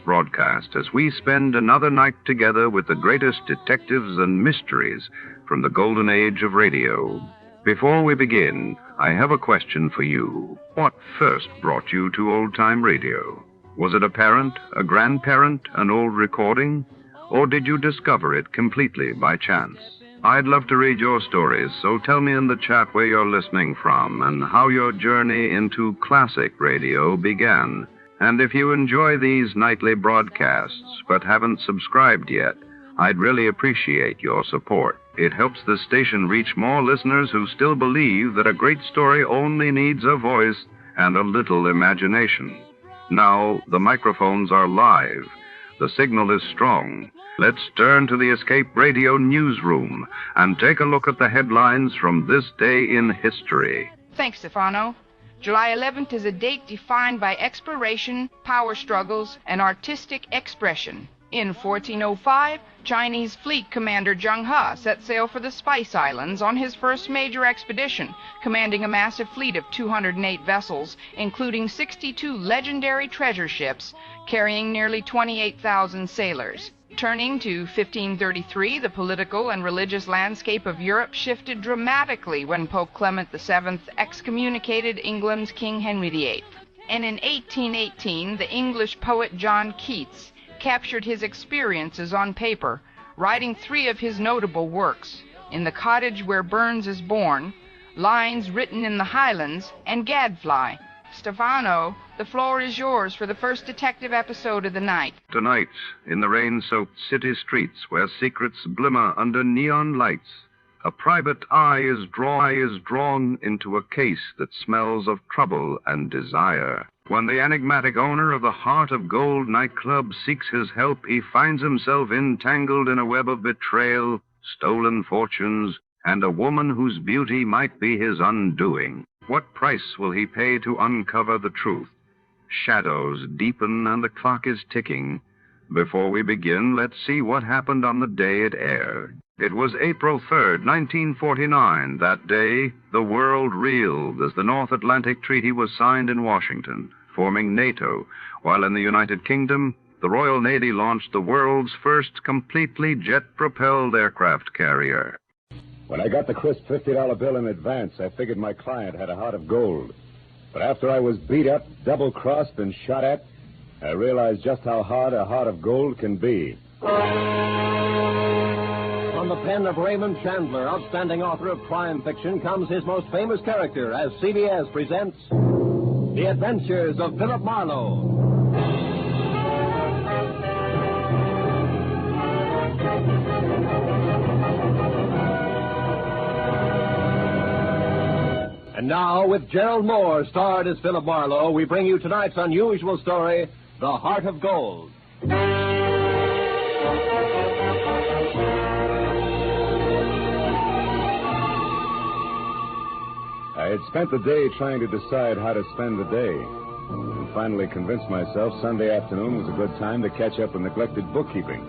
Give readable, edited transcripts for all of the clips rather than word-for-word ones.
broadcast as we spend another night together with the greatest detectives and mysteries from the golden age of radio. Before we begin, I have a question for you. What first brought you to old-time radio? Was it a parent, a grandparent, an old recording? Or did you discover it completely by chance? I'd love to read your stories, so tell me in the chat where you're listening from and how your journey into classic radio began. And if you enjoy these nightly broadcasts but haven't subscribed yet, I'd really appreciate your support. It helps the station reach more listeners who still believe that a great story only needs a voice and a little imagination. Now, the microphones are live. The signal is strong. Let's turn to the Escape Radio newsroom and take a look at the headlines from this day in history. Thanks, Stefano. July 11th is a date defined by exploration, power struggles, and artistic expression. In 1405, Chinese fleet commander Zheng He set sail for the Spice Islands on his first major expedition, commanding a massive fleet of 208 vessels, including 62 legendary treasure ships, carrying nearly 28,000 sailors. Turning to 1533, the political and religious landscape of Europe shifted dramatically when Pope Clement VII excommunicated England's King Henry VIII. And in 1818, the English poet John Keats captured his experiences on paper, writing 3 of his notable works: In the Cottage Where Burns is Born, Lines Written in the Highlands, and Gadfly. Stefano, the floor is yours for the first detective episode of the night. Tonight, in the rain-soaked city streets where secrets glimmer under neon lights, a private eye is drawn into a case that smells of trouble and desire. When the enigmatic owner of the Heart of Gold nightclub seeks his help, he finds himself entangled in a web of betrayal, stolen fortunes, and a woman whose beauty might be his undoing. What price will he pay to uncover the truth? Shadows deepen and the clock is ticking. Before we begin, let's see what happened on the day it aired. It was April 3rd, 1949. That day, the world reeled as the North Atlantic Treaty was signed in Washington, forming NATO, while in the United Kingdom, the Royal Navy launched the world's first completely jet-propelled aircraft carrier. When I got the crisp $50 bill in advance, I figured my client had a heart of gold. But after I was beat up, double-crossed, and shot at, I realized just how hard a heart of gold can be. From the pen of Raymond Chandler, outstanding author of crime fiction, comes his most famous character as CBS presents The Adventures of Philip Marlowe. And now, with Gerald Moore starred as Philip Marlowe, we bring you tonight's unusual story, The Heart of Gold. I had spent the day trying to decide how to spend the day, and finally convinced myself Sunday afternoon was a good time to catch up with neglected bookkeeping.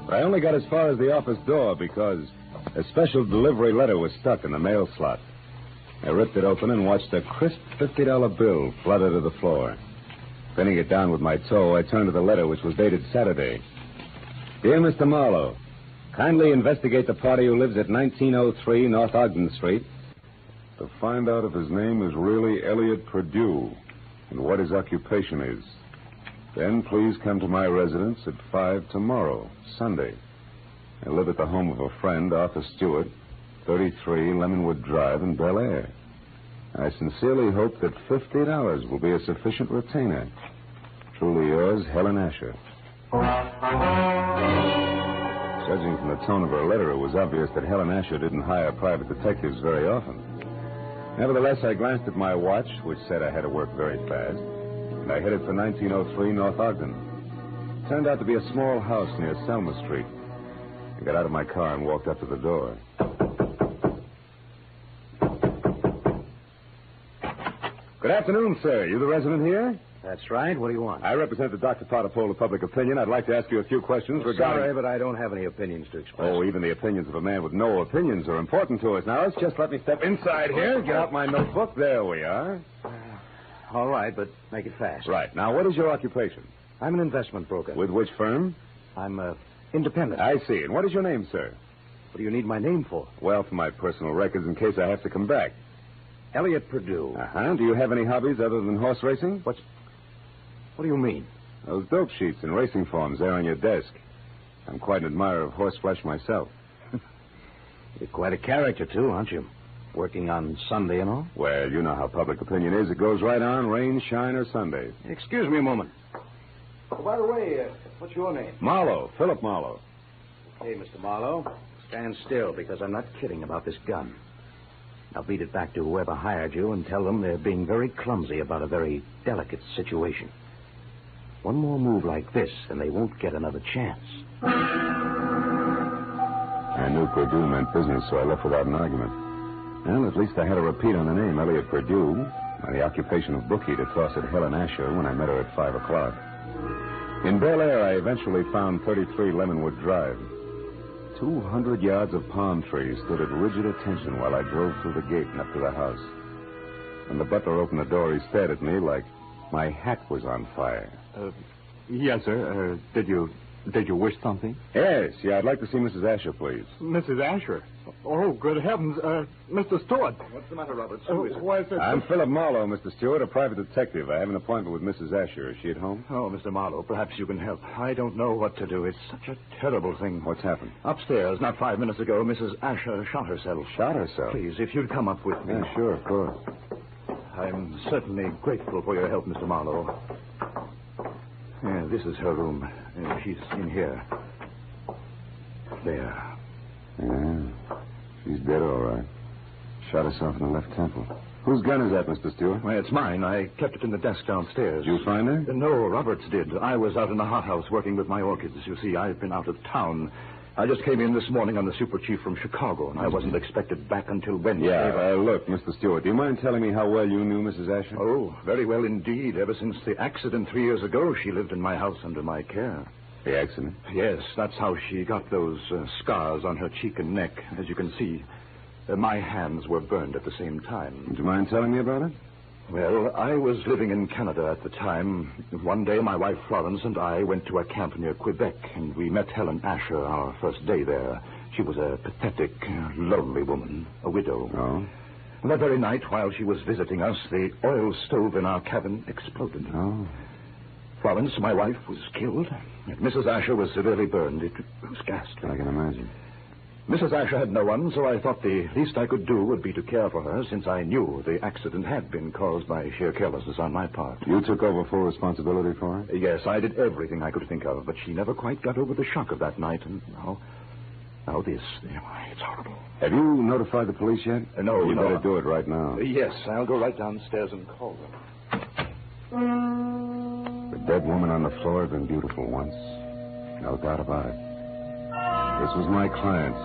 But I only got as far as the office door because a special delivery letter was stuck in the mail slot. I ripped it open and watched a crisp $50 bill flutter to the floor. Pinning it down with my toe, I turned to the letter, which was dated Saturday. Dear Mr. Marlowe, kindly investigate the party who lives at 1903 North Ogden Street to find out if his name is really Elliot Perdue and what his occupation is. Then please come to my residence at 5 tomorrow, Sunday. I live at the home of a friend, Arthur Stewart, 33 Lemonwood Drive in Bel Air. I sincerely hope that $50 will be a sufficient retainer. Truly yours, Helen Asher. Judging from the tone of her letter, it was obvious that Helen Asher didn't hire private detectives very often. Nevertheless, I glanced at my watch, which said I had to work very fast, and I headed for 1903 North Ogden. It turned out to be a small house near Selma Street. I got out of my car and walked up to the door. Good afternoon, sir. You the resident here? That's right. What do you want? I represent the Dr. Potter poll of public opinion. I'd like to ask you a few questions regarding... Sorry, but I don't have any opinions to express. Oh, even the opinions of a man with no opinions are important to us. Now, let's just let me step inside here, get out my notebook. There we are. All right, but make it fast. Right. Now, what is your occupation? I'm an investment broker. With which firm? I'm independent. I see. And what is your name, sir? What do you need my name for? Well, for my personal records in case I have to come back. Elliot Perdue. Uh-huh. Do you have any hobbies other than horse racing? What do you mean? Those dope sheets and racing forms there on your desk. I'm quite an admirer of horseflesh myself. You're quite a character, too, aren't you? Working on Sunday and all? Well, you know how public opinion is. It goes right on, rain, shine, or Sunday. Excuse me a moment. Oh, by the way, what's your name? Marlowe, Philip Marlowe. Okay, Mr. Marlowe. Stand still, because I'm not kidding about this gun. Now beat it back to whoever hired you and tell them they're being very clumsy about a very delicate situation. One more move like this, and they won't get another chance. I knew Perdue meant business, so I left without an argument. Well, at least I had a repeat on the name, Elliot Perdue, and the occupation of bookie to toss at Helen Asher when I met her at 5 o'clock. In Bel Air, I eventually found 33 Lemonwood Drive. 200 yards of palm trees stood at rigid attention while I drove through the gate and up to the house. When the butler opened the door, he stared at me like my hat was on fire. Yes, sir. Did you wish something? Yes, I'd like to see Mrs. Asher, please. Mrs. Asher? Oh, good heavens. Mr. Stewart. What's the matter, Roberts? Why is it? I'm Philip Marlowe, Mr. Stewart, a private detective. I have an appointment with Mrs. Asher. Is she at home? Oh, Mr. Marlowe, perhaps you can help. I don't know what to do. It's such a terrible thing. What's happened? Upstairs, not 5 minutes ago, Mrs. Asher shot herself. Shot herself? Please, if you'd come up with me. Yeah, sure, of course. I'm certainly grateful for your help, Mr. Marlowe. Yeah, this is her room. She's in here. There. Yeah, she's dead, all right. Shot herself in the left temple. Whose gun is that, Mr. Stewart? Well, it's mine. I kept it in the desk downstairs. Did you find her? No, Roberts did. I was out in the hothouse working with my orchids. You see, I've been out of town. I just came in this morning on the super chief from Chicago, and I wasn't expected back until Wednesday. Yeah, look, Mr. Stewart, do you mind telling me how well you knew Mrs. Asher? Oh, very well indeed. Ever since the accident 3 years ago, she lived in my house under my care. The accident? Yes, that's how she got those scars on her cheek and neck. As you can see, my hands were burned at the same time. Would you mind telling me about it? Well, I was living in Canada at the time. One day, my wife Florence and I went to a camp near Quebec, and we met Helen Asher our first day there. She was a pathetic, lonely woman, a widow. Oh? That very night, while she was visiting us, the oil stove in our cabin exploded. Oh. Florence, my wife, was killed. And Mrs. Asher was severely burned. It was ghastly. I can imagine. Mrs. Asher had no one, so I thought the least I could do would be to care for her, since I knew the accident had been caused by sheer carelessness on my part. You took over full responsibility for her? Yes, I did everything I could think of, but she never quite got over the shock of that night, and now this. It's horrible. Have you notified the police yet? No, You no. better do it right now. Yes, I'll go right downstairs and call them. The dead woman on the floor had been beautiful once. No doubt about it. This was my client's,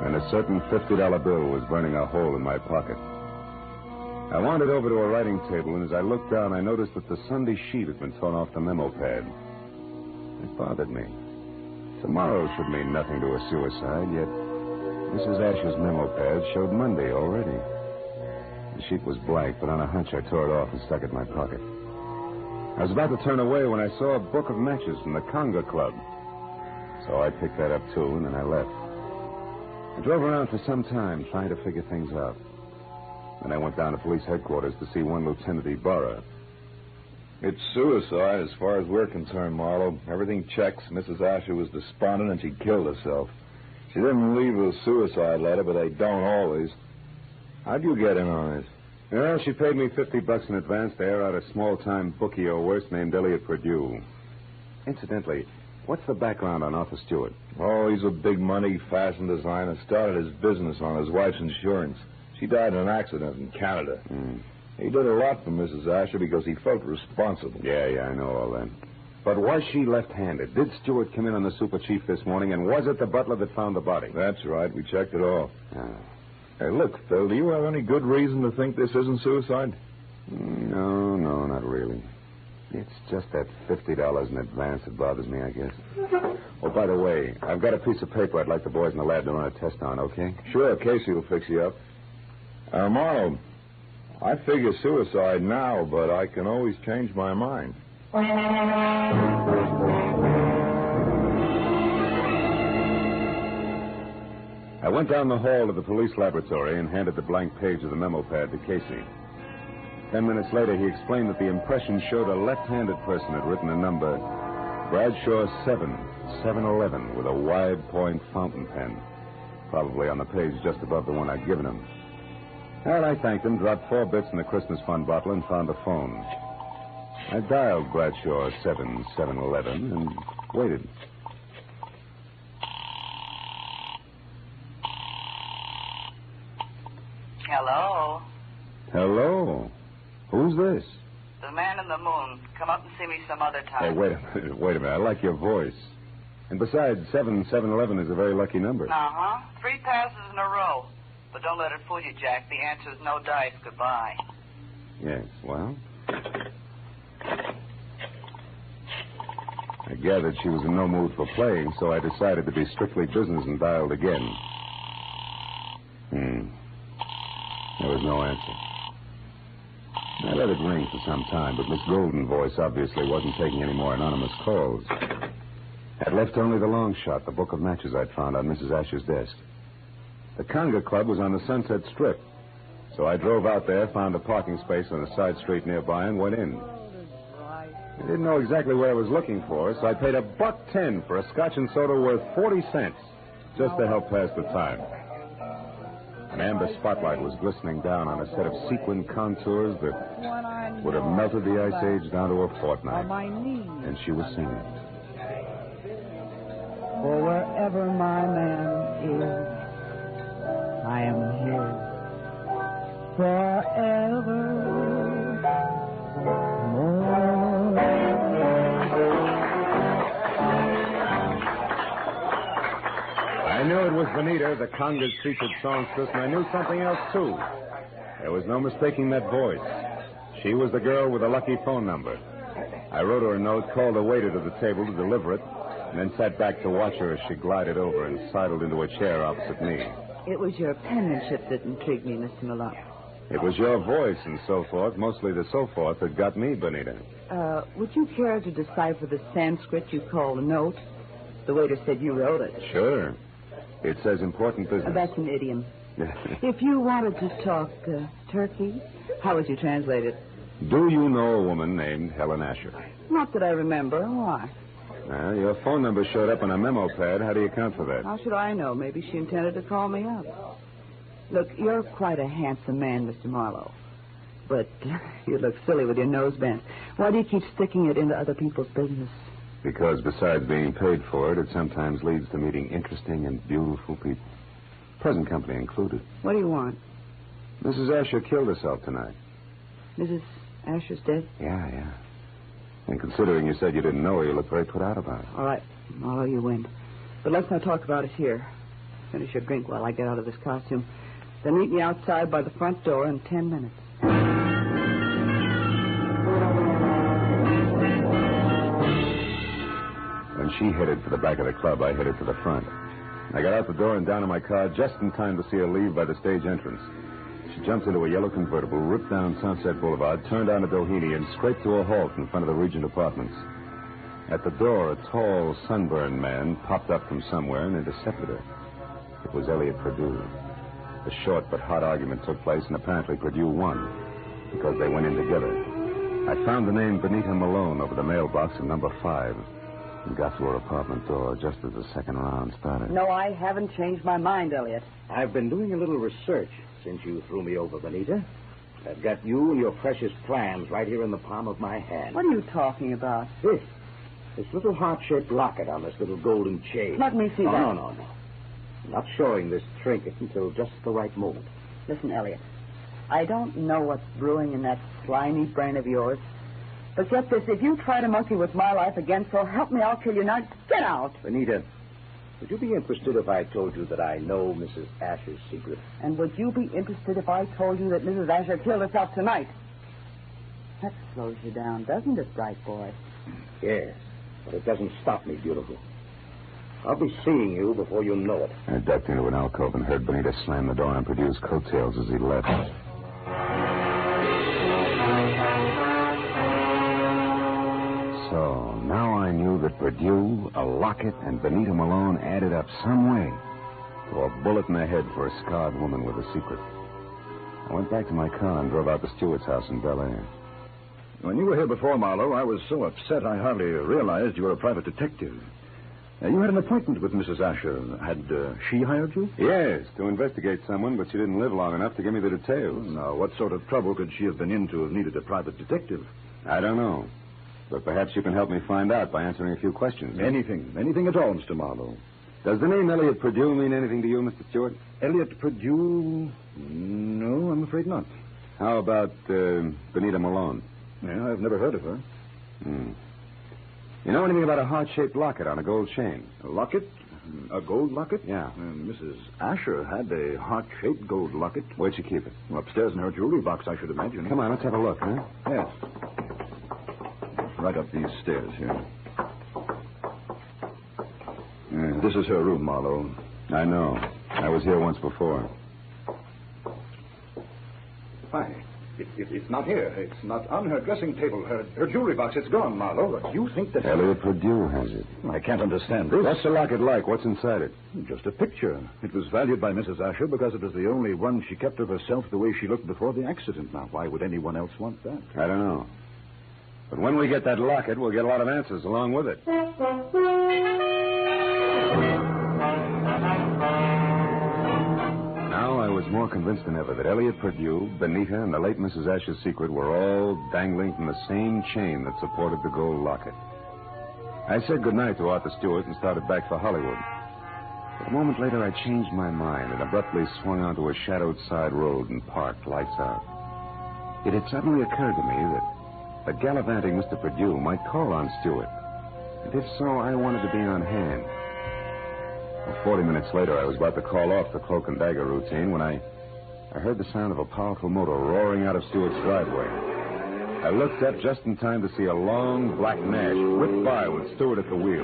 and a certain $50 bill was burning a hole in my pocket. I wandered over to a writing table, and as I looked down, I noticed that the Sunday sheet had been torn off the memo pad. It bothered me. Tomorrow should mean nothing to a suicide, yet Mrs. Asher's memo pad showed Monday already. The sheet was blank, but on a hunch I tore it off and stuck it in my pocket. I was about to turn away when I saw a book of matches from the Conga Club. So I picked that up, too, and then I left. I drove around for some time trying to figure things out. Then I went down to police headquarters to see one Lieutenant Ibarra. It's suicide as far as we're concerned, Marlowe. Everything checks. Mrs. Asher was despondent and she killed herself. She didn't leave a suicide letter, but they don't always. How'd you get in on this? Well, she paid me $50 in advance to air out a small-time bookie or worse named Elliot Perdue. Incidentally, what's the background on Arthur Stewart? Oh, he's a big-money fashion designer. Started his business on his wife's insurance. She died in an accident in Canada. He did a lot for Mrs. Asher because he felt responsible. Yeah, I know all that. But was she left-handed? Did Stewart come in on the super chief this morning, and was it the butler that found the body? That's right. We checked it all. Hey, look, Phil, do you have any good reason to think this isn't suicide? No, not really. It's just that $50 in advance that bothers me, I guess. Oh, by the way, I've got a piece of paper I'd like the boys in the lab to run a test on, okay? Sure, Casey will fix you up. Marlowe, I figure suicide now, but I can always change my mind. I went down the hall to the police laboratory and handed the blank page of the memo pad to Casey. 10 minutes later, he explained that the impression showed a left-handed person had written a number, Bradshaw 711, with a wide point fountain pen, probably on the page just above the one I'd given him. Well, I thanked him, dropped 4 bits in the Christmas fund bottle, and found a phone. I dialed Bradshaw 711 and waited. Hello? Hello? Who's this? The man in the moon. Come up and see me some other time. Hey, wait a minute. I like your voice. And besides, 711 is a very lucky number. Uh-huh. 3 passes in a row. But don't let it fool you, Jack. The answer is no dice. Goodbye. Yes, well... I gathered she was in no mood for playing, so I decided to be strictly business and dialed again. There was no answer. I let it ring for some time, but Miss Golden's voice obviously wasn't taking any more anonymous calls. I'd left only the long shot, the book of matches I'd found on Mrs. Asher's desk. The Conga Club was on the Sunset Strip, so I drove out there, found a parking space on a side street nearby, and went in. I didn't know exactly what I was looking for, so I paid $1.10 for a scotch and soda worth 40 cents, just to help pass the time. An amber spotlight was glistening down on a set of sequin contours that would have melted the Ice Age down to a fortnight. And she was singing. For wherever my man is, I am his forevermore. I knew it was Bonita, the Conga's featured songstress, and I knew something else, too. There was no mistaking that voice. She was the girl with the lucky phone number. I wrote her a note, called a waiter to the table to deliver it, and then sat back to watch her as she glided over and sidled into a chair opposite me. It was your penmanship that intrigued me, Mr. Malone. It was your voice and so forth, mostly the so forth, that got me, Bonita. Would you care to decipher the Sanskrit you call the note? The waiter said you wrote it. Sure. It says important business. That's an idiom. If you wanted to talk turkey, how would you translate it? Do you know a woman named Helen Asher? Not that I remember. Why? Your phone number showed up on a memo pad. How do you account for that? How should I know? Maybe she intended to call me up. Look, you're quite a handsome man, Mr. Marlowe. But you look silly with your nose bent. Why do you keep sticking it into other people's business? Because besides being paid for it, it sometimes leads to meeting interesting and beautiful people. Present company included. What do you want? Mrs. Asher killed herself tonight. Mrs. Asher's dead? Yeah. And considering you said you didn't know her, you look very put out about it. All right. Marlowe, you win. But let's not talk about it here. Finish your drink while I get out of this costume. Then meet me outside by the front door in 10 minutes. When she headed for the back of the club, I headed for the front. I got out the door and down in my car just in time to see her leave by the stage entrance. She jumped into a yellow convertible, ripped down Sunset Boulevard, turned onto Doheny, and scraped to a halt in front of the Regent Apartments. At the door, a tall, sunburned man popped up from somewhere and intercepted her. It was Elliot Perdue. A short but hot argument took place, and apparently Perdue won, because they went in together. I found the name Bonita Malone over the mailbox in number 5. And got to her apartment door just as the second round started. No, I haven't changed my mind, Elliot. I've been doing a little research since you threw me over, Bonita. I've got you and your precious plans right here in the palm of my hand. What are you talking about? This little heart-shaped locket on this little golden chain. Let me see that. No. I'm not showing this trinket until just the right moment. Listen, Elliot, I don't know what's brewing in that slimy brain of yours. But get this, if you try to monkey with my life again, so help me, I'll kill you. Now, get out. Bonita, would you be interested if I told you that I know Mrs. Asher's secret? And would you be interested if I told you that Mrs. Asher killed herself tonight? That slows you down, doesn't it, bright boy? Yes, but it doesn't stop me, beautiful. I'll be seeing you before you know it. I ducked into an alcove and heard Bonita slam the door on Perdue's coattails as he left. So, now I knew that Perdue, a locket, and Benita Malone added up some way to a bullet in the head for a scarred woman with a secret. I went back to my car and drove out to Stewart's house in Bel Air. When you were here before, Marlowe, I was so upset I hardly realized you were a private detective. You had an appointment with Mrs. Asher. Had she hired you? Yes, to investigate someone, but she didn't live long enough to give me the details. Now, what sort of trouble could she have been in to have needed a private detective? I don't know. But perhaps you can help me find out by answering a few questions. Anything at all, Mr. Marlowe. Does the name Elliot Perdue mean anything to you, Mr. Stewart? Elliot Perdue? No, I'm afraid not. How about Benita Malone? Yeah, I've never heard of her. You know anything about a heart-shaped locket on a gold chain? A locket? A gold locket? Yeah. Mrs. Asher had a heart-shaped gold locket. Where'd she keep it? Upstairs in her jewelry box, I should imagine. Come on, let's have a look, huh? Yes. Right up these stairs here. This is her room, Marlowe. I know. I was here once before. Why? It's not here. It's not on her dressing table. Her jewelry box, it's gone, Marlowe. But you think that... Elliot Perdue has it. I can't understand this. What's the locket like? What's inside it? Just a picture. It was valued by Mrs. Asher because it was the only one she kept of herself the way she looked before the accident. Now, why would anyone else want that? I don't know. But when we get that locket, we'll get a lot of answers along with it. Now I was more convinced than ever that Elliot Perdue, Benita, and the late Mrs. Asher's secret were all dangling from the same chain that supported the gold locket. I said goodnight to Arthur Stewart and started back for Hollywood. But a moment later, I changed my mind and abruptly swung onto a shadowed side road and parked, lights out. It had suddenly occurred to me that the gallivanting Mr. Perdue might call on Stewart. And if so, I wanted to be on hand. 40 minutes later, I was about to call off the cloak and dagger routine when I heard the sound of a powerful motor roaring out of Stewart's driveway. I looked up just in time to see a long black Nash whip by with Stewart at the wheel.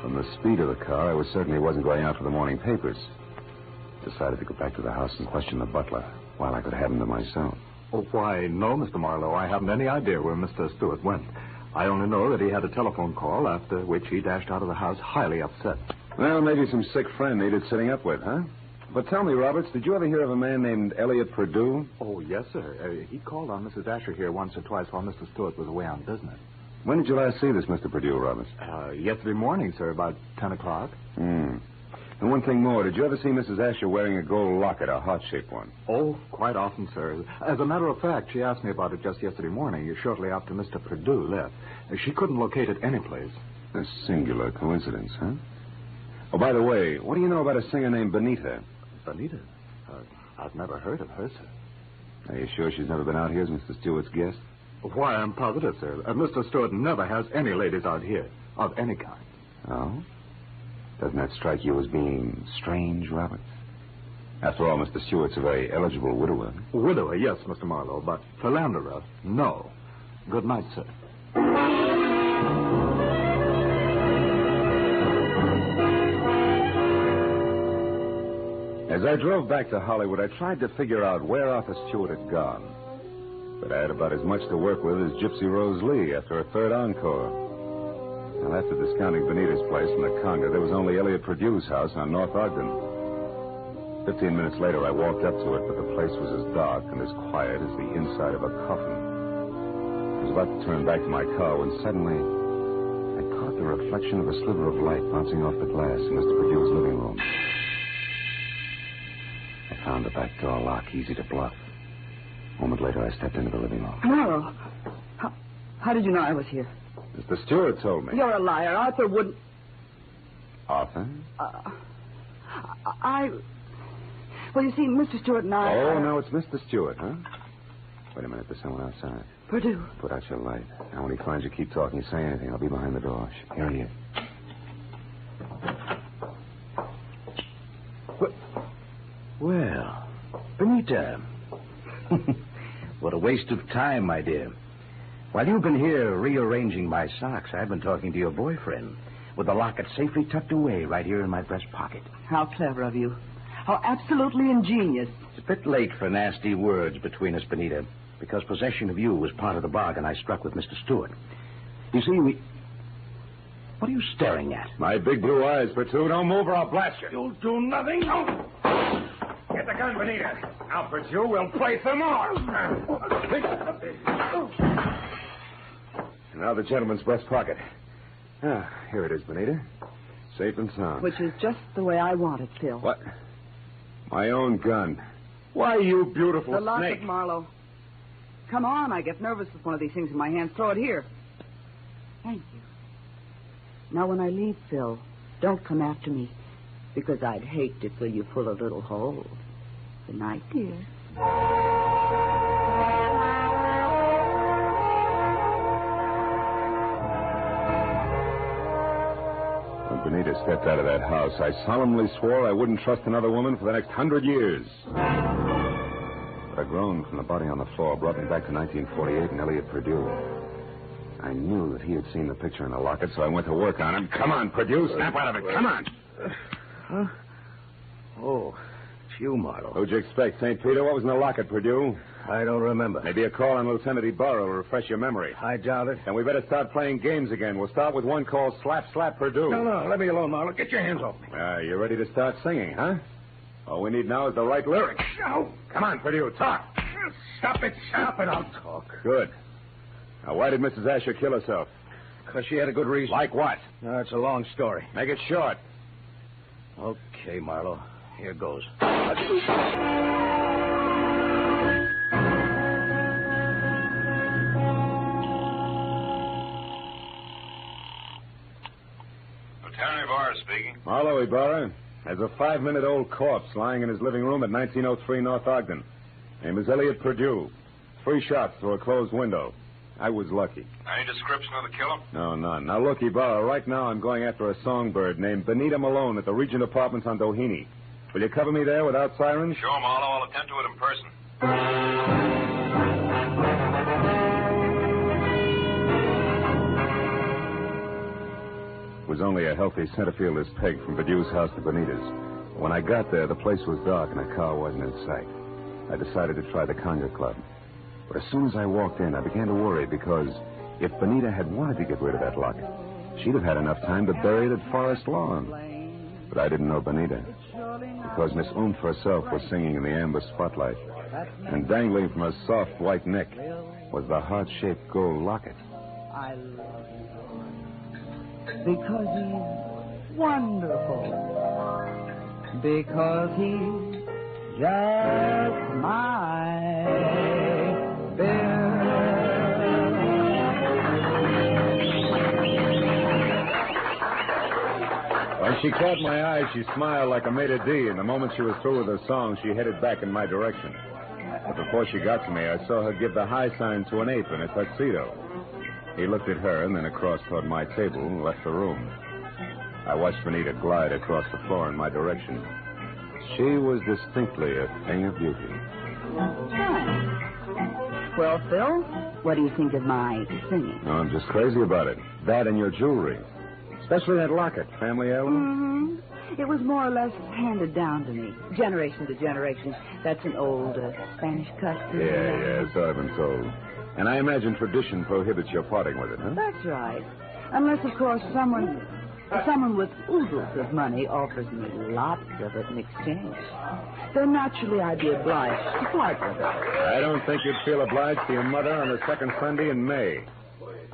From the speed of the car, I was certain he wasn't going out for the morning papers. Decided to go back to the house and question the butler while I could have him to myself. Oh, why, no, Mr. Marlowe. I haven't any idea where Mr. Stewart went. I only know that he had a telephone call, after which he dashed out of the house highly upset. Well, maybe some sick friend needed sitting up with, huh? But tell me, Roberts, did you ever hear of a man named Elliot Perdue? Oh, yes, sir. He called on Mrs. Asher here once or twice while Mr. Stewart was away on business. When did you last see this Mr. Perdue, Roberts? Yesterday morning, sir, about 10 o'clock. And one thing more, did you ever see Mrs. Asher wearing a gold locket, a heart-shaped one? Oh, quite often, sir. As a matter of fact, she asked me about it just yesterday morning, shortly after Mr. Perdue left. She couldn't locate it anyplace. A singular coincidence, huh? Oh, by the way, what do you know about a singer named Benita? Benita? I've never heard of her, sir. Are you sure she's never been out here as Mr. Stewart's guest? Why, I'm positive, sir. Mr. Stewart never has any ladies out here, of any kind. Oh? Doesn't that strike you as being strange, Robert? After all, Mr. Stewart's a very eligible widower. Widower, yes, Mr. Marlowe, but philanderer, no. Good night, sir. As I drove back to Hollywood, I tried to figure out where Arthur Stewart had gone. But I had about as much to work with as Gypsy Rose Lee after a third encore. Well, after discounting Benita's place in the Conga, there was only Elliot Perdue's house on North Ogden. 15 minutes later, I walked up to it, but the place was as dark and as quiet as the inside of a coffin. I was about to turn back to my car when suddenly I caught the reflection of a sliver of light bouncing off the glass in Mr. Perdue's living room. I found the back door lock easy to bluff. A moment later, I stepped into the living room. Marlowe, how did you know I was here? Mr. Stewart told me. You're a liar. Arthur wouldn't... Arthur? Well, you see, Mr. Stewart and I... Oh, no, it's Mr. Stewart, huh? Wait a minute, there's someone outside. Perdue. Put out your light. Now, when he finds you, keep talking, say anything. I'll be behind the door. Here he is. Well, Benita. What a waste of time, my dear. While you've been here rearranging my socks, I've been talking to your boyfriend with the locket safely tucked away right here in my breast pocket. How clever of you. How absolutely ingenious. It's a bit late for nasty words between us, Benita, because possession of you was part of the bargain I struck with Mr. Stewart. You see, What are you staring at? My big blue eyes, Pursuit. Don't move or I'll blast you. You'll do nothing. Get the gun, Benita. Now, Pursuit, we'll play some more. Now the gentleman's breast pocket. Ah, here it is, Benita. Safe and sound. Which is just the way I want it, Phil. What? My own gun. Why, you beautiful The locket, snake. Marlowe. Come on, I get nervous with one of these things in my hands. Throw it here. Thank you. Now, when I leave, Phil, don't come after me, because I'd hate to fill you full of little holes. Good night, dear. When Benita stepped out of that house, I solemnly swore I wouldn't trust another woman for the next 100 years. But a groan from the body on the floor brought me back to 1948 and Elliot Purdue. I knew that he had seen the picture in the locket, so I went to work on him. Come on, Purdue, snap out of it. Come on. Huh? Oh, it's you, Marlowe. Who'd you expect, St. Peter? What was in the locket, Purdue? I don't remember. Maybe a call on Lieutenant Ibarra will refresh your memory. I doubt it. Then we better start playing games again. We'll start with one called Slap, Slap, Purdue. No, let me alone, Marlowe. Get your hands off me. You ready to start singing, huh? All we need now is the right lyrics. No. Come on, Purdue, talk. Stop it. I'll talk. Good. Now, why did Mrs. Asher kill herself? Because she had a good reason. Like what? No, it's a long story. Make it short. Okay, Marlowe. Here goes. Lieutenant Ibarra speaking. Marlowe, Ibarra. There's a 5-minute-old corpse lying in his living room at 1903 North Ogden. Name is Elliot Purdue. 3 shots through a closed window. I was lucky. Any description of the killer? No, none. Now, look, Ibarra, right now I'm going after a songbird named Benita Malone at the Regent Apartments on Doheny. Will you cover me there without sirens? Sure, Marlowe. I'll attend to it in person. It was only a healthy center fielder's peg from Perdue's house to Benita's. When I got there, the place was dark and a car wasn't in sight. I decided to try the Conga Club. But as soon as I walked in, I began to worry because if Benita had wanted to get rid of that locket, she'd have had enough time to bury it at Forest Lawn. But I didn't know Benita, because Miss Oomph herself was singing in the amber spotlight, and dangling from her soft white neck was the heart-shaped gold locket. I love you because he's wonderful, because he's just my Bill. When she caught my eye, she smiled like a maitre d', and the moment she was through with her song, she headed back in my direction. But before she got to me, I saw her give the high sign to an ape in a tuxedo. He looked at her and then across toward my table and left the room. I watched Benita glide across the floor in my direction. She was distinctly a thing of beauty. Well, Phil, what do you think of my singing? Oh, I'm just crazy about it. That and your jewelry. Especially that locket, family heirloom. Mm-hmm. It was more or less handed down to me, generation to generation. That's an old Spanish custom. Yeah, so I've been told. And I imagine tradition prohibits your parting with it, huh? That's right. Unless, of course, someone with oodles of money offers me lots of it in exchange. Then naturally I'd be obliged to part with it. I don't think you'd feel obliged to your mother on the second Sunday in May.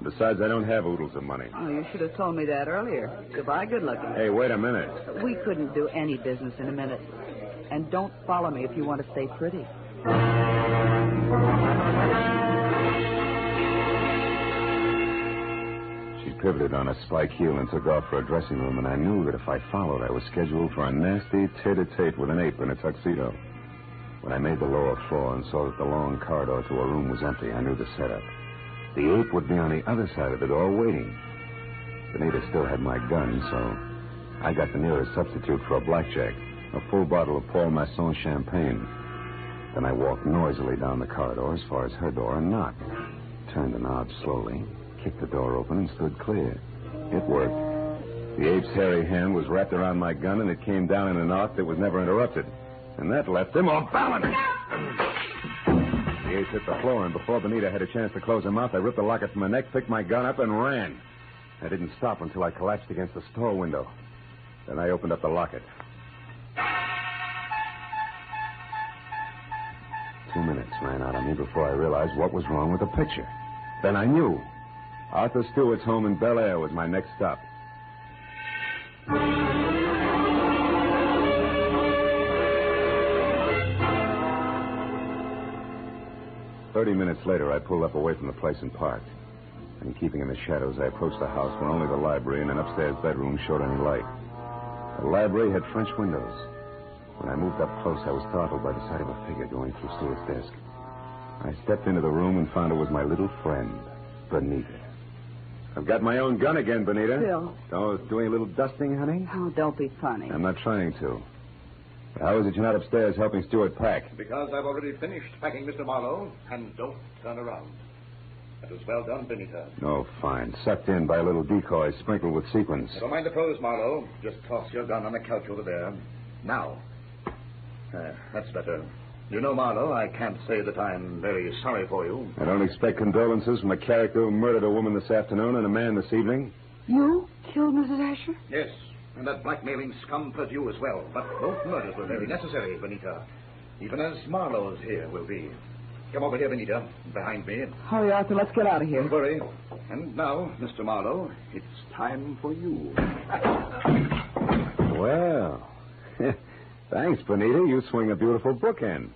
Besides, I don't have oodles of money. Oh, you should have told me that earlier. Goodbye, good looking. Hey, wait a minute. We couldn't do any business in a minute. And don't follow me if you want to stay pretty. She pivoted on a spike heel and took off for a dressing room, and I knew that if I followed, I was scheduled for a nasty tete-a-tete with an ape in a tuxedo. When I made the lower floor and saw that the long corridor to a room was empty, I knew the setup. The ape would be on the other side of the door waiting. Benita still had my gun, so I got the nearest substitute for a blackjack, a full bottle of Paul Masson champagne. Then I walked noisily down the corridor as far as her door and knocked. Turned the knob slowly, kicked the door open, and stood clear. It worked. The ape's hairy hand was wrapped around my gun, and it came down in an arc that was never interrupted. And that left him off balance. The ace hit the floor, and before Benita had a chance to close her mouth, I ripped the locket from her neck, picked my gun up, and ran. I didn't stop until I collapsed against the store window. Then I opened up the locket. 2 minutes ran out on me before I realized what was wrong with the picture. Then I knew. Arthur Stewart's home in Bel Air was my next stop. 30 minutes later, I pulled up away from the place and parked. And keeping in the shadows, I approached the house where only the library and an upstairs bedroom showed any light. The library had French windows. When I moved up close, I was startled by the sight of a figure going through Stewart's desk. I stepped into the room and found it was my little friend, Benita. I've got my own gun again, Benita. Phil. Oh, doing a little dusting, honey? Oh, don't be funny. I'm not trying to. How is it you're not upstairs helping Stewart pack? Because I've already finished packing, Mr. Marlowe, and don't turn around. That was well done, Benita. Oh, fine. Sucked in by a little decoy sprinkled with sequins. Never mind the pose, Marlowe. Just toss your gun on the couch over there. Now. That's better. You know, Marlowe, I can't say that I'm very sorry for you. I don't expect condolences from a character who murdered a woman this afternoon and a man this evening. You killed Mrs. Asher? Yes, and that blackmailing scum Purdue as well. But both murders were very necessary, Benita. Even as Marlowe's here will be. Come over here, Benita, behind me. Hurry, Arthur, let's get out of here. Don't worry. And now, Mr. Marlowe, it's time for you. Well, thanks, Benita. You swing a beautiful bookend.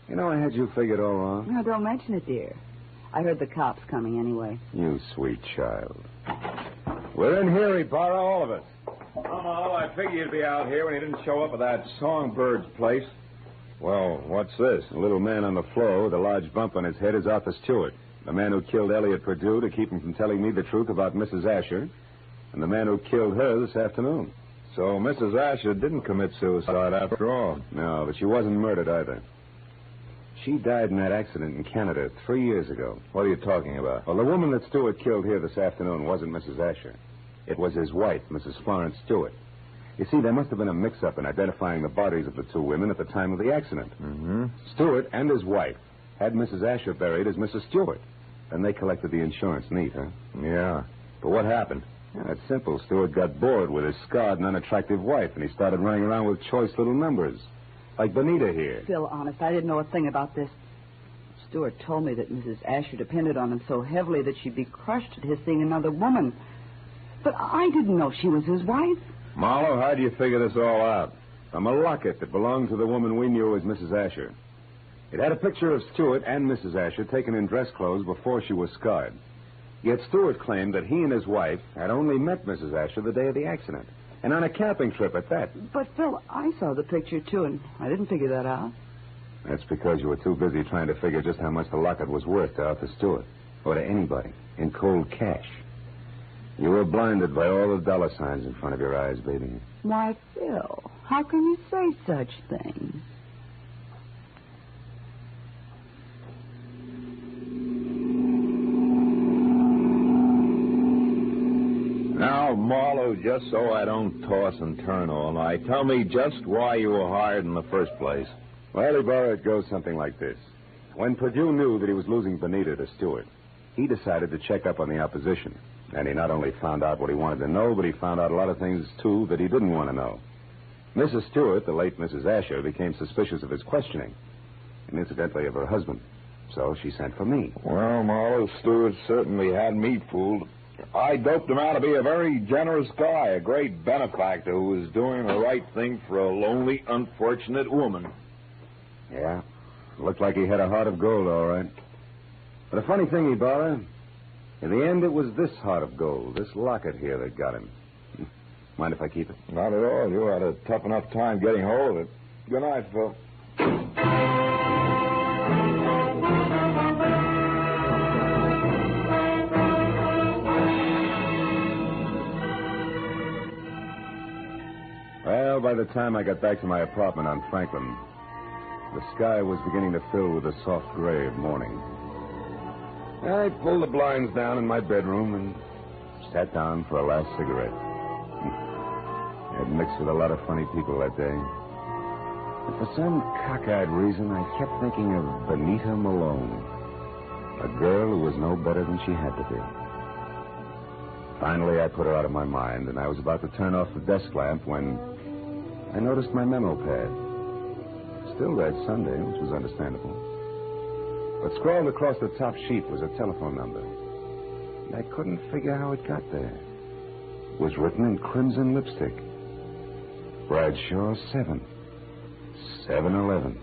You know, I had you figured all wrong. No, don't mention it, dear. I heard the cops coming anyway. You sweet child. We're in here, Ibarra, all of us. Oh, I figured you'd be out here when you didn't show up at that Songbird's place. Well, what's this? A little man on the floor with a large bump on his head is Arthur Stewart, the man who killed Elliot Purdue to keep him from telling me the truth about Mrs. Asher, and the man who killed her this afternoon. So Mrs. Asher didn't commit suicide after all. No, but she wasn't murdered either. She died in that accident in Canada 3 years ago. What are you talking about? Well, the woman that Stewart killed here this afternoon wasn't Mrs. Asher. It was his wife, Mrs. Florence Stewart. You see, there must have been a mix-up in identifying the bodies of the two women at the time of the accident. Mm-hmm. Stewart and his wife had Mrs. Asher buried as Mrs. Stewart. Then they collected the insurance neat, huh? Yeah. But what happened? Yeah, it's simple. Stewart got bored with his scarred and unattractive wife, and he started running around with choice little numbers. Like Benita here. Phil, honest, I didn't know a thing about this. Stewart told me that Mrs. Asher depended on him so heavily that she'd be crushed at his seeing another woman. But I didn't know she was his wife. Marlowe, how do you figure this all out? From a locket that belonged to the woman we knew as Mrs. Asher. It had a picture of Stewart and Mrs. Asher taken in dress clothes before she was scarred. Yet Stewart claimed that he and his wife had only met Mrs. Asher the day of the accident, and on a camping trip at that. But, Phil, I saw the picture, too, and I didn't figure that out. That's because you were too busy trying to figure just how much the locket was worth to Arthur Stewart, or to anybody, in cold cash. You were blinded by all the dollar signs in front of your eyes, baby. Why, Phil, how can you say such things? Now, Marlowe, just so I don't toss and turn all night, tell me just why you were hired in the first place. Well, Ibarra, it goes something like this. When Purdue knew that he was losing Benita to Stewart, he decided to check up on the opposition. And he not only found out what he wanted to know, but he found out a lot of things, too, that he didn't want to know. Mrs. Stewart, the late Mrs. Asher, became suspicious of his questioning, and incidentally of her husband. So she sent for me. Well, Marlowe, Stewart certainly had me fooled. I doped him out to be a very generous guy, a great benefactor who was doing the right thing for a lonely, unfortunate woman. Yeah, looked like he had a heart of gold, all right. But a funny thing, Ibarra, in the end, it was this heart of gold, this locket here, that got him. Mind if I keep it? Not at all. You had a tough enough time getting hold of it. Good night, Phil. Well, by the time I got back to my apartment on Franklin, the sky was beginning to fill with the soft gray of morning. I pulled the blinds down in my bedroom and sat down for a last cigarette. I had mixed with a lot of funny people that day. But for some cockeyed reason, I kept thinking of Benita Malone, a girl who was no better than she had to be. Finally, I put her out of my mind, and I was about to turn off the desk lamp when I noticed my memo pad. Still read Sunday, which was understandable. But scrawled across the top sheet was a telephone number. And I couldn't figure how it got there. It was written in crimson lipstick. Bradshaw 7. 7-Eleven.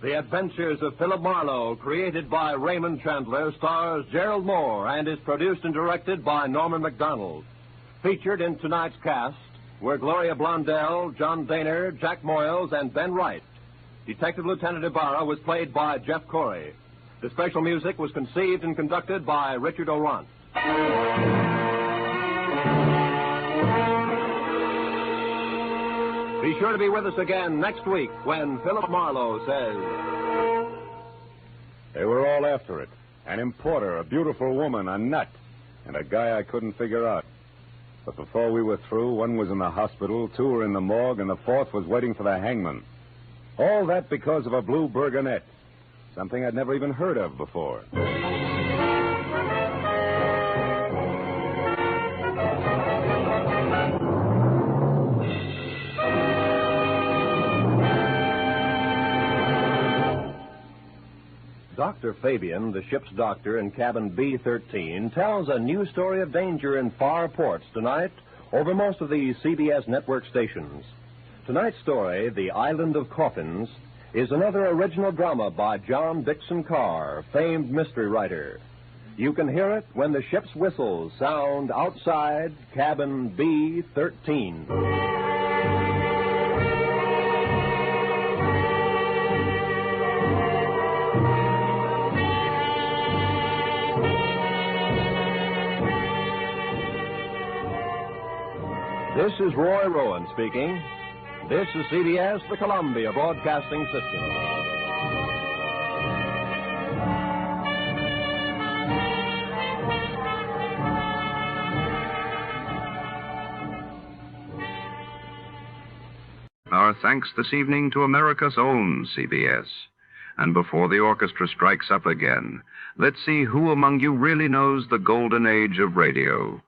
The Adventures of Philip Marlowe, created by Raymond Chandler, stars Gerald Moore and is produced and directed by Norman MacDonald. Featured in tonight's cast were Gloria Blondell, John Daner, Jack Moyles, and Ben Wright. Detective Lieutenant Ibarra was played by Jeff Corey. The special music was conceived and conducted by Richard Orant. Be sure to be with us again next week when Philip Marlowe says... They were all after it. An importer, a beautiful woman, a nut, and a guy I couldn't figure out. But before we were through, one was in the hospital, two were in the morgue, and the fourth was waiting for the hangman. All that because of a blue burgonet. Something I'd never even heard of before. Dr. Fabian, the ship's doctor in cabin B-13, tells a new story of danger in far ports tonight over most of the CBS network stations. Tonight's story, The Island of Coffins, is another original drama by John Dixon Carr, famed mystery writer. You can hear it when the ship's whistles sound outside cabin B-13. This is Roy Rowan speaking. This is CBS, the Columbia Broadcasting System. Our thanks this evening to America's own CBS. And before the orchestra strikes up again, let's see who among you really knows the golden age of radio.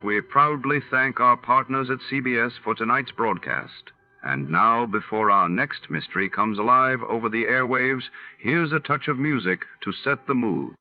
We proudly thank our partners at CBS for tonight's broadcast. And now, before our next mystery comes alive over the airwaves, here's a touch of music to set the mood.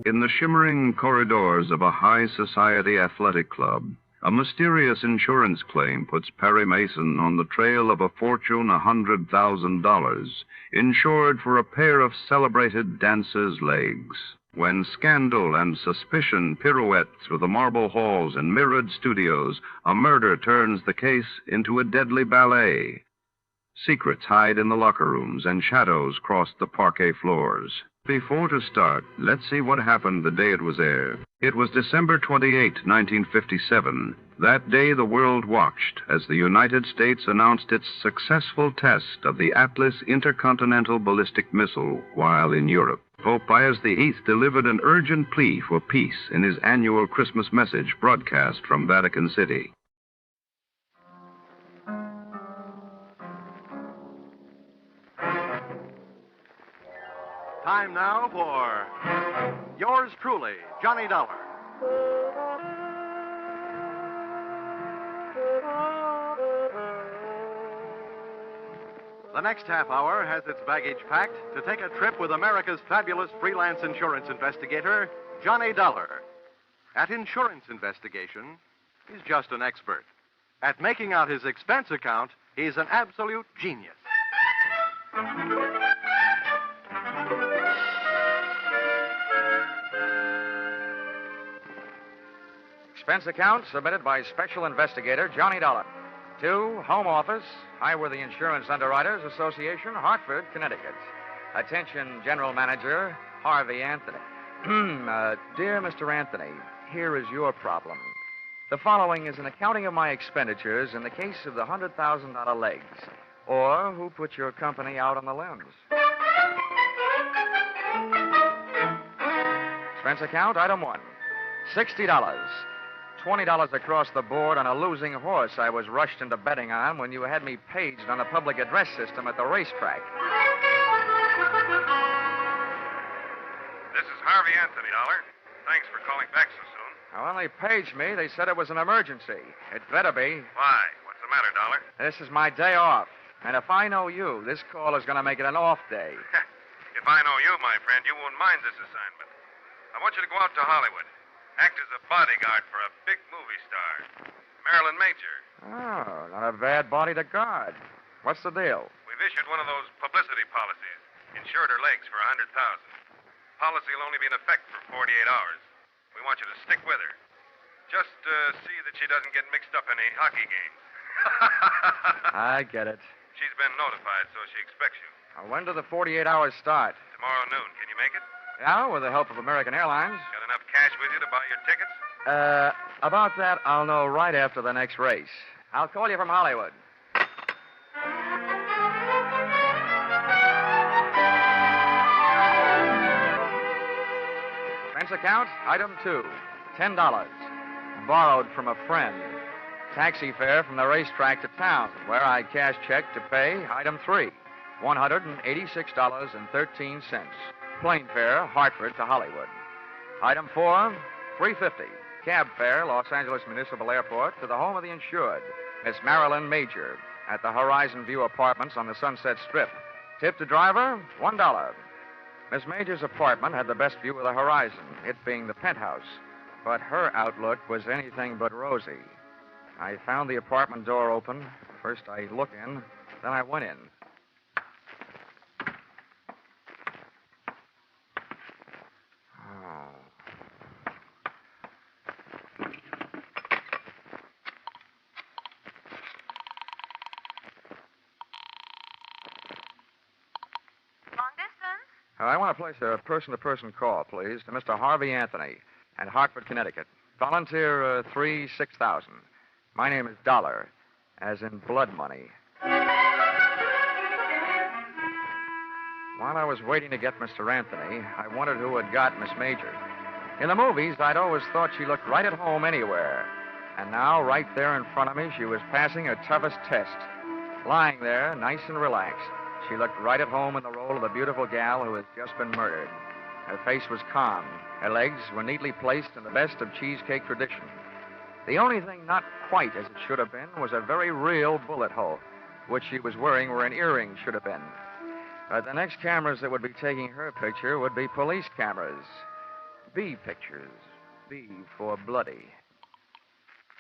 In the shimmering corridors of a high society athletic club, a mysterious insurance claim puts Perry Mason on the trail of a fortune $100,000, insured for a pair of celebrated dancers' legs. When scandal and suspicion pirouette through the marble halls and mirrored studios, a murder turns the case into a deadly ballet. Secrets hide in the locker rooms and shadows cross the parquet floors. Before to start, let's see what happened the day it was aired. It was December 28, 1957. That day the world watched as the United States announced its successful test of the Atlas intercontinental ballistic missile while in Europe. Pope Pius VIII delivered an urgent plea for peace in his annual Christmas message broadcast from Vatican City. Time now for yours truly, Johnny Dollar. The next half hour has its baggage packed to take a trip with America's fabulous freelance insurance investigator, Johnny Dollar. At insurance investigation, he's just an expert. At making out his expense account, he's an absolute genius. Expense account submitted by Special Investigator Johnny Dollar to Home Office, Highworthy Insurance Underwriters Association, Hartford, Connecticut. Attention, General Manager Harvey Anthony. Dear Mr. Anthony, here is your problem. The following is an accounting of my expenditures in the case of the $100,000 legs, or who put your company out on the limbs. Expense account, item 1, $60. $20 across the board on a losing horse I was rushed into betting on when you had me paged on the public address system at the racetrack. This is Harvey Anthony, Dollar. Thanks for calling back so soon. Now, when they paged me, they said it was an emergency. It better be. Why? What's the matter, Dollar? This is my day off. And if I know you, this call is going to make it an off day. If I know you, my friend, you won't mind this assignment. I want you to go out to Hollywood. Act as a bodyguard for a big movie star, Marilyn Major. Oh, not a bad body to guard. What's the deal? We've issued one of those publicity policies. Insured her legs for $100,000. Policy will only be in effect for 48 hours. We want you to stick with her. Just see that she doesn't get mixed up in any hockey games. I get it. She's been notified, so she expects you. Now, when do the 48 hours start? Tomorrow noon. Can you make it? Yeah, with the help of American Airlines. Got enough cash with you to buy your tickets? About that, I'll know right after the next race. I'll call you from Hollywood. Expense account, item 2, $10. Borrowed from a friend. Taxi fare from the racetrack to town, where I cash check to pay, item 3, $186.13. Plane fare, Hartford to Hollywood. Item 4, $350. Cab fare, Los Angeles Municipal Airport to the home of the insured, Miss Marilyn Major, at the Horizon View Apartments on the Sunset Strip. Tip to driver, $1. Miss Major's apartment had the best view of the horizon, it being the penthouse. But her outlook was anything but rosy. I found the apartment door open. First I looked in, then I went in. I want to place a person-to-person call, please, to Mr. Harvey Anthony at Hartford, Connecticut. Volunteer 36000. My name is Dollar, as in blood money. While I was waiting to get Mr. Anthony, I wondered who had got Miss Major. In the movies, I'd always thought she looked right at home anywhere. And now, right there in front of me, she was passing her toughest test. Lying there, nice and relaxed. She looked right at home in the role of the beautiful gal who had just been murdered. Her face was calm. Her legs were neatly placed in the best of cheesecake tradition. The only thing not quite as it should have been was a very real bullet hole, which she was wearing where an earring should have been. But the next cameras that would be taking her picture would be police cameras. B Pictures. B for Bloody.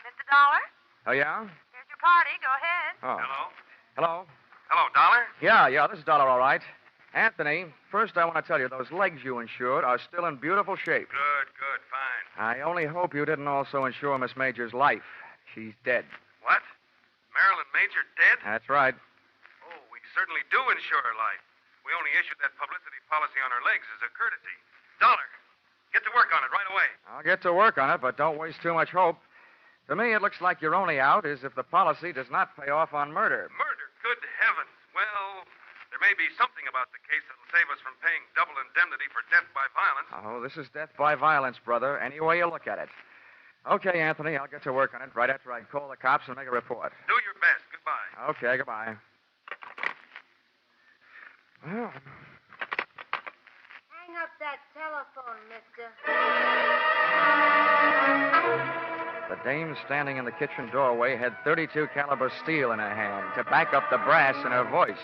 Mr. Dollar? Oh, yeah? Here's your party. Go ahead. Oh. Hello? Hello? Hello, Dollar? Yeah, this is Dollar, all right. Anthony, first I want to tell you those legs you insured are still in beautiful shape. Good, fine. I only hope you didn't also insure Miss Major's life. She's dead. What? Marilyn Major dead? That's right. Oh, we certainly do insure her life. We only issued that publicity policy on her legs as a courtesy. Dollar, get to work on it right away. I'll get to work on it, but don't waste too much hope. To me, it looks like your only out is if the policy does not pay off on murder. Murder? Good heavens. Well, there may be something about the case that'll save us from paying double indemnity for death by violence. Oh, this is death by violence, brother, any way you look at it. Okay, Anthony, I'll get to work on it right after I call the cops and make a report. Do your best. Goodbye. Okay, goodbye. Well, Hang up that telephone, mister. the dame standing in the kitchen doorway had .32 caliber steel in her hand to back up the brass in her voice.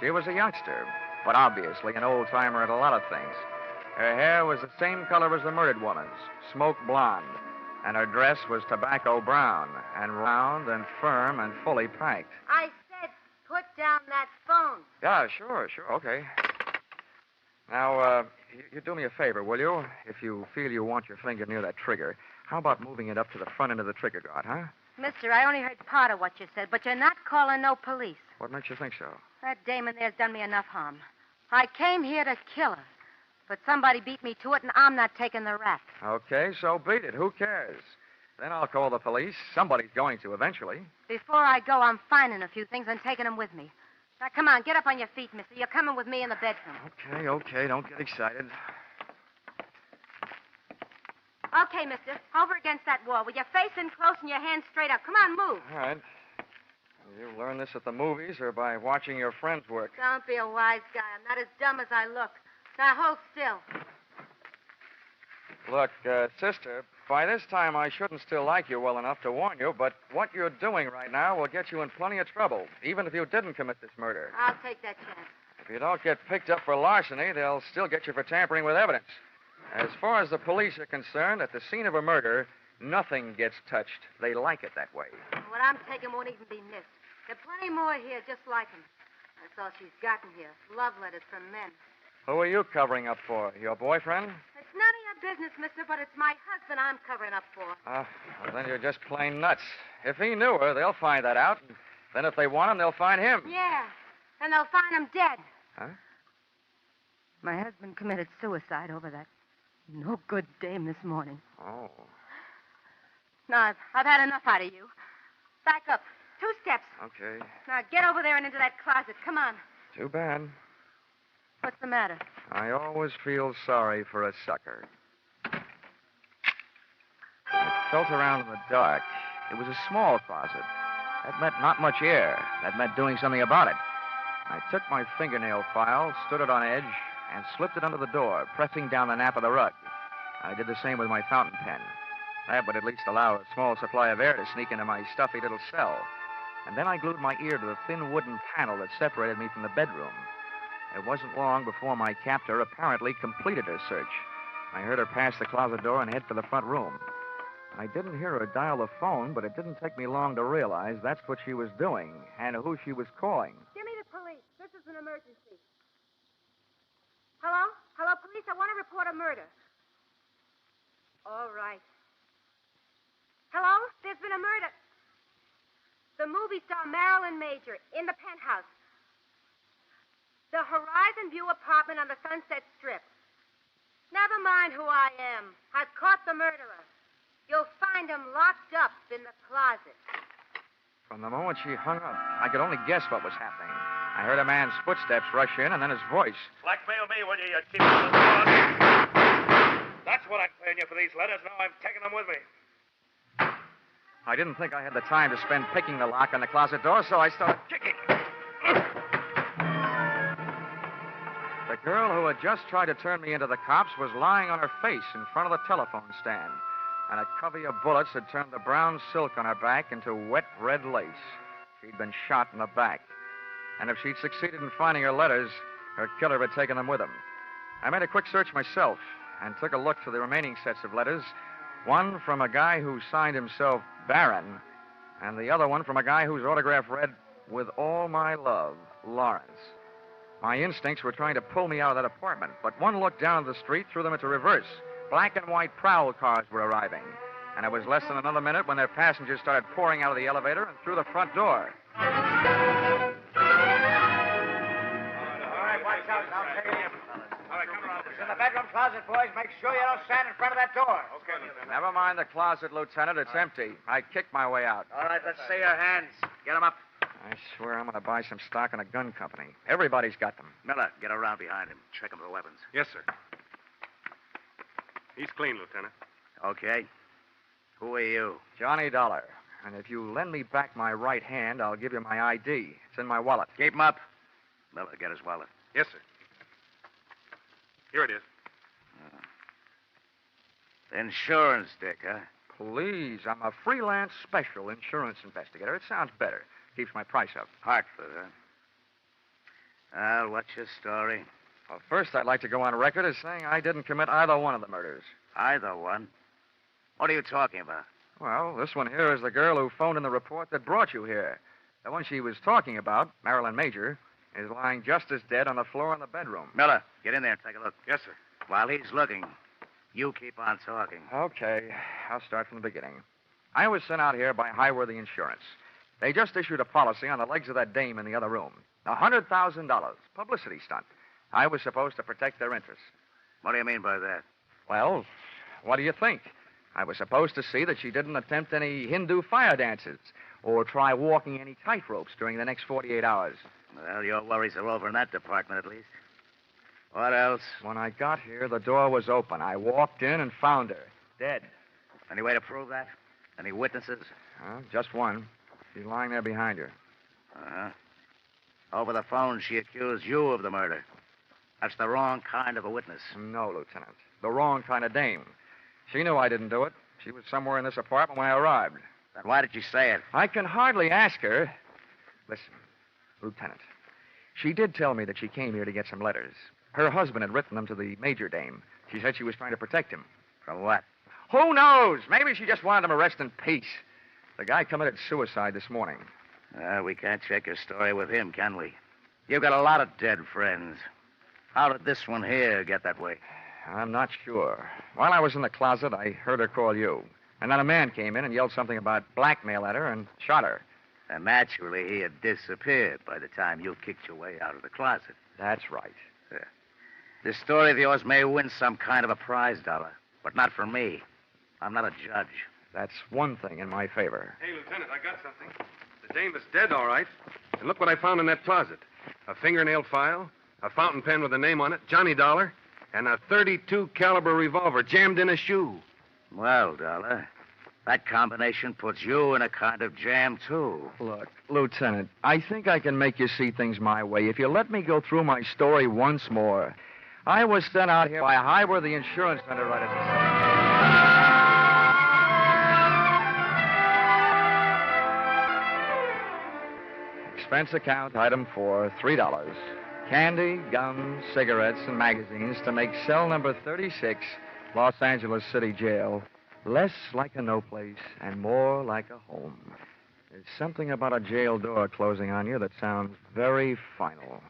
She was a youngster, but obviously an old-timer at a lot of things. Her hair was the same color as the murdered woman's, smoke blonde, and her dress was tobacco brown, and round and firm and fully packed. I said put down that phone. Yeah, sure, okay. Now, you do me a favor, will you? If you feel you want your finger near that trigger, how about moving it up to the front end of the trigger guard, huh? Mister, I only heard part of what you said, but you're not calling no police. What makes you think so? That dame in there's done me enough harm. I came here to kill her, but somebody beat me to it, and I'm not taking the rap. Okay, so beat it. Who cares? Then I'll call the police. Somebody's going to eventually. Before I go, I'm finding a few things and taking them with me. Now, come on, get up on your feet, mister. You're coming with me in the bedroom. Okay, don't get excited. Okay, mister. Over against that wall with your face in close and your hands straight up. Come on, move. All right. You learn this at the movies or by watching your friends work? Don't be a wise guy. I'm not as dumb as I look. Now, hold still. Look, sister, by this time I shouldn't still like you well enough to warn you, but what you're doing right now will get you in plenty of trouble, even if you didn't commit this murder. I'll take that chance. If you don't get picked up for larceny, they'll still get you for tampering with evidence. As far as the police are concerned, at the scene of a murder, nothing gets touched. They like it that way. What I'm taking won't even be missed. There are plenty more here just like him. That's all she's gotten here. Love letters from men. Who are you covering up for? Your boyfriend? It's none of your business, mister, but it's my husband I'm covering up for. Well, then you're just plain nuts. If he knew her, they'll find that out. And then if they want him, they'll find him. Yeah, and they'll find him dead. Huh? My husband committed suicide over that no good dame this morning. Oh. No, I've had enough out of you. Back up. 2 steps. Okay. Now get over there and into that closet. Come on. Too bad. What's the matter? I always feel sorry for a sucker. I felt around in the dark. It was a small closet. That meant not much air. That meant doing something about it. I took my fingernail file, stood it on edge, and slipped it under the door, pressing down the nap of the rug. I did the same with my fountain pen. That would at least allow a small supply of air to sneak into my stuffy little cell. And then I glued my ear to the thin wooden panel that separated me from the bedroom. It wasn't long before my captor apparently completed her search. I heard her pass the closet door and head for the front room. I didn't hear her dial the phone, but it didn't take me long to realize that's what she was doing and who she was calling. Give me the police. This is an emergency. Hello? Hello, police. I want to report a murder. All right. Hello? There's been a murder. The movie star Marilyn Major in the penthouse. The Horizon View apartment on the Sunset Strip. Never mind who I am. I've caught the murderer. You'll find him locked up in the closet. From the moment she hung up, I could only guess what was happening. I heard a man's footsteps rush in and then his voice. Blackmail me, will you, you cheap little fraud? That's what I'm paying you for these letters. Now I'm taking them with me. I didn't think I had the time to spend picking the lock on the closet door, so I started kicking. The girl who had just tried to turn me into the cops was lying on her face in front of the telephone stand, and a covey of bullets had turned the brown silk on her back into wet red lace. She'd been shot in the back, and if she'd succeeded in finding her letters, her killer had taken them with him. I made a quick search myself, and took a look through the remaining sets of letters. One from a guy who signed himself Baron, and the other one from a guy whose autograph read, "With all my love, Lawrence." My instincts were trying to pull me out of that apartment, but one look down the street threw them into reverse. Black and white prowl cars were arriving, and it was less than another minute when their passengers started pouring out of the elevator and through the front door. All right, watch out. I'll take you. All right, come around. It's in the bedroom closet, boys. Make sure you don't stand in front of that door. Okay, Lieutenant. Never mind the closet, Lieutenant. It's empty. I kicked my way out. All right, let's see your hands. Get them up. I swear I'm going to buy some stock in a gun company. Everybody's got them. Miller, get around behind him. Check him for weapons. Yes, sir. He's clean, Lieutenant. Okay. Who are you? Johnny Dollar. And if you lend me back my right hand, I'll give you my ID. It's in my wallet. Keep him up. Miller, get his wallet. Yes, sir. Here it is. Insurance, Dick, huh? Please, I'm a freelance special insurance investigator. It sounds better. Keeps my price up. Hartford, huh? Well, what's your story? Well, first, I'd like to go on record as saying I didn't commit either one of the murders. Either one? What are you talking about? Well, this one here is the girl who phoned in the report that brought you here. The one she was talking about, Marilyn Major, is lying just as dead on the floor in the bedroom. Miller, get in there and take a look. Yes, sir. While he's looking, you keep on talking. Okay, I'll start from the beginning. I was sent out here by Highworthy Insurance. They just issued a policy on the legs of that dame in the other room. $100,000. Publicity stunt. I was supposed to protect their interests. What do you mean by that? Well, what do you think? I was supposed to see that she didn't attempt any Hindu fire dances or try walking any tightropes during the next 48 hours. Well, your worries are over in that department, at least. What else? When I got here, the door was open. I walked in and found her, dead. Any way to prove that? Any witnesses? Just one. She's lying there behind her. Uh-huh. Over the phone, she accused you of the murder. That's the wrong kind of a witness. No, Lieutenant. The wrong kind of dame. She knew I didn't do it. She was somewhere in this apartment when I arrived. Then why did you say it? I can hardly ask her. Listen, Lieutenant. She did tell me that she came here to get some letters. Her husband had written them to the Major dame. She said she was trying to protect him. From what? Who knows? Maybe she just wanted him to rest in peace. The guy committed suicide this morning. We can't check your story with him, can we? You've got a lot of dead friends. How did this one here get that way? I'm not sure. While I was in the closet, I heard her call you. And then a man came in and yelled something about blackmail at her and shot her. And naturally, he had disappeared by the time you kicked your way out of the closet. That's right. This story of yours may win some kind of a prize, Dollar, but not from me. I'm not a judge. That's one thing in my favor. Hey, Lieutenant, I got something. The dame is dead, all right. And look what I found in that closet. A fingernail file, a fountain pen with a name on it, Johnny Dollar, and a .32 caliber revolver jammed in a shoe. Well, Dollar, that combination puts you in a kind of jam, too. Look, Lieutenant, I think I can make you see things my way if you let me go through my story once more. I was sent out here by Highworthy Insurance underwriters. Expense account, item 4, $3. Candy, gum, cigarettes, and magazines to make cell number 36, Los Angeles City Jail, less like a no place and more like a home. There's something about a jail door closing on you that sounds very final.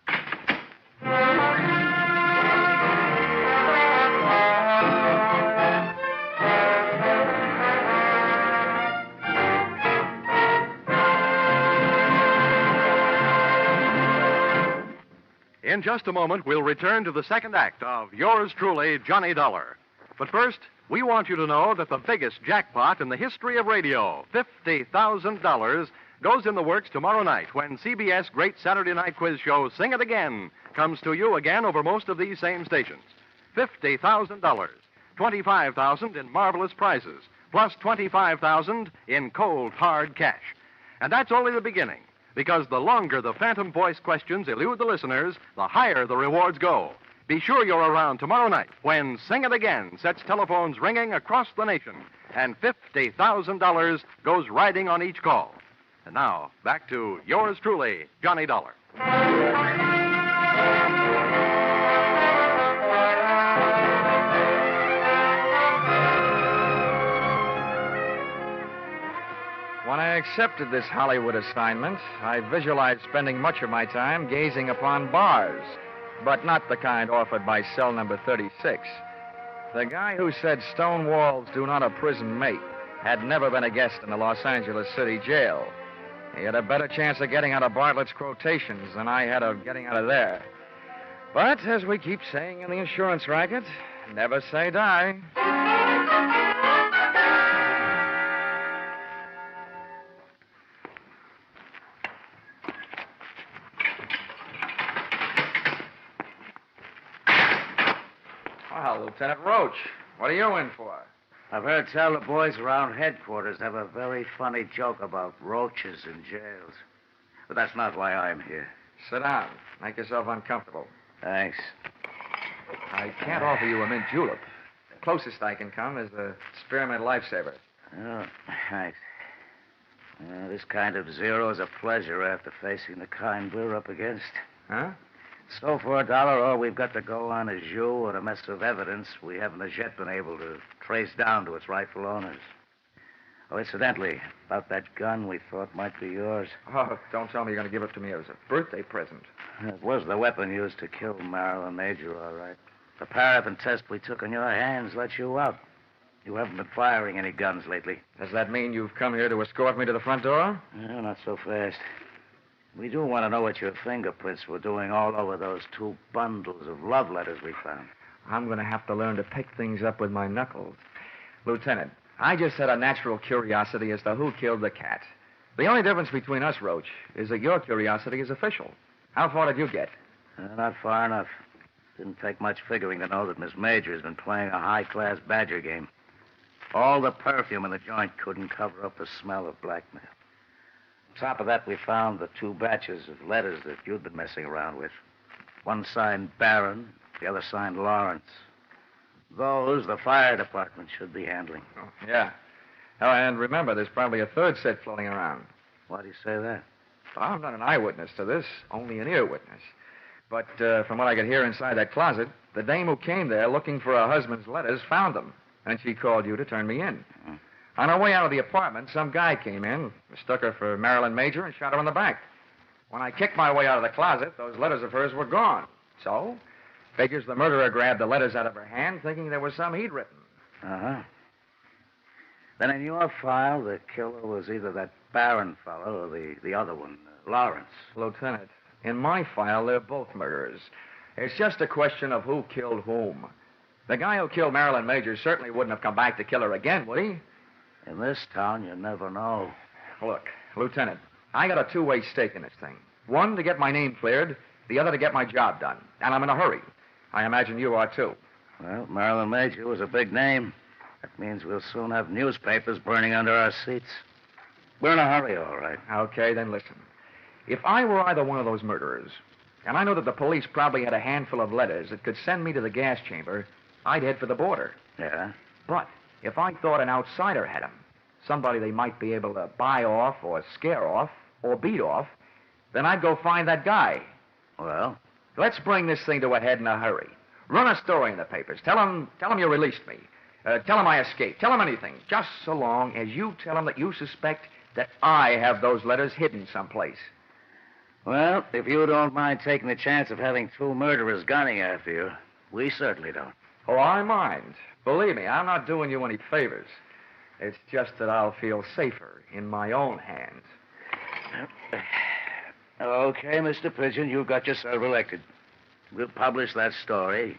In just a moment, we'll return to the second act of Yours Truly, Johnny Dollar. But first, we want you to know that the biggest jackpot in the history of radio, $50,000, goes in the works tomorrow night when CBS Great Saturday Night Quiz Show Sing It Again comes to you again over most of these same stations. $50,000, $25,000 in marvelous prizes, plus $25,000 in cold, hard cash. And that's only the beginning, because the longer the phantom voice questions elude the listeners, the higher the rewards go. Be sure you're around tomorrow night when Sing It Again sets telephones ringing across the nation, and $50,000 goes riding on each call. And now, back to Yours Truly, Johnny Dollar. accepted this Hollywood assignment, I visualized spending much of my time gazing upon bars, but not the kind offered by cell number 36. The guy who said stone walls do not a prison make had never been a guest in the Los Angeles City Jail. He had a better chance of getting out of Bartlett's quotations than I had of getting out of there. But, as we keep saying in the insurance racket, never say die. Well, Lieutenant Roach, what are you in for? I've heard tell the boys around headquarters have a very funny joke about roaches in jails. But that's not why I'm here. Sit down. Make yourself uncomfortable. Thanks. I can't offer you a mint julep. The closest I can come is a spearmint lifesaver. Oh, thanks. This kind of zero is a pleasure after facing the kind we're up against. Huh? So for $1, all we've got to go on is you and a mess of evidence we haven't as yet been able to trace down to its rightful owners. Oh, incidentally, about that gun we thought might be yours. Oh, don't tell me you're going to give it to me as a birthday present. It was the weapon used to kill Marilyn Major, all right. The paraffin test we took on your hands let you out. You haven't been firing any guns lately. Does that mean you've come here to escort me to the front door? No, not so fast. We do want to know what your fingerprints were doing all over those 2 bundles of love letters we found. I'm going to have to learn to pick things up with my knuckles. Lieutenant, I just had a natural curiosity as to who killed the cat. The only difference between us, Roach, is that your curiosity is official. How far did you get? Not far enough. Didn't take much figuring to know that Miss Major has been playing a high-class badger game. All the perfume in the joint couldn't cover up the smell of blackmail. On top of that, we found the 2 batches of letters that you'd been messing around with. One signed Barron, the other signed Lawrence. Those the fire department should be handling. Oh, yeah. Oh, and remember, there's probably a 3rd set floating around. Why do you say that? Well, I'm not an eyewitness to this, only an ear witness. But from what I could hear inside that closet, the dame who came there looking for her husband's letters found them, and she called you to turn me in. Mm-hmm. On her way out of the apartment, some guy came in, mistook her for Marilyn Major, and shot her in the back. When I kicked my way out of the closet, those letters of hers were gone. So, figures the murderer grabbed the letters out of her hand, thinking there was some he'd written. Uh-huh. Then in your file, the killer was either that Barron fellow or the other one, Lawrence. Lieutenant, in my file, they're both murderers. It's just a question of who killed whom. The guy who killed Marilyn Major certainly wouldn't have come back to kill her again, would he? In this town, you never know. Look, Lieutenant, I got a 2-way stake in this thing. One, to get my name cleared. The other, to get my job done. And I'm in a hurry. I imagine you are, too. Well, Marilyn Major was a big name. That means we'll soon have newspapers burning under our seats. We're in a hurry, all right. Okay, then listen. If I were either one of those murderers, and I know that the police probably had a handful of letters that could send me to the gas chamber, I'd head for the border. Yeah? But if I thought an outsider had them, somebody they might be able to buy off or scare off or beat off, then I'd go find that guy. Well? Let's bring this thing to a head in a hurry. Run a story in the papers. Tell them you released me. Tell them I escaped. Tell them anything, just so long as you tell them that you suspect that I have those letters hidden someplace. Well, if you don't mind taking the chance of having 2 murderers gunning after you, we certainly don't. Oh, I mind. Believe me, I'm not doing you any favors. It's just that I'll feel safer in my own hands. Okay, Mr. Pigeon, you got yourself elected. We'll publish that story.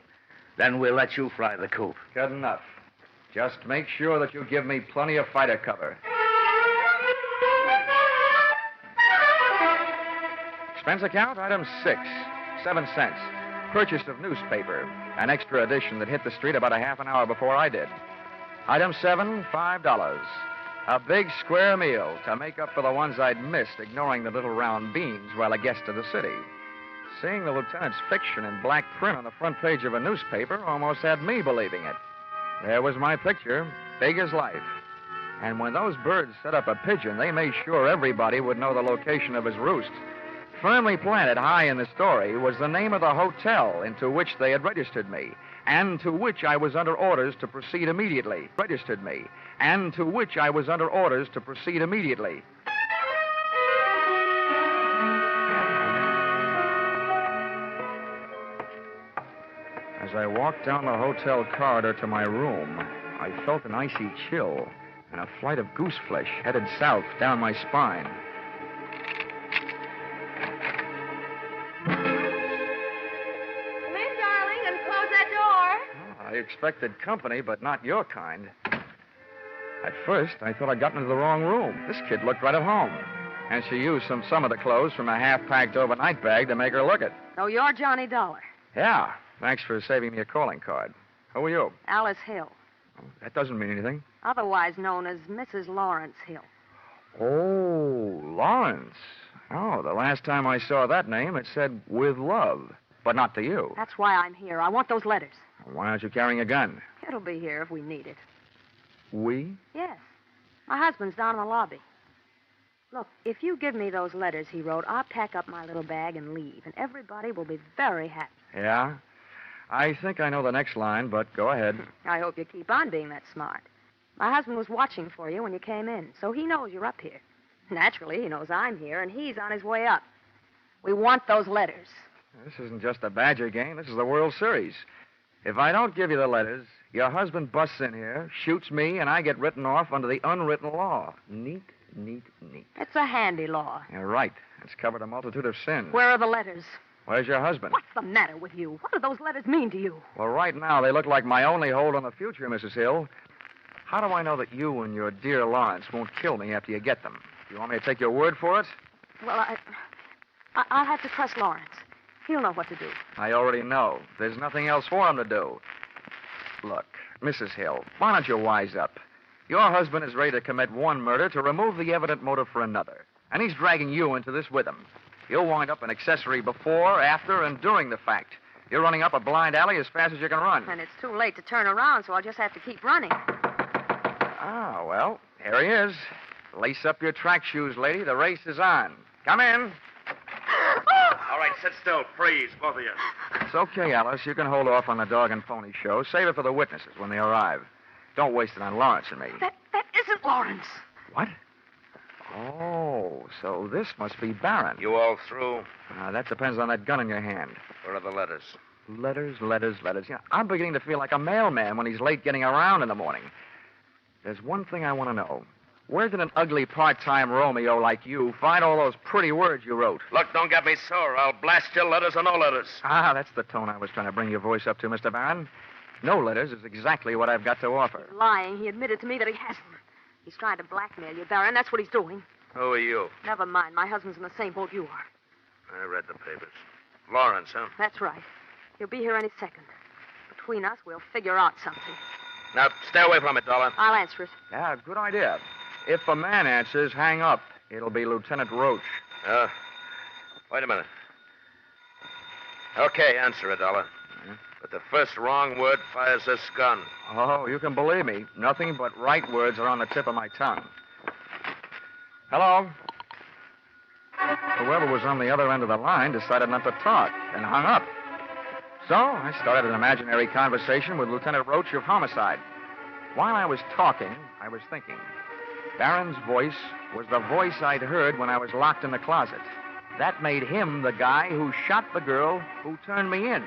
Then we'll let you fly the coop. Good enough. Just make sure that you give me plenty of fighter cover. Expense account, item 6, 7 cents. Purchase of newspaper, an extra edition that hit the street about a half an hour before I did. Item 7, $5. A big square meal to make up for the ones I'd missed ignoring the little round beans while a guest of the city. Seeing the lieutenant's fiction in black print on the front page of a newspaper almost had me believing it. There was my picture, big as life. And when those birds set up a pigeon, they made sure everybody would know the location of his roost. Firmly planted high in the story was the name of the hotel into which they had registered me, and to which I was under orders to proceed immediately. As I walked down the hotel corridor to my room, I felt an icy chill and a flight of goose flesh headed south down my spine. Come in, darling, and close that door. I expected company, but not your kind. At first, I thought I'd gotten into the wrong room. This kid looked right at home. And she used some of the clothes from a half-packed overnight bag to make her look it. Oh, you're Johnny Dolar. Yeah. Thanks for saving me a calling card. Who are you? Alice Hill, That doesn't mean anything. otherwise known as Mrs. Lawrence Hill. Oh, Lawrence. Oh, the last time I saw that name, it said with love, but not to you. That's why I'm here. I want those letters. Why aren't you carrying a gun? It'll be here if we need it. We? Yes. My husband's down in the lobby. Look, if you give me those letters he wrote, I'll pack up my little bag and leave, and everybody will be very happy. Yeah? I think I know the next line, but go ahead. I hope you keep on being that smart. My husband was watching for you when you came in, so he knows you're up here. Naturally, he knows I'm here, and he's on his way up. We want those letters. This isn't just a Badger game. This is the World Series. If I don't give you the letters, your husband busts in here, shoots me, and I get written off under the unwritten law. Neat, neat, neat. It's a handy law. You're right. It's covered a multitude of sins. Where are the letters? Where's your husband? What's the matter with you? What do those letters mean to you? Well, right now, they look like my only hold on the future, Mrs. Hill. How do I know that you and your dear Lawrence won't kill me after you get them? Do you want me to take your word for it? Well, I'll have to trust Lawrence. He'll know what to do. I already know. There's nothing else for him to do. Look, Mrs. Hill, why don't you wise up? Your husband is ready to commit one murder to remove the evident motive for another. And he's dragging you into this with him. You'll wind up an accessory before, after, and during the fact. You're running up a blind alley as fast as you can run. And it's too late to turn around, so I'll just have to keep running. Ah, well, here he is. Lace up your track shoes, lady. The race is on. Come in. All right, sit still. Freeze, both of you. It's okay, Alice. You can hold off on the dog and pony show. Save it for the witnesses when they arrive. Don't waste it on Lawrence and me. That isn't Lawrence. What? Oh, so this must be Barron. You all through? That depends on that gun in your hand. Where are the letters? Letters. Yeah, I'm beginning to feel like a mailman when he's late getting around in the morning. There's one thing I want to know. Where did an ugly part-time Romeo like you find all those pretty words you wrote? Look, don't get me sore. I'll blast you, letters or no letters. That's the tone I was trying to bring your voice up to, Mr. Barron. No letters is exactly what I've got to offer. He's lying. He admitted to me that he hasn't. He's trying to blackmail you, Barron. That's what he's doing. Who are you? Never mind. My husband's in the same boat you are. I read the papers. Lawrence, huh? That's right. He'll be here any second. Between us, we'll figure out something. Now, stay away from it, Dolar. I'll answer it. Yeah, good idea. If a man answers, hang up. It'll be Lieutenant Roach. Wait a minute. Okay, answer it, Dolar. But the first wrong word fires this gun. Oh, you can believe me. Nothing but right words are on the tip of my tongue. Hello? Whoever was on the other end of the line decided not to talk and hung up. So I started an imaginary conversation with Lieutenant Roach of Homicide. While I was talking, I was thinking. Barron's voice was the voice I'd heard when I was locked in the closet. That made him the guy who shot the girl who turned me in.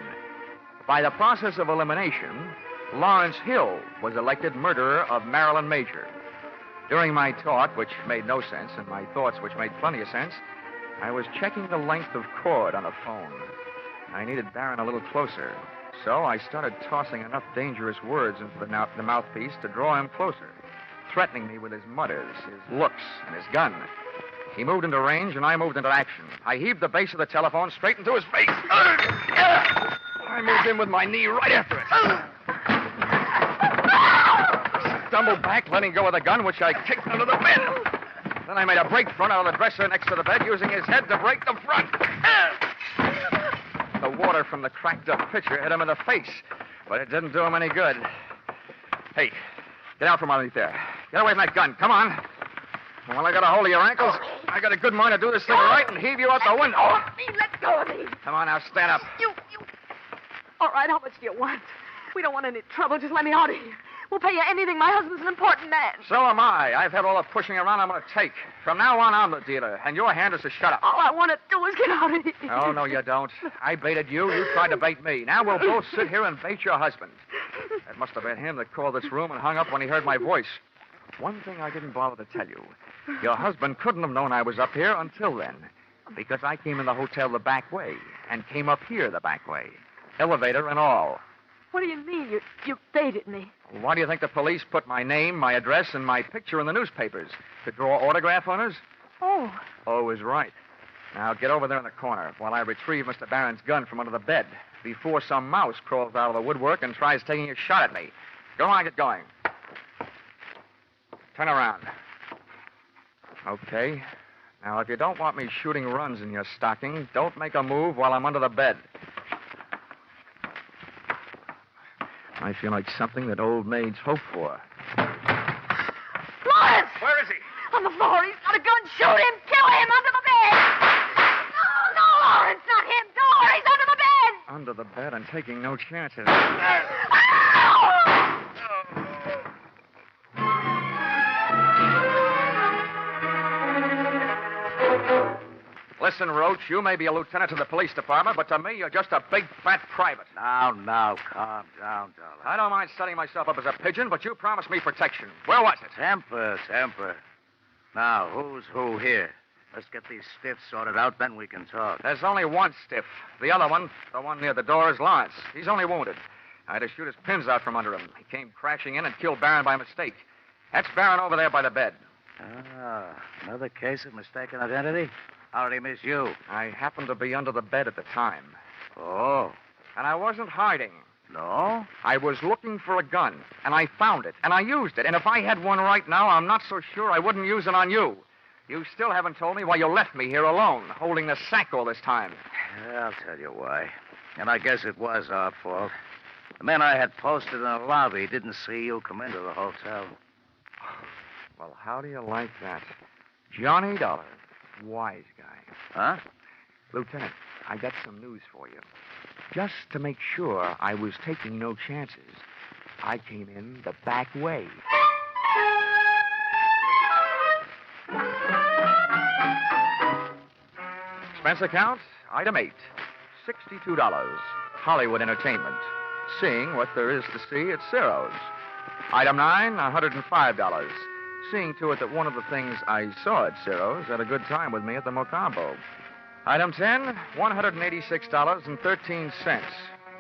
By the process of elimination, Lawrence Hill was elected murderer of Marilyn Major. During my talk, which made no sense, and my thoughts, which made plenty of sense, I was checking the length of cord on the phone. I needed Barron a little closer, so I started tossing enough dangerous words into the mouthpiece to draw him closer, threatening me with his mutters, his looks, and his gun. He moved into range, and I moved into action. I heaved the base of the telephone straight into his face. I moved in with my knee right after it. I stumbled back, letting go of the gun, which I kicked under the bed. Then I made a break front out of the dresser next to the bed, using his head to break the front. The water from the cracked-up pitcher hit him in the face, but it didn't do him any good. Hey, get out from underneath there. Get away from that gun. Come on. Well, I got a hold of your ankles. I got a good mind to do this thing right and heave you out the window. Let go of me. Come on now, stand up. You. All right, how much do you want? We don't want any trouble. Just let me out of here. We'll pay you anything. My husband's an important man. So am I. I've had all the pushing around I'm going to take. From now on, I'm the dealer, and your hand is to shut up. All I want to do is get out of here. Oh, no, you don't. I baited you. You tried to bait me. Now we'll both sit here and bait your husband. That must have been him that called this room and hung up when he heard my voice. One thing I didn't bother to tell you. Your husband couldn't have known I was up here until then, because I came in the hotel the back way and came up here the back way. Elevator and all. What do you mean? You baited me. Why do you think the police put my name, my address, and my picture in the newspapers? To draw autograph on us? Oh. Oh, is right. Now get over there in the corner while I retrieve Mr. Barron's gun from under the bed before some mouse crawls out of the woodwork and tries taking a shot at me. Go on, get going. Turn around. Okay. Now, if you don't want me shooting runs in your stocking, don't make a move while I'm under the bed. I feel like something that old maids hope for. Lawrence! Where is he? On the floor. He's got a gun. Shoot him. Kill him under the bed. No, Lawrence, not him. Dolar, he's under the bed. Under the bed and taking no chances. Listen, Roach, you may be a lieutenant to the police department, but to me, you're just a big, fat private. Now, calm down, Dolar. I don't mind setting myself up as a pigeon, but you promised me protection. Where was it? Temper. Now, who's who here? Let's get these stiffs sorted out, then we can talk. There's only one stiff. The other one, the one near the door, is Lawrence. He's only wounded. I had to shoot his pins out from under him. He came crashing in and killed Barron by mistake. That's Barron over there by the bed. Ah, another case of mistaken identity? How did he miss you? I happened to be under the bed at the time. Oh. And I wasn't hiding. No? I was looking for a gun, and I found it, and I used it. And if I had one right now, I'm not so sure I wouldn't use it on you. You still haven't told me why you left me here alone, holding the sack all this time. I'll tell you why. And I guess it was our fault. The men I had posted in the lobby didn't see you come into the hotel. Well, how do you like that? Johnny Dollar. Wise guy. Huh? Lieutenant, I got some news for you. Just to make sure I was taking no chances, I came in the back way. Expense account, item 8, $62. Hollywood Entertainment. Seeing what there is to see at Ciro's. Item 9, $105. Seeing to it that one of the things I saw at Ciro's had a good time with me at the Mocambo. Item 10, $186.13.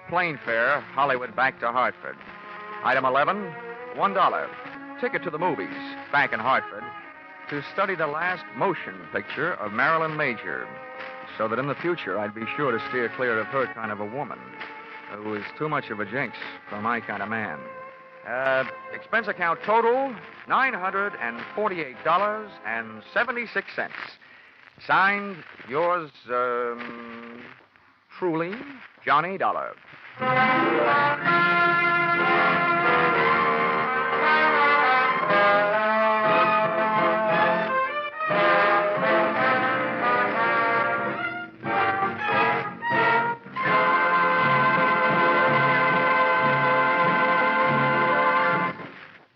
Plane fare, Hollywood back to Hartford. Item 11, $1. Ticket to the movies, back in Hartford, to study the last motion picture of Marilyn Major, so that in the future I'd be sure to steer clear of her kind of a woman, who is too much of a jinx for my kind of man. Expense account total, $948.76. Signed, yours, truly, Johnny Dollar.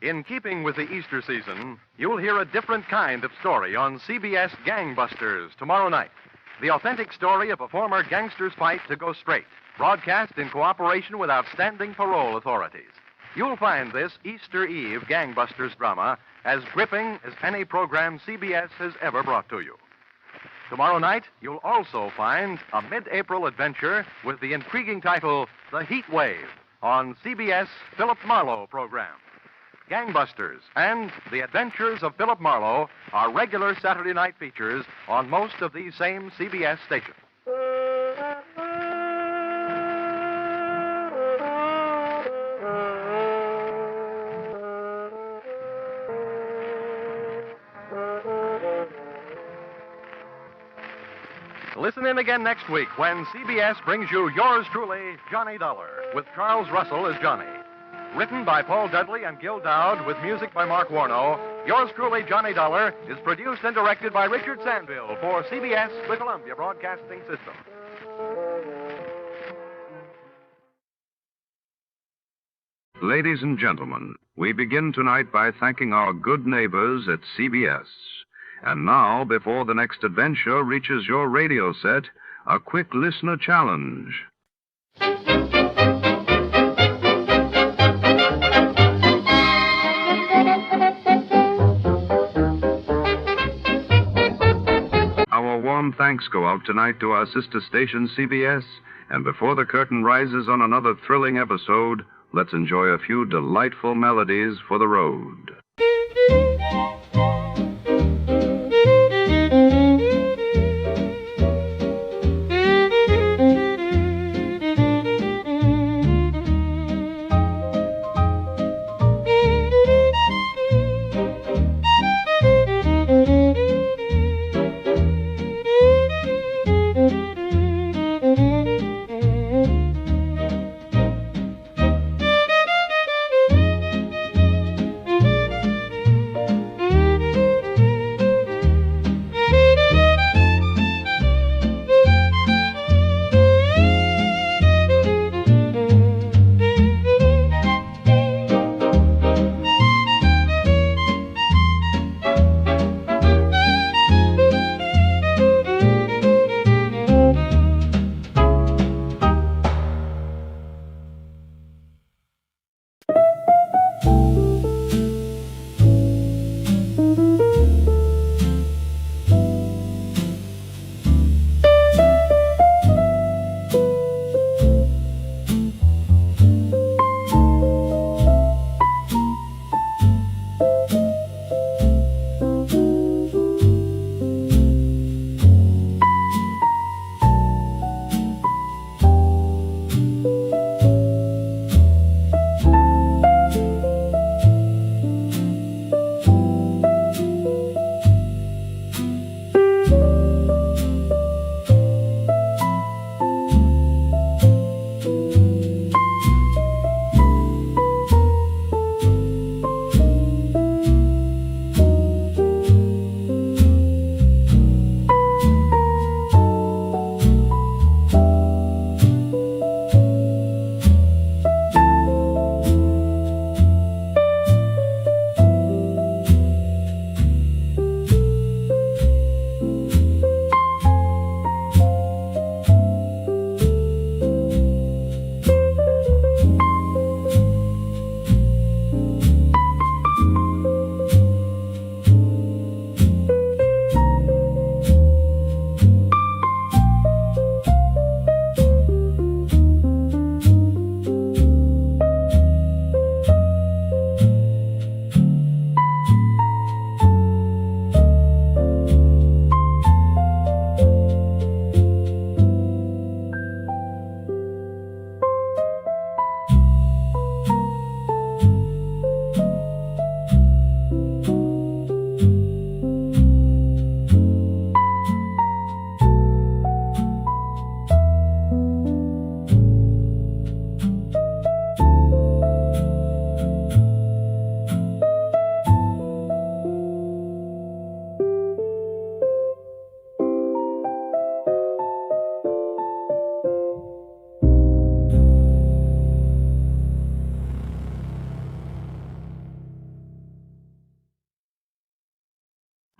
In keeping with the Easter season, you'll hear a different kind of story on CBS Gangbusters tomorrow night. The authentic story of a former gangster's fight to go straight, broadcast in cooperation with outstanding parole authorities. You'll find this Easter Eve Gangbusters drama as gripping as any program CBS has ever brought to you. Tomorrow night, you'll also find a mid-April adventure with the intriguing title, The Heat Wave, on CBS Philip Marlowe program. Gangbusters and The Adventures of Philip Marlowe are regular Saturday night features on most of these same CBS stations. Listen in again next week when CBS brings you yours truly, Johnny Dollar, with Charles Russell as Johnny. Written by Paul Dudley and Gil Dowd with music by Mark Warno, yours truly, Johnny Dollar, is produced and directed by Richard Sandville for CBS, the Columbia Broadcasting System. Ladies and gentlemen, we begin tonight by thanking our good neighbors at CBS. And now, before the next adventure reaches your radio set, a quick listener challenge. Our warm thanks go out tonight to our sister station, CBS. And before the curtain rises on another thrilling episode, let's enjoy a few delightful melodies for the road.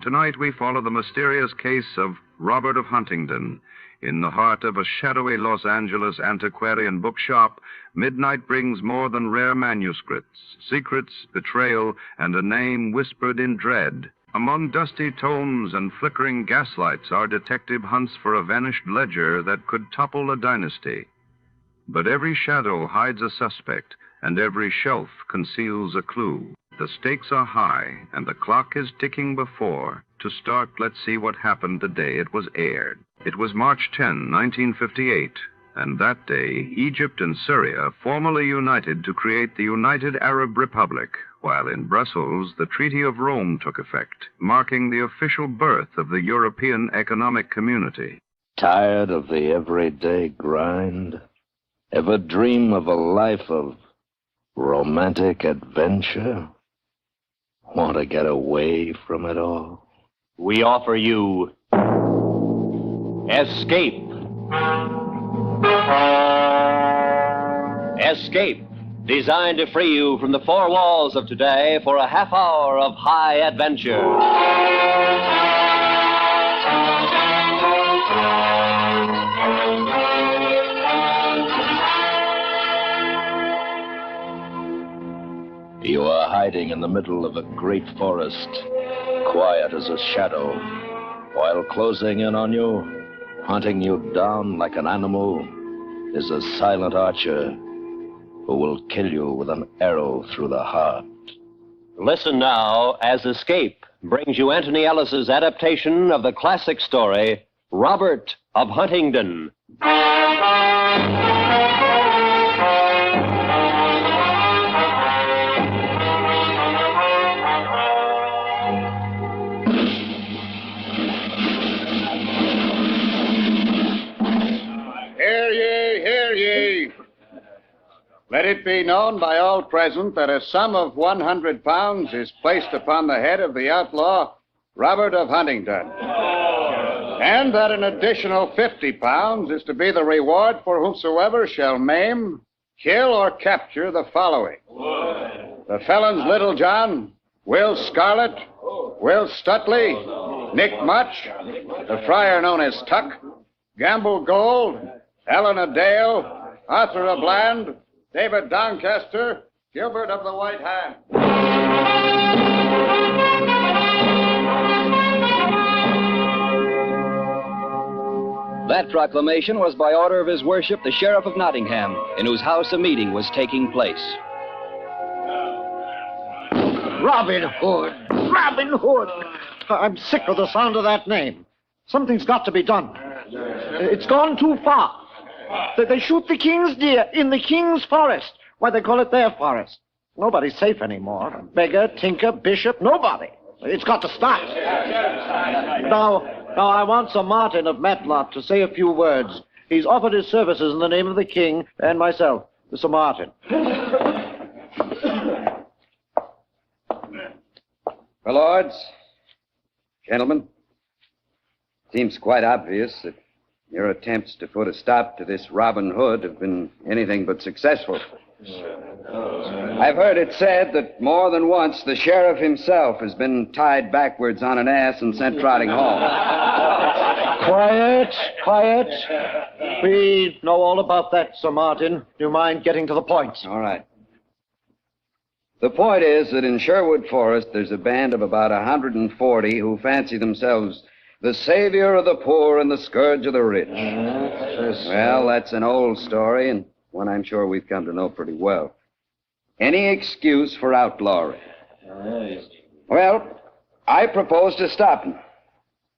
Tonight we follow the mysterious case of Robert of Huntingdon. In the heart of a shadowy Los Angeles antiquarian bookshop, midnight brings more than rare manuscripts, secrets, betrayal, and a name whispered in dread. Among dusty tomes and flickering gaslights, our detective hunts for a vanished ledger that could topple a dynasty. But every shadow hides a suspect, and every shelf conceals a clue. The stakes are high, and the clock is ticking before. To start, let's see what happened the day it was aired. It was March 10, 1958, and that day, Egypt and Syria formally united to create the United Arab Republic, while in Brussels, the Treaty of Rome took effect, marking the official birth of the European Economic Community. Tired of the everyday grind? Ever dream of a life of romantic adventure? Want to get away from it all? We offer you Escape. Escape, designed to free you from the four walls of today for a half hour of high adventure. You are hiding in the middle of a great forest, quiet as a shadow, while closing in on you, hunting you down like an animal, is a silent archer who will kill you with an arrow through the heart. Listen now as Escape brings you Anthony Ellis's adaptation of the classic story, Robert of Huntingdon. Hear ye. Let it be known by all present that a sum of 100 pounds is placed upon the head of the outlaw, Robert of Huntingdon. And that an additional 50 pounds is to be the reward for whomsoever shall maim, kill, or capture the following: the felons Little John, Will Scarlet, Will Stutley, Nick Much, the friar known as Tuck, Gamble Gold, Helena Dale, Arthur of Bland, David Doncaster, Gilbert of the White Hand. That proclamation was by order of His Worship, the Sheriff of Nottingham, in whose house a meeting was taking place. Robin Hood! Robin Hood! I'm sick of the sound of that name. Something's got to be done. It's gone too far. They shoot the king's deer in the king's forest. Why, they call it their forest. Nobody's safe anymore. Beggar, tinker, bishop, nobody. It's got to stop. Now, I want Sir Martin of Matlock to say a few words. He's offered his services in the name of the king and myself, Sir Martin. Well, lords, gentlemen, it seems quite obvious that your attempts to put a stop to this Robin Hood have been anything but successful. I've heard it said that more than once the sheriff himself has been tied backwards on an ass and sent trotting home. Quiet. We know all about that, Sir Martin. Do you mind getting to the point? All right. The point is that in Sherwood Forest there's a band of about 140 who fancy themselves the savior of the poor and the scourge of the rich. Well, that's an old story, and one I'm sure we've come to know pretty well. Any excuse for outlawry. Well, I propose to stop them.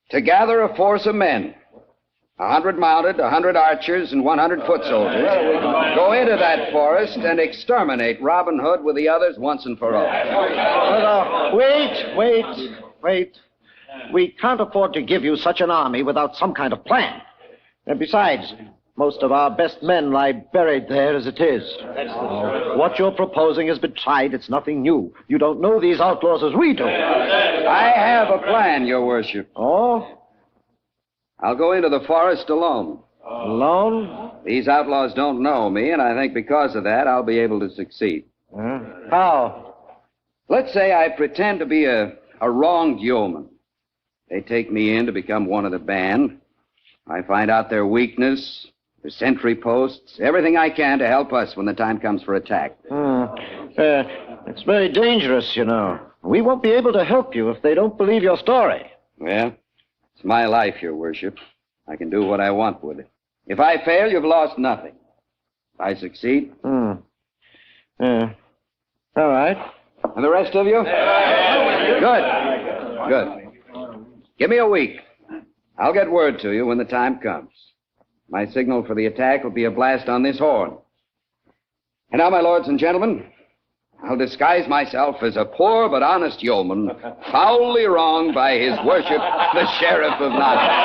To gather a force of men, 100 mounted, 100 archers, and 100 foot soldiers, go into that forest and exterminate Robin Hood with the others once and for all. Wait. We can't afford to give you such an army without some kind of plan. And besides, most of our best men lie buried there as it is. What you're proposing has been tried. It's nothing new. You don't know these outlaws as we do. I have a plan, your worship. Oh? I'll go into the forest alone. Alone? These outlaws don't know me, and I think because of that, I'll be able to succeed. How? Let's say I pretend to be a wronged yeoman. They take me in to become one of the band. I find out their weakness, their sentry posts, everything I can to help us when the time comes for attack. It's very dangerous, you know. We won't be able to help you if they don't believe your story. Well, it's my life, your worship. I can do what I want with it. If I fail, you've lost nothing. If I succeed... All right. And the rest of you? Good. Give me a week. I'll get word to you when the time comes. My signal for the attack will be a blast on this horn. And now, my lords and gentlemen, I'll disguise myself as a poor but honest yeoman, foully wronged by his worship, the Sheriff of Nottingham.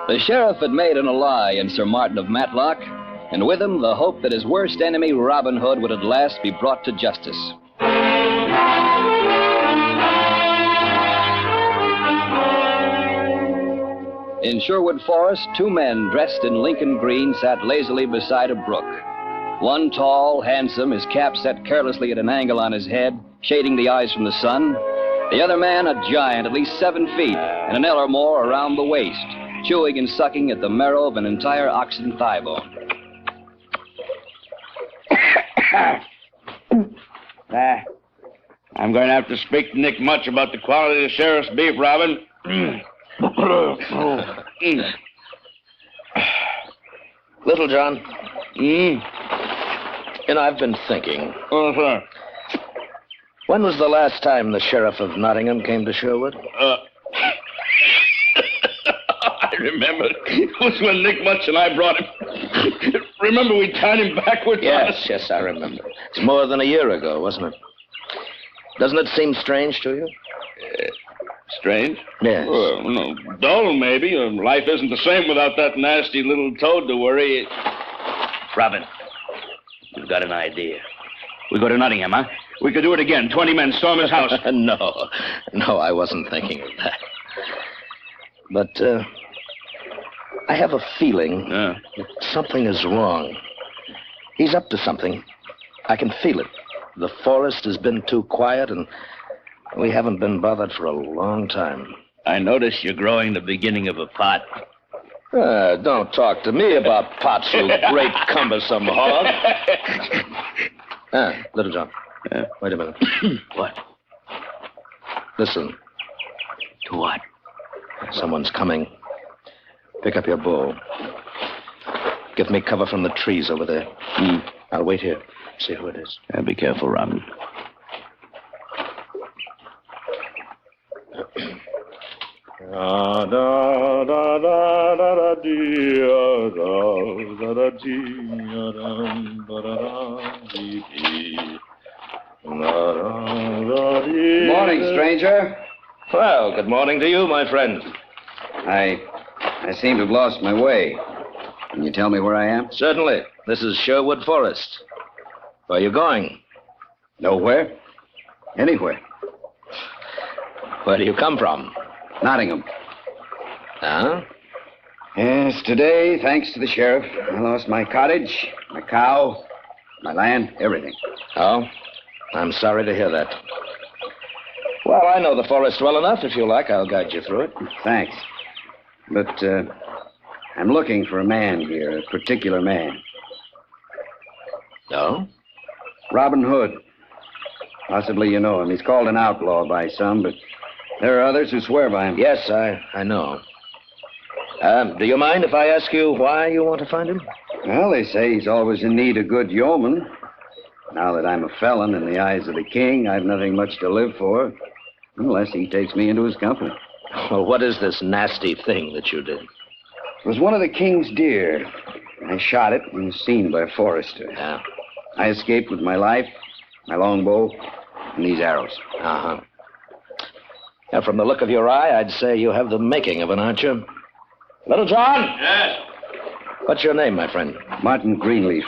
The sheriff had made an ally in Sir Martin of Matlock, and with him the hope that his worst enemy, Robin Hood, would at last be brought to justice. In Sherwood Forest, two men dressed in Lincoln green sat lazily beside a brook. One tall, handsome, his cap set carelessly at an angle on his head, shading the eyes from the sun. The other man, a giant, at least 7 feet, and an ell or more around the waist, chewing and sucking at the marrow of an entire oxen thigh bone. I'm going to have to speak to Nick Much about the quality of the sheriff's beef, Robin. Little John. And I've been thinking. Oh, sir. When was the last time the sheriff of Nottingham came to Sherwood? I remember. It was when Nick Much and I brought him. Remember we tied him backwards? Yes, I remember. It's more than a year ago, wasn't it? Doesn't it seem strange to you? Strange? Yes. Well, no, dull, maybe. Life isn't the same without that nasty little toad to worry. Robin, you've got an idea. We go to Nottingham, huh? We could do it again. 20 men storm his house. No, I wasn't thinking of that. But I have a feeling that something is wrong. He's up to something. I can feel it. The forest has been too quiet, and we haven't been bothered for a long time. I notice you're growing the beginning of a pot. Don't talk to me about pots, you great cumbersome hog. Little John. Wait a minute. What? Listen. To what? Someone's coming. Pick up your bow. Give me cover from the trees over there. I'll wait here. See who it is. Be careful, Robin. Morning, stranger. Well, good morning to you, my friend. I seem to have lost my way. Can you tell me where I am? Certainly. This is Sherwood Forest. Where are you going? Nowhere. Anywhere. Where do you come from? Nottingham. Huh? Yes, today, thanks to the sheriff, I lost my cottage, my cow, my land, everything. Oh? I'm sorry to hear that. Well, I know the forest well enough. If you like, I'll guide you through it. Thanks. But, I'm looking for a man here, a particular man. No? Robin Hood. Possibly you know him. He's called an outlaw by some, but there are others who swear by him. Yes, I know. Do you mind if I ask you why you want to find him? Well, they say he's always in need of good yeomen. Now that I'm a felon in the eyes of the king, I've nothing much to live for, unless he takes me into his company. Well, what is this nasty thing that you did? It was one of the king's deer. I shot it and was seen by a forester. Yeah. I escaped with my life, my longbow, and these arrows. Uh-huh. Now, from the look of your eye, I'd say you have the making of an archer. Little John? Yes? What's your name, my friend? Martin Greenleaf.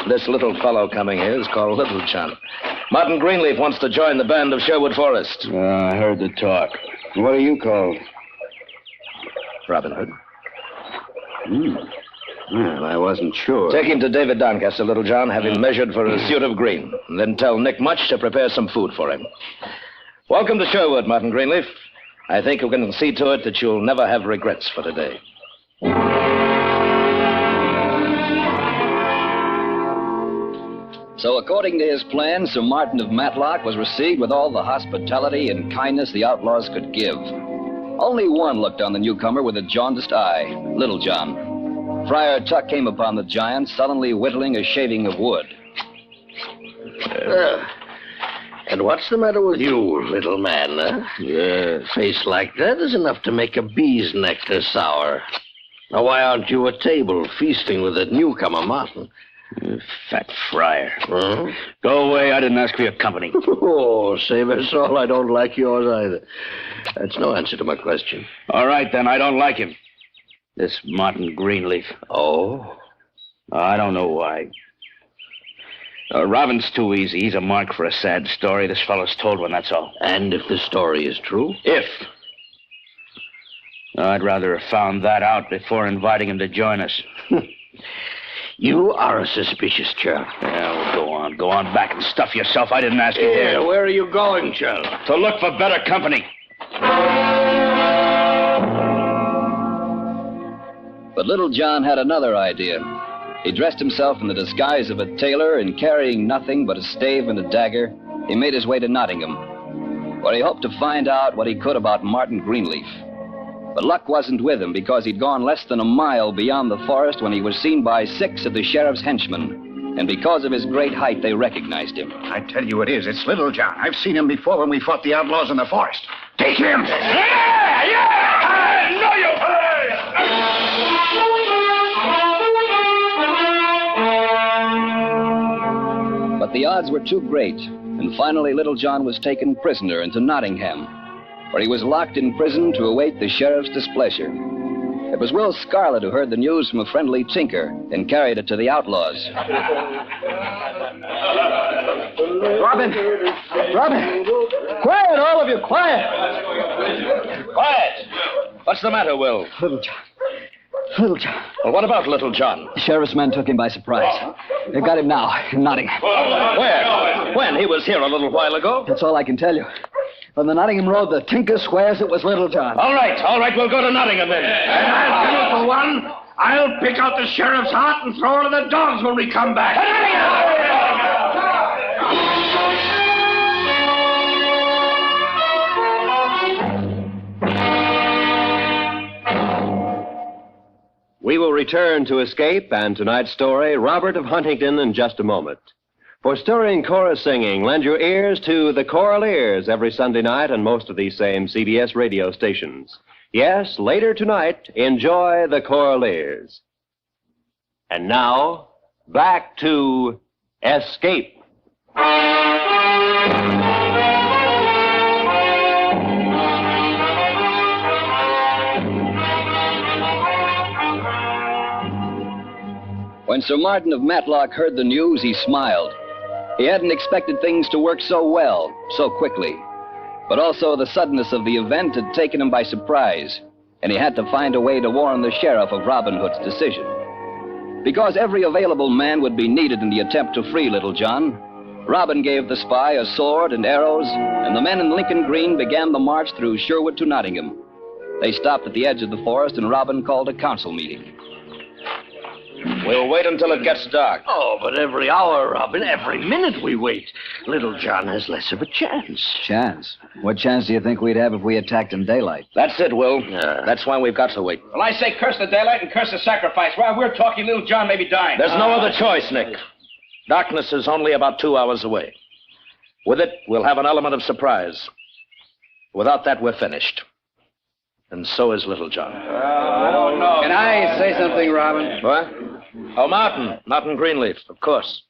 This little fellow coming here is called Little John. Martin Greenleaf wants to join the band of Sherwood Forest. I heard the talk. What are you called? Robin Hood. Well, I wasn't sure. Take him to David Doncaster, Little John. Have him measured for a suit of green. And then tell Nick Much to prepare some food for him. Welcome to Sherwood, Martin Greenleaf. I think we can see to it that you'll never have regrets for today. So, according to his plan, Sir Martin of Matlock was received with all the hospitality and kindness the outlaws could give. Only one looked on the newcomer with a jaundiced eye, Little John. Friar Tuck came upon the giant, sullenly whittling a shaving of wood. And what's the matter with you, little man, huh? A face like that is enough to make a bee's nectar sour. Now, why aren't you at table feasting with that newcomer, Martin? Fat friar. Huh? Go away. I didn't ask for your company. Oh, save us all. I don't like yours either. That's no answer to my question. All right, then. I don't like him. This Martin Greenleaf. Oh? I don't know why. Robin's too easy. He's a mark for a sad story. This fellow's told one, that's all. And if the story is true? If. I'd rather have found that out before inviting him to join us. You are a suspicious chap. Yeah, well, go on back and stuff yourself. I didn't ask you Yeah, here. where are you going, Shell? To look for better company. But Little John had another idea. He dressed himself in the disguise of a tailor, and carrying nothing but a stave and a dagger, he made his way to Nottingham, where he hoped to find out what he could about Martin Greenleaf. But luck wasn't with him, because he'd gone less than a mile beyond the forest when he was seen by 6 of the sheriff's henchmen. And because of his great height, they recognized him. I tell you it is. It's Little John. I've seen him before when we fought the outlaws in the forest. Take him! No, you... But the odds were too great, and finally Little John was taken prisoner into Nottingham, where he was locked in prison to await the sheriff's displeasure. It was Will Scarlet who heard the news from a friendly tinker and carried it to the outlaws. Robin! Quiet, all of you, quiet! Quiet! What's the matter, Will? Little John. Well, what about Little John? The sheriff's men took him by surprise. They've got him now, in Nottingham. Where? When? He was here a little while ago. That's all I can tell you. On the Nottingham Road, the tinker swears it was Little John. All right, we'll go to Nottingham then. And I'll tell you for one, I'll pick out the sheriff's hat and throw it to the dogs when we come back. We will return to Escape and tonight's story, Robert of Huntington, in just a moment. For stirring chorus singing, lend your ears to the Choral Ears every Sunday night on most of these same CBS radio stations. Yes, later tonight, enjoy the Choral Ears. And now, back to Escape. When Sir Martin of Matlock heard the news, he smiled. He hadn't expected things to work so well, so quickly. But also the suddenness of the event had taken him by surprise, and he had to find a way to warn the sheriff of Robin Hood's decision. Because every available man would be needed in the attempt to free Little John, Robin gave the spy a sword and arrows, and the men in Lincoln Green began the march through Sherwood to Nottingham. They stopped at the edge of the forest, and Robin called a council meeting. We'll wait until it gets dark. Oh, but every hour, Robin, every minute we wait, Little John has less of a chance. Chance? What chance do you think we'd have if we attacked in daylight? That's it, Will. That's why we've got to wait. Well, I say curse the daylight and curse the sacrifice. While we're talking, Little John may be dying. There's no other choice, Nick. Darkness is only about 2 hours away. With it, we'll have an element of surprise. Without that, we're finished. And so is Little John. No. Can I say something, Robin? What? Oh, Martin Greenleaf, of course.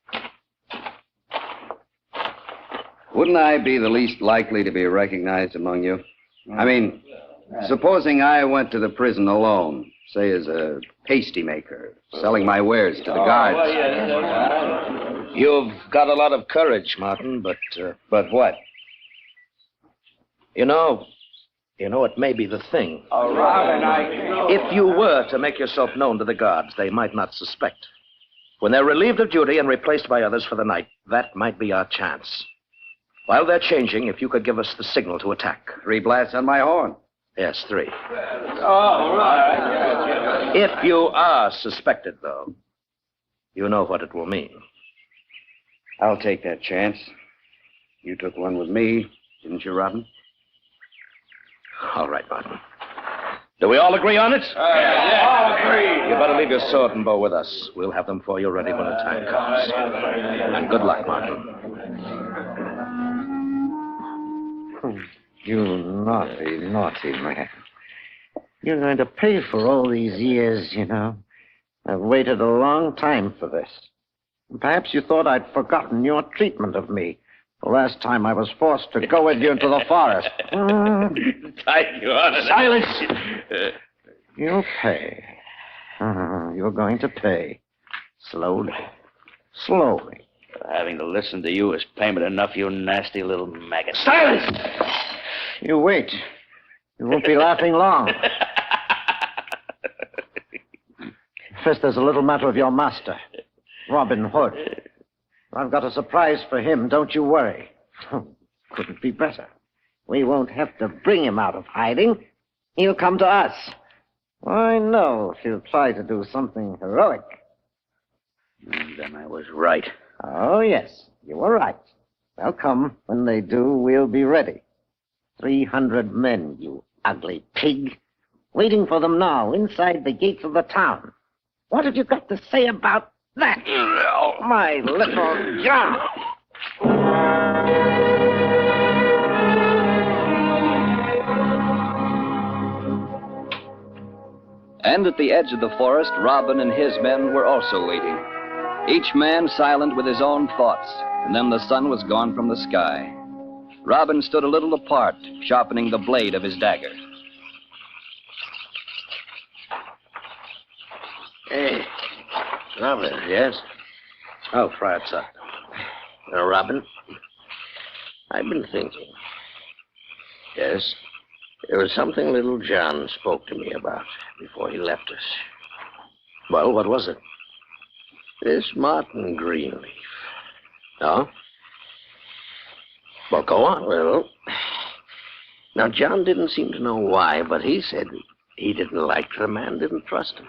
Wouldn't I be the least likely to be recognized among you? I mean, supposing I went to the prison alone, say as a pasty maker, selling my wares to the guards. You've got a lot of courage, Martin, but what? You know, it may be the thing. Oh, Robin, If you were to make yourself known to the guards, they might not suspect. When they're relieved of duty and replaced by others for the night, that might be our chance. While they're changing, if you could give us the signal to attack. 3 blasts on my horn. Yes, 3. Oh, right. If you are suspected, though, you know what it will mean. I'll take that chance. You took one with me, didn't you, Robin? All right, Martin. Do we all agree on it? All agree. You better leave your sword and bow with us. We'll have them for you ready when the time comes. And good luck, Martin. You naughty, naughty man. You're going to pay for all these years, you know. I've waited a long time for this. Perhaps you thought I'd forgotten your treatment of me the last time I was forced to go with you into the forest. Thank you, honest. Silence! You'll pay. You're going to pay. Slowly. Slowly. Having to listen to you is payment enough, you nasty little maggot. Silence! You wait. You won't be laughing long. First, there's a little matter of your master, Robin Hood. I've got a surprise for him, don't you worry. Couldn't be better. We won't have to bring him out of hiding. He'll come to us. I know if he'll try to do something heroic. Then I was right. Oh, yes, you were right. Well, come. When they do, we'll be ready. 300 men, you ugly pig. Waiting for them now, inside the gates of the town. What have you got to say about that? My little John. And at the edge of the forest, Robin and his men were also waiting. Each man silent with his own thoughts, and then the sun was gone from the sky. Robin stood a little apart, sharpening the blade of his dagger. Hey, Robin, yes? Oh, Friar Tuck. Robin, I've been thinking. Yes, there was something little John spoke to me about before he left us. Well, what was it? This Martin Greenleaf. Oh? Well, go on. Well, now, John didn't seem to know why, but he said he didn't like the man, didn't trust him.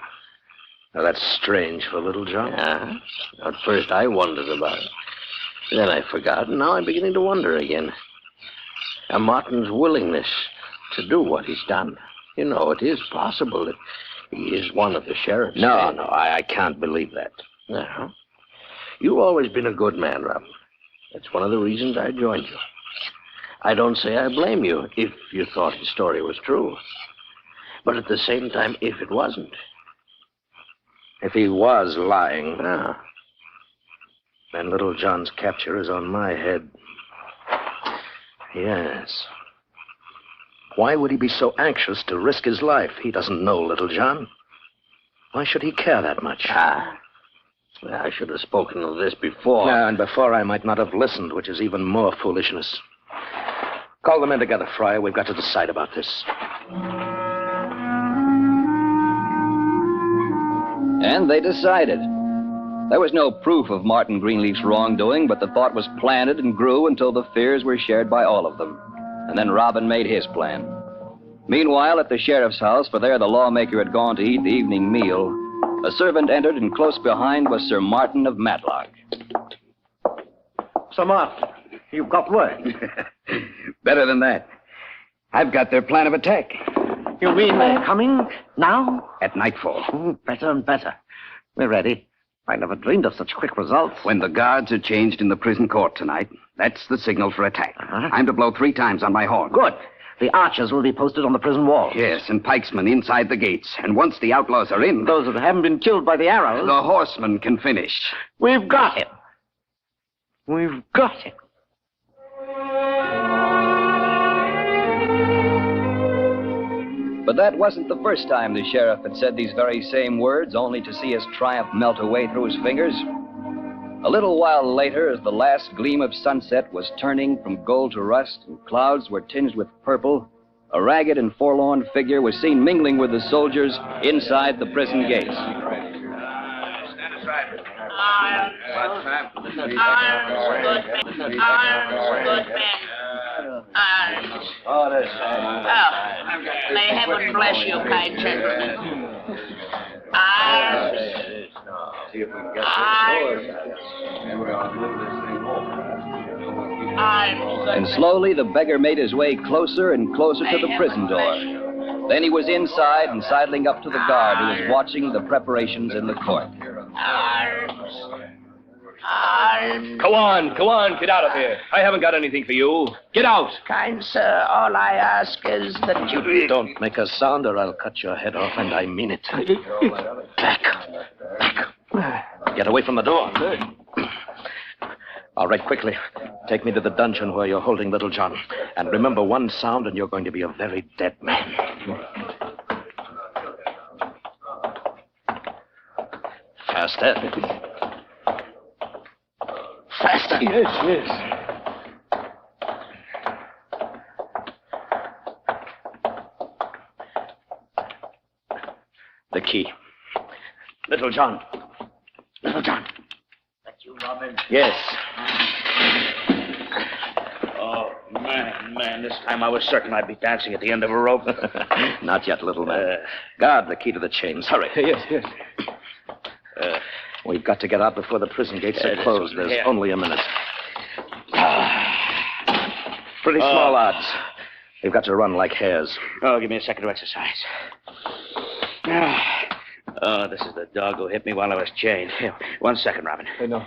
Now, that's strange for little John. Yeah. At first, I wondered about it. Then I forgot, and now I'm beginning to wonder again. Now, Martin's willingness to do what he's done. You know, it is possible that he is one of the sheriffs. No, I can't believe that. No. You've always been a good man, Robin. That's one of the reasons I joined you. I don't say I blame you if you thought his story was true. But at the same time, if it wasn't. If he was lying, Ah. then little John's capture is on my head. Yes. Why would he be so anxious to risk his life? He doesn't know little John. Why should he care that much? I should have spoken of this before. Yeah, and before I might not have listened, which is even more foolishness. Call the men together, Friar. We've got to decide about this. And they decided. There was no proof of Martin Greenleaf's wrongdoing, but the thought was planted and grew until the fears were shared by all of them. And then Robin made his plan. Meanwhile, at the sheriff's house, for there the lawmaker had gone to eat the evening meal, a servant entered, and close behind was Sir Martin of Matlock. Sir Martin, you've got word. Better than that. I've got their plan of attack. You mean they're coming now? At nightfall. Better and better. We're ready. I never dreamed of such quick results. When the guards are changed in the prison court tonight, that's the signal for attack. I'm to blow 3 times on my horn. Good. The archers will be posted on the prison wall. Yes, and pikesmen inside the gates. And once the outlaws are in... Those that haven't been killed by the arrows... The horsemen can finish. We've got him. We've got him. But that wasn't the first time the sheriff had said these very same words, only to see his triumph melt away through his fingers. A little while later, as the last gleam of sunset was turning from gold to rust and clouds were tinged with purple, a ragged and forlorn figure was seen mingling with the soldiers inside the prison gates. May heaven bless you, kind gentlemen. And slowly the beggar made his way closer and closer to the prison door. Then he was inside and sidling up to the guard who was watching the preparations in the court. Go on, get out of here. I haven't got anything for you. Get out. Kind sir, all I ask is that you... Don't make a sound or I'll cut your head off, and I mean it. Back. Get away from the door. All right, quickly. Take me to the dungeon where you're holding little John. And remember one sound and you're going to be a very dead man. Faster. Faster. Yes. The key. Little John. Little John. That's you, Robin. Yes. Oh, man, this time I was certain I'd be dancing at the end of a rope. Not yet, little man. Guard the key to the chains. Hurry. Yes. We've got to get out before the prison gates are Yes, closed. There's yeah. only a minute. Pretty small odds. We've got to run like hares. Oh, give me a second to exercise. Oh, this is the dog who hit me while I was chained. Here, 1 second, Robin. No.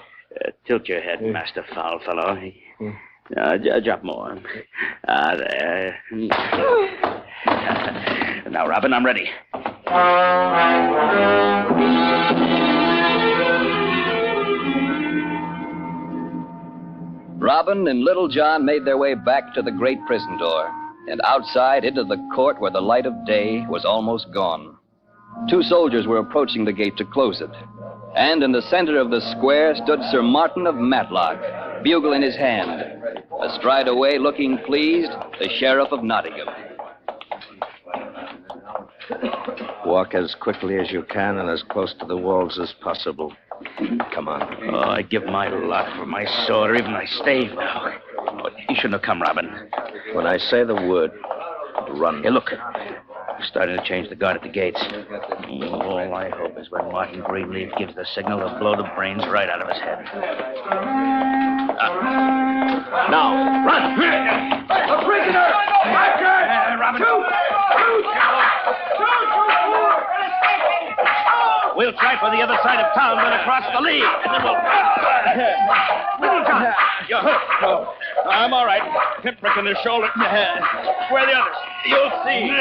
Tilt your head, Master Foul Fellow. Drop more. There. Now, Robin, I'm ready. Robin and Little John made their way back to the great prison door, and outside into the court where the light of day was almost gone. 2 soldiers were approaching the gate to close it, and in the center of the square stood Sir Martin of Matlock, bugle in his hand. Astride away, looking pleased, the Sheriff of Nottingham. Walk as quickly as you can and as close to the walls as possible. Come on. Oh, I'd give my life for my sword or even my stave now. Oh, you shouldn't have come, Robin. When I say the word, run. Hey, look. We're starting to change the guard at the gates. All I hope is when Martin Greenleaf gives the signal to blow the brains right out of his head. Now, run! A prisoner! Robin! We'll try for the other side of town, then across the lea, and then we'll... Little John, you're hurt. No, I'm all right. Hip prick in the shoulder. Where are the others? You'll see.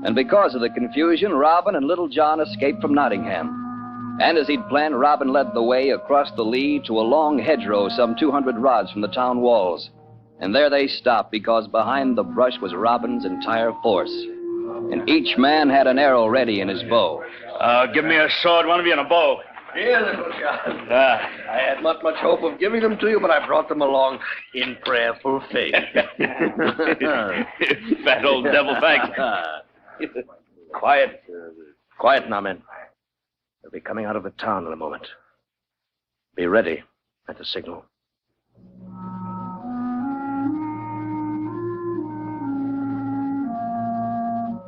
And because of the confusion, Robin and Little John escaped from Nottingham. And as he'd planned, Robin led the way across the lea to a long hedgerow some 200 rods from the town walls. And there they stopped because behind the brush was Robin's entire force. And each man had an arrow ready in his bow. Give me a sword, one of you, and a bow. Here, Little John. I had not much hope of giving them to you, but I brought them along in prayerful faith. Fat old devil, thanks. Quiet. Quiet now, men. They'll be coming out of the town in a moment. Be ready at the signal.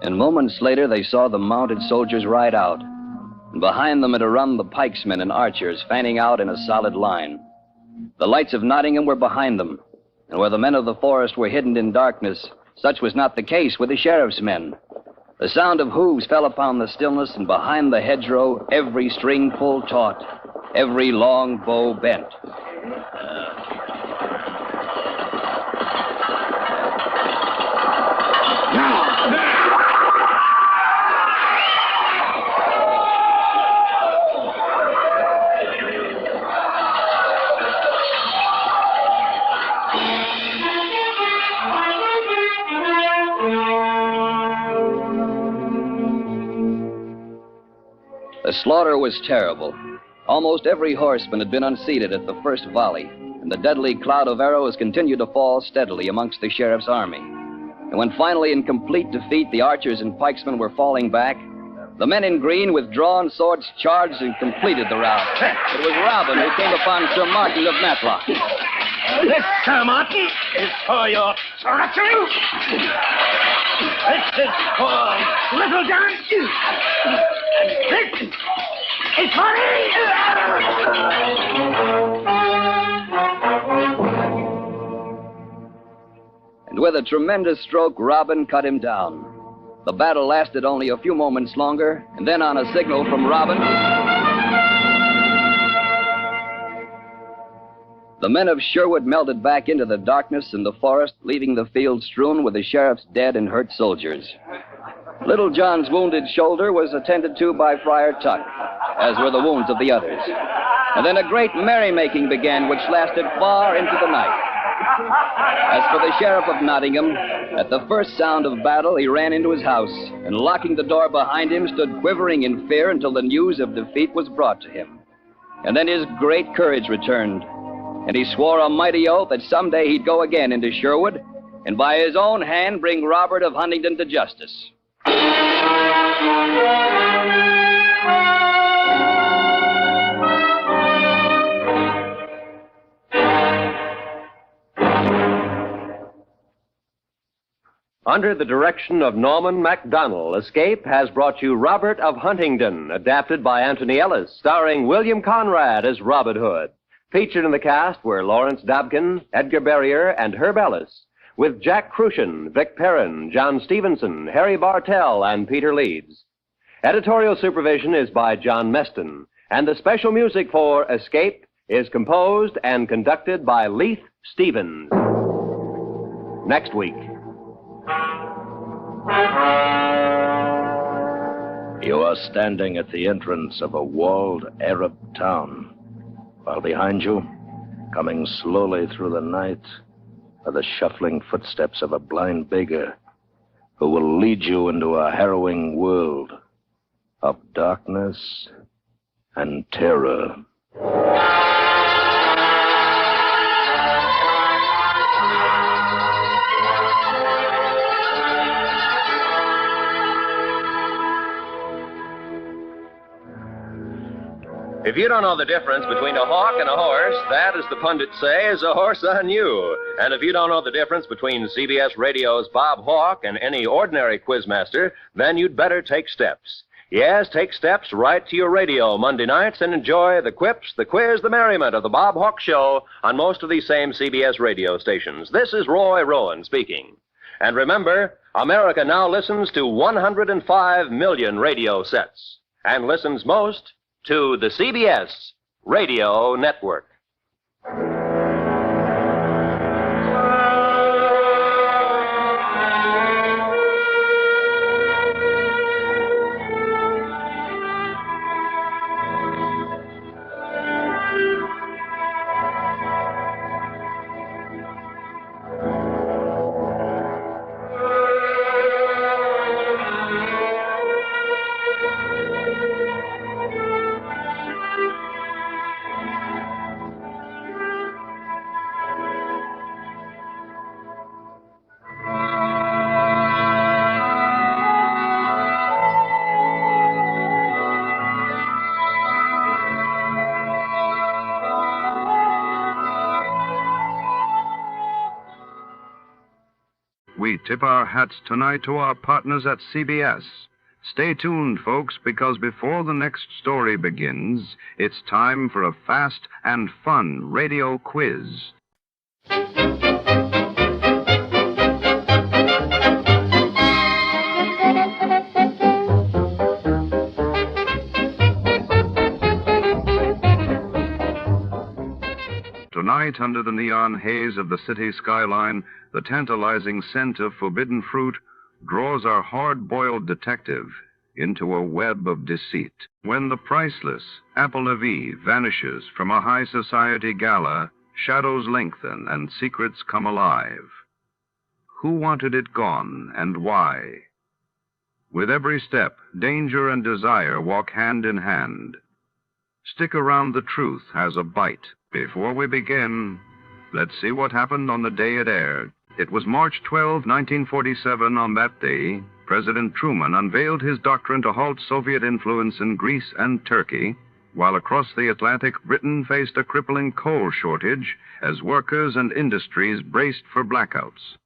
And moments later, they saw the mounted soldiers ride out. And behind them had run the pikesmen and archers, fanning out in a solid line. The lights of Nottingham were behind them, and where the men of the forest were hidden in darkness, such was not the case with the sheriff's men. The sound of hooves fell upon the stillness, and behind the hedgerow, every string pulled taut, every long bow bent. The slaughter was terrible. Almost every horseman had been unseated at the first volley, and the deadly cloud of arrows continued to fall steadily amongst the sheriff's army. And when finally in complete defeat the archers and pikesmen were falling back, the men in green with drawn swords charged and completed the rout. It was Robin who came upon Sir Martin of Matlock. This, Sir Martin, is for your treachery. This is for Little John. And this is for me. And with a tremendous stroke, Robin cut him down. The battle lasted only a few moments longer, and then on a signal from Robin, the men of Sherwood melted back into the darkness and the forest, leaving the field strewn with the sheriff's dead and hurt soldiers. Little John's wounded shoulder was attended to by Friar Tuck, as were the wounds of the others. And then a great merrymaking began, which lasted far into the night. As for the Sheriff of Nottingham, at the first sound of battle, he ran into his house, and locking the door behind him, stood quivering in fear until the news of defeat was brought to him. And then his great courage returned, and he swore a mighty oath that someday he'd go again into Sherwood and by his own hand bring Robert of Huntingdon to justice. Under the direction of Norman MacDonald, Escape has brought you Robert of Huntingdon, adapted by Anthony Ellis, starring William Conrad as Robin Hood. Featured in the cast were Lawrence Dobkin, Edgar Barrier, and Herb Ellis, with Jack Crucian, Vic Perrin, John Stevenson, Harry Bartell, and Peter Leeds. Editorial supervision is by John Meston, and the special music for Escape is composed and conducted by Leith Stevens. Next week. You are standing at the entrance of a walled Arab town, while behind you, coming slowly through the night, are the shuffling footsteps of a blind beggar who will lead you into a harrowing world of darkness and terror. If you don't know the difference between a hawk and a horse, that, as the pundits say, is a horse on you. And if you don't know the difference between CBS Radio's Bob Hawke and any ordinary quizmaster, then you'd better take steps. Yes, take steps right to your radio Monday nights and enjoy the quips, the quiz, the merriment of the Bob Hawke Show on most of these same CBS radio stations. This is Roy Rowan speaking. And remember, America now listens to 105 million radio sets and listens most to the CBS Radio Network. We tip our hats tonight to our partners at CBS. Stay tuned, folks, because before the next story begins, it's time for a fast and fun radio quiz. Tonight, under the neon haze of the city skyline, the tantalizing scent of forbidden fruit draws our hard-boiled detective into a web of deceit. When the priceless apple of Eve vanishes from a high society gala, shadows lengthen and secrets come alive. Who wanted it gone and why? With every step, danger and desire walk hand in hand. Stick around, the truth has a bite. Before we begin, let's see what happened on the day it aired. It was March 12, 1947. On that day, President Truman unveiled his doctrine to halt Soviet influence in Greece and Turkey, while across the Atlantic, Britain faced a crippling coal shortage as workers and industries braced for blackouts.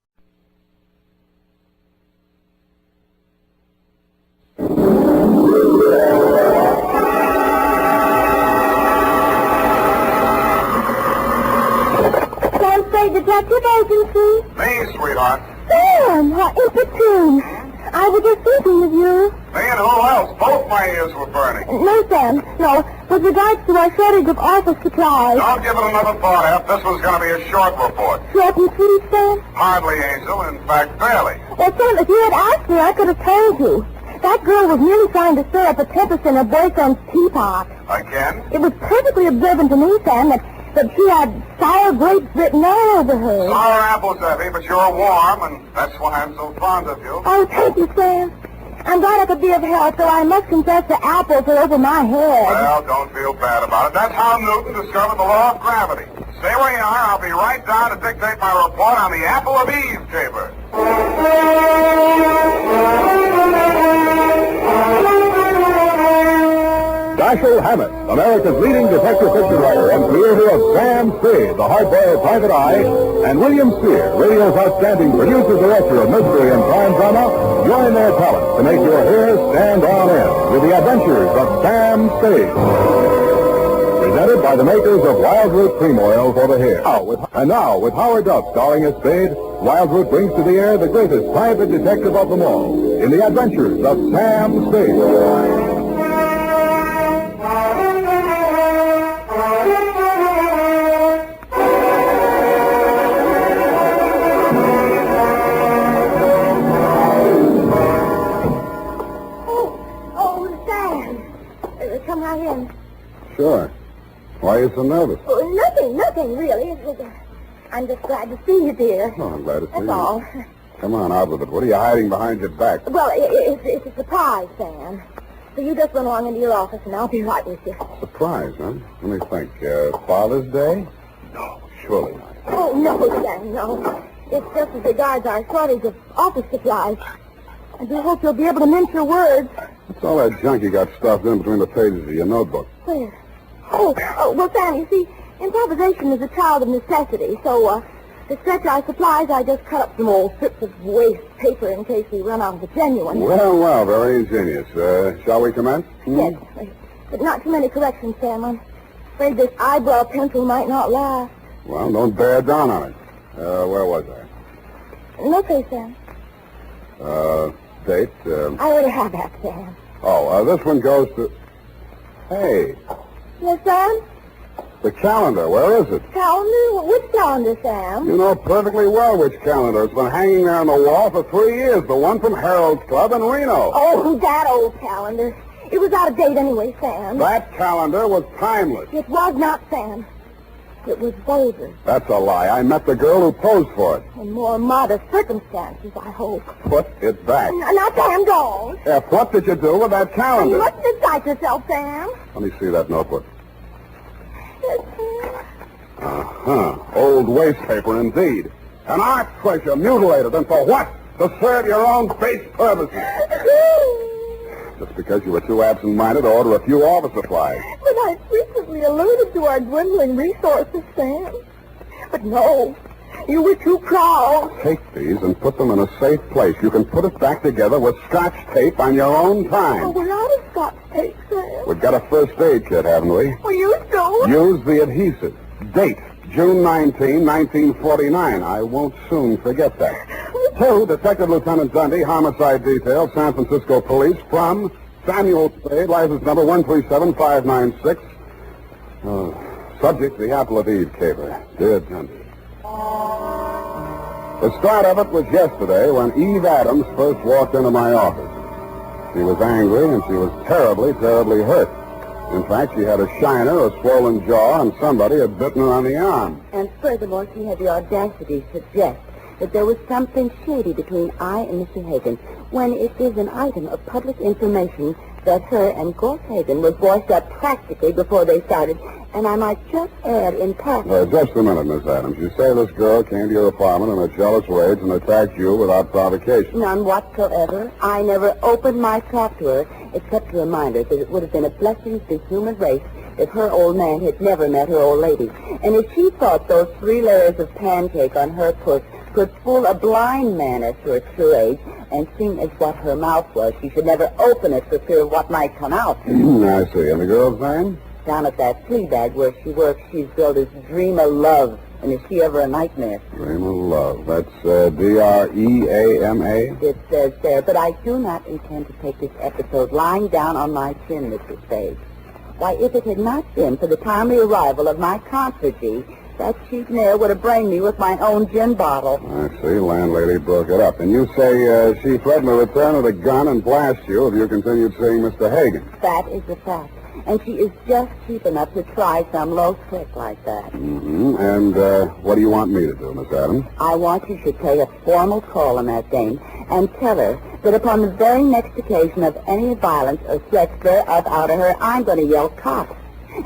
Detective Agency? Me, sweetheart. Sam, how opportune. I was just thinking of you. Me and who else? Both my ears were burning. No, Sam, no. With regards to our shortage of office supplies. Don't give it another thought, Eph. This was going to be a short report. Short and sweet, Sam? Hardly, Angel. In fact, barely. Well, Sam, if you had asked me, I could have told you. That girl was merely trying to stir up a tempest in her boyfriend's teapot. Again? It was perfectly observant to me, Sam, that she had sour grapes written all over her. Sour apples, Effie, but you're warm, and that's why I'm so fond of you. Oh, thank you, Sam. I'm glad I could be of help, though I must confess the apples are over my head. Well, don't feel bad about it. That's how Newton discovered the law of gravity. Stay where you are. I'll be right down to dictate my report on the Apple of Eve caper. Dashiell Hammett, America's leading detective fiction writer and creator of Sam Spade, the hard-boiled private eye, and William Steer, radio's outstanding producer-director of mystery and crime drama, join their talent to make your hair stand on end with the adventures of Sam Spade. Presented by the makers of Wildroot Cream Oil for the hair. Now, with Howard Duff starring as Spade, Wildroot brings to the air the greatest private detective of them all in the adventures of Sam Spade. Come right in. Sure. Why are you so nervous? Oh, nothing, really. I'm just glad to see you, dear. Oh, I'm glad to see you. That's all. Come on, out with it. What are you hiding behind your back? Well, it's a surprise, Sam. So you just run along into your office, and I'll be right with you. Surprise, huh? Let me think. Father's Day? No, surely not. Oh, no, Sam, no. It's just as regards our shortage of office supplies. I do hope you'll be able to mince your words. What's all that junk you got stuffed in between the pages of your notebook? Where? Oh, well, Sam, you see, improvisation is a child of necessity, so, to stretch our supplies, I just cut up some old strips of waste paper in case we run out of the genuine. Well, very ingenious. Shall we commence? Yes, but not too many corrections, Sam. I'm afraid this eyebrow pencil might not last. Well, don't bear down on it. Where was I? Okay, Sam. Date? I already have that, Sam. This one goes to... Hey, Yes, Sam? the calendar. Where is it? Calendar? Which calendar, Sam? You know perfectly well which calendar. It's been hanging there on the wall for 3 years. The one from Harold's Club in Reno. Oh, that old calendar. It was out of date anyway, Sam. That calendar was timeless. It was not, Sam. It was vulgar. That's a lie. I met the girl who posed for it. In more modest circumstances, I hope. Put it back. Now, Sam, don't. What did you do with that calendar? You mustn't excite yourself, Sam. Let me see that notebook. Old waste paper, indeed. An art treasure mutilated, and for what? To serve your own base purposes. Just because you were too absent-minded to order a few office supplies. But I frequently alluded to our dwindling resources, Sam. But no, you were too proud. Take these and put them in a safe place. You can put it back together with Scotch tape on your own time. Oh, we're out of Scotch tape, Sam. We've got a first aid kit, haven't we? Well, you don't. Use the adhesive. Date, June 19, 1949. I won't soon forget that. 2, Detective Lieutenant Dundee, Homicide Detail, San Francisco Police, from Samuel Spade, license number 137596. Subject, the Apple of Eve caper. Dear Dundee. The start of it was yesterday when Eve Adams first walked into my office. She was angry and she was terribly, terribly hurt. In fact, she had a shiner, a swollen jaw, and somebody had bitten her on the arm. And furthermore, she had the audacity to suggest that there was something shady between I and Mr. Hagen, when it is an item of public information that her and Gorse Hagen were voiced up practically before they started, and I might just add in passing... Just a minute, Miss Adams. You say this girl came to your apartment in a jealous rage and attacked you without provocation. None whatsoever. I never opened my trap to her, except to remind her that it would have been a blessing to the human race if her old man had never met her old lady. And if she thought those 3 layers of pancake on her puss could fool a blind man at her true age, and seeing as what her mouth was, she should never open it for fear of what might come out. I see. And the girl's name? Down at that flea bag where she works, she's billed as Dream of Love. And is she ever a nightmare? Dream of Love. That's D-R-E-A-M-A? It says there, but I do not intend to take this episode lying down on my chin, Mr. Spade. Why, if it had not been for the timely arrival of my concierge, that cheap mare would have brained me with my own gin bottle. I see. Landlady broke it up. And you say she threatened to return with a gun and blast you if you continued seeing Mr. Hagen. That is a fact. And she is just cheap enough to try some low trick like that. Mm-hmm. And what do you want me to do, Miss Adams? I want you to pay a formal call on that dame and tell her that upon the very next occasion of any violence or threats thereof out of her, I'm going to yell cops.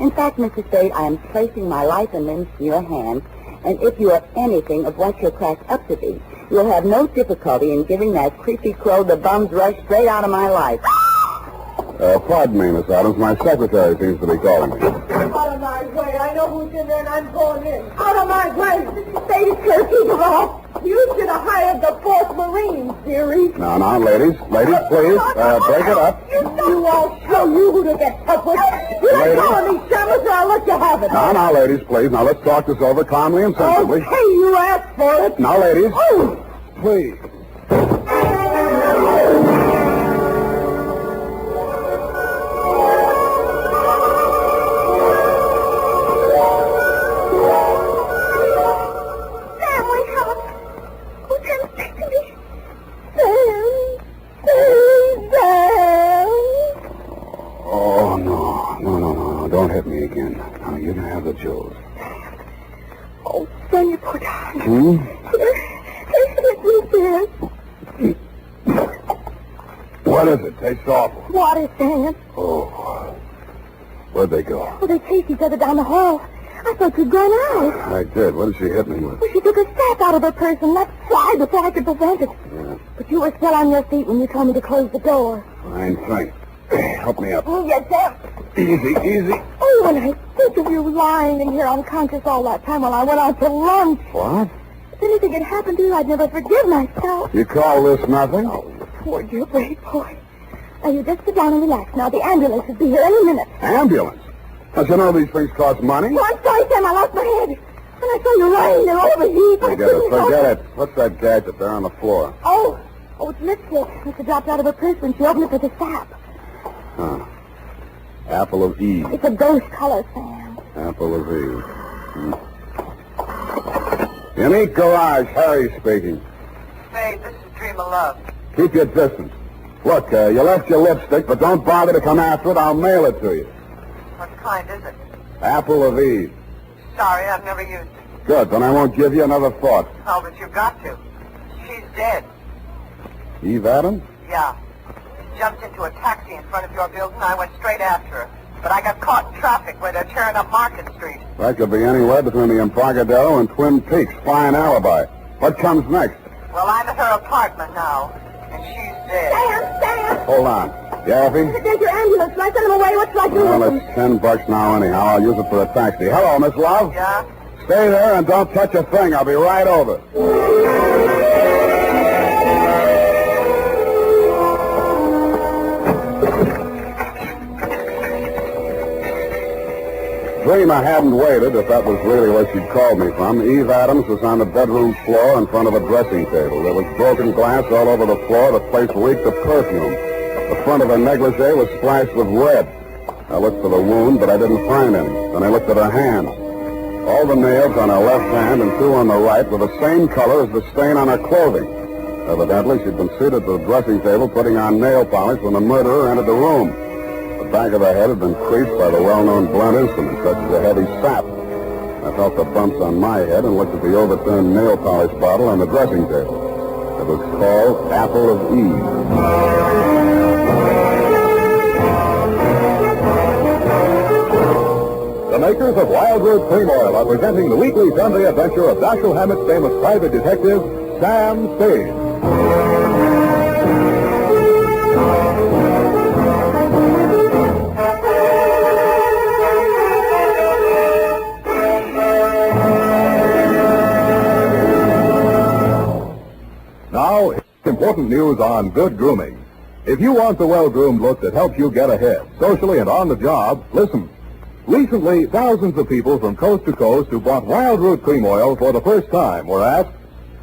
In fact, Mr. Spade, I am placing my life and limbs in your hands, and if you are anything of what you're cracked up to be, you'll have no difficulty in giving that creepy crow the bum's rush straight out of my life. Pardon me, Miss Adams. My secretary seems to be calling me. Out of my way. I know who's in there, and I'm going in. Out of my way. Mr. Spade is here. Keep it off. You should have hired the 4th Marines, dearie. Now, ladies. Ladies, please. Break it up. You all show you who to get tough with. You ain't calling me shamus, or I'll let you have it. Now, ladies, please. Now, let's talk this over calmly and sensibly. Okay, you asked for it. Now, ladies. Oh. Please. Don't hit me again. Now, you can have the jewels. Oh, Sam, you poor darling. What is it? Tastes awful. Water, Sam. Oh. Where'd they go? Well, they chased each other down the hall. I thought you'd gone out. I did. What did she hit me with? Well, she took a staff out of her purse and let fly before I could prevent it. Yeah. But you were still on your feet when you told me to close the door. Fine, thanks. Help me up. Oh, yes, Sam. Easy. Oh, when I think of you lying in here unconscious all that time while I went out to lunch. What? If anything had happened to you, I'd never forgive myself. You call this nothing? Oh, poor dear brave boy. Now, you just sit down and relax. Now, the ambulance will be here any minute. Ambulance? Don't you know these things cost money? Oh, I'm sorry, Sam. I lost my head. When I saw you lying there overheat. Forget it. What's that gadget there on the floor? Oh, it's lipstick. It dropped out of her purse when she opened it with a sap. Huh. Apple of Eve. It's a ghost color, Sam. Apple of Eve. Unique Garage, Harry speaking. Spade, this is Dream of Love. Keep your distance. Look, you left your lipstick, but don't bother to come after it. I'll mail it to you. What kind is it? Apple of Eve. Sorry, I've never used it. Good, then I won't give you another thought. Oh, but you've got to. She's dead. Eve Adams? Yeah. She jumped into a taxi in front of your building. I went straight after her. But I got caught in traffic where they're tearing up Market Street. That could be anywhere between the Embarcadero and Twin Peaks. Fine alibi. What comes next? Well, I'm at her apartment now, and she's dead. Sam! Hold on. Yaffee? There's your ambulance. Can I send him away? What should I do Well, with it's $10 now anyhow. I'll use it for a taxi. Hello, Miss Love? Yeah? Stay there and don't touch a thing. I'll be right over. Dream I hadn't waited, if that was really where she'd called me from. Eve Adams was on the bedroom floor in front of a dressing table. There was broken glass all over the floor. The place reeked of perfume. The front of her negligee was splashed with red. I looked for the wound, but I didn't find any. Then I looked at her hand. All the nails on her left hand and 2 on the right were the same color as the stain on her clothing. Evidently, she'd been seated at the dressing table putting on nail polish when the murderer entered the room. The back of her head had been creased by the well-known blunt instrument, such as a heavy sap. I felt the bumps on my head and looked at the overturned nail polish bottle on the dressing table. It was called Apple of Eve. The makers of Wild Root Cream Oil are presenting the weekly Sunday adventure of Dashiell Hammett's famous private detective, Sam Spade. Now, important news on good grooming. If you want the well-groomed look that helps you get ahead, socially and on the job, listen. Recently, thousands of people from coast to coast who bought Wild Root Cream Oil for the first time were asked,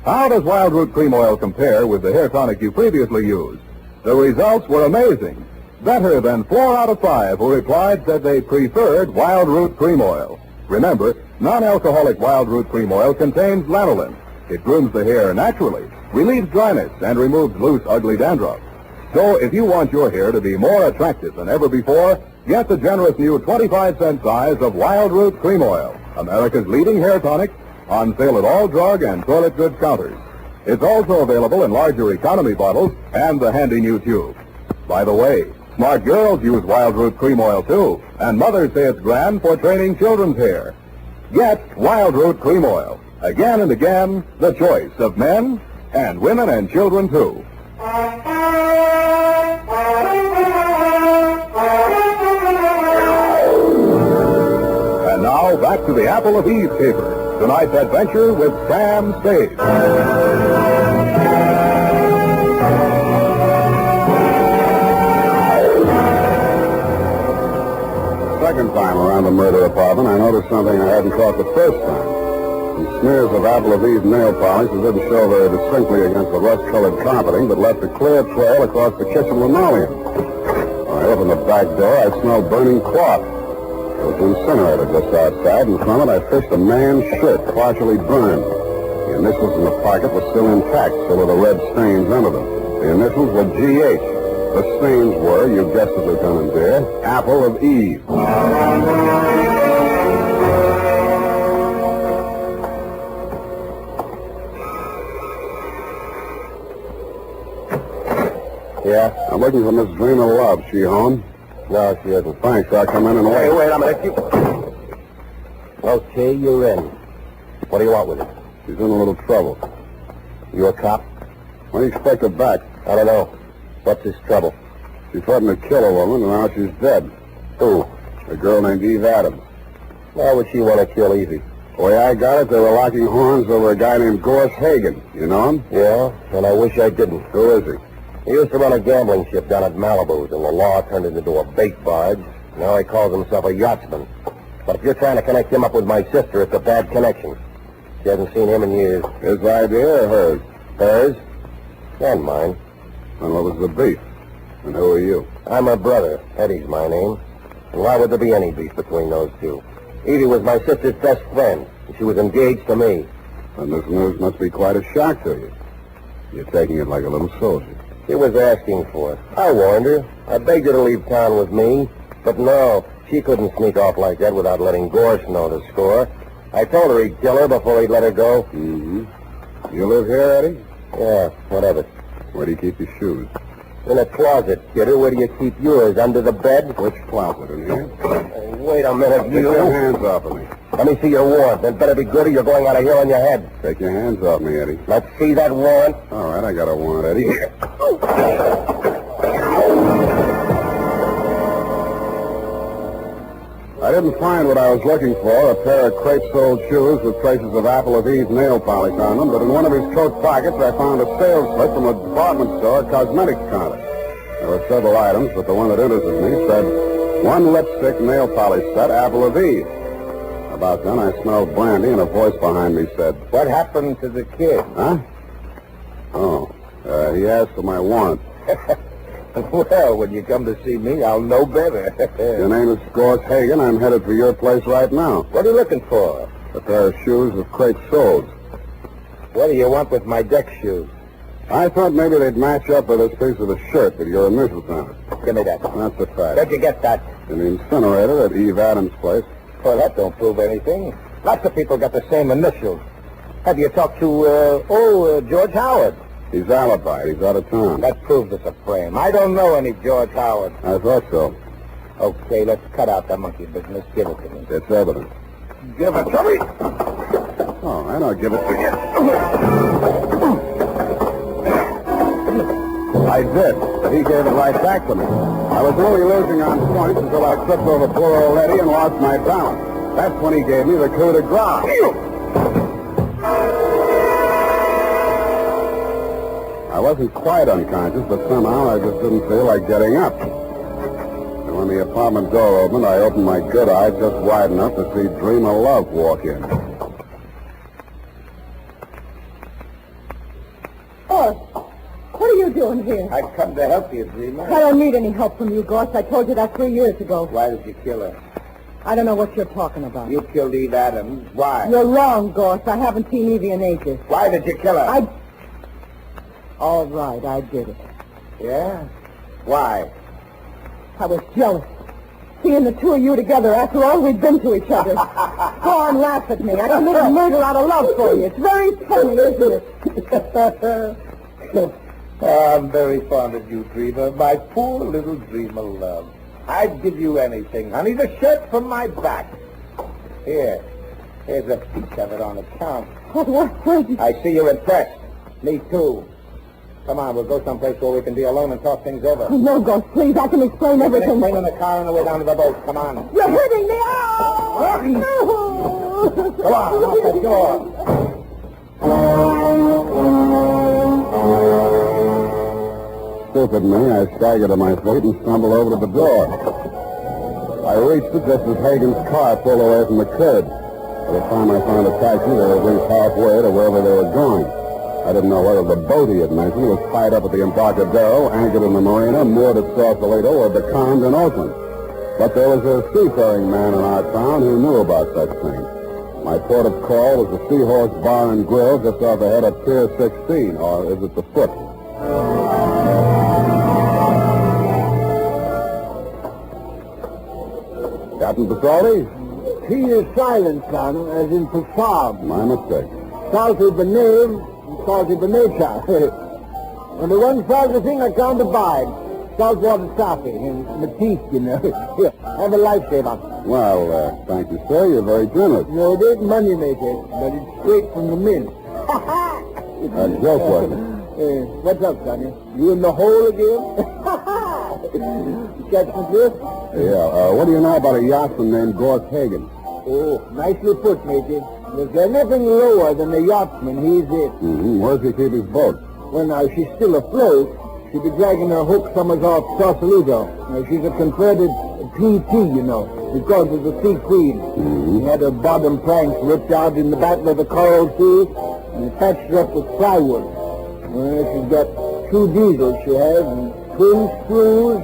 how does Wild Root Cream Oil compare with the hair tonic you previously used? The results were amazing. Better than 4 out of 5 who replied said they preferred Wild Root Cream Oil. Remember, non-alcoholic Wild Root Cream Oil contains lanolin. It grooms the hair naturally, relieves dryness, and removes loose, ugly dandruff. So if you want your hair to be more attractive than ever before, get the generous new 25-cent size of Wild Root Cream Oil, America's leading hair tonic, on sale at all drug and toilet goods counters. It's also available in larger economy bottles and the handy new tube. By the way, Smart girls use Wild Root Cream Oil, too. And mothers say it's grand for training children's hair. Get Wild Root Cream Oil. Again and again, the choice of men and women and children, too. And now, back to the Apple of Eve caper. Tonight's adventure with Sam Spade. Second time around the murder apartment, I noticed something I hadn't caught the first time. Some smears of Apple of Eve nail polish that didn't show very distinctly against the rust-colored carpeting, but left a clear trail across the kitchen linoleum. When I opened the back door, I smelled burning cloth. It was an incinerator just outside, and from it I fished a man's shirt, partially burned. The initials in the pocket were still intact, so were the red stains under them. The initials were G.H. The stains were, you guessed it, Lieutenant Dear, Apple of Eve. Yeah? I'm looking for Miss Dreamer Love. She home? No, she isn't. Thanks. I'll come in and wait. Hey, wait a minute. Okay, you're in. What do you want with her? She's in a little trouble. You a cop? When do you expect her back? I don't know. What's his trouble? She threatened to kill a woman, and now she's dead. Who? A girl named Eve Adams. Why would she want to kill Evie? The way I got it, they were locking horns over a guy named Gorse Hagen. You know him? Yeah, and I wish I didn't. Who is he? He used to run a gambling ship down at Malibu's, and the law turned it into a bait barge. Now he calls himself a yachtsman. But if you're trying to connect him up with my sister, it's a bad connection. She hasn't seen him in years. His idea or hers? Hers? And mine. And what was the beef? And who are you? I'm her brother. Eddie's my name. And why would there be any beef between those two? Evie was my sister's best friend, and she was engaged to me. And this news must be quite a shock to you. You're taking it like a little soldier. She was asking for it. I warned her. I begged her to leave town with me. But no, she couldn't sneak off like that without letting Gorse know the score. I told her he'd kill her before he'd let her go. Mm-hmm. You live here, Eddie? Yeah, whatever. Where do you keep your shoes? In a closet, kidder. Where do you keep yours? Under the bed? Which closet, in here? Wait a minute, Take your hands off of me. Let me see your warrant. That better be good or you're going out of here on your head. Take your hands off me, Eddie. Let's see that warrant. All right, I got a warrant, Eddie. I didn't find what I was looking for, a pair of crepe-soled shoes with traces of Apple of Eve nail polish on them, but in one of his coat pockets I found a sales slip from a department store cosmetics counter. There were several items, but the one that interested me said, 1 lipstick nail polish set, Apple of Eve. About then I smelled brandy and a voice behind me said, What happened to the kid? Huh? Oh, he asked for my warrant. Well, when you come to see me, I'll know better. Your name is Gorse Hagen. I'm headed for your place right now. What are you looking for? A pair of shoes with crepe soles. What do you want with my deck shoes? I thought maybe they'd match up with this piece of the shirt with your initials on it. Give me that. That's a fact. Where'd you get that? In the incinerator at Eve Adams' place. Well, that don't prove anything. Lots of people got the same initials. Have you talked to, George Howard? He's alibied. He's out of town. That proves it's a frame. I don't know any George Howard. I thought so. Okay, let's cut out the monkey business. Give it to me. It's evidence. Give it to me. All right, I'll give it to you. I did, but he gave it right back to me. I was only losing on points until I tripped over poor old Eddie and lost my balance. That's when he gave me the coup de grace. I wasn't quite unconscious, but somehow I just didn't feel like getting up. And when the apartment door opened, I opened my good eye just wide enough to see Dreamer Love walk in. Oh, what are you doing here? I've come to help you, Dreamer. I don't need any help from you, Gorse. I told you that 3 years ago. Why did you kill her? I don't know what you're talking about. You killed Eve Adams. Why? You're wrong, Gorse. I haven't seen Evie in ages. Why did you kill her? All right, I did it. Yeah? Why? I was jealous. Seeing the two of you together after all we'd been to each other. Go on, laugh at me. I don't mean murder out of love for you. It's very funny, isn't it? I'm very fond of you, Dreamer. My poor little dream of love. I'd give you anything, honey. The shirt from my back. Here. Here's a piece of it on account. I see you're impressed. Me too. Come on, we'll go someplace where we can be alone and talk things over. No, Gus, please. I can explain everything. Explain in the car on the way down to the boat. Come on. You're hurting me. Oh! No! Come on, off the door. Stupid me, I staggered to my feet and stumbled over to the door. I reached it just as Hagen's car pulled away from the curb. By the time I found a taxi, they were at least halfway to wherever they were going. I didn't know whether the boat he had mentioned was tied up at the Embarcadero, anchored in the marina, moored at Sausalito, or becalmed in Oakland. But there was a seafaring man in our town who knew about such things. My port of call was the Seahorse Bar and Grill just off the head of Pier 16, or is it the Foot? Captain Pasoldi? He is silent, son, as in facade. My mistake. Salty benave, salty benature. Only one salty thing I can't abide. Saltwater coffee and Matisse, you know. Here, have a lifesaver. Well, thank you, sir. You're very generous. No, it ain't money maker, but it's straight from the mint. A joke, wasn't it? What's up, Sonny? You in the hole again? You catch my drift? Yeah. What do you know about a yachtsman named Gorse Hagen? Oh, nicely put, matey. If there's nothing lower than a yachtsman, he's it. Mm-hmm. Where does he keep his boat? Well, now, she's still afloat. She'll be dragging her hook summers off Sausalito. Now, she's a converted PT, you know, because of the Sea Queen. Mm-hmm. He had her bottom planks ripped out in the battle of the Coral Sea, and he patched her up with plywood. Well, she's got 2 diesels, she has, and twin screws,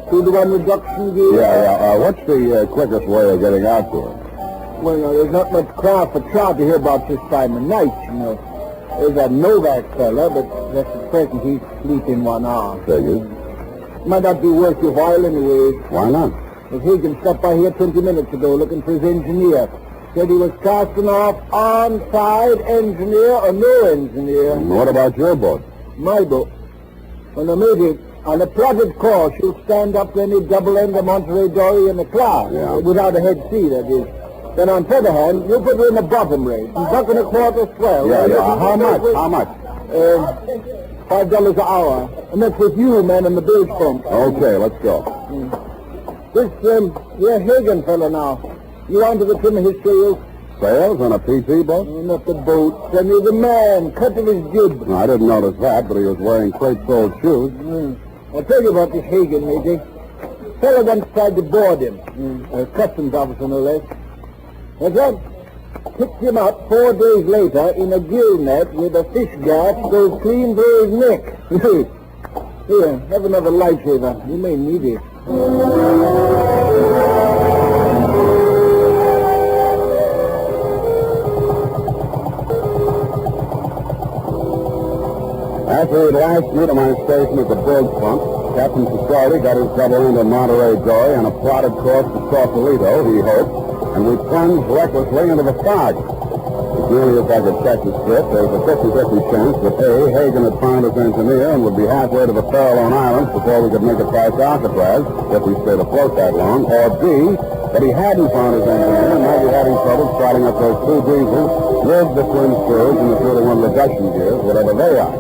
2-to-1 reduction gear. Yeah. What's the quickest way of getting out to her? Well, now, there's not much crowd for trout to hear about this time of night, you know. There's that Novak fella, but just at present he's sleeping 1 hour. Figures. Might not be worth your while anyway. Why not? If Hagen stopped by here 20 minutes ago looking for his engineer. Said he was casting off on-side engineer or no engineer. And what about your boat? My boat? Well, now, maybe on a plotted course you'll stand up to any double-ender Monterey Dory in the class. Yeah. Without a head sea, that is. Then on the other hand, you put her in the bottom rate. Buck and a quarter swell. Yeah. How much? How much? $5 an hour. And that's with you, man, in the bilge pump. Okay, let's go. This, Hagen fella now. You onto the trim of his sails? Sails on a PT boat? Not the boat. Send me the man. Cut of his jib. No, I didn't notice that, but he was wearing crate-soled shoes. I'll tell you about this Hagen, matey. Fella once tried to board him. A customs officer, no less. That's right. Picked him up 4 days later in a gill net with a fish gaff goes clean through his neck. Here, have another lifesaver. You may need it. After he'd lashed me to my station at the bilge pump, Captain Pasoldi got his double-ended Monterey Dory on a plotted course to Sausalito, he hoped, and we plunged recklessly into the fog. As nearly as I could catch the slip, there was a 50-50 chance that A, Hagen had found his engineer and would be halfway to the Farallone Islands before we could make it past Alcatraz, if we stayed afloat that long, or B, that he hadn't found his engineer and might be having trouble starting up those 2 diesels with the twin screws and the 2-to-1 reduction gears, whatever they are.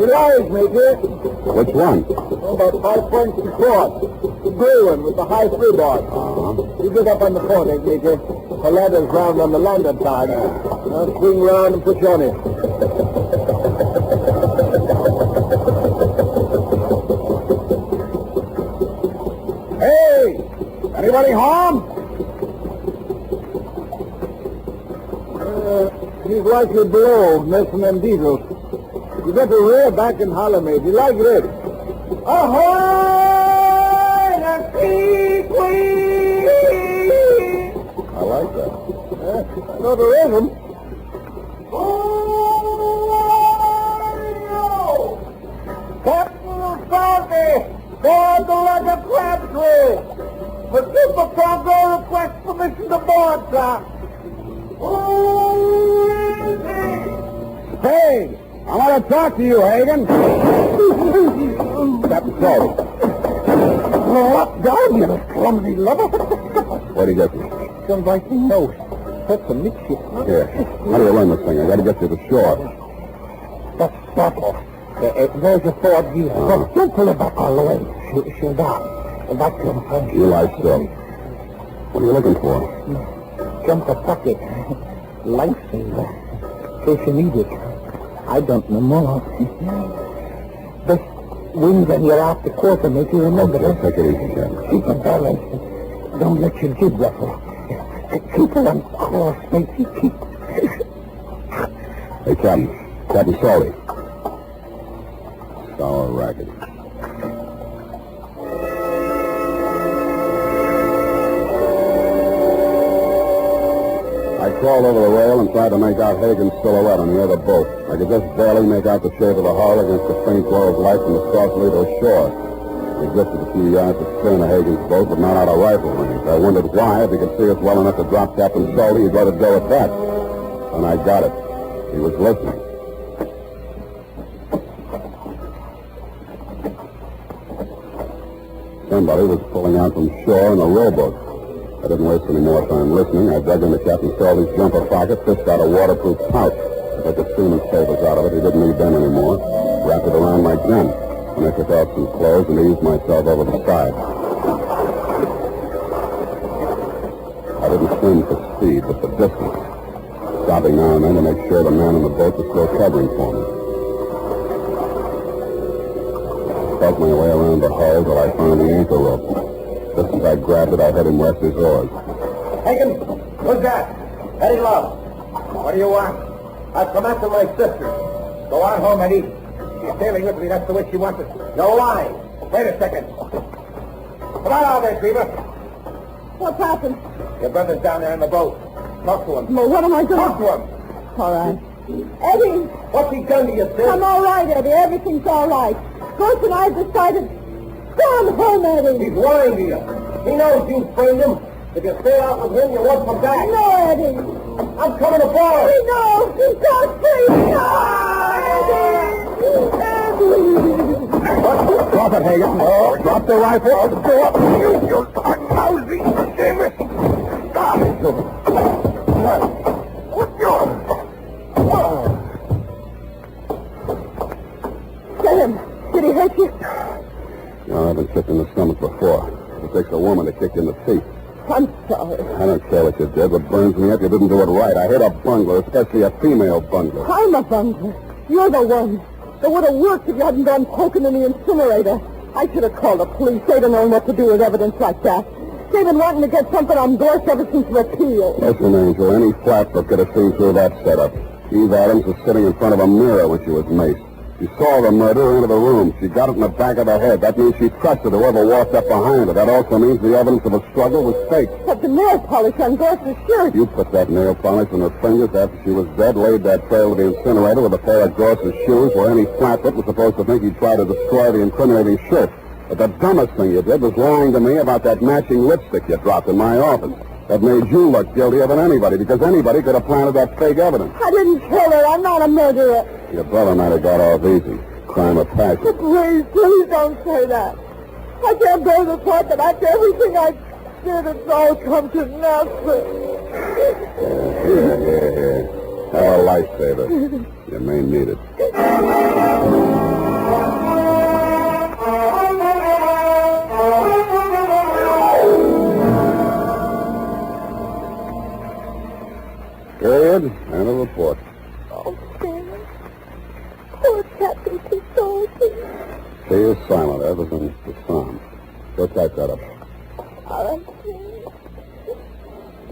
Lies, Major. Which one? About 5 points in port. The gray one with the high freeboard. You get up on the quarter, Major. The ladder's round on the landing side. Now swing round and put you on it. Hey! Anybody home? He's likely below, messing them diesels. You better rear back and holler, mate. You like this? Ahoy, the Sea Queen! I like that. I know the rhythm. Oh, Captain South Hey, I want to talk to you, Hagen. Captain Salty. What down, you clumsy lover? What do you get me? Some writing note. That's a mixture. Here. How do you learn this thing? I got to get you to the shore. That's Stefano. There's a Ford here. But don't pull it back all the way. She'll die. And that comes from You lie still. What are you looking for? Jump the bucket. Lifesaver. In case you need it. I don't know more. The wings on your after quarter make you remember Okay, that. take it easy, Captain. Keep them balanced. Don't let your jib ruffle. Keep it on course, matey. Keep. Hey, Captain. Captain Salty. Sour racket. I crawled over the rail and tried to make out Hagen's silhouette on the other boat. I could just barely make out the shape of the hull against the faint glow of light from the Sausalito shore. He drifted a few yards astern of Hagen's boat, but not out of rifle range. I wondered why. If he could see us well enough to drop Captain Salty, he'd let it go at that. And I got it. He was listening. Somebody was pulling out from shore in a rowboat. I didn't waste any more time listening. I dug into Captain Salty's jumper pocket, fished out a waterproof pouch. I took the seaman's papers out of it. He didn't need them anymore. Wrapped it around my gun. And I took off some clothes and eased myself over the side. I didn't swim for speed, but for distance. Stopping now and then to make sure the man in the boat was still covering for me. I felt my way around the hull till I found the anchor rope. Just as I grabbed it, I heard him rest his oars. Hagen, who's that? Eddie Love. What do you want? I've come after my sister. Go on home, Eddie. She's sailing with me. That's the way she wants it. No lying. Wait a second. Come on out there, Beaver. What's happened? Your brother's down there in the boat. Talk to him. Well, what am I doing? Talk to him. All right. Eddie! What's he done to you, sis? I'm all right, Eddie. Everything's all right. Ghost and I decided... Go on home, Eddie. He's lying to you. He knows you framed him. If you stay out with him, you won't come back. No, Eddie. I'm coming aboard. He knows. He's got free. No, Eddie. Drop it, Hagen. Oh, drop the rifle. Go up. You lousy. Damn it. Stop. Sam, did he hurt you? No, I've been kicked in the stomach before. It takes a woman to kick you in the teeth. I'm sorry. I don't care what you did. What burns me up, you didn't do it right. I hit a bungler, especially a female bungler. I'm a bungler. You're the one. It would have worked if you hadn't gone poking in the incinerator. I should have called the police. They'd have known what to do with evidence like that. They've been wanting to get something on Gorse ever since repeal. Listen, Angel, any flatfoot could have seen through that setup. Eve Adams was sitting in front of a mirror when she was maced. She saw the murder into the room. She got it in the back of the head. That means she trusted whoever walked up behind her. That also means the evidence of a struggle was fake. But the nail polish on Gorse's shirt. You put that nail polish on her fingers after she was dead, laid that trail to the incinerator with a pair of Gorse's shoes where any flatfoot was supposed to think he'd try to destroy the incriminating shirt. But the dumbest thing you did was lying to me about that matching lipstick you dropped in my office. That made you look guiltier than anybody, because anybody could have planted that fake evidence. I didn't kill her. I'm not a murderer. Your brother might have got off easy. Crime of passion. Please don't say that. I can't bear the thought that after everything I did, it's all come to nothing. Here. Have a lifesaver. You may need it. Period. And a report. Oh, Sam. Poor Captain Supensee. She is silent. Everything's the same. Go type that up. All right,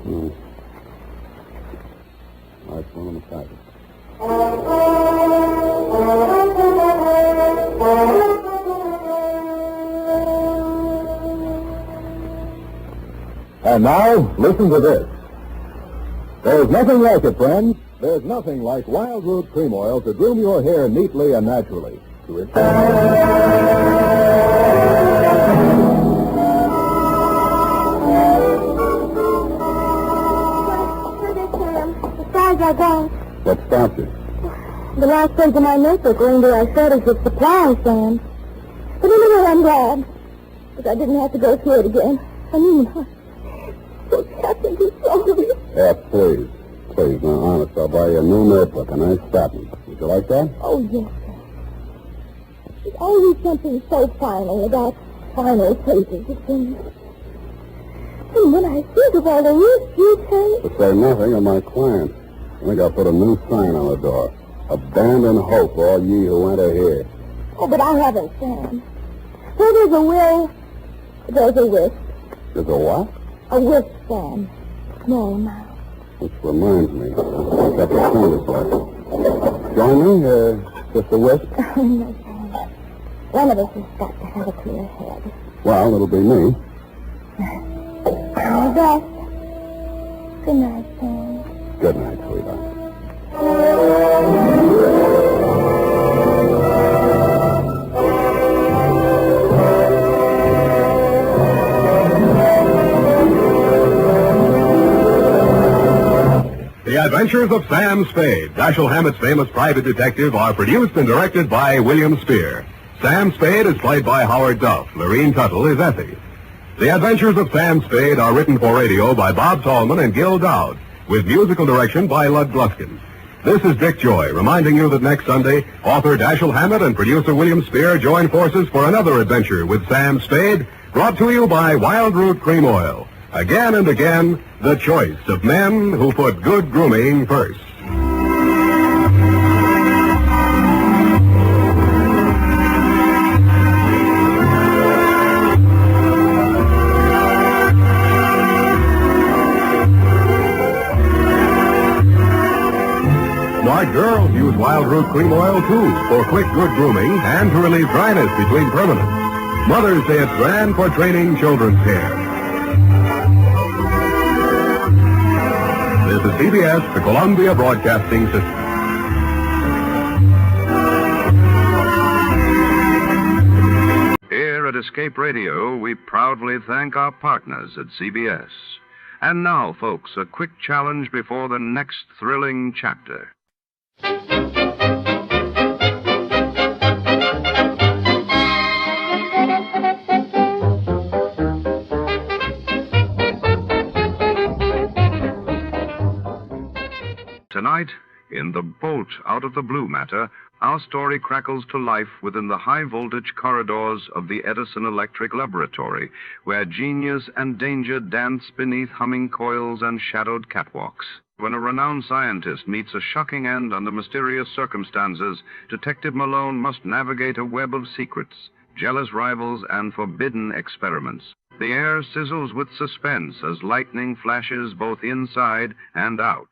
Sam. Nice one on the package. And now, listen to this. There's nothing like it, friends. There's nothing like Wild Root Cream Oil to groom your hair neatly and naturally. I got. What stopped you? The last page of my notebook were into our shortage of supplies, Sam. But anyway, I'm glad. Because I didn't have to go through it again. I mean, so Captain, you told me. Yeah, please. Please, now, honest, I'll buy you a new notebook, a nice stopping. Would you like that? Oh, yes, sir. There's always something so final about final pages of things. And when I think of all the risks you take... To say nothing of my client. I think I'll put a new sign on the door. Abandon hope, all ye who enter here. Oh, but I haven't, Sam. Where there's a will, there's a wish. There's a what? A wish, Sam. Small amount. Which reminds me, I've got the phone left. Join me, just a whisk? No, Sam. One of us has got to have a clear head. Well, it'll be me. All best. Good night, Sam. Good night, sweetheart. The Adventures of Sam Spade, Dashiell Hammett's famous private detective, are produced and directed by William Spear. Sam Spade is played by Howard Duff. Lorene Tuttle is Effie. The Adventures of Sam Spade are written for radio by Bob Tallman and Gil Dowd, with musical direction by Lud Gluskin. This is Dick Joy, reminding you that next Sunday, author Dashiell Hammett and producer William Spear join forces for another adventure with Sam Spade, brought to you by Wild Root Cream Oil. Again and again, the choice of men who put good grooming first. Smart girls use Wild Root Cream Oil, too, for quick, good grooming and to relieve dryness between permanents. Mothers say it's grand for training children's care. This is CBS, the Columbia Broadcasting System. Here at Escape Radio, we proudly thank our partners at CBS. And now, folks, a quick challenge before the next thrilling chapter. Tonight, in the Bolt Out of the Blue matter, our story crackles to life within the high-voltage corridors of the Edison Electric Laboratory, where genius and danger dance beneath humming coils and shadowed catwalks. When a renowned scientist meets a shocking end under mysterious circumstances, Detective Malone must navigate a web of secrets, jealous rivals, and forbidden experiments. The air sizzles with suspense as lightning flashes both inside and out.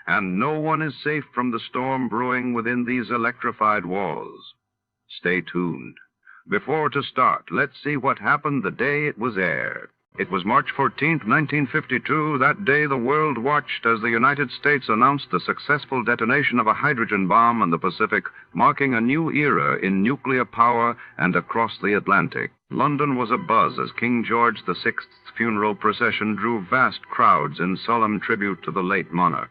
And no one is safe from the storm brewing within these electrified walls. Stay tuned. Before to start, let's see what happened the day it was aired. It was March 14th, 1952. That day the world watched as the United States announced the successful detonation of a hydrogen bomb in the Pacific, marking a new era in nuclear power and across the Atlantic. London was abuzz as King George VI's funeral procession drew vast crowds in solemn tribute to the late monarch.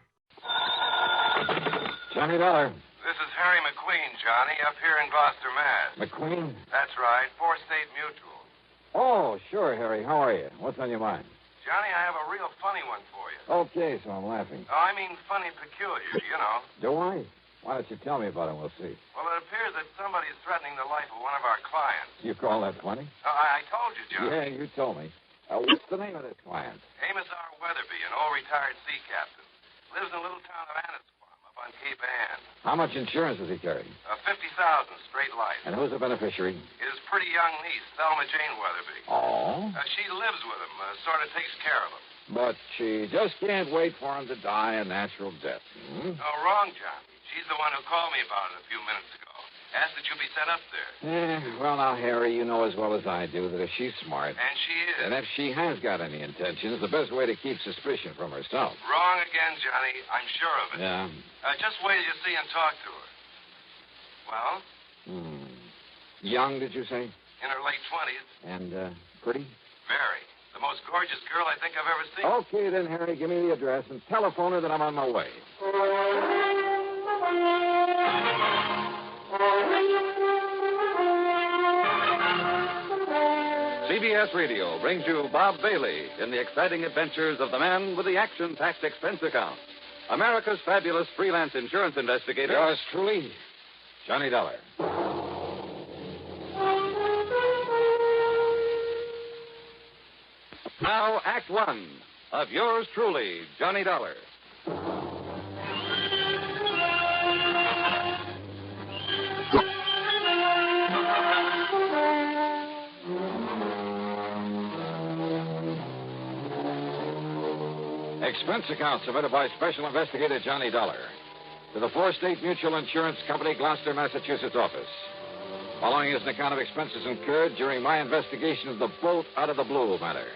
Johnny Dollar. This is Harry McQueen, Johnny, up here in Gloucester, Mass. McQueen? That's right, Four State Mutual. Oh, sure, Harry. How are you? What's on your mind? Johnny, I have a real funny one for you. Okay, so I'm laughing. Oh, I mean funny peculiar, you know. Do I? Why don't you tell me about it? We'll see. Well, it appears that somebody is threatening the life of one of our clients. You call that funny? I told you, Johnny. Yeah, you told me. What's the name of this client? Amos R. Weatherby, an old retired sea captain. Lives in a little town of Annisquam up on Cape Ann. How much insurance does he carry? $50,000 straight life. And who's the beneficiary? His pretty young niece, Thelma Jane Weatherby. Oh? She lives with him, sort of takes care of him. But she just can't wait for him to die a natural death. Oh, wrong, John. She's the one who called me about it a few minutes ago. Asked that you be sent up there. Well, now, Harry, you know as well as I do that if she's smart... And she is. And if she has got any intentions, the best way to keep suspicion from herself. Wrong again, Johnny. I'm sure of it. Yeah. Just wait till you see and talk to her. Well? Young, did you say? In her late 20s. And, pretty? Very. The most gorgeous girl I think I've ever seen. Okay, then, Harry, give me the address and telephone her that I'm on my way. CBS Radio brings you Bob Bailey in the exciting adventures of the man with the action-packed expense account. America's fabulous freelance insurance investigator. Yours truly, Johnny Dollar. Now, Act One of yours truly, Johnny Dollar. Expense account submitted by Special Investigator Johnny Dollar to the Four State Mutual Insurance Company, Gloucester, Massachusetts office. Following is an account of expenses incurred during my investigation of the boat out of the blue matter.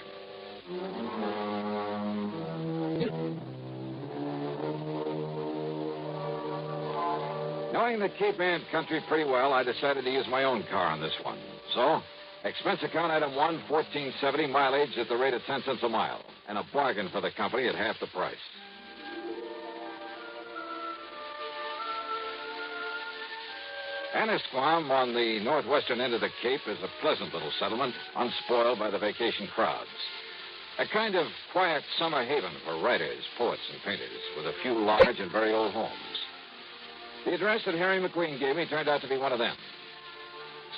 Knowing the Cape Ann country pretty well, I decided to use my own car on this one. So, expense account item 1, $14.70, mileage at the rate of 10 cents a mile. And a bargain for the company at half the price. Annisquam, on the northwestern end of the Cape, is a pleasant little settlement, unspoiled by the vacation crowds. A kind of quiet summer haven for writers, poets, and painters, with a few large and very old homes. The address that Harry McQueen gave me turned out to be one of them.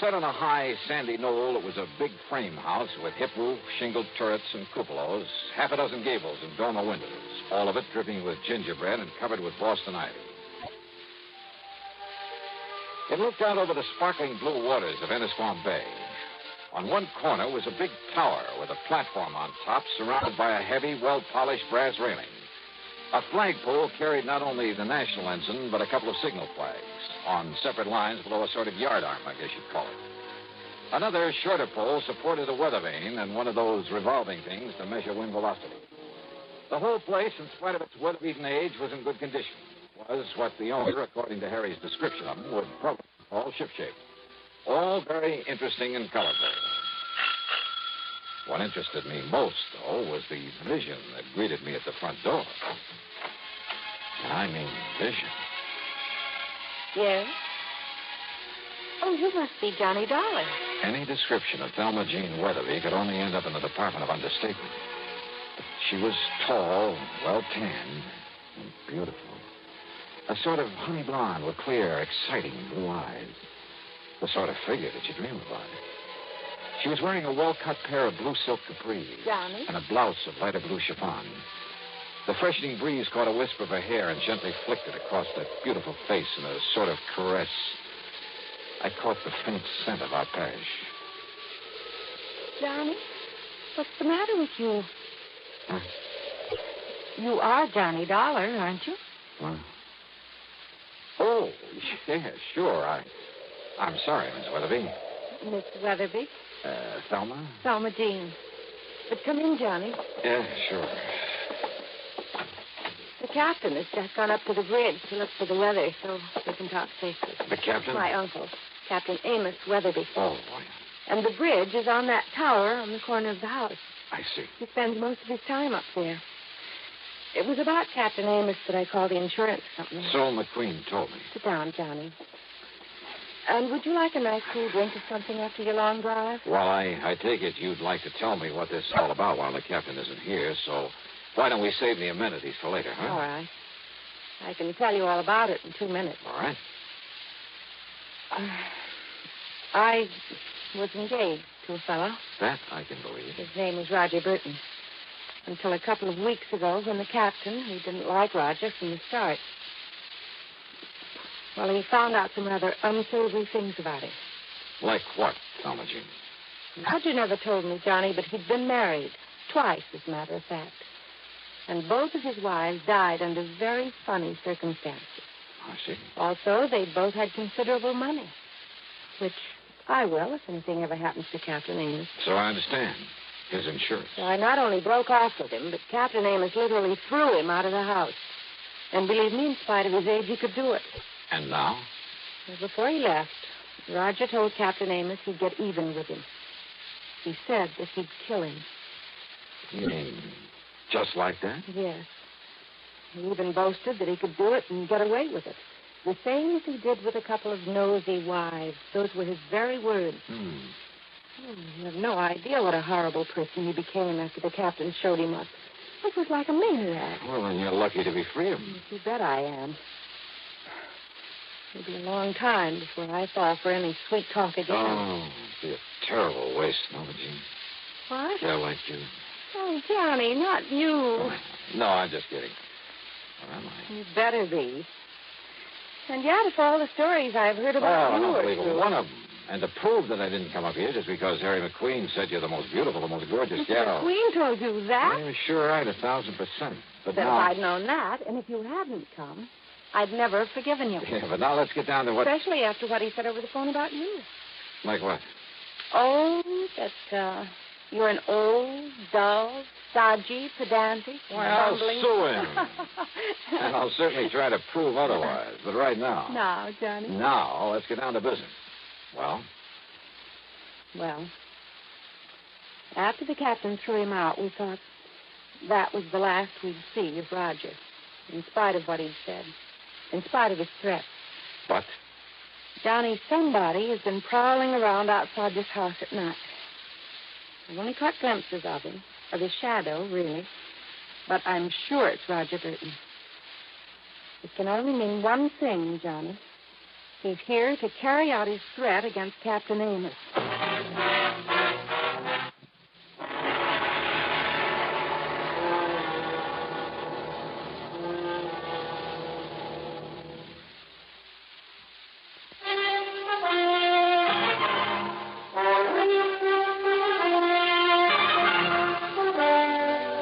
Set on a high, sandy knoll, it was a big frame house with hip roof, shingled turrets, and cupolas, half a dozen gables and dormer windows, all of it dripping with gingerbread and covered with Boston ivy. It looked out over the sparkling blue waters of Annisquam Bay. On one corner was a big tower with a platform on top surrounded by a heavy, well-polished brass railing. A flagpole carried not only the national ensign, but a couple of signal flags on separate lines below a sort of yardarm, I guess you'd call it. Another shorter pole supported a weather vane and one of those revolving things to measure wind velocity. The whole place, in spite of its weather-beaten age, was in good condition. It was what the owner, according to Harry's description of them, would probably call shipshape. All very interesting and colorful. What interested me most, though, was the vision that greeted me at the front door. And I mean vision. Yes? Oh, you must be Johnny Dollar. Any description of Thelma Jean Weatherby could only end up in the Department of Understatement. She was tall, well-tanned, and beautiful. A sort of honey blonde with clear, exciting blue eyes. The sort of figure that you dream about. She was wearing a well-cut pair of blue silk capris. Johnny? And a blouse of lighter blue chiffon. The freshening breeze caught a wisp of her hair and gently flicked it across that beautiful face in a sort of caress. I caught the faint scent of arpege. Johnny, what's the matter with you? Huh? You are Johnny Dollar, aren't you? What? Oh, yeah, sure. I'm sorry, Miss Weatherby. Miss Weatherby? Thelma? Thelma Jean. But come in, Johnny. Yeah, sure. The captain has just gone up to the bridge to look for the weather so we can talk safely. The captain? My uncle, Captain Amos Weatherby. Oh, boy. And the bridge is on that tower on the corner of the house. I see. He spends most of his time up there. It was about Captain Amos that I called the insurance company. So McQueen told me. Sit down, Johnny. And would you like a nice cool drink or something after your long drive? Well, I take it you'd like to tell me what this is all about while the captain isn't here, so why don't we save the amenities for later, huh? All right. I can tell you all about it in 2 minutes. All right. I was engaged to a fellow. That I can believe. His name was Roger Burton. Until a couple of weeks ago when the captain, who didn't like Roger from the start, well, he found out some rather unsavory things about him. Like what, Thelma Jean? Roger never told me, Johnny, but he'd been married. Twice, as a matter of fact. And both of his wives died under very funny circumstances. I see. Also, they both had considerable money. Which I will, if anything ever happens to Captain Amos. So I understand. His insurance. So I not only broke off with him, but Captain Amos literally threw him out of the house. And believe me, in spite of his age, he could do it. And now? Well, before he left, Roger told Captain Amos he'd get even with him. He said that he'd kill him. You mean just like that? Yes. He even boasted that he could do it and get away with it. The same as he did with a couple of nosy wives. Those were his very words. Oh, you have no idea what a horrible person he became after the captain showed him up. It was like a maniac. Well, then you're lucky to be free of him. You bet I am. It'll be a long time before I fall for any sweet talk again. Oh, it'd be a terrible waste, Norma Jean. What? Yeah, like you. Oh, Johnny, not you. No, I'm just kidding. Where am I? You better be. And yet, if all the stories I've heard about you I don't are believe true... one of them. And to prove that I didn't come up here just because Harry McQueen said you're the most beautiful, the most gorgeous Mr. gal. McQueen told you that? Well, you're sure right, 1,000%. But Then now... if I'd known that, and if you hadn't come, I'd never have forgiven you. Yeah, but now let's get down to what... Especially after what he said over the phone about you. Like what? Oh, that, you're an old, dull, stodgy, pedantic, Why, I'll bumbling... sue him. And I'll certainly try to prove otherwise. But right now... Now, Johnny. Now, let's get down to business. Well? Well, after the captain threw him out, we thought that was the last we'd see of Roger, in spite of what he'd said, in spite of his threats. But? Johnny, somebody has been prowling around outside this house at night. I've only caught glimpses of him, of his shadow, really, but I'm sure it's Roger Burton. It can only mean one thing, Johnny. He's here to carry out his threat against Captain Amos.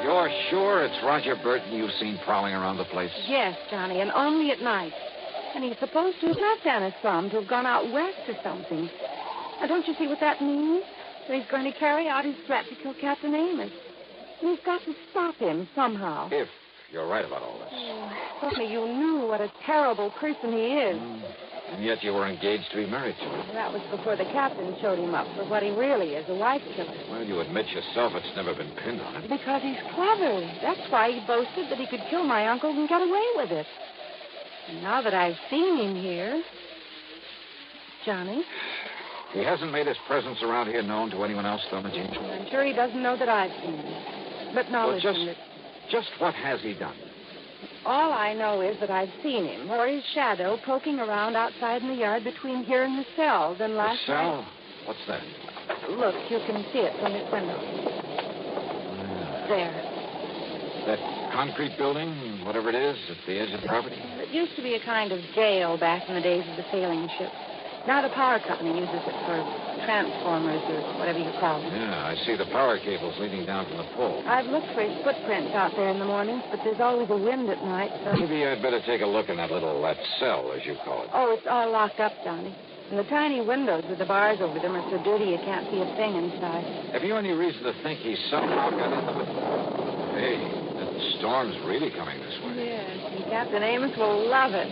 You're sure it's Roger Burton you've seen prowling around the place? Yes, Johnny, and only at night. And he's supposed to have left Anna's farm, to have gone out west or something. Now, don't you see what that means? That he's going to carry out his threat to kill Captain Amos. And he's got to stop him somehow. If you're right about all this. Oh, if only you knew what a terrible person he is. And yet you were engaged to be married to him. That was before the captain showed him up for what he really is, a wife killer. Well, you admit yourself it's never been pinned on him. Because he's clever. That's why he boasted that he could kill my uncle and get away with it. And now that I've seen him here... Johnny? He hasn't made his presence around here known to anyone else, though, Jean? I'm sure he doesn't know that I've seen him. But now listen... Just what has he done? All I know is that I've seen him, or his shadow, poking around outside in the yard between here and the cell. Then last The cell? night... What's that? Look, you can see it from this window. There. That concrete building, whatever it is, at the edge of the property? It used to be a kind of jail back in the days of the sailing ship. Now the power company uses it for transformers or whatever you call them. Yeah, I see the power cables leading down from the pole. I've looked for his footprints out there in the mornings, but there's always a wind at night, so... Maybe I'd better take a look in that cell, as you call it. Oh, it's all locked up, Johnny. And the tiny windows with the bars over them are so dirty you can't see a thing inside. Have you any reason to think he somehow got into the... Hey, that storm's really coming this way. Yes, and Captain Amos will love it.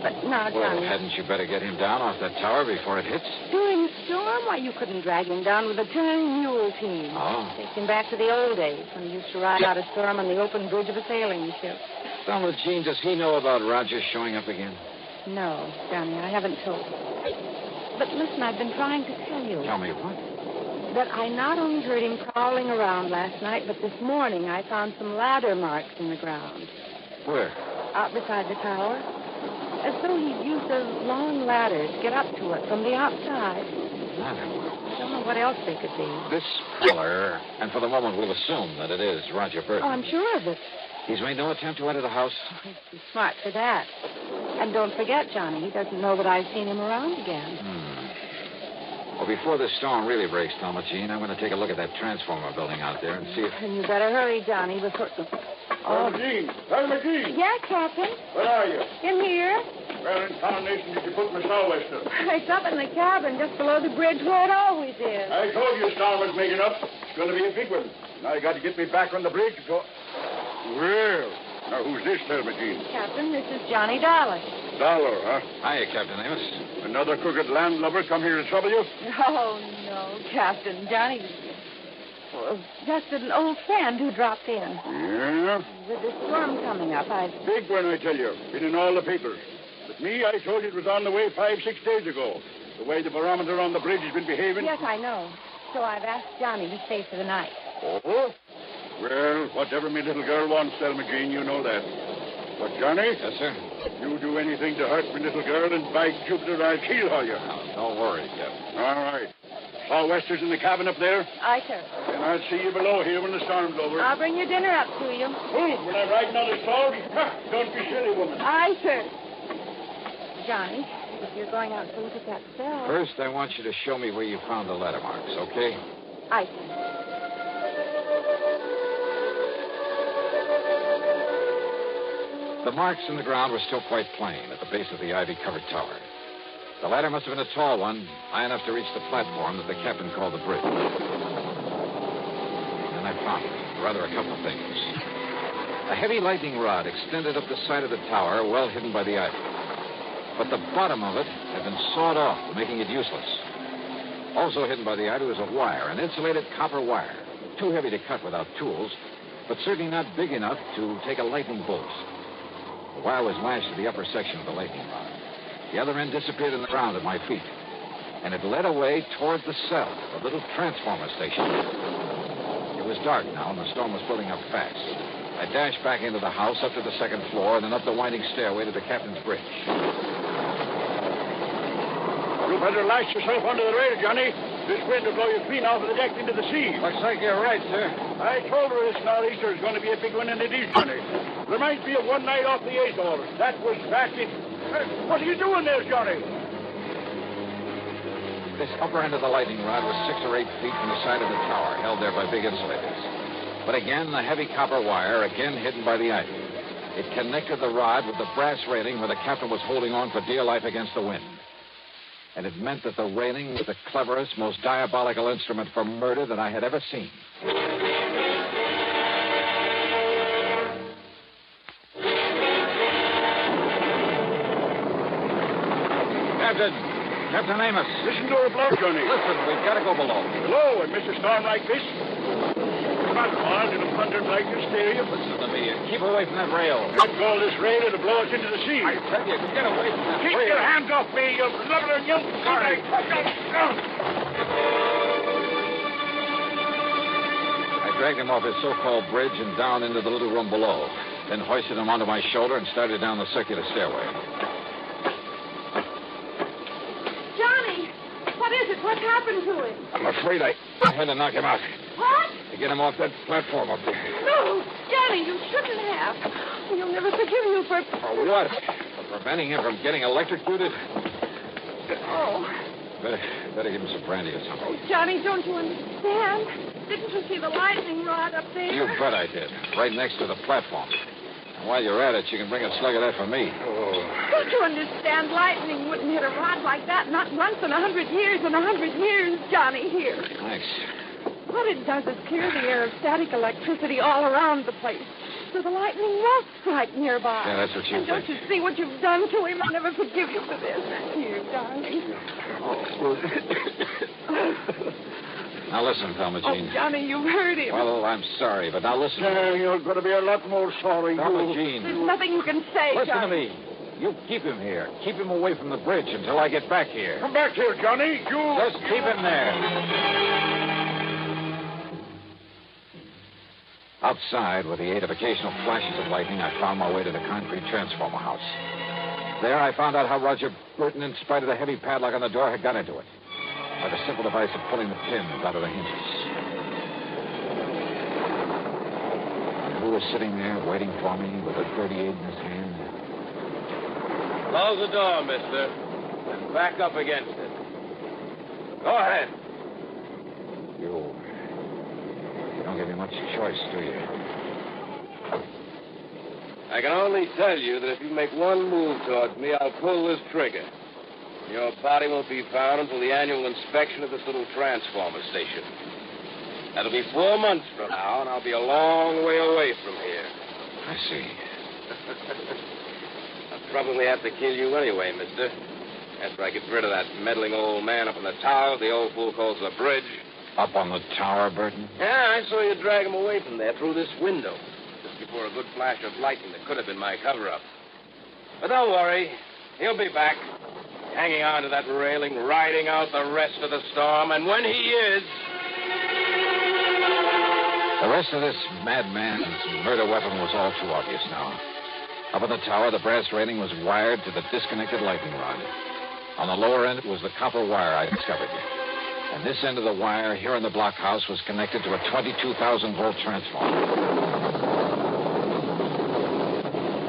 But now, Johnny... Well, hadn't you better get him down off that tower before it hits? During the storm? Why, you couldn't drag him down with a turning mule team. Oh. Take him back to the old days when he used to ride out a storm on the open bridge of a sailing ship. Thelma Jean, does he know about Roger showing up again? No, Johnny, I haven't told him. But listen, I've been trying to tell you. Tell me what? That I not only heard him crawling around last night, but this morning I found some ladder marks in the ground. Where? Out beside the tower. As though he'd used a long ladder to get up to it from the outside. Ladder marks? I don't know what else they could be. This feller, and for the moment we'll assume that it is Roger Burton. Oh, I'm sure of it. He's made no attempt to enter the house? Oh, he's too smart for that. And don't forget, Johnny, he doesn't know that I've seen him around again. Well, before this storm really breaks, Thelma Jean, I'm going to take a look at that transformer building out there and see if... And you better hurry, Johnny, before... Thelma Jean! Thelma Jean! Yeah, Captain? Where are you? In here. Where in tarnation did you put my sou'wester? It's up in the cabin just below the bridge where it always is. I told you Star was making up. It's going to be a big one. Now you got to get me back on the bridge, so... Well, now who's this, Thelma Jean? Captain, this is Johnny Dollar. Dollar, huh? Hiya, Captain Amos. Another crooked landlubber come here to trouble you? Oh, no, Captain. Johnny... Oh, just an old friend who dropped in. Yeah? With the storm coming up, Big one, I tell you. Been in all the papers. But me, I told you it was on the way 5-6 days ago. The way the barometer on the bridge has been behaving. Yes, I know. So I've asked Johnny to stay for the night. Oh? Well, whatever my little girl wants, Thelma Jean, you know that. But, Johnny? Yes, sir? You do anything to hurt my little girl, and by Jupiter, I'll kill her you. Don't worry, Captain. All right. Southwesters in the cabin up there? Aye, sir. Then I'll see you below here when the storm's over. I'll bring your dinner up to you. Oh, when I'm riding on a storm? Don't be silly, woman. Aye, sir. Johnny, if you're going out to look at that cell... First, I want you to show me where you found the letter marks, okay? Aye, sir. The marks in the ground were still quite plain at the base of the ivy-covered tower. The ladder must have been a tall one, high enough to reach the platform that the captain called the bridge. And I found it. Rather a couple of things. A heavy lightning rod extended up the side of the tower, well hidden by the ivy. But the bottom of it had been sawed off, making it useless. Also hidden by the ivy was a wire, an insulated copper wire. Too heavy to cut without tools, but certainly not big enough to take a lightning bolt. The wire was lashed to the upper section of the lightning rod. The other end disappeared in the ground at my feet, and it led away toward the cell, the little transformer station. It was dark now, and the storm was building up fast. I dashed back into the house, up to the second floor, and then up the winding stairway to the captain's bridge. You better lash yourself onto the rail, Johnny. This wind will blow you clean off of the deck into the sea. Looks like you're right, sir. I told her this nor'easter is going to be a big one, and it is, Johnny. Reminds me of one night off the Azores. That was fast. What are you doing there, Johnny? This upper end of the lightning rod was 6 or 8 feet from the side of the tower, held there by big insulators. But again, the heavy copper wire, again hidden by the ivy. It connected the rod with the brass railing where the captain was holding on for dear life against the wind. And it meant that the railing was the cleverest, most diabolical instrument for murder that I had ever seen. Captain Amos. Listen to her blow, Johnny. Listen, we've got to go below. Below, and Mr. Storm like this? Come on, Marge, it'll thunder like hysteria. Listen to me. Keep away from that rail. Let go of this rail, it'll blow us into the sea. I tell you, get away from that rail. Keep your hands off me, you blubber, you... Sorry. I dragged him off his so-called bridge and down into the little room below, then hoisted him onto my shoulder and started down the circular stairway. What happened to him? I'm afraid I had to knock him out. What? To get him off that platform up there. No, Johnny, you shouldn't have. He'll never forgive you for... For what? For preventing him from getting electrocuted? Oh. Better give him some brandy or something. Oh, Johnny, don't you understand? Didn't you see the lightning rod up there? You bet I did. Right next to the platform. And while you're at it, you can bring a slug of that for me. Don't you understand? Lightning wouldn't hit a rod like that, not once in 100 years. In 100 years, Johnny, here. Thanks. What it does is clear the air of static electricity all around the place, so the lightning won't strike nearby. Yeah, that's what you think. Don't you see what you've done to him? I'll never forgive you for this. Here, darling. Now listen, Thelma Jean. Oh, Johnny, you've hurt him. Well, I'm sorry, but now listen. You're going to be a lot more sorry. Thelma Jean. There's nothing you can say, Listen Johnny. to me. You keep him here. Keep him away from the bridge until I get back here. Come back here, Johnny. Just keep him there. Outside, with the aid of occasional flashes of lightning, I found my way to the concrete transformer house. There, I found out how Roger Burton, in spite of the heavy padlock on the door, had got into it. By the simple device of pulling the pins out of the hinges. And who was sitting there waiting for me with a .38 in his hand? Close the door, mister. And back up against it. Go ahead. You don't give me much choice, do you? I can only tell you that if you make one move towards me, I'll pull this trigger. Your body won't be found until the annual inspection of this little transformer station. That'll be 4 months from now, and I'll be a long way away from here. I see. I'll probably have to kill you anyway, mister. After I get rid of that meddling old man up in the tower the old fool calls the bridge, Up on the tower, Burton? Yeah, I saw you drag him away from there through this window, just before a good flash of lightning that could have been my cover-up. But don't worry. He'll be back, hanging on to that railing, riding out the rest of the storm, and when he is... The rest of this madman's murder weapon was all too obvious now. Up on the tower, the brass railing was wired to the disconnected lightning rod. On the lower end was the copper wire I discovered. And this end of the wire here in the blockhouse was connected to a 22,000-volt transformer.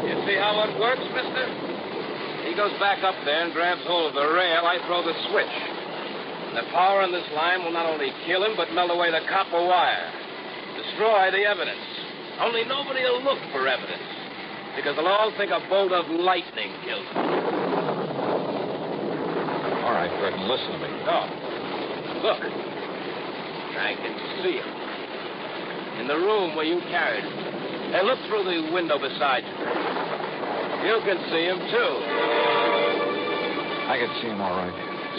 You see how it works, mister? He goes back up there and grabs hold of the rail. I throw the switch. And the power on this line will not only kill him, but melt away the copper wire. Destroy the evidence. Only nobody will look for evidence, because they'll all think a bolt of lightning killed him. All right, Burton, listen to me. No. Look. I can see him. In the room where you carried him. Hey, look through the window beside you. You can see him, too. I can see him all right.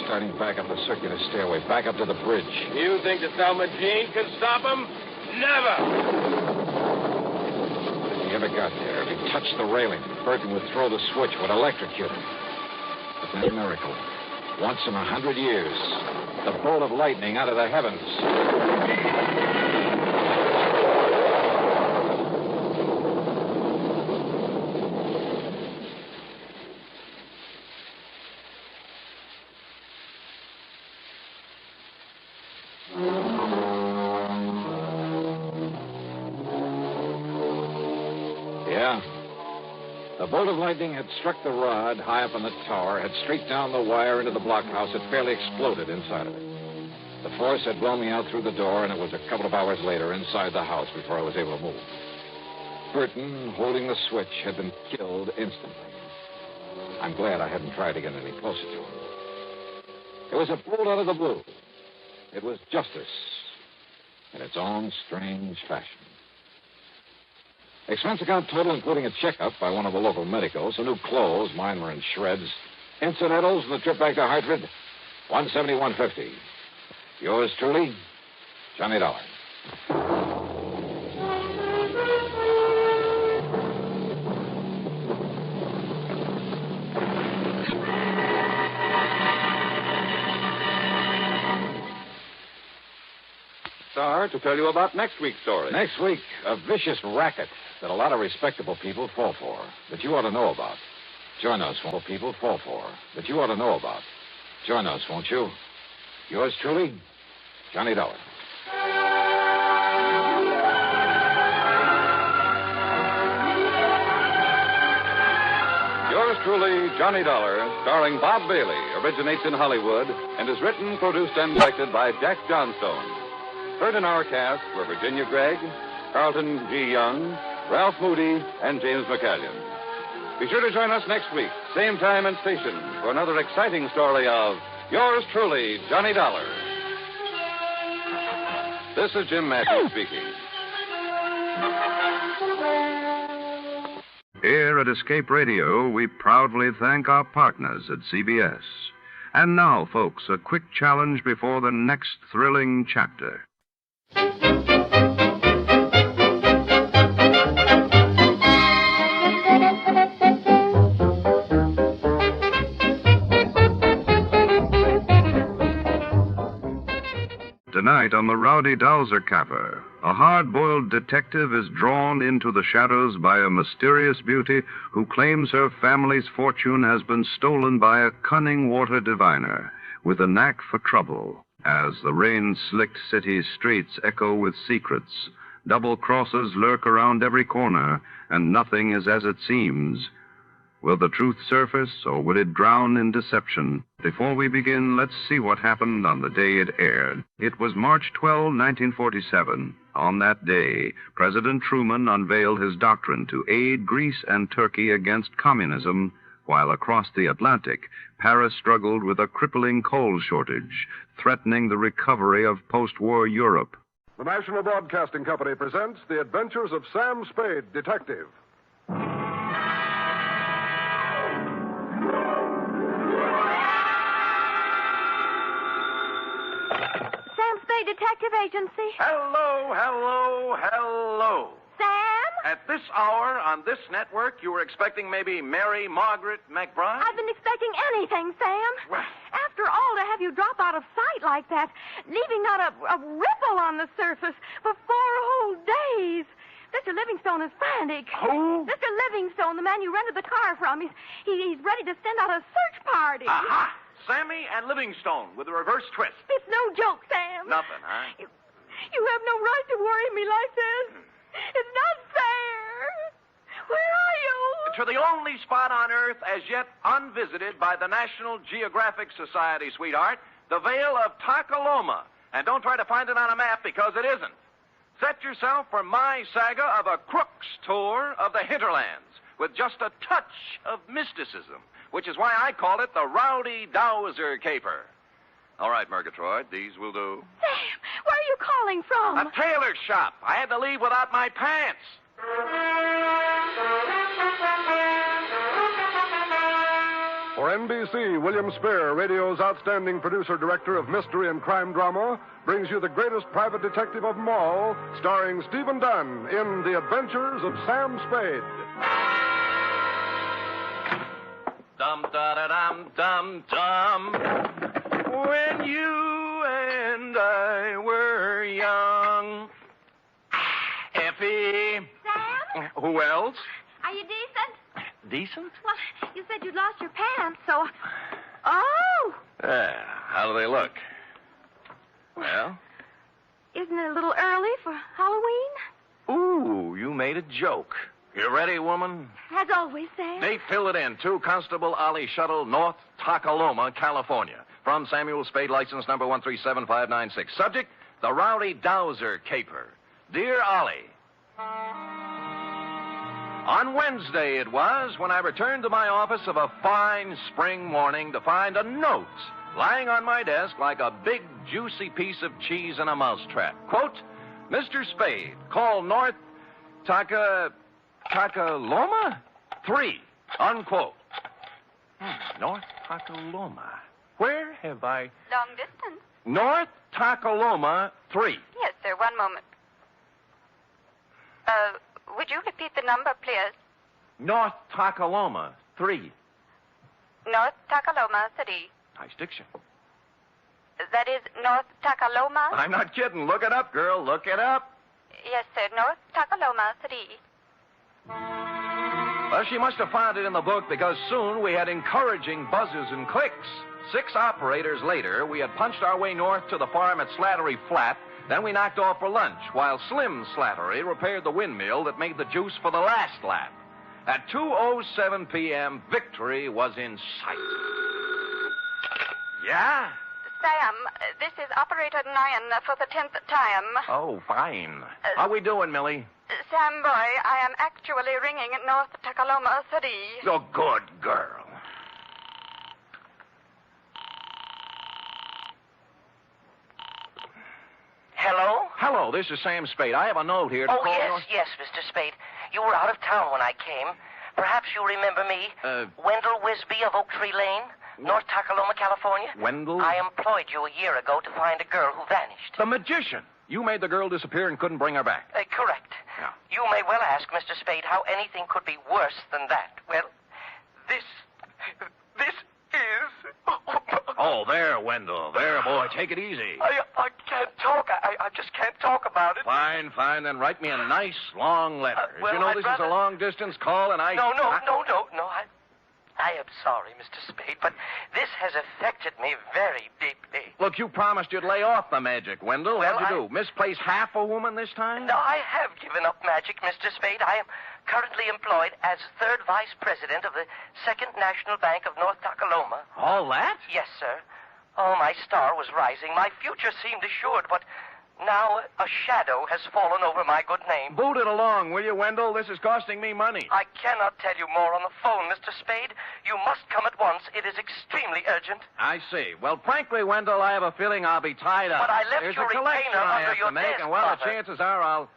Starting back up the circular stairway, back up to the bridge. You think the Thelma Jean can stop him? Never! If he ever got there, if he touched the railing, Burton would throw the switch, would electrocute him. But then a miracle. Once in 100 years, the bolt of lightning out of the heavens. Yeah. The bolt of lightning had struck the rod high up on the tower, had streaked down the wire into the blockhouse. It fairly exploded inside of it. The force had blown me out through the door, and it was a couple of hours later inside the house before I was able to move. Burton, holding the switch, had been killed instantly. I'm glad I hadn't tried to get any closer to him. It was a bolt out of the blue. It was justice in its own strange fashion. Expense account total, including a checkup by one of the local medicos, some new clothes, mine were in shreds, incidentals, and the trip back to Hartford, $171.50. Yours truly, Johnny Dollar. Star, to tell you about next week's story. Next week, a vicious racket that a lot of respectable people fall for, that you ought to know about. Join us, won't people fall for, that you ought to know about. Join us, won't you? Yours truly, Johnny Dollar. Yours truly, Johnny Dollar, starring Bob Bailey, originates in Hollywood and is written, produced, and directed by Jack Johnstone. Heard in our cast were Virginia Gregg, Carlton G. Young, Ralph Moody, and James McCallion. Be sure to join us next week, same time and station, for another exciting story of Yours truly, Johnny Dollar. This is Jim Matthews speaking. Here at Escape Radio, we proudly thank our partners at CBS. And now, folks, a quick challenge before the next thrilling chapter. Tonight on the Rowdy Dowser Capper, a hard-boiled detective is drawn into the shadows by a mysterious beauty who claims her family's fortune has been stolen by a cunning water diviner with a knack for trouble. As the rain-slicked city streets echo with secrets, double crosses lurk around every corner, and nothing is as it seems. Will the truth surface, or will it drown in deception? Before we begin, let's see what happened on the day it aired. It was March 12, 1947. On that day, President Truman unveiled his doctrine to aid Greece and Turkey against communism, while across the Atlantic, Paris struggled with a crippling coal shortage, threatening the recovery of post-war Europe. The National Broadcasting Company presents The Adventures of Sam Spade, Detective. Sam Spade, Detective Agency. Hello, hello, hello. Sam? At this hour on this network, you were expecting maybe Mary Margaret McBride? I've been expecting anything, Sam. Well. After all, to have you drop out of sight like that, leaving not a ripple on the surface for 4 whole days. Mr. Livingstone is frantic. Who? Mr. Livingstone, the man you rented the car from. He's ready to send out a search party. Aha! Sammy and Livingstone with a reverse twist. It's no joke, Sam. Nothing, huh? You have no right to worry me like this. It's not fair. Where are you? To the only spot on Earth as yet unvisited by the National Geographic Society, sweetheart, the Vale of Takaloma. And don't try to find it on a map because it isn't. Set yourself for my saga of a crook's tour of the hinterlands with just a touch of mysticism, which is why I call it the Rowdy Dowser Caper. All right, Murgatroyd, these will do. Sam, where are you calling from? A tailor shop. I had to leave without my pants. For NBC, William Spear, radio's outstanding producer-director of mystery and crime drama, brings you the greatest private detective of them all, starring Stephen Dunn in The Adventures of Sam Spade. Dum-da-da-dum-dum-dum. When you and I were young. Effie. Sam? Who else? Are you decent? Decent? Well, you said you'd lost your pants, so... Oh! How do they look? Well? Isn't it a little early for Halloween? Ooh, you made a joke. You ready, woman? As always, Sam. They fill it in. 2 Constable Ollie Shuttle, North Takaloma, California. From Samuel Spade, license number 1375596. Subject, the Rowdy Dowser Caper. Dear Ollie, on Wednesday it was when I returned to my office of a fine spring morning to find a note lying on my desk like a big, juicy piece of cheese in a mousetrap. Quote, Mr. Spade, call North Takaloma 3, unquote. North Takaloma. Where have I... Long distance. North Takaloma 3. Yes, sir. One moment. Would you repeat the number, please? North Takaloma 3. North Takaloma City. Nice diction. That is North Takaloma? I'm not kidding. Look it up, girl. Look it up. Yes, sir. North Takaloma City. Well, she must have found it in the book because soon we had encouraging buzzes and clicks. 6 operators later, we had punched our way north to the farm at Slattery Flat. Then we knocked off for lunch, while Slim Slattery repaired the windmill that made the juice for the last lap. At 2:07 p.m., victory was in sight. Yeah? Sam, this is Operator Nyan for the 10th time. Oh, fine. How we doing, Millie? Sam, boy, I am actually ringing at North Takaloma City. Oh, good girl. Hello? Hello, this is Sam Spade. I have a note here to Oh, call yes, North... yes, Mr. Spade. You were out of town when I came. Perhaps you remember me. Wendell Wisby of Oak Tree Lane, North Takaloma, California. Wendell? I employed you a year ago to find a girl who vanished. The magician. You made the girl disappear and couldn't bring her back. Correct. Yeah. You may well ask, Mr. Spade, how anything could be worse than that. Well, this is... Oh, there, Wendell. There, boy. Take it easy. I can't talk. I just can't talk about it. Fine. Then write me a nice, long letter. Well, you know I'd this rather... is a long-distance call, and I... No. I am sorry, Mr. Spade, but this has affected me very deeply. Look, you promised you'd lay off the magic, Wendell. Well, What'd you do? Misplace half a woman this time? No, I have given up magic, Mr. Spade. I am currently employed as 3rd Vice President of the 2nd National Bank of North Takaloma. All that? Yes, sir. Oh, my star was rising. My future seemed assured, but now a shadow has fallen over my good name. Boot it along, will you, Wendell? This is costing me money. I cannot tell you more on the phone, Mr. Spade. You must come at once. It is extremely urgent. I see. Well, frankly, Wendell, I have a feeling I'll be tied up. But I left There's your a collection retainer I under have your to make, desk, and well, the Father. chances are I'll...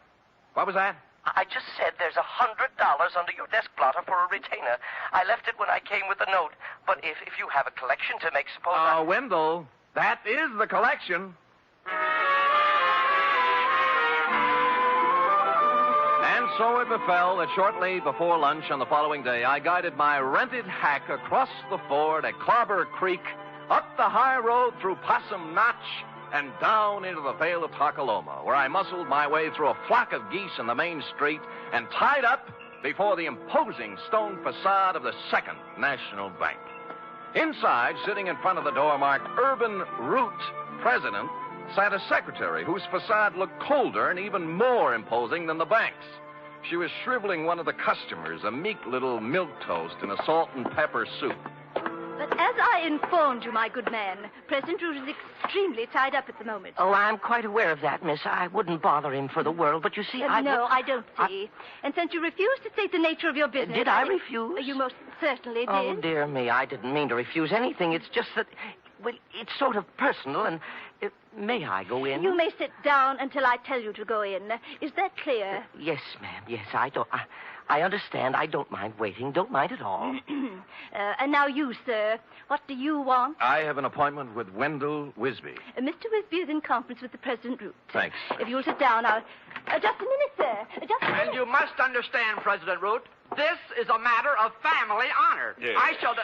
What was that? I just said there's $100 under your desk blotter for a retainer. I left it when I came with the note. But if you have a collection to make, suppose Wendell, that is the collection. so it befell that shortly before lunch on the following day, I guided my rented hack across the ford at Clobber Creek, up the high road through Possum Notch, and down into the Vale of Takaloma, where I muscled my way through a flock of geese in the main street and tied up before the imposing stone facade of the Second National Bank. Inside, sitting in front of the door marked Urban Root President, sat a secretary whose facade looked colder and even more imposing than the bank's. She was shriveling one of the customers, a meek little milquetoast in a salt and pepper soup. But as I informed you, my good man, President Root is extremely tied up at the moment. Oh, I'm quite aware of that, miss. I wouldn't bother him for the world, but you see, No, I don't see. And since you refused to state the nature of your business... Did I refuse? You most certainly did. Oh, dear me, I didn't mean to refuse anything. It's just that, well, it's sort of personal, and may I go in? You may sit down until I tell you to go in. Is that clear? Yes, ma'am. Yes, I understand. I don't mind waiting. Don't mind at all. And now you, sir. What do you want? I have an appointment with Wendell Wisby. Mr. Wisby is in conference with the President Root. Thanks. If you'll sit down, I'll... just a minute, sir. Just a minute. And you must understand, President Root, this is a matter of family honor. Yes. I shall...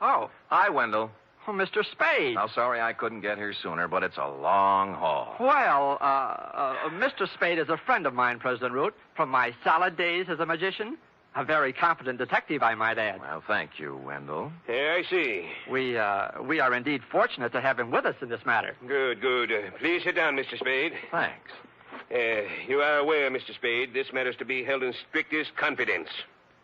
Oh, hi, Wendell. Oh, Mr. Spade. Now, sorry I couldn't get here sooner, but it's a long haul. Well, Mr. Spade is a friend of mine, President Root, from my salad days as a magician. A very competent detective, I might add. Well, thank you, Wendell. Yeah, I see. We are indeed fortunate to have him with us in this matter. Good, good. Please sit down, Mr. Spade. Thanks. You are aware, Mr. Spade, this matter is to be held in strictest confidence.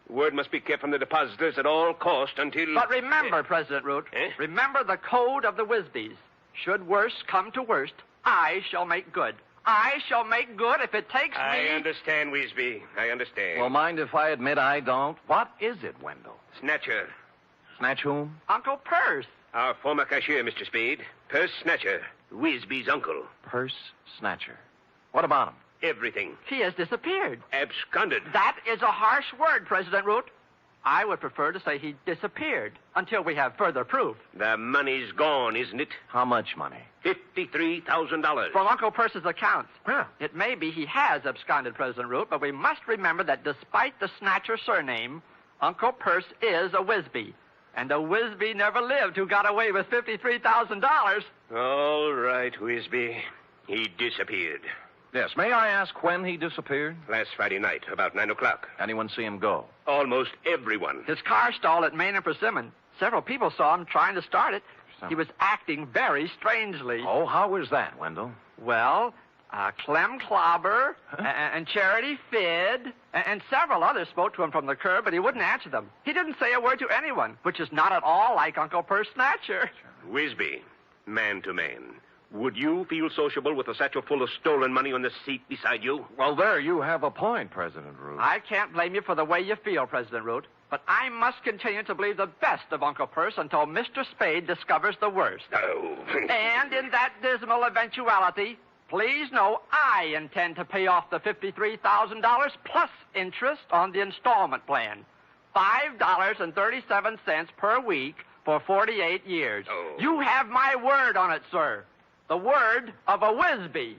Word must be kept from the depositors at all cost until... But remember, President Root, remember the code of the Wisbys. Should worst come to worst, I shall make good. I shall make good if it takes me... I understand, Wisby. I understand. Well, mind if I admit I don't? What is it, Wendell? Snatcher. Snatch whom? Uncle Purse. Our former cashier, Mr. Spade. Purse Snatcher. Wisby's uncle. Purse Snatcher. What about him? Everything. He has disappeared. Absconded. That is a harsh word, President Root. I would prefer to say he disappeared until we have further proof. The money's gone, isn't it? How much money? $53,000. From Uncle Purse's accounts. Yeah. It may be he has absconded, President Root, but we must remember that despite the Snatcher surname, Uncle Purse is a Wisby. And a Wisby never lived who got away with $53,000. All right, Wisby. He disappeared. Yes, may I ask when he disappeared? Last Friday night, about 9 o'clock. Anyone see him go? Almost everyone. His car stalled at Main and Persimmon. Several people saw him trying to start it. He was acting very strangely. Oh, how was that, Wendell? Well, Clem Clobber and Charity Fid and several others spoke to him from the curb, but he wouldn't answer them. He didn't say a word to anyone, which is not at all like Uncle Purse Snatcher. Wisby, man to man. Would you feel sociable with a satchel full of stolen money on the seat beside you? Well, there you have a point, President Root. I can't blame you for the way you feel, President Root, but I must continue to believe the best of Uncle Purse until Mr. Spade discovers the worst. Oh. And in that dismal eventuality, please know I intend to pay off the $53,000 plus interest on the installment plan. $5.37 per week for 48 years. Oh. You have my word on it, sir. The word of a Wisby.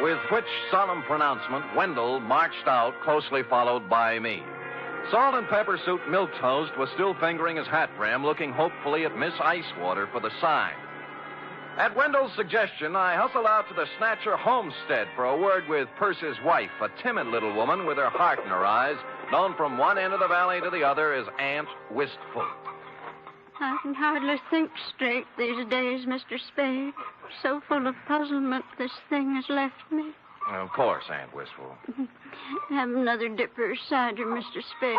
With which solemn pronouncement, Wendell marched out, closely followed by me. Salt and Pepper Suit Milquetoast was still fingering his hat brim, looking hopefully at Miss Icewater for the sign. At Wendell's suggestion, I hustled out to the Snatcher homestead for a word with Purse's wife, a timid little woman with her heart in her eyes, known from one end of the valley to the other as Aunt Wistful. I can hardly think straight these days, Mr. Spade. So full of puzzlement this thing has left me. Well, of course, Aunt Wistful. Have another dipper of cider, Mr. Spade.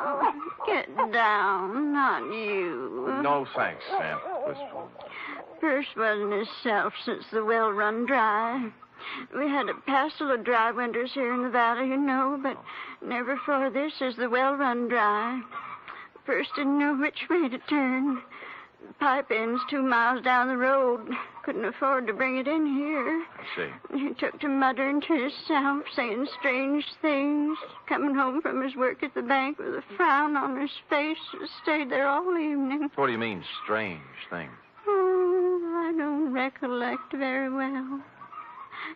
Oh, get down, not you. No thanks, Aunt Wistful. Purse wasn't himself since the well run dry. We had a passel of dry winters here in the valley, you know, but never for this is the well run dry. First didn't know which way to turn. The pipe end's 2 miles down the road. Couldn't afford to bring it in here. I see. He took to muttering to himself, saying strange things. Coming home from his work at the bank with a frown on his face. Stayed there all evening. What do you mean, strange things? Oh, I don't recollect very well.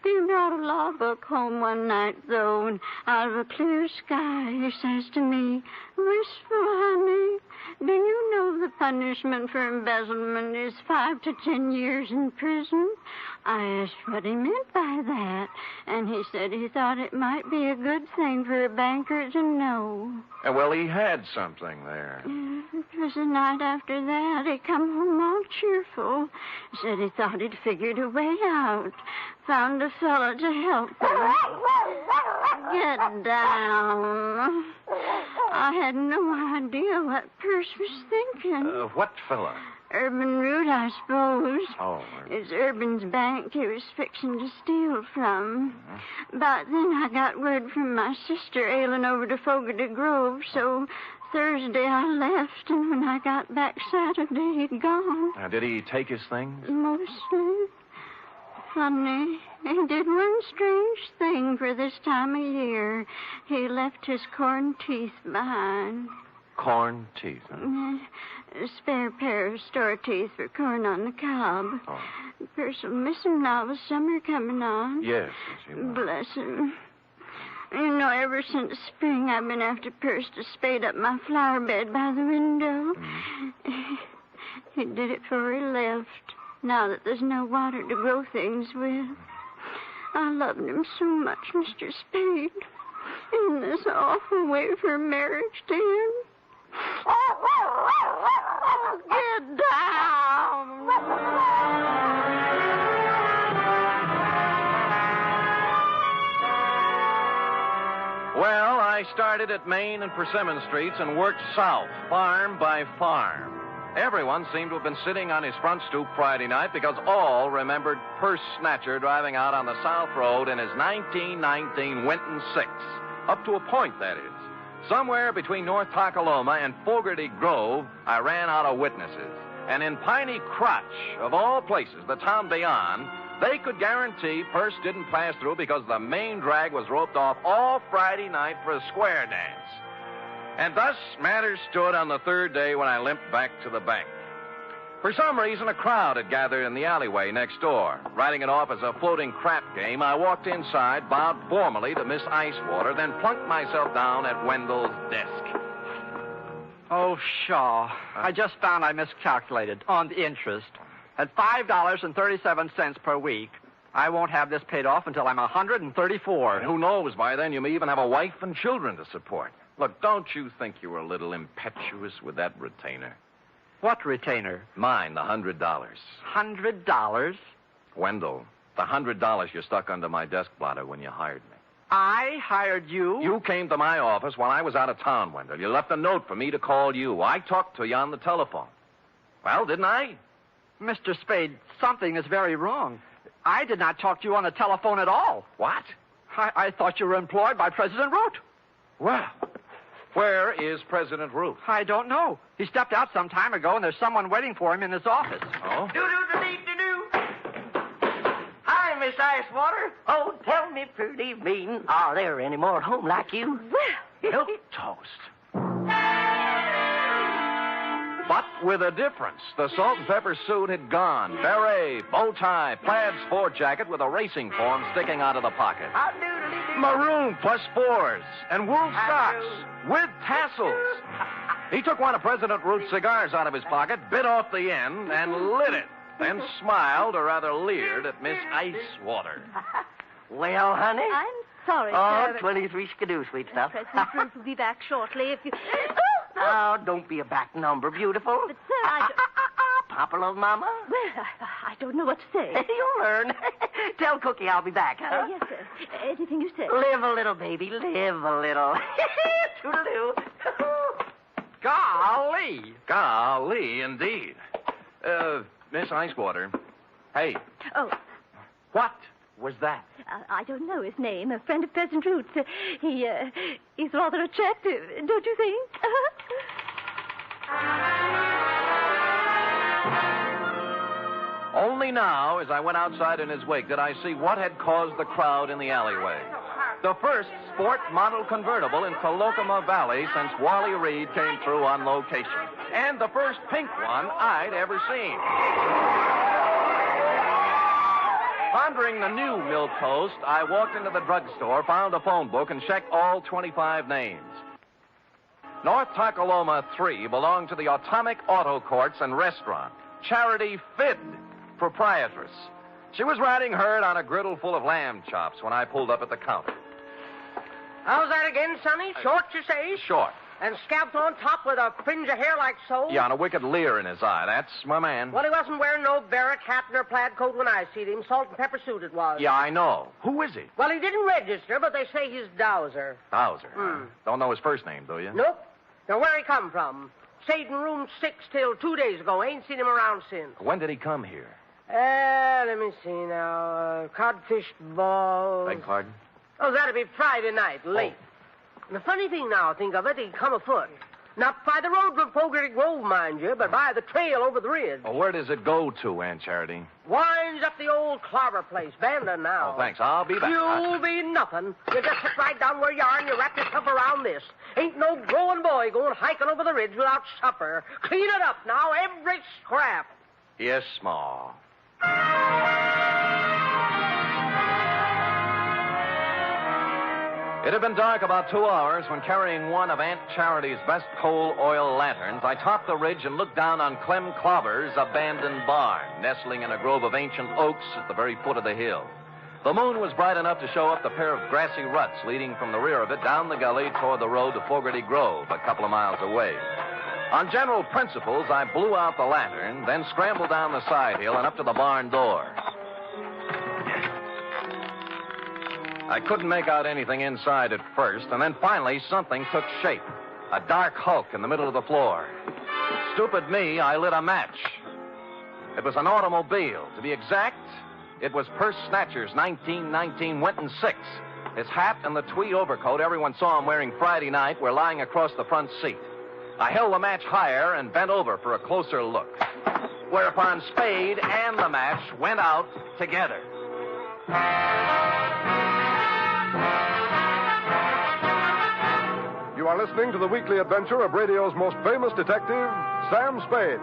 He brought a law book home one night, though, and out of a clear sky he says to me, "Wistful honey, do you know the punishment for embezzlement is 5 to 10 years in prison?" I asked what he meant by that, and he said he thought it might be a good thing for a banker to know. Well, he had something there. It was the night after that. He come home all cheerful. Said he thought he'd figured a way out. Found a fella to help him. Get down. I had no idea what Perce was thinking. What fella? Urban Root, I suppose. Oh. It's Urban's bank he was fixing to steal from. But then I got word from my sister ailing over to Fogarty Grove, so Thursday I left, and when I got back Saturday, he'd gone. Now, did he take his things? Mostly. Funny. He did one strange thing for this time of year. He left his corn teeth behind. Corn teeth, huh? A spare pair of store teeth for corn on the cob. Oh. Perce will miss him now with summer coming on. Yes, he will. Bless him. You know, ever since spring, I've been after Perce to spade up my flower bed by the window. He did it before he left, now that there's no water to grow things with. I loved him so much, Mr. Spade. In this awful way for marriage to him. Get down! Well, I started at Main and Persimmon Streets and worked south, farm by farm. Everyone seemed to have been sitting on his front stoop Friday night because all remembered Purse Snatcher driving out on the South Road in his 1919 Winton 6. Up to a point, that is. Somewhere between North Takaloma and Fogarty Grove, I ran out of witnesses. And in Piney Crotch, of all places, the town beyond, they could guarantee Purse didn't pass through because the main drag was roped off all Friday night for a square dance. And thus matters stood on the third day when I limped back to the bank. For some reason, a crowd had gathered in the alleyway next door. Writing it off as a floating crap game, I walked inside, bowed formally to Miss Icewater, then plunked myself down at Wendell's desk. Oh, Shaw. I just found I miscalculated on the interest. At $5.37 per week, I won't have this paid off until I'm 134. And who knows, by then you may even have a wife and children to support. Look, don't you think you were a little impetuous with that retainer? What retainer? Mine, the $100. $100? Wendell, the $100 you stuck under my desk blotter when you hired me. I hired you? You came to my office while I was out of town, Wendell. You left a note for me to call you. I talked to you on the telephone. Well, didn't I? Mr. Spade, something is very wrong. I did not talk to you on the telephone at all. What? I thought you were employed by President Root. Well, where is President Root? I don't know. He stepped out some time ago, and there's someone waiting for him in his office. Oh? Do-do-do-dee-do-do. Hi, Miss Icewater. Oh, tell me, pretty mean, are there any more at home like you? Well, toast. But with a difference. The salt and pepper suit had gone. Beret, bow tie, plaid sport jacket with a racing form sticking out of the pocket. Maroon +4s and wool socks with tassels. He took one of President Root's cigars out of his pocket, bit off the end, and lit it. Then smiled, or rather leered, at Miss Icewater. Well, honey? I'm sorry, Oh, sir. 23 skidoo, sweet stuff. President Root will be back shortly if you... Oh, don't be a back number, beautiful. But, sir, I... Papa, love Mama? Well, I don't know what to say. You'll learn. Tell Cookie I'll be back, huh? Yes, sir. Anything you say. Live a little, baby. Live a little. Toodaloo. Golly. Golly, indeed. Miss Icewater. Hey. Oh. What was that? I don't know his name. A friend of President Root's. He's rather attractive, don't you think? Only now, as I went outside in his wake, did I see what had caused the crowd in the alleyway. The first sport model convertible in Colocoma Valley since Wally Reed came through on location. And the first pink one I'd ever seen. Pondering the new milk toast, I walked into the drugstore, found a phone book, and checked all 25 names. North Tacoloma 3 belonged to the Atomic Auto Courts and Restaurant. Charity Fidd, proprietress. She was riding herd on a griddle full of lamb chops when I pulled up at the counter. How's that again, Sonny? Short, you say? Short. And scalped on top with a fringe of hair like so? Yeah, and a wicked leer in his eye. That's my man. Well, he wasn't wearing no Barrett hat nor plaid coat when I seen him. Salt and pepper suit it was. Yeah, I know. Who is he? Well, he didn't register, but they say he's Dowser. Dowser. Don't know his first name, do you? Nope. Now, where he come from? Stayed in room 6 till 2 days ago. Ain't seen him around since. When did he come here? Let me see now. Codfish ball. Beg pardon? Oh, that'd be Friday night, late. And the funny thing now, think of it, he come afoot. Not by the road from Fogarty Grove, mind you, but by the trail over the ridge. Well, where does it go to, Aunt Charity? Winds up the old clobber place, Banda now. Oh, thanks. I'll be back. You'll be nothing. You just sit right down where you are and you wrap yourself around this. Ain't no growing boy going hiking over the ridge without supper. Clean it up now, every scrap. Yes, Ma. It had been dark about 2 hours when, carrying one of Aunt Charity's best coal oil lanterns, I topped the ridge and looked down on Clem Clobber's abandoned barn, nestling in a grove of ancient oaks at the very foot of the hill. The moon was bright enough to show up the pair of grassy ruts leading from the rear of it down the gully toward the road to Fogarty Grove, a couple of miles away. On general principles, I blew out the lantern, then scrambled down the side hill and up to the barn door. I couldn't make out anything inside at first, and then finally something took shape. A dark hulk in the middle of the floor. Stupid me, I lit a match. It was an automobile. To be exact, it was Purse Snatcher's 1919 Winton 6. His hat and the tweed overcoat everyone saw him wearing Friday night were lying across the front seat. I held the match higher and bent over for a closer look, whereupon Spade and the match went out together. You are listening to the weekly adventure of radio's most famous detective, Sam Spade.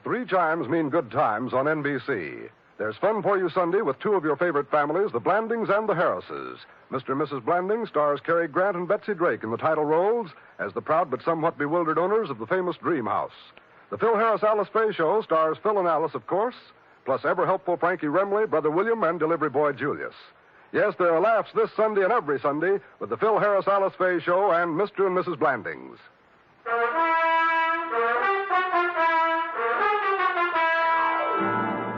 Three chimes mean good times on NBC. There's fun for you Sunday with two of your favorite families, the Blandings and the Harrises. Mr. and Mrs. Blanding stars Cary Grant and Betsy Drake in the title roles as the proud but somewhat bewildered owners of the famous Dream House. The Phil Harris-Alice Faye Show stars Phil and Alice, of course, plus ever-helpful Frankie Remley, Brother William, and delivery boy Julius. Yes, there are laughs this Sunday and every Sunday with the Phil Harris-Alice Faye Show and Mr. and Mrs. Blandings.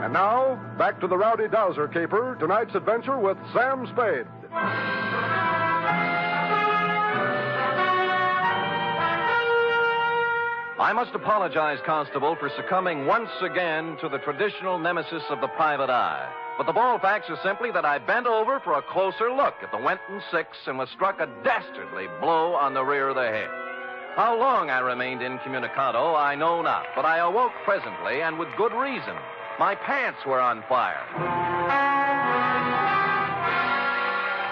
And now, back to the Rowdy Dowser caper, tonight's adventure with Sam Spade. I must apologize, Constable, for succumbing once again to the traditional nemesis of the private eye. But the bald facts are simply that I bent over for a closer look at the Winton 6 and was struck a dastardly blow on the rear of the head. How long I remained incommunicado, I know not, but I awoke presently, and with good reason. My pants were on fire.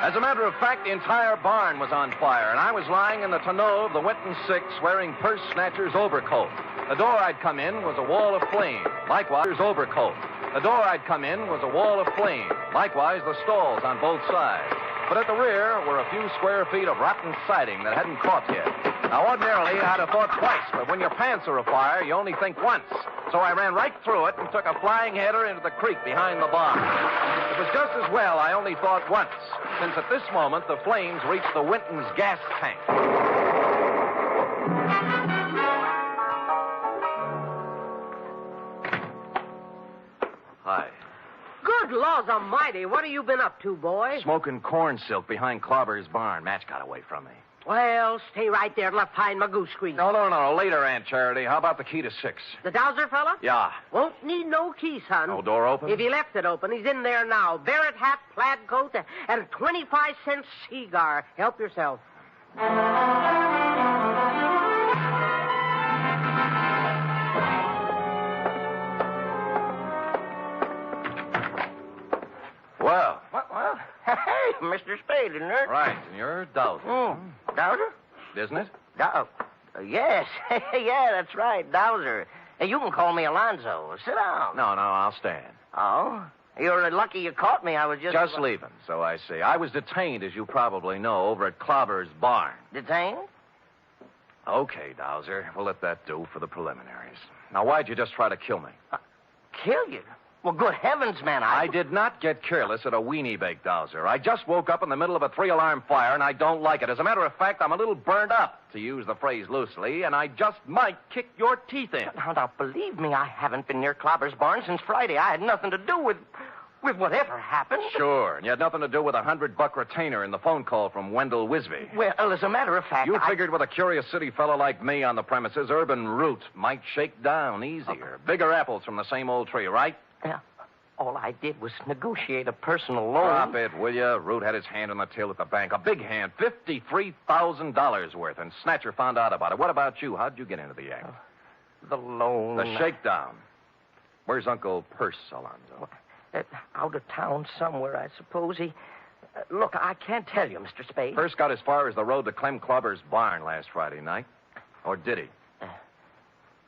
As a matter of fact, the entire barn was on fire, and I was lying in the tonneau of the Winton 6 wearing Purse Snatcher's overcoat. The door I'd come in was a wall of flame. Likewise, overcoat. The door I'd come in was a wall of flame. Likewise, the stalls on both sides. But at the rear were a few square feet of rotten siding that hadn't caught yet. Now, ordinarily, I'd have thought twice, but when your pants are afire, you only think once. So I ran right through it and took a flying header into the creek behind the barn. It was just as well I only thought once, since at this moment the flames reached the Winton's gas tank. Hi. Good laws almighty, what have you been up to, boy? Smoking corn silk behind Clobber's barn. Match got away from me. Well, stay right there till I find my goose grease. No. Later, Aunt Charity. How about the key to 6? The Dowser fella? Yeah. Won't need no key, son. No door open? If he left it open, he's in there now. Barrett hat, plaid coat, and a 25-cent cigar. Help yourself. Well. Well, Mr. Spade, isn't it? Right, and you're Dowser. Dowser? Isn't it? Yes. Yeah, that's right, Dowser. Hey, you can call me Alonzo. Sit down. No, I'll stand. Oh? You're lucky you caught me. I was just... Just leaving, so I see. I was detained, as you probably know, over at Clobber's barn. Detained? Okay, Dowser. We'll let that do for the preliminaries. Now, why'd you just try to kill me? Kill you? Well, good heavens, man, I did not get careless at a weenie bake, Dowser. I just woke up in the middle of a 3-alarm fire, and I don't like it. As a matter of fact, I'm a little burned up, to use the phrase loosely, and I just might kick your teeth in. Now, believe me, I haven't been near Clobber's barn since Friday. I had nothing to do with whatever happened. Sure, and you had nothing to do with a $100 retainer in the phone call from Wendell Wisby. Well, as a matter of fact, You figured with a curious city fellow like me on the premises, urban root might shake down easier. Bigger apples from the same old tree, right? Yeah. All I did was negotiate a personal loan. Stop it, will you? Root had his hand on the till at the bank. A big hand, $53,000 worth, and Snatcher found out about it. What about you? How'd you get into the act? The loan. The shakedown. Where's Uncle Purse, Alonzo? Out of town somewhere, I suppose. He... look, I can't tell you, Mr. Spade. Purse got as far as the road to Clem Clobber's barn last Friday night. Or did he?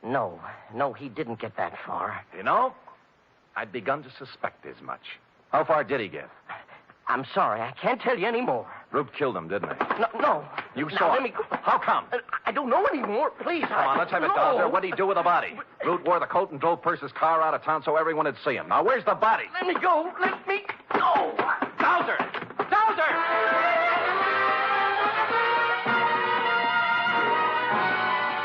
No, he didn't get that far. You know, I'd begun to suspect as much. How far did he get? I'm sorry, I can't tell you any more. Root killed him, didn't he? No. You Now, saw let it. me go. How come? I don't know anymore. Please. Come on, let's have it, Dowser. What did he do with the body? Root wore the coat and drove Purse's car out of town so everyone would see him. Now, where's the body? Let me go. Let me go. Dowser! Dowser!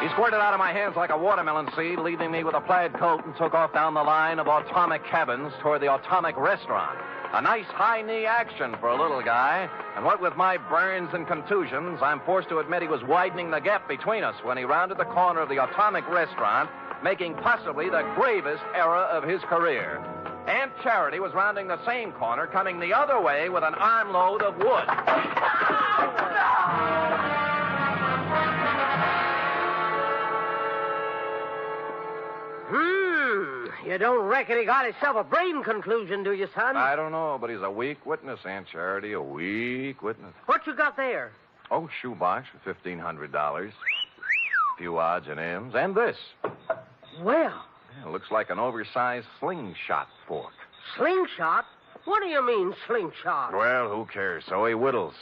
He squirted out of my hands like a watermelon seed, leaving me with a plaid coat, and took off down the line of atomic cabins toward the atomic restaurant. A nice high-knee action for a little guy. And what with my burns and contusions, I'm forced to admit he was widening the gap between us when he rounded the corner of the atomic restaurant, making possibly the gravest error of his career. Aunt Charity was rounding the same corner, coming the other way with an armload of wood. You don't reckon he got himself a brain conclusion, do you, son? I don't know, but he's a weak witness, Aunt Charity, a weak witness. What you got there? Oh, shoebox for $1,500. A few odds and ends. And this. Well. Yeah, looks like an oversized slingshot fork. Slingshot? What do you mean, slingshot? Well, who cares? So he whittles.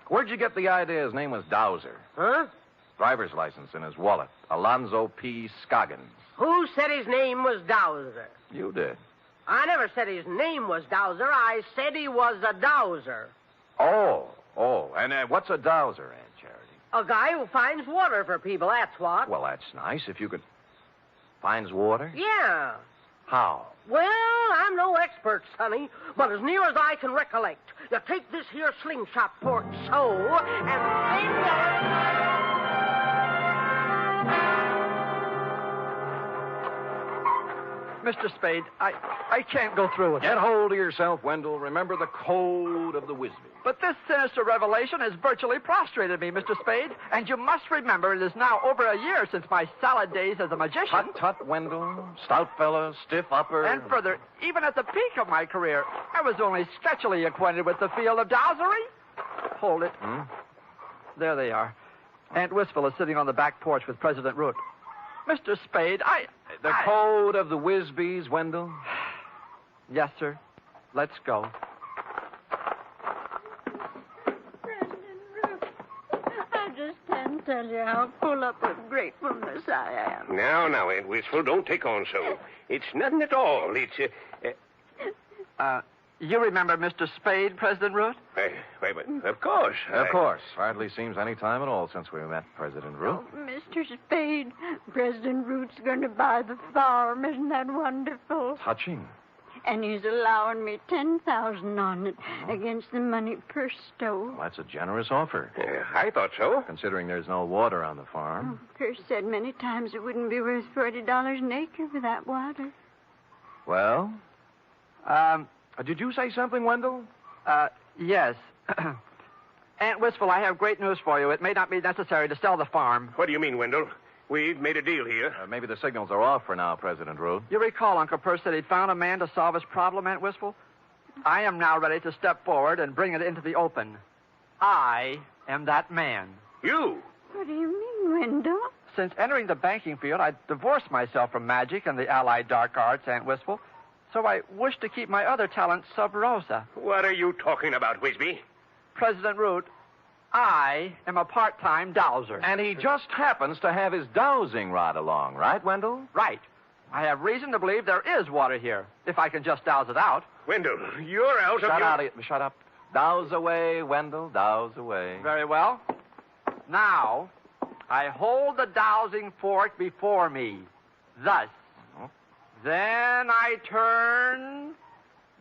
Where'd you get the idea his name was Dowser? Huh? Driver's license in his wallet. Alonzo P. Scoggins. Who said his name was Dowser? You did. I never said his name was Dowser. I said he was a dowser. Oh. And what's a dowser, Aunt Charity? A guy who finds water for people, that's what. Well, that's nice. If you could... Finds water? Yeah. How? Well, I'm no expert, Sonny, but as near as I can recollect, you take this here slingshot fork so, and then Mr. Spade, I can't go through with it. Get hold of yourself, Wendell. Remember the code of the Wisby. But this sinister revelation has virtually prostrated me, Mr. Spade. And you must remember it is now over a year since my salad days as a magician. Tut, Wendell. Stout fella, stiff upper. And further, even at the peak of my career, I was only sketchily acquainted with the field of dowsery. Hold it. There they are. Aunt Wistful is sitting on the back porch with President Root. Mr. Spade, The code of the Wisbys, Wendell? Yes, sir. Let's go. I just can't tell you how full up with gratefulness I am. Now, Aunt Wistful, don't take on so. It's nothing at all. It's, You remember Mr. Spade, President Root? Wait, of course. Of course. Hardly seems any time at all since we met President Root. Oh, Mr. Spade, President Root's going to buy the farm. Isn't that wonderful? Touching. And he's allowing me $10,000 on it against the money Purse stole. Well, that's a generous offer. I thought so. Considering there's no water on the farm. Purse said many times it wouldn't be worth $40 an acre without water. Well? Did you say something, Wendell? Yes. Aunt Wistful, I have great news for you. It may not be necessary to sell the farm. What do you mean, Wendell? We've made a deal here. Maybe the signals are off for now, President Root. You recall Uncle Purse said he'd found a man to solve his problem, Aunt Wistful? I am now ready to step forward and bring it into the open. I am that man. You? What do you mean, Wendell? Since entering the banking field, I divorced myself from magic and the allied dark arts, Aunt Wistful. So I wish to keep my other talents sub rosa. What are you talking about, Wisby? President Root, I am a part-time dowser. And he just happens to have his dowsing rod along, right, Wendell? Right. I have reason to believe there is water here, if I can just douse it out. Wendell, you're out of your... Shut up. Douse away, Wendell, douse away. Very well. Now, I hold the dowsing fork before me, thus. Then I turn,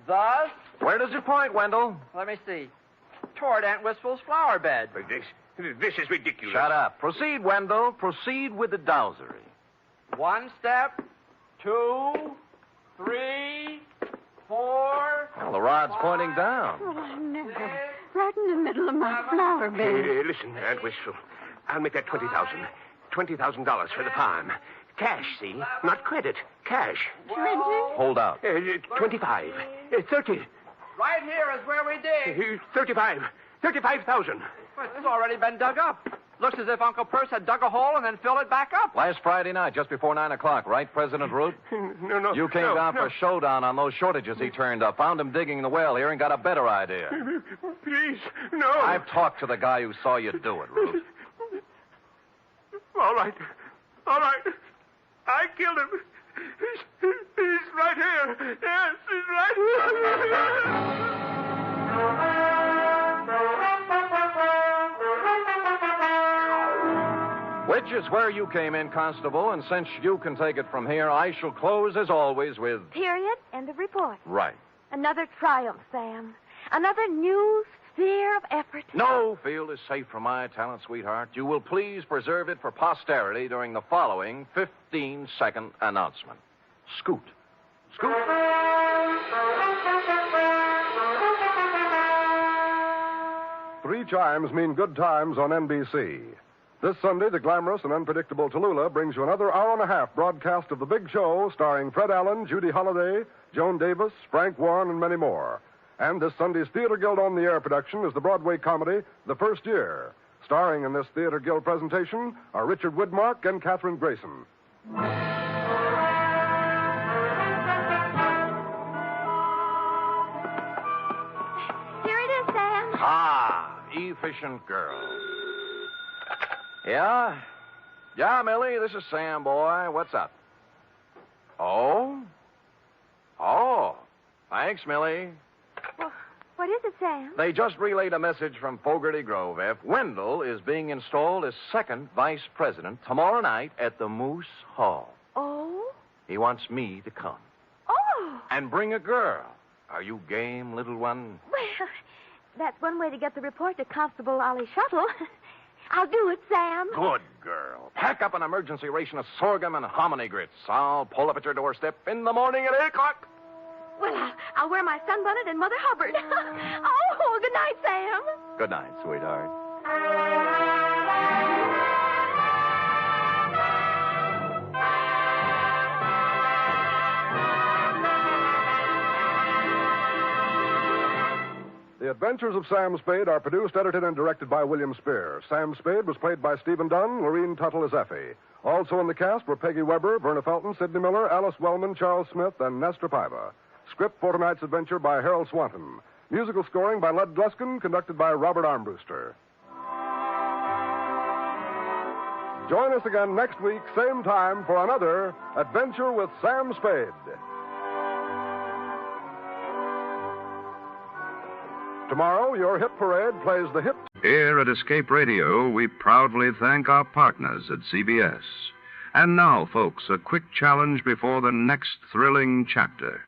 thus. Where does it point, Wendell? Let me see. Toward Aunt Wistful's flower bed. This is ridiculous. Shut up. Proceed, Wendell. Proceed with the dowsery. 1 step, 2, 3, 4. Well, the rod's pointing down. Oh, I never. Right in the middle of my flower bed. Listen, Aunt Wistful. I'll make that $20,000. $20,000 for the farm. Cash, see? Not credit. Cash. 20? Hold out. 25. 30. Right here is where we dig. 35. 35,000. Well, it's already been dug up. Looks as if Uncle Perce had dug a hole and then filled it back up. Last Friday night, just before 9 o'clock, right, President Root? No. You came down for a showdown on those shortages he turned up, found him digging the well here, and got a better idea. Please, no. I've talked to the guy who saw you do it, Root. All right. I killed him. He's right here. Yes, he's right here. Which is where you came in, Constable, and since you can take it from here, I shall close, as always, with... Period. End of report. Right. Another triumph, Sam. Another new sphere of effort. No field is safe from my talent, sweetheart. You will please preserve it for posterity during the following 15-second announcement. Scoot. Scoot. Three chimes mean good times on NBC. This Sunday, the glamorous and unpredictable Tallulah brings you another hour-and-a-half broadcast of The Big Show, starring Fred Allen, Judy Holliday, Joan Davis, Frank Warren, and many more. And this Sunday's Theater Guild on-the-air production is the Broadway comedy The First Year. Starring in this Theater Guild presentation are Richard Widmark and Katherine Grayson. Here it is, Sam. Ah, efficient girl. Yeah? Yeah, Millie, this is Sam, boy. What's up? Oh? Oh. Thanks, Millie. Well, what is it, Sam? They just relayed a message from Fogarty Grove, F. Wendell is being installed as second vice president tomorrow night at the Moose Hall. Oh? He wants me to come. Oh! And bring a girl. Are you game, little one? Well, that's one way to get the report to Constable Ollie Shuttle. I'll do it, Sam. Good girl. Pack up an emergency ration of sorghum and hominy grits. I'll pull up at your doorstep in the morning at 8 o'clock. Well, I'll wear my sunbonnet and Mother Hubbard. Oh, good night, Sam. Good night, sweetheart. The Adventures of Sam Spade are produced, edited, and directed by William Spear. Sam Spade was played by Stephen Dunn, Lorene Tuttle as Effie. Also in the cast were Peggy Weber, Verna Felton, Sidney Miller, Alice Wellman, Charles Smith, and Nestor Paiva. Script for tonight's adventure by Harold Swanton. Musical scoring by Lud Gluskin, conducted by Robert Armbruster. Join us again next week, same time, for another Adventure with Sam Spade. Tomorrow, your hit parade plays the hit. Here at Escape Radio, we proudly thank our partners at CBS. And now, folks, a quick challenge before the next thrilling chapter.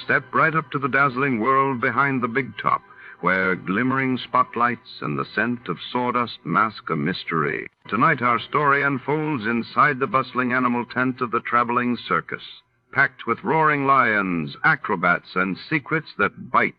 Step right up to the dazzling world behind the big top, where glimmering spotlights and the scent of sawdust mask a mystery. Tonight, our story unfolds inside the bustling animal tent of the traveling circus, packed with roaring lions, acrobats, and secrets that bite.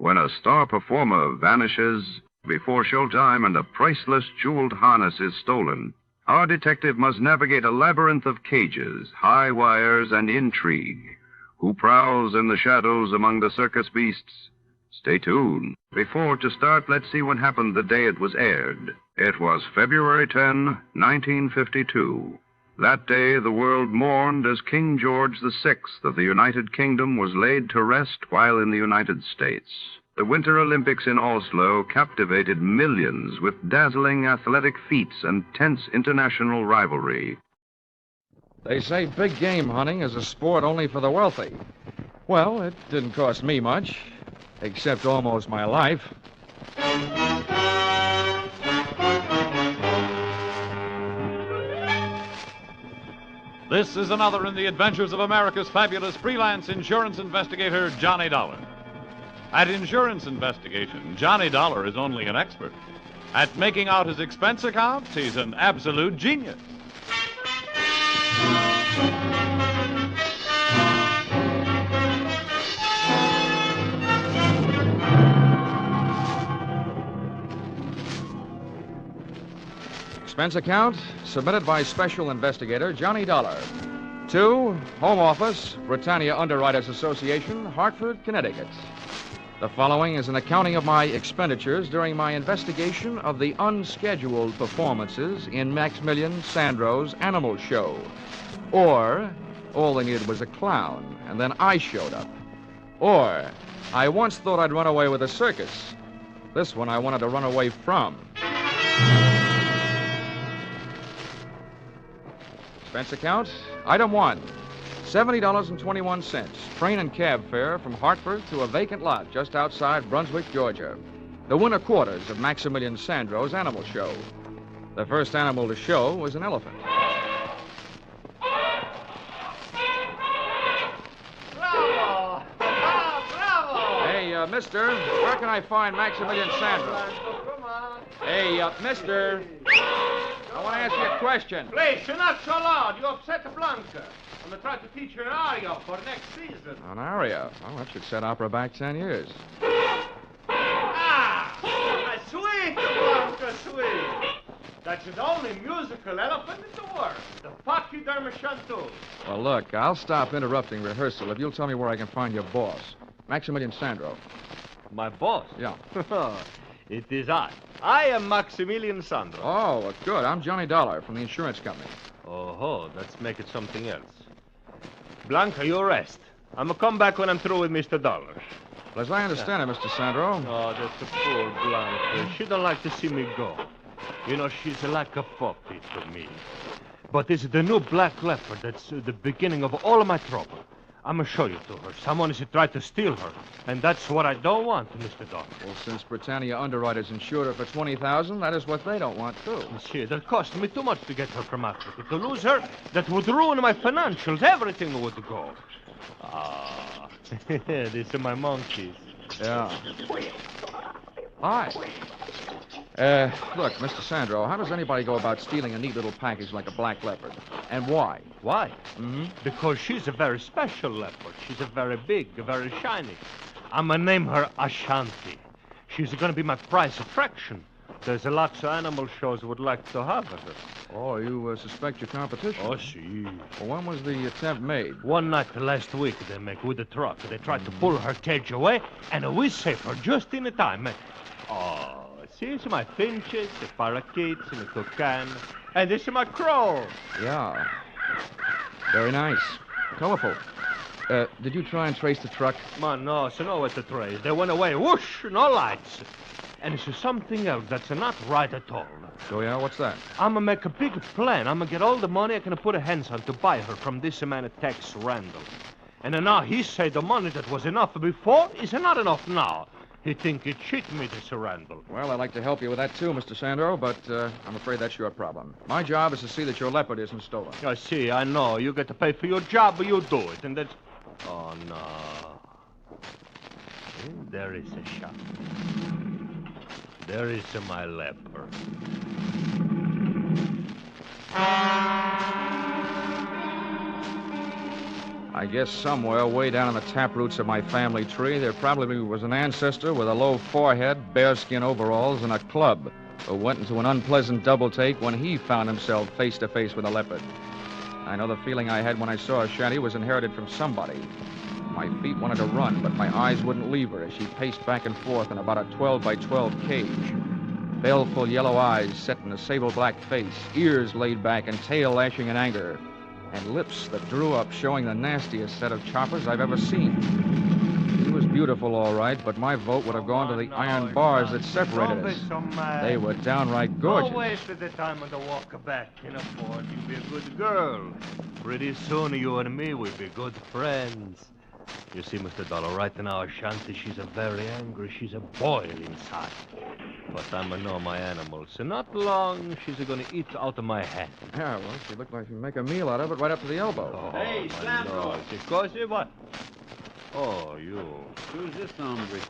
when a star performer vanishes before showtime and a priceless jeweled harness is stolen, our detective must navigate a labyrinth of cages, high wires, and intrigue. Who prowls in the shadows among the circus beasts? Stay tuned. Before to start, let's see what happened the day it was aired. It was February 10, 1952. That day, the world mourned as King George VI of the United Kingdom was laid to rest while in the United States. The Winter Olympics in Oslo captivated millions with dazzling athletic feats and tense international rivalry. They say big game hunting is a sport only for the wealthy. Well, it didn't cost me much, except almost my life. This is another in the adventures of America's fabulous freelance insurance investigator, Johnny Dollar. At Insurance Investigation, Johnny Dollar is only an expert. At making out his expense accounts, he's an absolute genius. Expense account submitted by Special Investigator Johnny Dollar. To Home Office, Britannia Underwriters Association, Hartford, Connecticut. The following is an accounting of my expenditures during my investigation of the unscheduled performances in Maximilian Sandro's Animal Show. Or, all they needed was a clown, and then I showed up. Or, I once thought I'd run away with a circus. This one I wanted to run away from. Expense account, item 1, $70.21, train and cab fare from Hartford to a vacant lot just outside Brunswick, Georgia. The winter quarters of Maximilian Sandro's Animal Show. The first animal to show was an elephant. Bravo! Bravo! Hey, mister, where can I find Maximilian Sandro? Hey, mister, I want to ask you a question. Please, you're not so loud. You upset Blanca. I'm going to try to teach her an aria for next season. An aria? Well, that should set opera back 10 years. Sweet, Blanca, sweet. That's the only musical elephant in the world. The pachyderm chanteuse. Well, look, I'll stop interrupting rehearsal if you'll tell me where I can find your boss, Maximilian Sandro. My boss? Yeah. It is I. I am Maximilian Sandro. Oh, good. I'm Johnny Dollar from the insurance company. Oh, let's make it something else. Blanca, you rest. I'm going to come back when I'm through with Mr. Dollar. Well, as I understand it, Mr. Sandro. Oh, that's a poor Blanca. She don't like to see me go. You know, she's like a puppy to me. But it's the new black leopard that's the beginning of all of my trouble. I'm going to show you to her. Someone has tried to steal her. And that's what I don't want, Mr. Dollar. Well, since Britannia Underwriters insured her for $20,000, that is what they don't want, too. Monsieur, that cost me too much to get her from Africa. To lose her, that would ruin my financials. Everything would go. Ah, these are my monkeys. Yeah. Hi. Look, Mr. Sandro, how does anybody go about stealing a neat little package like a black leopard? And why? Why? Mm-hmm. Because she's a very special leopard. She's a very big, very shiny. I'm going to name her Ashanti. She's going to be my prize attraction. There's a lot of animal shows would like to have her. Oh, you suspect your competition? Oh, si. Well, when was the attempt made? One night last week they make with a truck. They tried to pull her cage away, and we saved her just in time. Oh, see, it's my finches, the parakeets, and the toucan. And this is my crow. Yeah. Very nice. Colorful. Did you try and trace the truck? Man, no, so no what to trace. They went away. Whoosh, no lights. And it's something else that's not right at all. So, yeah, what's that? I'm going to make a big plan. I'm going to get all the money I can put a hands on to buy her from this man Tex Randall. And now he say the money that was enough before is not enough now. He think he cheat me, this Randall. Well, I'd like to help you with that, too, Mr. Sandro, but I'm afraid that's your problem. My job is to see that your leopard isn't stolen. I see, I know. You get to pay for your job, but you do it, and that's... Oh, no. There is a shot. There is my leopard. I guess somewhere way down in the taproots of my family tree, there probably was an ancestor with a low forehead, bearskin overalls, and a club who went into an unpleasant double take when he found himself face to face with a leopard. I know the feeling I had when I saw Shanty was inherited from somebody. My feet wanted to run, but my eyes wouldn't leave her as she paced back and forth in about a 12 by 12 cage. Baleful yellow eyes set in a sable-black face, ears laid back and tail lashing in anger, and lips that drew up showing the nastiest set of choppers I've ever seen. She was beautiful, all right, but my vote would have gone to the iron bars that separated us. They were downright gorgeous. Don't waste the time on the walk back in a Ford. You be a good girl. Pretty soon you and me will be good friends. You see, Mr. Dollar, right now, Shanty, she's a very angry. She's a boil inside. But I'm a know my animals. So not long, she's going to eat out of my hand. Yeah, well, she looked like she'd make a meal out of it right up to the elbow. Oh, hey, Stefano. What? Oh, you. Who's this hombre?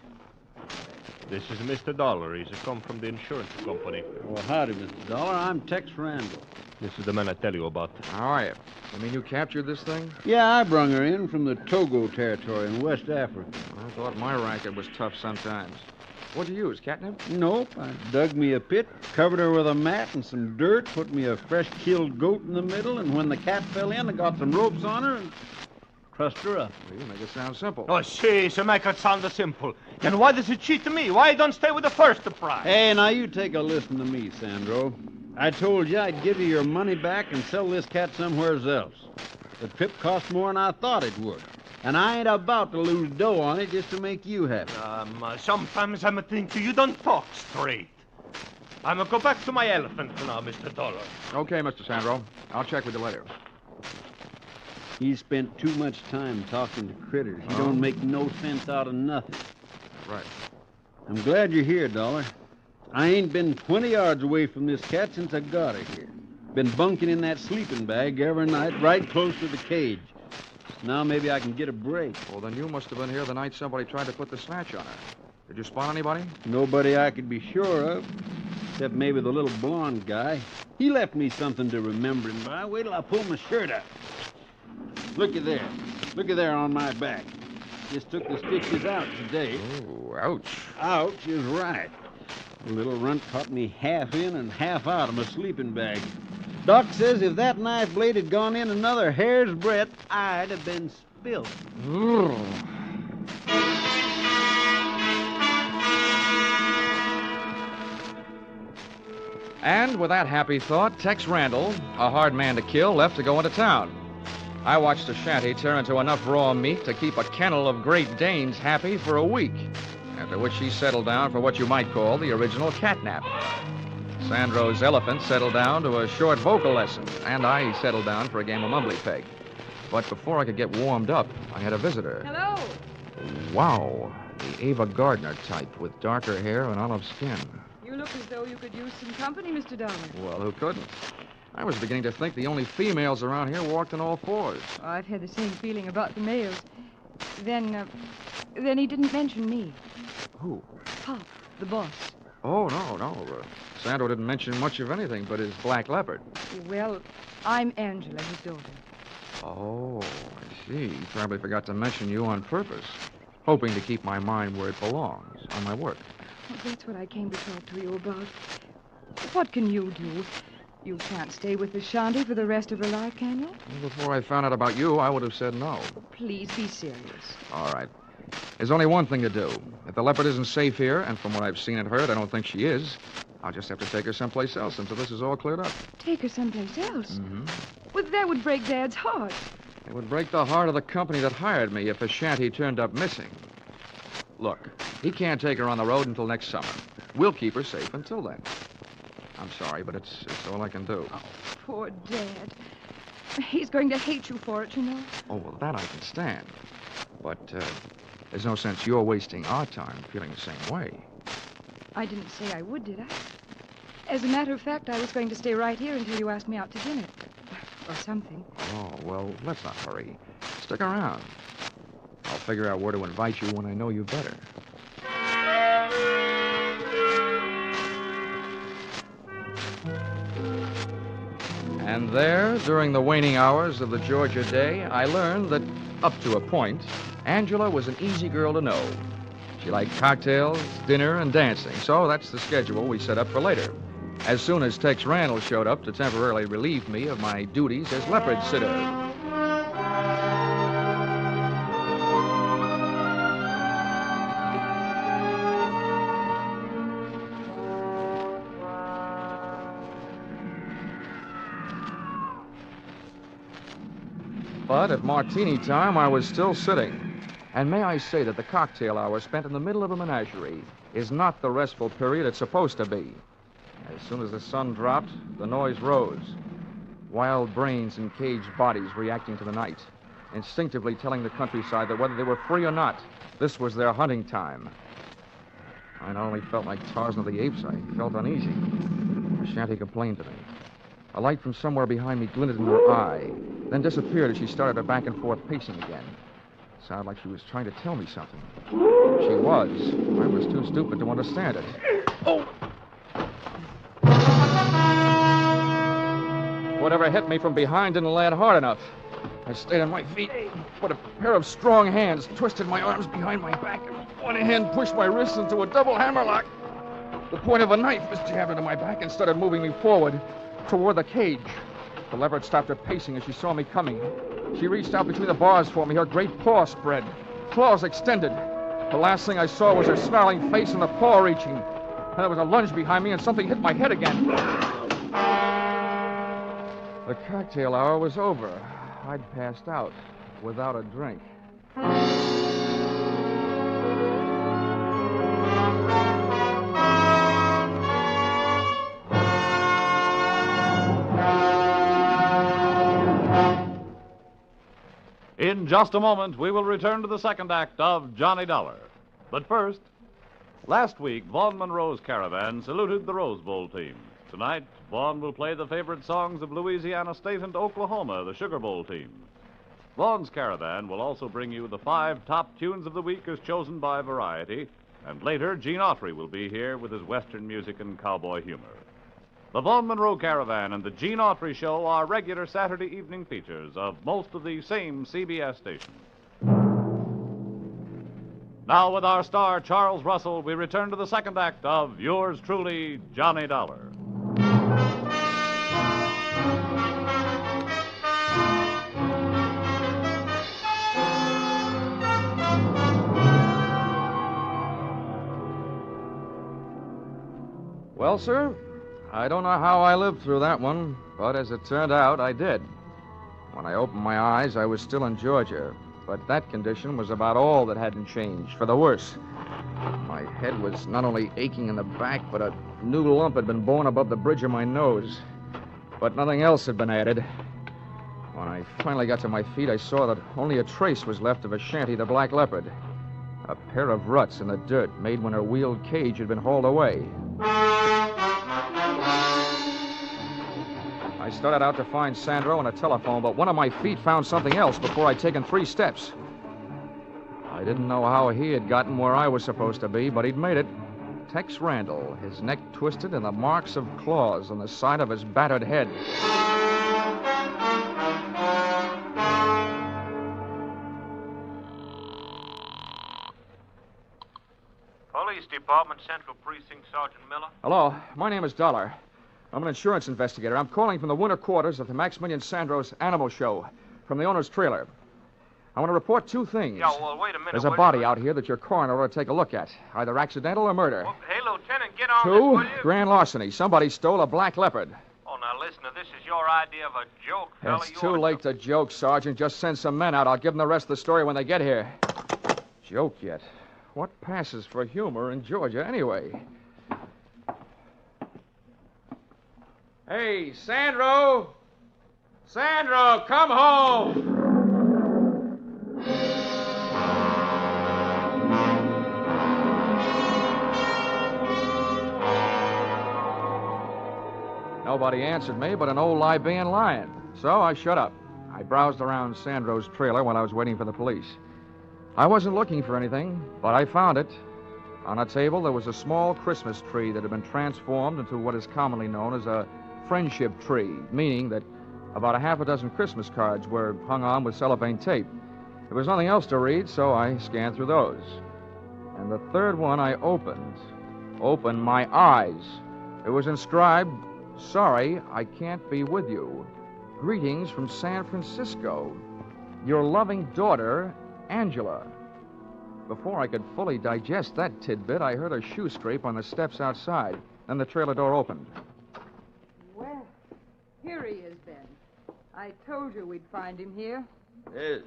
This is Mr. Dollar. He's come from the insurance company. Well, howdy, Mr. Dollar. I'm Tex Randall. This is the man I tell you about. How are you? You mean you captured this thing? Yeah, I brung her in from the Togo territory in West Africa. I thought my racket was tough sometimes. What'd you use, catnip? Nope. I dug me a pit, covered her with a mat and some dirt, put me a fresh-killed goat in the middle, and when the cat fell in, I got some ropes on her and trussed her up. Well, you make it sound simple. Oh, see, so make it sound simple. Then why does it cheat to me? Why don't stay with the first prize? Hey, now you take a listen to me, Sandro. I told you I'd give you your money back and sell this cat somewhere else. The trip cost more than I thought it would. And I ain't about to lose dough on it just to make you happy. Sometimes I'm thinking you don't talk straight. I'm going to go back to my elephant now, Mr. Dollar. Okay, Mr. Sandro. I'll check with you later. He spent too much time talking to critters. He don't make no sense out of nothing. Right. I'm glad you're here, Dollar. I ain't been 20 yards away from this cat since I got her here. Been bunking in that sleeping bag every night right close to the cage. Now maybe I can get a break. Well, then you must have been here the night somebody tried to put the snatch on her. Did you spot anybody? Nobody I could be sure of, except maybe the little blonde guy. He left me something to remember him by. Wait till I pull my shirt up. Looky there. Looky there on my back. Just took the stitches out today. Oh, ouch. Ouch is right. The little runt caught me half in and half out of my sleeping bag. Doc says if that knife blade had gone in another hair's breadth, I'd have been spilt. And with that happy thought, Tex Randall, a hard man to kill, left to go into town. I watched the shanty tear into enough raw meat to keep a kennel of Great Danes happy for a week, after which she settled down for what you might call the original catnap. Sandro's elephant settled down to a short vocal lesson, and I settled down for a game of mumbly peg. But before I could get warmed up, I had a visitor. Hello. Wow, the Ava Gardner type with darker hair and olive skin. You look as though you could use some company, Mr. Dollar. Well, who couldn't? I was beginning to think the only females around here walked on all fours. Oh, I've had the same feeling about the males. Then he didn't mention me. Who? Pop, the boss. Oh, no. Sandro didn't mention much of anything but his black leopard. Well, I'm Angela, his daughter. Oh, I see. He probably forgot to mention you on purpose, hoping to keep my mind where it belongs, on my work. Well, that's what I came to talk to you about. What can you do? You can't stay with the shanty for the rest of her life, can you? Well, before I found out about you, I would have said no. Please be serious. All right. There's only one thing to do. If the leopard isn't safe here, and from what I've seen and heard, I don't think she is, I'll just have to take her someplace else until this is all cleared up. Take her someplace else? Mm-hmm. Well, that would break Dad's heart. It would break the heart of the company that hired me if the shanty turned up missing. Look, he can't take her on the road until next summer. We'll keep her safe until then. I'm sorry, but it's all I can do. Oh, poor Dad. He's going to hate you for it, you know. Oh, well, that I can stand. But there's no sense you're wasting our time feeling the same way. I didn't say I would, did I? As a matter of fact, I was going to stay right here until you asked me out to dinner. Or something. Oh, well, let's not hurry. Stick around. I'll figure out where to invite you when I know you better. And there, during the waning hours of the Georgia day, I learned that up to a point, Angela was an easy girl to know. She liked cocktails, dinner, and dancing, so that's the schedule we set up for later. As soon as Tex Randall showed up to temporarily relieve me of my duties as leopard sitter. But at martini time, I was still sitting. And may I say that the cocktail hour spent in the middle of a menagerie is not the restful period it's supposed to be. As soon as the sun dropped, the noise rose. Wild brains and caged bodies reacting to the night, instinctively telling the countryside that whether they were free or not, this was their hunting time. I not only felt like Tarzan of the Apes, I felt uneasy. Shanty complained to me. A light from somewhere behind me glinted in her eye, then disappeared as she started her back and forth pacing again. It sounded like she was trying to tell me something. She was. I was too stupid to understand it. Oh! Whatever hit me from behind didn't land hard enough. I stayed on my feet, but a pair of strong hands twisted my arms behind my back, and one hand pushed my wrists into a double hammerlock. The point of a knife was jabbed into my back and started moving me forward toward the cage. The leopard stopped her pacing as she saw me coming. She reached out between the bars for me, her great paw spread, claws extended. The last thing I saw was her snarling face and the paw reaching. And there was a lunge behind me and something hit my head again. The cocktail hour was over. I'd passed out without a drink. In just a moment, we will return to the second act of Johnny Dollar. But first, last week, Vaughn Monroe's Caravan saluted the Rose Bowl team. Tonight, Vaughn will play the favorite songs of Louisiana State and Oklahoma, the Sugar Bowl team. Vaughn's Caravan will also bring you the 5 top tunes of the week as chosen by Variety, and later, Gene Autry will be here with his Western music and cowboy humor. The Vaughn Monroe Caravan and the Gene Autry Show are regular Saturday evening features of most of the same CBS stations. Now, with our star, Charles Russell, we return to the second act of yours truly, Johnny Dollar. Well, sir, I don't know how I lived through that one, but as it turned out, I did. When I opened my eyes, I was still in Georgia, but that condition was about all that hadn't changed, for the worse. My head was not only aching in the back, but a new lump had been born above the bridge of my nose. But nothing else had been added. When I finally got to my feet, I saw that only a trace was left of Ashanti the Black Leopard. A pair of ruts in the dirt made when her wheeled cage had been hauled away. I started out to find Sandro and a telephone, but one of my feet found something else before I'd taken 3 steps. I didn't know how he had gotten where I was supposed to be, but he'd made it. Tex Randall, his neck twisted and the marks of claws on the side of his battered head. Police Department, Central Precinct, Sergeant Miller. Hello, my name is Dolar. I'm an insurance investigator. I'm calling from the winter quarters of the Maximilian Sandro's Animal Show, from the owner's trailer. I want to report 2 things. Yeah, well, wait a minute. There's a body out here that your coroner ought to take a look at, either accidental or murder. Well, hey, Lieutenant, get on 2, this, will you? grand larceny. Somebody stole a black leopard. Oh, now listen, if this is your idea of a joke, fella, It's too late to joke, Sergeant. Just send some men out. I'll give them the rest of the story when they get here. Joke yet? What passes for humor in Georgia, anyway? Hey, Sandro! Sandro, come home! Nobody answered me but an old Libyan lion, so I shut up. I browsed around Sandro's trailer while I was waiting for the police. I wasn't looking for anything, but I found it. On a table, there was a small Christmas tree that had been transformed into what is commonly known as a friendship tree, meaning that about a half a dozen Christmas cards were hung on with cellophane tape. There was nothing else to read, so I scanned through those. And the third one I opened my eyes. It was inscribed, "Sorry, I can't be with you. Greetings from San Francisco. Your loving daughter, Angela." Before I could fully digest that tidbit, I heard a shoe scrape on the steps outside. Then the trailer door opened. Well, here he is, Ben. I told you we'd find him here. Yes.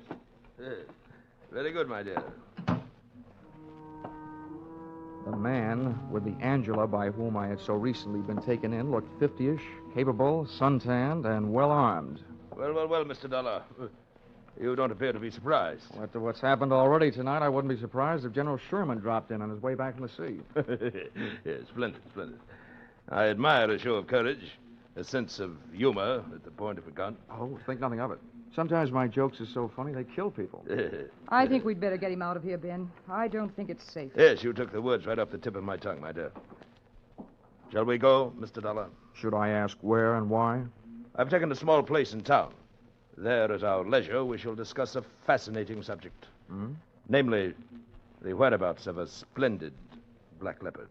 Very good, my dear. The man with the Angela by whom I had so recently been taken in looked 50-ish, capable, suntanned, and well-armed. Well, Mr. Dolar. You don't appear to be surprised. After what's happened already tonight, I wouldn't be surprised if General Sherman dropped in on his way back from the sea. Yes, splendid. I admire a show of courage, a sense of humor at the point of a gun. Oh, think nothing of it. Sometimes my jokes are so funny they kill people. I think we'd better get him out of here, Ben. I don't think it's safe. Yes, you took the words right off the tip of my tongue, my dear. Shall we go, Mr. Dolar? Should I ask where and why? I've taken a small place in town. There, at our leisure, we shall discuss a fascinating subject. Namely, the whereabouts of a splendid black leopard.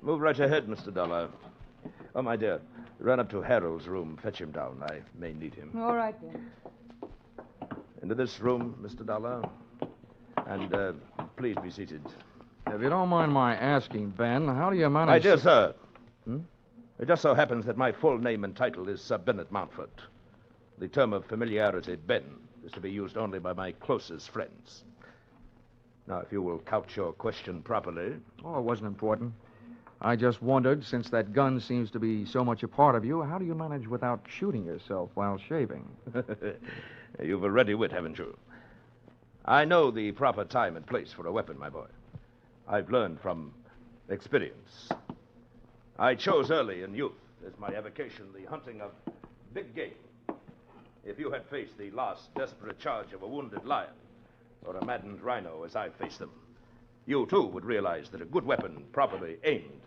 Move right ahead, Mr. Dolar. Oh, my dear, run up to Harold's room. Fetch him down. I may need him. All right, Ben. Into this room, Mr. Dolar. And please be seated. If you don't mind my asking, Ben, how do you manage... My dear sir, it just so happens that my full name and title is Sir Bennet Mountfort. The term of familiarity, Ben, is to be used only by my closest friends. Now, if you will couch your question properly... Oh, it wasn't important. I just wondered, since that gun seems to be so much a part of you, how do you manage without shooting yourself while shaving? You've a ready wit, haven't you? I know the proper time and place for a weapon, my boy. I've learned from experience. I chose early in youth as my avocation the hunting of big game. If you had faced the last desperate charge of a wounded lion or a maddened rhino as I faced them, you, too, would realize that a good weapon, properly aimed,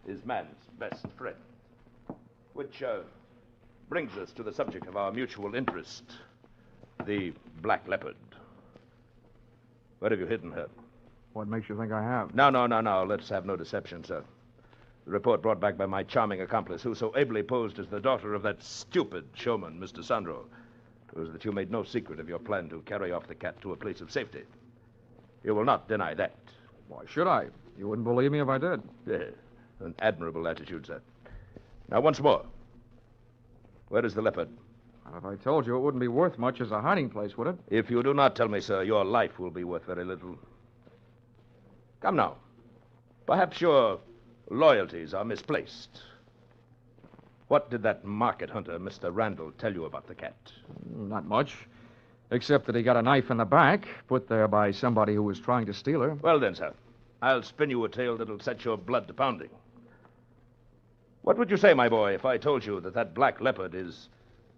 is man's best friend. Which brings us to the subject of our mutual interest, the black leopard. Where have you hidden her? What makes you think I have? No. Let's have no deception, sir. The report brought back by my charming accomplice, who so ably posed as the daughter of that stupid showman, Mr. Sandro, was that you made no secret of your plan to carry off the cat to a place of safety. You will not deny that. Why should I? You wouldn't believe me if I did. Yes. An admirable attitude, sir. Now, once more. Where is the leopard? If I told you, it wouldn't be worth much as a hiding place, would it? If you do not tell me, sir, your life will be worth very little. Come now. Perhaps your loyalties are misplaced. What did that market hunter, Mr. Randall, tell you about the cat? Not much. Except that he got a knife in the back, put there by somebody who was trying to steal her. Well, then, sir, I'll spin you a tale that'll set your blood to pounding. What would you say, my boy, if I told you that black leopard is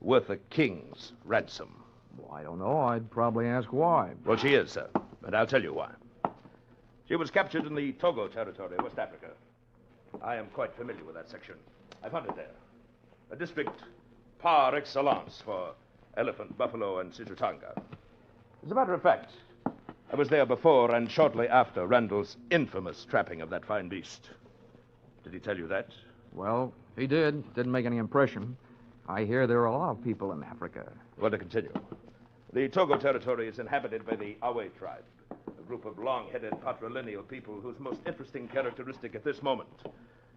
worth a king's ransom? Well, I don't know. I'd probably ask why. Well, she is, sir, and I'll tell you why. She was captured in the Togo territory, West Africa. I am quite familiar with that section. I've hunted there. A district par excellence for elephant, buffalo, and Situtanga. As a matter of fact, I was there before and shortly after Randall's infamous trapping of that fine beast. Did he tell you that? Well, he did. Didn't make any impression. I hear there are a lot of people in Africa. Well, to continue. The Togo territory is inhabited by the Awe tribe, a group of long-headed patrilineal people whose most interesting characteristic at this moment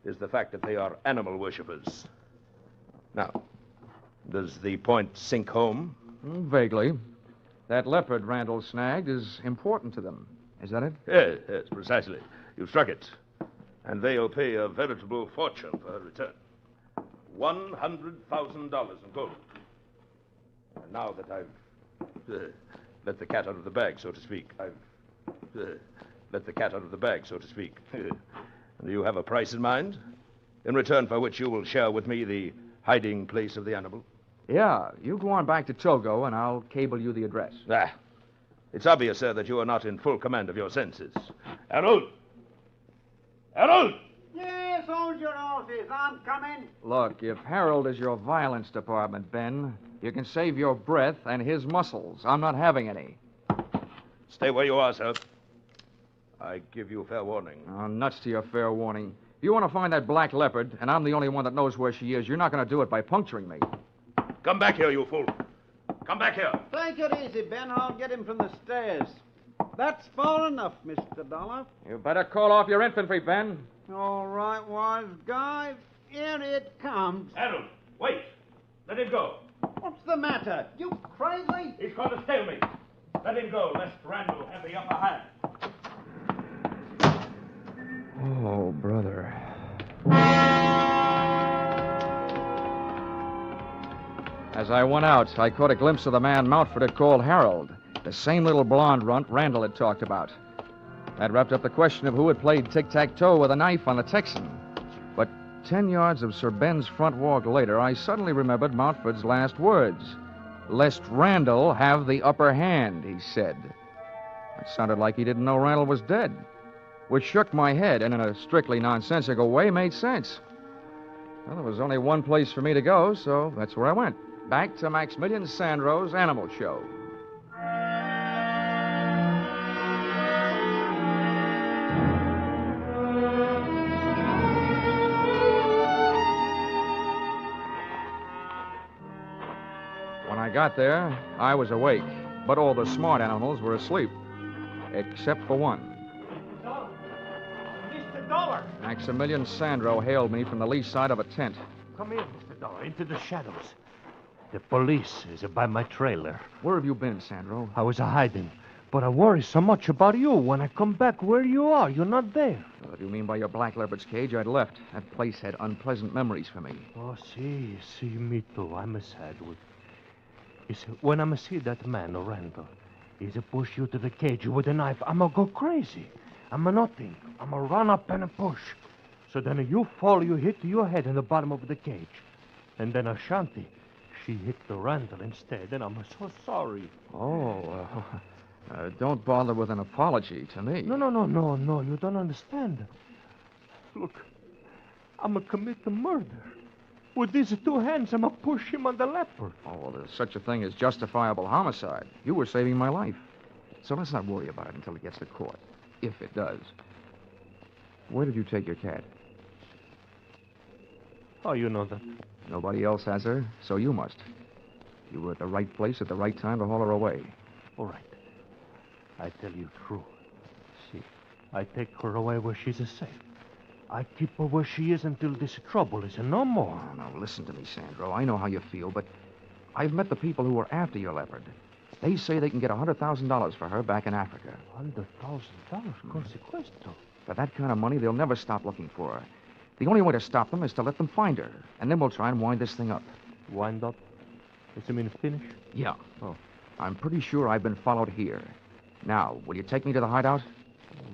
is the fact that they are animal worshippers. Now, does the point sink home? Vaguely. That leopard Randall snagged is important to them. Is that it? Yes, precisely. You've struck it. And they'll pay a veritable fortune for her return. $100,000 in gold. And now that I've let the cat out of the bag, so to speak, let the cat out of the bag, so to speak. Do you have a price in mind? In return for which you will share with me the hiding place of the animal? Yeah, you go on back to Togo, and I'll cable you the address. Ah, it's obvious, sir, that you are not in full command of your senses. Harold! Harold! Yes, hold your horses. I'm coming. Look, if Harold is your violence department, Ben, you can save your breath and his muscles. I'm not having any. Stay where you are, sir. I give you fair warning. Oh, nuts to your fair warning. If you want to find that black leopard, and I'm the only one that knows where she is, you're not going to do it by puncturing me. Come back here, you fool. Come back here. Take it easy, Ben. I'll get him from the stairs. That's far enough, Mr. Dollar. You better call off your infantry, Ben. All right, wise guy. Here it comes. Harold, wait. Let him go. What's the matter? You crazy? He's going to stale me. Let him go, lest Randall have the upper hand. Oh, brother. As I went out, I caught a glimpse of the man Mountford had called Harold, the same little blonde runt Randall had talked about. That wrapped up the question of who had played tic-tac-toe with a knife on the Texan. But 10 yards of Sir Ben's front walk later, I suddenly remembered Mountford's last words. Lest Randall have the upper hand, he said. It sounded like he didn't know Randall was dead, which shook my head and in a strictly nonsensical way made sense. Well, there was only one place for me to go, so that's where I went. Back to Maximilian Sandro's Animal Show. When I got there, I was awake, but all the smart animals were asleep, except for one. Mr. Dolar! Maximilian Sandro hailed me from the lee side of a tent. Come here, Mr. Dolar, into the shadows. The police is by my trailer. Where have you been, Sandro? I was hiding, but I worry so much about you. When I come back where you are, you're not there. What do you mean by your black leopard's cage? I'd left. That place had unpleasant memories for me. Oh, see, me too. I'm a sad with. You see, when I see that man, Randall, he's a push you to the cage with a knife, I'm a go crazy. I'm a nothing. I'm a run up and a push. So then you fall, you hit your head in the bottom of the cage. And then Ashanti, she hit the Randall instead, and I'm so sorry. Oh, don't bother with an apology to me. No, you don't understand. Look, I'm a commit the murder. With these two hands, I'm a push him on the leopard. Oh, well, there's such a thing as justifiable homicide. You were saving my life. So let's not worry about it until it gets to court. If it does. Where did you take your cat? How you know that? Nobody else has her, so you must. You were at the right place at the right time to haul her away. All right. I tell you true. See, I take her away where she's safe. I keep her where she is until this trouble is no more. Oh, now, listen to me, Sandro. I know how you feel, but I've met the people who were after your leopard. They say they can get $100,000 for her back in Africa. $100,000? Consequesto. For that kind of money, they'll never stop looking for her. The only way to stop them is to let them find her, and then we'll try and wind this thing up. Wind up? Does it mean finish? Yeah. Oh. I'm pretty sure I've been followed here. Now, will you take me to the hideout?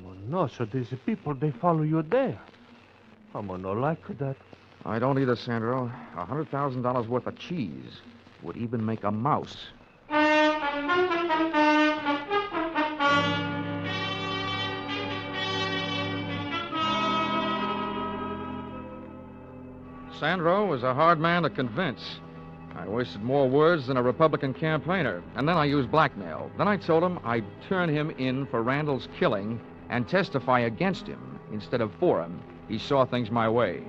Oh, no, so these people, they follow you there. I'm not like that. I don't either, Sandro. $100,000 worth of cheese would even make a mouse. Sandro was a hard man to convince. I wasted more words than a Republican campaigner, and then I used blackmail. Then I told him I'd turn him in for Randall's killing and testify against him instead of for him. He saw things my way.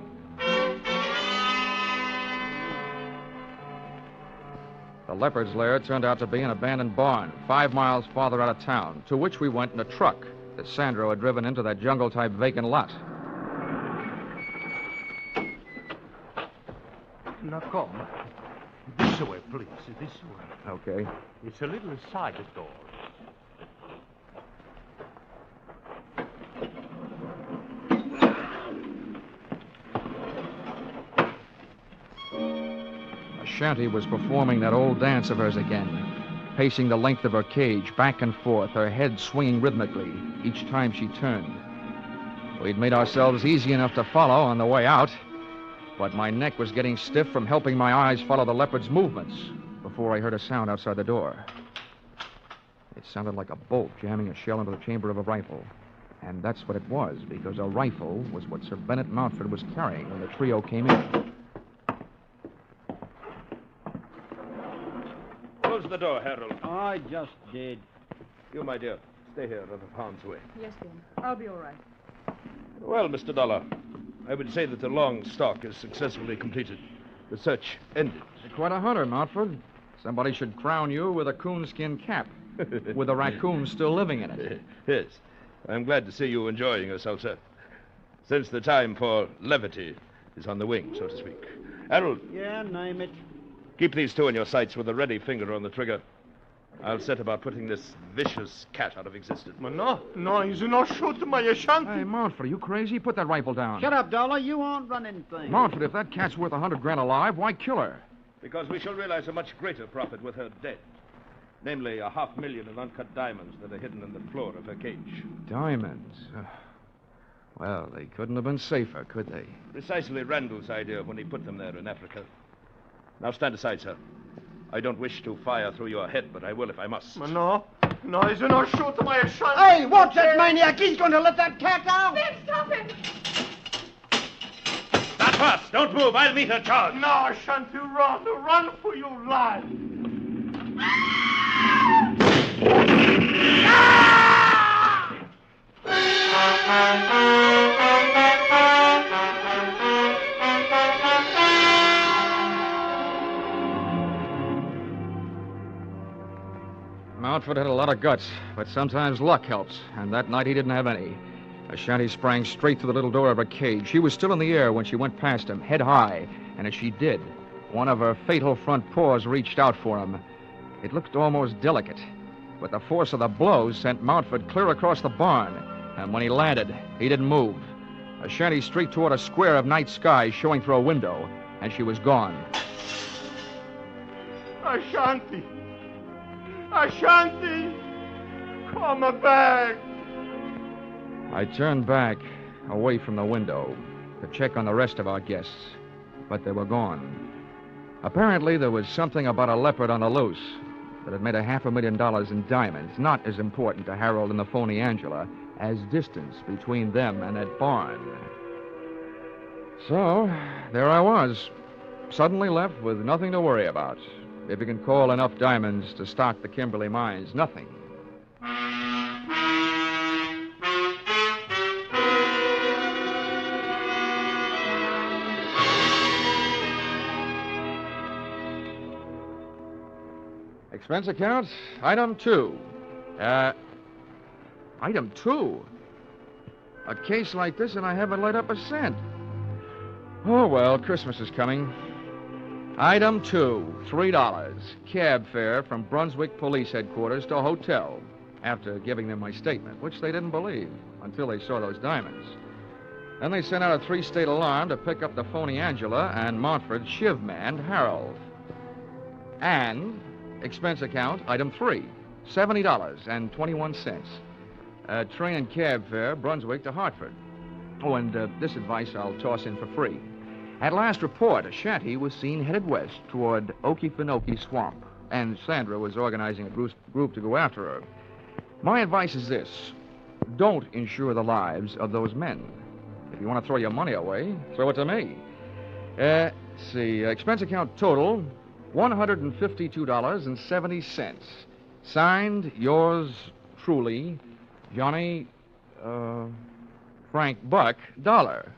The leopard's lair turned out to be an abandoned barn 5 miles farther out of town, to which we went in a truck that Sandro had driven into that jungle-type vacant lot. Now come. This way, please. This way. Okay. It's a little side door. Ashanti was performing that old dance of hers again, pacing the length of her cage, back and forth, her head swinging rhythmically each time she turned. We'd made ourselves easy enough to follow on the way out. but my neck was getting stiff from helping my eyes follow the leopard's movements before I heard a sound outside the door. It sounded like a bolt jamming a shell into the chamber of a rifle. And that's what it was, because a rifle was what Sir Bennett Mountford was carrying when the trio came in. Close the door, Harold. I just did. You, my dear, stay here out of harm's way. Yes, Ben. I'll be all right. Well, Mr. Dolar, I would say that the long stalk is successfully completed. The search ended. You're quite a hunter, Mountford. Somebody should crown you with a coonskin cap, with a raccoon still living in it. Yes. I'm glad to see you enjoying yourself, sir. Since the time for levity is on the wing, so to speak. Harold. Yeah, name it. Keep these two in your sights with a ready finger on the trigger. I'll set about putting this vicious cat out of existence. No, he's not shooting my Ashanti. Hey, Mountford, are you crazy? Put that rifle down. Shut up, Dollar. You aren't running things. Mountford, if that cat's worth $100,000 alive, why kill her? Because we shall realize a much greater profit with her dead. Namely, $500,000 in uncut diamonds that are hidden in the floor of her cage. Diamonds? Well, they couldn't have been safer, could they? Precisely Randall's idea when he put them there in Africa. Now stand aside, sir. I don't wish to fire through your head, but I will if I must. No, he's not shooting my Ashanti. Hey, watch that maniac. He's going to let that cat out. Ben, stop him. Not fast. Don't move. I'll meet her charge. No, Ashanti, run. Run for your life. Mountford had a lot of guts, but sometimes luck helps, and that night he didn't have any. Ashanti sprang straight through the little door of her cage. She was still in the air when she went past him, head high, and as she did, one of her fatal front paws reached out for him. It looked almost delicate, but the force of the blows sent Mountford clear across the barn, and when he landed, he didn't move. Ashanti streaked toward a square of night sky showing through a window, and she was gone. Ashanti, come back. I turned back, away from the window, to check on the rest of our guests, but they were gone. Apparently, there was something about a leopard on the loose that had made $500,000 in diamonds not as important to Harold and the phony Angela as distance between them and that barn. So, there I was, suddenly left with nothing to worry about. If you can call enough diamonds to stock the Kimberley mines, nothing. Expense account, item 2. Item 2? A case like this and I haven't laid up a cent. Oh, well, Christmas is coming. Item 2, $3. Cab fare from Brunswick Police Headquarters to hotel, after giving them my statement, which they didn't believe until they saw those diamonds. Then they sent out a 3-state alarm to pick up the phony Angela and Montford's shiv man, Harold. And expense account, item 3, $70.21. Train and cab fare, Brunswick to Hartford. Oh, and this advice I'll toss in for free. At last report, Ashanti was seen headed west toward Okefenokee Swamp, and Sandra was organizing a group to go after her. My advice is this: don't insure the lives of those men. If you want to throw your money away, throw it to me. Let's see, expense account total, $152.70. Signed, yours truly, Johnny, Frank Buck, Dollar.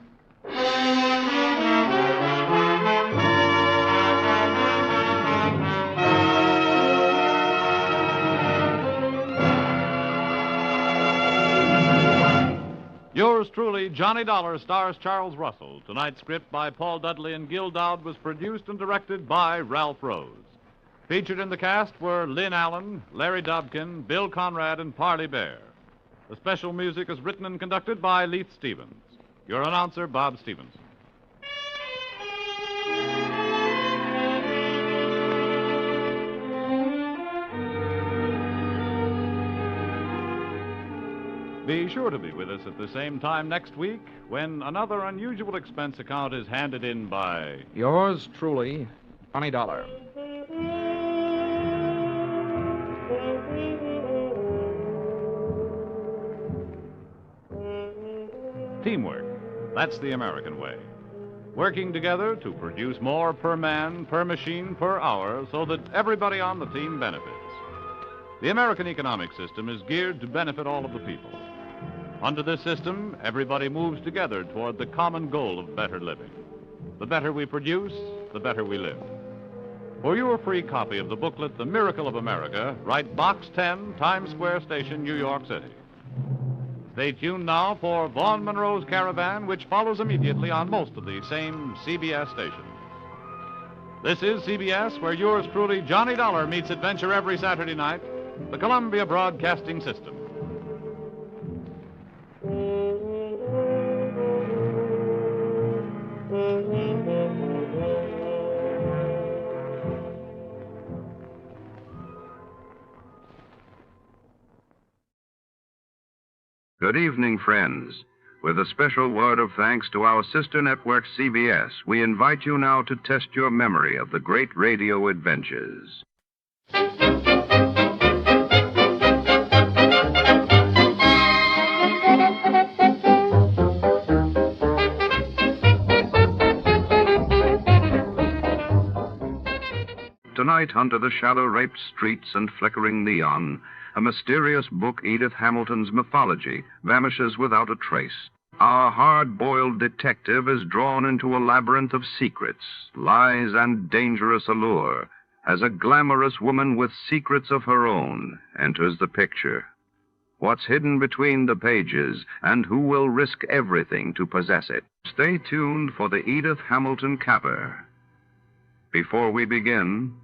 Yours truly, Johnny Dollar, stars Charles Russell. Tonight's script by Paul Dudley and Gil Dowd was produced and directed by Ralph Rose. Featured in the cast were Lynn Allen, Larry Dobkin, Bill Conrad, and Parley Bear. The special music is written and conducted by Leith Stevens. Your announcer, Bob Stevenson. Be sure to be with us at the same time next week when another unusual expense account is handed in by... Yours truly, Johnny Dollar. Teamwork. That's the American way. Working together to produce more per man, per machine, per hour, so that everybody on the team benefits. The American economic system is geared to benefit all of the people. Under this system, everybody moves together toward the common goal of better living. The better we produce, the better we live. For your free copy of the booklet, The Miracle of America, write Box 10, Times Square Station, New York City. Stay tuned now for Vaughn Monroe's Caravan, which follows immediately on most of the same CBS stations. This is CBS, where yours truly, Johnny Dollar, meets adventure every Saturday night, the Columbia Broadcasting System. Good evening, friends. With a special word of thanks to our sister network, CBS, we invite you now to test your memory of the great radio adventures. Tonight, under the shadow-raped streets and flickering neon, a mysterious book, Edith Hamilton's mythology, vanishes without a trace. Our hard-boiled detective is drawn into a labyrinth of secrets, lies, and dangerous allure, as a glamorous woman with secrets of her own enters the picture. What's hidden between the pages, and who will risk everything to possess it? Stay tuned for the Edith Hamilton capper. Before we begin,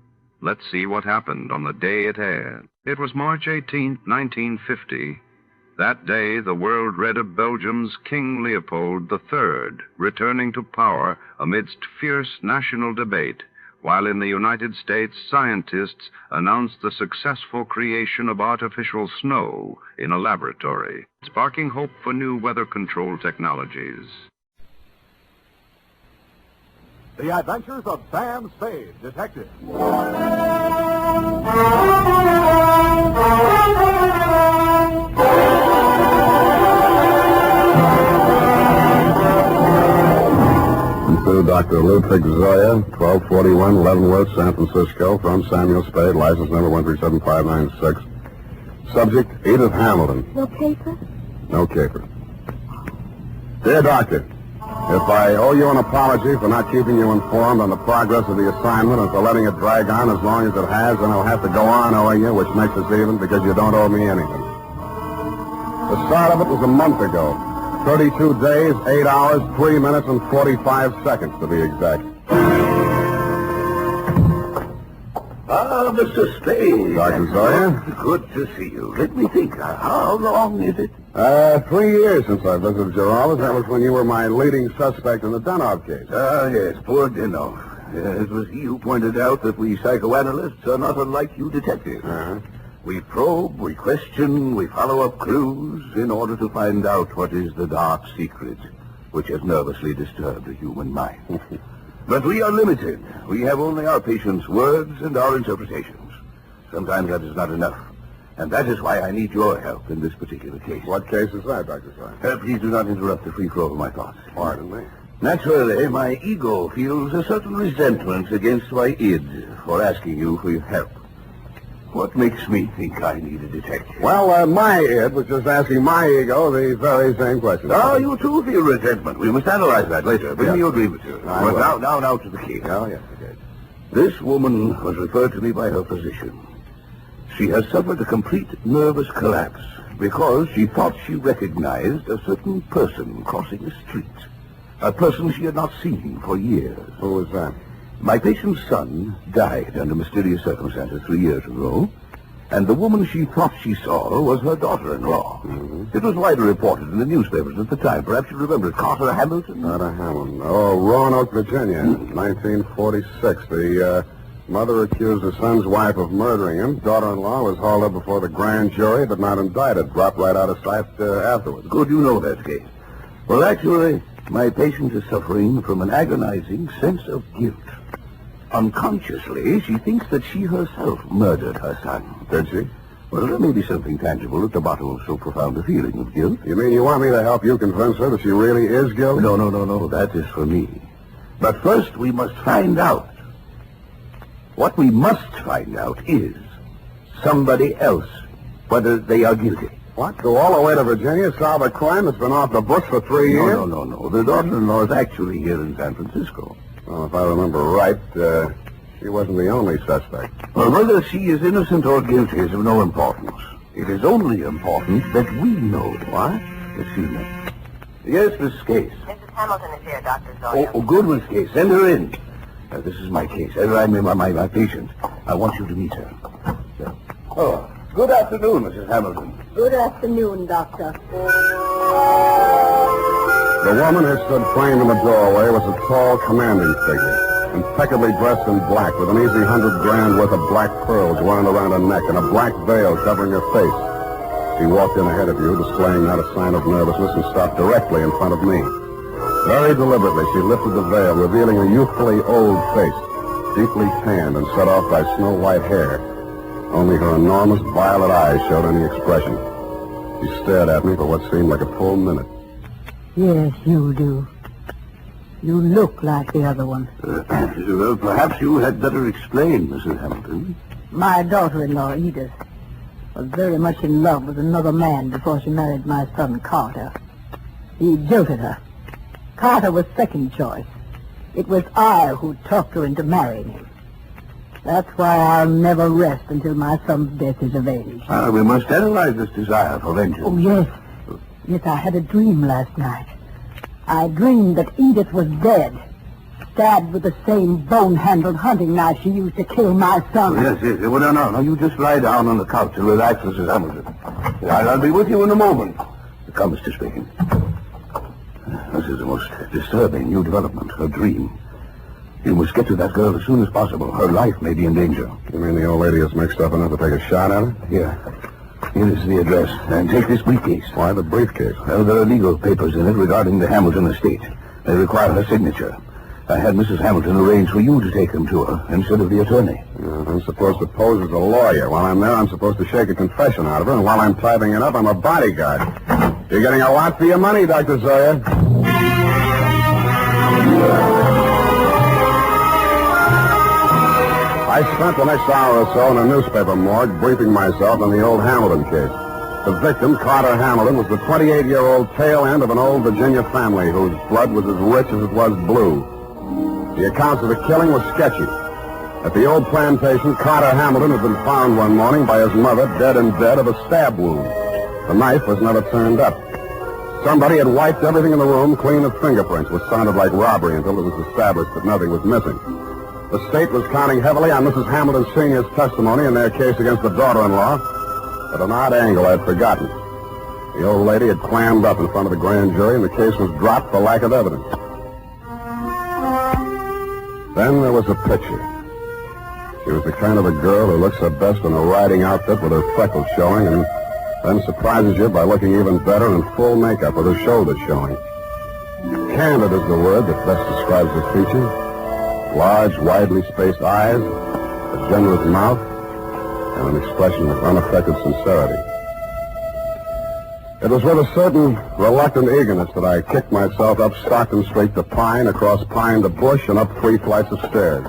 let's see what happened on the day it aired. It was March 18th, 1950. That day, the world read of Belgium's King Leopold III returning to power amidst fierce national debate, while in the United States, scientists announced the successful creation of artificial snow in a laboratory, sparking hope for new weather control technologies. The Adventures of Sam Spade, Detective. To Dr. Ludwig Zoya, 1241 Leavenworth, San Francisco, from Samuel Spade, license number 1375596. Subject, Edith Hamilton. No paper? No caper. Dear Doctor, if I owe you an apology for not keeping you informed on the progress of the assignment and for letting it drag on as long as it has, then I'll have to go on owing you, which makes us even because you don't owe me anything. The start of it was a month ago. 32 days, 8 hours, 3 minutes, and 45 seconds, to be exact. Ah, Mr. Spade. Dr. Zoya? Good to see you. Let me think. How long is it? 3 years since I visited your office. That was when you were my leading suspect in the Denov case. Ah, yes, poor Denov. It was he who pointed out that we psychoanalysts are not unlike you detectives. Uh-huh. We probe, we question, we follow up clues in order to find out what is the dark secret which has nervously disturbed the human mind. But we are limited. We have only our patient's words and our interpretations. Sometimes that is not enough. And that is why I need your help in this particular case. What case is that, Dr. Zoya? Please do not interrupt the free flow of my thoughts. Pardon me. Naturally, my ego feels a certain resentment against my id for asking you for your help. What makes me think I need a detective? Well, my id was just asking my ego the very same question. Oh, you too feel resentment. We must analyze that later. Bring me your grievances. But now to the case. Oh, yes, okay. This woman was referred to me by her physician. She has suffered a complete nervous collapse because she thought she recognized a certain person crossing the street. A person she had not seen for years. Who was that? My patient's son died under mysterious circumstances 3 years ago, and the woman she thought she saw was her daughter-in-law. Mm-hmm. It was widely reported in the newspapers at the time. Perhaps you remember it. Carter Hamilton? Carter Hamilton. Oh, Roanoke, Virginia, 1946. The Mother accused her son's wife of murdering him. Daughter-in-law was hauled up before the grand jury, but not indicted. Dropped right out of sight afterwards. Good you know that case. Well, actually, my patient is suffering from an agonizing sense of guilt. Unconsciously, she thinks that she herself murdered her son. Did she? Well, there may be something tangible at the bottom of so profound a feeling of guilt. You mean you want me to help you convince her that she really is guilty? No. That is for me. But first, we must find out. What we must find out is somebody else, whether they are guilty. What? Go all the way to Virginia, solve a crime that's been off the books for 3 years? No. The daughter-in-law is actually here in San Francisco. Well, if I remember right, she wasn't the only suspect. Well, whether she is innocent or guilty is of no importance. It is only important that we know. What? Excuse me. Yes, Miss Case. Mrs. Hamilton is here, Dr. Zoya. Oh, good, Miss Case. Send her in. This is my case. I mean, my patient. I want you to meet her. Oh, good afternoon, Mrs. Hamilton. Good afternoon, Doctor. The woman who stood framed in the doorway was a tall, commanding figure, impeccably dressed in black, with an easy $100,000 worth of black pearls wound around her neck and a black veil covering her face. She walked in ahead of you, displaying not a sign of nervousness, and stopped directly in front of me. Very deliberately, she lifted the veil, revealing a youthfully old face, deeply tanned and set off by snow-white hair. Only her enormous violet eyes showed any expression. She stared at me for what seemed like a full minute. Yes, you do. You look like the other one. Well, perhaps you had better explain, Mrs. Hamilton. My daughter-in-law, Edith, was very much in love with another man before she married my son, Carter. He jilted her. Carter was second choice. It was I who talked her into marrying him. That's why I'll never rest until my son's death is avenged. We must analyze this desire for vengeance. Oh, yes. Yes, I had a dream last night. I dreamed that Edith was dead, stabbed with the same bone-handled hunting knife she used to kill my son. Yes. Well, no. You just lie down on the couch and relax, Mrs. Hamilton. I'll be with you in a moment. Come, Mr. Spade. This is the most disturbing new development, her dream. You must get to that girl as soon as possible. Her life may be in danger. You mean the old lady is mixed up enough to take a shot at her? Here is the address. And take this briefcase. Why the briefcase? Well, there are legal papers in it regarding the Hamilton estate. They require her signature. I had Mrs. Hamilton arrange for you to take them to her instead of the attorney. I'm supposed to pose as a lawyer. While I'm there, I'm supposed to shake a confession out of her, and while I'm typing it up, I'm a bodyguard. You're getting a lot for your money, Dr. Zoya. I spent the next hour or so in a newspaper morgue briefing myself on the old Hamilton case. The victim, Carter Hamilton, was the 28-year-old tail end of an old Virginia family whose blood was as rich as it was blue. The accounts of the killing were sketchy. At the old plantation, Carter Hamilton had been found one morning by his mother, dead in bed of a stab wound. The knife was never turned up. Somebody had wiped everything in the room clean of fingerprints, which sounded like robbery until it was established that nothing was missing. The state was counting heavily on Mrs. Hamilton Sr.'s testimony in their case against the daughter-in-law. At an odd angle I'd forgotten. The old lady had clammed up in front of the grand jury, and the case was dropped for lack of evidence. Then there was a picture. She was the kind of a girl who looks her best in a riding outfit with her freckles showing, and then surprises you by looking even better in full makeup with her shoulders showing. Candid is the word that best describes her features. Large, widely spaced eyes, a generous mouth, and an expression of unaffected sincerity. It was with a certain reluctant eagerness that I kicked myself up Stockton Street to Pine, across Pine to Bush, and up 3 flights of stairs.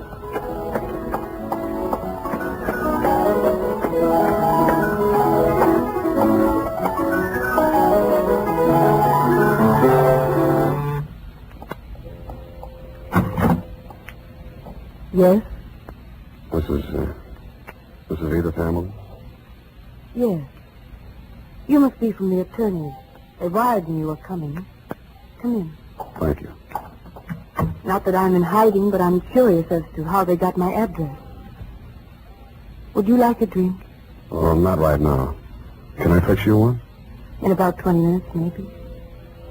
Yes? This is Edith Hamilton? Yes. You must be from the attorneys. They wired me you were coming. Come in. Thank you. Not that I'm in hiding, but I'm curious as to how they got my address. Would you like a drink? Oh, not right now. Can I fix you one? In about 20 minutes, maybe.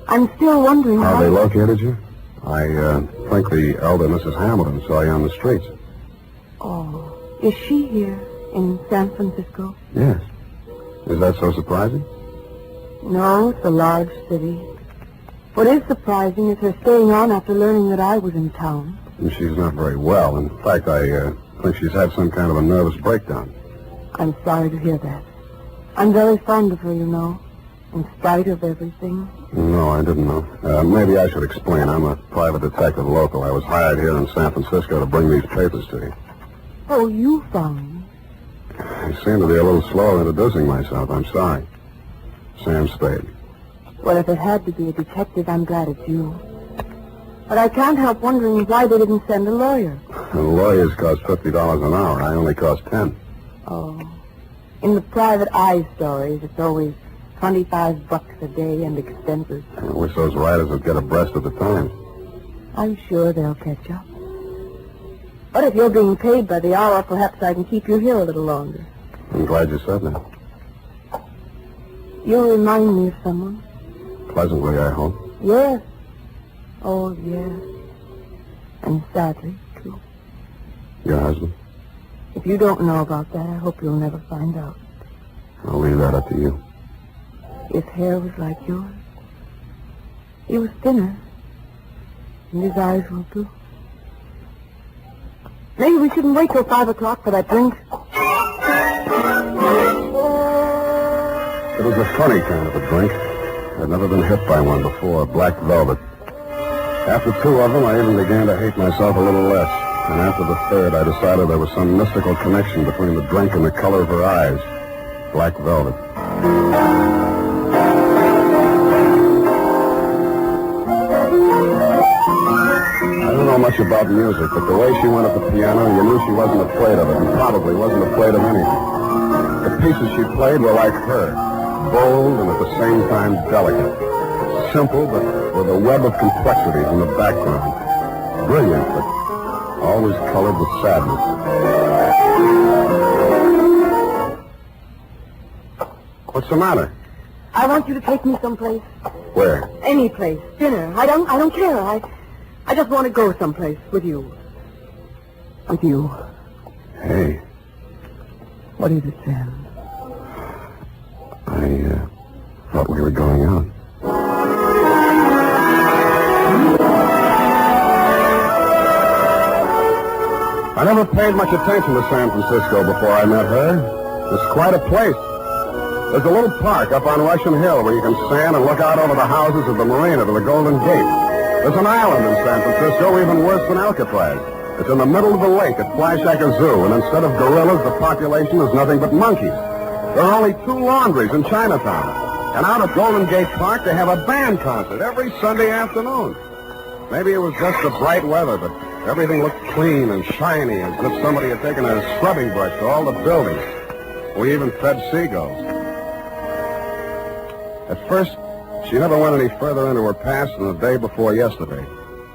I'm still wondering how they located you? I think the elder Mrs. Hamilton saw you on the streets. Oh, is she here in San Francisco? Yes. Is that so surprising? No, it's a large city. What is surprising is her staying on after learning that I was in town. And she's not very well. In fact, I think she's had some kind of a nervous breakdown. I'm sorry to hear that. I'm very fond of her, you know, in spite of everything. No, I didn't know. Maybe I should explain. I'm a private detective local. I was hired here in San Francisco to bring these papers to you. Oh, you found me. I seem to be a little slow introducing myself. I'm sorry. Sam Spade. Well, if it had to be a detective, I'm glad it's you. But I can't help wondering why they didn't send a lawyer. The lawyers cost $50 an hour. I only cost 10. Oh. In the private eye stories, it's always $25 a day and expenses. I wish those writers would get abreast of the times. I'm sure they'll catch up. But if you're being paid by the hour, perhaps I can keep you here a little longer. I'm glad you said that. You remind me of someone. Pleasantly, I hope. Yes. Oh, yes. And sadly, too. Your husband? If you don't know about that, I hope you'll never find out. I'll leave that up to you. His hair was like yours. He was thinner. And his eyes were blue. Maybe we shouldn't wait till 5 o'clock for that drink. It was a funny kind of a drink. I'd never been hit by one before, black velvet. After 2 of them, I even began to hate myself a little less. And after the third, I decided there was some mystical connection between the drink and the color of her eyes. Black velvet. I don't know much about music, but the way she went at the piano, you knew she wasn't afraid of it, and probably wasn't afraid of anything. The pieces she played were like her, bold and at the same time delicate. Simple, but with a web of complexities in the background. Brilliant, but always colored with sadness. What's the matter? I want you to take me someplace. Where? Any place. Dinner. I don't care. I just want to go someplace with you. With you. Hey. What is it, Sam? I thought we were going out. I never paid much attention to San Francisco before I met her. It's quite a place. There's a little park up on Russian Hill where you can stand and look out over the houses of the marina to the Golden Gate. There's an island in San Francisco even worse than Alcatraz. It's in the middle of the lake at Flashacre Zoo, and instead of gorillas, the population is nothing but monkeys. There are only 2 laundries in Chinatown. And out at Golden Gate Park, they have a band concert every Sunday afternoon. Maybe it was just the bright weather, but everything looked clean and shiny, as if somebody had taken a scrubbing brush to all the buildings. We even fed seagulls. At first, she never went any further into her past than the day before yesterday.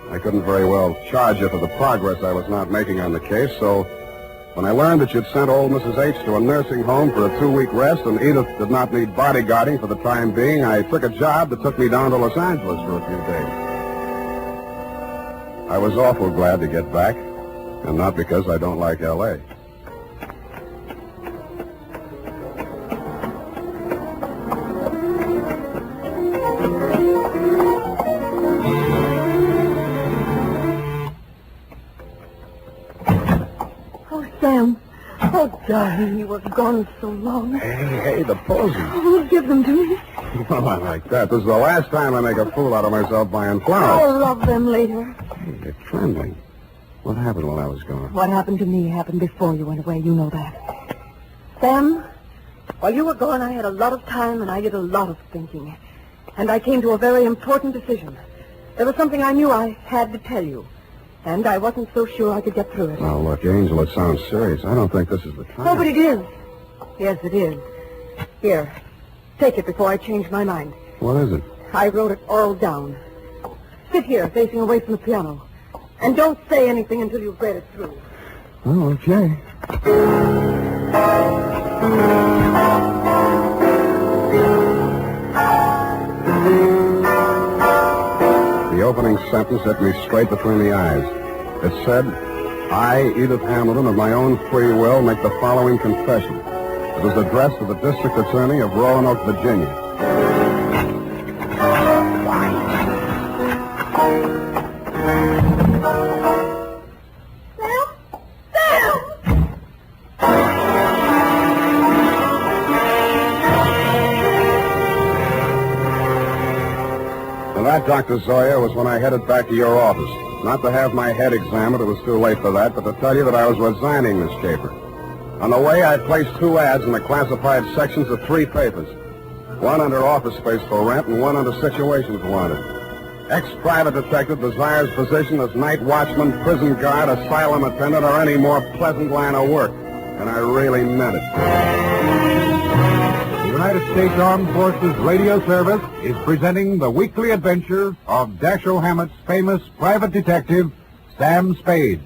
I couldn't very well charge her for the progress I was not making on the case, so when I learned that you'd sent old Mrs. H to a nursing home for a 2-week rest and Edith did not need bodyguarding for the time being, I took a job that took me down to Los Angeles for a few days. I was awful glad to get back, and not because I don't like L.A. Sam. Oh, darling, you were gone so long. Hey, the posies. Oh, give them to me. Well, I like that. This is the last time I make a fool out of myself buying flowers. I'll love them later. Hey, you're trembling. What happened while I was gone? What happened to me happened before you went away. You know that. Sam, while you were gone, I had a lot of time and I did a lot of thinking. And I came to a very important decision. There was something I knew I had to tell you. And I wasn't so sure I could get through it. Now, look, Angel, it sounds serious. I don't think this is the time. Oh, but it is. Yes, it is. Here, take it before I change my mind. What is it? I wrote it all down. Sit here, facing away from the piano. And don't say anything until you've read it through. Oh, okay. The opening sentence hit me straight between the eyes. It said, I, Edith Hamilton, of my own free will, make the following confession. It is addressed to the District Attorney of Roanoke, Virginia. And that, Dr. Zoya, was when I headed back to your office. Not to have my head examined, it was too late for that, but to tell you that I was resigning this caper. On the way, I placed 2 ads in the classified sections of 3 papers. One under office space for rent and one under situations wanted. Ex-private detective desires position as night watchman, prison guard, asylum attendant, or any more pleasant line of work. And I really meant it. The United States Armed Forces Radio Service is presenting the weekly adventure of Dashiell Hammett's famous private detective, Sam Spade.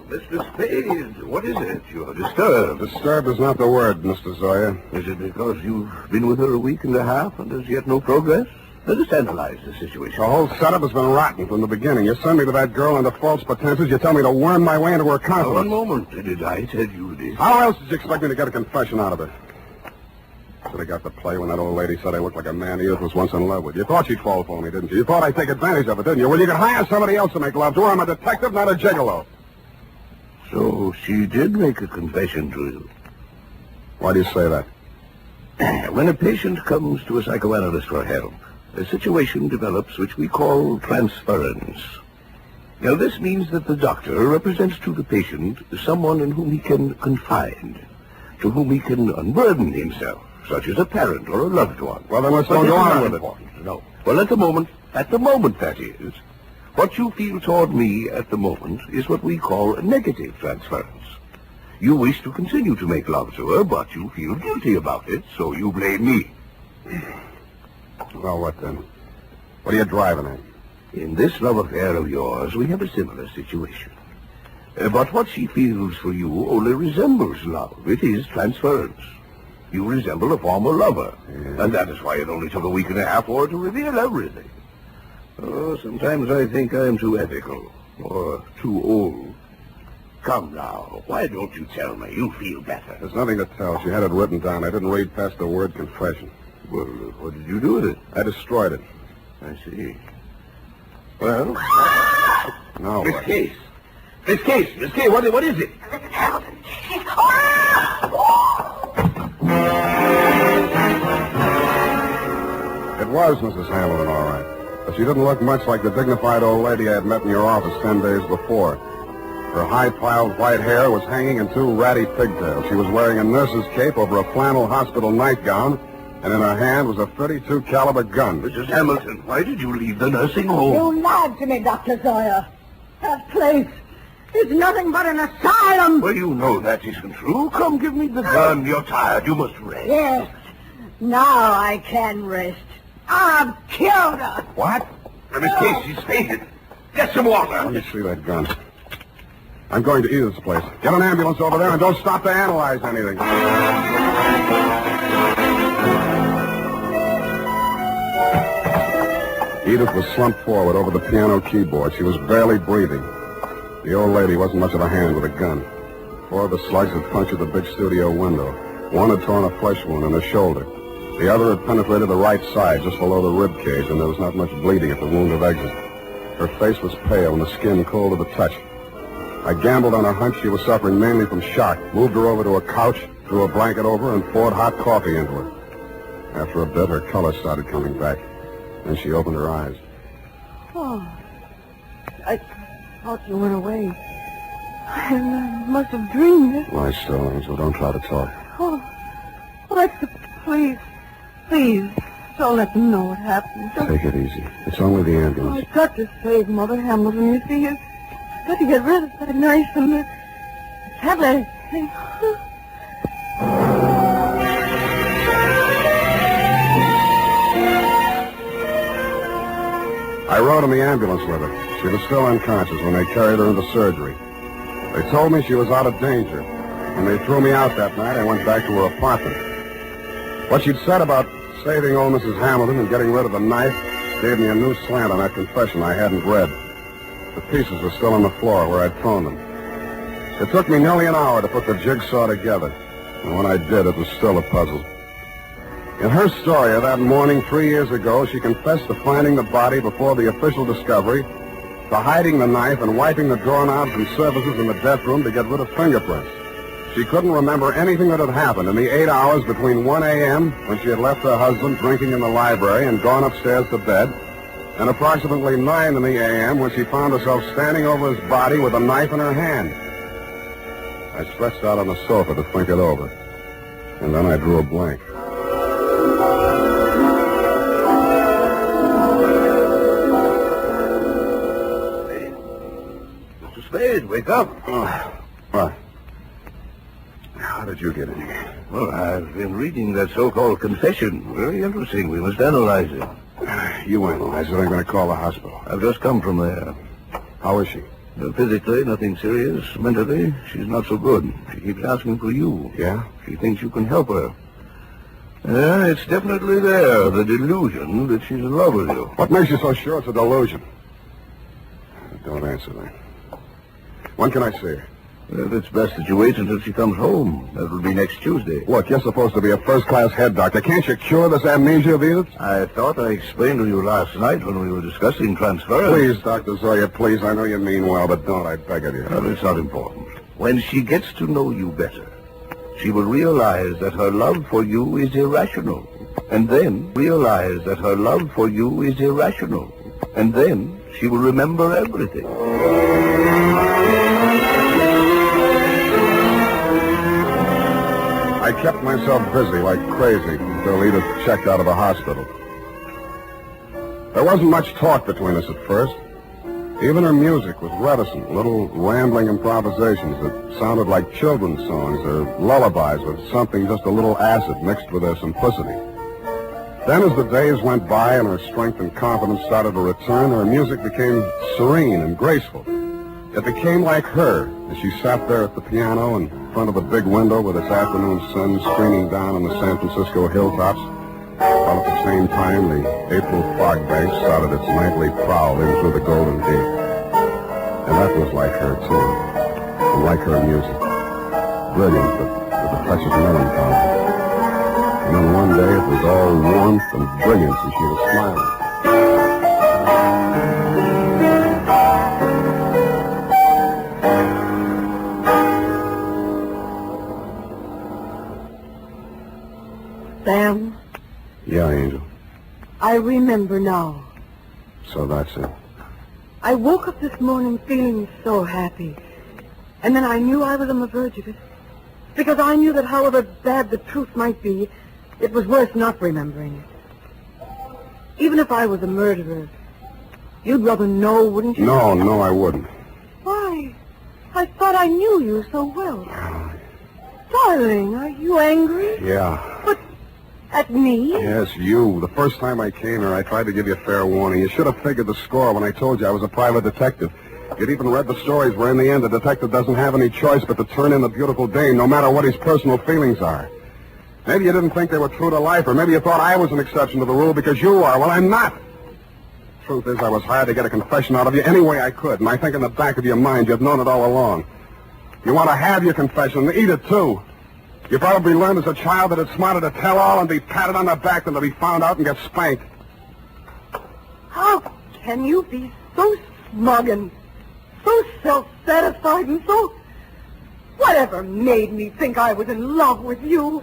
Mr. Spade, what is it? You're disturbed. Disturbed is not the word, Mr. Zoya. Is it because you've been with her a week and a half and there's yet no progress? Let us analyze the situation. The whole setup has been rotten from the beginning. You send me to that girl under false pretenses. You tell me to worm my way into her confidence. One moment. Did I tell you this? How else did you expect me to get a confession out of her? Should have got the play when that old lady said I looked like a man Edith was once in love with. You thought she'd fall for me, didn't you? You thought I'd take advantage of it, didn't you? Well, you could hire somebody else to make love to her. I'm a detective, not a gigolo. So she did make a confession to you. Why do you say that? When a patient comes to a psychoanalyst for help, a situation develops which we call transference. Now, this means that the doctor represents to the patient someone in whom he can confide, to whhom he can unburden himself, such as a parent or a loved one. Well, then let's don't go on with it. No. Well, at the moment, that is, what you feel toward me at the moment is what we call a negative transference. You wish to continue to make love to her, but you feel guilty about it, so you blame me. Well, what then? What are you driving at? In this love affair of yours, we have a similar situation. But what she feels for you only resembles love. It is transference. You resemble a former lover. Yeah. And that is why it only took a week and a half for her to reveal everything. Oh, sometimes I think I'm too ethical, or too old. Come now, why don't you tell me? You feel better. There's nothing to tell. She had it written down. I didn't read past the word confession. Well, what did you do with it? I destroyed it. I see. Well, no. Miss Case, what is it? It was Mrs. Hamilton, all right. But she didn't look much like the dignified old lady I had met in your office 10 days before. Her high-piled white hair was hanging in 2 ratty pigtails. She was wearing a nurse's cape over a flannel hospital nightgown, and in her hand was a .32 caliber gun. Mrs. Hamilton, why did you leave the nursing home? You lied to me, Dr. Zoya. That place is nothing but an asylum. Well, you know that isn't true. Come, give me the gun. You're tired. You must rest. Yes. Now I can rest. I've killed her. What? Miss Case, she's fainted. Get some water. Let me see that gun. I'm going to Edith's place. Get an ambulance over there and don't stop to analyze anything. Edith was slumped forward over the piano keyboard. She was barely breathing. The old lady wasn't much of a hand with a gun. 4 of the slugs had punctured the big studio window. One had torn a flesh wound in her shoulder. The other had penetrated the right side, just below the rib cage, and there was not much bleeding at the wound of exit. Her face was pale and the skin cold to the touch. I gambled on a hunch she was suffering mainly from shock, moved her over to a couch, threw a blanket over her, and poured hot coffee into her. After a bit, her color started coming back. Then she opened her eyes. Oh, I thought you went away. I must have dreamed it. Lie still, Angel. Don't try to talk. Oh, please, don't let them know what happened. Take it easy. It's only the ambulance. I've got to save Mother Hamilton. You see, I've got to get rid of that knife and the tablet. I rode in the ambulance with her. She was still unconscious when they carried her into surgery. They told me she was out of danger. When they threw me out that night, I went back to her apartment. What she'd said about saving old Mrs. Hamilton and getting rid of the knife gave me a new slant on that confession I hadn't read. The pieces were still on the floor where I'd thrown them. It took me nearly an hour to put the jigsaw together, and when I did, it was still a puzzle. In her story of that morning 3 years ago, she confessed to finding the body before the official discovery, to hiding the knife and wiping the doorknobs and surfaces in the death room to get rid of fingerprints. She couldn't remember anything that had happened in the 8 hours between 1 a.m., when she had left her husband drinking in the library and gone upstairs to bed, and approximately 9 in the a.m., when she found herself standing over his body with a knife in her hand. I stretched out on the sofa to think it over, and then I drew a blank. Mr. Spade, wake up. What? How did you get in here? Well, I've been reading that so-called confession. Very interesting. We must analyze it. You analyze it. I'm going to call the hospital. I've just come from there. How is she? Physically, nothing serious. Mentally, she's not so good. She keeps asking for you. Yeah? She thinks you can help her. It's definitely there, the delusion that she's in love with you. What makes you so sure it's a delusion? Don't answer that. When can I see her? Well, it's best that you wait until she comes home. That will be next Tuesday. Look, you're supposed to be a first-class head doctor. Can't you cure this amnesia of Edith's? I thought I explained to you last night when we were discussing transference. Please, Dr. Zoya, please. I know you mean well, but don't, I beg of you. Well, it's not important. When she gets to know you better, she will realize that her love for you is irrational. And then realize that her love for you is irrational. And then she will remember everything. I kept myself busy like crazy until Edith checked out of the hospital. There wasn't much talk between us at first. Even her music was reticent, little rambling improvisations that sounded like children's songs or lullabies with something just a little acid mixed with their simplicity. Then as the days went by and her strength and confidence started to return, her music became serene and graceful. It became like her as she sat there at the piano in front of the big window with its afternoon sun streaming down on the San Francisco hilltops, while at the same time the April fog bank started its nightly prowl in through the Golden Gate. And that was like her, too, and like her music. Brilliant, but with a touch of melancholy. And then one day it was all warmth and brilliance, and she was smiling. Sam? Yeah, Angel. I remember now. So that's it. I woke up this morning feeling so happy. And then I knew I was on the verge of it. Because I knew that however bad the truth might be, it was worth not remembering it. Even if I was a murderer, you'd rather know, wouldn't you? No, I wouldn't. Why? I thought I knew you so well. Darling, are you angry? Yeah. But at me? Yes, you. The first time I came here, I tried to give you a fair warning. You should have figured the score when I told you I was a private detective. You'd even read the stories where in the end the detective doesn't have any choice but to turn in the beautiful dame, no matter what his personal feelings are. Maybe you didn't think they were true to life, or maybe you thought I was an exception to the rule because you are. Well, I'm not. Truth is, I was hired to get a confession out of you any way I could, and I think in the back of your mind you've known it all along. You want to have your confession and eat it, too. You probably learned as a child that it's smarter to tell all and be patted on the back than to be found out and get spanked. How can you be so smug and so self-satisfied and so... Whatever made me think I was in love with you?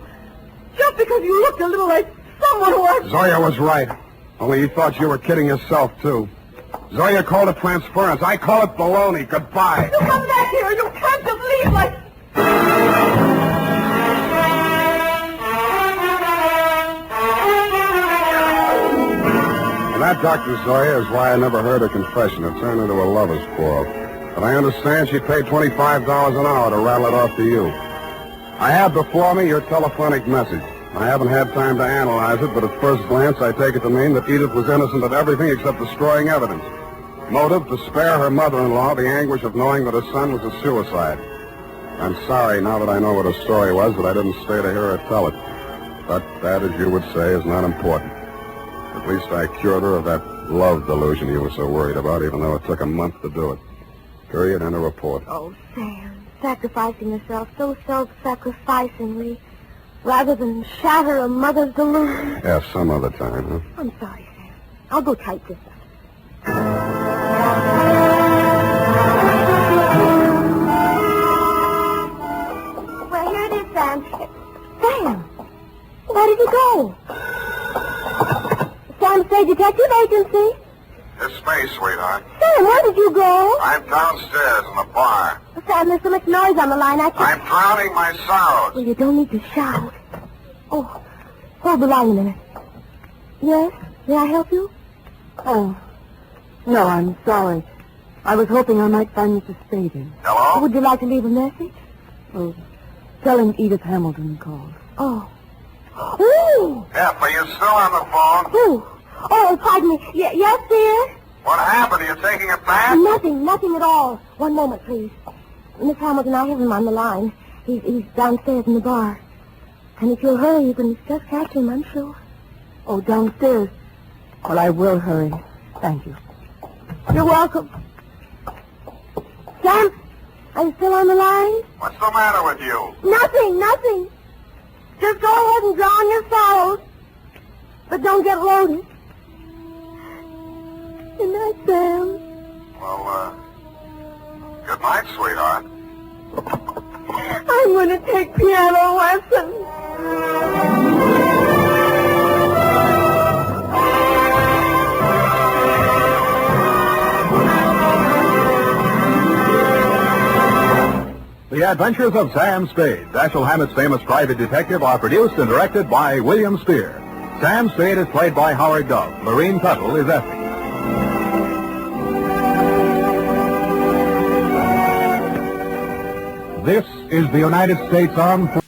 Just because you looked a little like someone who I... Zoya was right. Only you thought you were kidding yourself, too. Zoya called it transference. I call it baloney. Goodbye. You come back here. You can't just leave like... And that, Dr. Zoya, is why I never heard her confession. It turned into a lover's quarrel. But I understand she paid $25 an hour to rattle it off to you. I have before me your telephonic message. I haven't had time to analyze it, but at first glance I take it to mean that Edith was innocent of everything except destroying evidence. Motive, to spare her mother-in-law the anguish of knowing that her son was a suicide. I'm sorry now that I know what her story was that I didn't stay to hear her tell it. But that, as you would say, is not important. At least I cured her of that love delusion you were so worried about, even though it took a month to do it. Period. End of report. Oh, Sam, sacrificing yourself so self-sacrificingly, rather than shatter a mother's delusion. Yeah, some other time, huh? I'm sorry, Sam. I'll go type this up. Well, here it is, Sam. Sam, where did you go? Sam State Detective Agency. It's space, sweetheart. Sam, where did you go? I'm downstairs in the bar. Sam, there's so much noise on the line, I can't... I'm drowning my sorrows. Well, you don't need to shout. Oh, hold the line a minute. Yes? May I help you? Oh, no, I'm sorry. I was hoping I might find Mr. Spade. Hello? Would you like to leave a message? Oh, tell him Edith Hamilton called. Oh. Ooh! F, are you still on the phone? Ooh. Oh, pardon me. Yes, dear? What happened? Are you taking a bath? Nothing at all. One moment, please. Miss Hamilton, I have him on the line. He's downstairs in the bar. And if you'll hurry, you can just catch him, I'm sure. Oh, downstairs. Well, I will hurry. Thank you. You're welcome. Sam, are you still on the line? What's the matter with you? Nothing. Just go ahead and drown your sorrows. But don't get loaded. Good night, Sam. Well, good night, sweetheart. I'm going to take piano lessons. The Adventures of Sam Spade, Dashiell Hammett's famous private detective, are produced and directed by William Spear. Sam Spade is played by Howard Dove. Lorene Tuttle is Effie. This is the United States Armed Forces.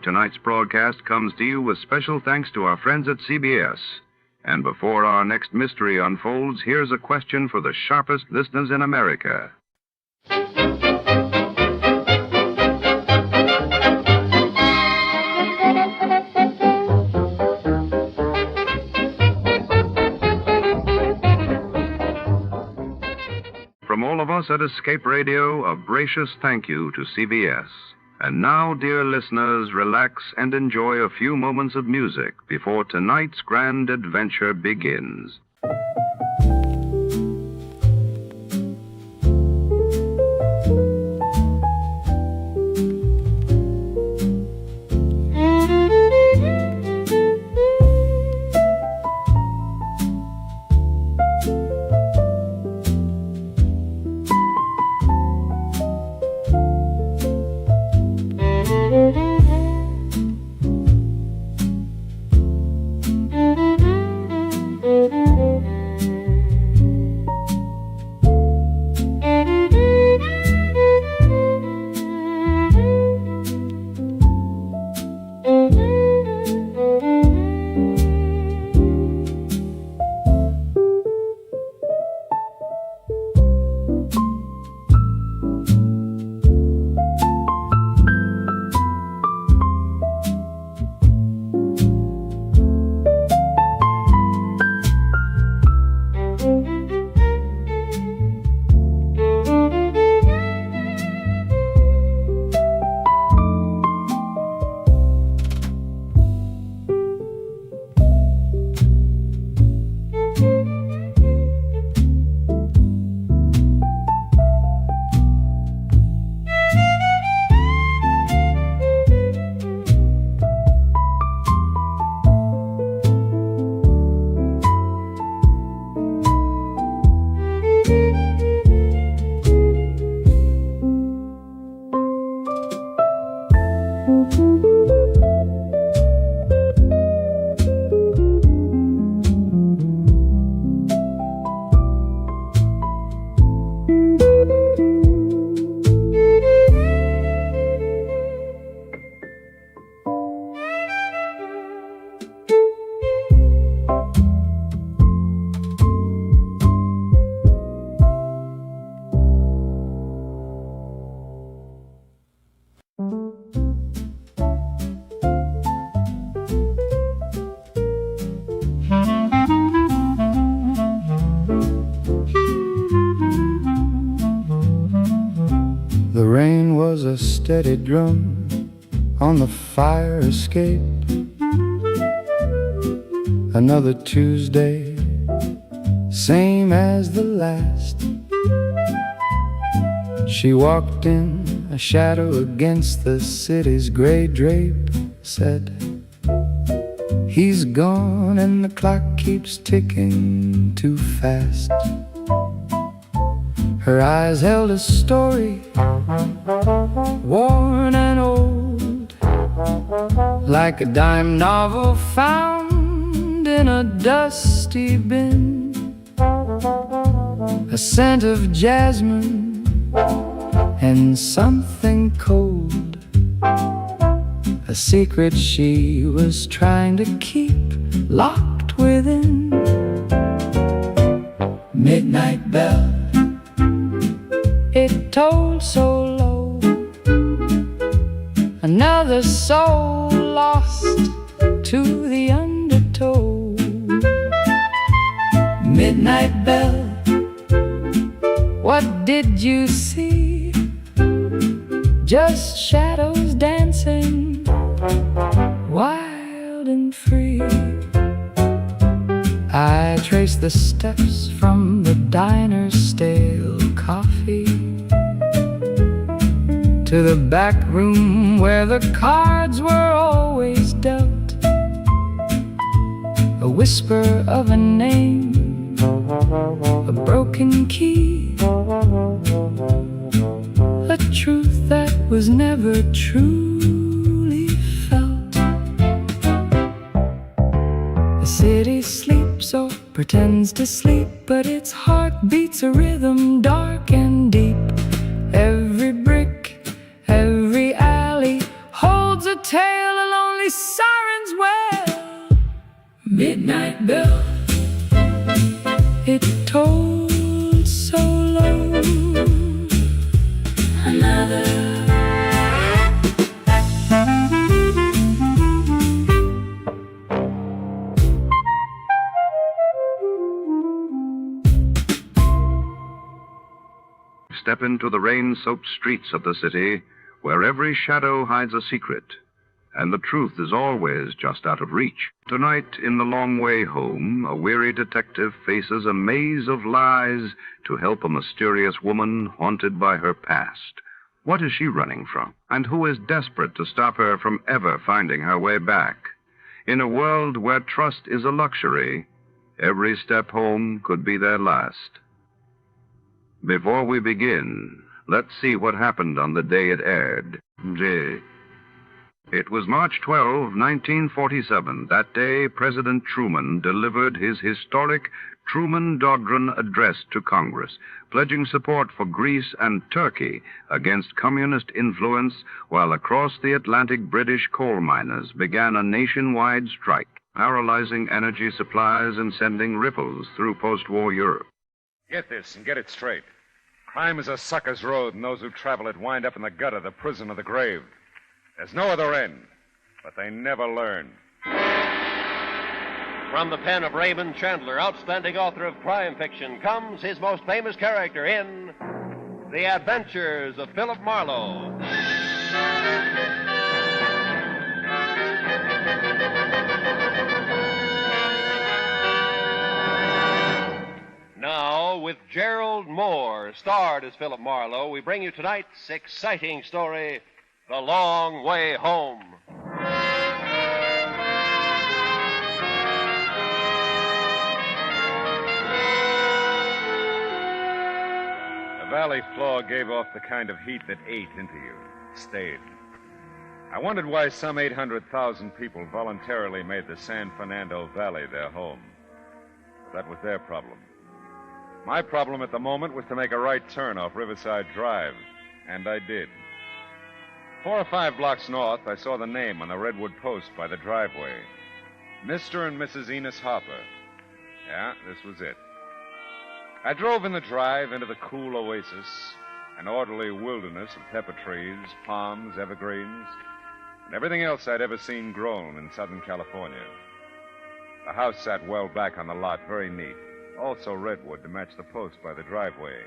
Tonight's broadcast comes to you with special thanks to our friends at CBS. And before our next mystery unfolds, here's a question for the sharpest listeners in America. From all of us at Escape Radio, a gracious thank you to CBS. And now, dear listeners, relax and enjoy a few moments of music before tonight's grand adventure begins. Mm-hmm. was a steady drum on the fire escape. Another Tuesday, same as the last. She walked in, a shadow against the city's gray drape, said, "He's gone and the clock keeps ticking too fast." Her eyes held a story, worn and old, like a dime novel found in a dusty bin. A scent of jasmine and something cold, a secret she was trying to keep locked within. Midnight bell, it tolled so low, another soul lost to the undertow. Midnight bell, what did you see? Just shadows dancing, wild and free. I traced the steps from the diner's stale coffee to the back room where the cards were always dealt. A whisper of a name, a broken key, a truth that was never truly felt. The city sleeps or pretends to sleep, but its heart beats a rhythm dark and deep. Every brick, every alley holds a tale, a lonely siren's wail. Midnight bell, it tolled so low, another. Step into the rain-soaked streets of the city, where every shadow hides a secret, and the truth is always just out of reach. Tonight, in The Long Way Home, a weary detective faces a maze of lies to help a mysterious woman haunted by her past. What is she running from? And who is desperate to stop her from ever finding her way back? In a world where trust is a luxury, every step home could be their last. Before we begin, let's see what happened on the day it aired. It was March 12, 1947. That day, President Truman delivered his historic Truman-Dodron address to Congress, pledging support for Greece and Turkey against communist influence, while across the Atlantic British coal miners began a nationwide strike, paralyzing energy supplies and sending ripples through post-war Europe. Get this and get it straight. Crime is a sucker's road, and those who travel it wind up in the gutter, the prison, or the grave. There's no other end, but they never learn. From the pen of Raymond Chandler, outstanding author of crime fiction, comes his most famous character in The Adventures of Philip Marlowe. Now, with Gerald Moore, starred as Philip Marlowe, we bring you tonight's exciting story, The Long Way Home. The valley floor gave off the kind of heat that ate into you, stayed. I wondered why some 800,000 people voluntarily made the San Fernando Valley their home. But that was their problem. My problem at the moment was to make a right turn off Riverside Drive, and I did. 4 or 5 blocks north, I saw the name on the redwood post by the driveway. Mr. and Mrs. Enos Harper. Yeah, this was it. I drove in the drive into the cool oasis, an orderly wilderness of pepper trees, palms, evergreens, and everything else I'd ever seen grown in Southern California. The house sat well back on the lot, very neat. Also redwood to match the post by the driveway.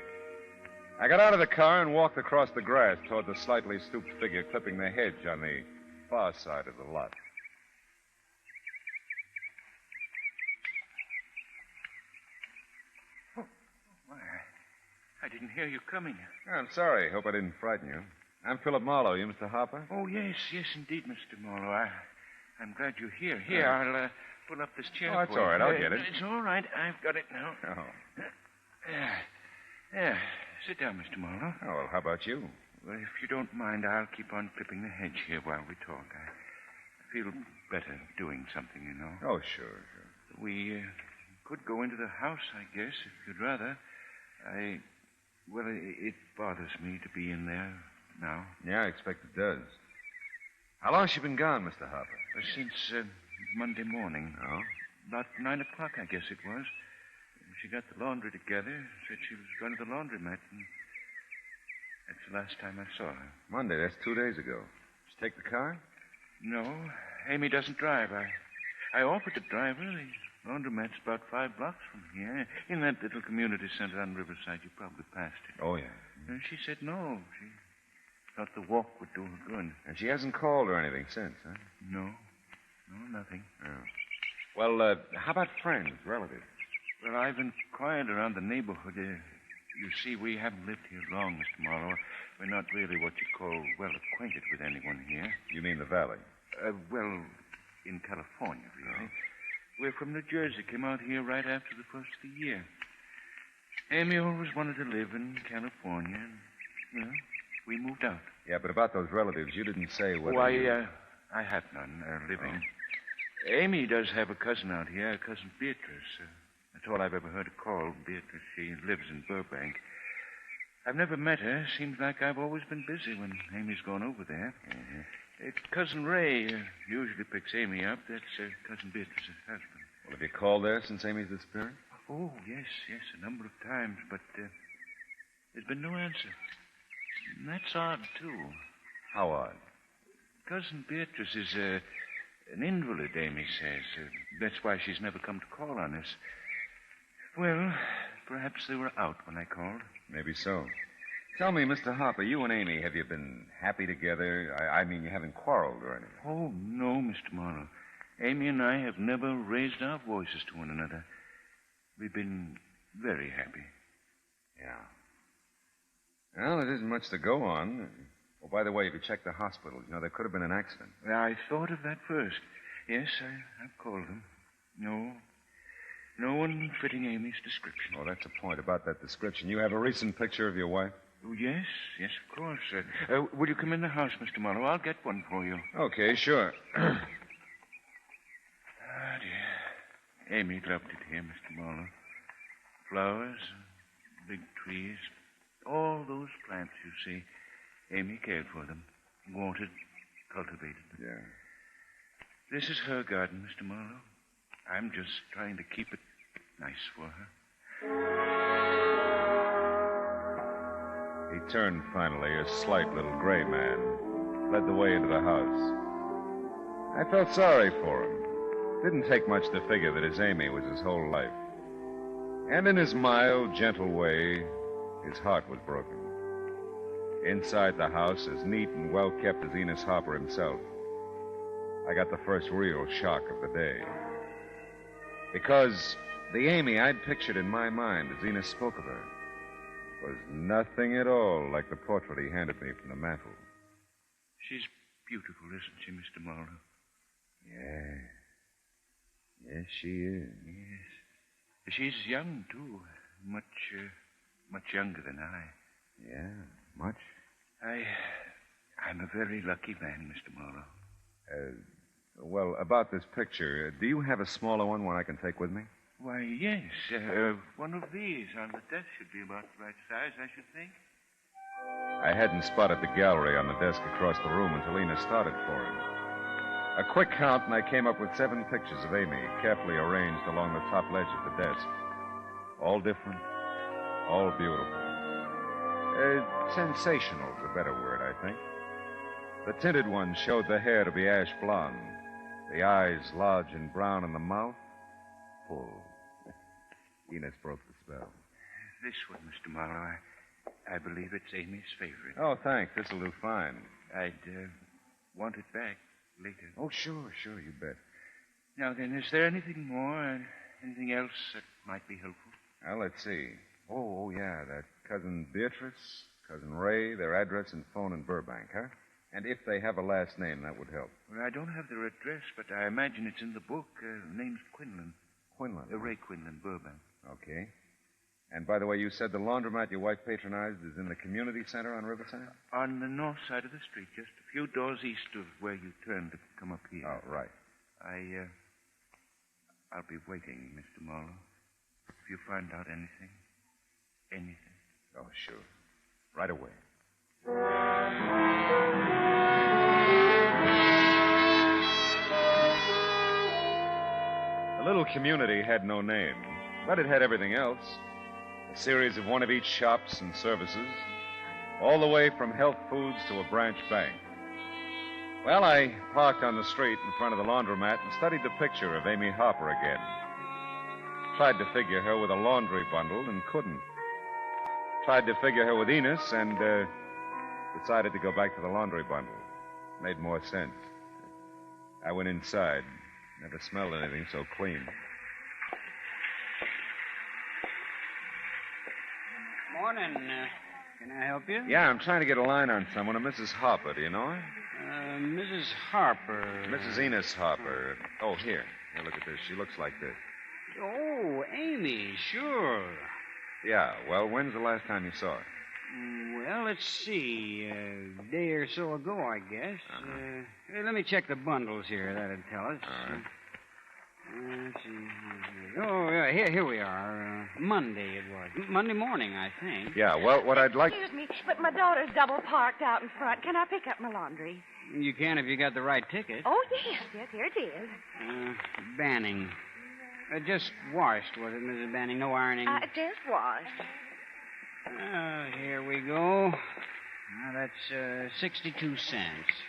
I got out of the car and walked across the grass toward the slightly stooped figure clipping the hedge on the far side of the lot. I didn't hear you coming. I'm sorry. Hope I didn't frighten you. I'm Philip Marlowe. You Mr. Harper? Oh, yes, indeed, Mr. Marlowe. I'm glad you're here. Here, I'll pull up this chair. Oh, that's for all you. right. I'll get it. It's all right. I've got it now. Oh. There. Sit down, Mr. Marlowe. Oh, well, how about you? Well, if you don't mind, I'll keep on clipping the hedge here while we talk. I feel better doing something, you know. Oh, sure. We could go into the house, I guess, if you'd rather. Well, it bothers me to be in there now. Yeah, I expect it does. How long's she been gone, Mr. Harper? Since Monday morning. Oh? About 9 o'clock, I guess it was. She got the laundry together, said she was going to the laundromat, and that's the last time I saw her. Monday, that's 2 days ago. Did she take the car? No, Amy doesn't drive. I offered to drive her. The laundromat's about 5 blocks from here, in that little community center on Riverside. You probably passed it. Oh, yeah. And she said no. She thought the walk would do her good. And she hasn't called or anything since, huh? No, nothing. Oh. Well, how about friends, relatives? Well, I've inquired around the neighborhood. You see, we haven't lived here long, Mr. Marlowe. We're not really what you call well acquainted with anyone here. You mean the valley? Well, in California, really. Oh. We're from New Jersey. Came out here right after the first of the year. Amy always wanted to live in California, and, well, we moved out. Yeah, but about those relatives, you didn't say whether I have none living. Oh. Amy does have a cousin out here, Cousin Beatrice. That's all I've ever heard her called, Beatrice. She lives in Burbank. I've never met her. Seems like I've always been busy when Amy's gone over there. Mm-hmm. Cousin Ray usually picks Amy up. That's Cousin Beatrice's husband. Well, have you called there since Amy's disappearance? Oh, yes, a number of times, but there's been no answer. And that's odd, too. How odd? Cousin Beatrice is an invalid, Amy says. That's why she's never come to call on us. Well, perhaps they were out when I called. Maybe so. Tell me, Mr. Harper, you and Amy, have you been happy together? I mean, you haven't quarreled or anything. Oh, no, Mr. Marlowe. Amy and I have never raised our voices to one another. We've been very happy. Yeah. Well, it isn't much to go on. Oh, by the way, if you checked the hospital, you know, there could have been an accident. I thought of that first. Yes, I've called them. No one fitting Amy's description. Oh, that's a point about that description. You have a recent picture of your wife? Oh, yes, of course. Will you come in the house, Mr. Marlowe? I'll get one for you. Okay, sure. Ah, dear. Amy loved it here, Mr. Marlowe. Flowers, big trees, all those plants you see. Amy cared for them, watered, cultivated them. Yeah. This is her garden, Mr. Marlowe. I'm just trying to keep it nice for her. He turned finally, a slight little gray man, led the way into the house. I felt sorry for him. Didn't take much to figure that his Amy was his whole life. And in his mild, gentle way, his heart was broken. Inside the house, as neat and well-kept as Enos Harper himself, I got the first real shock of the day. Because the Amy I'd pictured in my mind as Enos spoke of her was nothing at all like the portrait he handed me from the mantel. She's beautiful, isn't she, Mr. Marlowe? Yeah. Yes, she is. Yes. She's young, too. Much younger than I. Yeah, much? I'm a very lucky man, Mr. Marlowe. Well, about this picture, do you have a smaller one I can take with me? Why, yes. One of these on the desk should be about the right size, I should think. I hadn't spotted the gallery on the desk across the room until Enos started for him. A quick count, and I came up with 7 pictures of Amy, carefully arranged along the top ledge of the desk. All different, all beautiful. Sensational is a better word, I think. The tinted one showed the hair to be ash blonde, the eyes large and brown, and the mouth full. Enos broke the spell. This one, Mr. Marlowe, I believe it's Amy's favorite. Oh, thanks. This'll do fine. I'd want it back later. Oh, sure, you bet. Now then, is there anything more? Anything else that might be helpful? Well, let's see. Oh, yeah, that cousin Beatrice, cousin Ray, their address and phone in Burbank, huh? And if they have a last name, that would help. Well, I don't have their address, but I imagine it's in the book. Name's Quinlan. Quinlan? Ray Quinlan, Burbank. Okay. And by the way, you said the laundromat your wife patronized is in the community center on Riverside? On the north side of the street, just a few doors east of where you turn to come up here. Oh, right. I'll be waiting, Mr. Marlowe. If you find out anything. Oh, sure. Right away. The little community had no name, but it had everything else. A series of one of each shops and services, all the way from health foods to a branch bank. Well, I parked on the street in front of the laundromat and studied the picture of Amy Harper again. Tried to figure her with a laundry bundle and couldn't. Tried to figure her with Enos and decided to go back to the laundry bundle. Made more sense. I went inside. Never smelled anything so clean. Morning. Can I help you? Yeah, I'm trying to get a line on someone, a Mrs. Harper. Do you know her? Mrs. Harper. Mrs. Enos Harper. Oh, here. Here, look at this. She looks like this. Oh, Amy, sure. Yeah, well, when's the last time you saw her? Well, let's see. A day or so ago, I guess. Hey, let me check the bundles here. That'd tell us. All right. Let's see. Oh, yeah, here we are. Monday it was. Monday morning, I think. Yeah, well, what I'd like... Excuse me, but my daughter's double parked out in front. Can I pick up my laundry? You can if you got the right ticket. Oh, yes, here it is. Banning. Just washed, was it, Mrs. Banning? No ironing? Just washed. Here we go. Now, that's 62 cents.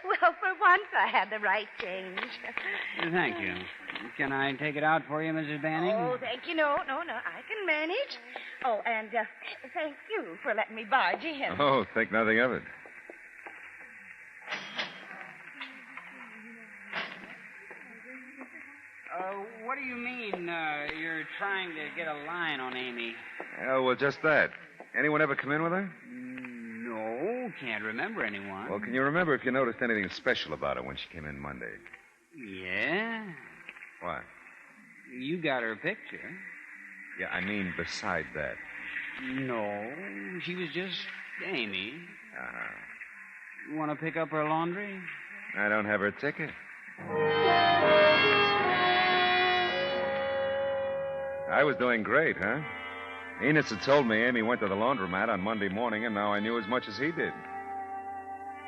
Well, for once I had the right change. Thank you. Can I take it out for you, Mrs. Banning? Oh, thank you. No, I can manage. Oh, and thank you for letting me barge in. Oh, think nothing of it. What do you mean, you're trying to get a line on Amy? Oh, well, just that. Anyone ever come in with her? No, can't remember anyone. Well, can you remember if you noticed anything special about her when she came in Monday? Yeah? What? You got her picture. Yeah, I mean beside that. No, she was just Amy. Uh-huh. You want to pick up her laundry? I don't have her ticket. I was doing great, huh? Enos had told me Amy went to the laundromat on Monday morning, and now I knew as much as he did.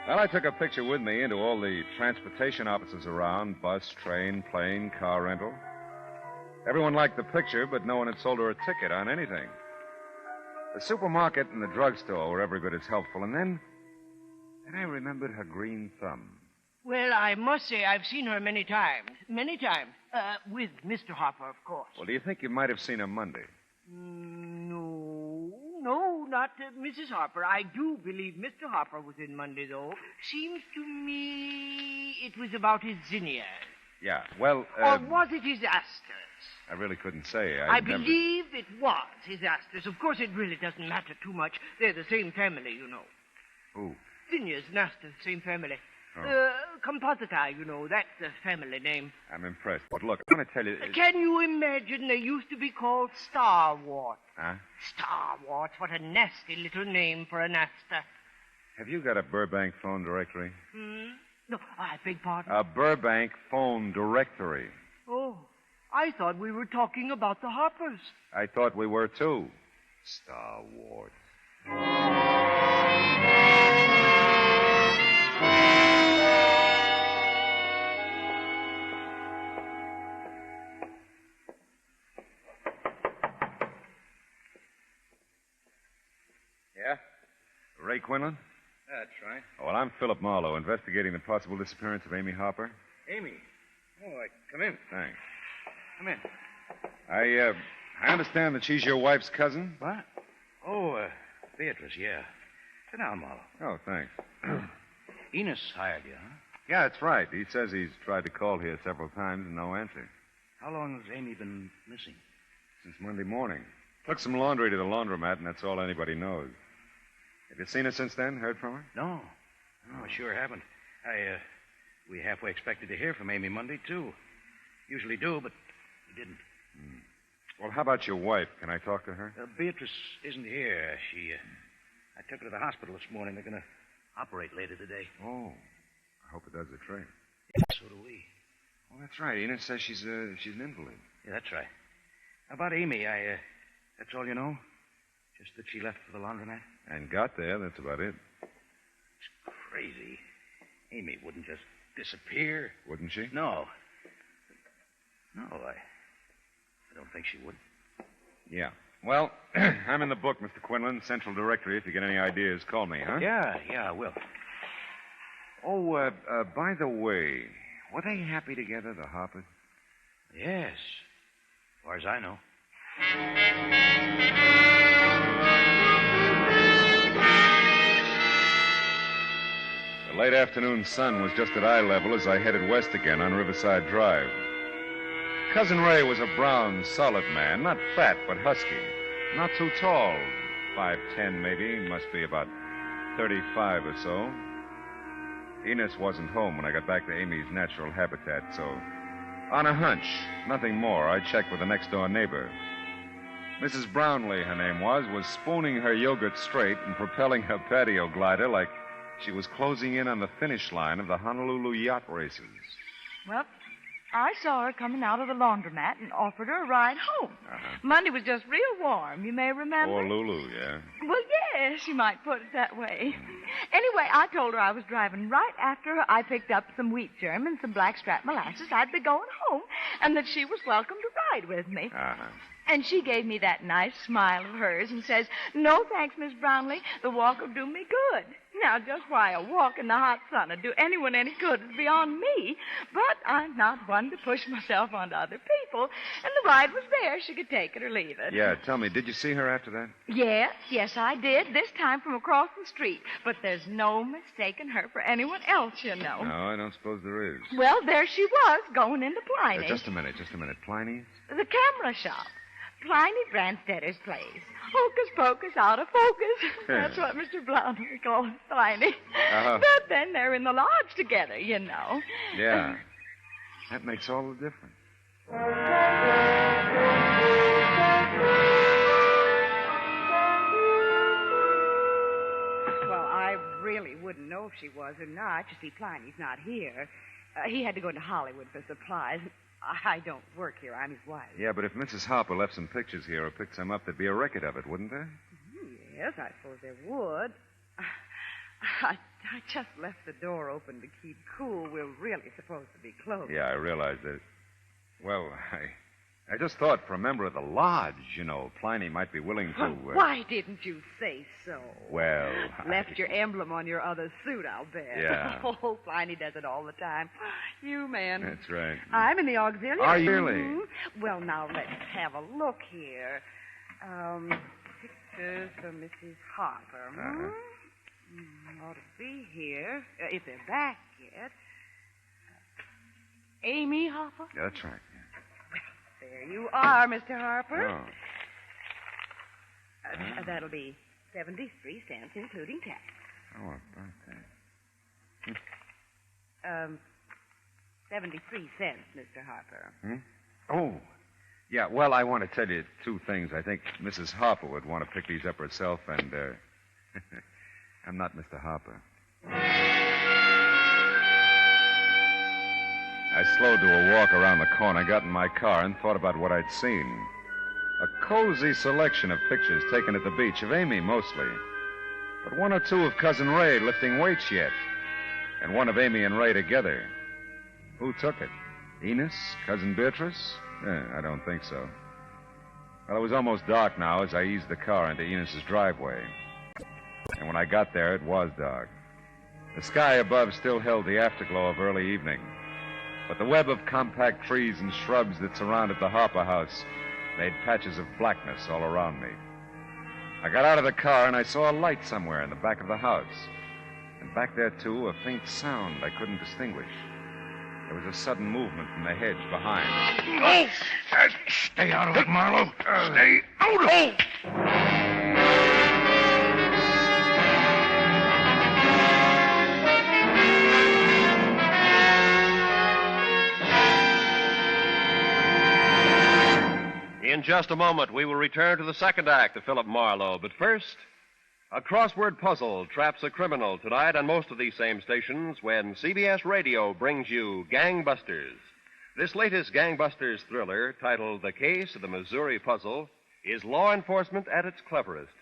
Well, I took a picture with me into all the transportation offices around, bus, train, plane, car rental. Everyone liked the picture, but no one had sold her a ticket on anything. The supermarket and the drugstore were every bit as helpful, and then I remembered her green thumb. Well, I must say I've seen her many times. Many times. With Mr. Harper, of course. Well, do you think you might have seen her Monday? No, not Mrs. Harper. I do believe Mr. Harper was in Monday, though. Seems to me it was about his zinnias. Yeah, well... or was it his asters? I really couldn't say. I believe it was his asters. Of course, it really doesn't matter too much. They're the same family, you know. Who? Zinnias and asters, same family. Oh. Compositae, you know, that's the family name. I'm impressed. But look, I'm going to tell you... Can you imagine they used to be called starwort? Huh? Starwort, what a nasty little name for an aster. Have you got a Burbank phone directory? No, I beg pardon? A Burbank phone directory. Oh, I thought we were talking about the Harpers. I thought we were, too. Starwort. Yeah? Ray Quinlan? That's right. Oh, well, I'm Philip Marlowe, investigating the possible disappearance of Amy Harper. Amy. Oh, come in. Thanks. Come in. I understand that she's your wife's cousin. What? Beatrice, yeah. Sit down, Marlowe. Oh, thanks. Enos hired you, huh? Yeah, that's right. He says he's tried to call here several times and no answer. How long has Amy been missing? Since Monday morning. Took some laundry to the laundromat, and that's all anybody knows. Have you seen her since then? Heard from her? No. No, I sure haven't. We halfway expected to hear from Amy Monday, too. Usually do, but we didn't. Well, how about your wife? Can I talk to her? Beatrice isn't here. I took her to the hospital this morning. They're going to operate later today. Oh, I hope it does the trick. So do we. Well, that's right. Enos says she's an invalid. Yeah, that's right. How about Amy? That's all you know? Just that she left for the laundromat? And got there. That's about it. It's crazy. Amy wouldn't just disappear. Wouldn't she? No. No, I don't think she would. Yeah. Well, I'm in the book, Mr. Quinlan. Central Directory. If you get any ideas, call me, huh? Yeah, I will. Oh, by the way, were they happy together, the Harpers? Yes. As far as I know. The late afternoon sun was just at eye level as I headed west again on Riverside Drive. Cousin Ray was a brown, solid man, not fat, but husky. Not too tall, 5'10" maybe, must be about 35 or so. Enos wasn't home when I got back to Amy's natural habitat, so on a hunch, nothing more, I checked with the next-door neighbor. Mrs. Brownlee, her name was spooning her yogurt straight and propelling her patio glider like she was closing in on the finish line of the Honolulu yacht races. Well, I saw her coming out of the laundromat and offered her a ride home. Monday was just real warm, you may remember. Poor Lulu, yeah. Well, yes, you might put it that way. Anyway, I told her I was driving right after her. I picked up some wheat germ and some blackstrap molasses. I'd be going home, and that she was welcome to ride with me. And she gave me that nice smile of hers and says, "No, thanks, Miss Brownlee. The walk will do me good." Now, just why a walk in the hot sun would do anyone any good is beyond me. But I'm not one to push myself onto other people. And the ride was there. She could take it or leave it. Yeah, tell me, did you see her after that? Yes, I did. This time from across the street. But there's no mistaking her for anyone else, you know. No, I don't suppose there is. Well, there she was, going into Pliny. Just a minute. Pliny's? The camera shop. Pliny Branstedter's place. Hocus pocus, out of focus. That's what Mr. Brownlee calls Pliny. But then they're in the lodge together, you know. Yeah. That makes all the difference. Well, I really wouldn't know if she was or not. You see, Pliny's not here. He had to go to Hollywood for supplies. I don't work here. I'm his wife. Yeah, but if Mrs. Harper left some pictures here or picked some up, there'd be a record of it, wouldn't there? Yes, I suppose there would. I just left the door open to keep cool. We're really supposed to be closed. Yeah, I realize that. Well, I just thought for a member of the lodge, you know, Pliny might be willing to... Why didn't you say so? Well, Left your emblem on your other suit, I'll bet. Yeah. Oh, Pliny does it all the time. You, man. That's right. I'm in the auxiliary. Are you really? Mm-hmm. Well, now, let's have a look here. Pictures from Mrs. Harper. Ought to be here, if they're back yet. Amy Harper? That's right. There you are, Mr. Harper. Oh. That'll be 73 cents, including tax. Oh, about that. 73 cents, Mr. Harper. Oh, yeah, well, I want to tell you two things. I think Mrs. Harper would want to pick these up herself, and, I'm not Mr. Harper. I slowed to a walk around the corner, got in my car, and thought about what I'd seen. A cozy selection of pictures taken at the beach, of Amy mostly. But one or two of Cousin Ray lifting weights yet. And one of Amy and Ray together. Who took it? Enos? Cousin Beatrice? I don't think so. Well, it was almost dark now as I eased the car into Enos's driveway. And when I got there, it was dark. The sky above still held the afterglow of early evening. But the web of compact trees and shrubs that surrounded the Harper house made patches of blackness all around me. I got out of the car and I saw a light somewhere in the back of the house. And back there, too, a faint sound I couldn't distinguish. There was a sudden movement from the hedge behind. Oh! Stay out of it, Marlowe. Stay out of it! In just a moment, we will return to the second act of Philip Marlowe. But first, a crossword puzzle traps a criminal tonight on most of these same stations when CBS Radio brings you Gangbusters. This latest Gangbusters thriller, titled The Case of the Missouri Puzzle, is law enforcement at its cleverest.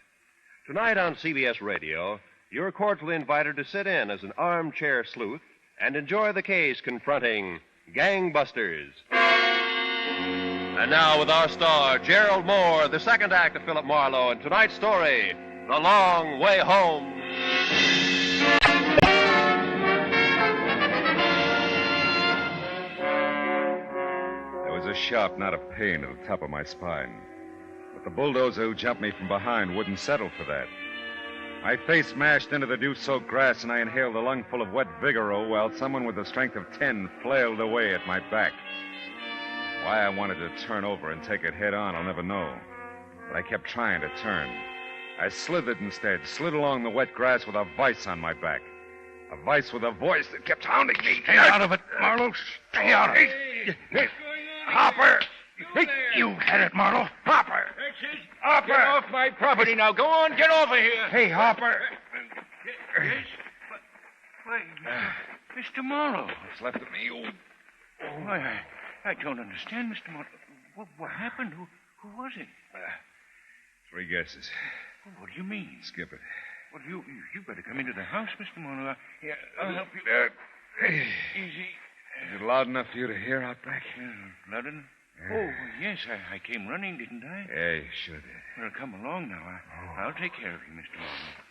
Tonight on CBS Radio, you're cordially invited to sit in as an armchair sleuth and enjoy the case confronting Gangbusters. And now, with our star, Gerald Moore, the second act of Philip Marlowe, and tonight's story, The Long Way Home. There was a sharp knot of pain at the top of my spine. But the bulldozer who jumped me from behind wouldn't settle for that. My face mashed into the dew-soaked grass, and I inhaled a lungful of wet Vigoro while someone with the strength of 10 flailed away at my back. Why I wanted to turn over and take it head on, I'll never know. But I kept trying to turn. I slithered instead, slid along the wet grass with a vice on my back. A vice with a voice that kept hounding me. Stay out of it, Marlowe. Stay out of it. Hey, Hopper. Hey, you had it, Marlowe. Hopper. Hopper. Get off my property now. Go on, get over here. Hey, Hopper. Yes? Why, Mr. Marlowe. What's left of me? Why, I don't understand, Mr. Marlowe. What happened? Who was it? 3 guesses. What do you mean? Skip it. Well, you better come into the house, Mr. Marlowe. I'll help you. Easy. Is it loud enough for you to hear out back? Loud enough? Oh, yes, I came running, didn't I? Yeah, you sure did. Well, come along now. I'll take care of you, Mr. Marlowe.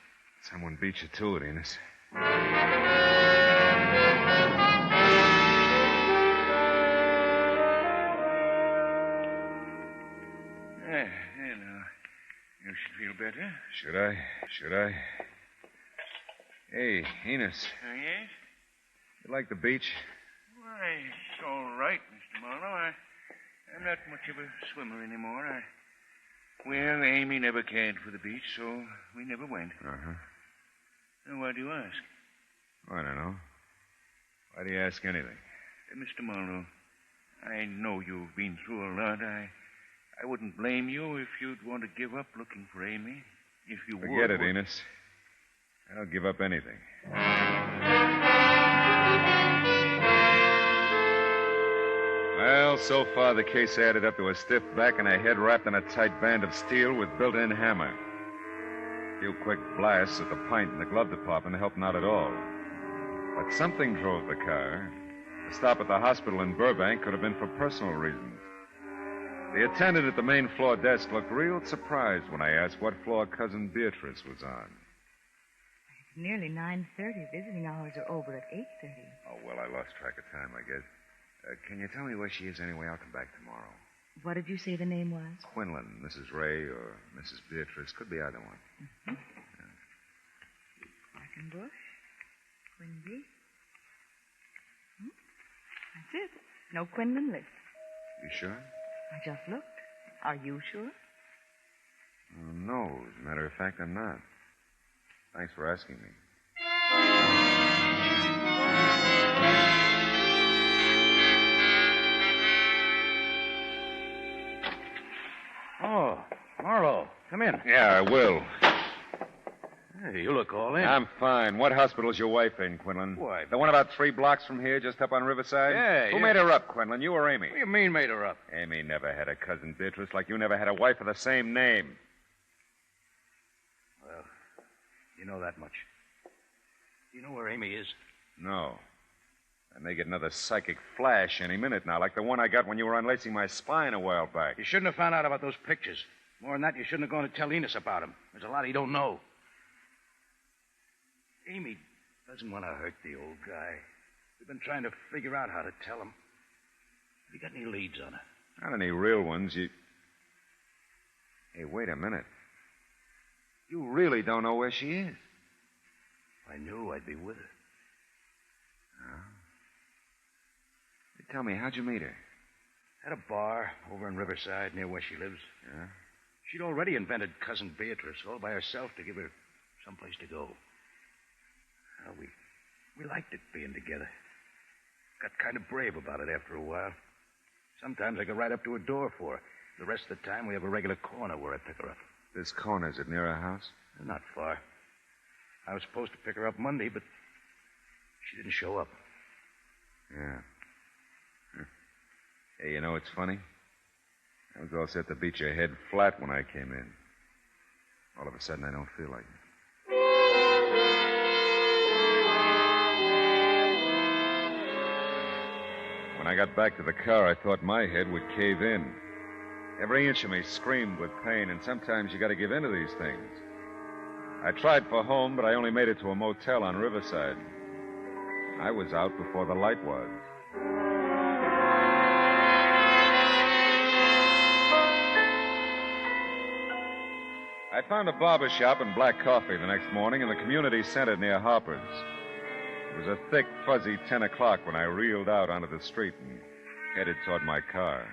Someone beat you to it, Enos. You should feel better. Should I? Hey, Enos. Yes? You like the beach? Why, it's all right, Mr. Marlowe. I'm not much of a swimmer anymore. Well, Amy never cared for the beach, so we never went. Uh-huh. Now, why do you ask? I don't know. Why do you ask anything? Mr. Marlowe, I know you've been through a lot. I wouldn't blame you if you'd want to give up looking for Amy. If you would. Forget it, Enos. I don't give up anything. Well, so far the case added up to a stiff back and a head wrapped in a tight band of steel with built-in hammer. A few quick blasts at the pint in the glove department helped not at all. But something drove the car. The stop at the hospital in Burbank could have been for personal reasons. The attendant at the main floor desk looked real surprised when I asked what floor Cousin Beatrice was on. It's nearly 9:30. Visiting hours are over at 8:30. Oh, well, I lost track of time, I guess. Can you tell me where she is anyway? I'll come back tomorrow. What did you say the name was? Quinlan, Mrs. Ray, or Mrs. Beatrice. Could be either one. Mm-hmm. Quackenbush, Quinby. That's it. No Quinlan list. You sure? I just looked. Are you sure? No, as a matter of fact, I'm not. Thanks for asking me. Oh, Marlowe, come in. Yeah, I will. Hey, you look all in. I'm fine. What hospital's your wife in, Quinlan? Why? The one about 3 blocks from here, just up on Riverside? Yeah, Who yeah. made her up, Quinlan? You or Amy? What do you mean made her up? Amy never had a cousin Beatrice like you never had a wife of the same name. Well, you know that much. Do you know where Amy is? No. I may get another psychic flash any minute now, like the one I got when you were unlacing my spine a while back. You shouldn't have found out about those pictures. More than that, you shouldn't have gone to tell Enos about them. There's a lot he don't know. Amy doesn't want to hurt the old guy. We've been trying to figure out how to tell him. Have you got any leads on her? Not any real ones. Hey, wait a minute. You really don't know where she is. If I knew, I'd be with her. Oh. Tell me, how'd you meet her? At a bar over in Riverside near where she lives. Yeah? She'd already invented Cousin Beatrice all by herself to give her someplace to go. Well, we liked it being together. Got kind of brave about it after a while. Sometimes I go right up to her door for her. The rest of the time, we have a regular corner where I pick her up. This corner, is it near her house? Not far. I was supposed to pick her up Monday, but she didn't show up. Yeah. Hey, you know, it's funny. I was all set to beat your head flat when I came in. All of a sudden, I don't feel like it. When I got back to the car, I thought my head would cave in. Every inch of me screamed with pain, and sometimes you got to give in to these things. I tried for home, but I only made it to a motel on Riverside. I was out before the light was. I found a barber shop and black coffee the next morning in the community center near Harper's. It was a thick, fuzzy 10 o'clock when I reeled out onto the street and headed toward my car.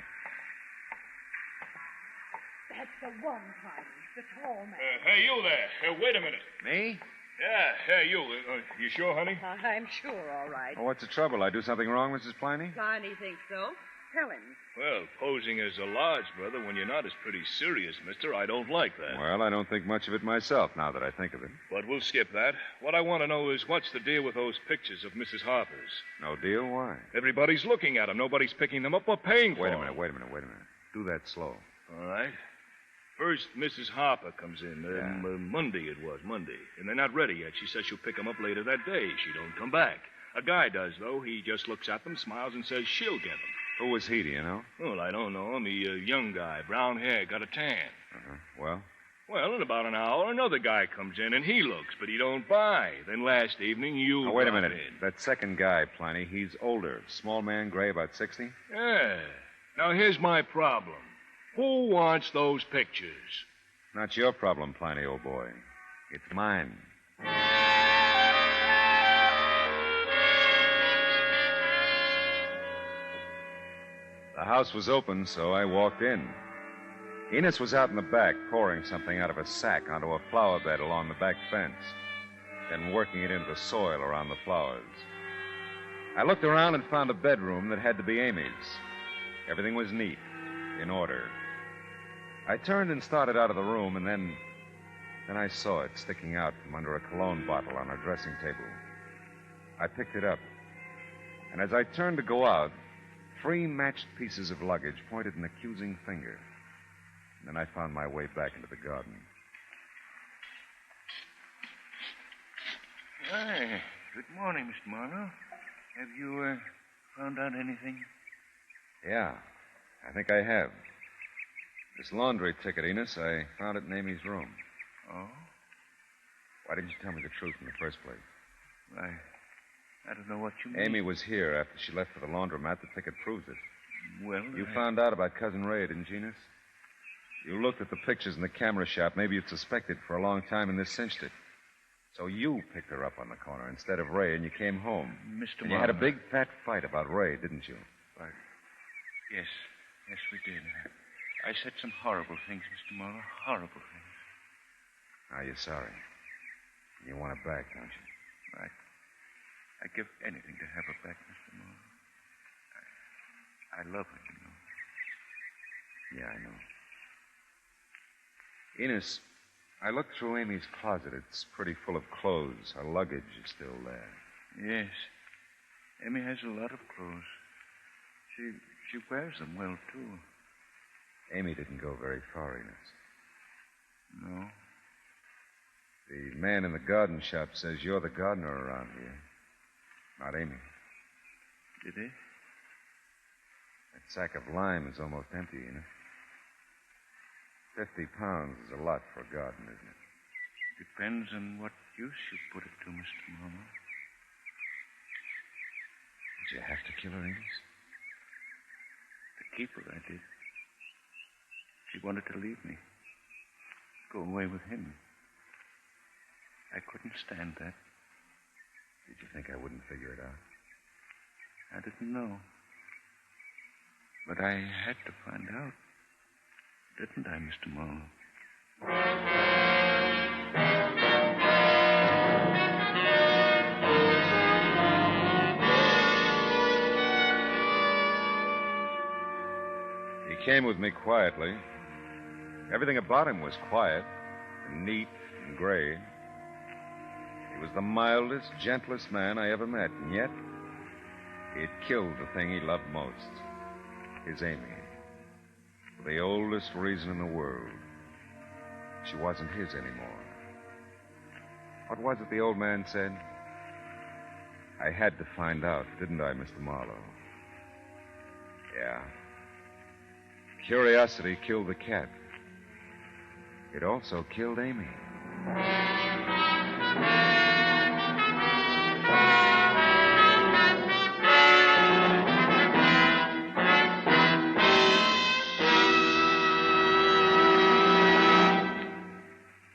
That's the one, Clyde. The tall man. Hey, you there. Wait a minute. Me? Yeah, you. You sure, honey? I'm sure, all right. Oh, what's the trouble? I do something wrong, Mrs. Pliny? Pliny thinks so. Tell him. Well, posing as a lodge brother when you're not is pretty serious, mister. I don't like that. Well, I don't think much of it myself now that I think of it. But we'll skip that. What I want to know is what's the deal with those pictures of Mrs. Harper's? No deal? Why? Everybody's looking at them. Nobody's picking them up or paying for them. Wait a minute. Do that slow. All right. First, Mrs. Harper comes in. Monday it was, Monday. And they're not ready yet. She says she'll pick them up later that day. She don't come back. A guy does, though. He just looks at them, smiles, and says she'll get them. Who was he, do you know? Well, I don't know him. He, young guy, brown hair, got a tan. Uh-huh. Well? Well, in about an hour, another guy comes in, and he looks, but he don't buy. Then last evening, you... Oh, wait a minute. That second guy, Pliny, he's older. Small man, gray, about 60? Yeah. Now, here's my problem. Who wants those pictures? Not your problem, Pliny, old boy. It's mine. The house was open, so I walked in. Enos was out in the back, pouring something out of a sack onto a flower bed along the back fence, then working it into the soil around the flowers. I looked around and found a bedroom that had to be Amy's. Everything was neat, in order. I turned and started out of the room, and then I saw it sticking out from under a cologne bottle on her dressing table. I picked it up, and as I turned to go out, 3 matched pieces of luggage pointed an accusing finger. And then I found my way back into the garden. Hi. Good morning, Mr. Marlowe. Have you, found out anything? Yeah, I think I have. This laundry ticket, Enos, I found it in Amy's room. Oh? Why didn't you tell me the truth in the first place? I don't know what you mean. Amy was here after she left for the laundromat. The ticket proves it. Well, You found out about Cousin Ray, didn't you, Enos? You looked at the pictures in the camera shop. Maybe you'd suspected for a long time, and this cinched it. So you picked her up on the corner instead of Ray, and you came home. Mr. And you had a big, fat fight about Ray, didn't you? Right. Yes, we did. I said some horrible things, Mr. Marlowe. Horrible things. Now you're sorry. You want it back, don't you? Right. I'd give anything to have her back, Mr. Marlowe. I love her, you know. Yeah, I know. Enos, I looked through Amy's closet. It's pretty full of clothes. Her luggage is still there. Yes. Amy has a lot of clothes. She wears them well, too. Amy didn't go very far, Enos. No? The man in the garden shop says you're the gardener around here. Not Amy. Did he? That sack of lime is almost empty, Enos. 50 pounds is a lot for a garden, isn't it? Depends on what use you put it to, Mr. Marlowe. Did you have to kill her, Enos? To keep her, I did. She wanted to leave me. Go away with him. I couldn't stand that. Did you think I wouldn't figure it out? I didn't know. But I had to find out. Didn't I, Mr. Marlowe? He came with me quietly. Everything about him was quiet and neat and gray. He was the mildest, gentlest man I ever met, and yet he had killed the thing he loved most, his Amy, for the oldest reason in the world. She wasn't his anymore. What was it the old man said? I had to find out, didn't I, Mr. Marlowe? Yeah. Curiosity killed the cat. It also killed Amy.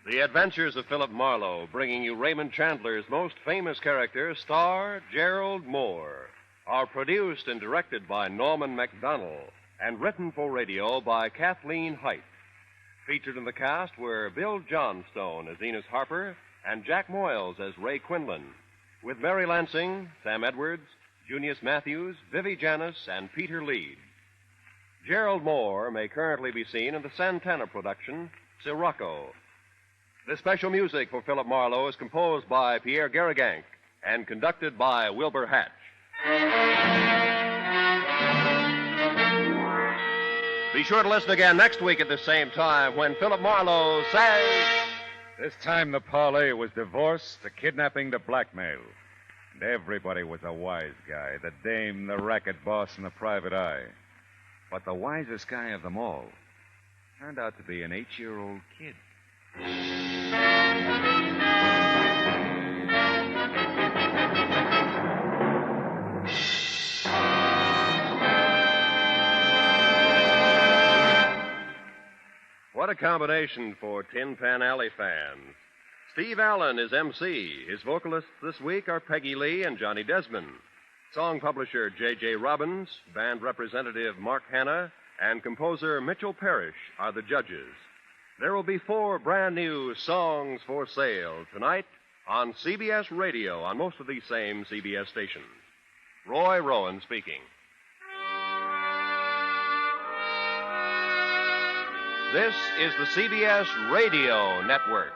The Adventures of Philip Marlowe, bringing you Raymond Chandler's most famous character, star Gerald Moore, are produced and directed by Norman MacDonald and written for radio by Kathleen Height. Featured in the cast were Bill Johnstone as Enos Harper and Jack Moyles as Ray Quinlan, with Mary Lansing, Sam Edwards, Junius Matthews, Vivi Janis, and Peter Leeds. Gerald Moore may currently be seen in the Santana production, Sirocco. The special music for Philip Marlowe is composed by Pierre Garrigank and conducted by Wilbur Hatch. Be sure to listen again next week at the same time when Philip Marlowe says... This time the parlay was divorce to kidnapping to blackmail. And everybody was a wise guy, the dame, the racket boss, and the private eye. But the wisest guy of them all turned out to be an 8-year-old kid. What a combination for Tin Pan Alley fans. Steve Allen is MC. His vocalists this week are Peggy Lee and Johnny Desmond. Song publisher J.J. Robbins, band representative Mark Hanna, and composer Mitchell Parrish are the judges. There will be 4 brand new songs for sale tonight on CBS Radio on most of these same CBS stations. Roy Rowan speaking. This is the CBS Radio Network.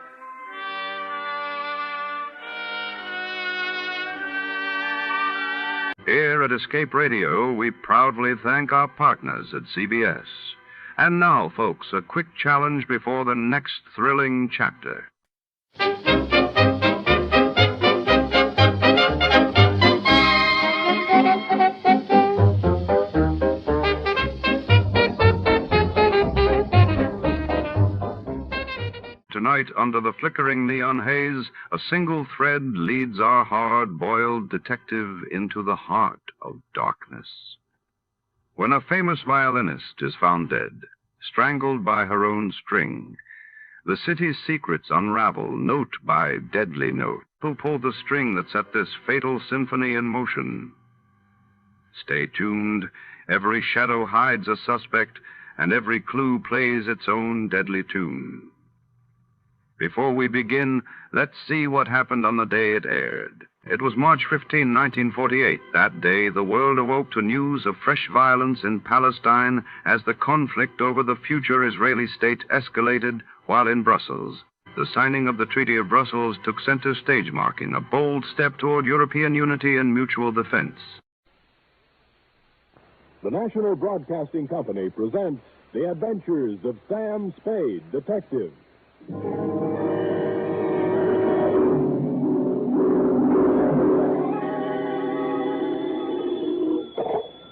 Here at Escape Radio, we proudly thank our partners at CBS. And now, folks, a quick challenge before the next thrilling chapter. Tonight, under the flickering neon haze, a single thread leads our hard-boiled detective into the heart of darkness. When a famous violinist is found dead, strangled by her own string, the city's secrets unravel note by deadly note. Who pulled the string that set this fatal symphony in motion? Stay tuned. Every shadow hides a suspect, and every clue plays its own deadly tune. Before we begin, let's see what happened on the day it aired. It was March 15, 1948. That day, the world awoke to news of fresh violence in Palestine as the conflict over the future Israeli state escalated, while in Brussels, the signing of the Treaty of Brussels took center stage, marking a bold step toward European unity and mutual defense. The National Broadcasting Company presents The Adventures of Sam Spade, Detective.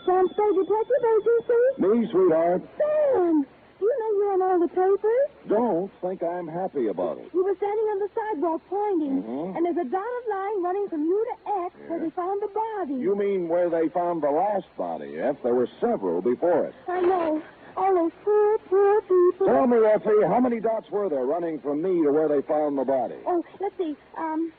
Sam Spade, Detective Agency? Me, sweetheart. Sam, do you know you're in all the papers? Don't think I'm happy about it. You were standing on the sidewalk pointing, and there's a dotted line running from U to X where they found the body. You mean where they found the last body, F? There were several before it. I know. All those poor, poor people. Tell me, Effie, how many dots were there running from me to where they found the body? Oh, let's see. 1,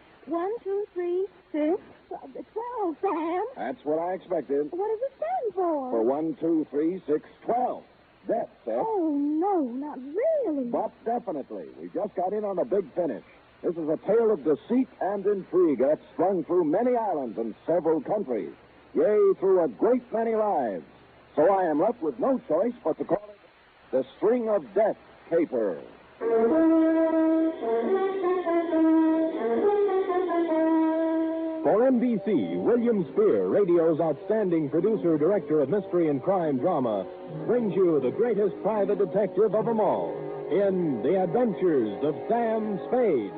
2, 3, 6, 12, Sam. That's what I expected. What does it stand for? For 1, 2, 3, 6, 12. Death, Seth. Oh, no, not really. But definitely. We just got in on the big finish. This is a tale of deceit and intrigue that's strung through many islands and several countries. Yea, through a great many lives. So I am left with no choice but to call it The String of Death Caper. For NBC, William Spear, radio's outstanding producer-director of mystery and crime drama, brings you the greatest private detective of them all in The Adventures of Sam Spade.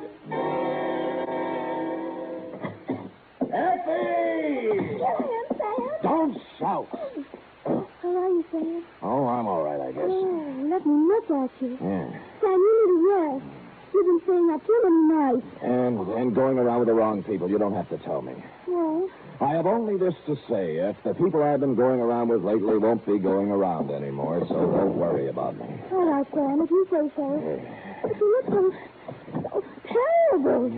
Effie! Sam. Don't shout. How are you, Sam? Oh, I'm all right, I guess. Oh, let me look at you. Yeah. Sam, you need a rest. You've been staying up too many nights. And going around with the wrong people. You don't have to tell me. Well, I have only this to say. If the people I've been going around with lately won't be going around anymore, so don't worry about me. all right, Sam, if you say so. But you look so terrible.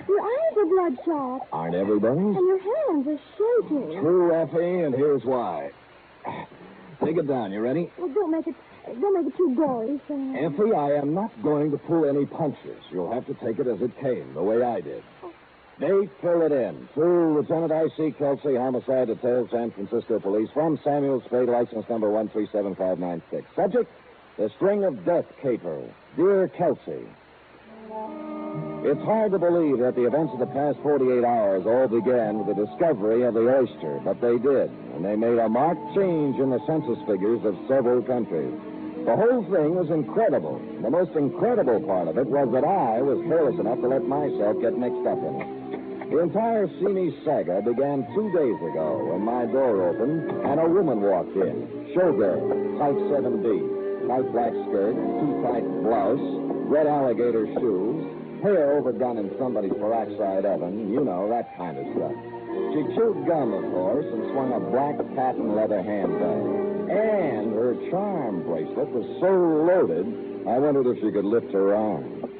Your eyes are bloodshot. Aren't everybody's? And your hands are shaking. True, Effie, and here's why. Take it down. You ready? Well, don't make it too gory, Sam. Effie, I am not going to pull any punches. You'll have to take it as it came, the way I did. Date, fill it in. To Lieutenant I.C. Kelsey, Homicide Detail, San Francisco Police, from Samuel Spade, license number 1375596. Subject, The String of Death Caper. Dear Kelsey, it's hard to believe that the events of the past 48 hours all began with the discovery of the oyster, but they did, and they made a marked change in the census figures of several countries. The whole thing was incredible. The most incredible part of it was that I was careless enough to let myself get mixed up in it. The entire seamy saga began 2 days ago when my door opened and a woman walked in. Showgirl, type 7B, tight black skirt, too tight blouse, red alligator shoes, hair overdone in somebody's peroxide oven, you know, that kind of stuff. She chewed gum, of course, and swung a black patent leather handbag. And her charm bracelet was so loaded, I wondered if she could lift her arm.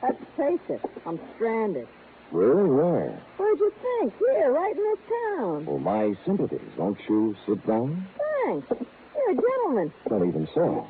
Let's face it, I'm stranded. Really? Where? Where'd you think? Here, right in this town. Well, my sympathies. Won't you sit down? Thanks. You're a gentleman. Not even so.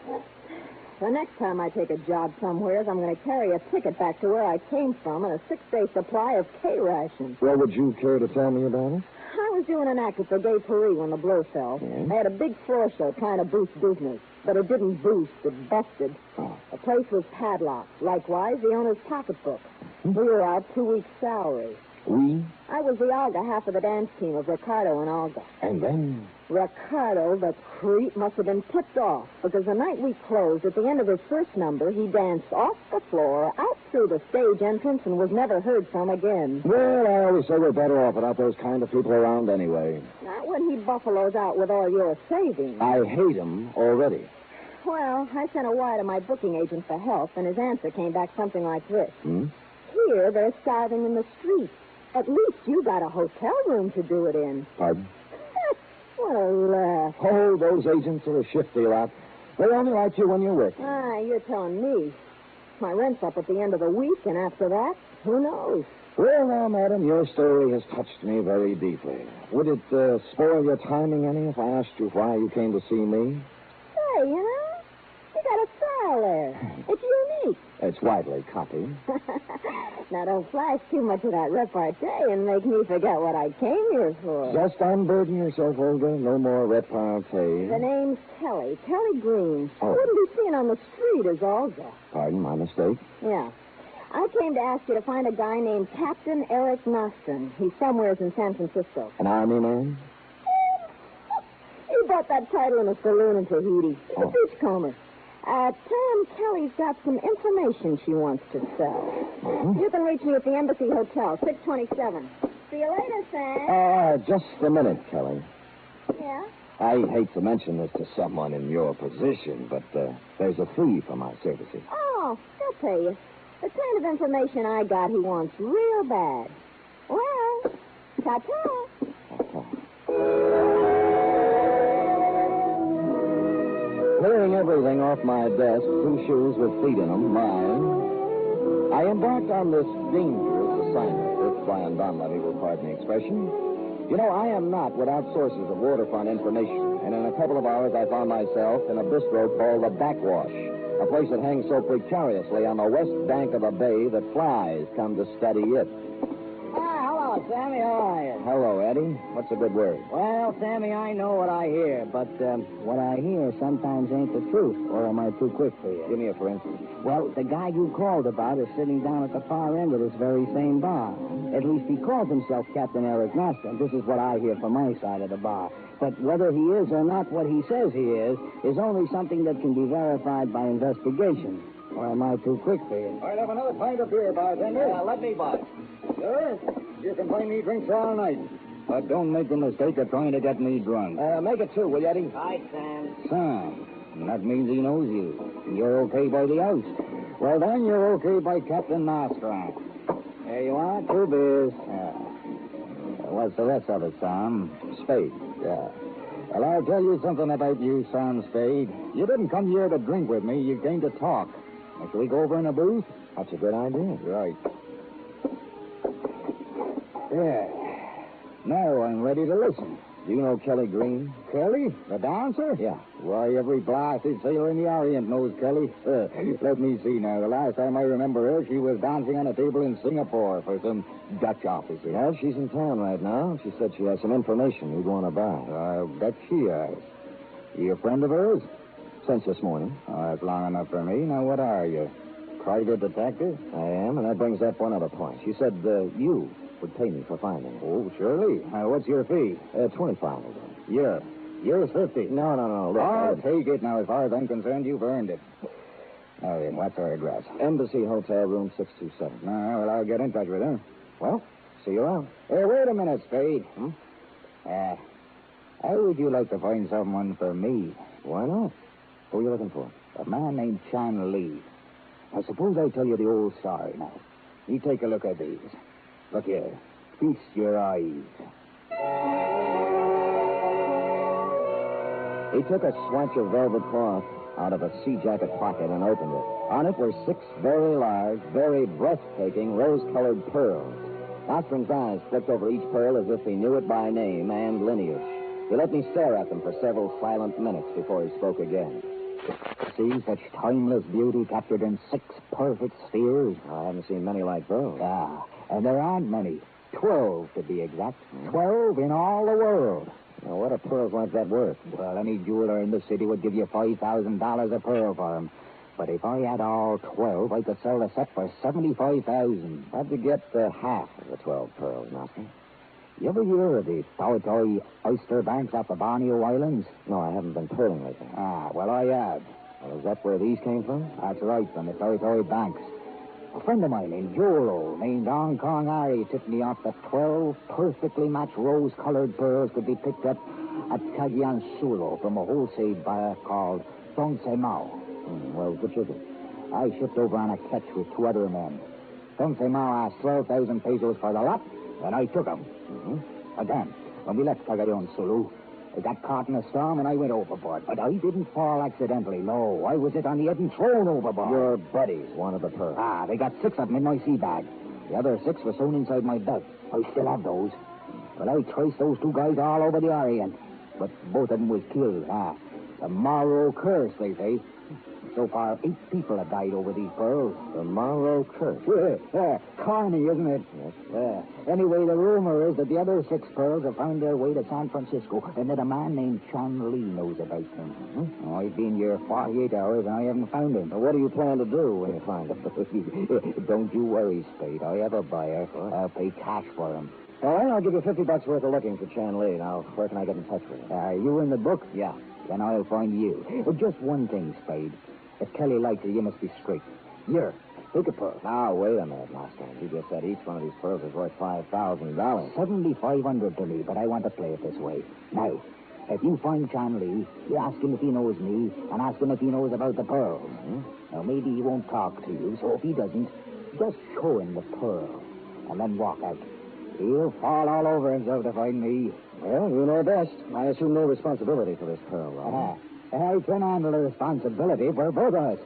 The next time I take a job somewhere, I'm going to carry a ticket back to where I came from and a 6-day supply of K-rations. Well, would you care to tell me about it? I was doing an act at the Gay Paris when the blow fell. Yeah? They had a big floor show trying to boost business, but it didn't boost, it busted. Oh. The place was padlocked. Likewise, the owner's pocketbook. We were out 2 weeks' salary. We? I was the Olga half of the dance team of Ricardo and Olga. And then? Ricardo, the creep, must have been tipped off, because the night we closed, at the end of his first number, he danced off the floor, out through the stage entrance, and was never heard from again. Well, I always say we're better off without those kind of people around anyway. Not when he buffaloes out with all your savings. I hate him already. Well, I sent a wire to my booking agent for help, and his answer came back something like this. Hmm? Here, they're starving in the street. At least you got a hotel room to do it in. Pardon? What a laugh. Oh, those agents are a shifty lot. They only like you when you're working. Ah, you're telling me. My rent's up at the end of the week, and after that, who knows? Well, now, madam, your story has touched me very deeply. Would it spoil your timing any if I asked you why you came to see me? Say, you know, you got a style there. It's unique. It's widely copied. Now, don't flash too much of that repartee and make me forget what I came here for. Just unburden yourself, Olga. No more repartee. The name's Kelly. Kelly Green. Oh. Wouldn't be seen on the street as Olga. Pardon, my mistake. Yeah. I came to ask you to find a guy named Captain Eric Nostrin. He's somewheres in San Francisco. An army man? He bought that title in a saloon in Tahiti. He's a beachcomber. Tell him Kelly's got some information she wants to sell. Mm-hmm. You can reach me at the Embassy Hotel, 627. See you later, Sam. Just a minute, Kelly. Yeah? I hate to mention this to someone in your position, but there's a fee for my services. Oh, they'll pay you. The kind of information I got he wants real bad. Well, ta-ta. Clearing everything off my desk, 2 shoes with feet in them, mine, I embarked on this dangerous assignment, if Brian Donlevy will pardon the expression. You know, I am not without sources of waterfront information, and in a couple of hours I found myself in a bistro called the Backwash, a place that hangs so precariously on the west bank of a bay that flies come to study it. Hello, Sammy. How are you? Hello, Eddie. What's a good word? Well, Sammy, I know what I hear, but what I hear sometimes ain't the truth, or am I too quick for you? Give me a for instance. Well, the guy you called about is sitting down at the far end of this very same bar. At least he calls himself Captain Eric Master, and this is what I hear from my side of the bar. But whether he is or not what he says he is only something that can be verified by investigation. Or am I too quick for you? I'd have another pint of beer, bartender. Let me buy. Sure. You can buy me drinks all night. But don't make the mistake of trying to get me drunk. Make it 2, will you, Eddie? Hi, Sam. Sam. That means he knows you. You're okay by the house. Well, then you're okay by Captain Master. There you are, 2 beers. What's the rest of it, Sam? Spade. Yeah. Well, I'll tell you something about you, Sam Spade. You didn't come here to drink with me. You came to talk. Now, shall we go over in a booth? That's a good idea. Right. Yeah. Now I'm ready to listen. Do you know Kelly Green? Kelly? The dancer? Yeah. Why, every blasted sailor in the Orient knows Kelly. Let me see now. The last time I remember her, she was dancing on a table in Singapore for some Dutch officer. Well, she's in town right now. She said she has some information you'd want to buy. I'll bet she has. You a friend of hers? Since this morning. Oh, that's long enough for me. Now, what are you? Private detective? I am, and that brings up one other point. She said you would pay me for finding her. Oh, surely. What's your fee? 25. Yours 50. No. Look, I'll take it now. As far as I'm concerned, you've earned it. Now then, what's her address? Embassy Hotel, room 627. Well, I'll get in touch with her. Well, see you around. Hey, wait a minute, Spade. How would you like to find someone for me? Why not? Who are you looking for? A man named Chan Lee. Now, suppose I tell you the old story now. You take a look at these. Look here. Feast your eyes. He took a swatch of velvet cloth out of a sea jacket pocket and opened it. On it were 6 very large, very breathtaking, rose-colored pearls. Ostrin's eyes flicked over each pearl as if he knew it by name and lineage. He let me stare at them for several silent minutes before he spoke again. See such timeless beauty captured in 6 perfect spheres? I haven't seen many like those. Ah, and there aren't many. 12, to be exact. 12 in all the world. Now, what are pearls like that worth? Well, any jeweler in the city would give you $5,000 a pearl for them. But if I had all 12, I could sell the set for $75,000. How'd you get half of the 12 pearls, Master? You ever hear of the Taotai oyster banks off the Borneo Islands? No, I haven't been pearling lately. Ah, well, I have. Well, is that where these came from? That's right, from the Taotai banks. A friend of mine in Jolo, named Hong Kong Harry, tipped me off that 12 perfectly matched rose-colored pearls could be picked up at Cagayan Sulo from a wholesale buyer called Dong Se Mao. Well, which is it? I shipped over on a ketch with 2 other men. Dong Se Mao asked 12,000 pesos for the lot, and I took them. Again, when we left Cagayan Sulo, I got caught in a storm and I went overboard. But I didn't fall accidentally, no. I was hit on the head and thrown overboard. Your buddies wanted the pearl. Ah, they got 6 of them in my sea bag. The other 6 were sewn inside my belt. I still have those. But I traced those 2 guys all over the Orient. But both of them was killed. Ah, the Morrow curse, they say. So far, 8 people have died over these pearls. The Morrow curse? Corny, isn't it? Yes. Anyway, the rumor is that the other 6 pearls have found their way to San Francisco, and that a man named Chan Lee knows about them. I've been here 48 hours, and I haven't found him. Well, what do you plan to do when you find him? Don't you worry, Spade. I have a buyer. I'll pay cash for him. All right, I'll give you $50 worth of looking for Chan Lee. Now, where can I get in touch with him? Are you in the book? Yeah. Then I'll find you. Just one thing, Spade. If Kelly likes it, you must be straight. Here, take a pearl. Now, wait a minute, Master. You just said each one of these pearls is worth $5,000. $7,500 to me, but I want to play it this way. Now, if you find Chan Lee, you ask him if he knows me, and ask him if he knows about the pearls. Now, maybe he won't talk to you, so if he doesn't, just show him the pearl, and then walk out. He'll fall all over himself to find me. Well, you know best. I assume no responsibility for this pearl, though. I can handle the responsibility for both of us.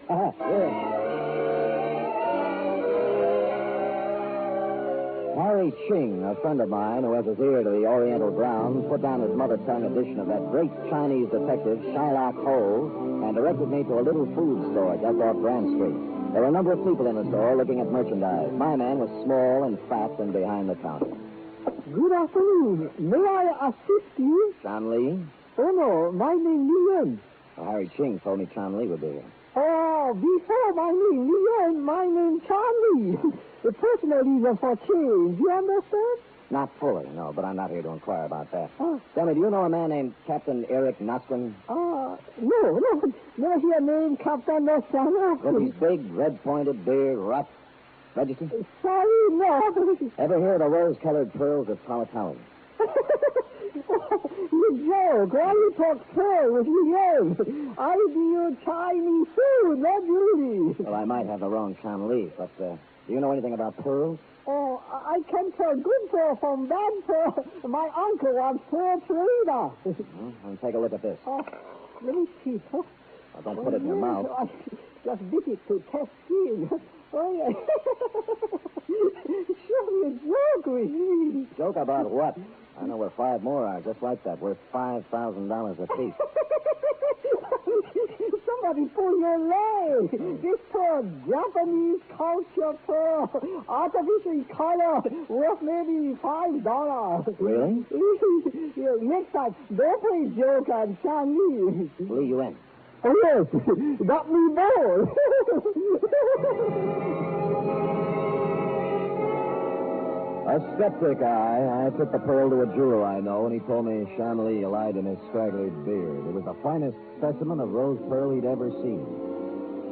Harry Ching, a friend of mine who has his ear to the Oriental grounds, put down his mother tongue edition of that great Chinese detective, Shylock Holmes, and directed me to a little food store just off Grand Street. There were a number of people in the store looking at merchandise. My man was small and fat and behind the counter. Good afternoon. May I assist you? Chan Lee? Oh, no. My name is Nguyen. Harry Ching told me Chan Lee would be here. Oh, before my name Nguyen, my name Charlie. The personal reason for change. You understand? Not fully, no, but I'm not here to inquire about that. Tell me, do you know a man named Captain Eric Nostrin? No. Never hear a name, Captain Nostrin. With his big, red-pointed beard, rough. Register? Sorry, no. Ever hear of the rose-colored pearls of Powhatan? You joke. Why you talk pearl with you young? I do Chinese food, not really. Well, I might have the wrong Chan Lee, but do you know anything about pearls? Oh, I can tell good pearl from bad pearl. My uncle was pearl trader. Well, take a look at this. Let me see. Well, don't put it in your mouth. I just did it to test skin. Oh, yeah. Surely a joke with me. Joke about what? I know where 5 more are just like that, worth $5,000 a piece. Somebody pull your leg. This pearl, Japanese culture pearl, artificial color, worth maybe $5. Really? Next time, don't play joke on Chinese. Lee, you in? Oh, yes. Got me bored. A skeptic, I took the pearl to a jeweler I know, and he told me Chan Lee lied in his straggly beard. It was the finest specimen of rose pearl he'd ever seen.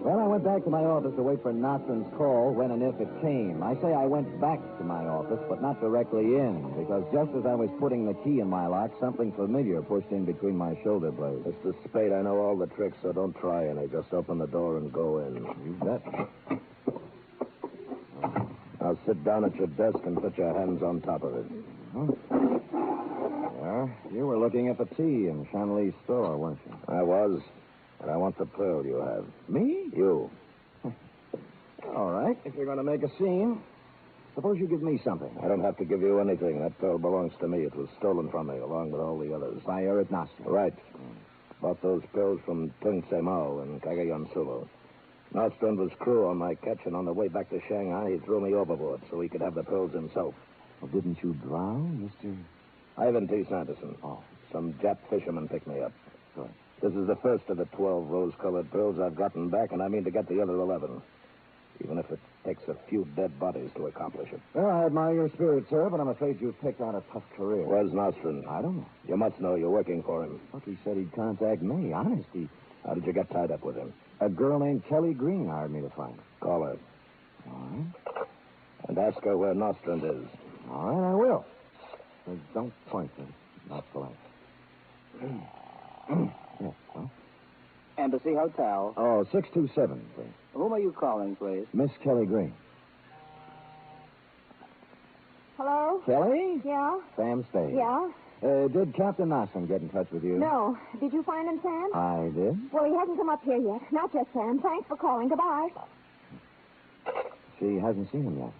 Well, I went back to my office to wait for Nostrin's call when and if it came. I say I went back to my office, but not directly in, because just as I was putting the key in my lock, something familiar pushed in between my shoulder blades. Mr. Spade, I know all the tricks, so don't try any. Just open the door and go in. You bet. Now sit down at your desk and put your hands on top of it. Yeah, you were looking at the tea in Chan Lee's store, weren't you? I was. And I want the pearl you have. Me? You. All right. If you're going to make a scene, suppose you give me something. I don't have to give you anything. That pearl belongs to me. It was stolen from me, along with all the others. By Eric Nostrin. Right. Bought those pearls from Tung Se Mao in Cagayan Sulu. Nostrin was crew on my catch, and on the way back to Shanghai, he threw me overboard so he could have the pearls himself. Well, didn't you drown, Mr. Ivan T. Sanderson. Oh. Some Jap fisherman picked me up. Good. This is the first of the 12 rose-colored pearls I've gotten back, and I mean to get the other 11. Even if it takes a few dead bodies to accomplish it. Well, I admire your spirit, sir, but I'm afraid you've picked out a tough career. Where's Nostrin? I don't know. You must know you're working for him. But he said he'd contact me. Honest, How did you get tied up with him? A girl named Kelly Green hired me to find her. Call her. All right. And ask her where Nostrin is. All right, I will. But don't point me. Not polite. Yes, well. Embassy Hotel. Oh, 627, please. Whom are you calling, please? Miss Kelly Green. Hello? Kelly? Yeah? Sam Spade. Yeah? Did Captain Nostrin get in touch with you? No. Did you find him, Sam? I did. Well, he hasn't come up here yet. Not yet, Sam. Thanks for calling. Goodbye. She hasn't seen him yet.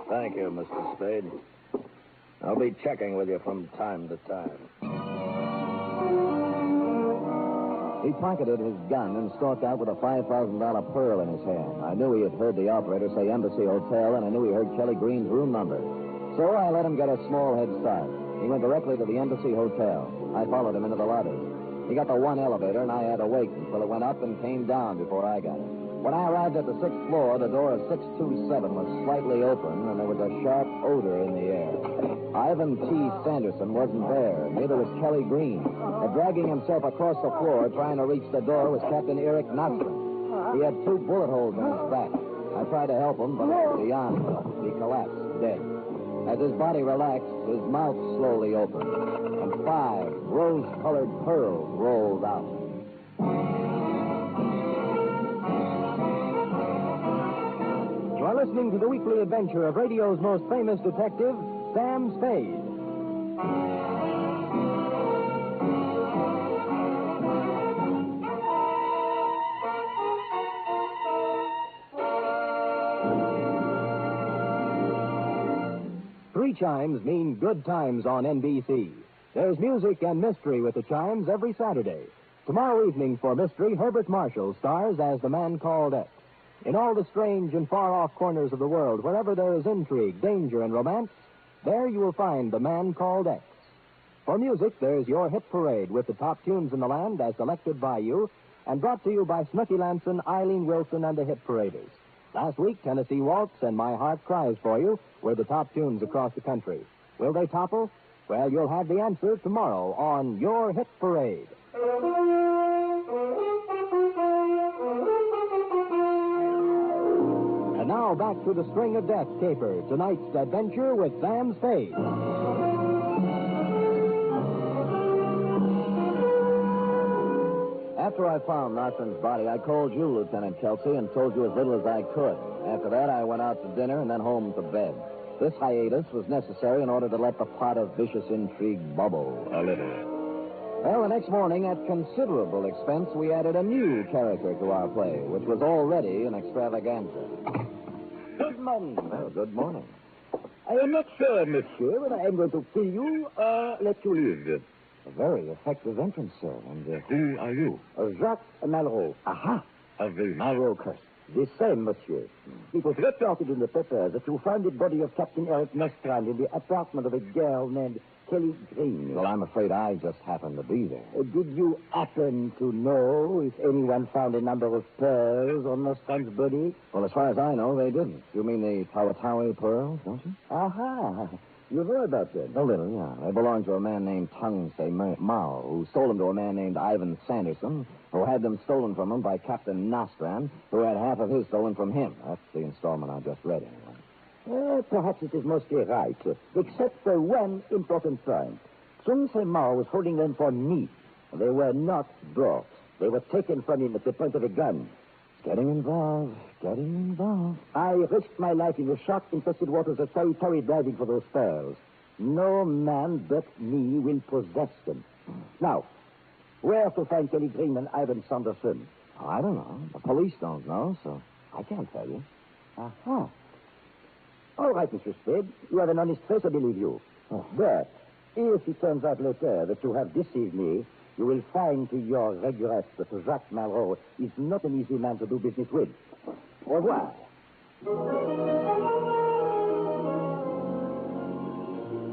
Thank you, Mr. Spade. I'll be checking with you from time to time. He pocketed his gun and stalked out with a $5,000 pearl in his hand. I knew he had heard the operator say Embassy Hotel, and I knew he heard Kelly Green's room number. So I let him get a small head start. He went directly to the Embassy Hotel. I followed him into the lobby. He got the one elevator, and I had to wait until it went up and came down before I got it. When I arrived at the 6th floor, the door of 627 was slightly open, and there was a sharp odor in the air. Ivan T. Sanderson wasn't there. Neither was Kelly Green. Dragging himself across the floor, trying to reach the door, was Captain Eric Nostrin. He had 2 bullet holes in his back. I tried to help him, but it was beyond help. He collapsed, dead. As his body relaxed, his mouth slowly opened, and 5 rose-colored pearls rolled out. You're listening to the weekly adventure of radio's most famous detective, Sam Spade. 3 chimes mean good times on NBC. There's music and mystery with the chimes every Saturday. Tomorrow evening for mystery, Herbert Marshall stars as the man called X. In all the strange and far-off corners of the world, wherever there is intrigue, danger, and romance, there you will find the man called X. For music, there's your hit parade with the top tunes in the land as selected by you and brought to you by Snooky Lanson, Eileen Wilson, and the Hit Paraders. Last week, Tennessee Waltz and My Heart Cries for You were the top tunes across the country. Will they topple? Well, you'll have the answer tomorrow on Your Hit Parade. And now back to the String of Death caper, tonight's adventure with Sam Spade. After I found Nostrand's body, I called you, Lieutenant Kelsey, and told you as little as I could. After that, I went out to dinner and then home to bed. This hiatus was necessary in order to let the pot of vicious intrigue bubble a little. Well, the next morning, at considerable expense, we added a new character to our play, which was already an extravaganza. Good morning. Well, good morning. I am not sure, monsieur, whether I'm going to kill you or let you live. A very effective entrance, sir. And who are you? Jacques Malraux. Aha! Of the Malraux curse. The same, monsieur. It was reported in the papers that you found the body of Captain Eric Nostrand in the apartment of a girl named Kelly Green. Well, I'm afraid I just happened to be there. Did you happen to know if anyone found a number of pearls on Nostrand's body? Well, as far as I know, they didn't. You mean the Tawatawi pearls, don't you? Aha! You know about them? A little, yeah. They belonged to a man named Tungsay Mao, who stole them to a man named Ivan Sanderson, who had them stolen from him by Captain Nostrand, who had half of his stolen from him. That's the installment I just read, anyway. Perhaps it is mostly right, except for one important point. Tungsay Mao was holding them for me. They were not brought. They were taken from him at the point of a gun. Getting involved. I risked my life in the shark-infested waters of Territory diving for those pearls. No man but me will possess them. Now, where to find Kelly Green and Ivan Sanderson? Oh, I don't know. The police don't know, so I can't tell you. Aha. All right, Mr. Spade. You have an honest face, I believe you. But if it turns out later that you have deceived me, you will find to your regret that Jacques Malraux is not an easy man to do business with. Au revoir.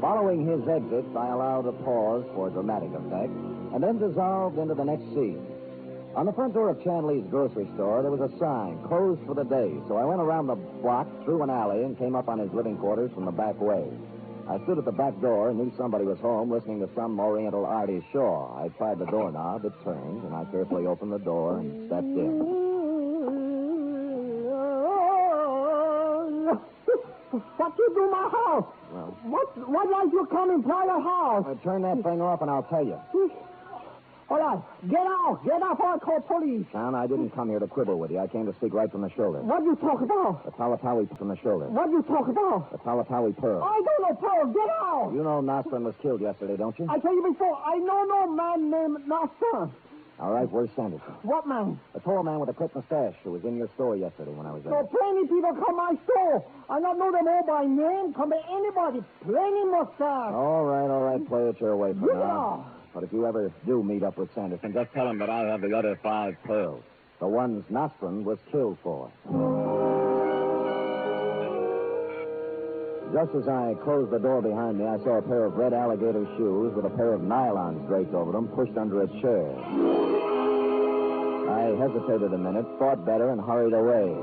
Following his exit, I allowed a pause for dramatic effect, and then dissolved into the next scene. On the front door of Chanley's grocery store, there was a sign, closed for the day, so I went around the block, through an alley, and came up on his living quarters from the back way. I stood at the back door and knew somebody was home listening to some Oriental artist show. I tried the doorknob, it turned, and I carefully opened the door and stepped in. What you do my house? Well, What like you come in private house? Turn that thing off and I'll tell you. All right, get out or I call police. Son, I didn't come here to quibble with you. I came to speak right from the shoulder. What you talk about? The Tawatawi from the shoulder. What you talk about? The Tawatawi pearl. I don't know, Pearl. Get out. You know Nostrand was killed yesterday, don't you? I tell you before, I know no man named Nostrand. All right, where's Sanderson? What man? The tall man with the clipped mustache who was in your store yesterday when I was there. So plenty people come my store. I not know them all by name. Come to anybody. Plenty mustache. All right, play it your way for Yeah. now. But if you ever do meet up with Sanderson, just tell him that I have the other 5 pearls. The ones Nostrand was killed for. Just as I closed the door behind me, I saw a pair of red alligator shoes with a pair of nylons draped over them pushed under a chair. I hesitated a minute, thought better, and hurried away.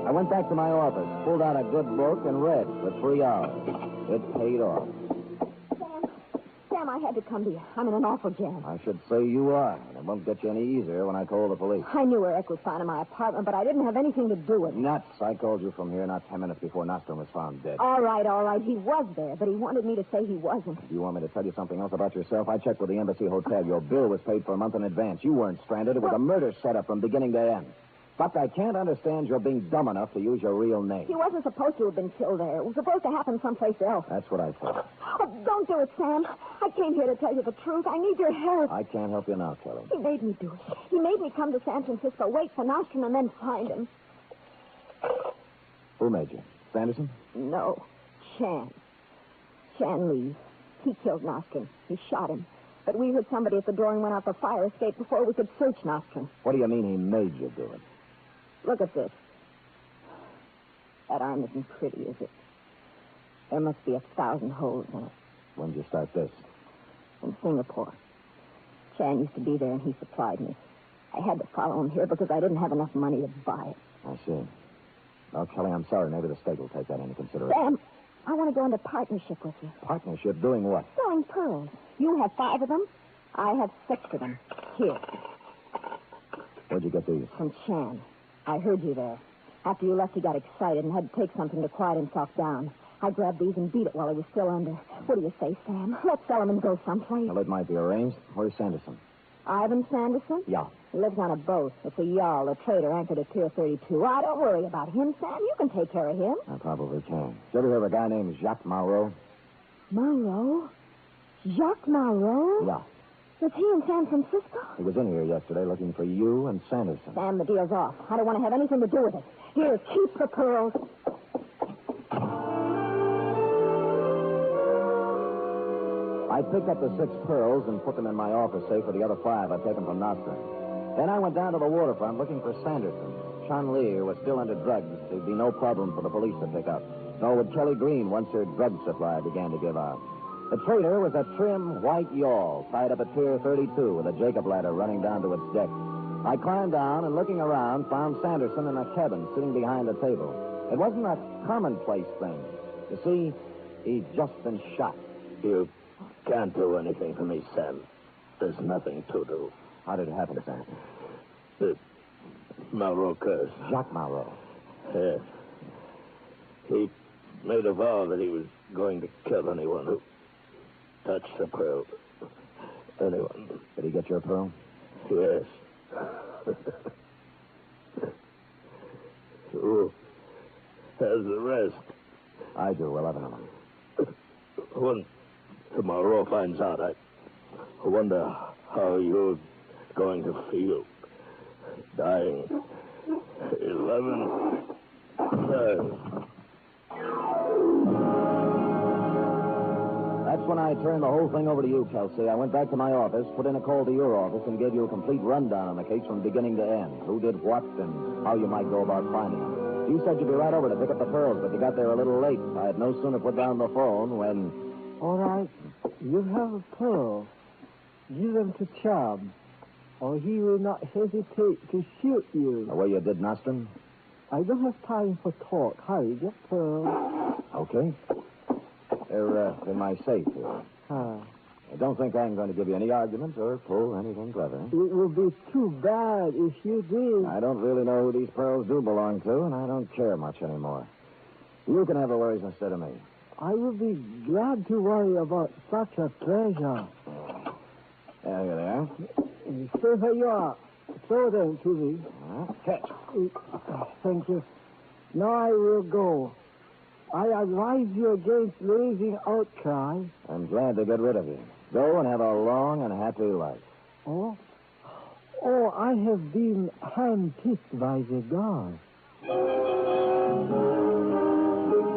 I went back to my office, pulled out a good book, and read for 3 hours. It paid off. Sam, I had to come to you. I'm in an awful jam. I should say you are. And it won't get you any easier when I call the police. I knew where Eck was found in my apartment, but I didn't have anything to do with it. Nuts. I called you from here not 10 minutes before Nostrand was found dead. All right. He was there, but he wanted me to say he wasn't. Do you want me to tell you something else about yourself? I checked with the Embassy Hotel. Your bill was paid for a month in advance. You weren't stranded. It was a murder setup from beginning to end. But I can't understand your being dumb enough to use your real name. He wasn't supposed to have been killed there. It was supposed to happen someplace else. That's what I thought. Oh, don't do it, Sam. I came here to tell you the truth. I need your help. I can't help you now, Kelly. He made me do it. He made me come to San Francisco, wait for Nostrand, and then find him. Who made you? Sanderson? No. Chance. Chan leaves. He killed Nostrum. He shot him. But we heard somebody at the door and went out for fire escape before we could search Nostrum. What do you mean he made you do it? Look at this. That arm isn't pretty, is it? There must be 1,000 holes in it. When did you start this? In Singapore. Chan used to be there and he supplied me. I had to follow him here because I didn't have enough money to buy it. I see. Well, Kelly, I'm sorry. Maybe the state will take that into consideration. Sam, I want to go into partnership with you. Partnership doing what? Selling pearls. You have 5 of them. I have 6 of them. Here. Where'd you get these? From Chan. I heard you there. After you left, he got excited and had to take something to quiet himself down. I grabbed these and beat it while he was still under. What do you say, Sam? Let's sell him and go someplace. Well, it might be arranged. Where's Sanderson? Ivan Sanderson? Yeah. He lives on a boat. It's a yawl, a trader anchored at Pier 32. I don't worry about him, Sam. You can take care of him. I probably can. Did you ever hear of a guy named Jacques Marlowe? Marlowe? Jacques Marlowe? Yeah. Was he in San Francisco? He was in here yesterday looking for you and Sanderson. Sam, the deal's off. I don't want to have anything to do with it. Here, keep the pearls. I picked up the 6 pearls and put them in my office safe with the other 5 I'd taken from Nostrum. Then I went down to the waterfront looking for Sanderson. Chun Li was still under drugs. There'd be no problem for the police to pick up. Nor would Kelly Green once her drug supply began to give out. The trader was a trim white yawl tied up at Pier 32 with a Jacob ladder running down to its deck. I climbed down and, looking around, found Sanderson in a cabin sitting behind a table. It wasn't a commonplace thing. You see, he'd just been shot. You can't do anything for me, Sam. There's nothing to do. How did it happen, Sanderson? Marlowe curse. Jacques Marlowe. Yes. He made a vow that he was going to kill anyone who touched the pearl. Anyone. Did he get your pearl? Yes. Who has the rest? I do, 11 of them. When tomorrow finds out, I wonder how you're going to feel. Dying. 11. 12. That's when I turned the whole thing over to you, Kelsey. I went back to my office, put in a call to your office, and gave you a complete rundown on the case from beginning to end. Who did what and how you might go about finding them. You said you'd be right over to pick up the pearls, but you got there a little late. I had no sooner put down the phone when... All right. You have a pearl. Give them to Chum, or he will not hesitate to shoot you. The way you did Nostrum? I don't have time for talk. Hurry, get pearls. Okay. They're in my safe here. I don't think I'm going to give you any arguments or pull anything clever. It will be too bad if you did. I don't really know who these pearls do belong to, and I don't care much anymore. You can have the worries instead of me. I will be glad to worry about such a treasure. There you are. Stay where you are. Throw them to me. Catch. Thank you. Now I will go. I advise you against raising outcry. I'm glad to get rid of you. Go and have a long and happy life. Oh? Oh, I have been hand-picked by the guard.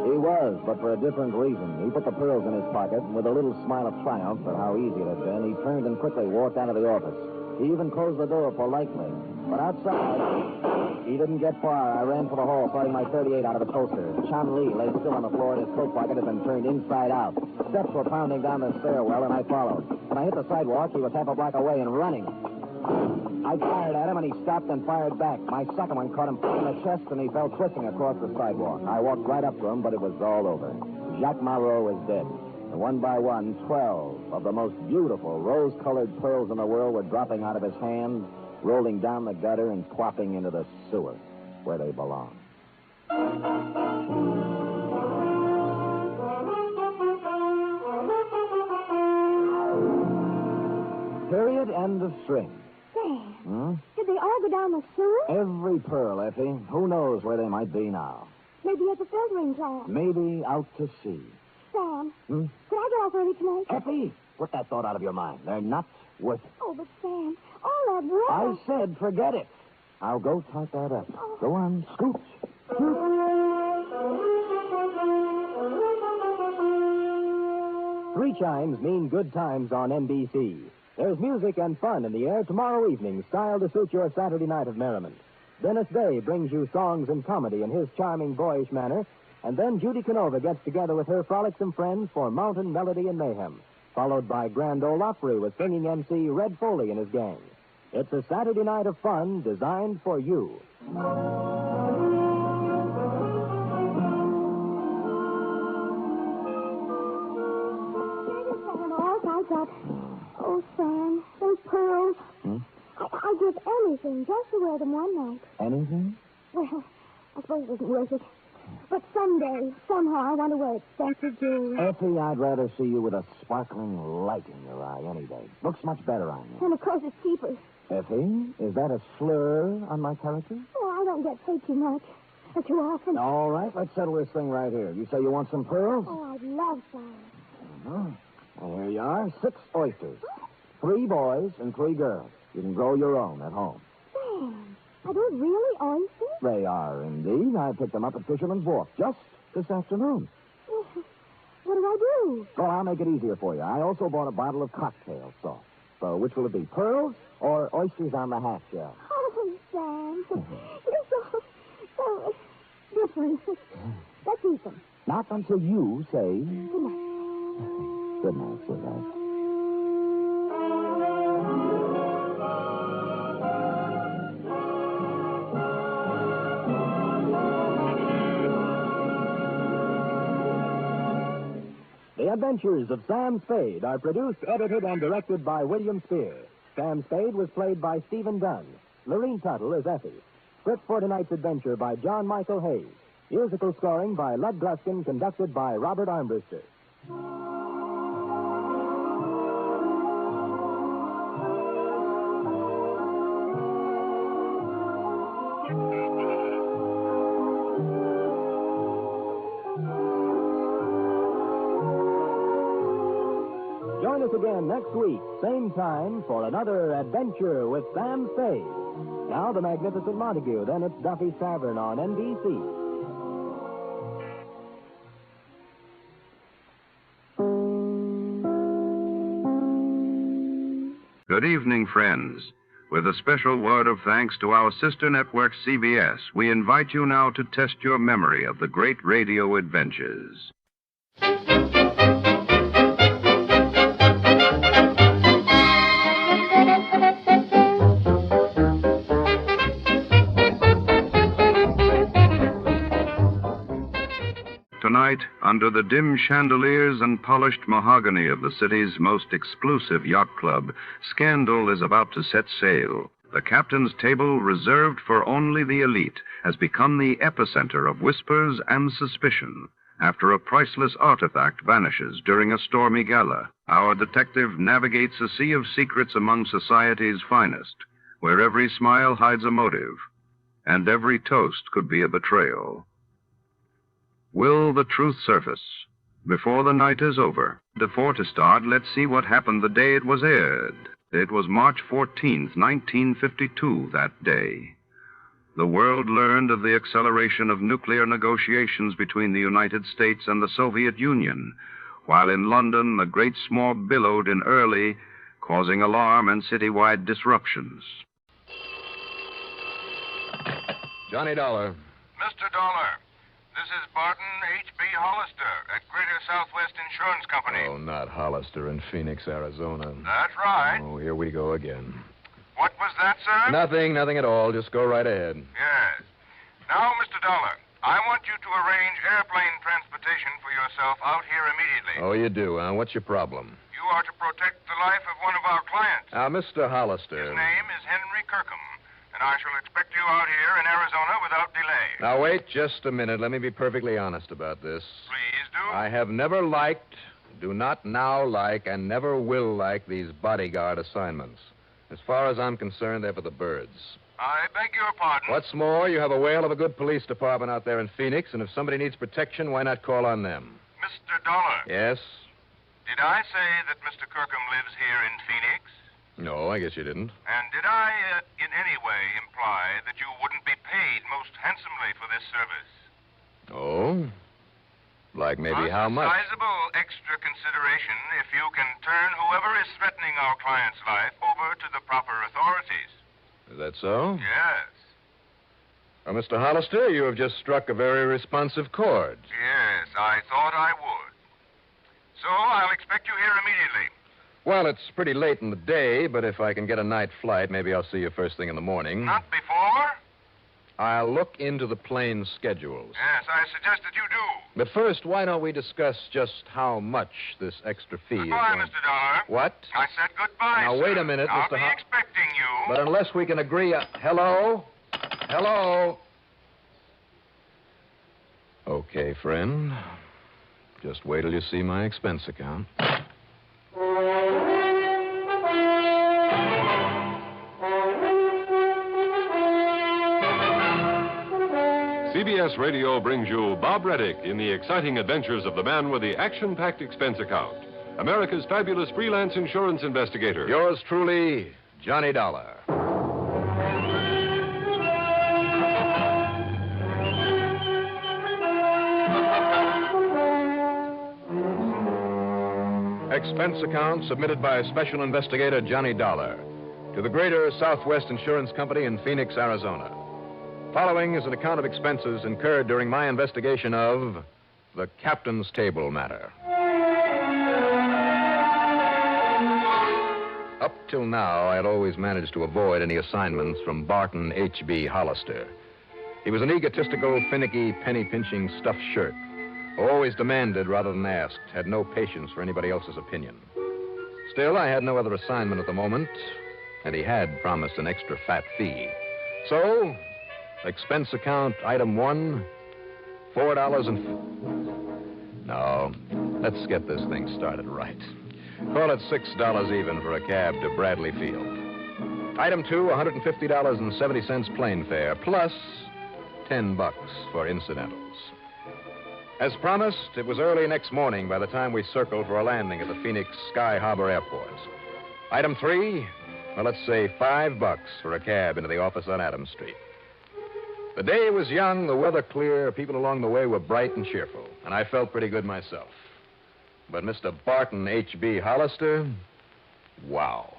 He was, but for a different reason. He put the pearls in his pocket, and with a little smile of triumph at how easy it had been, he turned and quickly walked out of the office. He even closed the door politely. But outside, he didn't get far. I ran for the hall, firing my .38 out of its holster. Chun Li lay still on the floor, and his coat pocket had been turned inside out. Steps were pounding down the stairwell, and I followed. When I hit the sidewalk, he was half a block away and running. I fired at him, and he stopped and fired back. My second one caught him in the chest, and he fell twisting across the sidewalk. I walked right up to him, but it was all over. Jacques Marlowe was dead. And one by one, 12 of the most beautiful rose-colored pearls in the world were dropping out of his hand, rolling down the gutter and plopping into the sewer, where they belong. Period. End of string. Sam, did they all go down the sewer? Every pearl, Effie. Who knows where they might be now? Maybe at the filtering plant. Maybe out to sea. Sam, could I get off early tonight? Effie, put that thought out of your mind. They're not worth it. Oh, but Sam, all that work. I said forget it. I'll go type that up. Go on, scooch. 3 chimes mean good times on NBC. There's music and fun in the air tomorrow evening, styled to suit your Saturday night of merriment. Dennis Day brings you songs and comedy in his charming, boyish manner, and then Judy Canova gets together with her frolicsome friends for Mountain Melody and Mayhem, followed by Grand Ole Opry with singing MC Red Foley and his gang. It's a Saturday night of fun designed for you. Oh, Sam, those pearls. I'd give anything just to wear them one night. Anything? Well, I suppose it isn't worth it. But someday, somehow, I want to wear expensive jewelry. Effie, I'd rather see you with a sparkling light in your eye any day. Looks much better on you. And of course it's cheaper. Effie, is that a slur on my character? Oh, I don't get paid too much. Or too often. All right, let's settle this thing right here. You say you want some pearls? Oh, I'd love some. Well, here you are, 6 oysters. 3 boys and 3 girls. You can grow your own at home. Sam, are those really oysters? They are, indeed. I picked them up at Fisherman's Wharf just this afternoon. Well, what do I do? Well, I'll make it easier for you. I also bought a bottle of cocktail sauce. So which will it be, pearls or oysters on the half shell? Oh, Sam, you're so different. Let's eat them. Not until you say... Good night. Good night, sweetheart. The Adventures of Sam Spade are produced, edited, and directed by William Spear. Sam Spade was played by Stephen Dunn. Lorene Tuttle is Effie. Script for tonight's adventure by John Michael Hayes. Musical scoring by Lud Gluskin, conducted by Robert Armbruster. Join us again next week, same time, for another adventure with Sam Spade. Now the Magnificent Montague, then it's Duffy's Tavern on NBC. Good evening, friends. With a special word of thanks to our sister network, CBS, we invite you now to test your memory of the great radio adventures. Tonight, under the dim chandeliers and polished mahogany of the city's most exclusive yacht club, scandal is about to set sail. The captain's table, reserved for only the elite, has become the epicenter of whispers and suspicion. After a priceless artifact vanishes during a stormy gala, our detective navigates a sea of secrets among society's finest, where every smile hides a motive, and every toast could be a betrayal. Will the truth surface before the night is over? Before to start, let's see what happened the day it was aired. It was March 14th, 1952, that day. The world learned of the acceleration of nuclear negotiations between the United States and the Soviet Union, while in London the great smog billowed in early, causing alarm and citywide disruptions. Johnny Dollar. Mr. Dolar, this is Barton H.B. Hollister at Greater Southwest Insurance Company. Oh, not Hollister in Phoenix, Arizona. That's right. Oh, here we go again. What was that, sir? Nothing at all. Just go right ahead. Yes. Now, Mr. Dollar, I want you to arrange airplane transportation for yourself out here immediately. Oh, you do, huh? What's your problem? You are to protect the life of one of our clients. Now, Mr. Hollister. His name is Henry Kirkham, and I shall expect you out here in Arizona without delay. Now, wait just a minute. Let me be perfectly honest about this. Please do. I have never liked, do not now like, and never will like these bodyguard assignments. As far as I'm concerned, they're for the birds. I beg your pardon. What's more, you have a whale of a good police department out there in Phoenix, and if somebody needs protection, why not call on them? Mr. Dollar. Yes? Did I say that Mr. Kirkham lives here in Phoenix? No, I guess you didn't. And did I, in any way, imply that you wouldn't be paid most handsomely for this service? Oh? Like maybe how much? Sizable extra consideration if you can turn whoever is threatening our client's life over to the proper authorities. Is that so? Yes. Well, Mr. Hollister, you have just struck a very responsive chord. Yes, I thought I would. So I'll expect you here immediately. Well, it's pretty late in the day, but if I can get a night flight, maybe I'll see you first thing in the morning. Not before? I'll look into the plane schedules. Yes, I suggest that you do. But first, why don't we discuss just how much this extra fee is Goodbye, going... Mr. Dollar. What? I said goodbye, Now, sir. wait a minute, I'll Mr. be expecting you. But unless we can agree... Hello? Hello? Okay, friend. Just wait till you see my expense account. CBS Radio brings you Bob Reddick in the exciting adventures of the man with the action-packed expense account, America's fabulous freelance insurance investigator. Yours truly, Johnny Dollar. Expense account submitted by Special Investigator Johnny Dollar to the Greater Southwest Insurance Company in Phoenix, Arizona. Following is an account of expenses incurred during my investigation of the captain's table matter. Up till now, I had always managed to avoid any assignments from Barton H.B. Hollister. He was an egotistical, finicky, penny-pinching stuffed shirt who always demanded rather than asked, had no patience for anybody else's opinion. Still, I had no other assignment at the moment, and he had promised an extra fat fee. So, expense account item 1, $4 and... No, let's get this thing started right. Call it $6 even for a cab to Bradley Field. Item 2, $150.70 plane fare, plus $10 for incidentals. As promised, it was early next morning by the time we circled for a landing at the Phoenix Sky Harbor Airport. Item 3, well, let's say $5 for a cab into the office on Adams Street. The day was young, the weather clear, people along the way were bright and cheerful, and I felt pretty good myself. But Mr. Barton H.B. Hollister, wow.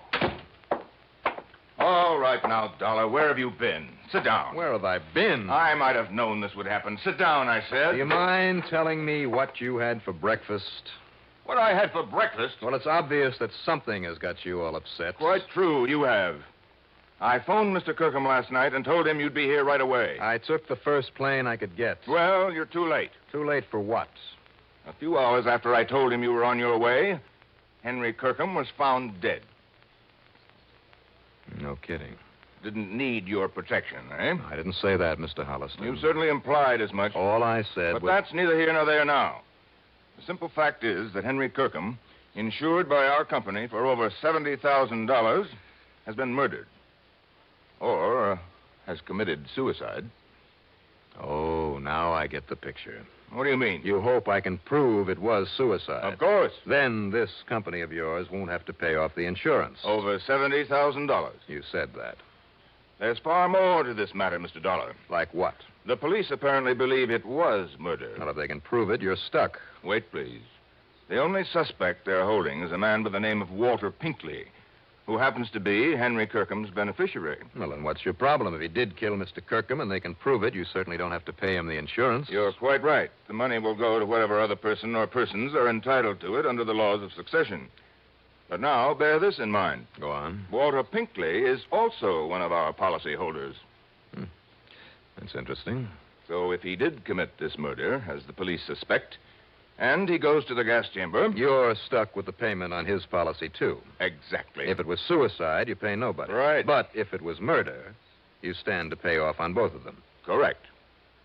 All right now, Dollar, where have you been? Sit down. Where have I been? I might have known this would happen. Sit down, I said. Do you mind telling me what you had for breakfast? What I had for breakfast? Well, it's obvious that something has got you all upset. Quite true, you have. I phoned Mr. Kirkham last night and told him you'd be here right away. I took the first plane I could get. Well, you're too late. Too late for what? A few hours after I told him you were on your way, Henry Kirkham was found dead. No kidding. Didn't need your protection, eh? I didn't say that, Mr. Hollister. You certainly implied as much. All I said But was... that's neither here nor there now. The simple fact is that Henry Kirkham, insured by our company for over $70,000, has been murdered. Or has committed suicide. Oh, now I get the picture. What do you mean? You hope I can prove it was suicide. Of course. Then this company of yours won't have to pay off the insurance. Over $70,000. You said that. There's far more to this matter, Mr. Dollar. Like what? The police apparently believe it was murder. Well, if they can prove it, you're stuck. Wait, please. The only suspect they're holding is a man by the name of Walter Pinkley, who happens to be Henry Kirkham's beneficiary. Well, then what's your problem? If he did kill Mr. Kirkham and they can prove it, you certainly don't have to pay him the insurance. You're quite right. The money will go to whatever other person or persons are entitled to it under the laws of succession. But now, bear this in mind. Go on. Walter Pinkley is also one of our policy holders. That's interesting. So if he did commit this murder, as the police suspect, and he goes to the gas chamber... You're stuck with the payment on his policy, too. Exactly. If it was suicide, you pay nobody. Right. But if it was murder, you stand to pay off on both of them. Correct.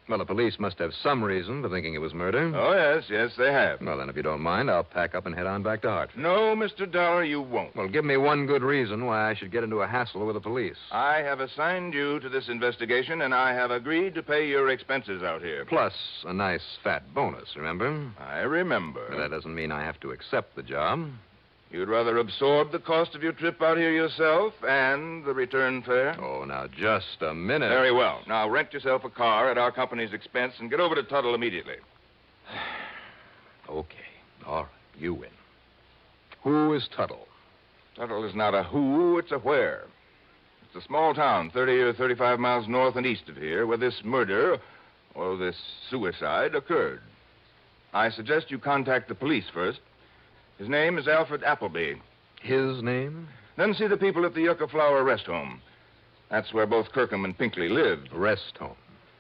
Well, the police must have some reason for thinking it was murder. Oh, yes, they have. Well, then, if you don't mind, I'll pack up and head on back to Hartford. No, Mr. Dollar, you won't. Well, give me one good reason why I should get into a hassle with the police. I have assigned you to this investigation, and I have agreed to pay your expenses out here. Plus a nice fat bonus, remember? I remember. But that doesn't mean I have to accept the job. You'd rather absorb the cost of your trip out here yourself and the return fare? Oh, now, just a minute. Very well. Now, rent yourself a car at our company's expense and get over to Tuttle immediately. Okay. All right. You win. Who is Tuttle? Tuttle is not a who, it's a where. It's a small town, 30 or 35 miles north and east of here, where this murder, or this suicide, occurred. I suggest you contact the police first. His name is Alfred Appleby. His name? Then see the people at the Yucca Flower Rest Home. That's where both Kirkham and Pinkley lived. Rest home?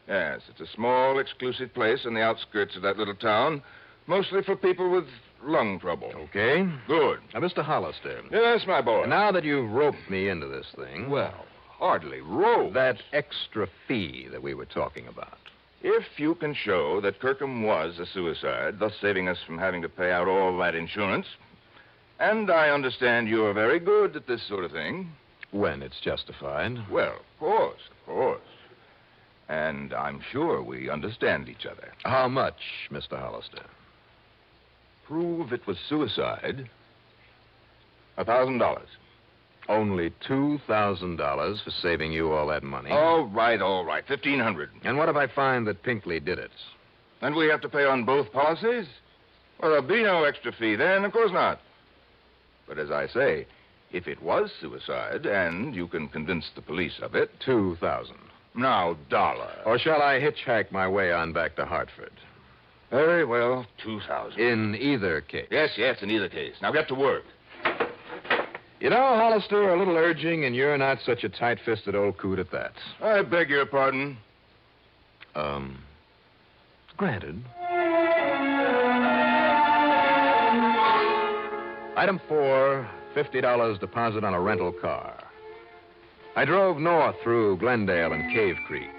Yes, it's a small, exclusive place on the outskirts of that little town, mostly for people with lung trouble. Okay. Good. Now, Mr. Hollister. Yes, my boy. Now that you've roped me into this thing... Well, hardly roped. That extra fee that we were talking about. If you can show that Kirkham was a suicide, thus saving us from having to pay out all that insurance, and I understand you're very good at this sort of thing... When it's justified. Well, of course. And I'm sure we understand each other. How much, Mr. Hollister? Prove it was suicide. $1,000. Only $2,000 for saving you all that money. All right. $1,500. And what if I find that Pinkley did it? And we have to pay on both policies? Well, there'll be no extra fee then. Of course not. But as I say, if it was suicide, and you can convince the police of it... $2,000. Now, Dollar. Or shall I hitchhike my way on back to Hartford? Very well, $2,000. In either case. Yes, in either case. Now get to work. You know, Hollister, a little urging, and you're not such a tight-fisted old coot at that. I beg your pardon. Granted. Item 4, $50 deposit on a rental car. I drove north through Glendale and Cave Creek,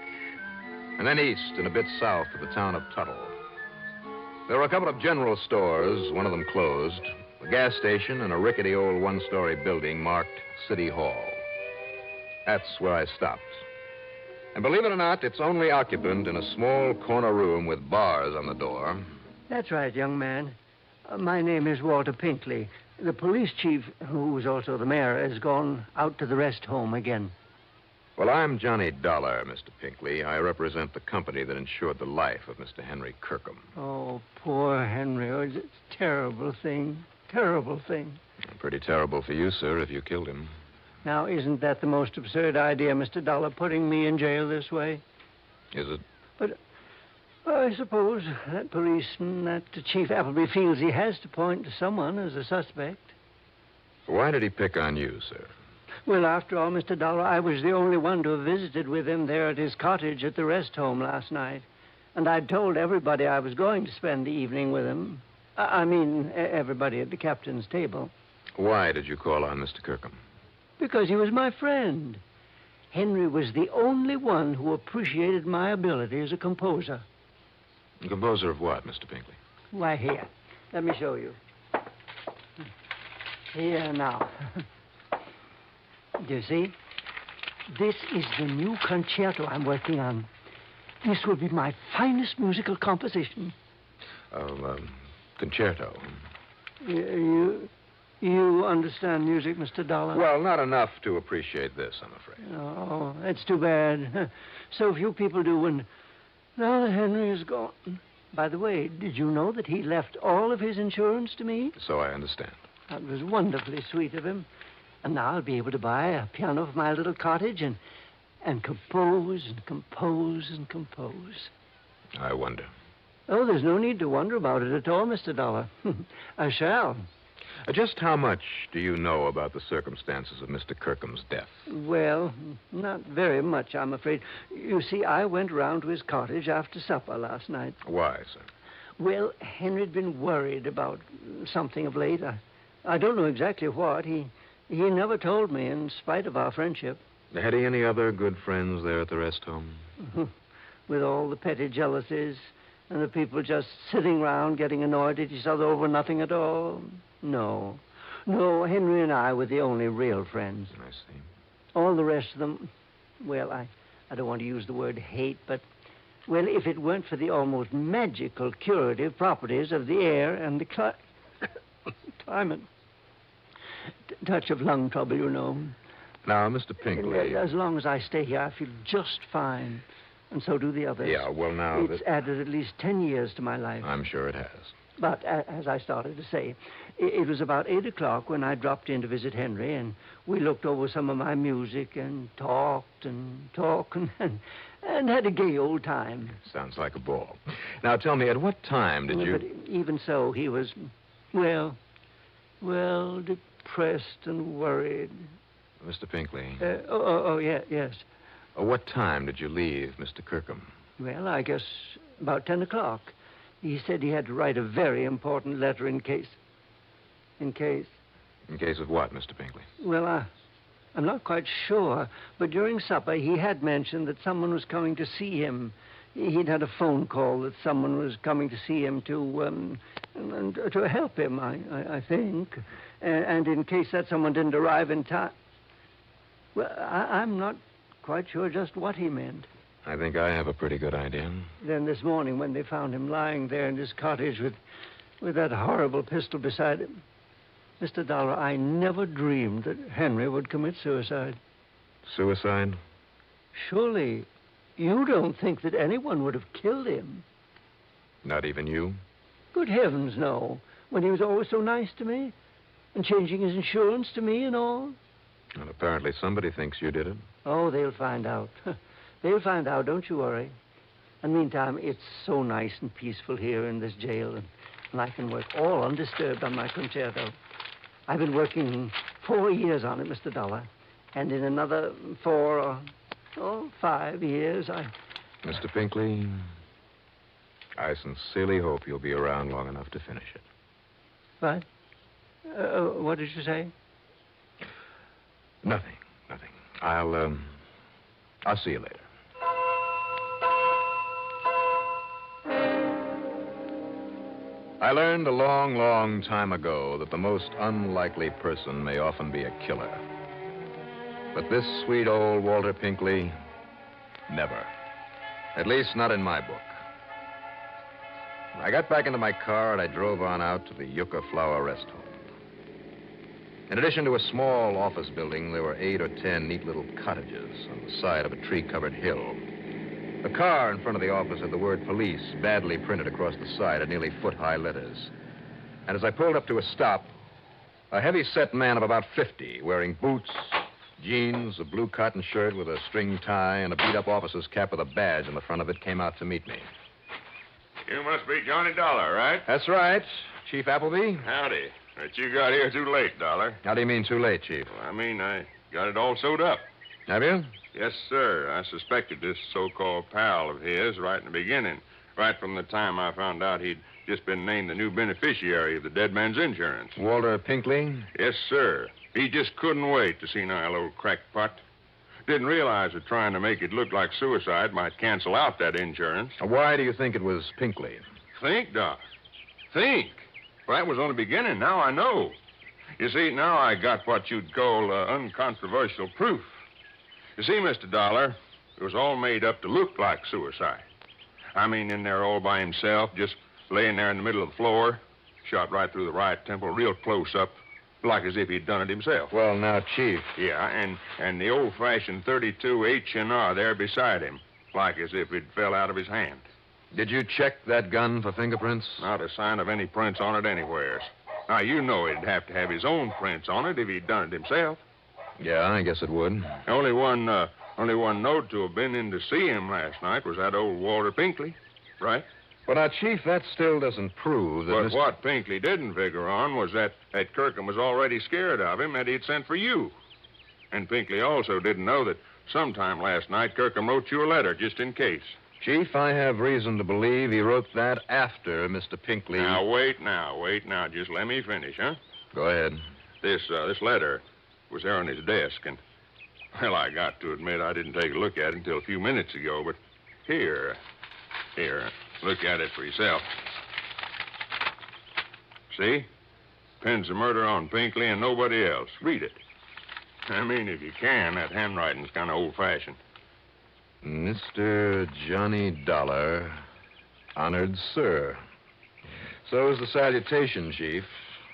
and then east and a bit south of the town of Tuttle. There were a couple of general stores, one of them closed, a gas station, and a rickety old one-story building marked City Hall. That's where I stopped. And believe it or not, its only occupant in a small corner room with bars on the door. That's right, young man. My name is Walter Pinkley. The police chief, who is also the mayor, has gone out to the rest home again. Well, I'm Johnny Dolar, Mr. Pinkley. I represent the company that insured the life of Mr. Henry Kirkham. Oh, poor Henry. Oh, it's a terrible thing. Terrible thing. Pretty terrible for you, sir, if you killed him. Now, isn't that the most absurd idea, Mr. Dollar, putting me in jail this way? Is it? But I suppose that policeman, that Chief Appleby, feels he has to point to someone as a suspect. Why did he pick on you, sir? Well, after all, Mr. Dollar, I was the only one to have visited with him there at his cottage at the rest home last night. And I'd told everybody I was going to spend the evening with him. I mean, everybody at the captain's table. Why did you call on Mr. Kirkham? Because he was my friend. Henry was the only one who appreciated my ability as a composer. A composer of what, Mr. Pinkley? Why, here. Let me show you. Here now. Do you see? This is the new concerto I'm working on. This will be my finest musical composition. Concerto. You understand music, Mr. Dollar? Well, not enough to appreciate this, I'm afraid. Oh, that's too bad. So few people do, and now that Henry is gone. By the way, did you know that he left all of his insurance to me? So I understand. That was wonderfully sweet of him. And now I'll be able to buy a piano for my little cottage and compose and compose and compose. I wonder. Oh, there's no need to wonder about it at all, Mr. Dollar. I shall. Just how much do you know about the circumstances of Mr. Kirkham's death? Well, not very much, I'm afraid. You see, I went round to his cottage after supper last night. Why, sir? Well, Henry'd been worried about something of late. I don't know exactly what. He never told me, in spite of our friendship. Had he any other good friends there at the rest home? With all the petty jealousies and the people just sitting round getting annoyed at each other over nothing at all? No, Henry and I were the only real friends. I see. All the rest of them, well, I don't want to use the word hate, but, well, if it weren't for the almost magical curative properties of the air and the climate. Touch of lung trouble, you know. Now, Mr. Pinkley... As long as I stay here, I feel just fine. And so do the others. Yeah, well, now... It's added at least 10 years to my life. I'm sure it has. But, as I started to say, it was about 8 o'clock when I dropped in to visit Henry, and we looked over some of my music and talked and had a gay old time. Sounds like a ball. Now, tell me, at what time did you... But even so, he was, well, depressed and worried. Mr. Pinkley. Yes. What time did you leave Mr. Kirkham? Well, I guess about 10 o'clock. He said he had to write a very important letter in case... In case of what, Mr. Pinkley? Well, I'm not quite sure, but during supper he had mentioned that someone was coming to see him. He'd had a phone call that someone was coming to see him to help him, I think. And in case that someone didn't arrive in time... Well, I'm not quite sure just what he meant. I think I have a pretty good idea. Then this morning, when they found him lying there in his cottage with that horrible pistol beside him, Mr. Dollar, I never dreamed that Henry would commit suicide. Suicide? Surely, you don't think that anyone would have killed him? Not even you? Good heavens, no. When he was always so nice to me, and changing his insurance to me and all. Well, apparently somebody thinks you did it. Oh, they'll find out. They'll find out, don't you worry. And meantime, it's so nice and peaceful here in this jail, and I can work all undisturbed on my concerto. I've been working 4 years on it, Mr. Dollar, and in another 4 or 5 years, Mr. Pinkley, I sincerely hope you'll be around long enough to finish it. What? What did you say? Nothing. I'll see you later. I learned a long, long time ago that the most unlikely person may often be a killer. But this sweet old Walter Pinkley, never. At least not in my book. I got back into my car and I drove on out to the Yucca Flower Rest Home. In addition to a small office building, there were 8 or 10 neat little cottages on the side of a tree-covered hill. The car in front of the office had the word police badly printed across the side in nearly foot-high letters. And as I pulled up to a stop, a heavy-set man of about 50, wearing boots, jeans, a blue cotton shirt with a string tie, and a beat-up officer's cap with a badge on the front of it, came out to meet me. You must be Johnny Dollar, right? That's right. Chief Appleby? Howdy. But you got here too late, Dollar. How do you mean too late, Chief? Well, I mean, I got it all sewed up. Have you? Yes, sir. I suspected this so-called pal of his right in the beginning, right from the time I found out he'd just been named the new beneficiary of the dead man's insurance. Walter Pinkley? Yes, sir. He just couldn't wait to see Nile old crackpot. Didn't realize that trying to make it look like suicide might cancel out that insurance. Why do you think it was Pinkley? Think, Doc. Think. Well, that was only beginning. Now I know. You see, now I got what you'd call uncontroversial proof. You see, Mr. Dollar, it was all made up to look like suicide. I mean, in there all by himself, just laying there in the middle of the floor, shot right through the right temple, real close up, like as if he'd done it himself. Well, now, Chief. Yeah, and the old-fashioned 32 H&R there beside him, like as if it fell out of his hand. Did you check that gun for fingerprints? Not a sign of any prints on it anywhere. Now, you know he'd have to have his own prints on it if he'd done it himself. Yeah, I guess it would. Only one note to have been in to see him last night was that old Walter Pinkley, right? Well, now, Chief, that still doesn't prove that But what Pinkley didn't figure on was that Kirkham was already scared of him, that he'd sent for you. And Pinkley also didn't know that sometime last night Kirkham wrote you a letter just in case. Chief, I have reason to believe he wrote that after Mr. Pinkley... Now, wait now. Just let me finish, huh? Go ahead. This letter was there on his desk, and, well, I got to admit I didn't take a look at it until a few minutes ago, but here, look at it for yourself. See? Pins the murder on Pinkley and nobody else. Read it. I mean, if you can, that handwriting's kind of old-fashioned. Mr. Johnny Dollar, honored sir. So is the salutation, Chief.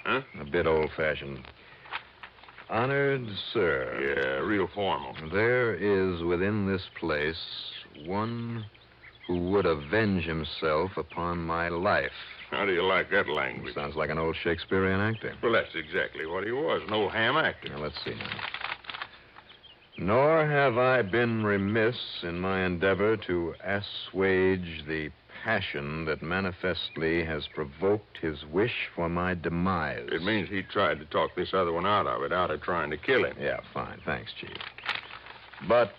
Huh? A bit old-fashioned. Honored sir. Yeah, real formal. There is within this place one who would avenge himself upon my life. How do you like that language? Sounds like an old Shakespearean actor. Well, that's exactly what he was, an old ham actor. Now, let's see now. Nor have I been remiss in my endeavor to assuage the passion that manifestly has provoked his wish for my demise. It means he tried to talk this other one out of it, out of trying to kill him. Yeah, fine. Thanks, Chief. But,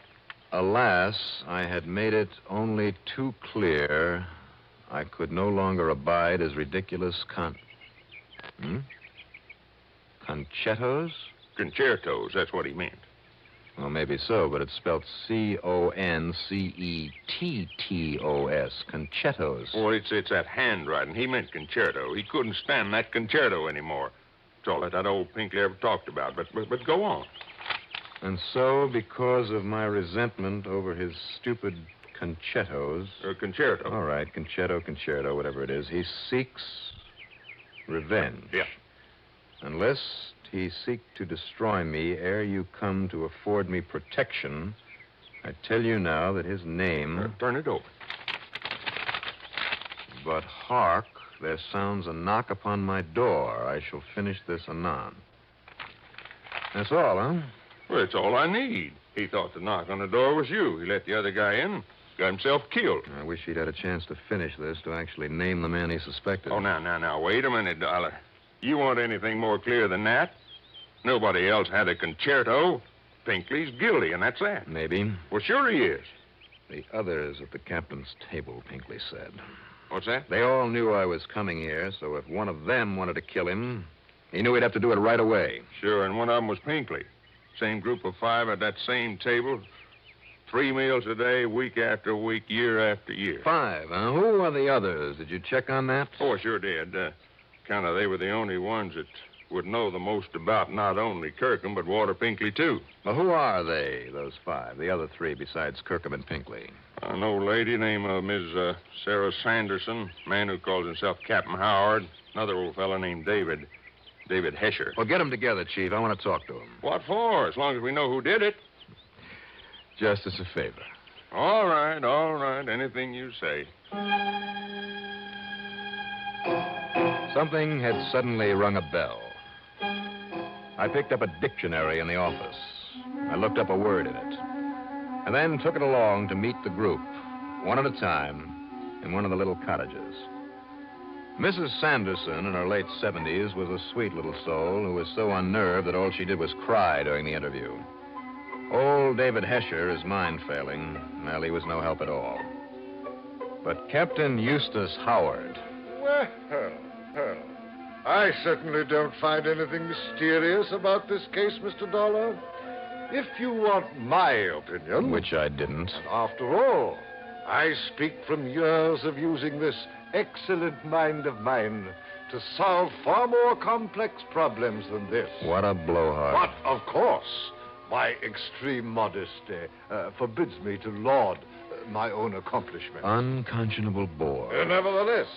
alas, I had made it only too clear I could no longer abide his ridiculous Concertos? Concertos, that's what he meant. Well, maybe so, but it's spelled Concetettos. Concertos. Oh, it's that handwriting. He meant concerto. He couldn't stand that concerto anymore. It's all that old Pinkley ever talked about. But go on. And so, because of my resentment over his stupid concertos... Concerto. All right, concerto, whatever it is. He seeks revenge. Yeah. And lest he seek to destroy me ere you come to afford me protection, I tell you now that his name... turn it over. But hark, there sounds a knock upon my door. I shall finish this anon. That's all, huh? Well, it's all I need. He thought the knock on the door was you. He let the other guy in, got himself killed. I wish he'd had a chance to finish this, to actually name the man he suspected. Oh, now, wait a minute, Dollar. You want anything more clear than that? Nobody else had a concerto. Pinkley's guilty, and that's that. Maybe. Well, sure he is. The others at the captain's table, Pinkley said. What's that? They all knew I was coming here, so if one of them wanted to kill him, he knew he'd have to do it right away. Sure, and one of them was Pinkley. Same group of 5 at that same table. 3 meals a day, week after week, year after year. 5, huh? Who are the others? Did you check on that? Oh, I sure did. Kind of they were the only ones that would know the most about not only Kirkham, but Walter Pinkley, too. Well, who are they, those 5, the other 3 besides Kirkham and Pinkley? An old lady named Miss Sarah Sanderson, man who calls himself Captain Howard, another old fella named David Hesher. Well, get them together, Chief. I want to talk to them. What for? As long as we know who did it. Just as a favor. All right. Anything you say. Something had suddenly rung a bell. I picked up a dictionary in the office. I looked up a word in it. And then took it along to meet the group, one at a time, in one of the little cottages. Mrs. Sanderson, in her late 70s, was a sweet little soul who was so unnerved that all she did was cry during the interview. Old David Hesher, his mind failing, well, he was no help at all. But Captain Eustace Howard... Well, I certainly don't find anything mysterious about this case, Mr. Dolar. If you want my opinion... Which I didn't. After all, I speak from years of using this excellent mind of mine to solve far more complex problems than this. What a blowhard. But, of course, my extreme modesty forbids me to laud my own accomplishments. Unconscionable bore. Nevertheless,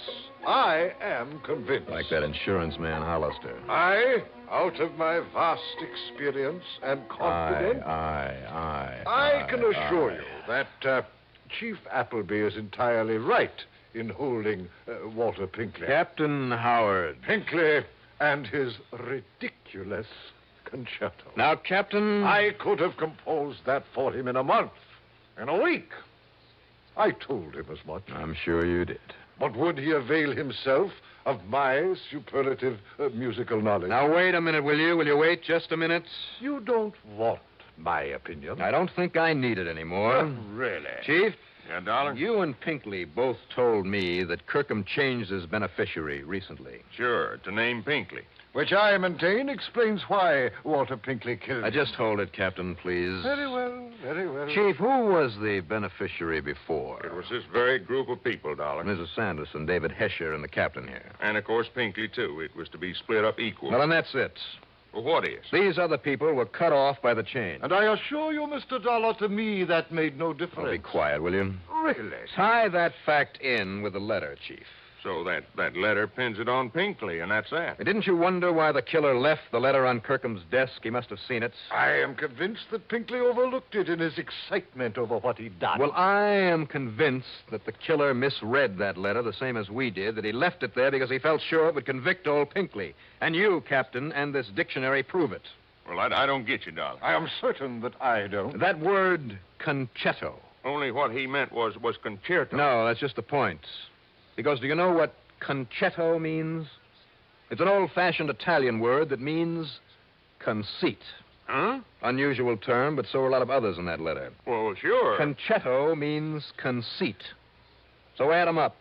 I am convinced. Like that insurance man, Hollister. I, out of my vast experience and confidence... I can assure you that Chief Appleby is entirely right in holding Walter Pinkley. Captain Howard. Pinkley and his ridiculous concerto. Now, Captain... I could have composed that for him in a month, in a week. I told him as much. I'm sure you did. But would he avail himself of my superlative musical knowledge? Now, wait a minute, will you? Will you wait just a minute? You don't want my opinion. I don't think I need it anymore. Really? Chief? Yeah, darling? You and Pinkley both told me that Kirkham changed his beneficiary recently. Sure, to name Pinkley. Which I maintain explains why Walter Pinkley killed him. Just hold it, Captain, please. Very well. Chief, who was the beneficiary before? It was this very group of people, darling. Mrs. Sanderson, David Hesher, and the captain here. And, of course, Pinkley, too. It was to be split up equal. Well, and that's it. Well, what is? These other people were cut off by the change. And I assure you, Mr. Dollar, to me that made no difference. Oh, be quiet, will you? Really? Tie that fact in with the letter, Chief. So that letter pins it on Pinkley, and that's that. Didn't you wonder why the killer left the letter on Kirkham's desk? He must have seen it. I am convinced that Pinkley overlooked it in his excitement over what he'd done. Well, I am convinced that the killer misread that letter the same as we did, that he left it there because he felt sure it would convict old Pinkley. And you, Captain, and this dictionary prove it. Well, I don't get you, Dollar. I am certain that I don't. That word, concetto. Only what he meant was concerto. No, that's just the point. Because do you know what concetto means? It's an old-fashioned Italian word that means conceit. Huh? Unusual term, but so are a lot of others in that letter. Well, sure. Concetto means conceit. So add 'em up.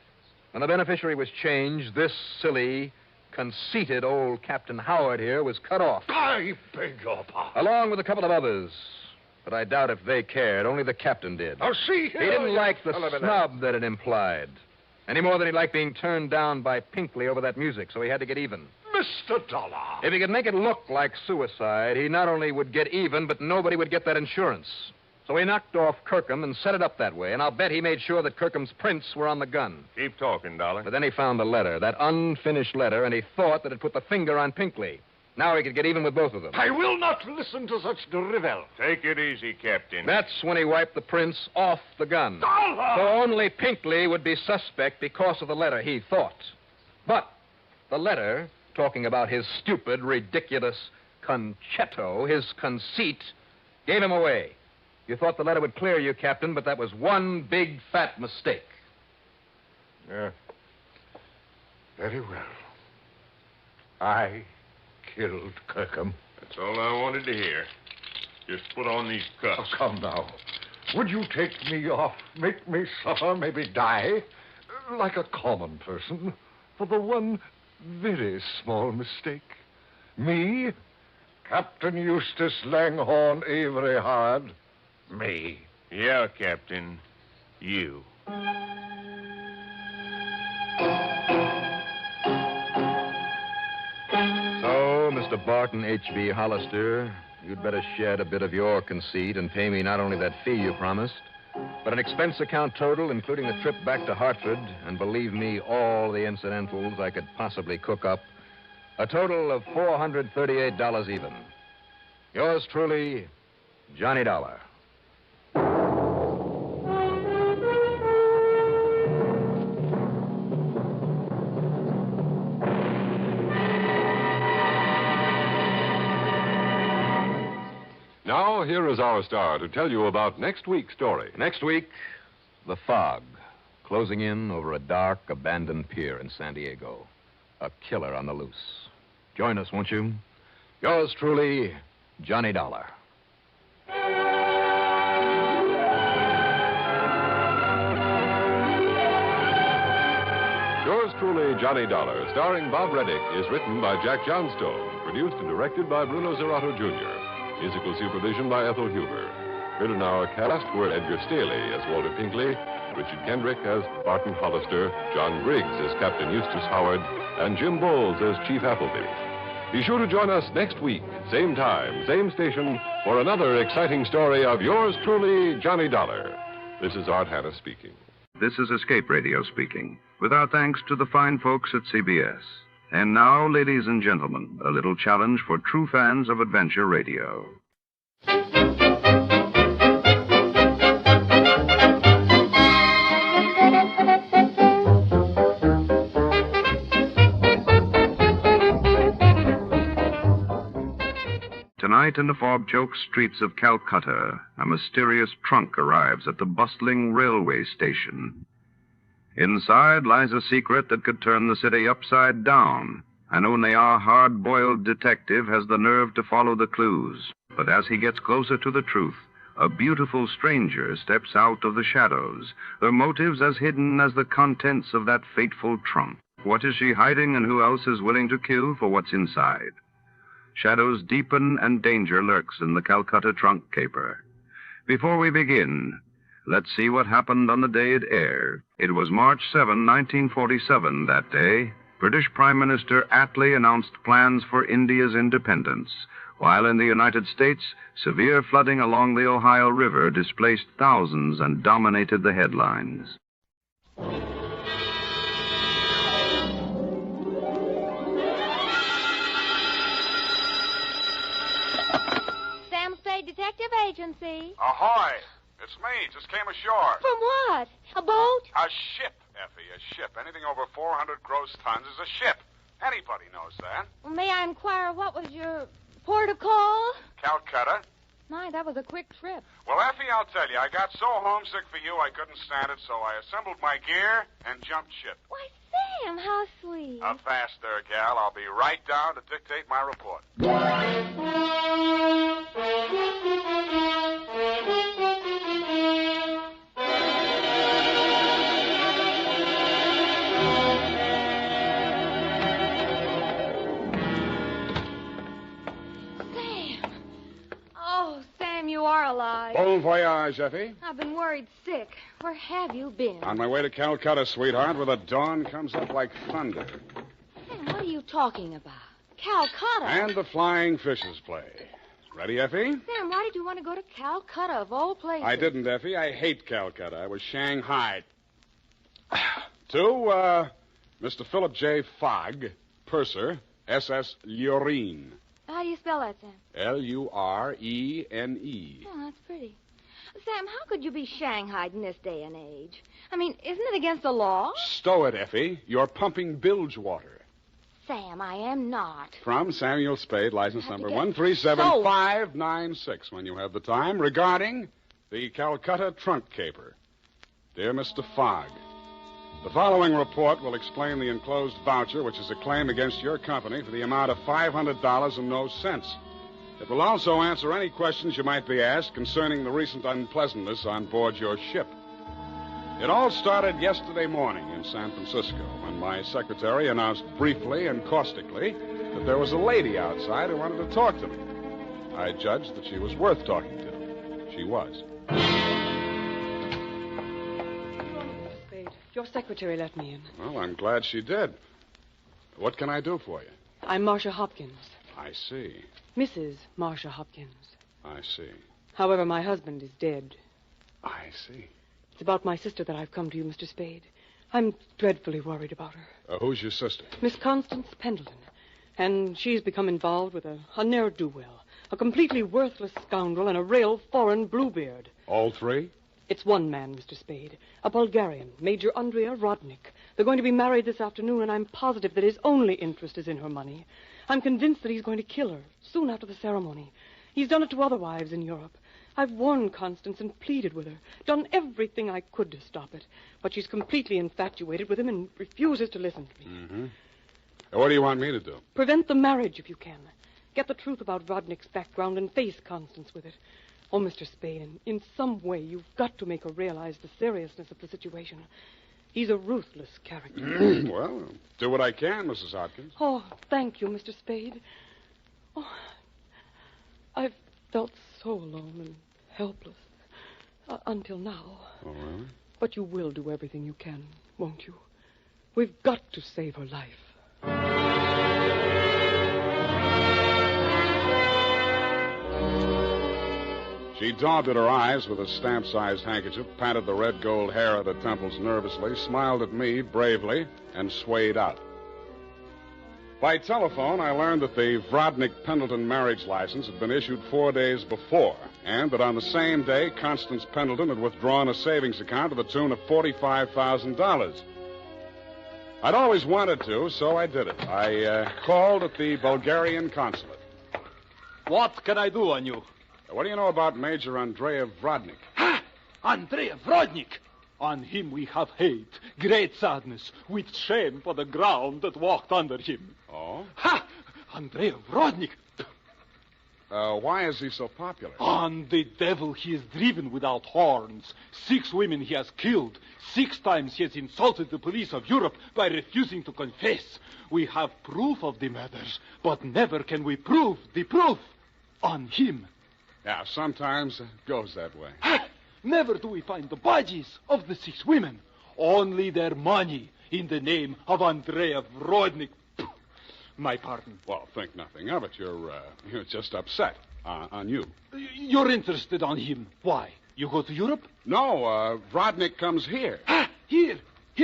When the beneficiary was changed, this silly, conceited old Captain Howard here was cut off. I beg your pardon. Along with a couple of others. But I doubt if they cared. Only the captain did. Oh, see here. He didn't like the snub that it implied. Any more than he liked being turned down by Pinkley over that music, so he had to get even. Mr. Dollar. If he could make it look like suicide, he not only would get even, but nobody would get that insurance. So he knocked off Kirkham and set it up that way, and I'll bet he made sure that Kirkham's prints were on the gun. Keep talking, Dollar. But then he found the letter, that unfinished letter, and he thought that it put the finger on Pinkley. Now he could get even with both of them. I will not listen to such drivel. Take it easy, Captain. That's when he wiped the prints off the gun. Dollar! So only Pinkley would be suspect because of the letter, he thought. But the letter, talking about his stupid, ridiculous concetto, his conceit, gave him away. You thought the letter would clear you, Captain, but that was one big, fat mistake. Yeah. Very well. I killed Kirkham. That's all I wanted to hear. Just put on these cuffs. Oh, come now. Would you take me off, make me suffer, maybe die, like a common person, for the one very small mistake? Me, Captain Eustace Langhorne Avery Howard, me. Yeah, Captain. You. So, Mr. Barton H.B. Hollister, you'd better shed a bit of your conceit and pay me not only that fee you promised, but an expense account total, including the trip back to Hartford, and believe me, all the incidentals I could possibly cook up. A total of $438 even. Yours truly, Johnny Dollar. Now, here is our star to tell you about next week's story. Next week, the fog, closing in over a dark, abandoned pier in San Diego. A killer on the loose. Join us, won't you? Yours truly, Johnny Dollar. Yours truly, Johnny Dollar, starring Bob Reddick, is written by Jack Johnstone, produced and directed by Bruno Zerato, Jr., musical supervision by Ethel Huber. Heard in our cast were Edgar Staley as Walter Pinkley, Richard Kendrick as Barton Hollister, John Briggs as Captain Eustace Howard, and Jim Bowles as Chief Appleby. Be sure to join us next week, same time, same station, for another exciting story of yours truly, Johnny Dollar. This is Art Hanna speaking. This is Escape Radio speaking, with our thanks to the fine folks at CBS. And now, ladies and gentlemen, a little challenge for true fans of adventure radio. Tonight in the fog-choked streets of Calcutta, a mysterious trunk arrives at the bustling railway station. Inside lies a secret that could turn the city upside down, and only our hard-boiled detective has the nerve to follow the clues. But as he gets closer to the truth, a beautiful stranger steps out of the shadows, her motives as hidden as the contents of that fateful trunk. What is she hiding, and who else is willing to kill for what's inside? Shadows deepen and danger lurks in the Calcutta trunk caper. Before we begin, let's see what happened on the day it aired. It was March 7, 1947, that day. British Prime Minister Attlee announced plans for India's independence, while in the United States, severe flooding along the Ohio River displaced thousands and dominated the headlines. Ahoy! It's me. Just came ashore. From what? A boat? A ship, Effie, a ship. Anything over 400 gross tons is a ship. Anybody knows that. Well, may I inquire what was your port of call? Calcutta. My, that was a quick trip. Well, Effie, I'll tell you, I got so homesick for you I couldn't stand it, so I assembled my gear and jumped ship. Why, Sam, how sweet. Fast there, gal. I'll be right down to dictate my report. You are alive. Bon voyage, Effie. I've been worried sick. Where have you been? On my way to Calcutta, sweetheart, where the dawn comes up like thunder. Sam, what are you talking about? Calcutta? And the flying fishes play. Ready, Effie? Sam, why did you want to go to Calcutta, of all places? I didn't, Effie. I hate Calcutta. I was Shanghai. To, Mr. Philip J. Fogg, purser, SS Lurene. How do you spell that, Sam? Lurene. Oh, that's pretty. Sam, how could you be shanghaied in this day and age? I mean, isn't it against the law? Stow it, Effie. You're pumping bilge water. Sam, I am not. From Samuel Spade, license number 137596, when you have the time, regarding the Calcutta trunk caper. Dear Mr. Fogg, the following report will explain the enclosed voucher, which is a claim against your company for the amount of $500 and no cents. It will also answer any questions you might be asked concerning the recent unpleasantness on board your ship. It all started yesterday morning in San Francisco when my secretary announced briefly and caustically that there was a lady outside who wanted to talk to me. I judged that she was worth talking to. She was. Your secretary let me in. Well, I'm glad she did. What can I do for you? I'm Marcia Hopkins. I see. Mrs. Marcia Hopkins. I see. However, my husband is dead. I see. It's about my sister that I've come to you, Mr. Spade. I'm dreadfully worried about her. Who's your sister? Miss Constance Pendleton. And she's become involved with a ne'er-do-well, a completely worthless scoundrel, and a real foreign bluebeard. All three? It's one man, Mr. Spade, a Bulgarian, Major Andrea Rodnik. They're going to be married this afternoon, and I'm positive that his only interest is in her money. I'm convinced that he's going to kill her soon after the ceremony. He's done it to other wives in Europe. I've warned Constance and pleaded with her, done everything I could to stop it. But she's completely infatuated with him and refuses to listen to me. Mm-hmm. What do you want me to do? Prevent the marriage if you can. Get the truth about Rodnik's background and face Constance with it. Oh, Mr. Spade, in some way, you've got to make her realize the seriousness of the situation. He's a ruthless character. Well, do what I can, Mrs. Hopkins. Oh, thank you, Mr. Spade. Oh, I've felt so alone and helpless until now. Oh, really? But you will do everything you can, won't you? We've got to save her life. She daubed at her eyes with a stamp-sized handkerchief, patted the red-gold hair at her temples nervously, smiled at me bravely, and swayed out. By telephone, I learned that the Vrodnik-Pendleton marriage license had been issued 4 days before, and that on the same day, Constance Pendleton had withdrawn a savings account to the tune of $45,000. I'd always wanted to, so I did it. I called at the Bulgarian consulate. What can I do on you? What do you know about Major Andrea Vrodnik? Ha! Andrea Vrodnik! On him we have hate, great sadness, with shame for the ground that walked under him. Oh? Ha! Andrea Vrodnik! Why is he so popular? On the devil he is driven without horns. 6 women he has killed. 6 times he has insulted the police of Europe by refusing to confess. We have proof of the murders, but never can we prove the proof on him. Yeah, sometimes it goes that way. Ha! Never do we find the bodies of the 6 women. Only their money in the name of Andrea Vrodnik. My pardon. Well, think nothing of it. You're just upset on you. You're interested on him. Why? You go to Europe? No, Vrodnik comes here. Ah, here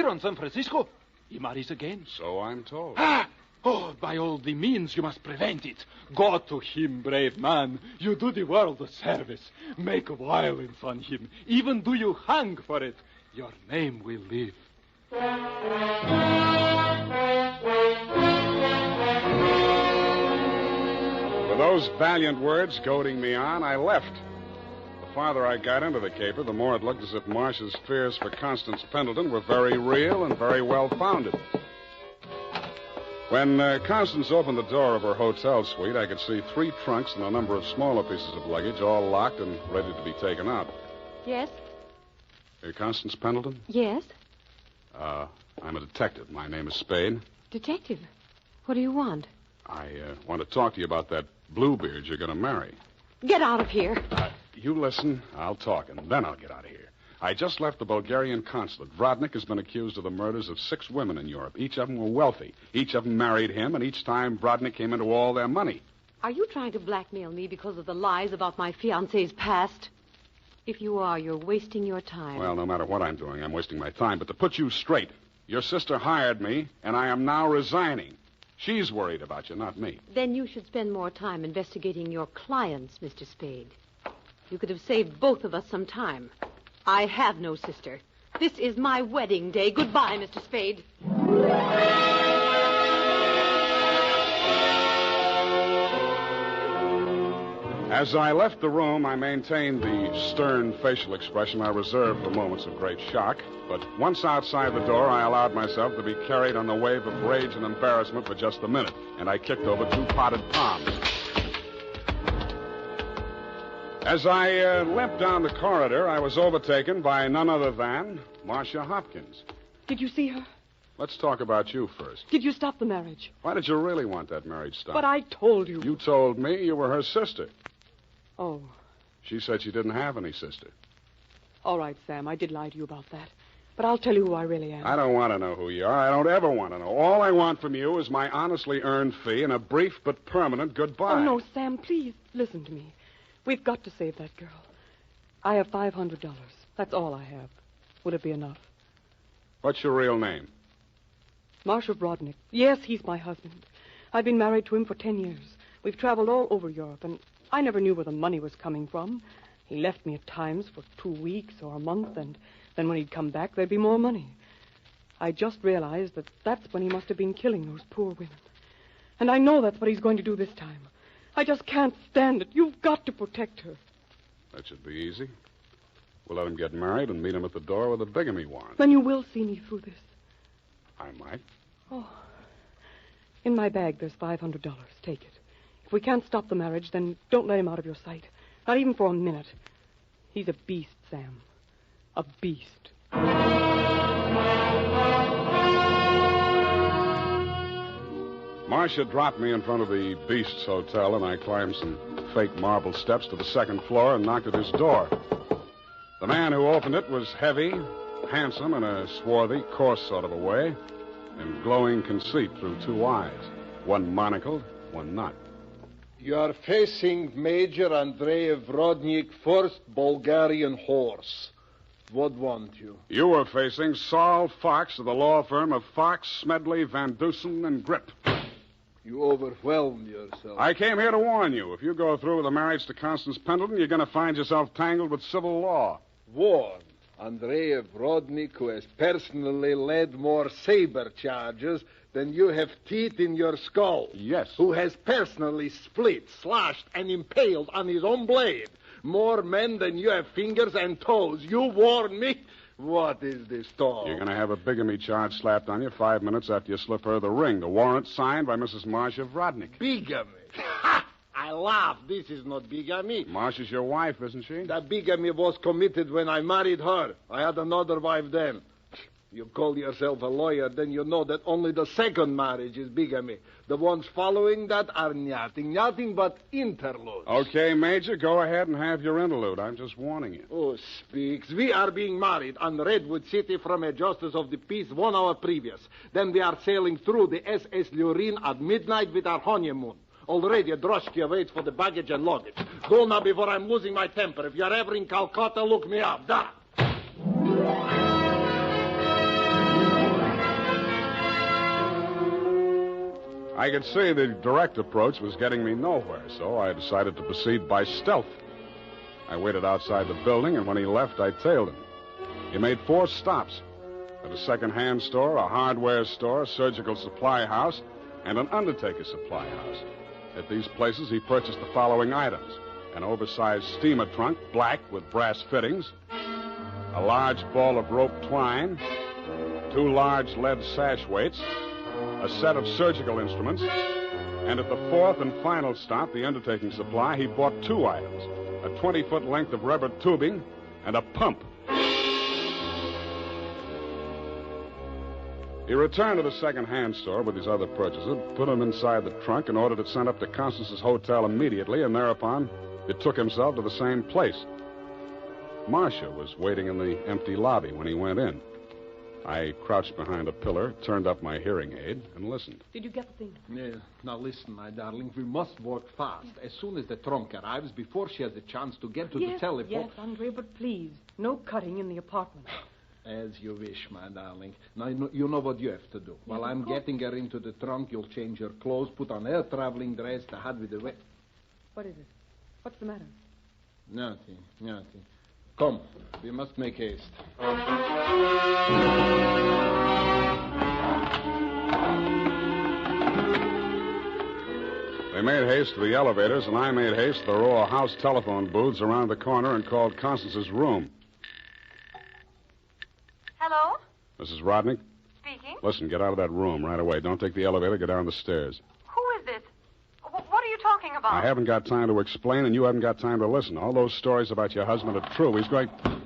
on San Francisco. He marries again. So I'm told. Ah! Oh, By all the means, you must prevent it. Go to him, brave man. You do the world a service. Make violence on him. Even do you hang for it. Your name will live. With those valiant words goading me on, I left. The farther I got into the caper, the more it looked as if Marcia's fears for Constance Pendleton were very real and very well-founded. When Constance opened the door of her hotel suite, I could see 3 trunks and a number of smaller pieces of luggage, all locked and ready to be taken out. Yes? Constance Pendleton? Yes? I'm a detective. My name is Spade. Detective? What do you want? I want to talk to you about that Bluebeard you're going to marry. Get out of here. You listen, I'll talk, and then I'll get out of here. I just left the Bulgarian consulate. Vrodnik has been accused of the murders of 6 women in Europe. Each of them were wealthy. Each of them married him, and each time Vrodnik came into all their money. Are you trying to blackmail me because of the lies about my fiancé's past? If you are, you're wasting your time. Well, no matter what I'm doing, I'm wasting my time. But to put you straight, your sister hired me, and I am now resigning. She's worried about you, not me. Then you should spend more time investigating your clients, Mr. Spade. You could have saved both of us some time. I have no sister. This is my wedding day. Goodbye, Mr. Spade. As I left the room, I maintained the stern facial expression I reserved for moments of great shock. But once outside the door, I allowed myself to be carried on the wave of rage and embarrassment for just a minute, and I kicked over 2 potted palms. As I limped down the corridor, I was overtaken by none other than Marcia Hopkins. Did you see her? Let's talk about you first. Did you stop the marriage? Why did you really want that marriage stopped? But I told you. You told me you were her sister. Oh. She said she didn't have any sister. All right, Sam, I did lie to you about that. But I'll tell you who I really am. I don't want to know who you are. I don't ever want to know. All I want from you is my honestly earned fee and a brief but permanent goodbye. Oh, no, Sam, please listen to me. We've got to save that girl. I have $500. That's all I have. Would it be enough? What's your real name? Marshal Brodnick. Yes, he's my husband. I've been married to him for 10 years. We've traveled all over Europe, and I never knew where the money was coming from. He left me at times for 2 weeks or a month, and then when he'd come back, there'd be more money. I just realized that that's when he must have been killing those poor women. And I know that's what he's going to do this time. I just can't stand it. You've got to protect her. That should be easy. We'll let him get married and meet him at the door with a bigamy warrant. Then you will see me through this. I might. Oh. In my bag, there's $500. Take it. If we can't stop the marriage, then don't let him out of your sight. Not even for a minute. He's a beast, Sam. A beast. Marcia dropped me in front of the Beast's Hotel, and I climbed some fake marble steps to the 2nd floor and knocked at his door. The man who opened it was heavy, handsome in a swarthy, coarse sort of a way, and glowing conceit through 2 eyes, one monocled, one not. You are facing Major Andrei Vrodnik, 1st Bulgarian Horse. What want you? You were facing Saul Fox of the law firm of Fox, Smedley, Van Dusen, and Grip. You overwhelmed yourself. I came here to warn you. If you go through with the marriage to Constance Pendleton, you're going to find yourself tangled with civil law. Warned. Andrei Vrodnik, who has personally led more saber charges than you have teeth in your skull. Yes. Who has personally split, slashed, and impaled on his own blade more men than you have fingers and toes. You warn me? What is this talk? You're going to have a bigamy charge slapped on you 5 minutes after you slip her the ring. The warrant signed by Mrs. Marcia Vrodnik. Bigamy? Ha! I laugh. This is not bigamy. Marcia's your wife, isn't she? That bigamy was committed when I married her. I had another wife then. You call yourself a lawyer, then you know that only the 2nd marriage is bigamy. The ones following that are nothing but interludes. Okay, Major, go ahead and have your interlude. I'm just warning you. Oh, speaks. We are being married on Redwood City from a justice of the peace 1 hour previous. Then we are sailing through the SS Lurin at midnight with our honeymoon. Already a droshky waits for the baggage and luggage. Go now before I'm losing my temper. If you're ever in Calcutta, look me up. Da! I could see the direct approach was getting me nowhere, so I decided to proceed by stealth. I waited outside the building, and when he left, I tailed him. He made 4 stops at a second-hand store, a hardware store, a surgical supply house, and an undertaker supply house. At these places, he purchased the following items: an oversized steamer trunk, black with brass fittings, a large ball of rope twine, 2 large lead sash weights, a set of surgical instruments, and at the 4th and final stop, the undertaking supply, he bought 2 items: a 20-foot length of rubber tubing and a pump. He returned to the second-hand store with his other purchases, put them inside the trunk, and ordered it sent up to Constance's hotel immediately, and thereupon it took himself to the same place. Marcia was waiting in the empty lobby when he went in. I crouched behind a pillar, turned up my hearing aid, and listened. Did you get the thing? Yeah. Now listen, my darling. We must work fast. As soon as the trunk arrives, before she has a chance to get to the telephone... Yes, Andre, but please, no cutting in the apartment. As you wish, my darling. Now, you know what you have to do. While I'm getting her into the trunk, you'll change her clothes, put on her traveling dress, the hat with the... What is it? What's the matter? Nothing. Come, we must make haste. They made haste to the elevators, and I made haste to the row of house telephone booths around the corner and called Constance's room. Hello? Mrs. Rodnick? Speaking. Listen, get out of that room right away. Don't take the elevator. Go down the stairs. Who is this? What are you talking about? I haven't got time to explain, and you haven't got time to listen. All those stories about your husband are true. He's going... Hello?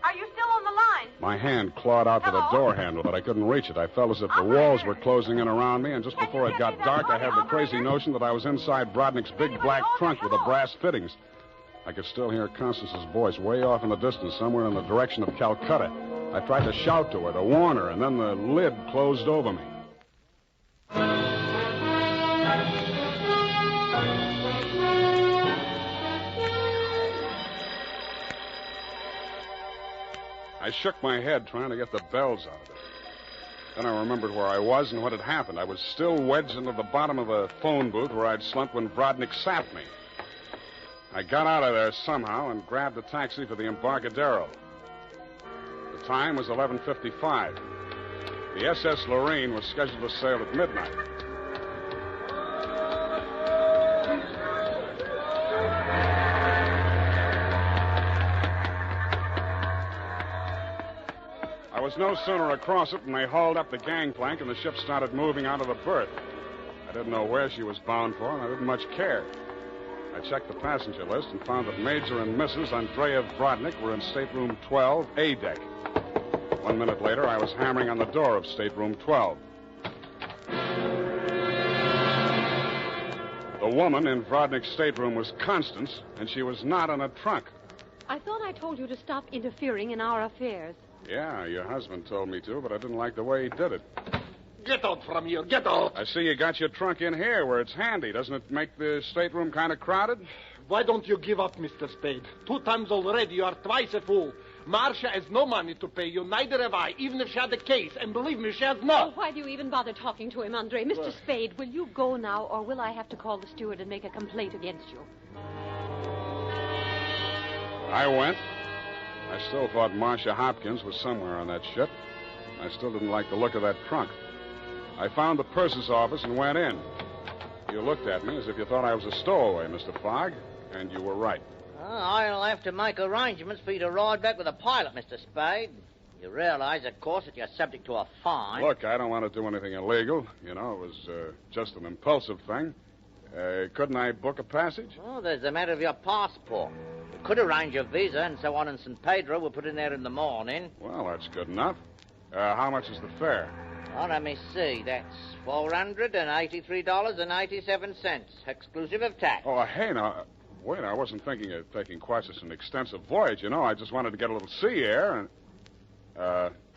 Are you still on the line? My hand clawed out to the door handle, but I couldn't reach it. I felt as if the walls were closing in around me, and just before it got dark, I had the crazy notion that I was inside Brodnick's big black trunk with the brass fittings. I could still hear Constance's voice way off in the distance, somewhere in the direction of Calcutta. I tried to shout to her, to warn her, and then the lid closed over me. I shook my head, trying to get the bells out of it. Then I remembered where I was and what had happened. I was still wedged into the bottom of a phone booth where I'd slumped when Brodnick sapped me. I got out of there somehow and grabbed a taxi for the Embarcadero. The time was 11:55. The SS Lorraine was scheduled to sail at midnight. I was no sooner across it than they hauled up the gangplank and the ship started moving out of the berth. I didn't know where she was bound for, and I didn't much care. I checked the passenger list and found that Major and Mrs. Andreev Brodnick were in stateroom 12, A deck. 1 minute later, I was hammering on the door of stateroom 12. The woman in Brodnick's stateroom was Constance, and she was not in a trunk. I thought I told you to stop interfering in our affairs. Yeah, your husband told me to, but I didn't like the way he did it. Get out from here. Get out. I see you got your trunk in here where it's handy. Doesn't it make the stateroom kind of crowded? Why don't you give up, Mr. Spade? 2 times already, you are twice a fool. Marcia has no money to pay you, neither have I, even if she had a case. And believe me, she has not. Oh, why do you even bother talking to him, Andre? Mr. Spade, will you go now, or will I have to call the steward and make a complaint against you? I went. I still thought Marcia Hopkins was somewhere on that ship. I still didn't like the look of that trunk. I found the purser's office and went in. You looked at me as if you thought I was a stowaway, Mr. Fogg, and you were right. I'll have to make arrangements for you to ride back with a pilot, Mr. Spade. You realize, of course, that you're subject to a fine. Look, I don't want to do anything illegal. You know, it was just an impulsive thing. Couldn't I book a passage? Oh, there's the matter of your passport. We could arrange your visa and so on in St. Pedro. We'll put in there in the morning. Well, that's good enough. How much is the fare? Oh, let me see. That's $483.87, exclusive of tax. Oh, hey, now, wait, I wasn't thinking of taking quite such an extensive voyage, you know. I just wanted to get a little sea air, and...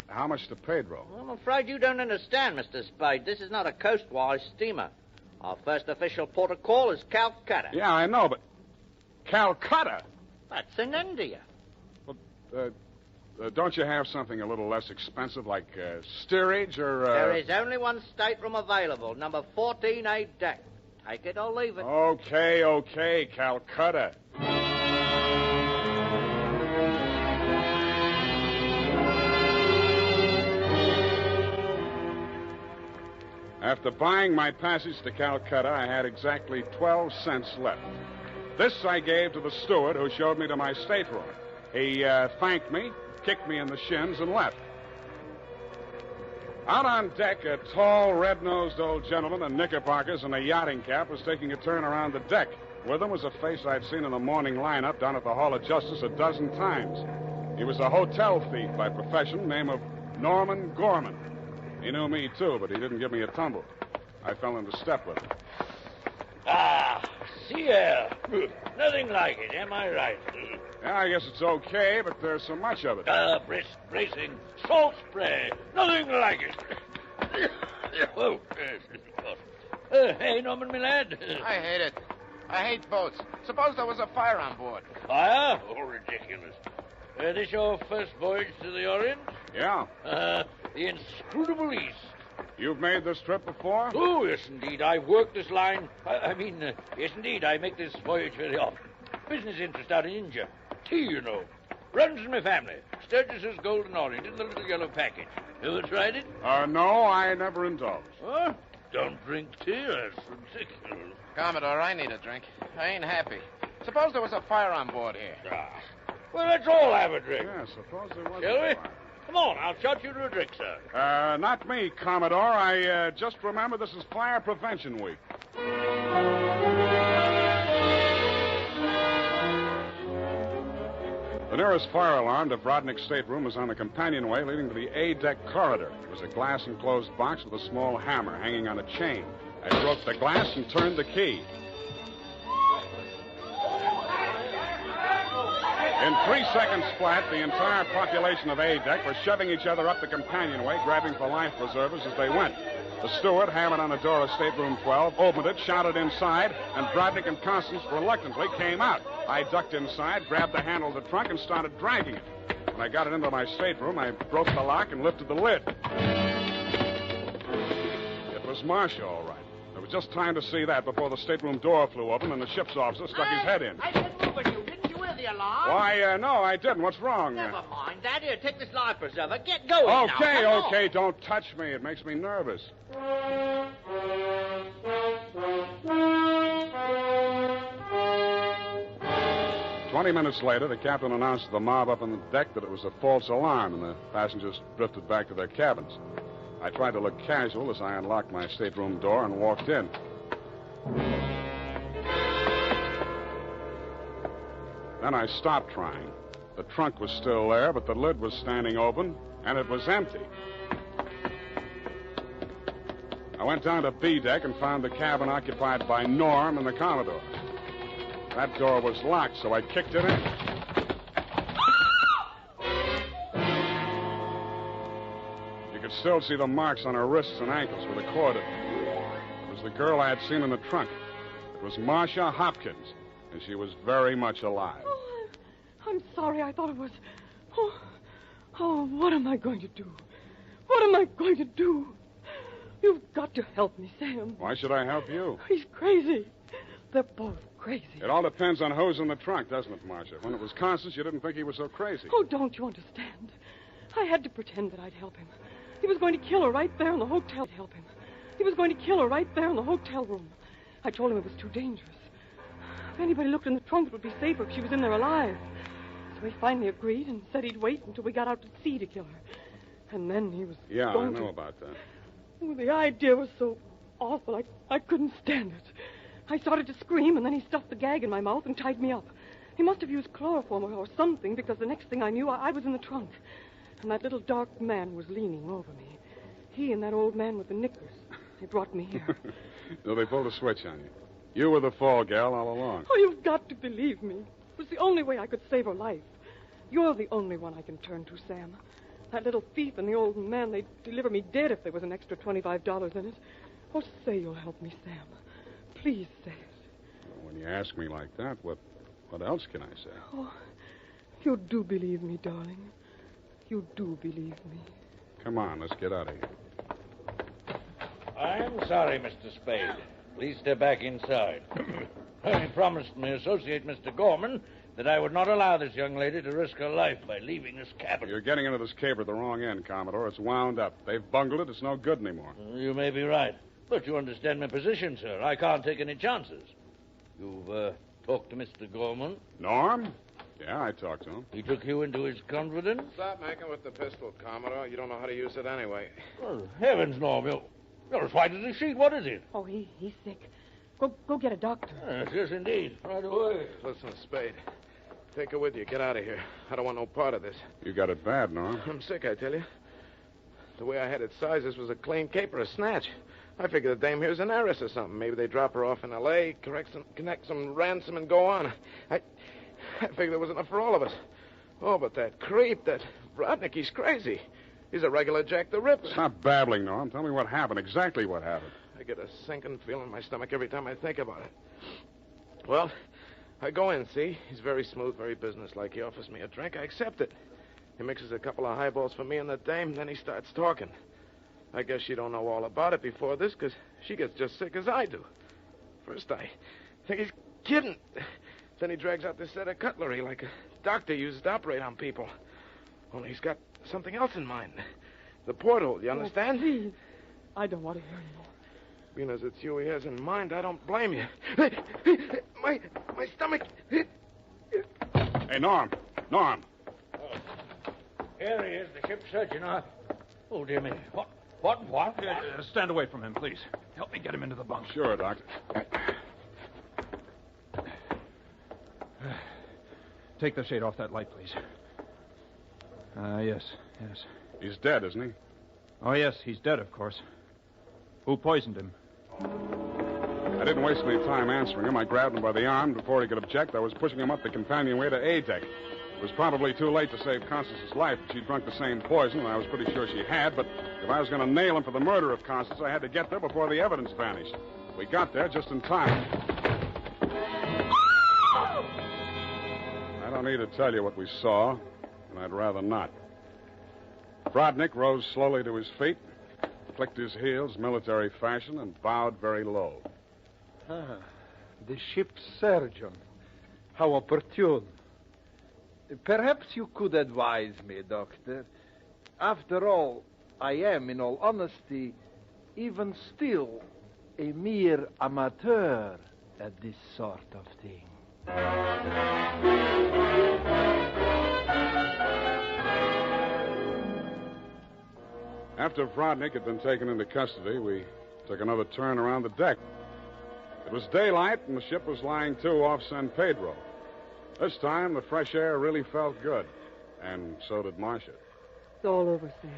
how much to Pedro? I'm afraid you don't understand, Mr. Spade. This is not a coastwise steamer. Our first official port of call is Calcutta. Yeah, I know, but... Calcutta? That's in India. Well, don't you have something a little less expensive, like steerage or... There is only one stateroom available, number 14A deck. Take it or leave it. Okay, Calcutta. After buying my passage to Calcutta, I had exactly 12 cents left. This I gave to the steward who showed me to my stateroom. He thanked me, kicked me in the shins, and left. Out on deck, a tall, red-nosed old gentleman in knickerbockers and a yachting cap was taking a turn around the deck. With him was a face I'd seen in the morning lineup down at the Hall of Justice a dozen times. He was a hotel thief by profession, name of Norman Gorman. He knew me, too, but he didn't give me a tumble. I fell into step with him. Ah, sea air. Nothing like it, am I right? Yeah, I guess it's okay, but there's so much of it. Brisk, bracing, salt spray. Nothing like it. Oh, hey, Norman, my lad. I hate it. I hate boats. Suppose there was a fire on board. Fire? Oh, ridiculous. This your first voyage to the Orient? Yeah. The inscrutable East. You've made this trip before? Oh, yes, indeed. I've worked this line. Yes, indeed. I make this voyage very often. Business interest out in India. Tea, you know. Runs in my family. Sturgis's Golden Orient in the little yellow package. Ever tried it? No, I never indulged. Huh? Don't drink tea. That's ridiculous. Commodore, I need a drink. I ain't happy. Suppose there was a fire on board here. Well, let's all have a drink. Yeah, suppose there was Shall a we? fire. Come on, I'll shot you to a drink, sir. Not me, Commodore. I just remember this is Fire Prevention Week. The nearest fire alarm to Brodnick's stateroom was on the companionway leading to the A-deck corridor. It was a glass-enclosed box with a small hammer hanging on a chain. I broke the glass and turned the key. In 3 seconds flat, the entire population of A-deck were shoving each other up the companionway, grabbing for life preservers as they went. The steward hammered on the door of stateroom 12, opened it, shouted inside, and Brodnick and Constance reluctantly came out. I ducked inside, grabbed the handle of the trunk, and started dragging it. When I got it into my stateroom, I broke the lock and lifted the lid. It was Marcia, all right. There was just time to see that before the stateroom door flew open and the ship's officer stuck his head in. I said move it, you. Didn't you hear the alarm? Why, no, I didn't. What's wrong? Never mind that. Here, take this life preserver. Get going now. Come on. Okay. Don't touch me. It makes me nervous. 20 minutes later, the captain announced to the mob up on the deck that it was a false alarm, and the passengers drifted back to their cabins. I tried to look casual as I unlocked my stateroom door and walked in. Then I stopped trying. The trunk was still there, but the lid was standing open, and it was empty. I went down to B deck and found the cabin occupied by Norm and the Commodore. That door was locked, so I kicked it in. You could still see the marks on her wrists and ankles where the cord had been. It was the girl I had seen in the trunk. It was Marcia Hopkins, and she was very much alive. Oh, I'm sorry. I thought it was... Oh, what am I going to do? What am I going to do? You've got to help me, Sam. Why should I help you? He's crazy. They're both crazy. It all depends on who's in the trunk, doesn't it, Marcia? When it was Constance, you didn't think he was so crazy. Oh, don't you understand? I had to pretend that I'd help him. He was going to kill her right there in the hotel. He was going to kill her right there in the hotel room. I told him it was too dangerous. If anybody looked in the trunk, it would be safer if she was in there alive. So he finally agreed and said he'd wait until we got out to sea to kill her. And then he was Yeah, I going know to... about that. Oh, the idea was so awful, I couldn't stand it. I started to scream, and then he stuffed the gag in my mouth and tied me up. He must have used chloroform or something, because the next thing I knew, I was in the trunk. And that little dark man was leaning over me. He and that old man with the knickers. They brought me here. So they pulled a switch on you. You were the fall gal all along. Oh, you've got to believe me. It was the only way I could save her life. You're the only one I can turn to, Sam. That little thief and the old man, they'd deliver me dead if there was an extra $25 in it. Oh, say you'll help me, Sam. Please say it. Well, when you ask me like that, what else can I say? Oh, you do believe me, darling. You do believe me. Come on, let's get out of here. I'm sorry, Mr. Spade. Please step back inside. I promised my associate, Mr. Gorman, that I would not allow this young lady to risk her life by leaving this cabin. You're getting into this caper at the wrong end, Commodore. It's wound up. They've bungled it. It's no good anymore. You may be right. But you understand my position, sir. I can't take any chances. You've talked to Mr. Gorman? Norm? Yeah, I talked to him. He took you into his confidence? Stop making with the pistol, Commodore. You don't know how to use it anyway. Oh, heavens, Norm. You're as white as a sheet. What is it? Oh, he's sick. Go get a doctor. Yes, indeed. Right away. Listen, Spade. Take her with you. Get out of here. I don't want no part of this. You got it bad, Norm. I'm sick, I tell you. The way I had it sized, this was a clean caper, a snatch. I figured the dame here's an heiress or something. Maybe they drop her off in L.A., connect some ransom, and go on. I figured there was enough for all of us. Oh, but that creep, that Rodnick, he's crazy. He's a regular Jack the Ripper. Stop babbling, Norm. Tell me what happened, exactly what happened. I get a sinking feeling in my stomach every time I think about it. Well, I go in, see? He's very smooth, very businesslike. He offers me a drink. I accept it. He mixes a couple of highballs for me and the dame, then he starts talking. I guess she don't know all about it before this, because she gets just sick as I do. First, I think he's kidding. Then he drags out this set of cutlery like a doctor uses to operate on people. Only he's got something else in mind. The porthole, you understand? Oh, please. I don't want to hear anymore. Being as it's you he has in mind, I don't blame you. My stomach. Hey, Norm. Norm. Here he is, the ship's surgeon. Oh, dear me. What? Stand away from him, please. Help me get him into the bunk. Sure, Doctor. Take the shade off that light, please. Yes. He's dead, isn't he? Oh, yes, he's dead, of course. Who poisoned him? I didn't waste any time answering him. I grabbed him by the arm. Before he could object, I was pushing him up the companionway to A deck. It was probably too late to save Constance's life. She'd drunk the same poison, and I was pretty sure she had, but if I was going to nail him for the murder of Constance, I had to get there before the evidence vanished. We got there just in time. I don't need to tell you what we saw, and I'd rather not. Rodnick rose slowly to his feet, clicked his heels military fashion, and bowed very low. The ship's surgeon. How opportune. Perhaps you could advise me, Doctor. After all, I am, in all honesty, even still, a mere amateur at this sort of thing. After Rodnick had been taken into custody, we took another turn around the deck. It was daylight, and the ship was lying to off San Pedro. This time, the fresh air really felt good, and so did Marcia. It's all over, Sam.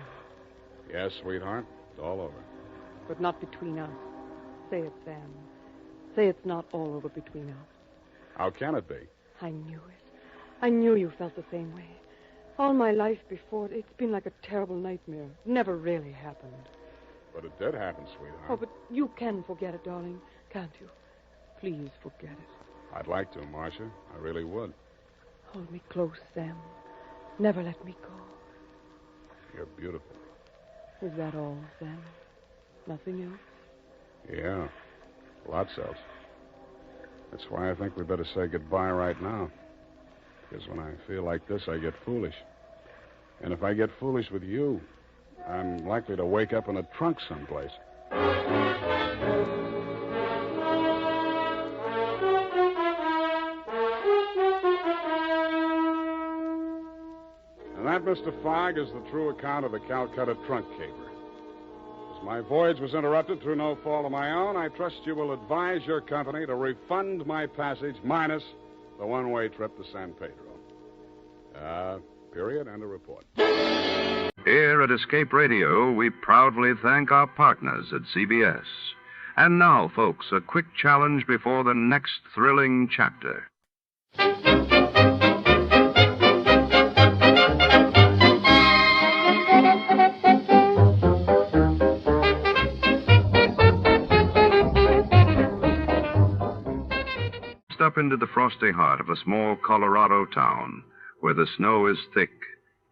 Yes, sweetheart, it's all over. But not between us. Say it, Sam. Say it's not all over between us. How can it be? I knew it. I knew you felt the same way. All my life before, it's been like a terrible nightmare. It never really happened. But it did happen, sweetheart. Oh, but you can forget it, darling, can't you? Please forget it. I'd like to, Marcia. I really would. Hold me close, Sam. Never let me go. You're beautiful. Is that all, Sam? Nothing else? Yeah, lots else. That's why I think we better say goodbye right now. Because when I feel like this, I get foolish. And if I get foolish with you, I'm likely to wake up in a trunk someplace. And that, Mr. Fogg, is the true account of the Calcutta trunk caper. As my voyage was interrupted through no fault of my own, I trust you will advise your company to refund my passage minus the one-way trip to San Pedro. Period, and a report. Here at Escape Radio, we proudly thank our partners at CBS. And now, folks, a quick challenge before the next thrilling chapter. Up into the frosty heart of a small Colorado town where the snow is thick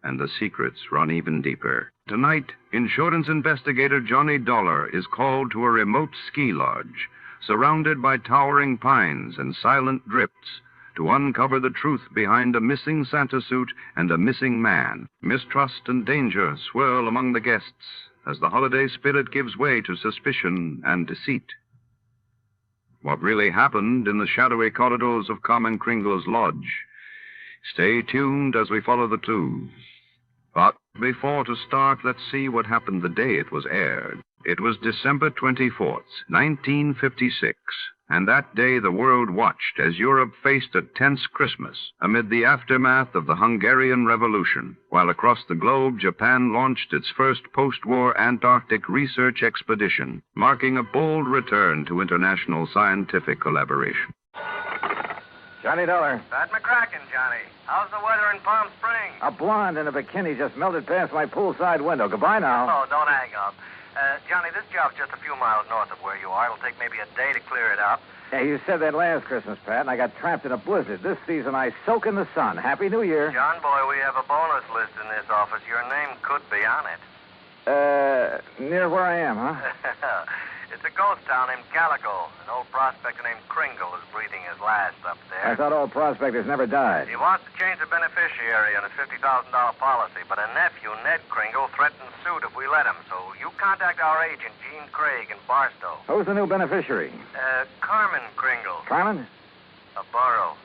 and the secrets run even deeper. Tonight, insurance investigator Johnny Dolar is called to a remote ski lodge, surrounded by towering pines and silent drifts, to uncover the truth behind a missing Santa suit and a missing man. Mistrust and danger swirl among the guests as the holiday spirit gives way to suspicion and deceit. What really happened in the shadowy corridors of Carmen Kringle's lodge? Stay tuned as we follow the clues. But before to start, let's see what happened the day it was aired. It was December 24th, 1956, and that day the world watched as Europe faced a tense Christmas amid the aftermath of the Hungarian Revolution, while across the globe Japan launched its first post-war Antarctic research expedition, marking a bold return to international scientific collaboration. Johnny Dolar. Pat McCracken, Johnny. How's the weather in Palm Springs? A blonde in a bikini just melted past my poolside window. Goodbye now. Oh, don't hang up. Johnny, this job's just a few miles north of where you are. It'll take maybe a day to clear it up. Yeah, you said that last Christmas, Pat, and I got trapped in a blizzard. This season, I soak in the sun. Happy New Year. John, boy, we have a bonus list in this office. Your name could be on it. Near where I am, huh? It's a ghost town named Calico. An old prospector named Kringle is breathing his last up there. I thought all prospectors never died. He wants to change the beneficiary on his $50,000 policy, but a nephew, Ned Kringle, threatens suit if we let him. So you contact our agent, Gene Craig, in Barstow. Who's the new beneficiary? Carmen Kringle. Carmen? A borough.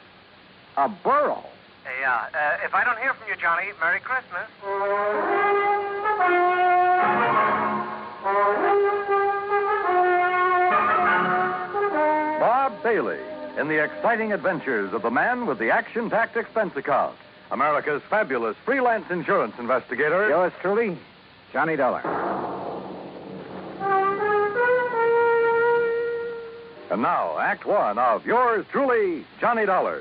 A borough? Yeah. If I don't hear from you, Johnny, Merry Christmas. Bob Bailey in the exciting adventures of the man with the action-packed expense account, America's fabulous freelance insurance investigator. Yours truly, Johnny Dolar. And now, Act One of yours truly, Johnny Dolar.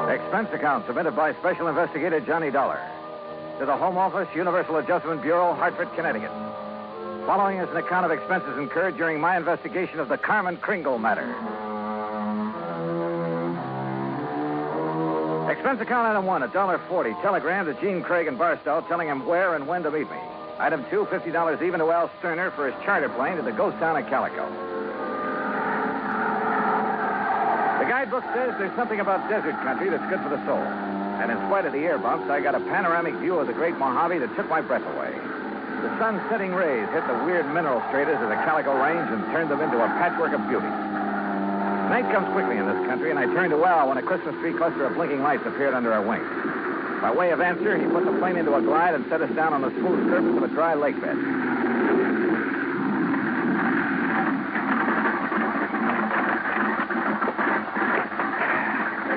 Expense account submitted by Special Investigator Johnny Dolar to the Home Office, Universal Adjustment Bureau, Hartford, Connecticut. Following is an account of expenses incurred during my investigation of the Carmen Kringle matter. Expense account item 1, $1.40. Telegram to Gene Craig in Barstow telling him where and when to meet me. Item 2, $50 even to Al Sterner for his charter plane to the ghost town of Calico. The guidebook says there's something about desert country that's good for the soul. And in spite of the air bumps, I got a panoramic view of the great Mojave that took my breath away. The sun's setting rays hit the weird mineral stratas of the Calico Range and turned them into a patchwork of beauty. Night comes quickly in this country, and I turned to Al when a Christmas tree cluster of blinking lights appeared under our wings. By way of answer, he put the plane into a glide and set us down on the smooth surface of a dry lake bed.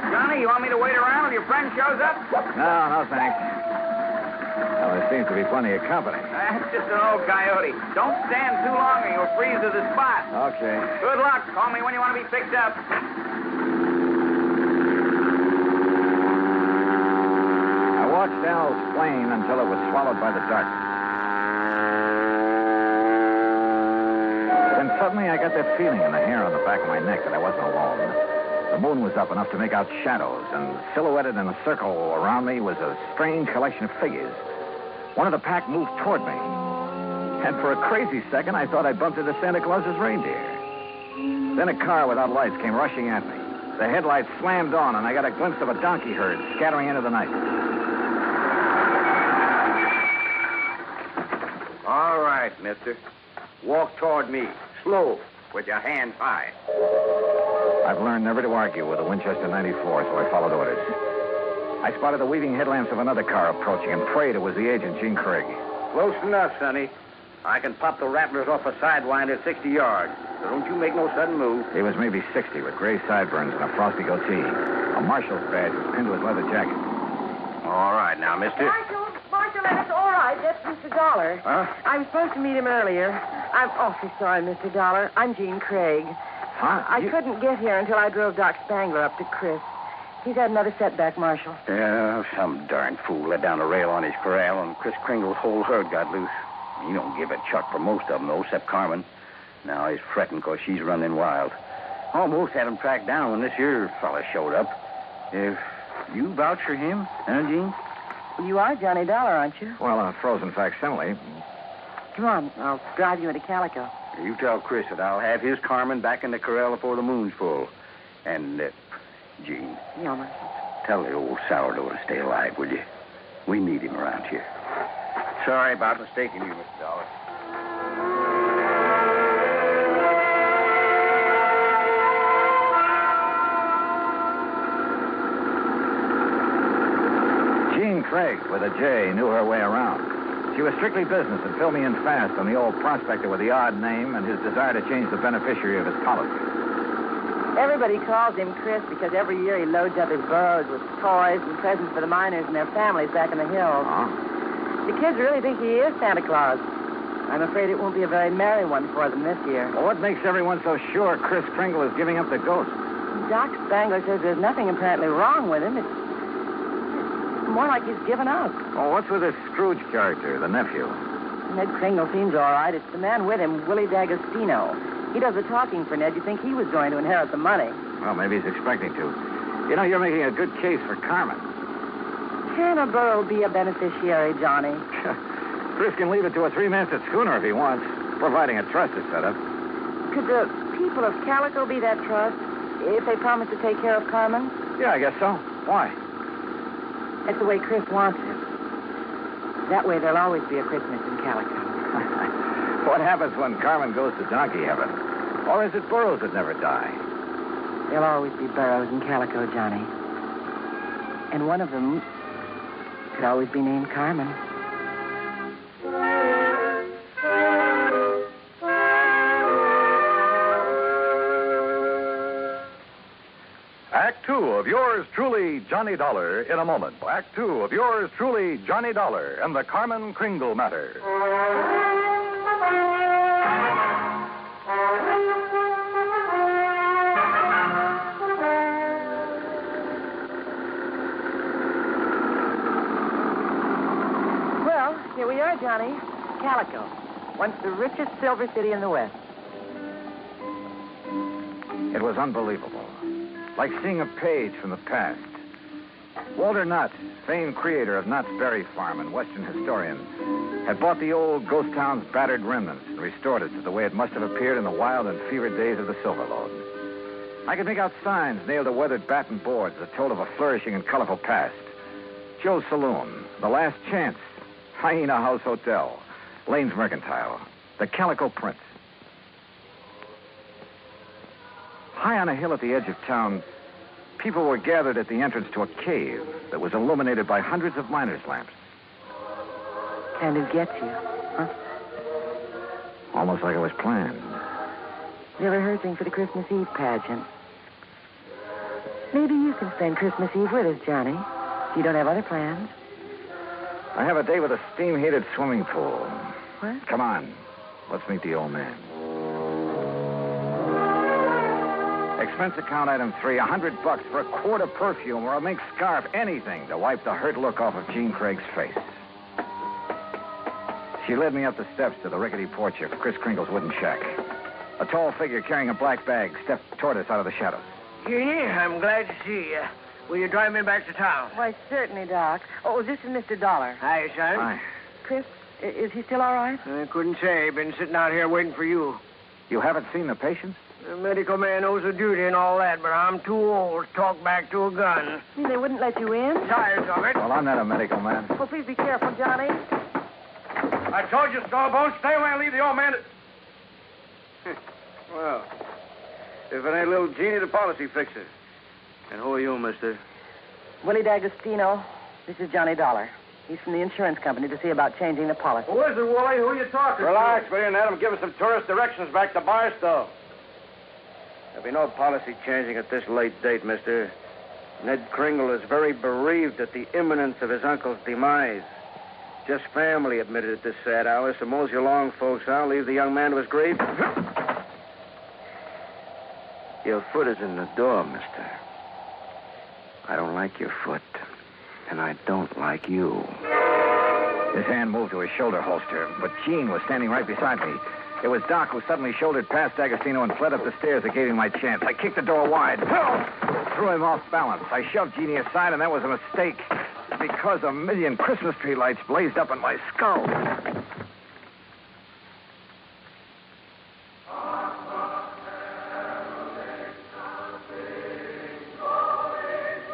Johnny, you want me to wait around till your friend shows up? No, thanks. Well, there seems to be plenty of company. That's just an old coyote. Don't stand too long or you'll freeze to the spot. Okay. Good luck. Call me when you want to be picked up. I watched Al's plane until it was swallowed by the darkness. Then suddenly I got that feeling in the hair on the back of my neck that I wasn't alone. The moon was up enough to make out shadows, and silhouetted in a circle around me was a strange collection of figures. One of the pack moved toward me. And for a crazy second, I thought I'd bumped into Santa Claus's reindeer. Then a car without lights came rushing at me. The headlights slammed on, and I got a glimpse of a donkey herd scattering into the night. All right, mister. Walk toward me. Slow, with your hands high. I've learned never to argue with a Winchester 94, so I followed orders. I spotted the weaving headlamps of another car approaching and prayed it was the agent, Gene Craig. Close enough, Sonny. I can pop the rattlers off a sidewinder at 60 yards, so don't you make no sudden move. He was maybe 60 with gray sideburns and a frosty goatee. A marshal's badge was pinned to his leather jacket. All right, now, mister. Marshal, it's all right. That's Mr. Dolar. Huh? I'm supposed to meet him earlier. I'm awfully sorry, Mr. Dolar. I'm Gene Craig. Huh? I couldn't get here until I drove Doc Spangler up to Chris. He's had another setback, Marshal. Yeah, some darn fool let down a rail on his corral, and Chris Kringle's whole herd got loose. He don't give a chuck for most of them, though, except Carmen. Now he's fretting because she's running wild. Almost had him tracked down when this here fella showed up. If you vouch for him, huh, Gene? You are Johnny Dollar, aren't you? Well, a frozen facsimile. Come on, I'll drive you into Calico. You tell Chris that I'll have his Carmen back in the corral before the moon's full. And, Gene. Yeah, Marshal. Tell the old sourdough to stay alive, will you? We need him around here. Sorry about mistaking you, Mr. Dollar. Jean Craig, with a J, knew her way around. She was strictly business and filled me in fast on the old prospector with the odd name and his desire to change the beneficiary of his policy. Everybody calls him Chris because every year he loads up his burros with toys and presents for the miners and their families back in the hills. The kids really think he is Santa Claus. I'm afraid it won't be a very merry one for them this year. Well, what makes everyone so sure Chris Kringle is giving up the ghost? Doc Spangler says there's nothing apparently wrong with him. It's more like he's given up. Oh, what's with this Scrooge character, the nephew? Ned Kringle seems all right. It's the man with him, Willie D'Agostino. He does the talking for Ned. You'd think he was going to inherit the money. Well, maybe he's expecting to. You know, you're making a good case for Carmen. Can a burro be a beneficiary, Johnny? Chris can leave it to a three-masted schooner if he wants, providing a trust is set up. Could the people of Calico be that trust if they promise to take care of Carmen? Yeah, I guess so. Why? That's the way Chris wants it. That way there'll always be a Christmas in Calico. What happens when Carmen goes to donkey heaven? Or is it burros that never die? There'll always be burros in Calico, Johnny. And one of them could always be named Carmen. Act two of yours truly, Johnny Dollar, in a moment. Act two of yours truly, Johnny Dollar, and the Carmen Kringle matter. Well, here we are, Johnny. Calico, once the richest silver city in the West. It was unbelievable. Like seeing a page from the past. Walter Knott, famed creator of Knott's Berry Farm and Western historian, had bought the old ghost town's battered remnants and restored it to the way it must have appeared in the wild and fevered days of the Silver Lode. I could make out signs nailed to weathered batten boards that told of a flourishing and colorful past. Joe's Saloon, The Last Chance, Hyena House Hotel, Lane's Mercantile, the Calico Prince. High on a hill at the edge of town, people were gathered at the entrance to a cave that was illuminated by hundreds of miners' lamps. Kind of gets you, huh? Almost like it was planned. The rehearsing for the Christmas Eve pageant. Maybe you can spend Christmas Eve with us, Johnny. If you don't have other plans. I have a day with a steam-heated swimming pool. What? Come on. Let's meet the old man. Expense account item 3, $100 for a quart of perfume or a mink scarf, anything to wipe the hurt look off of Jean Craig's face. She led me up the steps to the rickety porch of Chris Kringle's wooden shack. A tall figure carrying a black bag stepped toward us out of the shadows. Jeannie, I'm glad to see you. Will you drive me back to town? Why, certainly, Doc. Oh, this is Mr. Dollar. Hi, son. Hi. Chris, is he still all right? I couldn't say. Been sitting out here waiting for you. You haven't seen the patient? The medical man knows the duty and all that, but I'm too old to talk back to a gun. They wouldn't let you in? Tired of it. Well, I'm not a medical man. Oh, please be careful, Johnny. I told you, Stallbone, stay away and leave the old man. Well, if it ain't little Jeannie, the policy fixer. And who are you, mister? Willie D'Agostino. This is Johnny Dollar. He's from the insurance company to see about changing the policy. Who is it, Wooly? Who are you talking Relax, will you, and let him give us some tourist directions back to Barstow. There'll be no policy changing at this late date, mister. Ned Kringle is very bereaved at the imminence of his uncle's demise. Just family admitted at this sad hour, so mosey along, folks. I'll leave the young man to his grave. Your foot is in the door, mister. I don't like your foot, and I don't like you. His hand moved to his shoulder holster, but Gene was standing right beside me. It was Doc who suddenly shouldered past D'Agostino and fled up the stairs that gave him my chance. I kicked the door wide, threw him off balance. I shoved Jeannie aside, and that was a mistake, because a million Christmas tree lights blazed up in my skull.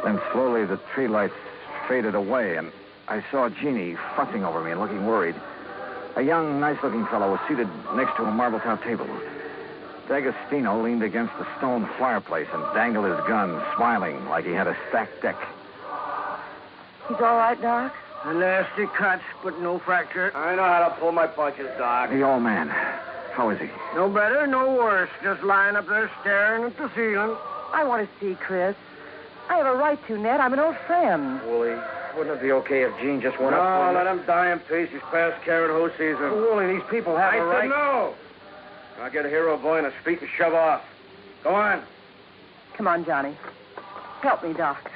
Then slowly the tree lights faded away, and I saw Jeannie fussing over me and looking worried. A young, nice-looking fellow was seated next to a marble-top table. D'Agostino leaned against the stone fireplace and dangled his gun, smiling like he had a stacked deck. He's all right, Doc? A nasty cut, but no fracture. I know how to pull my punches, Doc. The old man. How is he? No better, no worse. Just lying up there staring at the ceiling. I want to see Chris. I have a right to, Ned. I'm an old friend. Wooly, wouldn't it be okay if Gene just went up? No, let him die in peace. He's past carrot hoe season. Wooly, these people have a right. I said no. I'll get a hero boy in his feet and shove off. Go on. Come on, Johnny. Help me, Doc.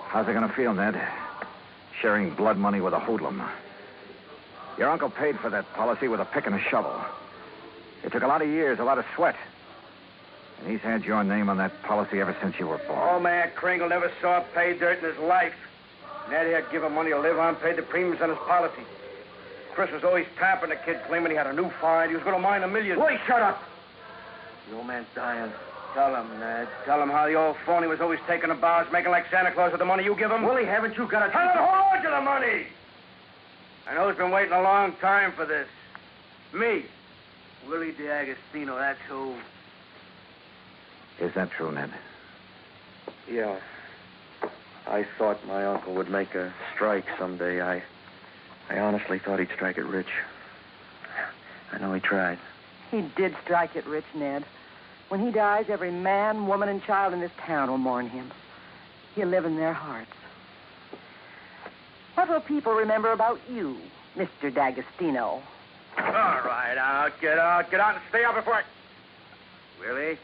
How's it going to feel, Ned? Sharing blood money with a hoodlum. Your uncle paid for that policy with a pick and a shovel. It took a lot of years, a lot of sweat. And he's had your name on that policy ever since you were born. Old man Kringle never saw pay dirt in his life. Ned had given money to live on, paid the premiums on his policy. Chris was always tapping the kid, claiming he had a new find. He was going to mine $1 million. Boy, shut up. The old man's dying. Tell him, Ned. Tell him how the old phony was always taking the bows, making like Santa Claus with the money you give him. Willie, haven't you got a... Tell him to hold on to the money! I know he's been waiting a long time for this. Me. Willie D'Agostino, that's who. Is that true, Ned? Yeah. I thought my uncle would make a strike someday. I honestly thought he'd strike it rich. I know he tried. He did strike it rich, Ned. When he dies, every man, woman, and child in this town will mourn him. He'll live in their hearts. What will people remember about you, Mr. D'Agostino? All right, get out and stay out before I... Willie,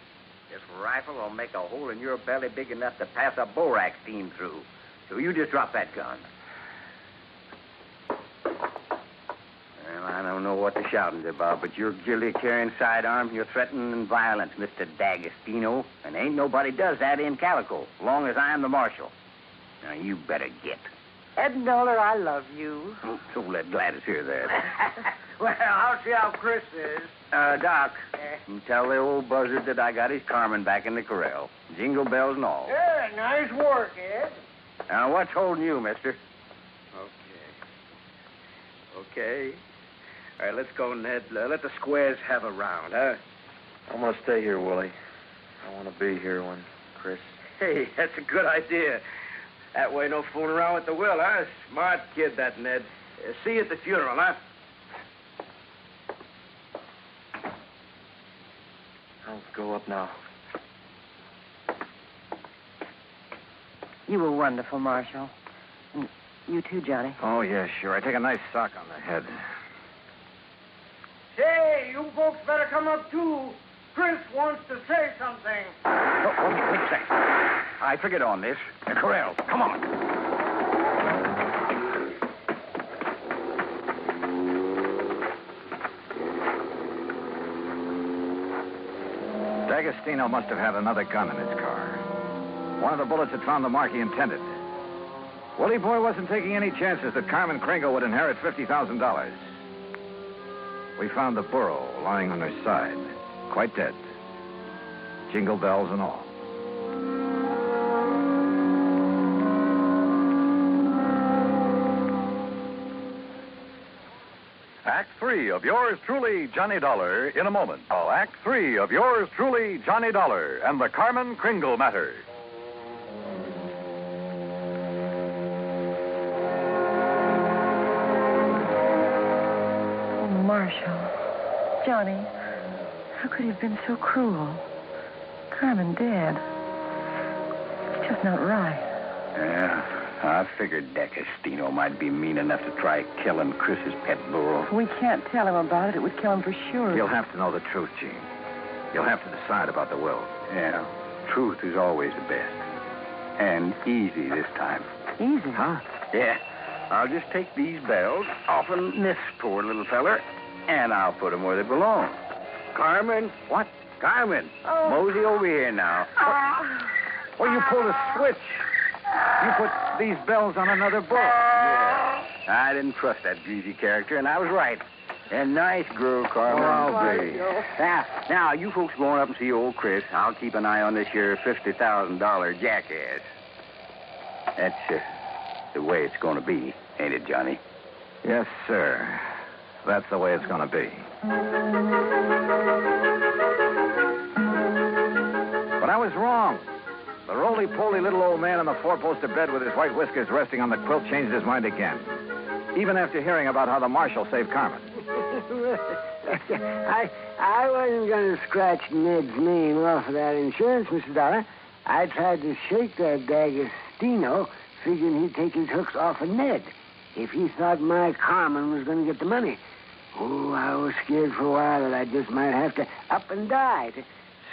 this rifle will make a hole in your belly big enough to pass a borax steam through. So you just drop that gun. Well, I don't know what the shouting's about, but you're guilty of carrying sidearms and you're threatening violence, Mr. D'Agostino. And ain't nobody does that in Calico, long as I'm the marshal. Now, you better get. Ed Dolar, I love you. Oh, so let Gladys hear that. Well, I'll see how Chris is. Doc, you tell the old buzzard that I got his Carmen back in the corral. Jingle bells and all. Yeah, nice work, Ed. Now, what's holding you, mister? Okay. All right, let's go, Ned. Let the squares have a round, huh? I'm going to stay here, Willie. I want to be here when Chris... Hey, that's a good idea. That way, no fooling around with the will, huh? Smart kid, that Ned. See you at the funeral, huh? I'll go up now. You were wonderful, Marshal. And you too, Johnny. Oh, yeah, sure. I take a nice sock on the head. Say, you folks better come up, too. Chris wants to say something. Oh, wait a second. I figured on this. The corral. Come on. D'Agostino must have had another gun in his car. One of the bullets had found the mark he intended. Willie Boy wasn't taking any chances that Carmen Kringle would inherit $50,000. We found the burro lying on her side, quite dead. Jingle bells and all. Act 3 of yours truly, Johnny Dollar, in a moment. Oh, Act 3 of yours truly, Johnny Dollar, and the Carmen Kringle matter. Oh, Marshal. Johnny, how could he have been so cruel? Carmen dead. It's just not right. Yeah. I figured D'Agostino might be mean enough to try killing Chris's pet burro. We can't tell him about it. It would kill him for sure. You'll have to know the truth, Gene. You'll have to decide about the will. Yeah. truth is always the best. And easy this time. Easy? Huh? Yeah. I'll just take these bells off of this poor little feller, and I'll put them where they belong. Carmen? What? Carmen. Oh. Mosey over here now. Well, you pulled a switch. You put these bells on another boat. Yeah. I didn't trust that greasy character, and I was right. A nice girl, Carmen. I'll be. Now, you folks go on up and see old Chris. I'll keep an eye on this here $50,000 jackass. That's the way it's going to be, ain't it, Johnny? Yes, sir. That's the way it's going to be. But I was wrong. The roly-poly little old man on the four-poster bed with his white whiskers resting on the quilt changed his mind again. Even after hearing about how the marshal saved Carmen. I wasn't going to scratch Ned's name off of that insurance, Mr. Dollar. I tried to shake that D'Agostino, figuring he'd take his hooks off of Ned if he thought my Carmen was going to get the money. Oh, I was scared for a while that I just might have to up and die to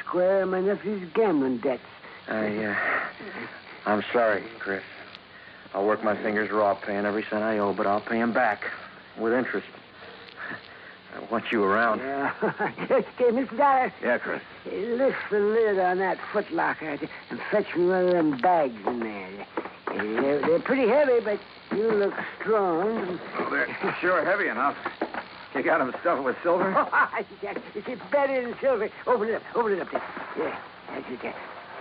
square my nephew's gambling debts. I'm sorry, Chris. I'll work my fingers raw paying every cent I owe, but I'll pay him back with interest. I want you around. Okay, Mr. Dollar. Yeah, Chris. Lift the lid on that footlocker and fetch me one of them bags in there. They're pretty heavy, but you look strong. Well, they're sure heavy enough. You got them stuffed with silver? It's better than silver. Open it up there. Yeah, that's it there.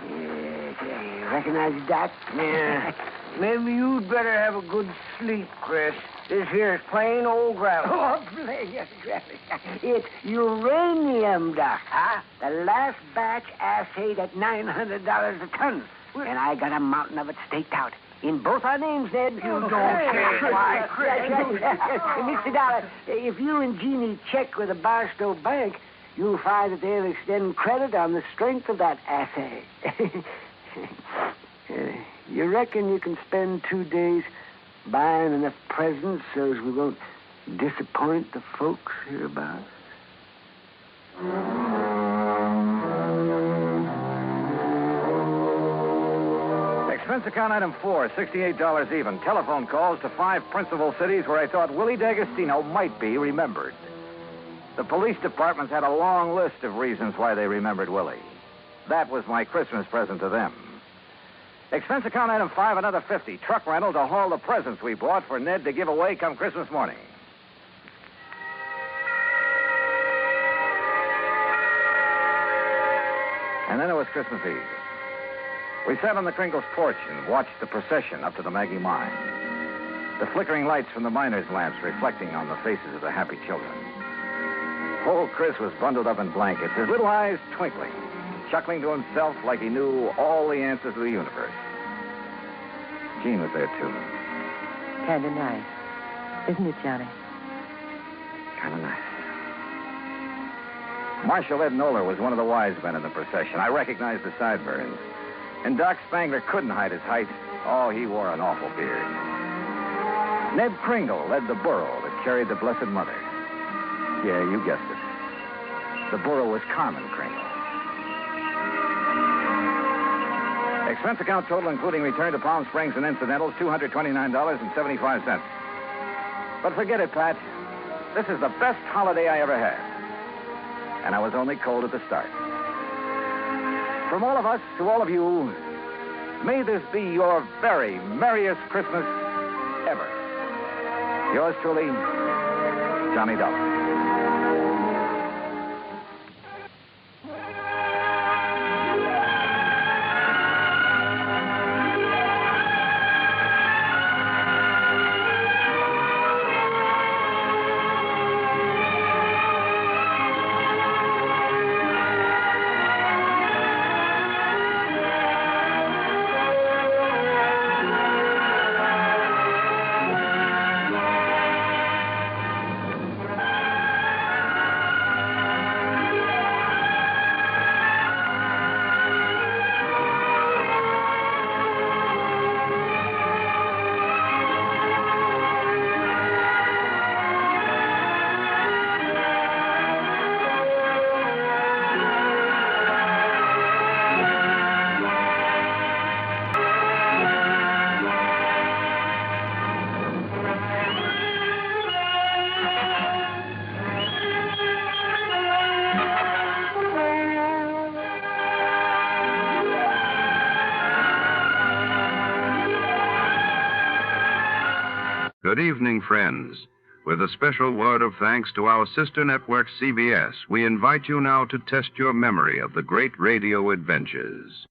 You recognize the dot? Yeah. Maybe you'd better have a good sleep, Chris. This here's plain old gravel. Oh, plain gravel. It's uranium, Doc, huh? The last batch assayed at $900 a ton. And I got a mountain of it staked out. In both our names, Ned. You don't care. Why, Chris? Mr. Dollar, if you and Jeannie check with the Barstow Bank, you'll find that they'll extend credit on the strength of that assay. You reckon you can spend 2 days buying enough presents so as we won't disappoint the folks hereabouts? Expense account item 4, $68 even. Telephone calls to 5 principal cities where I thought Willie D'Agostino might be remembered. The police departments had a long list of reasons why they remembered Willie. That was my Christmas present to them. Expense account item 5, another $50. Truck rental to haul the presents we bought for Ned to give away come Christmas morning. And then it was Christmas Eve. We sat on the Kringles' porch and watched the procession up to the Maggie mine. The flickering lights from the miners' lamps reflecting on the faces of the happy children. Old Chris was bundled up in blankets, his little eyes twinkling, chuckling to himself like he knew all the answers to the universe. Jean was there, too. Kind of nice. Isn't it, Johnny? Kind of nice. Marshal Ed Nolar was one of the wise men in the procession. I recognized the sideburns. And Doc Spangler couldn't hide his height. Oh, he wore an awful beard. Ned Kringle led the burro that carried the Blessed Mother. Yeah, you guessed it. The burro was Carmen Kringle. Expense account total, including return to Palm Springs and incidentals, $229.75. But forget it, Pat. This is the best holiday I ever had. And I was only cold at the start. From all of us to all of you, may this be your very merriest Christmas ever. Yours truly, Johnny Dollar. Good evening, friends. With a special word of thanks to our sister network, CBS, we invite you now to test your memory of the great radio adventures.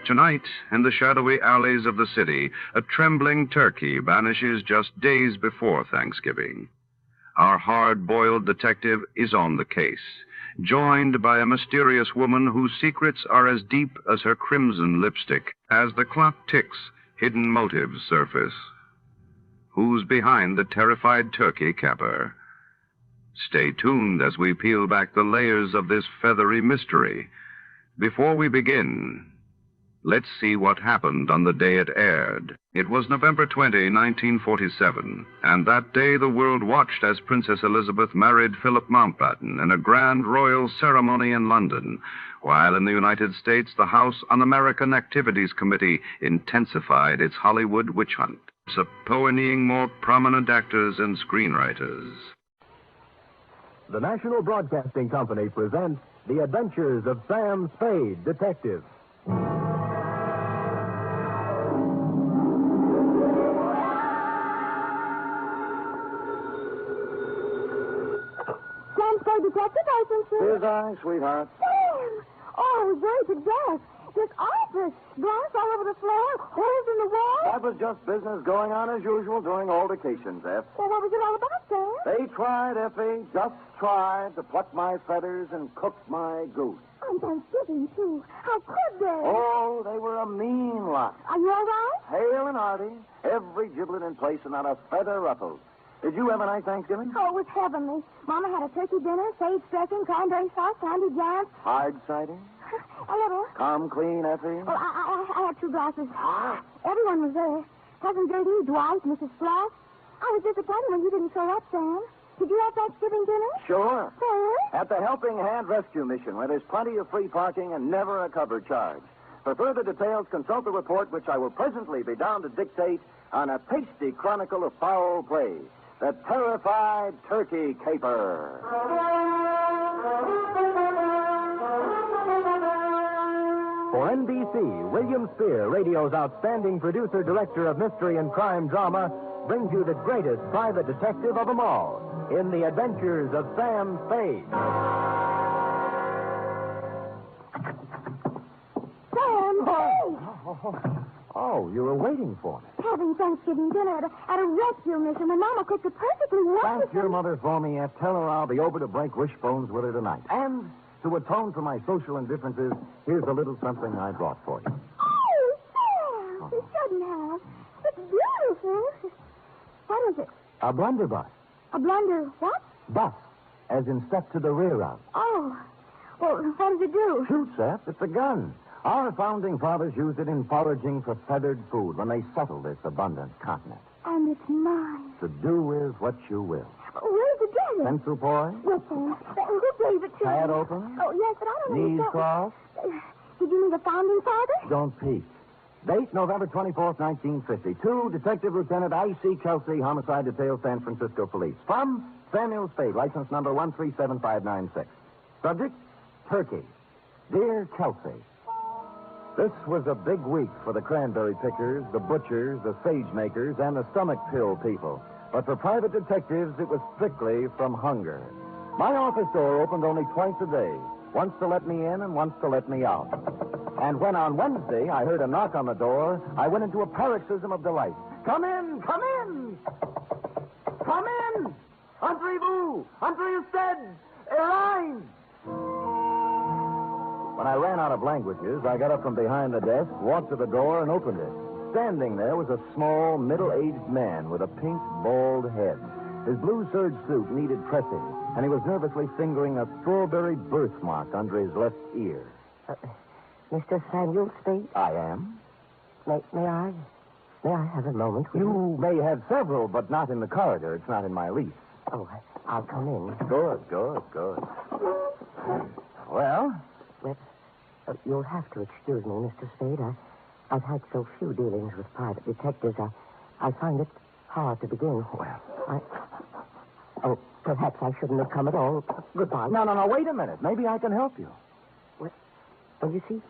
Tonight, in the shadowy alleys of the city, a trembling turkey vanishes just days before Thanksgiving. Our hard-boiled detective is on the case, joined by a mysterious woman whose secrets are as deep as her crimson lipstick. As the clock ticks, hidden motives surface. Who's behind the terrified turkey capper? Stay tuned as we peel back the layers of this feathery mystery. Before we begin, let's see what happened on the day it aired. It was November 20, 1947, and that day the world watched as Princess Elizabeth married Philip Mountbatten in a grand royal ceremony in London, while in the United States the House Un-American Activities Committee intensified its Hollywood witch hunt, subpoenaing more prominent actors and screenwriters. The National Broadcasting Company presents The Adventures of Sam Spade, Detective. Detective agency. Here's I, sweetheart. Sam! Oh, I was worried to death. This office, glass all over the floor, holes in the wall. That was just business going on as usual during altercations, Eph. Well, what was it all about, Sam? They tried, Effie, just tried to pluck my feathers and cook my goose. On Thanksgiving, too. How could they? Oh, they were a mean lot. Are you all right? Hale and hearty, every giblet in place and not a feather ruffled. Did you have a nice Thanksgiving? Oh, it was heavenly. Mama had a turkey dinner, sage dressing, cranberry sauce, candy jams. Hard cider? A little. Come clean, Effie? Well, I had 2 glasses. Everyone was there. Cousin Gertie, Dwight, Mrs. Flash. I was disappointed when you didn't show up, Sam. Did you have Thanksgiving dinner? Sure. Where? At the Helping Hand Rescue Mission, where there's plenty of free parking and never a cover charge. For further details, consult the report, which I will presently be down to dictate on a tasty chronicle of foul play. The Terrified Turkey Caper. For NBC, William Spear, radio's outstanding producer-director of mystery and crime drama, brings you the greatest private detective of them all in The Adventures of Sam Spade. Sam Spade! Oh, you were waiting for me. Having Thanksgiving dinner at a rescue mission when Mama cooked it perfectly wonderful. Thank your mother for me, Eph. Tell her I'll be over to break wishbones with her tonight. And to atone for my social indifferences, here's a little something I brought for you. Oh, Sam! You shouldn't have. It's beautiful. What is it? A blunderbuss. A blunder what? Bus, as in step to the rear of. Oh. Well, what does it do? Shoots, Eph. It's a gun. Our founding fathers used it in foraging for feathered food when they settled this abundant continent. And it's mine. To do with what you will. Where's the get it? Pencil boy? Yes, Sam. Who gave it to Pad me? open? Oh, yes, but I don't know. Knees crossed? Did you mean the founding fathers? Don't peek. Date, November 24th, 1952. Detective Lieutenant I.C. Kelsey, Homicide Detail, San Francisco Police. From Samuel Spade, license number 137596. Subject, Turkey. Dear Kelsey, this was a big week for the cranberry pickers, the butchers, the sage makers, and the stomach pill people. But for private detectives, it was strictly from hunger. My office door opened only twice a day, once to let me in and once to let me out. And when on Wednesday I heard a knock on the door, I went into a paroxysm of delight. Come in! Come in! Come in! Entrez-vous! Entrez usted! Airlines! When I ran out of languages, I got up from behind the desk, walked to the door, and opened it. Standing there was a small, middle-aged man with a pink, bald head. His blue serge suit needed pressing, and he was nervously fingering a strawberry birthmark under his left ear. Mr. Samuel Spade? I am. May I have a moment with you? May have several, but not in the corridor. It's not in my lease. Oh, I'll come in. Good. Well? Well, you'll have to excuse me, Mr. Spade. I've had so few dealings with private detectives. I find it hard to begin. Well, Oh, perhaps I shouldn't have come at all. Goodbye. No, wait a minute. Maybe I can help you. What? Well, you see,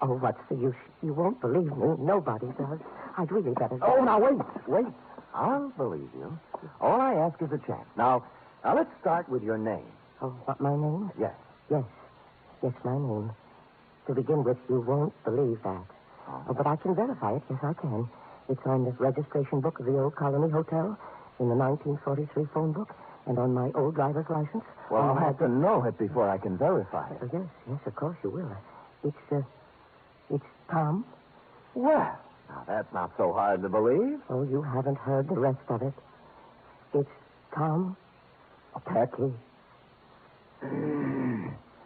Oh, what's the use? You won't believe me. Nobody does. I'd really better... Oh, now, wait. I'll believe you. All I ask is a chance. Now, let's start with your name. Oh, what, my name? Yes. Yes, my name. To begin with, you won't believe that. Oh, but I can verify it. Yes, I can. It's on the registration book of the old Colony Hotel, in the 1943 phone book, and on my old driver's license. Well, I'll have to know it before I can verify it. Yes, of course you will. It's Tom. Well, now that's not so hard to believe. Oh, you haven't heard the rest of it. It's Tom Turkey.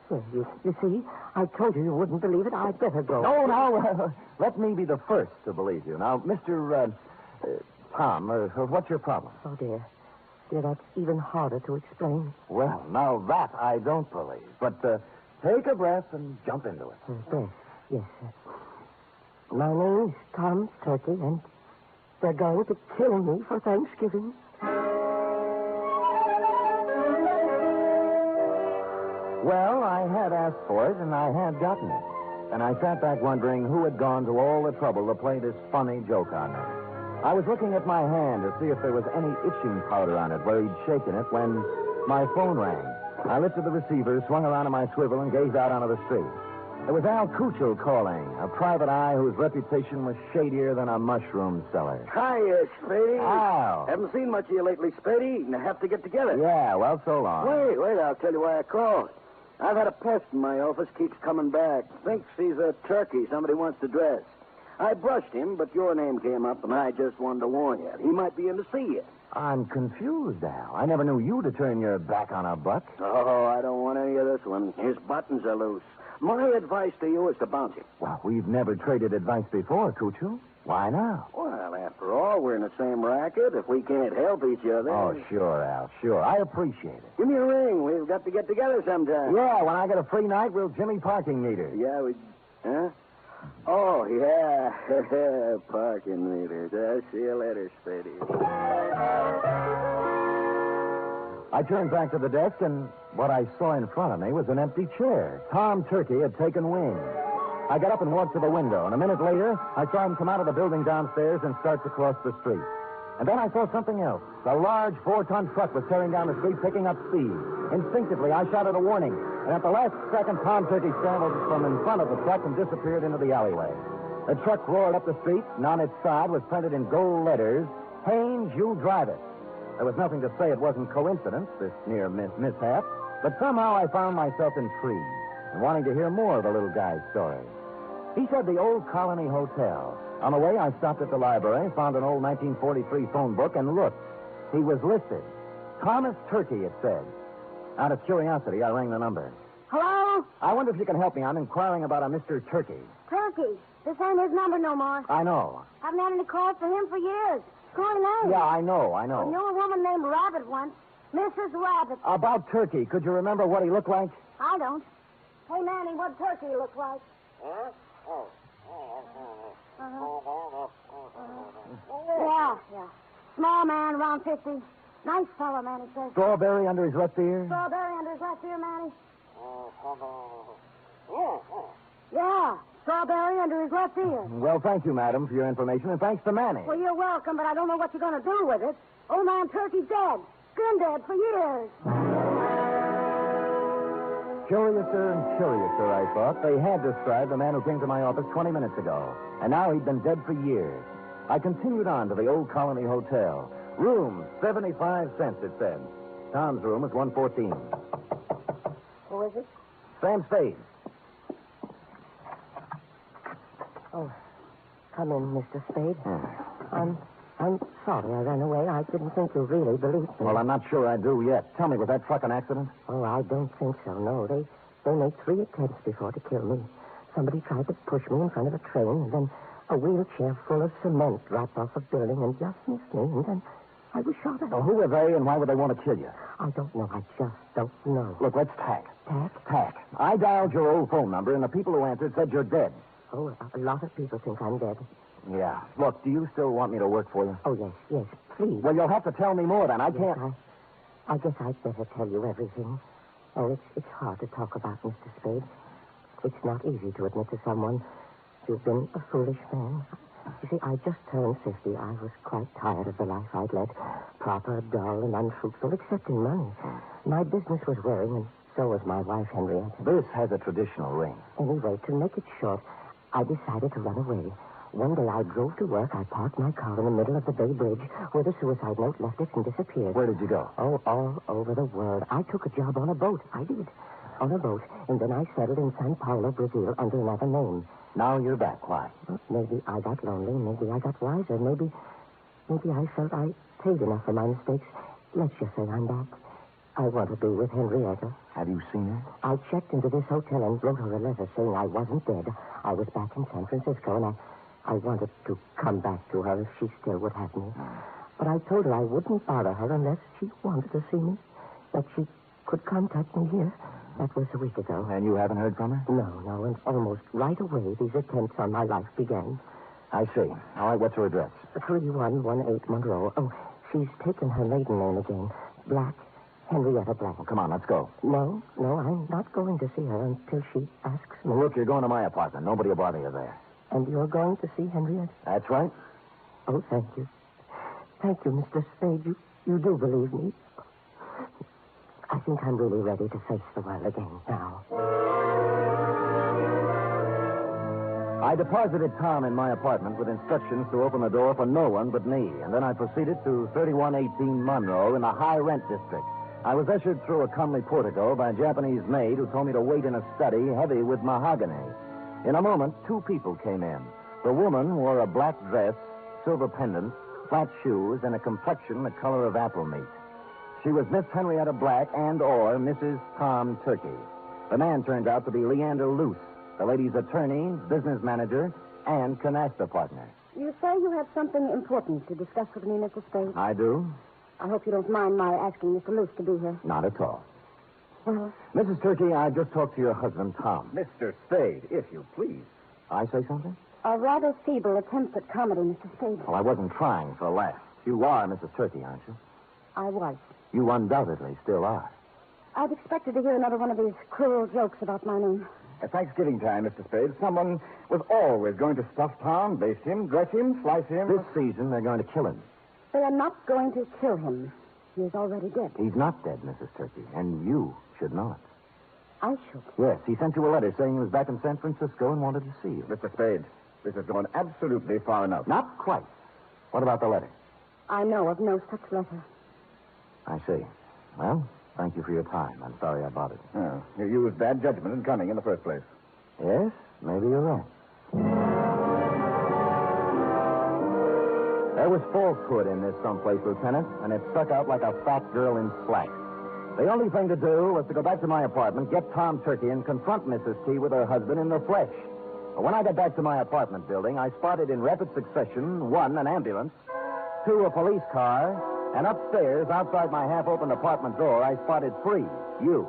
Well, you see, I told you wouldn't believe it. I'd better go. No, let me be the first to believe you. Now, Mr. Tom, what's your problem? Oh, dear. That's even harder to explain. Well, now that I don't believe. But take a breath and jump into it. Breath, yes. My name is Tom Turkey, and they're going to kill me for Thanksgiving. Well, I had asked for it, and I had gotten it. And I sat back wondering who had gone to all the trouble to play this funny joke on me. I was looking at my hand to see if there was any itching powder on it where he'd shaken it when my phone rang. I lifted the receiver, swung around on my swivel, and gazed out onto the street. It was Al Cuccio calling, a private eye whose reputation was shadier than a mushroom cellar. Hi, Spady. Al. Haven't seen much of you lately, Spady. And I have to get together. Yeah, well, so long. Wait, I'll tell you why I called. I've had a pest in my office, keeps coming back. Thinks he's a turkey somebody wants to dress. I brushed him, but your name came up, and I just wanted to warn you. He might be in to see you. I'm confused, Al. I never knew you to turn your back on a buck. Oh, I don't want any of this one. His buttons are loose. My advice to you is to bounce him. Well, we've never traded advice before, Cuccio. Why now? Well, after all, we're in the same racket. If we can't help each other... Oh, sure, Al, sure. I appreciate it. Give me a ring. We've got to get together sometime. Yeah, when I get a free night, we'll Jimmy parking meters. Yeah, we... Huh? Oh, yeah. Parking meters. I'll see you later, Spady. I turned back to the desk, and what I saw in front of me was an empty chair. Tom Turkey had taken wing. I got up and walked to the window, and a minute later, I saw him come out of the building downstairs and start to cross the street. And then I saw something else. A large 4-ton truck was tearing down the street, picking up speed. Instinctively, I shouted a warning, and at the last second, Tom Turkey scrambled from in front of the truck and disappeared into the alleyway. The truck roared up the street, and on its side was printed in gold letters, "Haynes, you drive it." There was nothing to say it wasn't coincidence, this near mishap, but somehow I found myself intrigued and wanting to hear more of the little guy's story. He said the old Colony Hotel. On the way, I stopped at the library, found an old 1943 phone book, and looked. He was listed. Thomas Turkey, it said. Out of curiosity, I rang the number. Hello? I wonder if you can help me. I'm inquiring about a Mr. Turkey. Turkey. This ain't his number no more. I know. Haven't had any calls for him for years. Going name. Yeah, I know. I knew a woman named Rabbit once. Mrs. Rabbit. About Turkey, could you remember what he looked like? I don't. Hey, Manny, what Turkey look like? Yeah. Small man, around 50. Nice fellow, Manny says. Strawberry under his left ear? Strawberry under his left ear, Manny? Yeah, strawberry under his left ear. Well, thank you, madam, for your information, and thanks to Manny. Well, you're welcome, but I don't know what you're going to do with it. Old man Turkey's dead. Been dead for years. Curiouser and curiouser, I thought. They had described the man who came to my office 20 minutes ago, and now he'd been dead for years. I continued on to the old Colony Hotel. Room, 75 cents, it said. Tom's room was 114. Who is it? Sam Spade. Oh, come in, Mr. Spade. I'm sorry I ran away. I didn't think you really believed me. Well, I'm not sure I do yet. Tell me, was that truck an accident? Oh, I don't think so, no. They made 3 attempts before to kill me. Somebody tried to push me in front of a train, and then a wheelchair full of cement dropped off a building and just missed me, and then I was shot at. Well, who were they, and why would they want to kill you? I don't know. I just don't know. Look, let's tack. Tack? Tack. I dialed your old phone number, and the people who answered said you're dead. Oh, a lot of people think I'm dead. Yeah. Look, do you still want me to work for you? Oh, yes, please. Well, you'll have to tell me more then. I can't... I guess I'd better tell you everything. Oh, it's hard to talk about, Mr. Spade. It's not easy to admit to someone you've been a foolish man. You see, I just turned 50. I was quite tired of the life I'd led. Proper, dull, and unfruitful, except in money. My business was wearing, and so was my wife, Henrietta. This has a traditional ring. Anyway, to make it short, I decided to run away. One day I drove to work. I parked my car in the middle of the Bay Bridge where the suicide note left it and disappeared. Where did you go? Oh, all over the world. I took a job on a boat. I did. On a boat. And then I settled in Sao Paulo, Brazil, under another name. Now you're back. Why? Well, maybe I got lonely. Maybe I got wiser. Maybe I felt I paid enough for my mistakes. Let's just say I'm back. I want to be with Henrietta. Have you seen her? I checked into this hotel and wrote her a letter saying I wasn't dead. I was back in San Francisco, and I wanted to come back to her if she still would have me. But I told her I wouldn't bother her unless she wanted to see me, that she could contact me here. That was a week ago. And you haven't heard from her? No, and almost right away these attempts on my life began. I see. All right, what's her address? 3118 Monroe. Oh, she's taken her maiden name again. Black. Henrietta Black. Well, come on, let's go. No, I'm not going to see her until she asks me. Well, look, you're going to my apartment. Nobody will bother you there. And you're going to see Henrietta? That's right. Oh, thank you. Thank you, Mr. Spade. You do believe me. I think I'm really ready to face the world again now. I deposited Tom in my apartment with instructions to open the door for no one but me, and then I proceeded to 3118 Monroe in the high-rent district. I was ushered through a comely portico by a Japanese maid who told me to wait in a study heavy with mahogany. In a moment, two people came in. The woman wore a black dress, silver pendant, flat shoes, and a complexion the color of apple meat. She was Miss Henrietta Black and/or Mrs. Tom Turkey. The man turned out to be Leander Luce, the lady's attorney, business manager, and canasta partner. You say you have something important to discuss with me, Mr. Spade? I do? I hope you don't mind my asking Mr. Luce to be here. Not at all. Well, Mrs. Turkey, I just talked to your husband, Tom. Mr. Spade, if you please. I say something? a rather feeble attempt at comedy, Mr. Spade. Well, I wasn't trying for a laugh. You are Mrs. Turkey, aren't you? I was. You undoubtedly still are. I'd expected to hear another one of these cruel jokes about my name. At Thanksgiving time, Mr. Spade, someone was always going to stuff Tom, baste him, dress him, slice him. This season, they're going to kill him. They are not going to kill him. He is already dead. He's not dead, Mrs. Turkey, and you should know it. I should. Yes, he sent you a letter saying he was back in San Francisco and wanted to see you. Mr. Spade, this has gone absolutely far enough. Not quite. What about the letter? I know of no such letter. I see. Well, thank you for your time. I'm sorry I bothered you. Oh, you used bad judgment in coming in the first place. Yes, maybe you're right. There was falsehood in this someplace, Lieutenant, and it stuck out like a fat girl in slacks. The only thing to do was to go back to my apartment, get Tom Turkey, and confront Mrs. T with her husband in the flesh. But when I got back to my apartment building, I spotted in rapid succession, 1, an ambulance, 2, a police car, and upstairs, outside my half-opened apartment door, I spotted 3, you.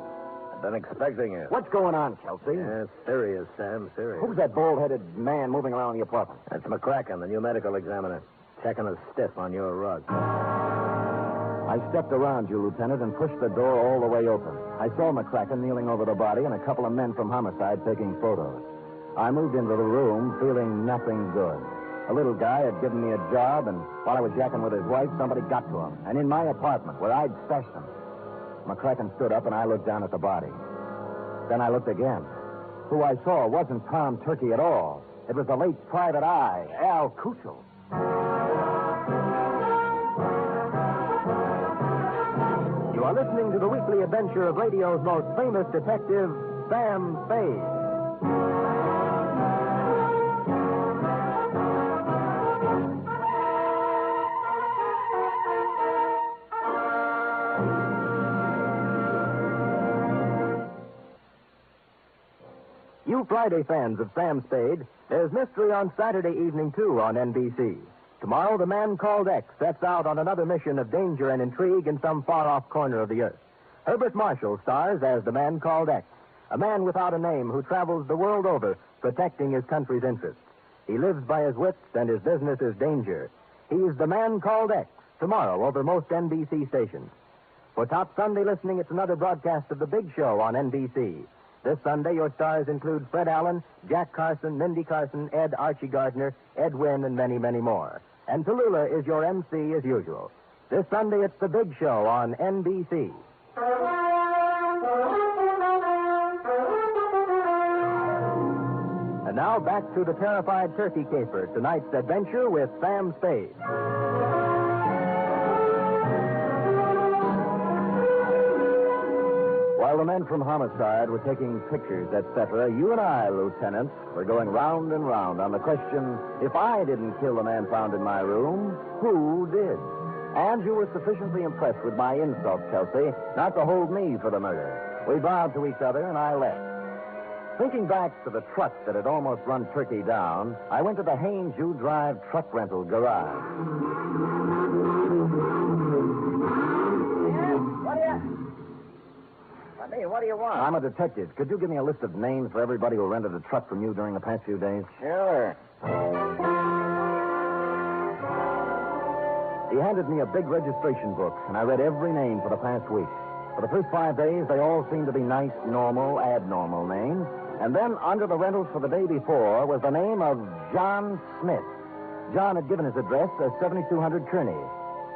I've been expecting you. What's going on, Kelsey? Yeah, serious, Sam, serious. Who's that bald-headed man moving around the apartment? That's McCracken, the new medical examiner. Checking a stiff on your rug. I stepped around you, Lieutenant, and pushed the door all the way open. I saw McCracken kneeling over the body and a couple of men from homicide taking photos. I moved into the room feeling nothing good. A little guy had given me a job, and while I was yakking with his wife, somebody got to him. And in my apartment, where I'd stashed him. McCracken stood up, and I looked down at the body. Then I looked again. Who I saw wasn't Tom Turkey at all. It was the late private eye, Al Kuchel. You are listening to the weekly adventure of radio's most famous detective, Sam Spade. You Friday fans of Sam Spade, there's mystery on Saturday evening, too, on NBC. Tomorrow, the man called X sets out on another mission of danger and intrigue in some far-off corner of the earth. Herbert Marshall stars as the man called X, a man without a name who travels the world over protecting his country's interests. He lives by his wits, and his business is danger. He's the man called X, tomorrow over most NBC stations. For top Sunday listening, it's another broadcast of The Big Show on NBC. This Sunday, your stars include Fred Allen, Jack Carson, Mindy Carson, Ed Archie Gardner, Ed Wynn, and many, many more. And Tallulah is your MC as usual. This Sunday, it's The Big Show on NBC. And now back to the terrified turkey caper, tonight's adventure with Sam Spade. While the men from Homicide were taking pictures, etc., you and I, Lieutenant, were going round and round on the question, if I didn't kill the man found in my room, who did? And you were sufficiently impressed with my insult, Chelsea, not to hold me for the murder. We bowed to each other, and I left. Thinking back to the truck that had almost run Turkey down, I went to the Haynes U Drive truck rental garage. What do you want? I'm a detective. Could you give me a list of names for everybody who rented a truck from you during the past few days? Sure. He handed me a big registration book, and I read every name for the past week. For the first 5 days, they all seemed to be nice, normal, abnormal names. And then, under the rentals for the day before, was the name of John Smith. John had given his address as 7200 Kearney.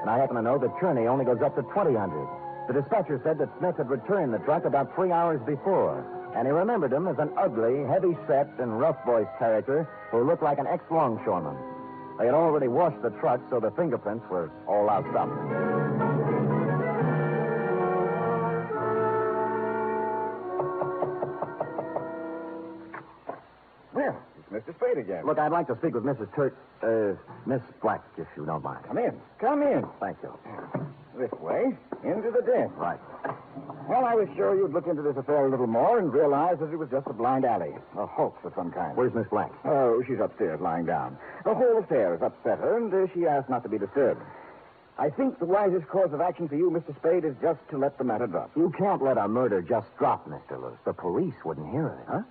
And I happen to know that Kearney only goes up to 2000. The dispatcher said that Smith had returned the truck about 3 hours before. And he remembered him as an ugly, heavy-set, and rough-voiced character who looked like an ex-longshoreman. They had already washed the truck, so the fingerprints were all loused up. Well, it's Mr. Spade again. Look, I'd like to speak with Miss Black, if you don't mind. Come in. Come in. Thank you. This way, into the den. Right. Well, I was sure you'd look into this affair a little more and realize that it was just a blind alley, a hoax of some kind. Where's Miss Black? Oh, she's upstairs, lying down. The whole affair has upset her, and she asked not to be disturbed. I think the wisest course of action for you, Mr. Spade, is just to let the matter drop. You can't let a murder just drop, Mr. Lewis. The police wouldn't hear of it. Huh?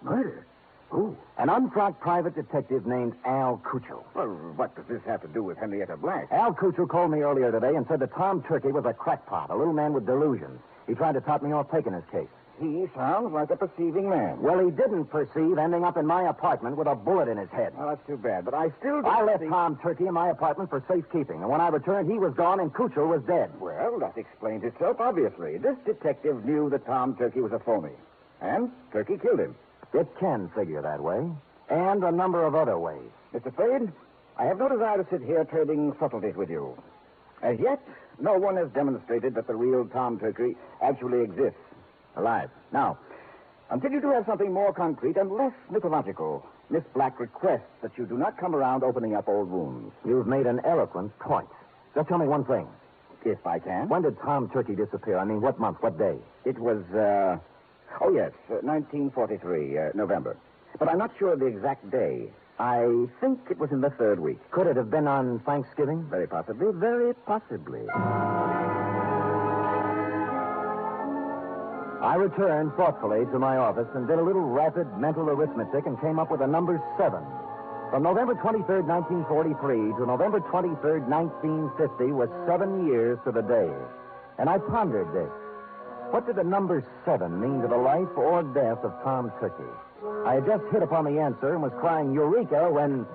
Murder? Who? An unfrocked private detective named Al Cuccio. Well, what does this have to do with Henrietta Black? Al Cuccio called me earlier today and said that Tom Turkey was a crackpot, a little man with delusions. He tried to top me off taking his case. He sounds like a perceiving man. Well, he didn't perceive ending up in my apartment with a bullet in his head. Well, that's too bad, but I still I left Tom Turkey in my apartment for safekeeping, and when I returned, he was gone and Cuccio was dead. Well, that explains itself, obviously. This detective knew that Tom Turkey was a phony, and Turkey killed him. It can figure that way, and a number of other ways. Mr. Spade, I have no desire to sit here trading subtleties with you. As yet, no one has demonstrated that the real Tom Turkey actually exists, alive. Now, until you do have something more concrete and less mythological, Miss Black requests that you do not come around opening up old wounds. You've made an eloquent point. Just tell me one thing. If I can. When did Tom Turkey disappear? I mean, what month, what day? It was, 1943, November. But I'm not sure of the exact day. I think it was in the third week. Could it have been on Thanksgiving? Very possibly, very possibly. I returned thoughtfully to my office and did a little rapid mental arithmetic and came up with the number 7. From November 23rd, 1943 to November 23rd, 1950 was 7 years to the day. And I pondered this. What did the number 7 mean to the life or death of Tom Turkey? I had just hit upon the answer and was crying Eureka when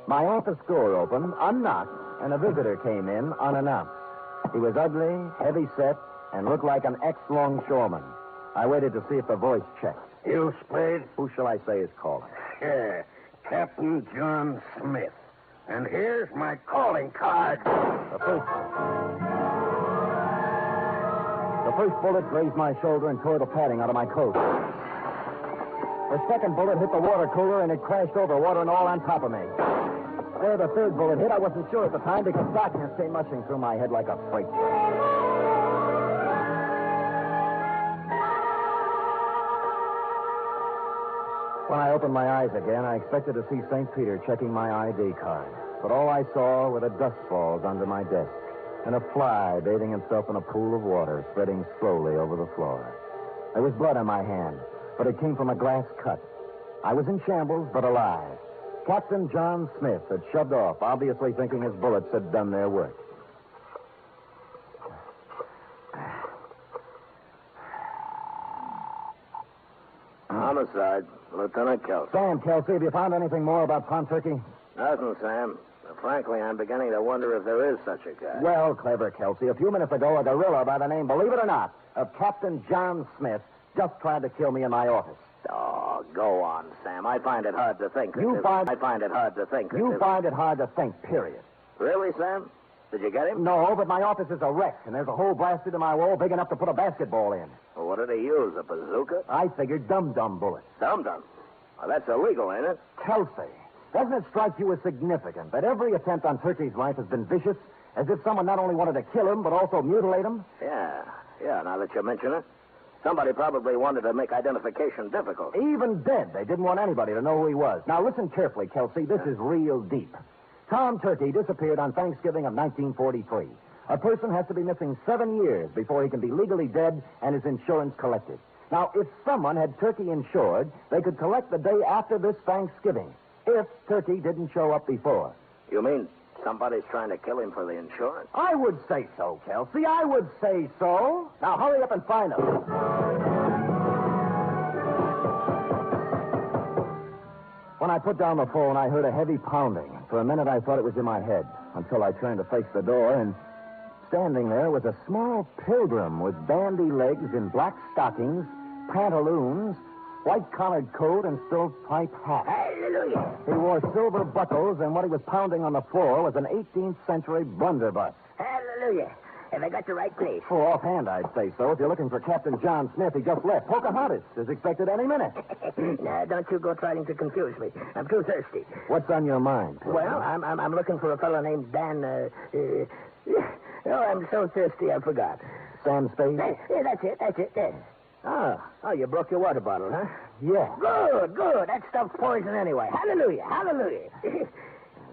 my office door opened, unlocked, and a visitor came in unannounced. He was ugly, heavy-set, and looked like an ex-longshoreman. I waited to see if the voice checked. You, Spade? Who shall I say is calling? Yeah, Captain John Smith. And here's my calling card. The first bullet grazed my shoulder and tore the padding out of my coat. The second bullet hit the water cooler, and it crashed over, water and all on top of me. Where the third bullet hit, I wasn't sure at the time because darkness came rushing through my head like a freight train. When I opened my eyes again, I expected to see St. Peter checking my ID card. But all I saw were the dust balls under my desk and a fly bathing himself in a pool of water spreading slowly over the floor. There was blood on my hand, but it came from a glass cut. I was in shambles, but alive. Captain John Smith had shoved off, obviously thinking his bullets had done their work. Homicide, Lieutenant Kelsey. Sam, Kelsey, have you found anything more about Pond Turkey? Nothing, Sam. Frankly, I'm beginning to wonder if there is such a guy. Well, clever, Kelsey. A few minutes ago, a gorilla by the name, believe it or not, of Captain John Smith just tried to kill me in my office. Oh, go on, Sam. I find it hard to think. You find it hard to think, period. Really, Sam? Did you get him? No, but my office is a wreck, and there's a hole blasted in my wall big enough to put a basketball in. Well, what did he use, a bazooka? I figured dum-dum bullets. Dum-dum? Well, that's illegal, ain't it? Kelsey, doesn't it strike you as significant that every attempt on Turkey's life has been vicious, as if someone not only wanted to kill him, but also mutilate him? Yeah, now that you mention it. Somebody probably wanted to make identification difficult. Even dead, they didn't want anybody to know who he was. Now, listen carefully, Kelsey. This is real deep. Tom Turkey disappeared on Thanksgiving of 1943. A person has to be missing 7 years before he can be legally dead and his insurance collected. Now, if someone had Turkey insured, they could collect the day after this Thanksgiving, if Turkey didn't show up before. You mean somebody's trying to kill him for the insurance? I would say so, Kelsey. I would say so. Now, hurry up and find him. When I put down the phone, I heard a heavy pounding. For a minute, I thought it was in my head, until I turned to face the door, and standing there was a small pilgrim with bandy legs in black stockings, pantaloons, white-collared coat, and stovepipe hat. Hallelujah. He wore silver buckles, and what he was pounding on the floor was an 18th century blunderbuss. Hallelujah. Have I got the right place? Oh, offhand, I'd say so. If you're looking for Captain John Smith, he just left. Pocahontas is expected any minute. Now, don't you go trying to confuse me. I'm too thirsty. What's on your mind? Well, I'm looking for a fellow named Dan, oh, I'm so thirsty I forgot. Sam Spade? That's it. Yes. Oh, you broke your water bottle, huh? Yeah. Good. That stuff's poison anyway. Hallelujah.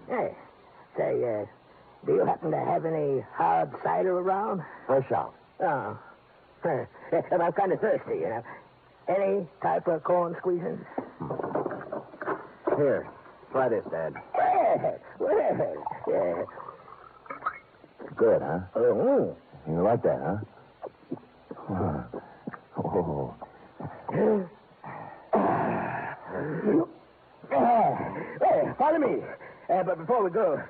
Hey, say, do you happen to have any hard cider around? Fresh out. Oh. I'm kind of thirsty, you know. Any type of corn squeezing? Here, try this, Dad. Well, yeah. Good, huh? Oh. You like that, huh? Oh. Follow me. But before we go,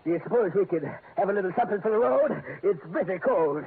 do you suppose we could have a little something for the road? It's bitter cold.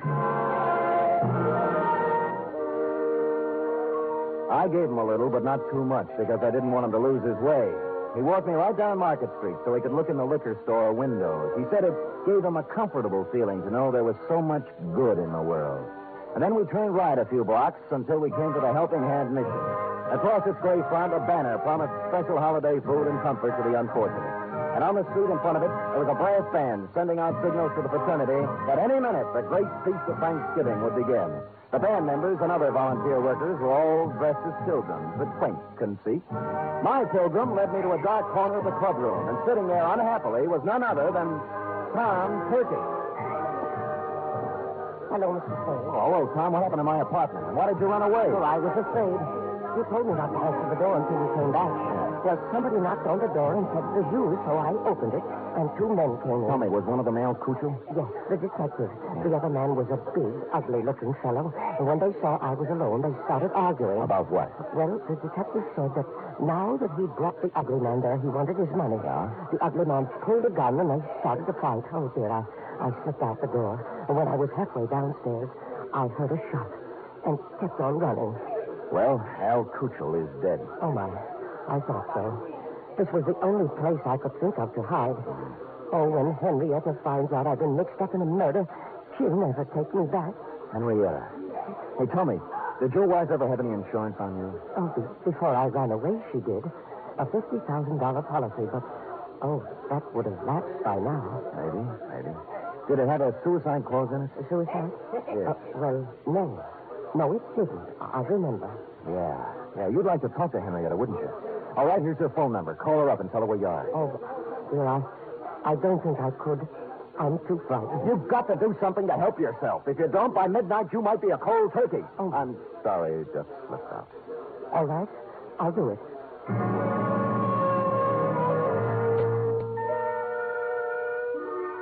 I gave him a little, but not too much, because I didn't want him to lose his way. He walked me right down Market Street so he could look in the liquor store windows. He said it gave him a comfortable feeling to know there was so much good in the world. And then we turned right a few blocks until we came to the Helping Hand Mission. Across its gray front, a banner promised special holiday food and comfort to the unfortunate. And on the street in front of it, there was a brass band sending out signals to the fraternity that any minute the great feast of Thanksgiving would begin. The band members and other volunteer workers were all dressed as pilgrims, with quaint conceit. My pilgrim led me to a dark corner of the clubroom, and sitting there unhappily was none other than Tom Turkey. Hello, Mr. Spade. Oh, hello, Tom. What happened to my apartment? And why did you run away? Well, I was afraid. You told me not to answer the door until you came back. Well, somebody knocked on the door and said it was you, so I opened it, and 2 men came in. Tell me, was one of them Al Kuchel? Yes, the detective. The other man was a big, ugly-looking fellow, and when they saw I was alone, they started arguing. About what? Well, the detective said that now that he'd brought the ugly man there, he wanted his money. Yeah? The ugly man pulled a gun, and they started to fight. Oh, dear, I slipped out the door, and when I was halfway downstairs, I heard a shot and kept on running. Well, Al Kuchel is dead. Oh, my. I thought so. This was the only place I could think of to hide. Oh, when Henrietta finds out I've been mixed up in a murder, she'll never take me back. Henrietta. Hey, tell me, did your wife ever have any insurance on you? Oh, before I ran away, she did. A $50,000 policy, but, oh, that would have lapsed by now. Maybe. Did it have a suicide clause in it? A suicide? Yes. Well, no. No, it didn't. I remember. Yeah, you'd like to talk to Henrietta, wouldn't you? All right, here's her phone number. Call her up and tell her where you are. Oh, dear, I don't think I could. I'm too frightened. You've got to do something to help yourself. If you don't, by midnight, you might be a cold turkey. Oh. I'm sorry, it just slipped out. All right, I'll do it.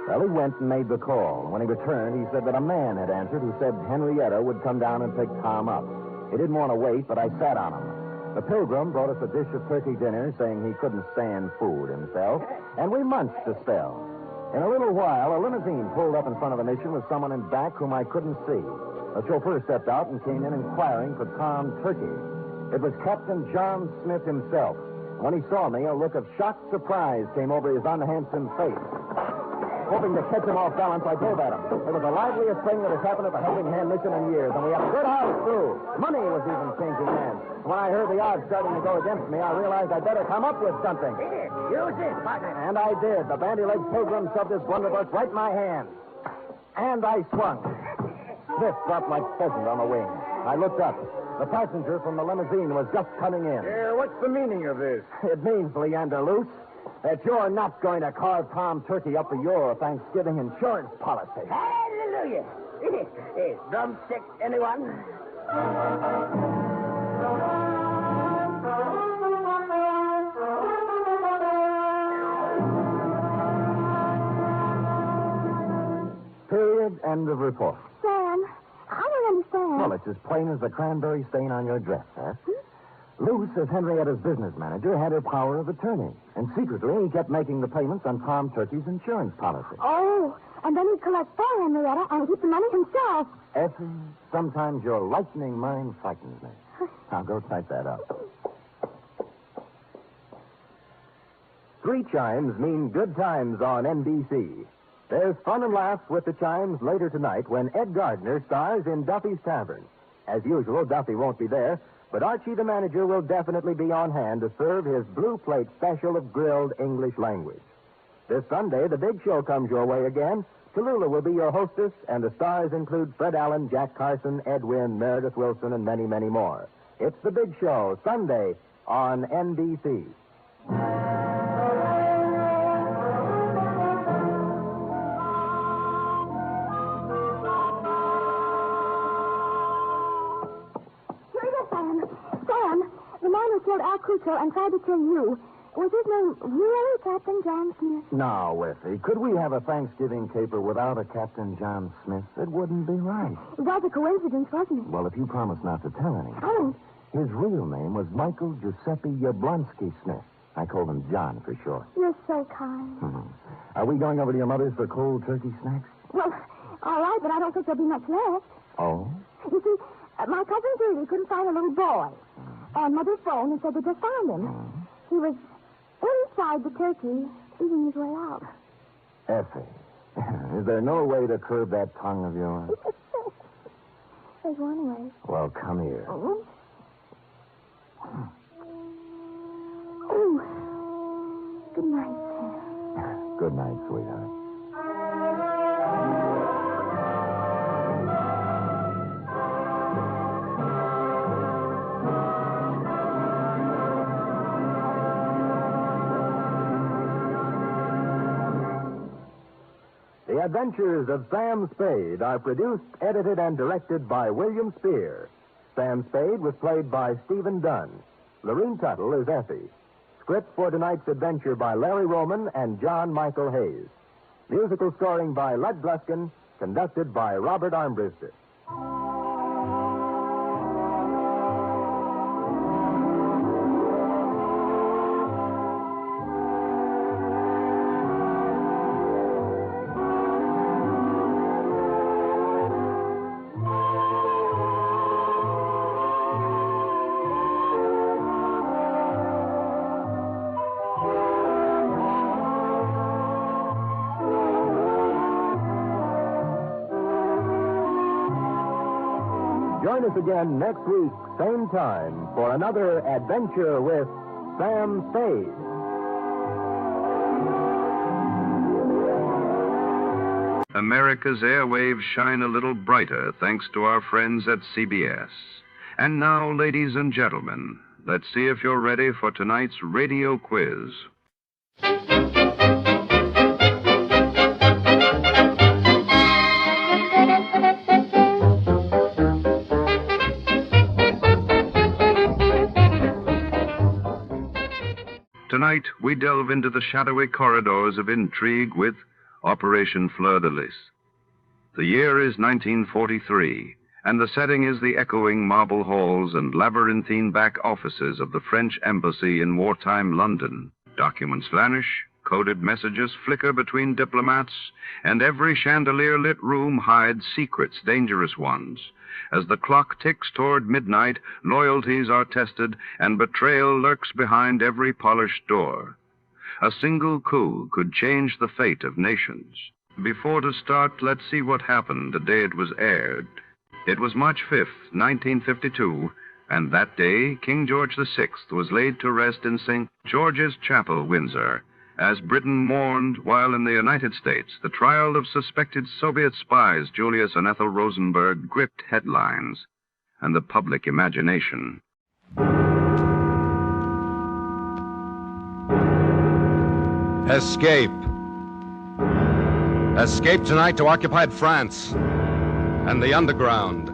Well, he went and made the call. When he returned, he said that a man had answered who said Henrietta would come down and pick Tom up. He didn't want to wait, but I sat on him. The pilgrim brought us a dish of turkey dinner, saying he couldn't stand food himself, and we munched a spell. In a little while, a limousine pulled up in front of the mission with someone in back whom I couldn't see. The chauffeur stepped out and came in inquiring for Tom Turkey. It was Captain John Smith himself. When he saw me, a look of shocked surprise came over his unhandsome face. Hoping to catch him off balance, I drove at him. It was the liveliest thing that has happened at the Helping Hand mission in years, and we had a good house, too. Money was even changing hands. When I heard the odds starting to go against me, I realized I'd better come up with something. Use it, partner. And I did. The bandy-legged pilgrim shoved his blunderbuss right in my hand. And I swung. Smith dropped like pheasant on the wing. I looked up. The passenger from the limousine was just coming in. What's the meaning of this? It means, Leander Luce, that you're not going to carve Tom Turkey up for your Thanksgiving insurance policy. Hallelujah. Drumstick, anyone? Period. End of report. Sam, I don't understand. Well, it's as plain as the cranberry stain on your dress, huh? Luce, as Henrietta's business manager, had her power of attorney. And secretly, he kept making the payments on Tom Turkey's insurance policy. Oh, and then he'd collect for Henrietta and keep the money himself. Effie, sometimes your lightning mind frightens me. Now, go type that up. 3 chimes mean good times on NBC. There's fun and laughs with the chimes later tonight when Ed Gardner stars in Duffy's Tavern. As usual, Duffy won't be there, but Archie the manager will definitely be on hand to serve his blue plate special of grilled English language. This Sunday, the big show comes your way again. Tallulah will be your hostess, and the stars include Fred Allen, Jack Carson, Ed Wynn, Meredith Wilson, and many, many more. It's the big show, Sunday on NBC. Killed Al Crusoe and tried to kill you. Was his name really Captain John Smith? Now, Effie, could we have a Thanksgiving caper without a Captain John Smith? It wouldn't be right. It was a coincidence, wasn't it? Well, if you promise not to tell anyone. I won't. His real name was Michael Giuseppe Yablonsky Smith. I called him John for short. You're so kind. Are we going over to your mother's for cold turkey snacks? Well, all right, but I don't think there'll be much left. Oh? You see, my cousin Judy couldn't find a little boy. And Mother phoned and said they just found him. He was inside the turkey, eating his way out. Effie, is there no way to curb that tongue of yours? There's one way. Well, come here. Oh, good night, Sam. Good night, sweetheart. The Adventures of Sam Spade are produced, edited, and directed by William Spear. Sam Spade was played by Stephen Dunn. Lorene Tuttle is Effie. Script for tonight's adventure by Larry Roman and John Michael Hayes. Musical scoring by Lud Gluskin, conducted by Robert Armbruster. Join us again next week, same time, for another adventure with Sam Spade. America's airwaves shine a little brighter thanks to our friends at CBS. And now, ladies and gentlemen, let's see if you're ready for tonight's radio quiz. Tonight, we delve into the shadowy corridors of intrigue with Operation Fleur-de-Lis. The year is 1943, and the setting is the echoing marble halls and labyrinthine back offices of the French embassy in wartime London. Documents vanish, coded messages flicker between diplomats, and every chandelier-lit room hides secrets, dangerous ones. As the clock ticks toward midnight, loyalties are tested, and betrayal lurks behind every polished door. A single coup could change the fate of nations. Before to start, let's see what happened the day it was aired. It was March 5th, 1952, and that day, King George VI was laid to rest in St. George's Chapel, Windsor, as Britain mourned while in the United States the trial of suspected Soviet spies Julius and Ethel Rosenberg gripped headlines and the public imagination. Escape. Escape tonight to occupied France and the underground.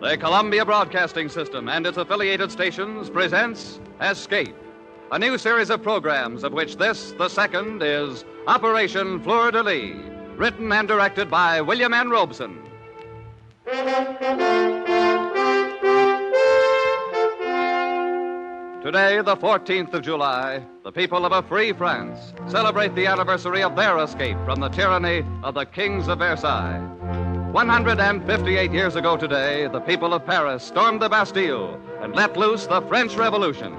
The Columbia Broadcasting System and its affiliated stations presents Escape, a new series of programs of which this, the second, is Operation Fleur-de-Lis, written and directed by William N. Robeson. Today, the 14th of July, the people of a free France celebrate the anniversary of their escape from the tyranny of the kings of Versailles. 158 years ago today, the people of Paris stormed the Bastille and let loose the French Revolution.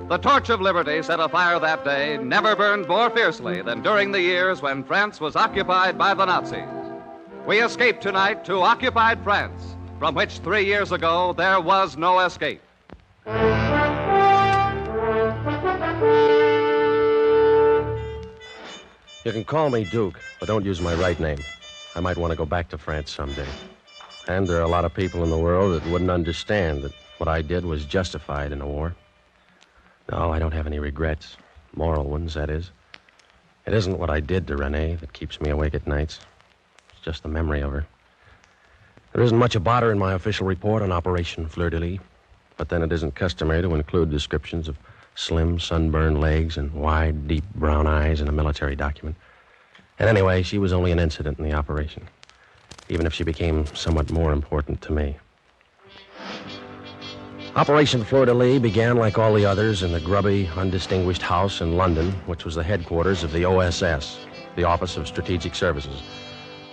The torch of liberty set afire that day never burned more fiercely than during the years when France was occupied by the Nazis. We escape tonight to occupied France, from which 3 years ago there was no escape. You can call me Duke, but don't use my right name. I might want to go back to France someday. And there are a lot of people in the world that wouldn't understand that what I did was justified in a war. No, I don't have any regrets. Moral ones, that is. It isn't what I did to Renee that keeps me awake at nights. It's just the memory of her. There isn't much about her in my official report on Operation Fleur-de-Lis, but then it isn't customary to include descriptions of slim, sunburned legs and wide, deep brown eyes in a military document. And anyway, she was only an incident in the operation, even if she became somewhat more important to me. Operation Fleur-de-Lis began like all the others in the grubby, undistinguished house in London, which was the headquarters of the OSS, the Office of Strategic Services,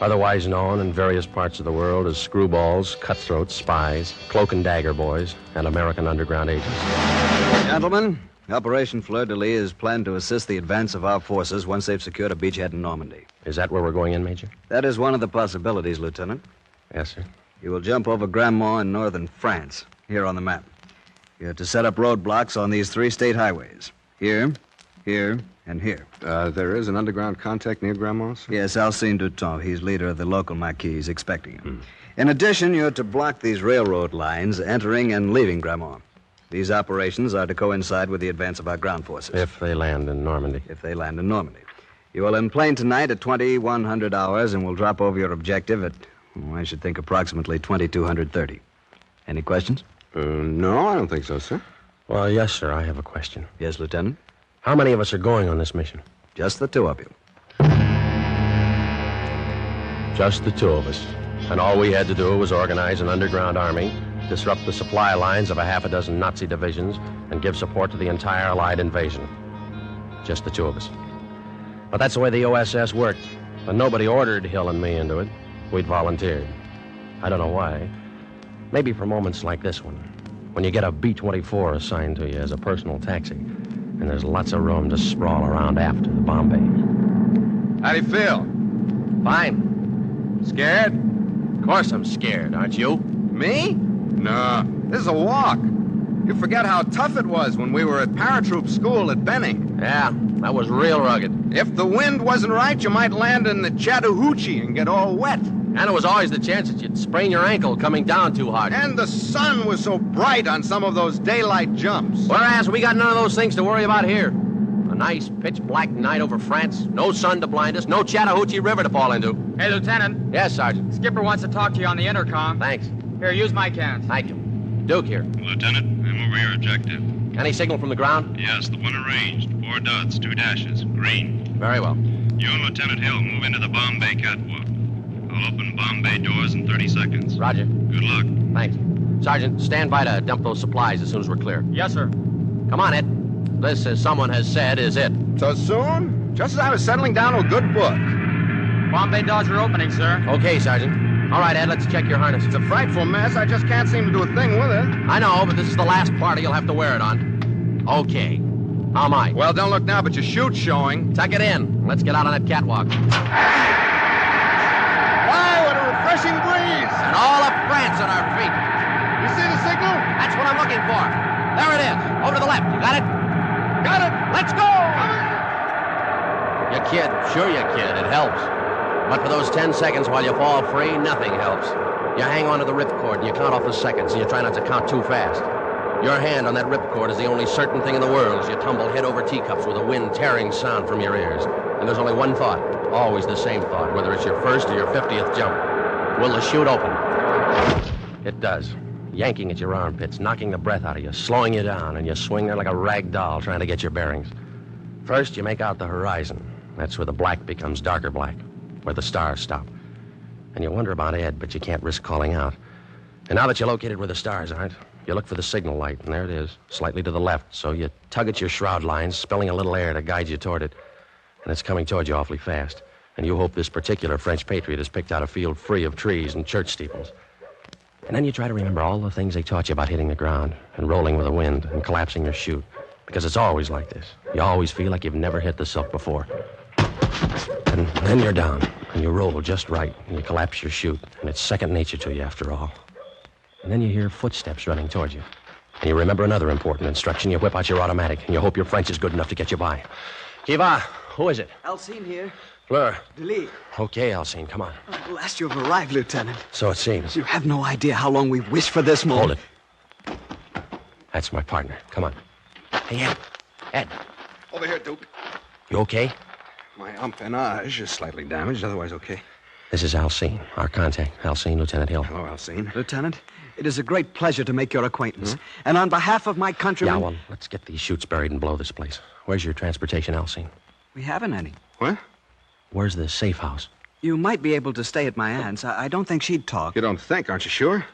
otherwise known in various parts of the world as screwballs, cutthroats, spies, cloak and dagger boys, and American underground agents. Gentlemen, Operation Fleur-de-Lis is planned to assist the advance of our forces once they've secured a beachhead in Normandy. Is that where we're going in, Major? That is one of the possibilities, Lieutenant. Yes, sir. You will jump over Grandmont in northern France, here on the map. You're to set up roadblocks on these 3 state highways. Here, here, and here. There is an underground contact near Grandma's? Yes, Alcine Duton. He's leader of the local Maquis. He's expecting him. In addition, you're to block these railroad lines entering and leaving Grandmont. These operations are to coincide with the advance of our ground forces. If they land in Normandy. If they land in Normandy. You will enplane tonight at 2100 hours and will drop over your objective at, I should think, approximately 2230. Any questions? No, I don't think so, sir. Well, yes, sir, I have a question. Yes, Lieutenant? How many of us are going on this mission? Just the 2 of you. Just the 2 of us. And all we had to do was organize an underground army, disrupt the supply lines of a half a dozen Nazi divisions, and give support to the entire Allied invasion. Just the 2 of us. But that's the way the OSS worked. And nobody ordered Hill and me into it. We'd volunteered. I don't know why. Maybe for moments like this one, when you get a B-24 assigned to you as a personal taxi, and there's lots of room to sprawl around after the bomb bay. How do you feel? Fine. Scared? Of course I'm scared, aren't you? Me? No, this is a walk. You forget how tough it was when we were at paratroop school at Benning. Yeah, that was real rugged. If the wind wasn't right, you might land in the Chattahoochee and get all wet. And there was always the chance that you'd sprain your ankle coming down too hard. And the sun was so bright on some of those daylight jumps. Whereas we got none of those things to worry about here. A nice pitch-black night over France, no sun to blind us, no Chattahoochee River to fall into. Hey, Lieutenant. Yes, Sergeant. Skipper wants to talk to you on the intercom. Thanks. Here, use my cans. Thank you. Duke here. Lieutenant, I'm over your objective. Any signal from the ground? Yes, the one arranged. 4 dots, 2 dashes. Green. Very well. You and Lieutenant Hill move into the Bombay catwalk. I'll open Bombay doors in 30 seconds. Roger. Good luck. Thanks. Sergeant, stand by to dump those supplies as soon as we're clear. Yes, sir. Come on, Ed. This, as someone has said, is it. So soon? Just as I was settling down to a good book. Bombay doors are opening, sir. Okay, Sergeant. All right, Ed, let's check your harness. It's a frightful mess. I just can't seem to do a thing with it. I know, but this is the last party you'll have to wear it on. Okay. How am I? Well, don't look now, but your chute's showing. Tuck it in. Let's get out on that catwalk. Why, what a refreshing breeze. And all of France on our feet. You see the signal? That's what I'm looking for. There it is. Over to the left. You got it? Got it. Let's go! You kid. Sure you kid. It helps. But for those 10 seconds while you fall free, nothing helps. You hang on to the ripcord and you count off the seconds and you try not to count too fast. Your hand on that ripcord is the only certain thing in the world as you tumble head over teacups with a wind-tearing sound from your ears. And there's only one thought, always the same thought, whether it's your first or your 50th jump. Will the chute open? It does. Yanking at your armpits, knocking the breath out of you, slowing you down, and you swing there like a rag doll trying to get your bearings. First, you make out the horizon. That's where the black becomes darker black, where the stars stop. And you wonder about Ed, but you can't risk calling out. And now that you're located where the stars aren't, you look for the signal light, and there it is, slightly to the left. So you tug at your shroud lines, spilling a little air to guide you toward it. And it's coming toward you awfully fast. And you hope this particular French patriot has picked out a field free of trees and church steeples. And then you try to remember all the things they taught you about hitting the ground and rolling with the wind and collapsing your chute. Because it's always like this. You always feel like you've never hit the silk before. And then you're down, and you roll just right, and you collapse your chute, and it's second nature to you after all. And then you hear footsteps running towards you. And you remember another important instruction. You whip out your automatic, and you hope your French is good enough to get you by. Qui va? Who is it? Alcine here. Fleur. Delis. Okay, Alcine, come on. At last you have arrived, Lieutenant. So it seems. You have no idea how long we've wished for this moment. Hold it. That's my partner. Come on. Hey, Ed. Ed. Over here, Duke. You okay? My empennage is slightly damaged, otherwise okay. This is Alcine, our contact. Alcine, Lieutenant Hill. Hello, Alcine. Lieutenant, it is a great pleasure to make your acquaintance. And on behalf of my countrymen... Yeah, well, let's get these chutes buried and blow this place. Where's your transportation, Alcine? We haven't any. What? Where's the safe house? You might be able to stay at my aunt's. I don't think she'd talk. You don't think, aren't you sure?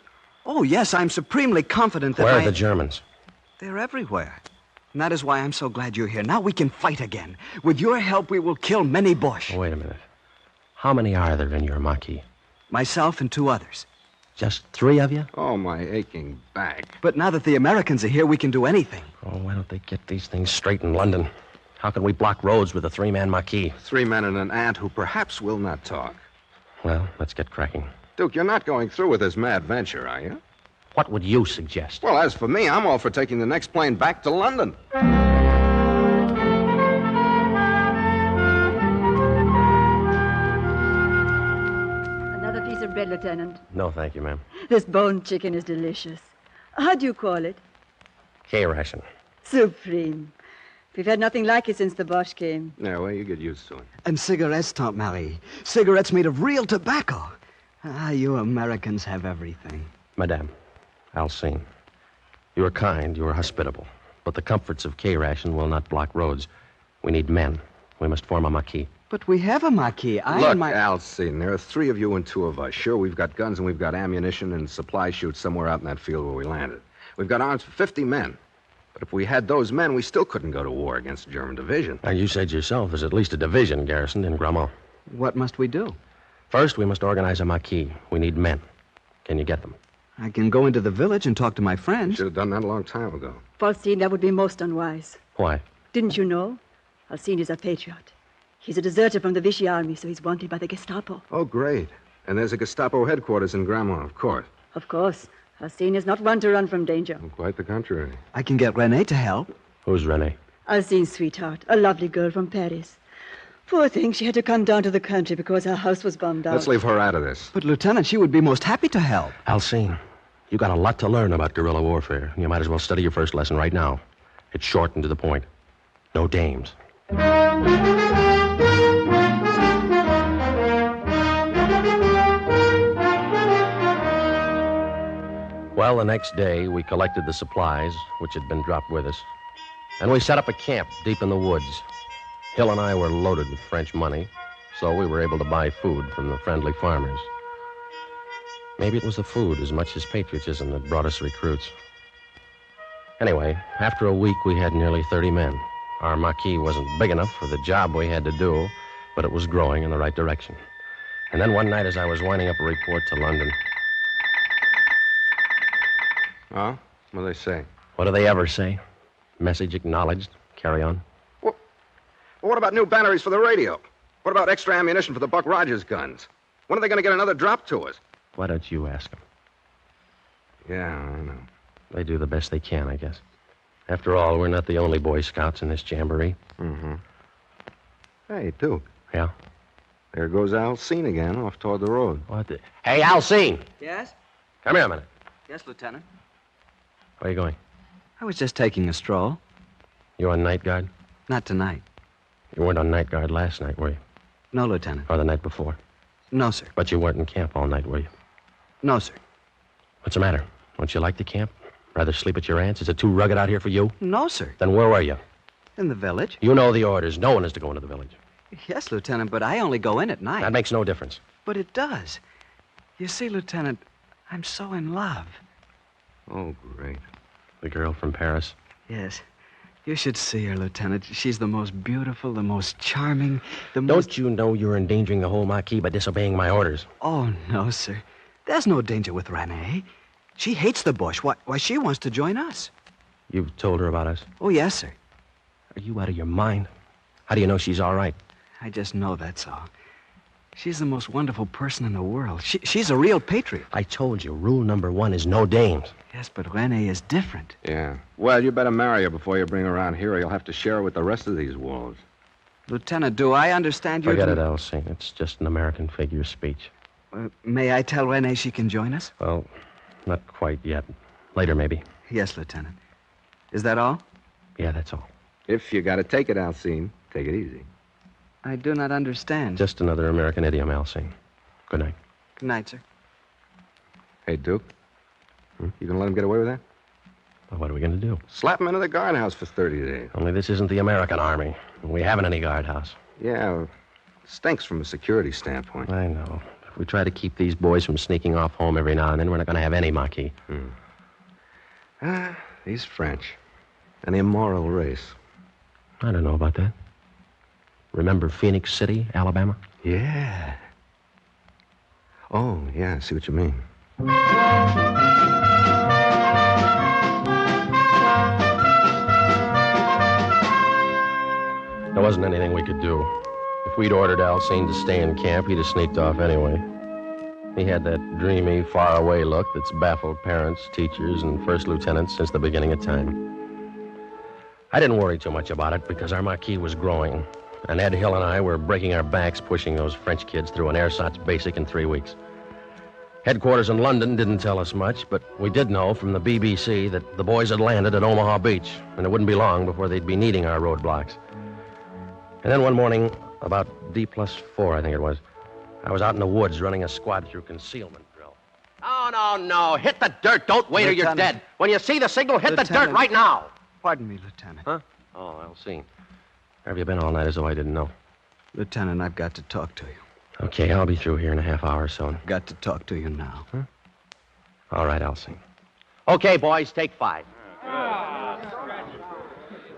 Oh, yes, I'm supremely confident that Where are the Germans? They're everywhere. And that is why I'm so glad you're here. Now we can fight again. With your help, we will kill many Boche. Oh, wait a minute. How many are there in your Marquis? Myself and 2 others. Just 3 of you? Oh, my aching back. But now that the Americans are here, we can do anything. Oh, why don't they get these things straight in London? How can we block roads with a 3-man Marquis? 3 men and an aunt who perhaps will not talk. Well, let's get cracking. Duke, you're not going through with this mad venture, are you? What would you suggest? Well, as for me, I'm all for taking the next plane back to London. Another piece of bread, Lieutenant. No, thank you, ma'am. This boned chicken is delicious. How do you call it? K-ration. Supreme. We've had nothing like it since the Boche came. Yeah, well, you get used to it. And cigarettes, Tante Marie. Cigarettes made of real tobacco. Ah, you Americans have everything. Madame, Alcine, you are kind, you are hospitable, but the comforts of K-ration will not block roads. We need men. We must form a Marquis. But we have a Marquis. Look, Alcine, there are 3 of you and 2 of us. Sure, we've got guns and we've got ammunition and supply chutes somewhere out in that field where we landed. We've got arms for 50 men. But if we had those men, we still couldn't go to war against the German division. Now, you said yourself there's at least a division garrisoned in Grammont. What must we do? First, we must organize a Marquis. We need men. Can you get them? I can go into the village and talk to my friends. Should have done that a long time ago. Alcine, that would be most unwise. Why? Didn't you know? Alcine is a patriot. He's a deserter from the Vichy army, so he's wanted by the Gestapo. Oh, great. And there's a Gestapo headquarters in Grammont, of course. Of course. Alcine is not one to run from danger. Well, quite the contrary. I can get Renee to help. Who's Renee? Alcine's sweetheart, a lovely girl from Paris. Poor thing, she had to come down to the country because her house was bombed out. Let's leave her out of this. But, Lieutenant, she would be most happy to help. Alcine, you got a lot to learn about guerrilla warfare. You might as well study your first lesson right now. It's short and to the point. No dames. Well, the next day, we collected the supplies, which had been dropped with us, And we set up a camp deep in the woods. Hill and I were loaded with French money, so we were able to buy food from the friendly farmers. Maybe it was the food as much as patriotism that brought us recruits. Anyway, after a week, we had nearly 30 men. Our marquee wasn't big enough for the job we had to do, but it was growing in the right direction. And then one night, as I was winding up a report to London... Oh? What do they say? What do they ever say? Message acknowledged. Carry on. Well, what about new batteries for the radio? What about extra ammunition for the Buck Rogers guns? When are they going to get another drop to us? Why don't you ask them? Yeah, I know. They do the best they can, I guess. After all, we're not the only Boy Scouts in this jamboree. Mm-hmm. Hey, Duke. Yeah? There goes Alcine again, off toward the road. What the... Hey, Alcine! Yes? Come here a minute. Yes, Lieutenant. Where are you going? I was just taking a stroll. You on night guard? Not tonight. You weren't on night guard last night, were you? No, Lieutenant. Or the night before? No, sir. But you weren't in camp all night, were you? No, sir. What's the matter? Don't you like the camp? Rather sleep at your aunt's? Is it too rugged out here for you? No, sir. Then where were you? In the village. You know the orders. No one is to go into the village. Yes, Lieutenant, but I only go in at night. That makes no difference. But it does. You see, Lieutenant, I'm so in love. Oh, great. The girl from Paris? Yes. You should see her, Lieutenant. She's the most beautiful, the most charming, Don't you know you're endangering the whole marquee by disobeying my orders? Oh, no, sir. There's no danger with Renee. She hates the bush. Why, she wants to join us. You've told her about us? Oh, yes, sir. Are you out of your mind? How do you know she's all right? I just know that's all. She's the most wonderful person in the world. She's a real patriot. I told you, rule number 1 is no dames. Yes, but Renee is different. Yeah. Well, you better marry her before you bring her around here, or you'll have to share her with the rest of these wolves. Lieutenant, do I understand you? Forget it, Alcine. It's just an American figure of speech. May I tell Renee she can join us? Well, not quite yet. Later, maybe. Yes, Lieutenant. Is that all? Yeah, that's all. If you got to take it, Alcine, take it easy. I do not understand. Just another American idiom, Alcine. Good night. Good night, sir. Hey, Duke. You gonna let him get away with that? Well, what are we going to do? Slap him into the guardhouse for 30 days. Only this isn't the American Army. We haven't any guardhouse. Yeah, stinks from a security standpoint. I know. If we try to keep these boys from sneaking off home every now and then, we're not going to have any marquee. These French. An immoral race. I don't know about that. Remember Phoenix City, Alabama? Yeah. Oh, yeah, I see what you mean. There wasn't anything we could do. If we'd ordered Alcine to stay in camp, he'd have sneaked off anyway. He had that dreamy, faraway look that's baffled parents, teachers, and first lieutenants since the beginning of time. I didn't worry too much about it because our marquee was growing, and Ed Hill and I were breaking our backs pushing those French kids through an ersatz basic in 3 weeks. Headquarters in London didn't tell us much, but we did know from the BBC that the boys had landed at Omaha Beach, and it wouldn't be long before they'd be needing our roadblocks. And then one morning, about D+4, I think it was, I was out in the woods running a squad through concealment drill. No. Hit the dirt. Don't wait or you're dead. When you see the signal, hit the dirt right now. Pardon me, Lieutenant. Huh? Oh, Alcine. Where have you been all night as though I didn't know? Lieutenant, I've got to talk to you. Okay, I'll be through here in a half hour or so. I've got to talk to you now. Huh? All right, Alcine. Okay, boys, take 5.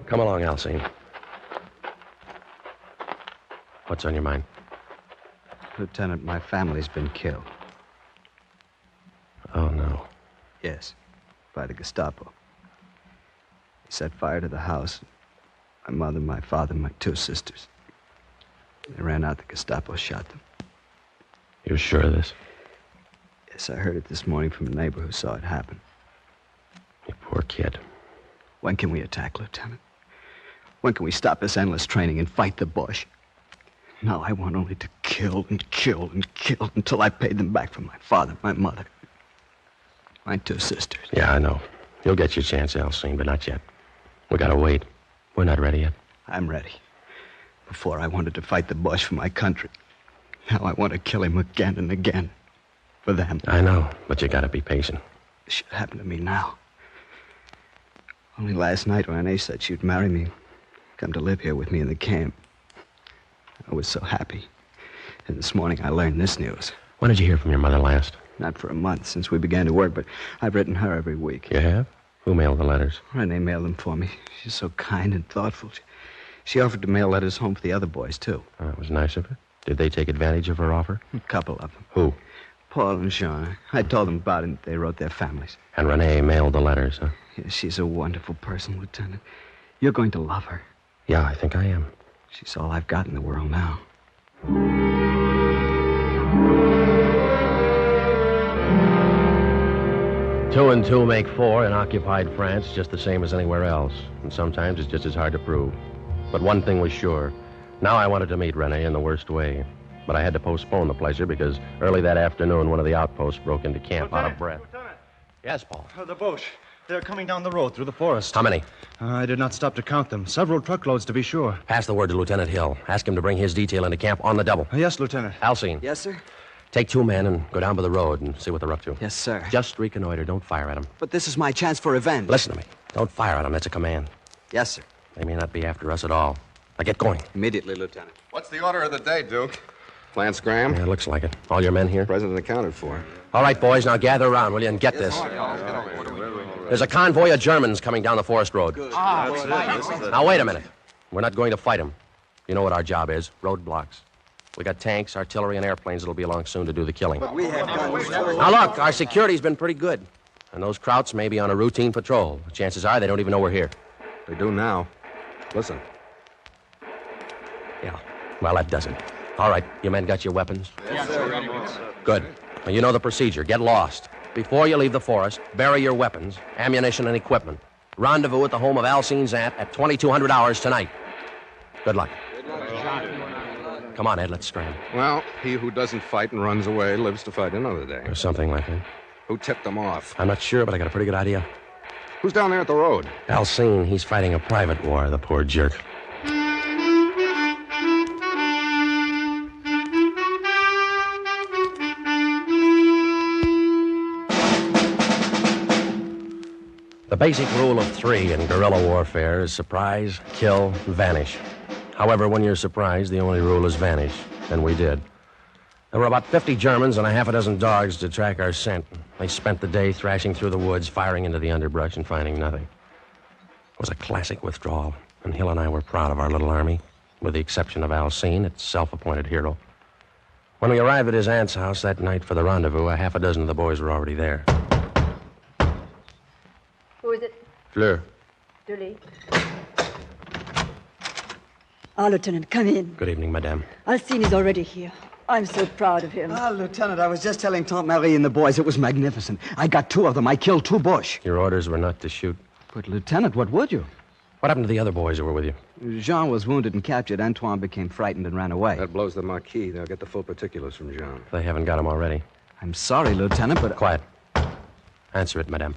Come along, Alcine. What's on your mind? Lieutenant, my family's been killed. Oh, no. Yes, by the Gestapo. They set fire to the house. My mother, my father, my 2 sisters. They ran out. The Gestapo shot them. You're sure of this? Yes, I heard it this morning from a neighbor who saw it happen. You poor kid. When can we attack, Lieutenant? When can we stop this endless training and fight the Boche? No, I want only to kill and kill and kill until I pay them back for my father, my mother, my 2 sisters. Yeah, I know. You'll get your chance, Alcine, but not yet. We gotta wait. We're not ready yet. I'm ready. Before I wanted to fight the Boche for my country. Now I want to kill him again and again. For them. I know, but you gotta be patient. This should happen to me now. Only last night Renee said she'd marry me, come to live here with me in the camp. I was so happy. And this morning I learned this news. When did you hear from your mother last? Not for a month since we began to work, but I've written her every week. You have? Who mailed the letters? Renee mailed them for me. She's so kind and thoughtful. She offered to mail letters home for the other boys, too. Oh, that was nice of her. Did they take advantage of her offer? A couple of them. Who? Paul and Jean. I told them about it, and they wrote their families. And Renee mailed the letters, huh? Yes, she's a wonderful person, Lieutenant. You're going to love her. Yeah, I think I am. She's all I've got in the world now. 2 and 2 make 4 in occupied France, just the same as anywhere else. And sometimes it's just as hard to prove. But one thing was sure. Now I wanted to meet Renee in the worst way. But I had to postpone the pleasure because early that afternoon, one of the outposts broke into camp out of breath. Lieutenant. Yes, Paul. The Boche. They're coming down the road through the forest. How many? I did not stop to count them. Several truckloads, to be sure. Pass the word to Lieutenant Hill. Ask him to bring his detail into camp on the double. Yes, Lieutenant. Alcine. Yes, sir? Take 2 men and go down by the road and see what they're up to. Yes, sir. Just reconnoiter. Don't fire at them. But this is my chance for revenge. Listen to me. Don't fire at them. That's a command. Yes, sir. They may not be after us at all. Now get going. Immediately, Lieutenant. What's the order of the day, Duke? Plant scram? Yeah, looks like it. All your men here? President accounted for. All right, boys, now gather around, will you, and get this. There's a convoy of Germans coming down the forest road. Now, wait a minute. We're not going to fight them. You know what our job is, roadblocks. We got tanks, artillery, and airplanes that'll be along soon to do the killing. But we have guns. Now, look, our security's been pretty good. And those Krauts may be on a routine patrol. Chances are they don't even know we're here. They do now. Listen. Yeah, well, that does it. All right, you men got your weapons? Yes, sir. Good. Now, you know the procedure. Get lost. Before you leave the forest, bury your weapons, ammunition, and equipment. Rendezvous at the home of Alcine's aunt at 2200 hours tonight. Good luck. Come on, Ed, let's scram. Well, he who doesn't fight and runs away lives to fight another day. Or something like that. Who tipped them off? I'm not sure, but I got a pretty good idea. Who's down there at the road? Alcine, he's fighting a private war, the poor jerk. The basic rule of 3 in guerrilla warfare is surprise, kill, vanish. However, when you're surprised, the only rule is vanish, and we did. There were about 50 Germans and a half a dozen dogs to track our scent. They spent the day thrashing through the woods, firing into the underbrush, and finding nothing. It was a classic withdrawal, and Hill and I were proud of our little army, with the exception of Alcine, its self-appointed hero. When we arrived at his aunt's house that night for the rendezvous, a half a dozen of the boys were already there. Who is it? Fleur. Julie. Ah, Lieutenant, come in. Good evening, madame. Alcine is already here. I'm so proud of him. Ah, Lieutenant, I was just telling Tante Marie and the boys it was magnificent. I got 2 of them. I killed 2 Boche. Your orders were not to shoot. But, Lieutenant, what would you? What happened to the other boys who were with you? Jean was wounded and captured. Antoine became frightened and ran away. That blows the Marquis. They'll get the full particulars from Jean. They haven't got him already. I'm sorry, Lieutenant, but... Quiet. Answer it, madame.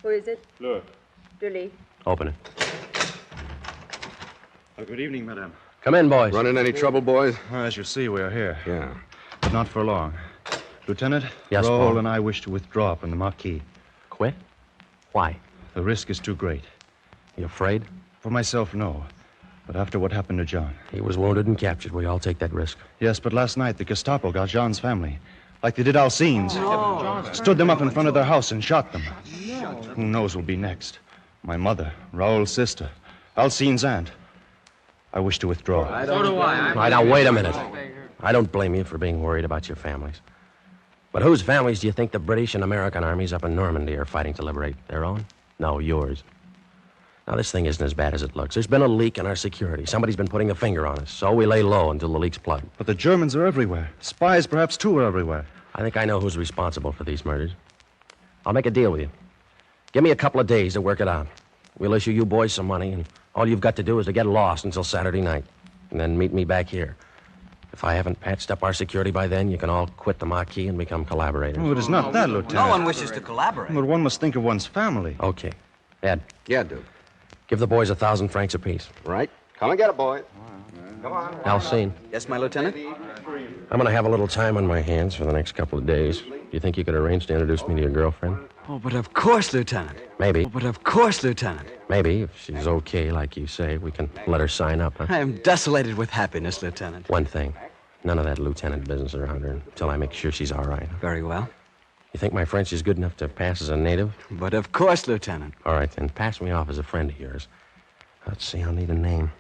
Who is it? Fleur. Julie. Open it. Good evening, madame. Come in, boys. Run in any trouble, boys? As you see, we are here. Yeah. But not for long. Lieutenant, Yes, Raoul Paul. and I wish to withdraw from the Marquis. Quit? Why? The risk is too great. You afraid? For myself, no. But after what happened to John. He was wounded and captured. We all take that risk. Yes, but last night the Gestapo got John's family. Like they did Alcine's. Stood them up in front of their house and shot them. Who knows who'll be next? My mother, Raoul's sister, Alcine's aunt. I wish to withdraw. So do I. All right, now, wait a minute. I don't blame you for being worried about your families. But whose families do you think the British and American armies up in Normandy are fighting to liberate? Their own? No, yours. Now, this thing isn't as bad as it looks. There's been a leak in our security. Somebody's been putting a finger on us, so we lay low until the leak's plugged. But the Germans are everywhere. Spies, perhaps, too, are everywhere. I think I know who's responsible for these murders. I'll make a deal with you. Give me a couple of days to work it out. We'll issue you boys some money, and all you've got to do is to get lost until Saturday night, and then meet me back here. If I haven't patched up our security by then, you can all quit the Marquis and become collaborators. Oh, it is not that, Lieutenant. No one wishes to collaborate. But one must think of one's family. Okay. Ed. Yeah, Duke. Give the boys 1,000 francs apiece. Right. Come and get it, boy. Come on. Alcine. Yes, my lieutenant? I'm going to have a little time on my hands for the next couple of days. Do you think you could arrange to introduce me to your girlfriend? Oh, but of course, Lieutenant. Maybe. Oh, but of course, Lieutenant. Maybe, if she's okay, like you say, we can let her sign up, huh? I am desolated with happiness, Lieutenant. One thing. None of that lieutenant business around her until I make sure she's all right. Very well. You think my French is good enough to pass as a native? But of course, Lieutenant. All right, then pass me off as a friend of yours. Let's see, I'll need a name.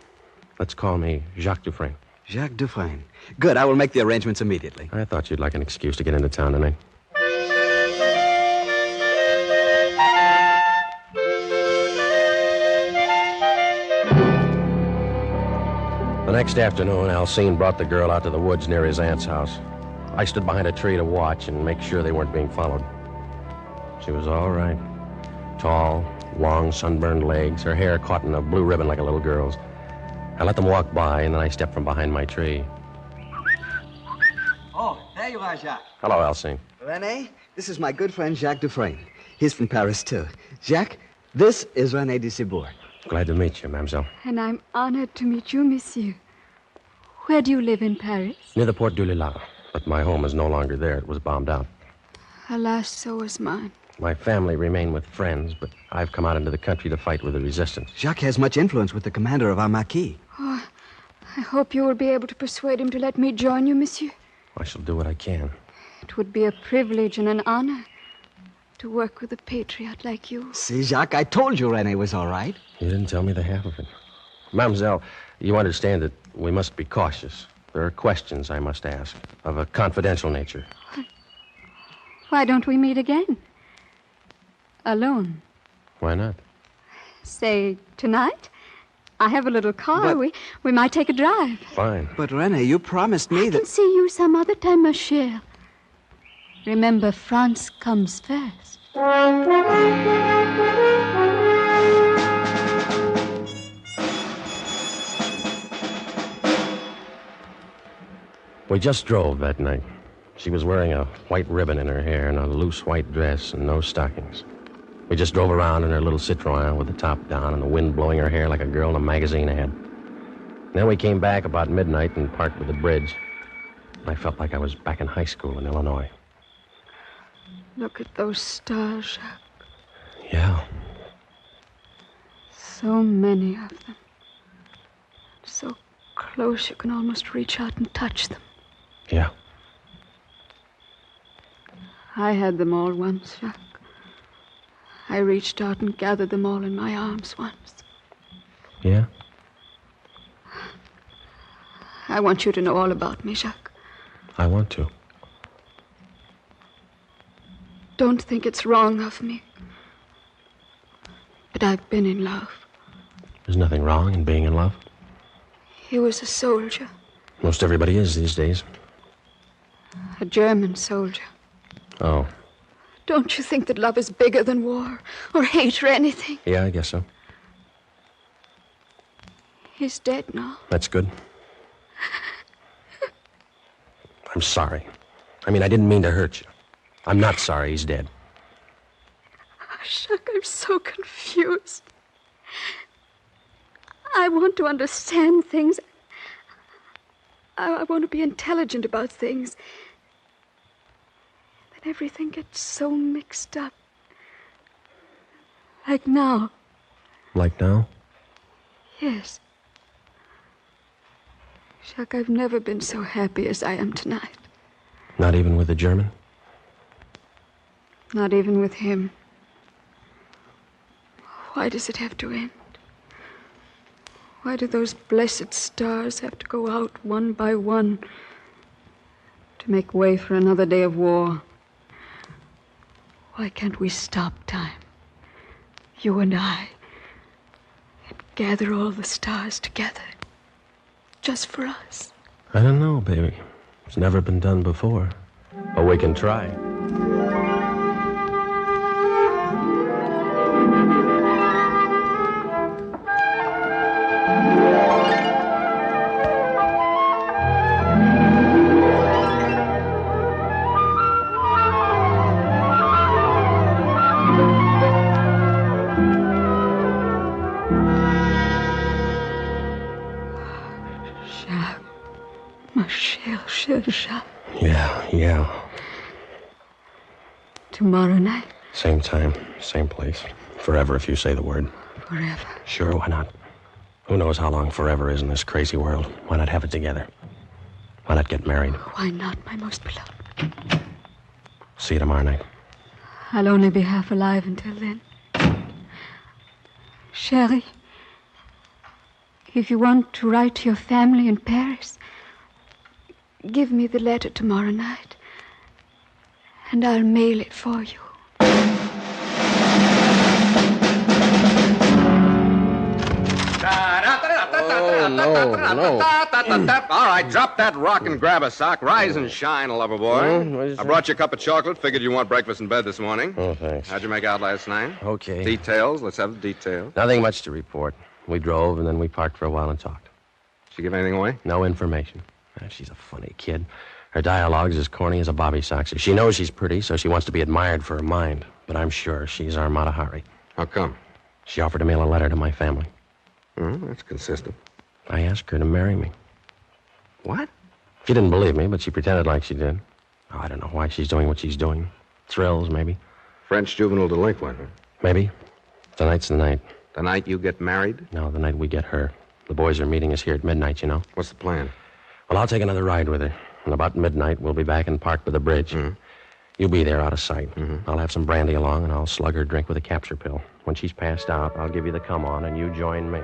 Let's call me Jacques Dufresne. Jacques Dufresne. Good, I will make the arrangements immediately. I thought you'd like an excuse to get into town tonight. The next afternoon, Alcine brought the girl out to the woods near his aunt's house. I stood behind a tree to watch and make sure they weren't being followed. She was all right. Tall, long, sunburned legs, her hair caught in a blue ribbon like a little girl's. I let them walk by, and then I stepped from behind my tree. Oh, there you are, Jacques. Hello, Alcine. René, this is my good friend Jacques Dufresne. He's from Paris, too. Jacques, this is René de Cibourg. Glad to meet you, mademoiselle. And I'm honored to meet you, monsieur. Where do you live in Paris? Near the Porte du Lilas, but my home is no longer there. It was bombed out. Alas, so was mine. My family remain with friends, but I've come out into the country to fight with the resistance. Jacques has much influence with the commander of our Maquis. Oh, I hope you will be able to persuade him to let me join you, monsieur. I shall do what I can. It would be a privilege and an honor to work with a patriot like you. See, Jacques, I told you René was all right. You didn't tell me the half of it. Mademoiselle, you understand that we must be cautious. There are questions I must ask of a confidential nature. Why don't we meet again? Alone. Why not? Say, tonight? I have a little car. But- We might take a drive. Fine. But, René, you promised me I that... can see you some other time, ma chère. Remember, France comes first. We just drove that night. She was wearing a white ribbon in her hair and a loose white dress and no stockings. We just drove around in her little Citroën with the top down and the wind blowing her hair like a girl in a magazine ad. Then we came back about midnight and parked by the bridge. I felt like I was back in high school in Illinois. Look at those stars, Jacques. Yeah. So many of them. So close you can almost reach out and touch them. Yeah. I had them all once, Jacques. I reached out and gathered them all in my arms once. Yeah? I want you to know all about me, Jacques. I want to. Don't think it's wrong of me. But I've been in love. There's nothing wrong in being in love. He was a soldier. Most everybody is these days. A German soldier. Oh, Don't you think that love is bigger than war or hate or anything? yeah, I guess so. He's dead now. That's good. I'm sorry. I mean, I didn't mean to hurt you. I'm not sorry he's dead. Jacques, I'm so confused. I want to understand things. I want to be intelligent about things. Then everything gets so mixed up. Like now. Like now? Yes. Jacques, I've never been so happy as I am tonight. Not even with the German? Not even with him. Why does it have to end? Why do those blessed stars have to go out one by one to make way for another day of war? Why can't we stop time, you and I, and gather all the stars together, just for us? I don't know, baby. It's never been done before. But we can try. Jacques. Yeah. Tomorrow night. Same time, same place. Forever if you say the word. Forever. Sure, why not? Who knows how long forever is in this crazy world? Why not have it together? Why not get married? Why not, my most beloved? See you tomorrow night. I'll only be half alive until then. Sherry, if you want to write to your family in Paris, give me the letter tomorrow night, and I'll mail it for you. Oh, no. All right, drop that rock and grab a sock. Rise and shine, lover boy. I brought you a cup of chocolate. Figured you want breakfast in bed this morning. Oh, thanks. How'd you make out last night? Okay. Details. Let's have the details. Nothing much to report. We drove, and then we parked for a while and talked. Did she give anything away? No information. She's a funny kid. Her dialogue's as corny as a bobby soxer. She knows she's pretty, so she wants to be admired for her mind. But I'm sure she's our Matahari. How come? She offered to mail a letter to my family. That's consistent. I asked her to marry me. What? She didn't believe me, but she pretended like she did. Oh, I don't know why she's doing what she's doing. Thrills, maybe. French juvenile delinquent, huh? Maybe. Tonight's the night. The night you get married? No, the night we get her. The boys are meeting us here at midnight, you know. What's the plan? Well, I'll take another ride with her. And about midnight, we'll be back in park by the bridge. Mm-hmm. You'll be there out of sight. I'll have some brandy along, and I'll slug her drink with a capture pill. When she's passed out, I'll give you the come on, and you join me.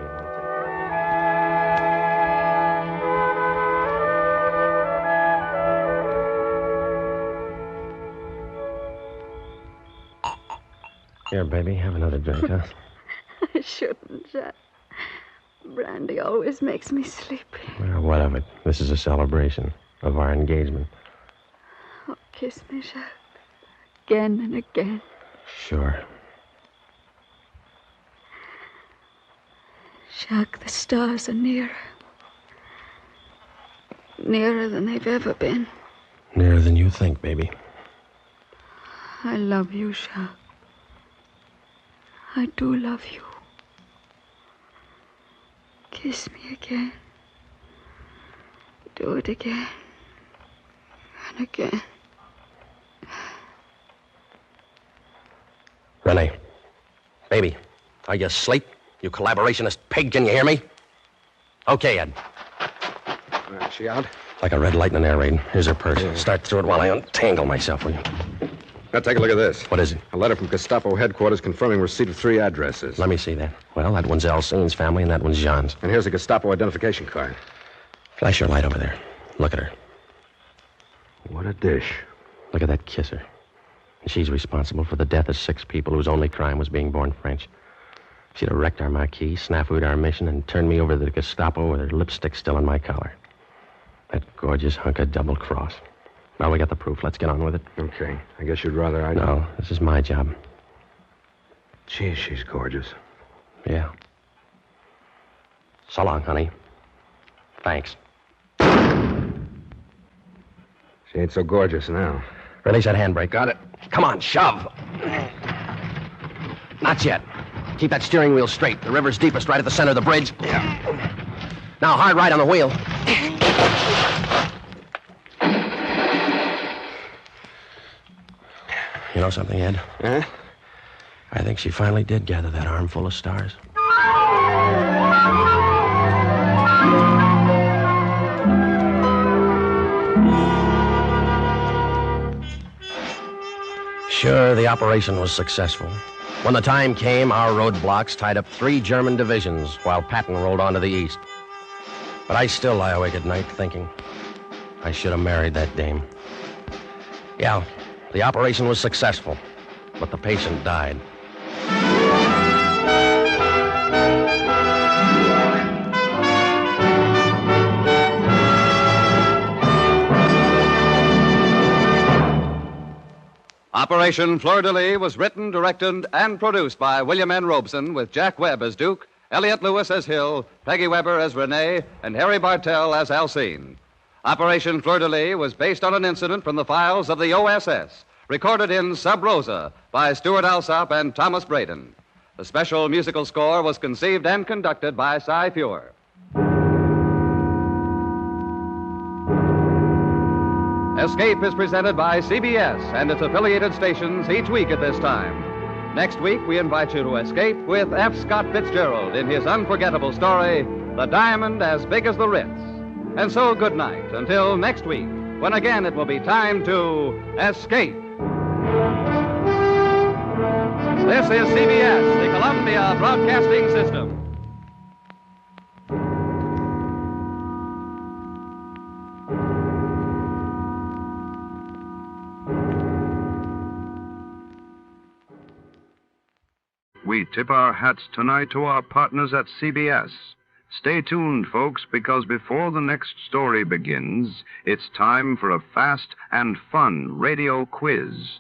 Here, baby, have another drink, huh? I shouldn't, Jack. Brandy always makes me sleepy. Well, what of it? This is a celebration of our engagement. Oh, kiss me, Jack. Again and again. Sure. Jack, the stars are nearer. Nearer than they've ever been. Nearer than you think, baby. I love you, Jack. I do love you. Kiss me again. Do it again. And again. Renee. Baby, are you asleep? You collaborationist pig, can you hear me? Okay, Ed. Is she out? Like a red light in an air raid. Here's her purse. Start through it while I untangle myself, will you? Now, take a look at this. What is it? A letter from Gestapo headquarters confirming receipt of 3 addresses. Let me see that. Well, that one's Alcine's family, and that one's Jean's. And here's a Gestapo identification card. Flash your light over there. Look at her. What a dish. Look at that kisser. And she's responsible for the death of 6 people whose only crime was being born French. She'd have wrecked our marquis, snafu'd our mission, and turned me over to the Gestapo with her lipstick still on my collar. That gorgeous hunk of double cross. Now we got the proof. Let's get on with it. Okay. I guess you'd rather I... No, this is my job. Gee, she's gorgeous. Yeah. So long, honey. Thanks. She ain't so gorgeous now. Release that handbrake. Got it. Come on, shove. Not yet. Keep that steering wheel straight. The river's deepest right at the center of the bridge. Yeah. Now, hard right on the wheel. You know something, Ed? Huh? I think she finally did gather that armful of stars. Sure, the operation was successful. When the time came, our roadblocks tied up 3 German divisions while Patton rolled on to the east. But I still lie awake at night thinking I should have married that dame. Yeah, the operation was successful, but the patient died. Operation Fleur-de-Lis was written, directed, and produced by William N. Robeson with Jack Webb as Duke, Elliot Lewis as Hill, Peggy Weber as Renee, and Harry Bartell as Alcine. Operation Fleur-de-Lis was based on an incident from the files of the OSS, recorded in Sub Rosa by Stuart Alsop and Thomas Braden. The special musical score was conceived and conducted by Cy Feuer. Escape is presented by CBS and its affiliated stations each week at this time. Next week, we invite you to escape with F. Scott Fitzgerald in his unforgettable story, The Diamond as Big as the Ritz. And so, good night, until next week, when again it will be time to escape. This is CBS, the Columbia Broadcasting System. We tip our hats tonight to our partners at CBS. Stay tuned, folks, because before the next story begins, it's time for a fast and fun radio quiz.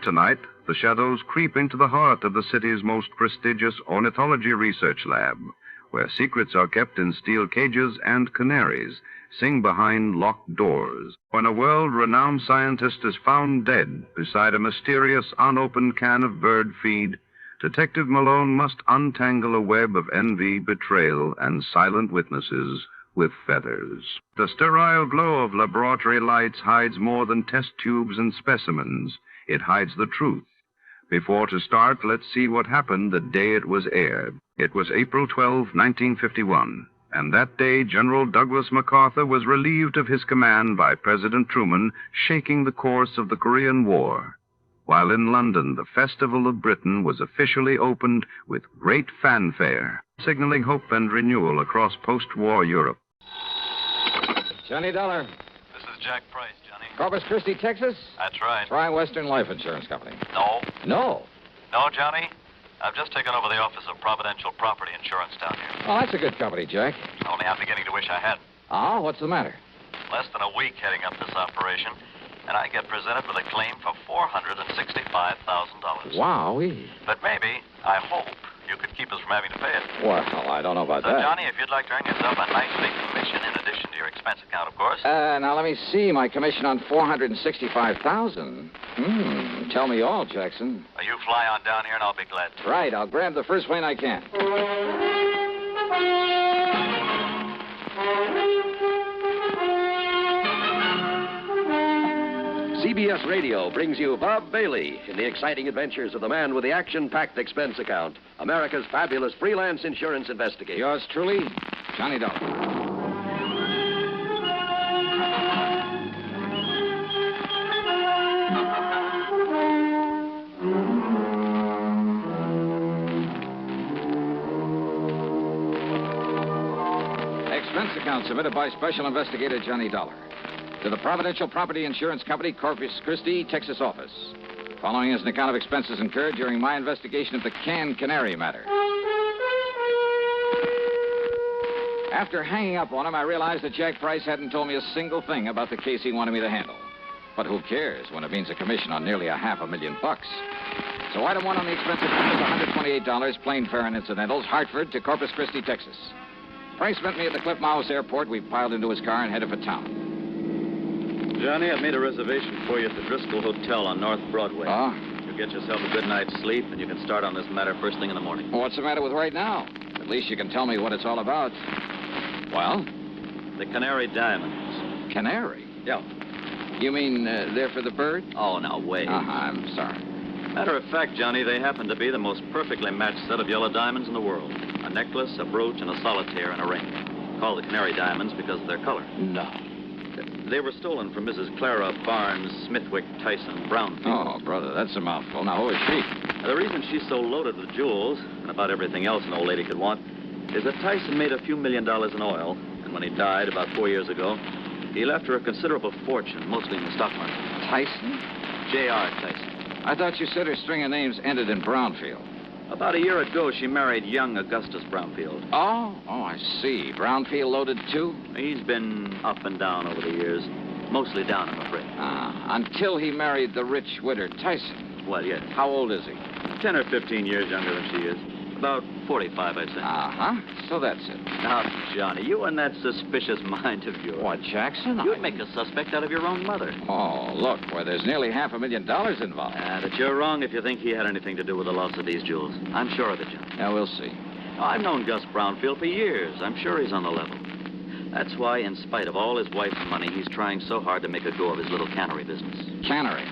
Tonight, the shadows creep into the heart of the city's most prestigious ornithology research lab, where secrets are kept in steel cages and canaries sing behind locked doors. When a world-renowned scientist is found dead beside a mysterious unopened can of bird feed, Detective Malone must untangle a web of envy, betrayal, and silent witnesses with feathers. The sterile glow of laboratory lights hides more than test tubes and specimens. It hides the truth. Before to start, let's see what happened the day it was aired. It was April 12, 1951, and that day General Douglas MacArthur was relieved of his command by President Truman, shaking the course of the Korean War. While in London, the Festival of Britain was officially opened with great fanfare, signaling hope and renewal across post-war Europe. Johnny Dollar. This is Jack Price, Johnny. Corpus Christi, Texas? That's right. Try Western Life Insurance Company. No. No? No, Johnny. I've just taken over the office of Providential Property Insurance down here. Oh, that's a good company, Jack. Only I'm beginning to wish I had. Oh, what's the matter? Less than a week heading up this operation, and I get presented with a claim for $465,000. Wowee. But maybe, I hope, you could keep us from having to pay it. Well, I don't know about So, that. Johnny, if you'd like to earn yourself a nice big commission in addition to your expense account, of course. Now, let me see. My commission on $465,000. Tell me all, Jackson. You fly on down here, and I'll be glad to. Right. I'll grab the first plane I can. CBS Radio brings you Bob Bailey in the exciting adventures of the man with the action-packed expense account, America's fabulous freelance insurance investigator. Yours truly, Johnny Dollar. Expense account submitted by Special Investigator Johnny Dollar to the Providential Property Insurance Company, Corpus Christi, Texas office. Following is an account of expenses incurred during my investigation of the canned canary matter. After hanging up on him, I realized that Jack Price hadn't told me a single thing about the case he wanted me to handle. But who cares when it means a commission on nearly $500,000? So item one on the expense account is $128, plain fare and incidentals, Hartford to Corpus Christi, Texas. Price met me at the Cliff Mouse Airport. We piled into his car and headed for town. Johnny, I've made a reservation for you at the Driscoll Hotel on North Broadway. Oh? You get yourself a good night's sleep, and you can start on this matter first thing in the morning. Well, what's the matter with right now? At least you can tell me what it's all about. Well? The Canary Diamonds. Canary? Yeah. You mean they're for the bird? Oh, now, wait. I'm sorry. Matter of fact, Johnny, they happen to be the most perfectly matched set of yellow diamonds in the world. A necklace, a brooch, and a solitaire and a ring. Called the Canary Diamonds because of their color. No. They were stolen from Mrs. Clara Barnes Smithwick Tyson Brownfield. Oh, brother, that's a mouthful. Now, who is she? The reason she's so loaded with jewels, and about everything else an old lady could want, is that Tyson made a few $1 million in oil, and when he died about 4 years ago, he left her a considerable fortune, mostly in the stock market. Tyson? J.R. Tyson. I thought you said her string of names ended in Brownfield. About a year ago, she married young Augustus Brownfield. Oh, I see. Brownfield loaded, too? He's been up and down over the years. Mostly down, I'm afraid. Until he married the rich widow Tyson. Well, yes. How old is he? 10 or 15 years younger than she is. About 45, I'd say. Uh-huh. So that's it. Now, Johnny, you and that suspicious mind of yours. What, Jackson? You'd make a suspect out of your own mother. Oh, look, where there's nearly $500,000 involved. But you're wrong if you think he had anything to do with the loss of these jewels. I'm sure of it, Johnny. Yeah, we'll see. I've known Gus Brownfield for years. I'm sure he's on the level. That's why, in spite of all his wife's money, he's trying so hard to make a go of his little cannery business. Cannery?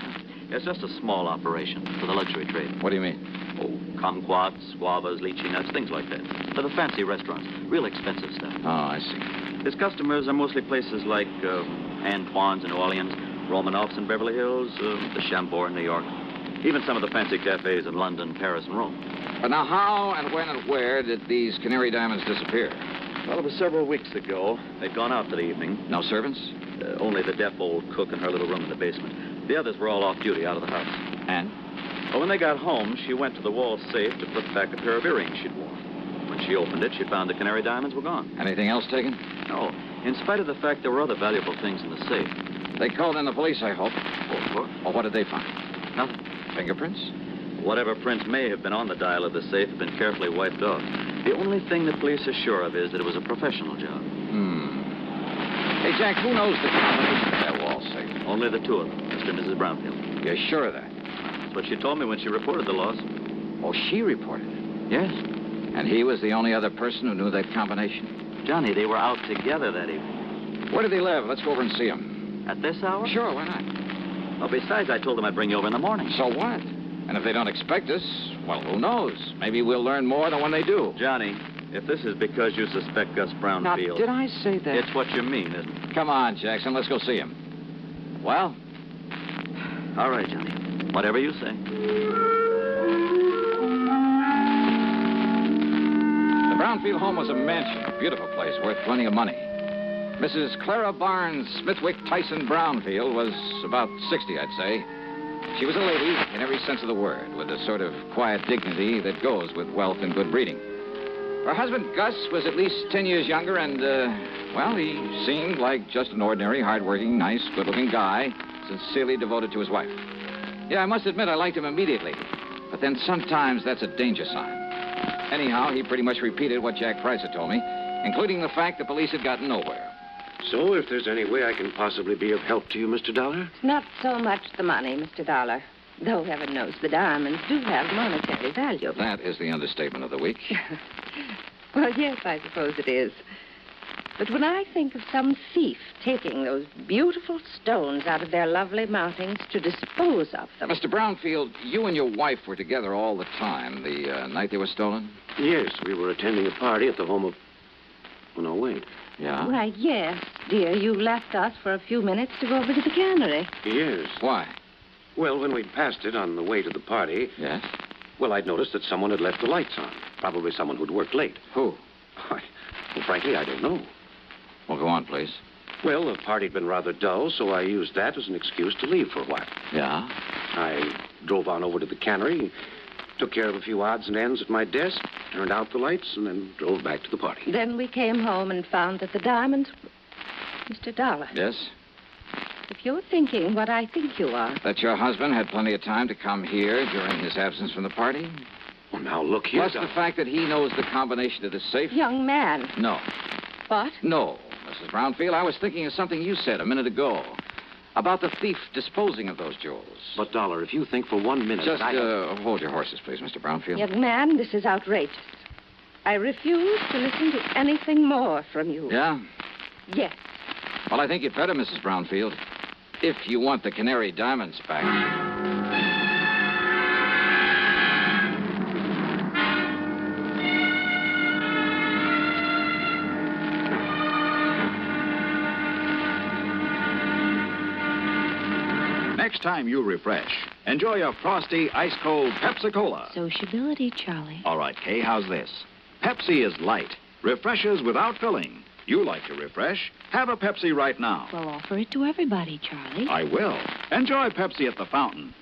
It's just a small operation for the luxury trade. What do you mean? Oh, kumquats, guavas, lychee nuts, things like that. For the fancy restaurants. Real expensive stuff. Oh, I see. His customers are mostly places like Antoine's in New Orleans, Romanoff's in Beverly Hills, the Chambord in New York. Even some of the fancy cafes in London, Paris, and Rome. But now, how and when and where did these canary diamonds disappear? Well, it was several weeks ago. They'd gone out for the evening. No servants? Only the deaf old cook in her little room in the basement. The others were all off duty, out of the house. And? Well, when they got home, she went to the wall safe to put back a pair of earrings she'd worn. When she opened it, she found the canary diamonds were gone. Anything else taken? No. In spite of the fact there were other valuable things in the safe. They called in the police, I hope. Oh, of course. Well, what did they find? Nothing. Fingerprints? Whatever prints may have been on the dial of the safe have been carefully wiped off. The only thing the police are sure of is that it was a professional job. Hey, Jack, who knows the combination of that wall safe? Only the two of them, Mr. and Mrs. Brownfield. You're sure of that? That's what she told me when she reported the loss. Oh, she reported it? Yes. And he was the only other person who knew that combination? Johnny, they were out together that evening. Where do they live? Let's go over and see them. At this hour? Sure, why not? Well, besides, I told them I'd bring you over in the morning. So what? And if they don't expect us, well, who knows? Maybe we'll learn more than when they do. Johnny, if this is because you suspect Gus Brownfield... Now, did I say that? It's what you mean, isn't it? Come on, Jackson, let's go see him. Well? All right, Johnny. Whatever you say. The Brownfield home was a mansion, a beautiful place, worth plenty of money. Mrs. Clara Barnes Smithwick Tyson Brownfield was about 60, I'd say. She was a lady in every sense of the word, with the sort of quiet dignity that goes with wealth and good breeding. Her husband, Gus, was at least 10 years younger, and, well, he seemed like just an ordinary, hardworking, nice, good-looking guy, sincerely devoted to his wife. Yeah, I must admit I liked him immediately, but then sometimes that's a danger sign. Anyhow, he pretty much repeated what Jack Price had told me, including the fact the police had gotten nowhere. So, if there's any way I can possibly be of help to you, Mr. Dollar? Not so much the money, Mr. Dollar. Though heaven knows the diamonds do have monetary value. That is the understatement of the week. Well, yes, I suppose it is. But when I think of some thief taking those beautiful stones out of their lovely mountings to dispose of them... Mr. Brownfield, you and your wife were together all the time the night they were stolen? Yes, we were attending a party at the home of... Oh, no, wait. Yeah? Why, yes, dear. You left us for a few minutes to go over to the cannery. Yes. Why? Well, when we'd passed it on the way to the party... Yes? Well, I'd noticed that someone had left the lights on. Probably someone who'd worked late. Who? Well, frankly, I don't know. Well, go on, please. Well, the party'd been rather dull, so I used that as an excuse to leave for a while. Yeah? I drove on over to the cannery, took care of a few odds and ends at my desk, turned out the lights, and then drove back to the party. Then we came home and found that the diamonds... Mr. Dollar. Yes? If you're thinking what I think you are... That your husband had plenty of time to come here during his absence from the party? Well, now, look here... Plus the fact that he knows the combination of the safe? Young man. No. What? No, Mrs. Brownfield. I was thinking of something you said a minute ago. About the thief disposing of those jewels. But, Dollar, if you think for 1 minute... Just hold your horses, please, Mr. Brownfield. Young man, this is outrageous. I refuse to listen to anything more from you. Yeah? Yes. Well, I think you'd better, Mrs. Brownfield. If you want the canary diamonds back. Next time you refresh, enjoy a frosty, ice-cold Pepsi-Cola. Sociability, Charlie. All right, Kay, how's this? Pepsi is light, refreshes without filling. You like to refresh? Have a Pepsi right now. Well, offer it to everybody, Charlie. I will. Enjoy Pepsi at the fountain.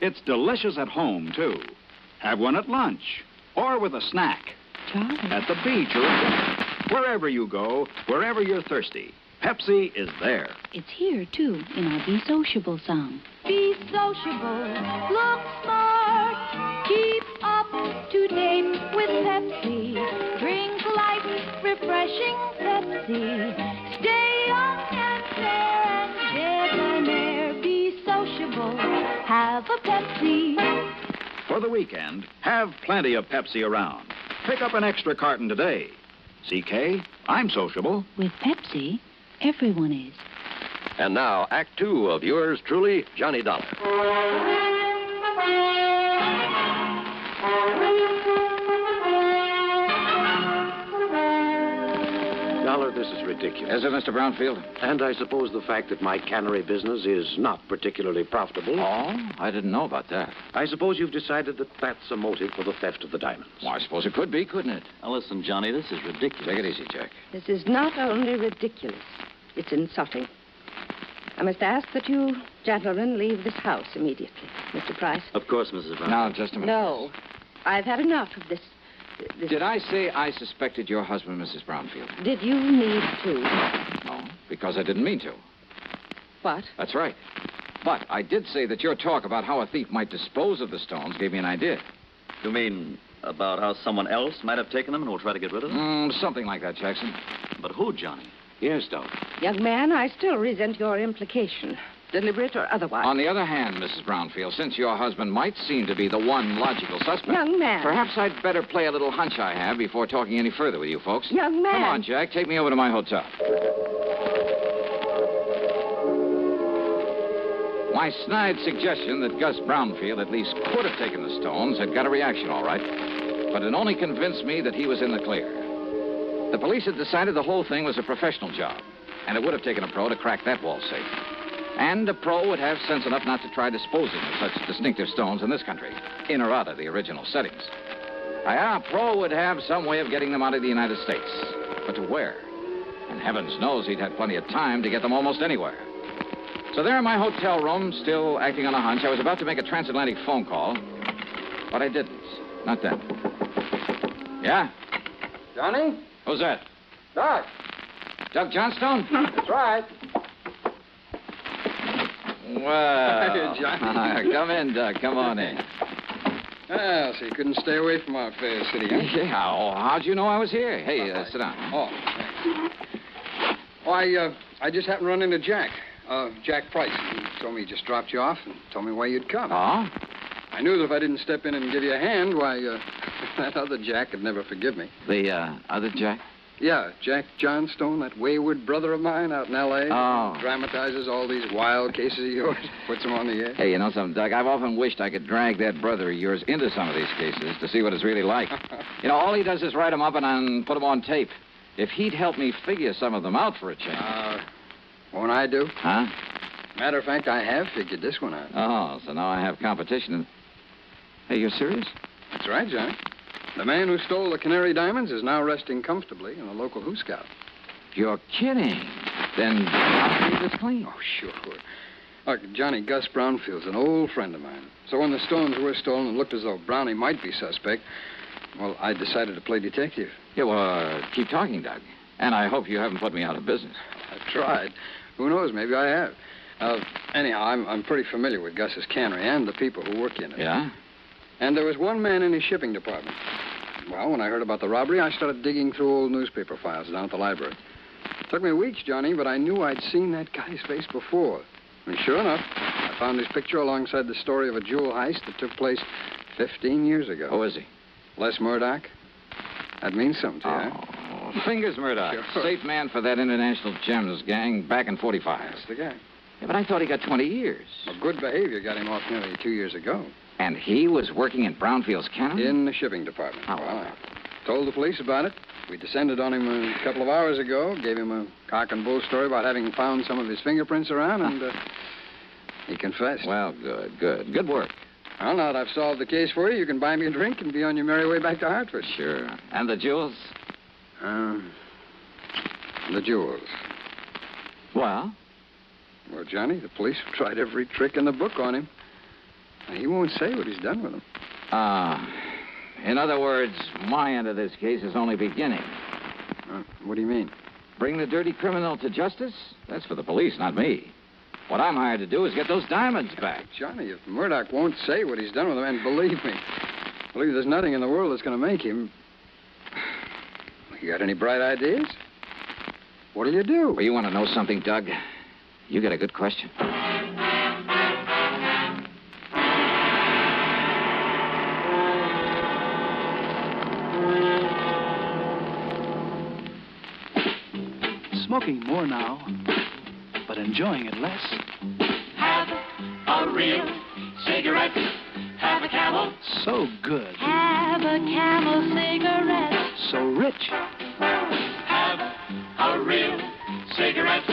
It's delicious at home, too. Have one at lunch or with a snack. Charlie. At the beach or at dinner. Wherever you go, wherever you're thirsty, Pepsi is there. It's here, too, in our Be Sociable song. Be sociable, look smart, keep up to date with Pepsi. for the weekend, have plenty of Pepsi around. Pick up an extra carton today. CK, I'm sociable. With Pepsi, everyone is. And now, Act Two of yours truly, Johnny Dollar. Dollar, this is ridiculous. Is it, Mr. Brownfield? And I suppose the fact that my cannery business is not particularly profitable. Oh, I didn't know about that. I suppose you've decided that that's a motive for the theft of the diamonds. Well, I suppose it could be, couldn't it? Now, listen, Johnny, this is ridiculous. Take it easy, Jack. This is not only ridiculous, it's insulting. I must ask that you gentlemen leave this house immediately. Mr. Price? Of course, Mrs. Brown. Now, just a minute. No. I've had enough of this. Did I say I suspected your husband, Mrs. Brownfield? Did you need to? No, because I didn't mean to. What? That's right. But I did say that your talk about how a thief might dispose of the stones gave me an idea. You mean about how someone else might have taken them and will try to get rid of them? Something like that, Jackson. But who, Johnny? Yes, Dollar. Young man, I still resent your implication, deliberate or otherwise. On the other hand, Mrs. Brownfield, since your husband might seem to be the one logical suspect... Young man. Perhaps I'd better play a little hunch I have before talking any further with you folks. Young man. Come on, Jack. Take me over to my hotel. My snide suggestion that Gus Brownfield at least could have taken the stones had got a reaction, all right. But it only convinced me that he was in the clear. The police had decided the whole thing was a professional job, and it would have taken a pro to crack that wall safe. And a pro would have sense enough not to try disposing of such distinctive stones in this country, in or out of the original settings. A pro would have some way of getting them out of the United States. But to where? And heavens knows he'd had plenty of time to get them almost anywhere. So there in my hotel room, still acting on a hunch, I was about to make a transatlantic phone call, but I didn't. Not then. Yeah? Johnny? Who's that? Doc. Doug Johnstone? That's right. Well, Johnny. Come in, Doug. Come on in. Ah, so you couldn't stay away from our fair city, huh? Yeah, oh, how'd you know I was here? Hey, sit down. Oh, thanks. Oh, I just happened to run into Jack. Jack Price. He told me he just dropped you off and told me why you'd come. Oh? I knew that if I didn't step in and give you a hand, why, that other Jack would never forgive me. The, other Jack? Yeah, Jack Johnstone, that wayward brother of mine out in L.A. Oh. Dramatizes all these wild cases of yours, puts them on the air. Hey, you know something, Doug? I've often wished I could drag that brother of yours into some of these cases to see what it's really like. You know, all he does is write them up and put them on tape. If he'd help me figure some of them out for a change. Won't I do? Huh? Matter of fact, I have figured this one out. Oh, so now I have competition. Hey, you're serious? That's right, Johnny. The man who stole the Canary Diamonds is now resting comfortably in a local Who Scout. You're kidding. Then I'll keep this clean. Oh, sure. Look, Johnny, Gus Brownfield's an old friend of mine. So when the stones were stolen and looked as though Brownie might be suspect, well, I decided to play detective. Yeah, well, keep talking, Doug. And I hope you haven't put me out of business. I've tried. Who knows? Maybe I have. Anyhow, I'm pretty familiar with Gus's cannery and the people who work in it. Yeah? And there was one man in his shipping department. Well, when I heard about the robbery, I started digging through old newspaper files down at the library. It took me weeks, Johnny, but I knew I'd seen that guy's face before. And sure enough, I found his picture alongside the story of a jewel heist that took place 15 years ago. Who is he? Les Murdoch. That means something to you, huh? Fingers Murdoch. Sure. Safe man for that International Gems gang back in 45. That's the guy. Yeah, but I thought he got 20 years. Well, good behavior got him off nearly 2 years ago. And he was working in Brownfield's cannery? In the shipping department. Oh. Well, I told the police about it. We descended on him a couple of hours ago, gave him a cock and bull story about having found some of his fingerprints around, and he confessed. Well, good. Good work. Well, now that I've solved the case for you, you can buy me a drink and be on your merry way back to Hartford. Sure. And the jewels? The jewels. Well? Well, Johnny, the police have tried every trick in the book on him. He won't say what he's done with them. In other words, my end of this case is only beginning. What do you mean? Bring the dirty criminal to justice? That's for the police, not me. What I'm hired to do is get those diamonds back. Johnny, if Murdoch won't say what he's done with them, and believe me, there's nothing in the world that's going to make him. You got any bright ideas? What'll you do? Well, you want to know something, Doug? You got a good question. smoking more now, but enjoying it less. Have a real cigarette. Have a Camel. So good. Have a Camel cigarette. So rich. Have a real cigarette.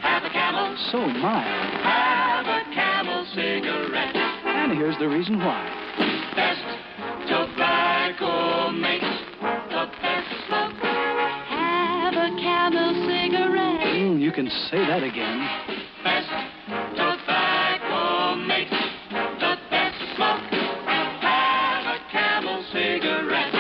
Have a Camel. So mild. Have a Camel cigarette. And here's the reason why. Best tobacco makes the best smoke. Have a Camel cigarette. You can say that again. Best tobacco makes the best smoke. Have a Camel cigarette.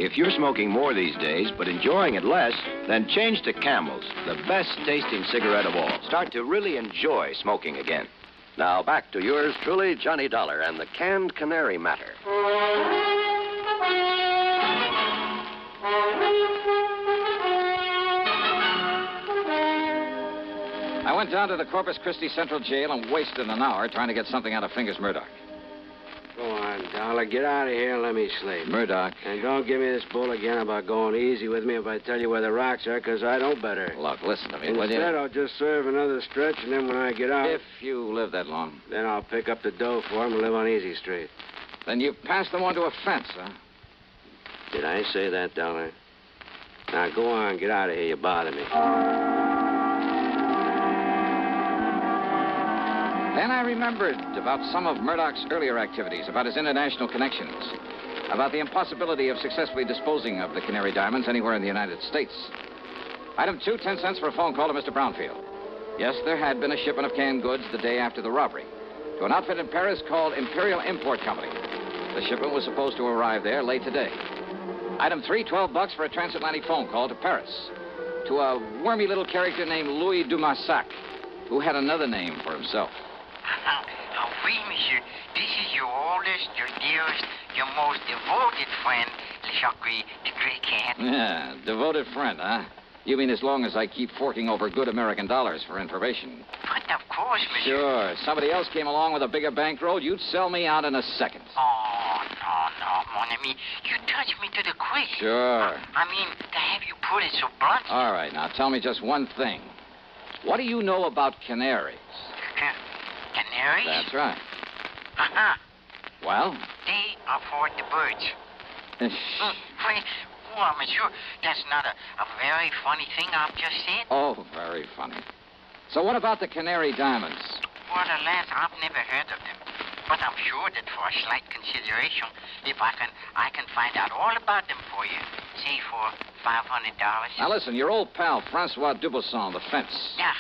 If you're smoking more these days, but enjoying it less, then change to Camels, the best tasting cigarette of all. Start to really enjoy smoking again. Now back to yours truly, Johnny Dollar, and the canned canary matter. I went down to the Corpus Christi Central Jail and wasted an hour trying to get something out of Fingers Murdoch. Go on, Dollar. Get out of here and let me sleep. Murdoch. And don't give me this bull again about going easy with me if I tell you where the rocks are, because I know better. Look, listen to me, will you? Instead, I'll just serve another stretch, and then when I get out... If you live that long. Then I'll pick up the dough for him and live on Easy Street. Then you passed them on to a fence, huh? Did I say that, Dollar? Now, go on. Get out of here. You bother me. Then I remembered about some of Murdoch's earlier activities, about his international connections, about the impossibility of successfully disposing of the Canary diamonds anywhere in the United States. Item 2, 10 cents for a phone call to Mr. Brownfield. Yes, there had been a shipment of canned goods the day after the robbery to an outfit in Paris called Imperial Import Company. The shipment was supposed to arrive there late today. Item 3, $12 for a transatlantic phone call to Paris to a wormy little character named Louis Dumassac, who had another name for himself. Oui, monsieur. This is your oldest, your dearest, your most devoted friend, Le Jacques, the Great Cat. Yeah, devoted friend, huh? You mean as long as I keep forking over good American dollars for information? But of course, monsieur. Sure. If somebody else came along with a bigger bankroll, you'd sell me out in a second. Oh, no, mon ami. You touch me to the quick. Sure. I mean, to have you put it so bluntly. All right, now tell me just one thing. What do you know about canaries? Canaries? That's right. Uh-huh. Well? They are for the birds. Well, monsieur, that's not a very funny thing I've just said. Oh, very funny. So what about the Canary diamonds? Well, alas, I've never heard of them. But I'm sure that for a slight consideration, if I can find out all about them for you, say for $500. Now listen, your old pal, Francois Dubuisson, the fence. Yeah,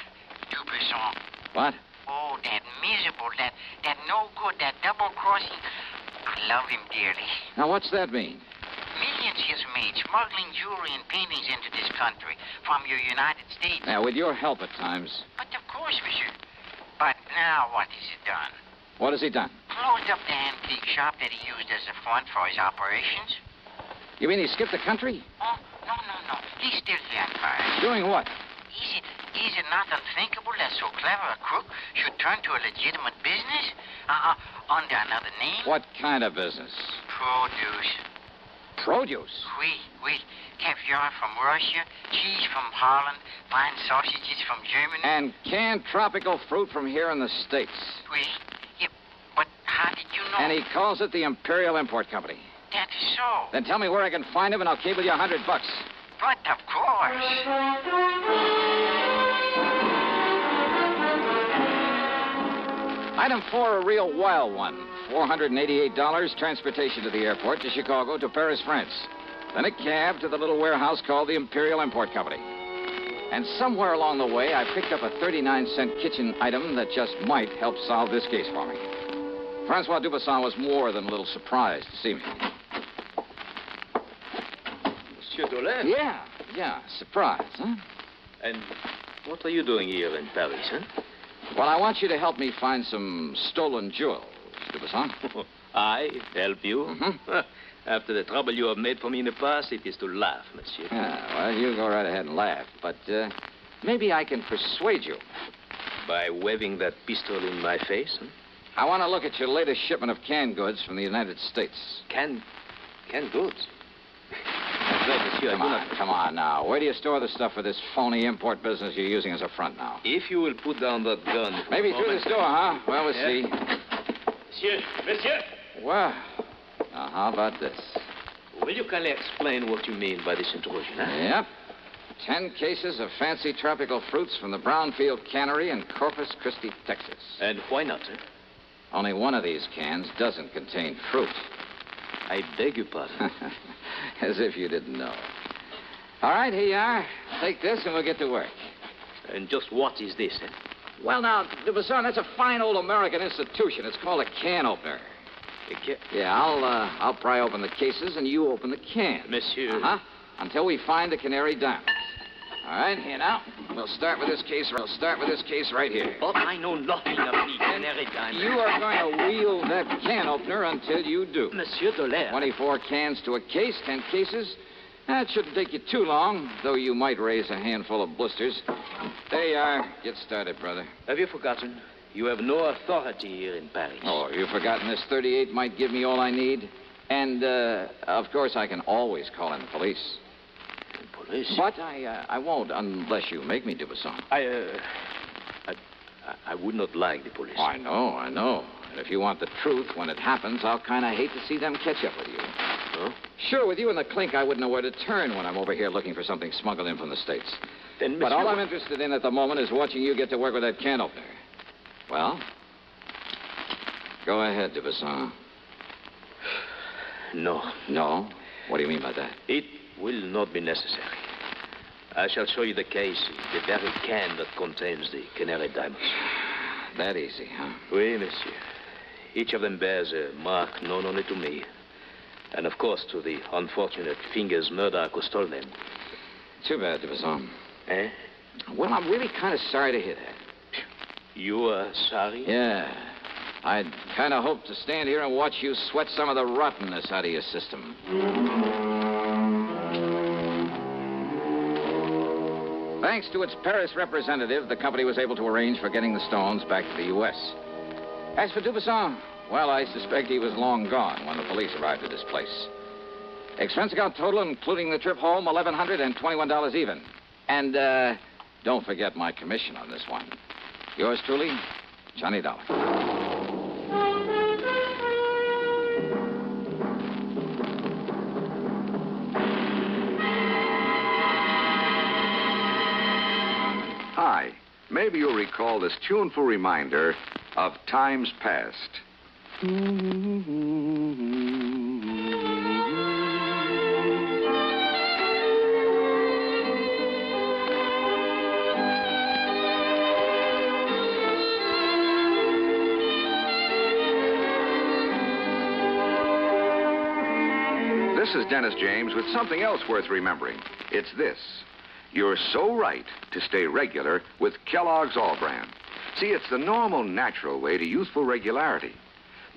Dubuisson. What? Oh, that miserable, that no good, that double-crossing. I love him dearly. Now, what's that mean? Millions he's made smuggling jewelry and paintings into this country from your United States. Now, with your help at times. But of course, monsieur. But now what has he done? What has he done? Closed up the antique shop that he used as a front for his operations. You mean he skipped the country? Oh, no. He's still here in Paris. Doing what? Is it not unthinkable that so clever a crook should turn to a legitimate business? Under another name? What kind of business? Produce. Produce? Oui. Caviar from Russia, cheese from Holland, fine sausages from Germany. And canned tropical fruit from here in the States. Oui. Yeah, but how did you know? And he calls it the Imperial Import Company. That is so. Then tell me where I can find him and I'll cable you $100. But of course. Item 4, a real wild one. $488, transportation to the airport, to Chicago, to Paris, France. Then a cab to the little warehouse called the Imperial Import Company. And somewhere along the way, I picked up a 39-cent kitchen item that just might help solve this case for me. Francois Dubuisson was more than a little surprised to see me. Monsieur Dolar? Yeah, surprise, huh? And what are you doing here in Paris, huh? Well, I want you to help me find some stolen jewels, Dubuisson. I help you? Mm-hmm. After the trouble you have made for me in the past, it is to laugh, monsieur. Well, you go right ahead and laugh, but maybe I can persuade you. By waving that pistol in my face, huh? I want to look at your latest shipment of canned goods from the United States. Canned goods? Come on now. Where do you store the stuff for this phony import business you're using as a front now? If you will put down that gun... Maybe through this door, huh? Well, we'll see. Monsieur! Well, now how about this? Will you kindly explain what you mean by this intrusion, huh? Yep. 10 cases of fancy tropical fruits from the Brownfield Cannery in Corpus Christi, Texas. And why not, sir? Only one of these cans doesn't contain fruit. I beg your pardon. As if you didn't know. All right, here you are. Take this and we'll get to work. And just what is this, eh? Well, now, Dubuisson, that's a fine old American institution. It's called a can opener. Yeah, I'll pry open the cases and you open the can. Monsieur. Uh-huh. Until we find the canary diamonds. All right, here now. We'll start with this case. We'll start with this case right here. Oh, I know nothing of the canary diamonds. You are going to wield that can opener until you do. Monsieur Dolar. 24 cans to a case, 10 cases. That shouldn't take you too long, though you might raise a handful of blisters. There you are. Get started, brother. Have you forgotten? You have no authority here in Paris. Oh, have you forgotten this 38 might give me all I need? And, of course, I can always call in the police. Police? But I won't unless you make me, Dubuisson. I would not like the police. Oh, I know. And if you want the truth when it happens, I'll kind of hate to see them catch up with you. Huh? Sure, with you and the clink, I wouldn't know where to turn when I'm over here looking for something smuggled in from the States. Then, but all I'm interested in at the moment is watching you get to work with that can opener. Well, go ahead, Dubuisson. No. No? What do you mean by that? It will not be necessary. I shall show you the case, the very can that contains the canary diamonds. That easy, huh? Oui, monsieur. Each of them bears a mark known only to me. And, of course, to the unfortunate fingers murder who stole them. Too bad, Dubuisson. Eh? Well, I'm really kind of sorry to hear that. You are sorry? Yeah. I'd kind of hoped to stand here and watch you sweat some of the rottenness out of your system. Thanks to its Paris representative, the company was able to arrange for getting the stones back to the U.S. As for Dubuisson, well, I suspect he was long gone when the police arrived at his place. Expense account total, including the trip home, $1,121 even. And, don't forget my commission on this one. Yours truly, Johnny Dollar. Hi. Maybe you'll recall this tuneful reminder of times past. This is Dennis James with something else worth remembering. It's this. You're so right to stay regular with Kellogg's All-Bran. See, it's the normal, natural way to youthful regularity.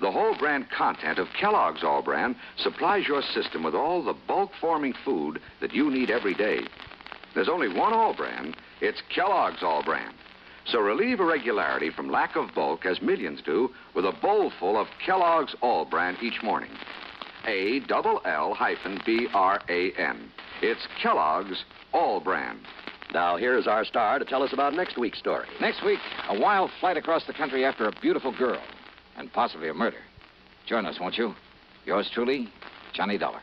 The whole brand content of Kellogg's All-Bran supplies your system with all the bulk-forming food that you need every day. There's only one All-Bran. It's Kellogg's All-Bran. So relieve irregularity from lack of bulk, as millions do, with a bowl full of Kellogg's All-Bran each morning. ALL-BRAN. It's Kellogg's All-Bran. Now, here's our star to tell us about next week's story. Next week, a wild flight across the country after a beautiful girl, and possibly a murder. Join us, won't you? Yours truly, Johnny Dollar.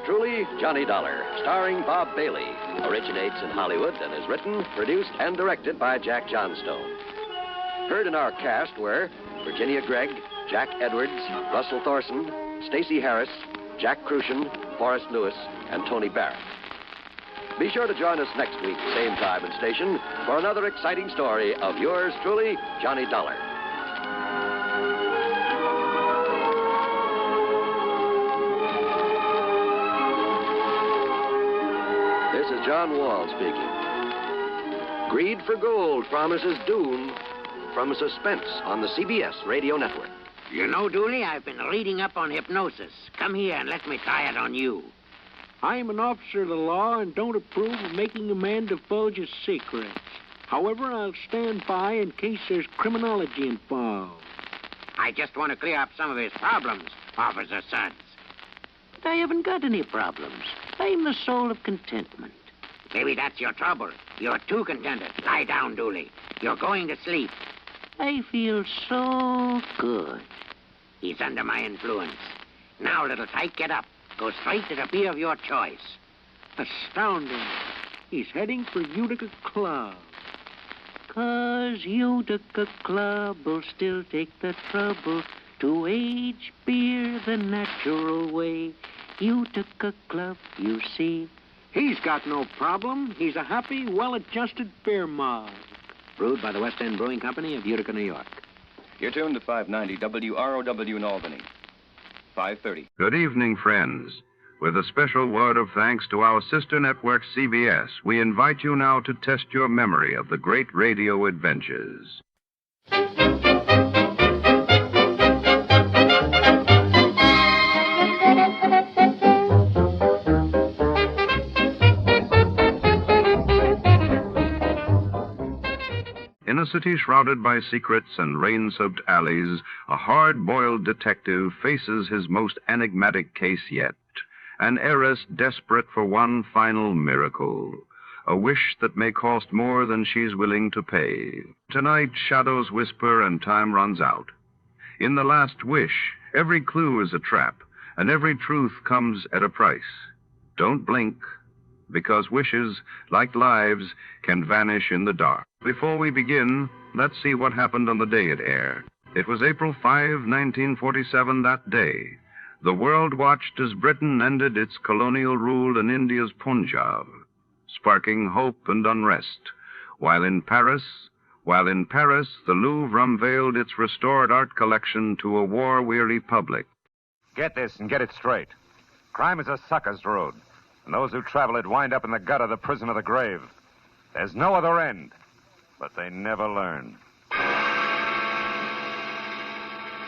Truly, Johnny Dollar, starring Bob Bailey, originates in Hollywood and is written, produced, and directed by Jack Johnstone. Heard in our cast were Virginia Gregg, Jack Edwards, Russell Thorson, Stacey Harris, Jack Crucian, Forrest Lewis, and Tony Barrett. Be sure to join us next week, same time and station, for another exciting story of yours truly, Johnny Dollar. This is John Wall speaking. Greed for gold promises doom from Suspense on the CBS radio network. You know, Dooley, I've been reading up on hypnosis. Come here and let me try it on you. I'm an officer of the law and don't approve of making a man divulge his secrets. However, I'll stand by in case there's criminology involved. I just want to clear up some of his problems, Officer Suggs. But I haven't got any problems. I'm the soul of contentment. Maybe that's your trouble. You're too contented. Lie down, Dooley. You're going to sleep. I feel so good. He's under my influence. Now, little tyke, get up. Go straight to the beer of your choice. Astounding. He's heading for Utica Club. 'Cause Utica Club will still take the trouble to age beer the natural way. Utica Club, you see. He's got no problem. He's a happy, well-adjusted beer mug. Brewed by the West End Brewing Company of Utica, New York. You're tuned to 590 WROW in Albany. 5:30. Good evening, friends. With a special word of thanks to our sister network, CBS, we invite you now to test your memory of the great radio adventures. In a city shrouded by secrets and rain-soaked alleys, a hard-boiled detective faces his most enigmatic case yet. An heiress desperate for one final miracle. A wish that may cost more than she's willing to pay. Tonight, shadows whisper and time runs out. In The Last Wish, every clue is a trap, and every truth comes at a price. Don't blink, because wishes, like lives, can vanish in the dark. Before we begin, let's see what happened on the day it aired. It was April 5, 1947, that day. The world watched as Britain ended its colonial rule in India's Punjab, sparking hope and unrest. While in Paris, the Louvre unveiled its restored art collection to a war-weary public. Get this and get it straight. Crime is a sucker's road, and those who travel it wind up in the gutter, the prison, or the grave. There's no other end, but they never learn.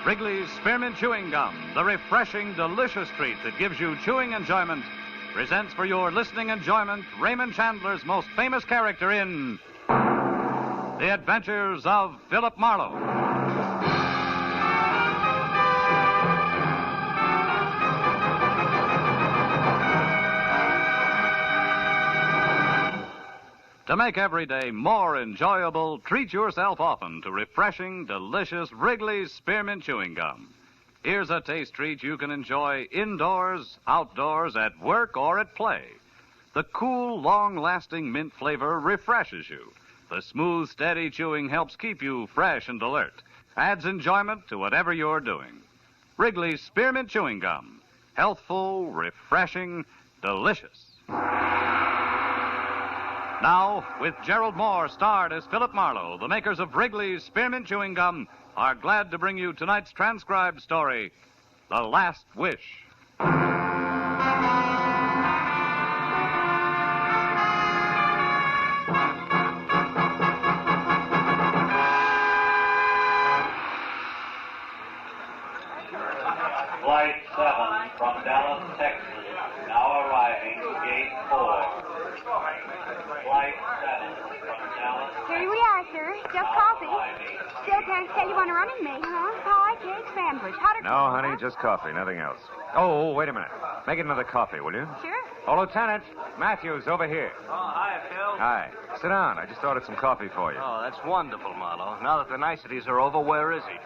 Wrigley's Spearmint Chewing Gum, the refreshing, delicious treat that gives you chewing enjoyment, presents for your listening enjoyment Raymond Chandler's most famous character in The Adventures of Philip Marlowe. To make every day more enjoyable, treat yourself often to refreshing, delicious Wrigley's Spearmint Chewing Gum. Here's a taste treat you can enjoy indoors, outdoors, at work, or at play. The cool, long-lasting mint flavor refreshes you. The smooth, steady chewing helps keep you fresh and alert. Adds enjoyment to whatever you're doing. Wrigley's Spearmint Chewing Gum. Healthful, refreshing, delicious. Now, with Gerald Moore starred as Philip Marlowe, the makers of Wrigley's Spearmint Chewing Gum are glad to bring you tonight's transcribed story, The Last Wish. Flight 7 from Dallas, Texas, now arriving, gate 4. Flight 7 from Dallas. Here we are, sir. Just coffee. Still can't tell you on a running mate, huh? Pie, cake, sandwich. Hot or No, honey, just coffee, nothing else. Oh, wait a minute. Make it another coffee, will you? Sure. Oh, Lieutenant, Matthews, over here. Oh, hi, Phil. Hi. Sit down. I just ordered some coffee for you. Oh, that's wonderful, Marlowe. Now that the niceties are over, where is he?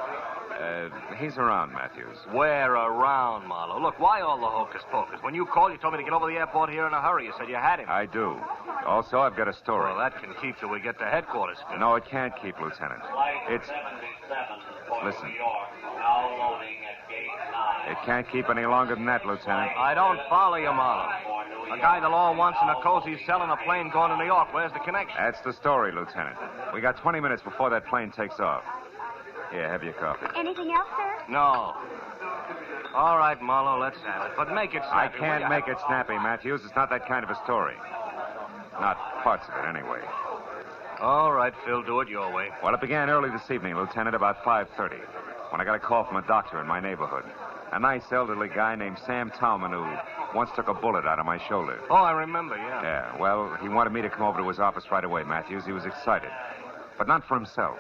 He's around, Matthews. Where around, Marlowe? Look, why all the hocus pocus? When you called, you told me to get over to the airport here in a hurry. You said you had him. I do. Also, I've got a story. Well, that can keep till we get to headquarters, Phil. No, it can't keep, Lieutenant. It's... Listen. Now loading at gate 9. It can't keep any longer than that, Lieutenant. I don't follow you, Marlowe. A guy the law wants in a cozy cell on a plane going to New York. Where's the connection? That's the story, Lieutenant. We got 20 minutes before that plane takes off. Here, have your coffee. Anything else, sir? No. All right, Marlowe, let's have it. But make it snappy. I can't make it snappy, Matthews. It's not that kind of a story. Not parts of it, anyway. All right, Phil, do it your way. Well, it began early this evening, Lieutenant, about 5:30, when I got a call from a doctor in my neighborhood. A nice elderly guy named Sam Towman who once took a bullet out of my shoulder. Oh, I remember, yeah. Yeah, well, he wanted me to come over to his office right away, Matthews. He was excited. But not for himself.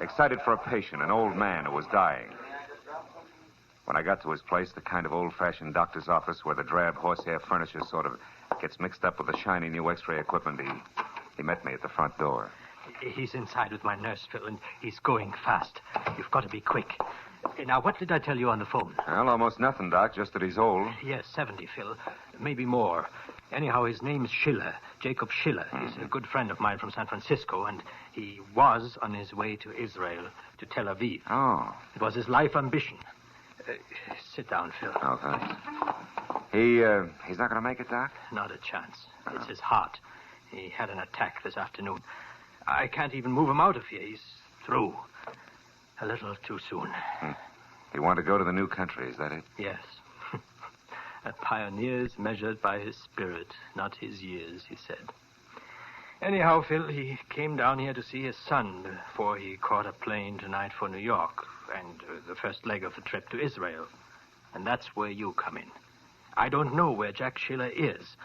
Excited for a patient, an old man who was dying. When I got to his place, the kind of old-fashioned doctor's office where the drab horsehair furniture sort of gets mixed up with the shiny new x-ray equipment, he met me at the front door. He's inside with my nurse, Phil, and he's going fast. You've got to be quick. Now, what did I tell you on the phone? Well, almost nothing, Doc, just that he's old. Yes, 70, Phil. Maybe more. Anyhow, his name's Schiller, Jacob Schiller. He's a good friend of mine from San Francisco, and he was on his way to Israel, to Tel Aviv. Oh. It was his life ambition. Sit down, Phil. Oh, thanks. He's not going to make it, Doc? Not a chance. It's his heart. He had an attack this afternoon. I can't even move him out of here. He's through. A little too soon. He wanted to go to the new country, is that it? Yes. A pioneer's measured by his spirit, not his years, he said. Anyhow, Phil, he came down here to see his son before he caught a plane tonight for New York and the first leg of the trip to Israel. And that's where you come in. I don't know where Jack Schiller is.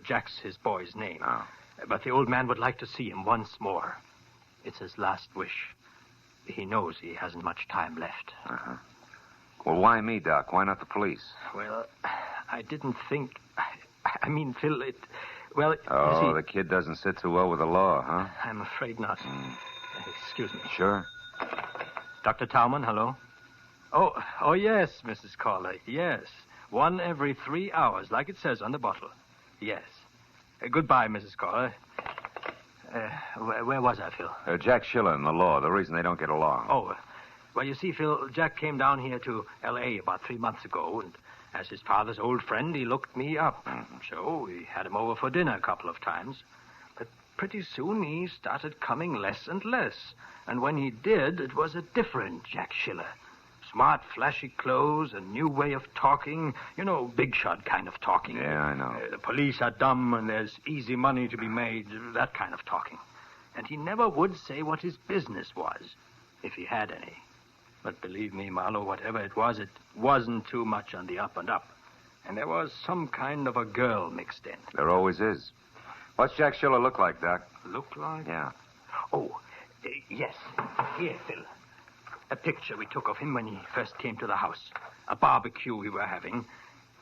Jack's his boy's name. Oh. But the old man would like to see him once more. It's his last wish. He knows he hasn't much time left. Uh-huh. Well, why me, Doc? Why not the police? Well, I didn't think... I mean, Phil, Well, Oh, you see, the kid doesn't sit too well with the law, huh? I'm afraid not. Excuse me. Sure. Dr. Towman, hello? Oh, yes, Mrs. Caller, yes. 1 every 3 hours, like it says on the bottle. Yes. Goodbye, Mrs. Caller. Where was I, Phil? Jack Schiller and the law, the reason they don't get along. Oh, well, you see, Phil, Jack came down here to L.A. about 3 months ago, and as his father's old friend, he looked me up. So we had him over for dinner a couple of times. But pretty soon he started coming less and less. And when he did, it was a different Jack Schiller. Smart, flashy clothes, a new way of talking. You know, big shot kind of talking. Yeah, I know. The police are dumb and there's easy money to be made. That kind of talking. And he never would say what his business was, if he had any. But believe me, Marlowe, whatever it wasn't too much on the up and up. And there was some kind of a girl mixed in. There always is. What's Jack Schiller look like, Doc? Look like? Yeah. Oh, yes. Here, Phil. A picture we took of him when he first came to the house. A barbecue we were having.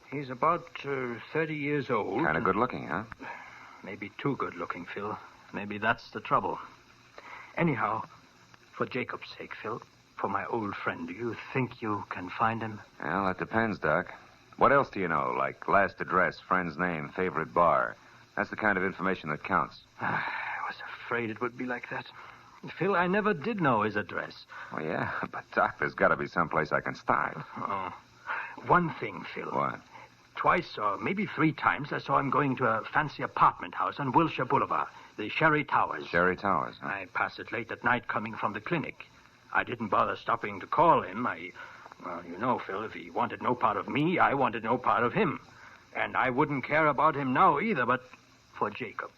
He's about 30 years old. Kind of good looking, huh? Maybe too good looking, Phil. Maybe that's the trouble. Anyhow, for Jacob's sake, Phil, for my old friend, do you think you can find him? Well, that depends, Doc. What else do you know? Like last address, friend's name, favorite bar. That's the kind of information that counts. I was afraid it would be like that. Phil, I never did know his address. Oh, yeah, but, Doc, there's got to be someplace I can start. Oh. One thing, Phil. What? Twice or maybe 3 times I saw him going to a fancy apartment house on Wilshire Boulevard, the Sherry Towers. Sherry Towers, huh? I passed it late at night coming from the clinic. I didn't bother stopping to call him. Well, you know, Phil, if he wanted no part of me, I wanted no part of him. And I wouldn't care about him now either, but for Jacob.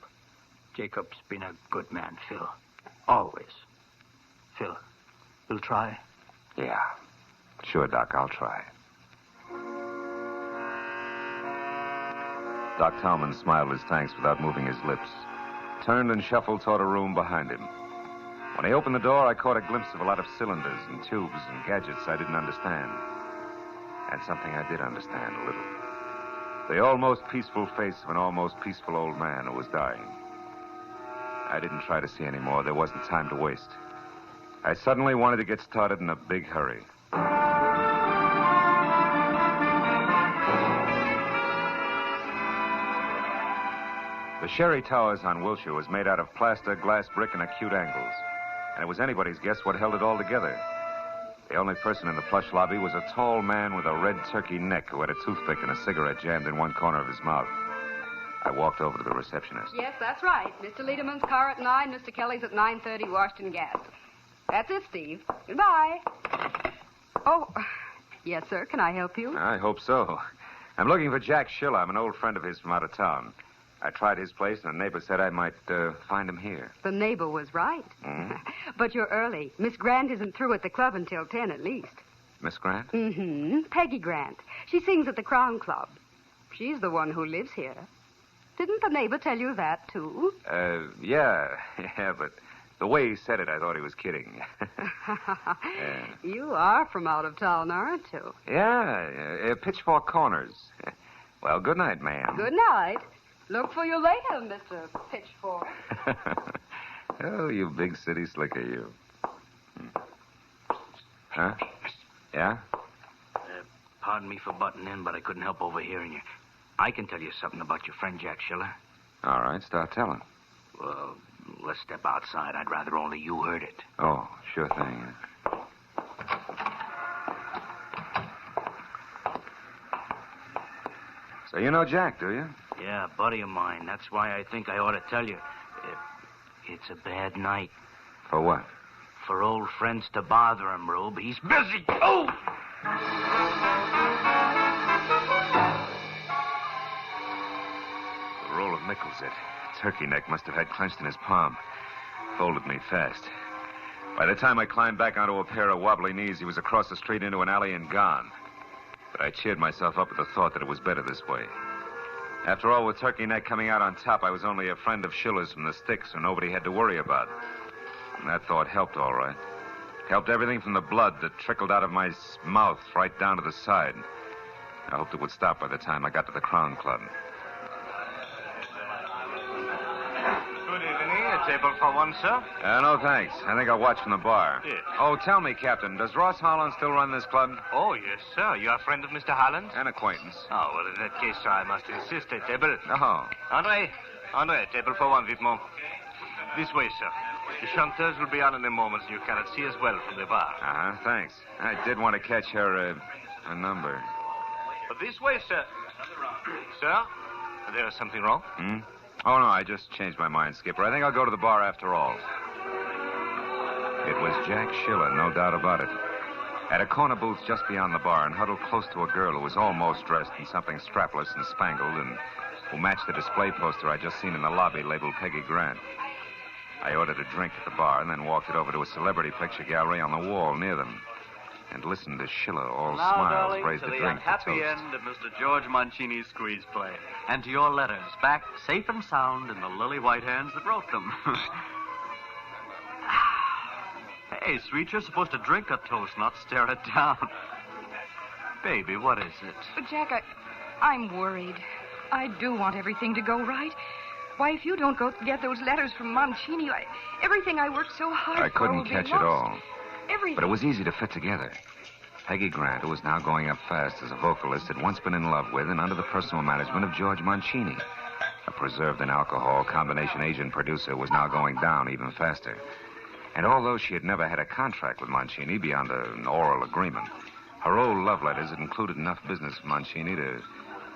Jacob's been a good man, Phil. Always. Phil, you'll try? Yeah. Sure, Doc, I'll try. Doc Towman smiled his thanks without moving his lips, turned and shuffled toward a room behind him. When he opened the door, I caught a glimpse of a lot of cylinders and tubes and gadgets I didn't understand. And something I did understand a little. The almost peaceful face of an almost peaceful old man who was dying. I didn't try to see any more. There wasn't time to waste. I suddenly wanted to get started in a big hurry. The Sherry Towers on Wilshire was made out of plaster, glass, brick, and acute angles. And it was anybody's guess what held it all together. The only person in the plush lobby was a tall man with a red turkey neck who had a toothpick and a cigarette jammed in one corner of his mouth. I walked over to the receptionist. Yes, that's right. Mr. Lederman's car at 9, Mr. Kelly's at 9:30, Washington Gas. That's it, Steve. Goodbye. Oh, yes, sir. Can I help you? I hope so. I'm looking for Jack Schiller. I'm an old friend of his from out of town. I tried his place, and a neighbor said I might find him here. The neighbor was right. Mm-hmm. But you're early. Miss Grant isn't through at the club until 10 at least. Miss Grant? Mm-hmm. Peggy Grant. She sings at the Crown Club. She's the one who lives here. Didn't the neighbor tell you that, too? Yeah, but the way he said it, I thought he was kidding. You are from out of town, aren't you? Yeah, Pitchfork Corners. Well, good night, ma'am. Good night. Look for you later, Mr. Pitchfork. Oh, you big city slicker, you. Huh? Yeah? Pardon me for butting in, but I couldn't help overhearing you. I can tell you something about your friend Jack Schiller. All right, start telling. Well, let's step outside. I'd rather only you heard it. Oh, sure thing. So you know Jack, do you? Yeah, a buddy of mine. That's why I think I ought to tell you. It's a bad night. For what? For old friends to bother him, Rube. He's busy. Oh! The roll of nickels it. Turkey neck must have had clenched in his palm. Folded me fast. By the time I climbed back onto a pair of wobbly knees, he was across the street into an alley and gone. But I cheered myself up at the thought that it was better this way. After all, with Turkey Neck coming out on top, I was only a friend of Schiller's from the sticks, so nobody had to worry about. And that thought helped all right. Helped everything from the blood that trickled out of my mouth right down to the side. I hoped it would stop by the time I got to the Crown Club. Good evening. A table for one, sir? No, thanks. I think I'll watch from the bar. Yes. Oh, tell me, Captain, does Ross Holland still run this club? Oh, yes, sir. You are a friend of Mr. Holland's? An acquaintance. Oh, well, in that case, sir, I must insist. A table. Oh. Andre, a table for one, vivement. This way, sir. The chanteurs will be on in a moment, so you cannot see us well from the bar. Uh-huh, thanks. I did want to catch her number. But this way, sir. Sir, there is something wrong? Hmm? Oh, no, I just changed my mind, Skipper. I think I'll go to the bar after all. It was Jack Schiller, no doubt about it. At a corner booth just beyond the bar and huddled close to a girl who was almost dressed in something strapless and spangled and who matched the display poster I'd just seen in the lobby labeled Peggy Grant. I ordered a drink at the bar and then walked it over to a celebrity picture gallery on the wall near them and listened as Schiller, all now, smiles, darling, raised to the the drink to unhappy toast. end of Mr. George Mancini's squeeze play. And to your letters, back safe and sound in the lily white hands that wrote them. Hey, sweet, you're supposed to drink a toast, not stare it down. Baby, what is it? But, Jack, I'm worried. I do want everything to go right. Why, if you don't go get those letters from Mancini, everything I worked so hard I for couldn't will be catch it lost. all. Everything. But it was easy to fit together. Peggy Grant, who was now going up fast as a vocalist, had once been in love with and under the personal management of George Mancini. A preserved in alcohol combination agent producer was now going down even faster. And although she had never had a contract with Mancini beyond an oral agreement, her old love letters had included enough business with Mancini to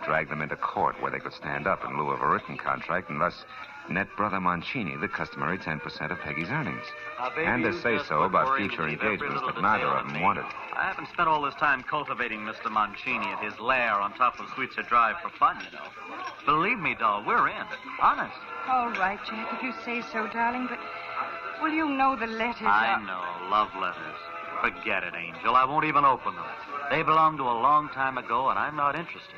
drag them into court where they could stand up in lieu of a written contract and thus net Brother Mancini the customary 10% of Peggy's earnings. Baby, And to you say just so look about worried future to leave every engagements little that neither detail of on them me. wanted. I haven't spent all this time cultivating Mr. Mancini at his lair on top of Sweetser Drive for fun, you know. Believe me, doll, we're in. Honest. All right, Jack, if you say so, darling, but will you know the letters I are... know, love letters. Forget it, Angel. I won't even open them. They belong to a long time ago, and I'm not interested.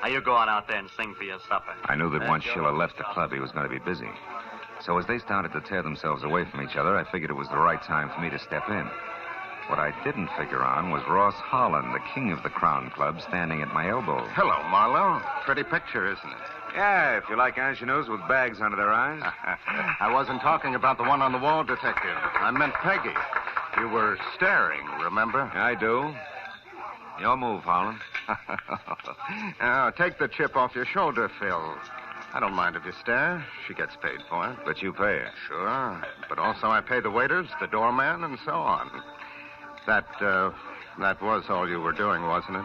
Now, you go on out there and sing for your supper. I knew that That's once your Schiller left the club, he was going to be busy. So as they started to tear themselves away from each other, I figured it was the right time for me to step in. What I didn't figure on was Ross Holland, the king of the Crown Club, standing at my elbow. Hello, Marlowe. Pretty picture, isn't it? Yeah, if you like ingenues with bags under their eyes. I wasn't talking about the one on the wall, Detective. I meant Peggy. You were staring, remember? I do. Your move, Holland. Now, take the chip off your shoulder, Phil. I don't mind if you stare. She gets paid for it. But you pay her. Sure. But also I pay the waiters, the doorman, and so on. That was all you were doing, wasn't it?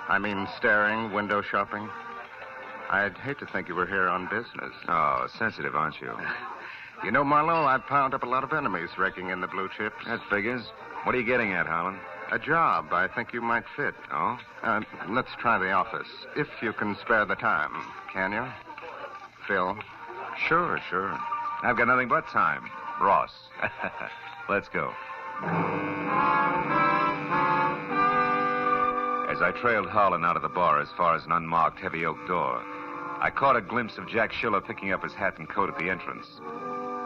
I mean, staring, window shopping. I'd hate to think you were here on business. Oh, sensitive, aren't you? You know, Marlowe, I've piled up a lot of enemies raking in the blue chips. That figures. What are you getting at, Holland? A job I think you might fit. Oh? Let's try the office, if you can spare the time, can you? Phil. Sure. I've got nothing but time. Ross. Let's go. As I trailed Harlan out of the bar as far as an unmarked heavy oak door, I caught a glimpse of Jack Schiller picking up his hat and coat at the entrance.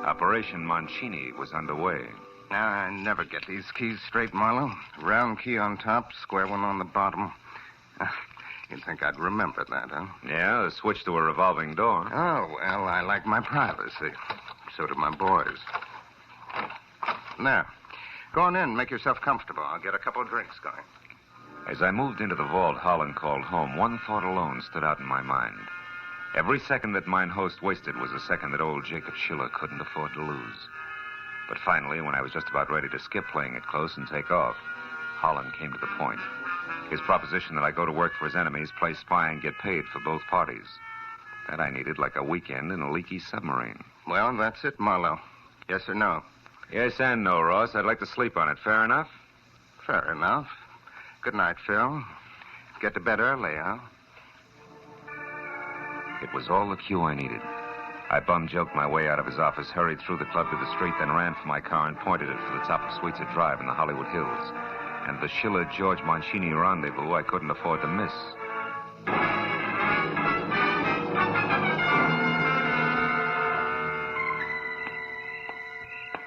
Operation Mancini was underway. Now, I never get these keys straight, Marlowe. Round key on top, square one on the bottom. You'd think I'd remember that, huh? Yeah, the switch to a revolving door. Oh, well, I like my privacy. So do my boys. Now, go on in, make yourself comfortable. I'll get a couple of drinks going. As I moved into the vault Harlan called home, one thought alone stood out in my mind. Every second that mine host wasted was a second that old Jacob Schiller couldn't afford to lose. But finally, when I was just about ready to skip playing it close and take off, Harlan came to the point. His proposition that I go to work for his enemies, play spy, and get paid for both parties. That I needed like a weekend in a leaky submarine. Well, that's it, Marlowe. Yes or no? Yes and no, Ross. I'd like to sleep on it. Fair enough? Fair enough. Good night, Phil. Get to bed early, huh? It was all the cue I needed. I bum-joked my way out of his office, hurried through the club to the street, then ran for my car and pointed it for the top of Sweetser Drive in the Hollywood Hills. And the Schiller-George Mancini rendezvous I couldn't afford to miss.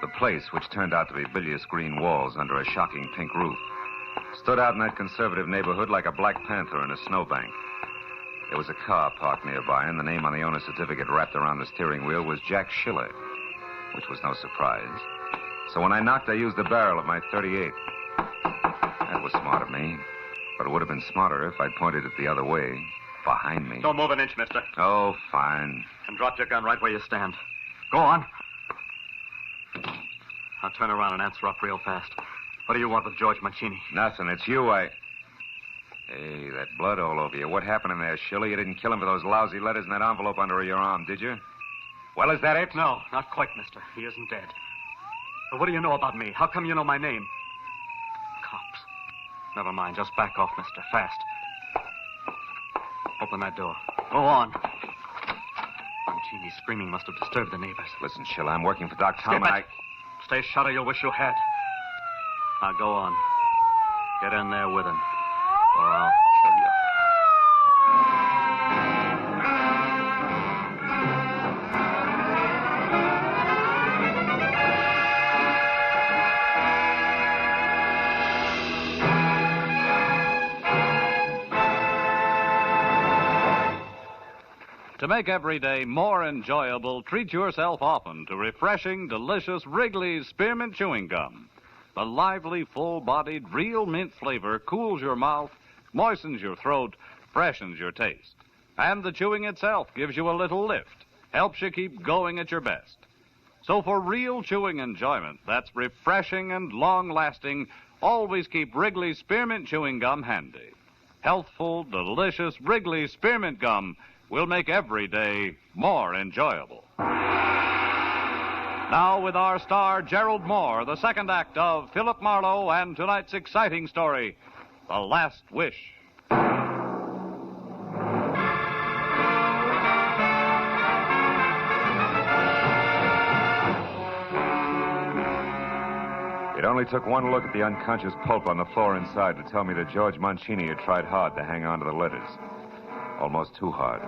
The place, which turned out to be bilious green walls under a shocking pink roof, stood out in that conservative neighborhood like a black panther in a snowbank. There was a car parked nearby, and the name on the owner's certificate wrapped around the steering wheel was Jack Schiller, which was no surprise. So when I knocked, I used the barrel of my .38. That was smart of me, but it would have been smarter if I'd pointed it the other way, behind me. Don't move an inch, mister. Oh, fine. And drop your gun right where you stand. Go on. Now turn around and answer up real fast. What do you want with George Mancini? Nothing. It's you, Hey, that blood all over you. What happened in there, Schiller? You didn't kill him for those lousy letters in that envelope under your arm, did you? Well, is that it? No, not quite, mister. He isn't dead. But what do you know about me? How come you know my name? Cops. Never mind. Just back off, mister. Fast. Open that door. Go on. Mancini's screaming must have disturbed the neighbors. Listen, Schiller, I'm working for Doc Tom, Skip it. Stay shut or you'll wish you had. Now go on. Get in there with him, or I'll kill you. To make every day more enjoyable, treat yourself often to refreshing, delicious Wrigley's Spearmint Chewing Gum. The lively, full-bodied, real mint flavor cools your mouth, moistens your throat, freshens your taste. And the chewing itself gives you a little lift, helps you keep going at your best. So for real chewing enjoyment that's refreshing and long-lasting, always keep Wrigley's Spearmint Chewing Gum handy. Healthful, delicious Wrigley's Spearmint Gum will make every day more enjoyable. Now, with our star, Gerald Moore, the second act of Philip Marlowe and tonight's exciting story, The Last Wish. It only took one look at the unconscious pulp on the floor inside to tell me that George Mancini had tried hard to hang on to the letters. Almost too hard.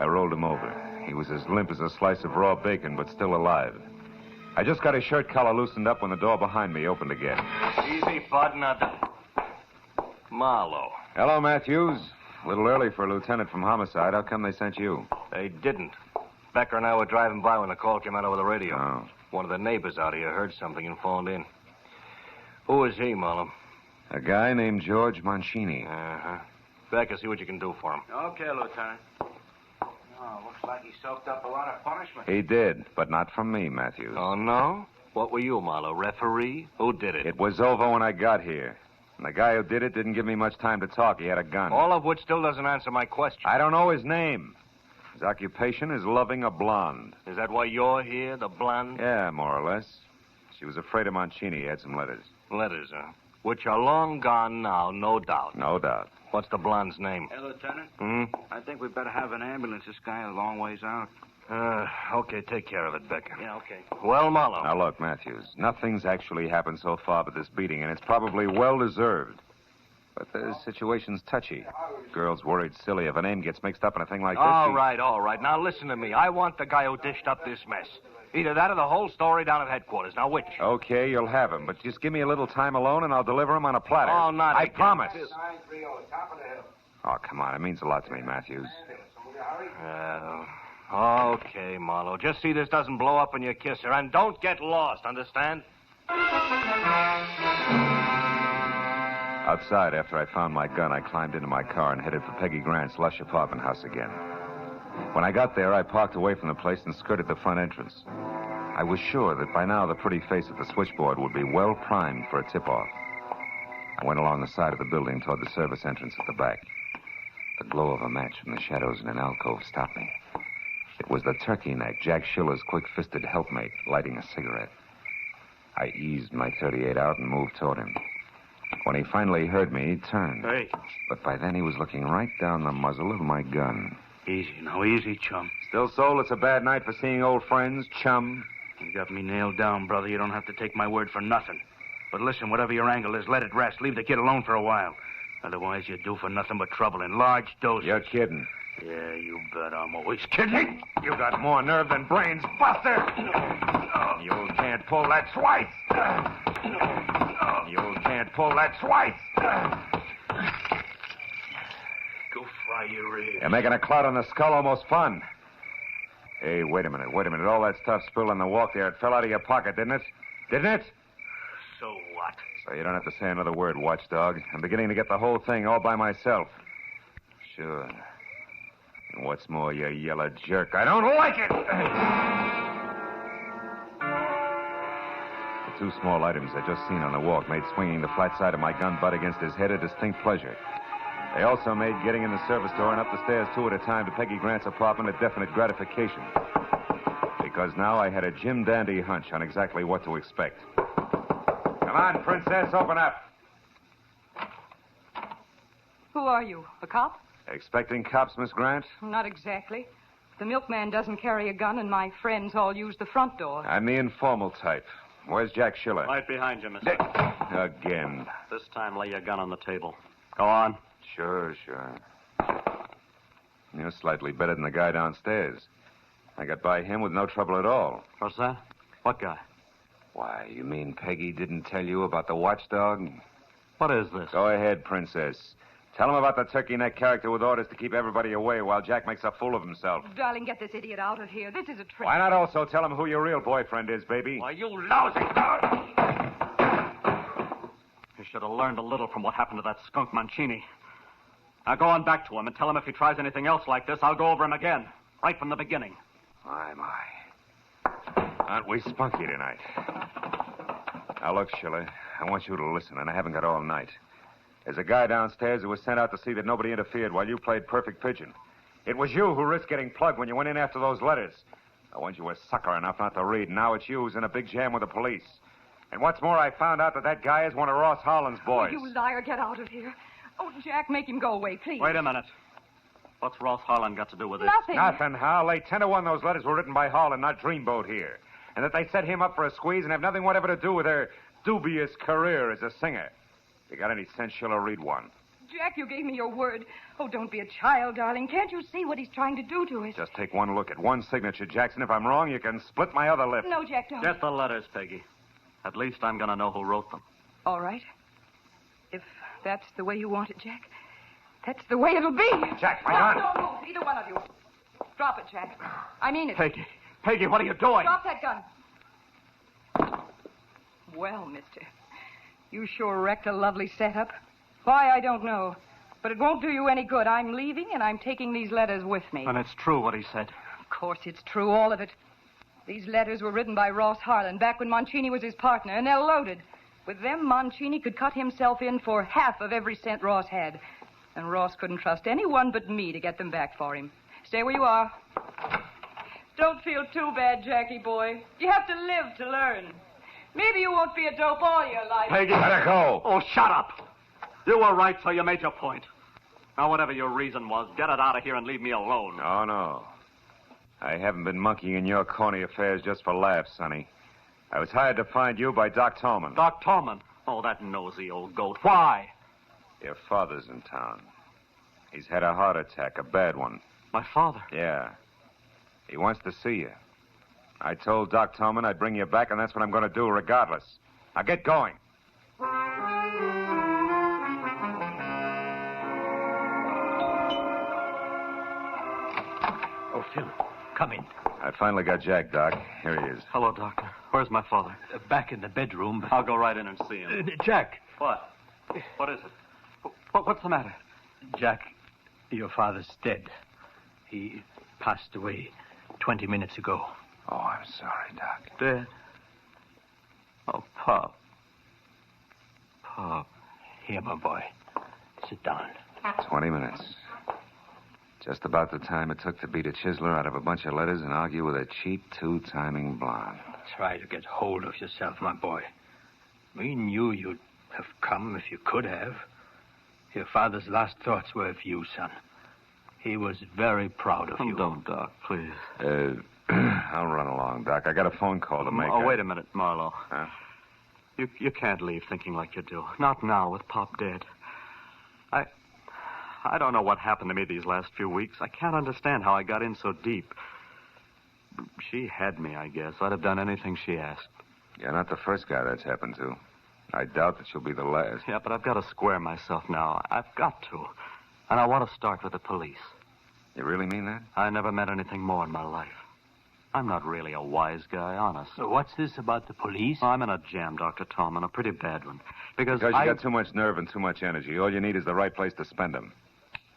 I rolled him over. He was as limp as a slice of raw bacon, but still alive. I just got his shirt collar loosened up when the door behind me opened again. Easy, bud. Now, Marlowe. Hello, Matthews. A little early for a lieutenant from homicide. How come they sent you? They didn't. Becker and I were driving by when the call came out over the radio. Oh. One of the neighbors out here heard something and phoned in. Who is he, Marlowe? A guy named George Mancini. Uh-huh. Becker, see what you can do for him. Okay, Lieutenant. Oh, looks like he soaked up a lot of punishment. He did, but not from me, Matthews. Oh, no? What were you, Marlowe? Referee? Who did it? It was over when I got here. And the guy who did it didn't give me much time to talk. He had a gun. All of which still doesn't answer my question. I don't know his name. His occupation is loving a blonde. Is that why you're here, the blonde? Yeah, more or less. She was afraid of Mancini. He had some letters. Letters, huh? Which are long gone now, no doubt. No doubt. What's the blonde's name? Hey, Lieutenant. Hmm? I think we better have an ambulance. This guy a long ways out. Okay, take care of it, Becker. Yeah, okay. Well, Marlowe. Now, look, Matthews, nothing's actually happened so far but this beating, and it's probably well-deserved. But the situation's touchy. Girl's worried silly if a name gets mixed up in a thing like this. All right. Now, listen to me. I want the guy who dished up this mess. Either that or the whole story down at headquarters. Now, which? Okay, you'll have him, but just give me a little time alone, and I'll deliver him on a platter. Oh, not I again. promise. 930, top of the hill. Oh, come on. It means a lot to me, Matthews. Okay, Marlowe. Just see this doesn't blow up when you kiss her, and don't get lost, understand? Outside, after I found my gun, I climbed into my car and headed for Peggy Grant's lush apartment house again. When I got there, I parked away from the place and skirted the front entrance. I was sure that by now the pretty face at the switchboard would be well primed for a tip-off. I went along the side of the building toward the service entrance at the back. The glow of a match from the shadows in an alcove stopped me. It was the turkey neck, Jack Schiller's quick-fisted helpmate, lighting a cigarette. I eased my .38 out and moved toward him. When he finally heard me, he turned. Hey. But by then he was looking right down the muzzle of my gun. Easy now, easy, chum. Still sold it's a bad night for seeing old friends, chum? You got me nailed down, brother. You don't have to take my word for nothing. But listen, whatever your angle is, let it rest. Leave the kid alone for a while. Otherwise, you do for nothing but trouble in large doses. You're kidding. Yeah, you bet I'm always kidding. You got more nerve than brains, Buster. You can't pull that twice. You can't pull that twice. Go fry your ears. You're making a cloud on the skull almost fun. Hey, wait a minute. All that stuff spilled on the walk there, it fell out of your pocket, didn't it? Didn't it? So what? So you don't have to say another word, watchdog. I'm beginning to get the whole thing all by myself. Sure. And what's more, you yellow jerk, I don't like it! The two small items I just seen on the walk made swinging the flat side of my gun butt against his head a distinct pleasure. They also made getting in the service door and up the stairs two at a time to Peggy Grant's apartment a definite gratification. Because now I had a Jim Dandy hunch on exactly what to expect. Come on, Princess, open up. Who are you? A cop? Expecting cops, Miss Grant? Not exactly. The milkman doesn't carry a gun, and my friends all use the front door. I'm the informal type. Where's Jack Schiller? Right behind you, mister. Again. This time, lay your gun on the table. Go on. Sure. You're slightly better than the guy downstairs. I got by him with no trouble at all. What's that? What guy? Why, you mean Peggy didn't tell you about the watchdog? What is this? Go ahead, Princess. Tell him about the turkey neck character with orders to keep everybody away while Jack makes a fool of himself. Darling, get this idiot out of here. This is a trick. Why not also tell him who your real boyfriend is, baby? Why, you lousy dog! You should have learned a little from what happened to that skunk Mancini. Now go on back to him and tell him if he tries anything else like this, I'll go over him again. Right from the beginning. My. Aren't we spunky tonight? Now, look, Schiller, I want you to listen, and I haven't got all night. There's a guy downstairs who was sent out to see that nobody interfered while you played perfect pigeon. It was you who risked getting plugged when you went in after those letters. I want you were sucker enough not to read, and now it's you who's in a big jam with the police. And what's more, I found out that guy is one of Ross Harlan's boys. Oh, you liar, get out of here. Oh, Jack, make him go away, please. Wait a minute. What's Ross Harlan got to do with this? Nothing, Hal. Lay 10-1 those letters were written by Harlan, not Dreamboat here. And that they set him up for a squeeze and have nothing whatever to do with their dubious career as a singer. If you got any sense, Schiller, read one. Jack, you gave me your word. Oh, don't be a child, darling. Can't you see what he's trying to do to us? Just take one look at one signature, Jackson. If I'm wrong, you can split my other lip. No, Jack, don't. Get the letters, Peggy. At least I'm going to know who wrote them. All right. If that's the way you want it, Jack, that's the way it'll be. Jack, my gun. Don't move, either one of you. Drop it, Jack. I mean it. Peggy, what are you doing? Drop that gun. Well, mister, you sure wrecked a lovely setup. Why, I don't know. But it won't do you any good. I'm leaving, and I'm taking these letters with me. And it's true what he said. Of course it's true, all of it. These letters were written by Ross Harlan back when Mancini was his partner, and they're loaded. With them, Mancini could cut himself in for half of every cent Ross had. And Ross couldn't trust anyone but me to get them back for him. Stay where you are. Don't feel too bad, Jackie boy. You have to live to learn. Maybe you won't be a dope all your life. Peggy. Let her go. Oh, shut up. You were right, so you made your point. Now, whatever your reason was, get it out of here and leave me alone. No. I haven't been monkeying in your corny affairs just for laughs, Sonny. I was hired to find you by Doc Tolman. Doc Tolman? Oh, that nosy old goat. Why? Your father's in town. He's had a heart attack, a bad one. My father? Yeah. He wants to see you. I told Doc Tolman I'd bring you back, and that's what I'm going to do regardless. Now get going. Oh, Phil, come in. I finally got Jack, Doc. Here he is. Hello, Doctor. Where's my father? Back in the bedroom. But... I'll go right in and see him. Jack. What? What is it? What's the matter? Jack, your father's dead. He passed away 20 minutes ago. Oh, I'm sorry, Doc. Dead? Oh, Pop. Pop. Here, my boy. Sit down. 20 minutes. Just about the time it took to beat a chiseler out of a bunch of letters and argue with a cheap, two-timing blonde. Try to get hold of yourself, my boy. We knew you'd have come if you could have. Your father's last thoughts were of you, son. He was very proud of you. Don't, Doc, please. I'll run along, Doc. I got a phone call to make. Oh, wait a minute, Marlowe. Huh? You can't leave thinking like you do. Not now, with Pop dead. I don't know what happened to me these last few weeks. I can't understand how I got in so deep. She had me, I guess. I'd have done anything she asked. You're not the first guy that's happened to. I doubt that you'll be the last. Yeah, but I've got to square myself now. I've got to. And I want to start with the police. You really mean that? I never met anything more in my life. I'm not really a wise guy, honest. So what's this about the police? I'm in a jam, Dr. Tolman, a pretty bad one. Because you got too much nerve and too much energy. All you need is the right place to spend them.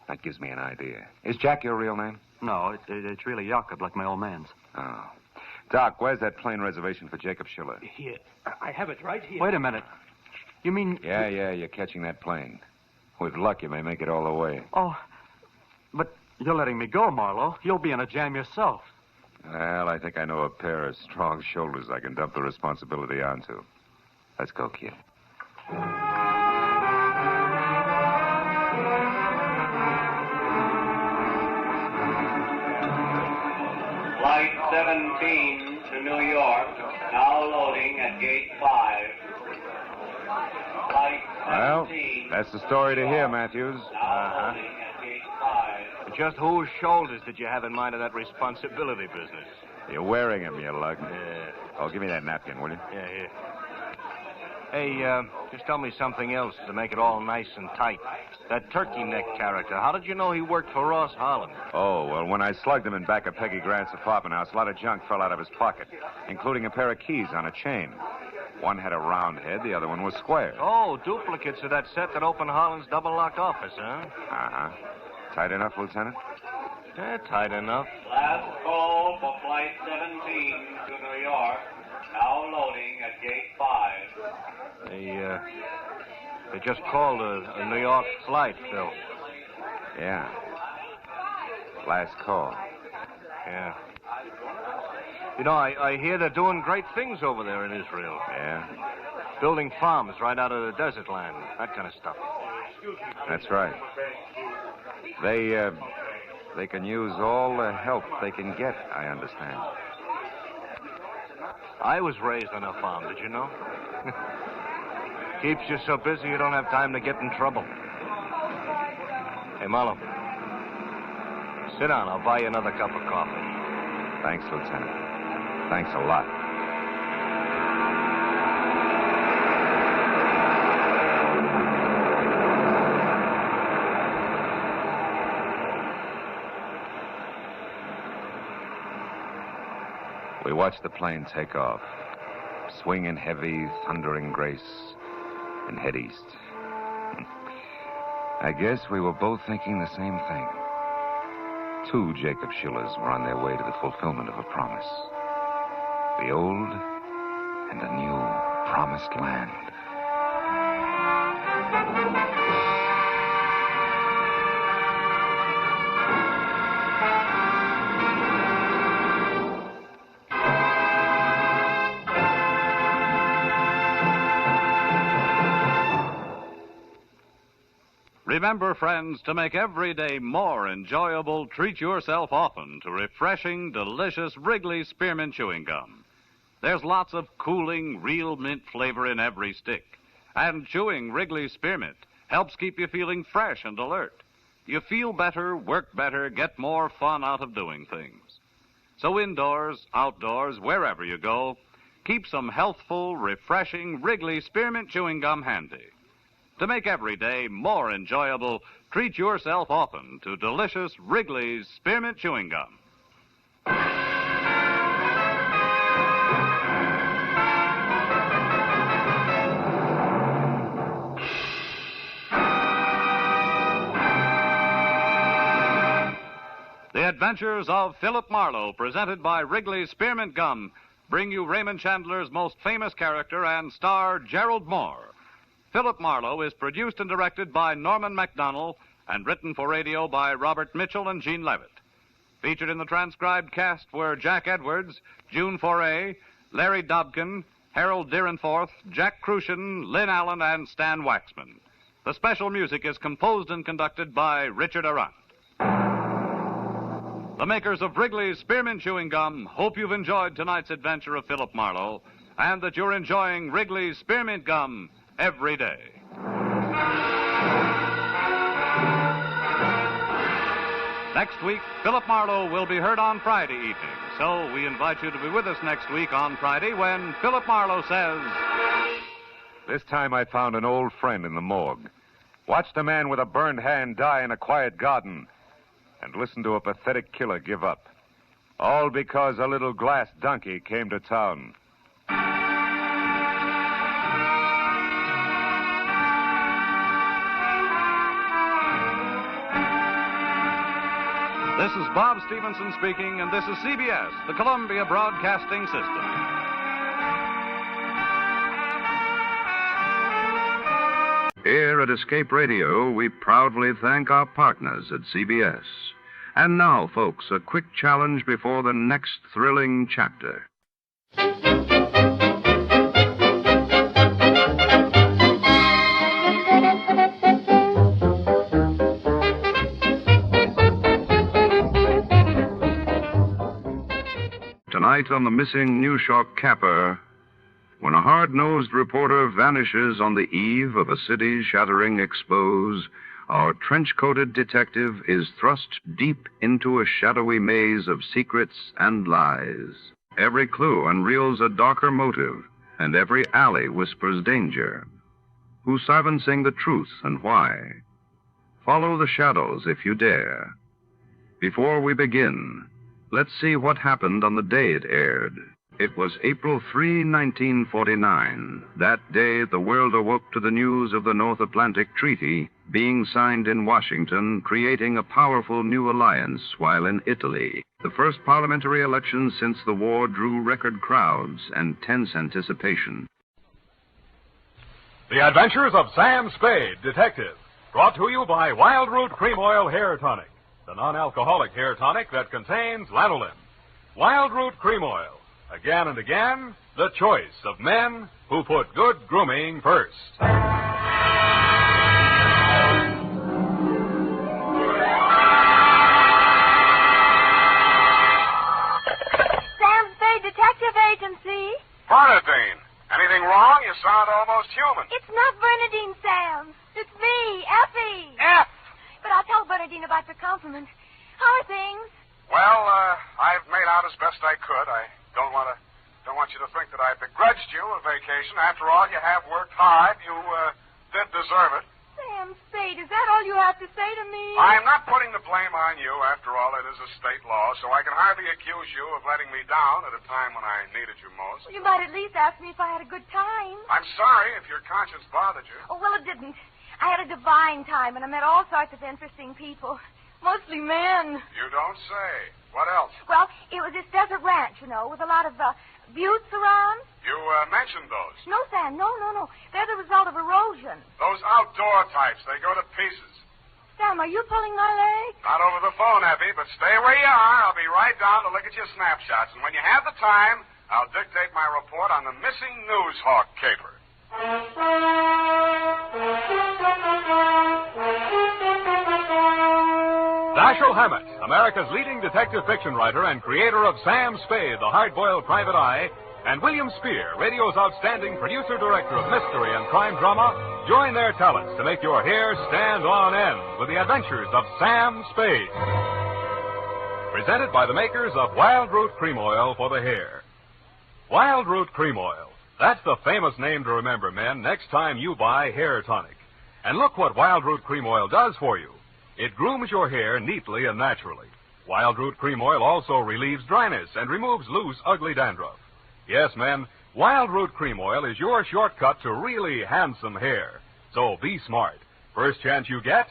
That gives me an idea. Is Jack your real name? No, it's really Jakob, like my old man's. Oh. Doc, where's that plane reservation for Jacob Schiller? Here. I have it right here. Wait a minute. You mean... Yeah, you're catching that plane. With luck, you may make it all the way. Oh, but you're letting me go, Marlowe. You'll be in a jam yourself. Well, I think I know a pair of strong shoulders I can dump the responsibility onto. Let's go, kid. Flight 17 to New York, now loading at Gate 5. Flight 17. Well, that's the story to hear, Matthews. Now loading at Gate 5. Just whose shoulders did you have in mind in that responsibility business? You're wearing them, you lug. Yeah. Oh, give me that napkin, will you? Yeah, here. Hey, just tell me something else to make it all nice and tight. That turkey neck character, how did you know he worked for Ross Harlan? Oh, well, when I slugged him in back of Peggy Grant's apartment house, a lot of junk fell out of his pocket, including a pair of keys on a chain. One had a round head, the other one was square. Oh, duplicates of that set that opened Harlan's double-locked office, huh? Uh-huh. Tight enough, Lieutenant? Yeah, tight enough. Last call for Flight 17 to New York, now loading at Gate 5. They just called a New York flight, Phil. Yeah. Last call. Yeah. You know, I hear they're doing great things over there in Israel. Yeah? Building farms right out of the desert land, that kind of stuff. That's right. They can use all the help they can get, I understand. I was raised on a farm, did you know? Keeps you so busy you don't have time to get in trouble. Hey, Marlowe. Sit down. I'll buy you another cup of coffee. Thanks, Lieutenant. Thanks a lot. We watched the plane take off, swing in heavy, thundering grace, and head east. I guess we were both thinking the same thing. Two Jacob Schillers were on their way to the fulfillment of a promise. The old and the new promised land. Remember, friends, to make every day more enjoyable, treat yourself often to refreshing, delicious Wrigley Spearmint Chewing Gum. There's lots of cooling, real mint flavor in every stick. And chewing Wrigley Spearmint helps keep you feeling fresh and alert. You feel better, work better, get more fun out of doing things. So indoors, outdoors, wherever you go, keep some healthful, refreshing Wrigley Spearmint Chewing Gum handy. To make every day more enjoyable, treat yourself often to delicious Wrigley's Spearmint Chewing Gum. The Adventures of Philip Marlowe, presented by Wrigley's Spearmint Gum, bring you Raymond Chandler's most famous character and star, Gerald Moore. Philip Marlowe is produced and directed by Norman MacDonald and written for radio by Robert Mitchell and Gene Levitt. Featured in the transcribed cast were Jack Edwards, June Foray, Larry Dobkin, Harold Deerenforth, Jack Crucian, Lynn Allen, and Stan Waxman. The special music is composed and conducted by Richard Arant. The makers of Wrigley's Spearmint Chewing Gum hope you've enjoyed tonight's adventure of Philip Marlowe and that you're enjoying Wrigley's Spearmint Gum every day. Next week, Philip Marlowe will be heard on Friday evening, so we invite you to be with us next week on Friday when Philip Marlowe says... This time I found an old friend in the morgue. Watched a man with a burned hand die in a quiet garden and listened to a pathetic killer give up. All because a little glass donkey came to town. This is Bob Stevenson speaking, and this is CBS, the Columbia Broadcasting System. Here at Escape Radio, we proudly thank our partners at CBS. And now, folks, a quick challenge before the next thrilling chapter. Tonight on The Missing New York Capper, when a hard-nosed reporter vanishes on the eve of a city-shattering expose, our trench-coated detective is thrust deep into a shadowy maze of secrets and lies. Every clue unreels a darker motive, and every alley whispers danger. Who's silencing the truth and why? Follow the shadows if you dare. Before we begin, let's see what happened on the day it aired. It was April 3, 1949. That day, the world awoke to the news of the North Atlantic Treaty being signed in Washington, creating a powerful new alliance, while in Italy, the first parliamentary election since the war drew record crowds and tense anticipation. The Adventures of Sam Spade, Detective, brought to you by Wild Root Cream Oil Hair Tonic, the non-alcoholic hair tonic that contains lanolin. Wild Root Cream Oil. Again and again, the choice of men who put good grooming first. Sam Spade Detective Agency. Bernadine, anything wrong? You sound almost human. It's not Bernadine, Sam. It's me, Effie. F. But I'll tell Bernadine about your compliment. How are things? Well, I've made out as best I could. I don't want you to think that I begrudged you a vacation. After all, you have worked hard. You did deserve it. Sam Spade, is that all you have to say to me? I'm not putting the blame on you. After all, it is a state law, so I can hardly accuse you of letting me down at a time when I needed you most. Well, you might at least ask me if I had a good time. I'm sorry if your conscience bothered you. Oh, well, it didn't. I had a divine time, and I met all sorts of interesting people. Mostly men. You don't say. What else? Well, it was this desert ranch, you know, with a lot of buttes around. You mentioned those. No, Sam, no. They're the result of erosion. Those outdoor types, they go to pieces. Sam, are you pulling my leg? Not over the phone, Effie, but stay where you are. I'll be right down to look at your snapshots. And when you have the time, I'll dictate my report on the missing news hawk caper. Dashiell Hammett, America's leading detective fiction writer and creator of Sam Spade, the hard-boiled private eye, and William Spear, radio's outstanding producer-director of mystery and crime drama, join their talents to make your hair stand on end with the adventures of Sam Spade. Presented by the makers of Wild Root Cream Oil for the hair. Wild Root Cream Oil. That's the famous name to remember, men, next time you buy hair tonic. And look what Wild Root Cream Oil does for you. It grooms your hair neatly and naturally. Wild Root Cream Oil also relieves dryness and removes loose, ugly dandruff. Yes, men, Wild Root Cream Oil is your shortcut to really handsome hair. So be smart. First chance you get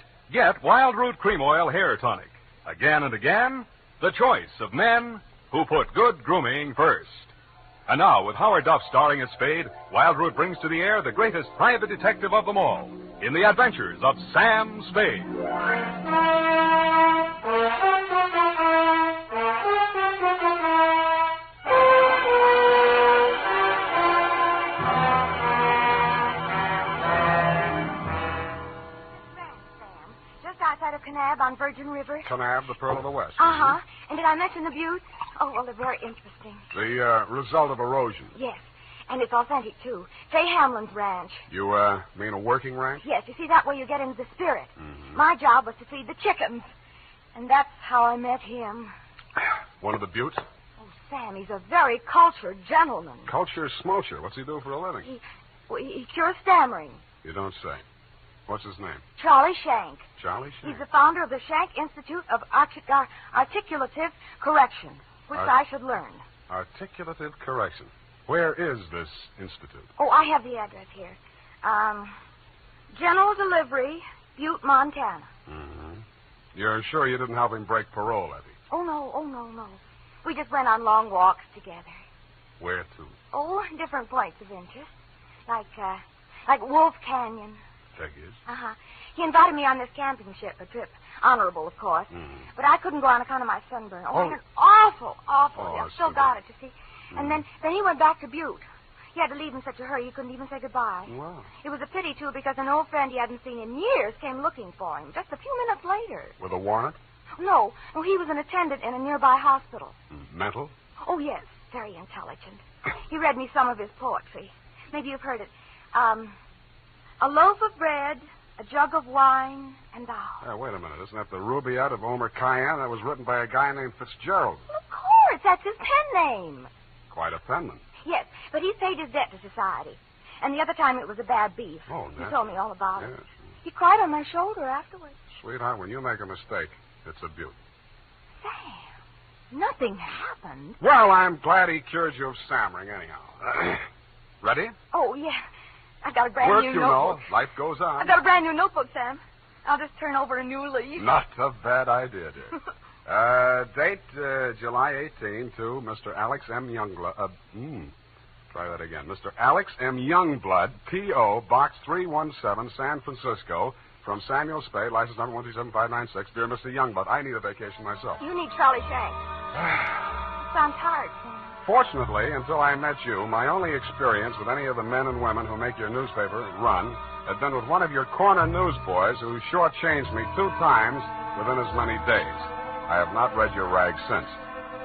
Wild Root Cream Oil Hair Tonic. Again and again, the choice of men who put good grooming first. And now, with Howard Duff starring as Spade, Wild Root brings to the air the greatest private detective of them all in the adventures of Sam Spade. Kanab on Virgin River. Kanab, the Pearl of the West. Uh-huh. And did I mention the buttes? Oh, well, they're very interesting. The result of erosion. Yes. And it's authentic, too. Fay Hamlin's ranch. You, mean a working ranch? Yes. You see, that way you get into the spirit. Mm-hmm. My job was to feed the chickens. And that's how I met him. One of the buttes? Oh, Sam, he's a very cultured gentleman. Culture smulcher. What's he do for a living? He cures stammering. You don't say. What's his name? Charlie Shank. Charlie Shank? He's the founder of the Shank Institute of Articulative Correction, which I should learn. Articulative Correction. Where is this institute? Oh, I have the address here. General Delivery, Butte, Montana. Mm-hmm. You're sure you didn't help him break parole, Effie? Oh, no. We just went on long walks together. Where to? Oh, different points of interest. Like Wolf Canyon. Figures. Uh-huh. He invited me on this camping ship, a trip. Honorable, of course. Mm. But I couldn't go on account of my sunburn. Oh, it was awful. Oh, I've still got it, you see. Mm. And then he went back to Butte. He had to leave in such a hurry he couldn't even say goodbye. Wow. It was a pity, too, because an old friend he hadn't seen in years came looking for him just a few minutes later. With a warrant? No, he was an attendant in a nearby hospital. Mental? Oh, yes. Very intelligent. He read me some of his poetry. Maybe you've heard it. A loaf of bread, a jug of wine, and thou. Wait a minute. Isn't that the Rubaiyat of Omer Khayyam? That was written by a guy named Fitzgerald. Well, of course. That's his pen name. Quite a penman. Yes, but he's paid his debt to society. And the other time it was a bad beef. Oh, He told me all about it. Yes. He cried on my shoulder afterwards. Sweetheart, when you make a mistake, it's a beaut. Sam, nothing happened. Well, I'm glad he cured you of stammering anyhow. Ready? Oh, yeah. I got a brand new notebook. Know. Life goes on. I got a brand new notebook, Sam. I'll just turn over a new leaf. Not a bad idea, dear. Date July 18 to Mr. Alex M. Youngblood. Try that again. Mr. Alex M. Youngblood, P.O., Box 317, San Francisco. From Samuel Spade, license number 127596. Dear Mr. Youngblood, I need a vacation myself. You need Charlie Shank. Sounds hard, Sam. Fortunately, until I met you, my only experience with any of the men and women who make your newspaper run had been with one of your corner newsboys who shortchanged me 2 times within as many days. I have not read your rag since.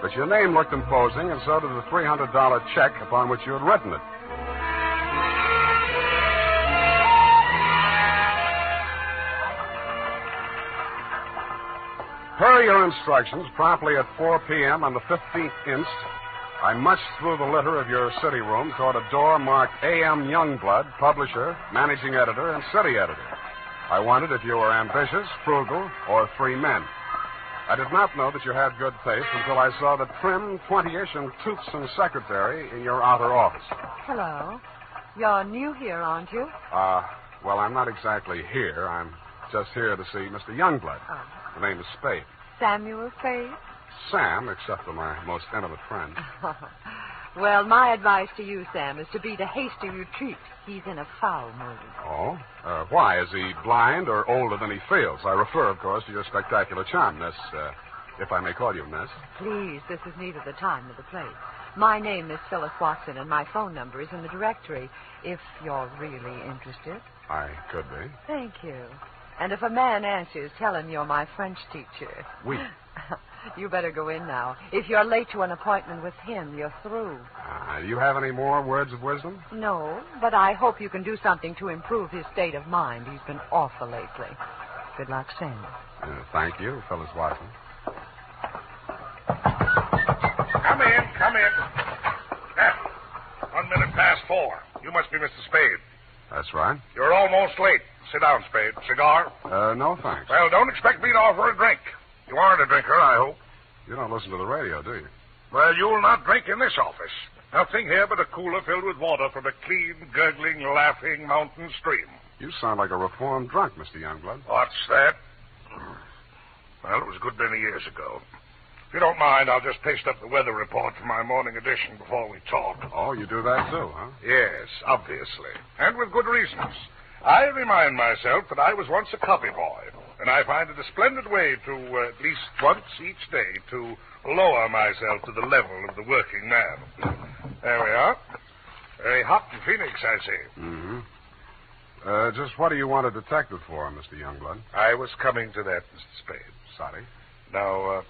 But your name looked imposing, and so did the $300 check upon which you had written it. Per your instructions, promptly at 4 p.m. on the 15th inst., I munched through the litter of your city room toward a door marked A.M. Youngblood, publisher, managing editor, and city editor. I wondered if you were ambitious, frugal, or 3 men. I did not know that you had good taste until I saw the trim, 20-ish, and toothsome secretary in your outer office. Hello. You're new here, aren't you? Well, I'm not exactly here. I'm just here to see Mr. Youngblood. Oh. The name is Spade. Samuel Spade? Sam, except for my most intimate friend. Well, my advice to you, Sam, is to beat a hasty retreat. He's in a foul mood. Oh? Why? Is he blind or older than he feels? I refer, of course, to your spectacular charm, Miss, if I may call you Miss. Please, this is neither the time nor the place. My name is Phyllis Watson, and my phone number is in the directory, if you're really interested. I could be. Thank you. And if a man answers, tell him you're my French teacher. Oui. You better go in now. If you're late to an appointment with him, you're through. You have any more words of wisdom? No, but I hope you can do something to improve his state of mind. He's been awful lately. Good luck, Sam. Thank you, Phyllis Watson. Come in. 1 minute past 4. You must be Mr. Spade. That's right. You're almost late. Sit down, Spade. Cigar? No, thanks. Well, don't expect me to offer a drink. You aren't a drinker, I hope. You don't listen to the radio, do you? Well, you'll not drink in this office. Nothing here but a cooler filled with water from a clean, gurgling, laughing mountain stream. You sound like a reformed drunk, Mr. Youngblood. What's that? Well, it was a good many years ago. If you don't mind, I'll just paste up the weather report for my morning edition before we talk. Oh, you do that too, huh? Yes, obviously. And with good reasons. I remind myself that I was once a copy boy, and I find it a splendid way to, at least once each day, to lower myself to the level of the working man. There we are. Very hot in Phoenix, I see. Mm-hmm. Just what do you want a detective for, Mr. Youngblood? I was coming to that, Mr. Spade. Sorry. Now,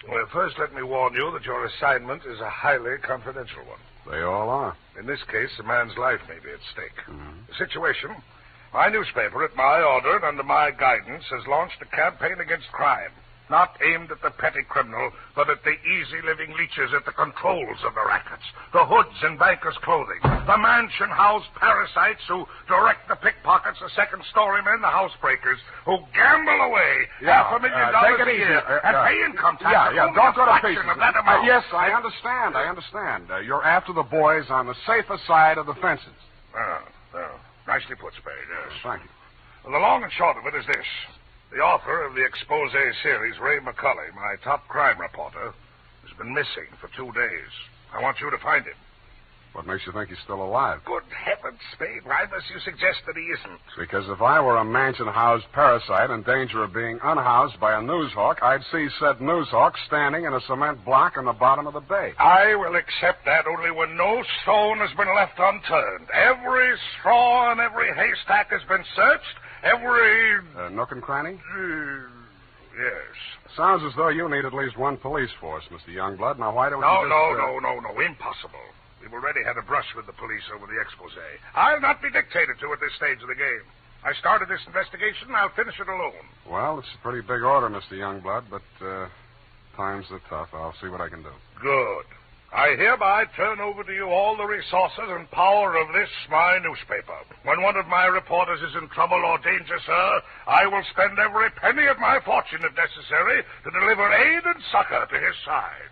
well, first let me warn you that your assignment is a highly confidential one. They all are. In this case, a man's life may be at stake. Mm-hmm. The situation, my newspaper, at my order and under my guidance, has launched a campaign against crime. Not aimed at the petty criminal, but at the easy-living leeches at the controls of the rackets, the hoods in bankers' clothing, the mansion-house parasites who direct the pickpockets, the second-story men, the housebreakers, who gamble away $500,000 a year and pay income tax. Don't go to pieces. Of that amount. Yes, I understand. You're after the boys on the safer side of the fences. Nicely put, Spade, yes. Thank you. Well, the long and short of it is this. The author of the expose series, Ray McCulley, my top crime reporter, has been missing for 2 days. I want you to find him. What makes you think he's still alive? Good heavens, Spade. Why must you suggest that he isn't? Because if I were a mansion-housed parasite in danger of being unhoused by a newshawk, I'd see said newshawk standing in a cement block on the bottom of the bay. I will accept that only when no stone has been left unturned. Every straw and every haystack has been searched. Every... nook and cranny? Yes. Sounds as though you need at least one police force, Mr. Youngblood. Now, why don't you No. Impossible. We've already had a brush with the police over the expose. I'll not be dictated to at this stage of the game. I started this investigation, and I'll finish it alone. Well, it's a pretty big order, Mr. Youngblood, but times are tough. I'll see what I can do. Good. I hereby turn over to you all the resources and power of this, my newspaper. When one of my reporters is in trouble or danger, sir, I will spend every penny of my fortune, if necessary, to deliver aid and succor to his side.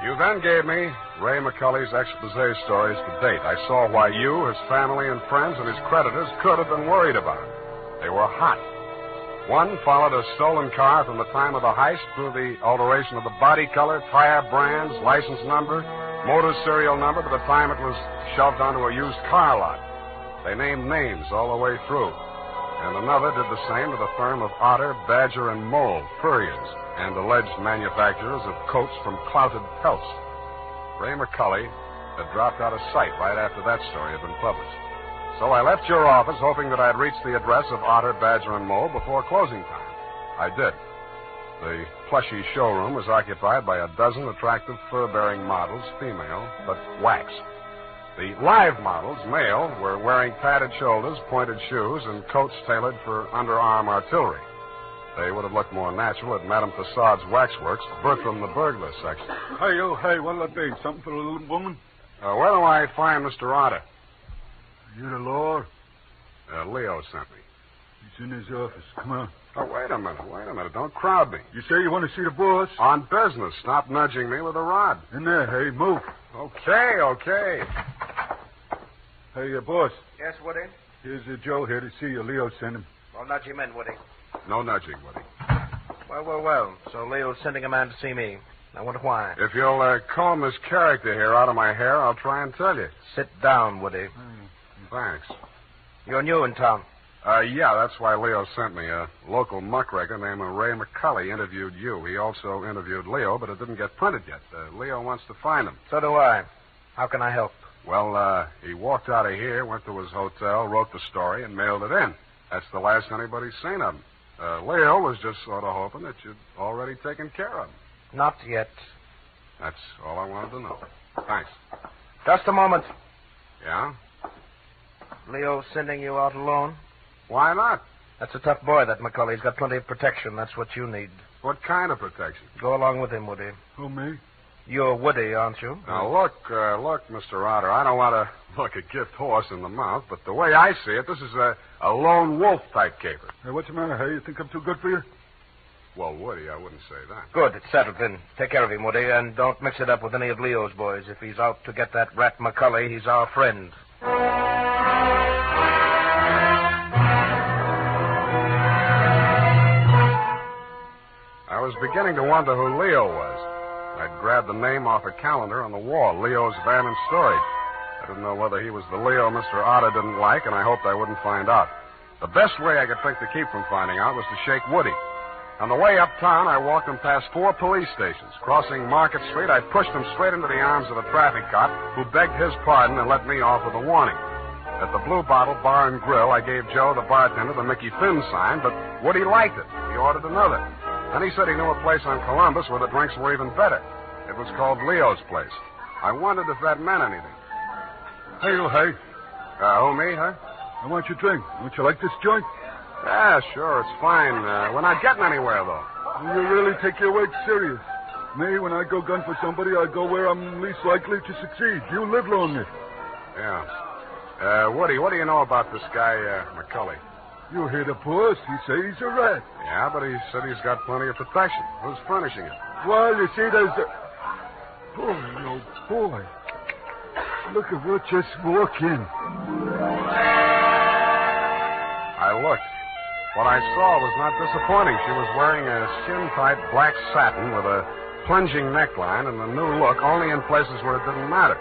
You then gave me Ray McCulley's expose stories to date. I saw why you, his family and friends, and his creditors could have been worried about him. They were hot. One followed a stolen car from the time of the heist through the alteration of the body color, tire brands, license number, motor serial number to the time it was shoved onto a used car lot. They named names all the way through. And another did the same to the firm of Otter, Badger, and Mole, furriers, and alleged manufacturers of coats from clouted pelts. Ray McCulley had dropped out of sight right after that story had been published. So I left your office hoping that I'd reach the address of Otter, Badger, and Mole before closing time. I did. The plushy showroom was occupied by a dozen attractive fur-bearing models, female, but wax. The live models, male, were wearing padded shoulders, pointed shoes, and coats tailored for underarm artillery. They would have looked more natural at Madame Tussaud's waxworks, Bertram the burglar section. Hey, what'll it be? Something for the little woman? Where do I find Mr. Otter? You the law? Leo sent me. He's in his office. Come on. Oh, wait a minute. Don't crowd me. You say you want to see the boss? On business. Stop nudging me with a rod. In there, hey, move. Okay. Hey, boss. Yes, Woody? Here's Joe here to see you. Leo sent him. Well, nudge him in, Woody. No nudging, Woody. Well. So Leo's sending a man to see me. I wonder why. If you'll comb this character here out of my hair, I'll try and tell you. Sit down, Woody. Thanks. You're new in town. Yeah, that's why Leo sent me. A local muckraker named Ray McCulley interviewed you. He also interviewed Leo, but it didn't get printed yet. Leo wants to find him. So do I. How can I help? Well, he walked out of here, went to his hotel, wrote the story, and mailed it in. That's the last anybody's seen of him. Leo was just sort of hoping that you'd already taken care of him. Not yet. That's all I wanted to know. Thanks. Just a moment. Yeah? Leo sending you out alone? Why not? That's a tough boy, that McCulley. He's got plenty of protection. That's what you need. What kind of protection? Go along with him, Woody. Who, me? You're Woody, aren't you? Now, look, Mr. Otter, I don't want to look a gift horse in the mouth, but the way I see it, this is a lone wolf type caper. Hey, what's the matter, hey? You think I'm too good for you? Well, Woody, I wouldn't say that. Good. It's settled then. Take care of him, Woody, and don't mix it up with any of Leo's boys. If he's out to get that rat McCulley, he's our friend. I was beginning to wonder who Leo was. I'd grabbed the name off a calendar on the wall, Leo's Van and Storage. I didn't know whether he was the Leo Mr. Otter didn't like, and I hoped I wouldn't find out. The best way I could think to keep from finding out was to shake Woody. On the way uptown, I walked him past 4 police stations. Crossing Market Street, I pushed him straight into the arms of a traffic cop who begged his pardon and let me off with a warning. At the Blue Bottle Bar and Grill, I gave Joe, the bartender, the Mickey Finn sign, but Woody liked it. He ordered another. Then he said he knew a place on Columbus where the drinks were even better. It was called Leo's Place. I wondered if that meant anything. Hey, you, hey. Who, me, huh? I want your drink. Don't you like this joint? Yeah, sure, it's fine. We're not getting anywhere, though. You really take your work serious. Me, when I go gun for somebody, I go where I'm least likely to succeed. You live longer. Yeah. Woody, what do you know about this guy, McCulley? You hear the boss. He says he's a rat. Yeah, but he said he's got plenty of protection. Who's furnishing it? Well, you see, there's a... Boy, oh, boy. Look at what just walked in. I looked. What I saw was not disappointing. She was wearing a skin-tight black satin with a plunging neckline and a new look only in places where it didn't matter.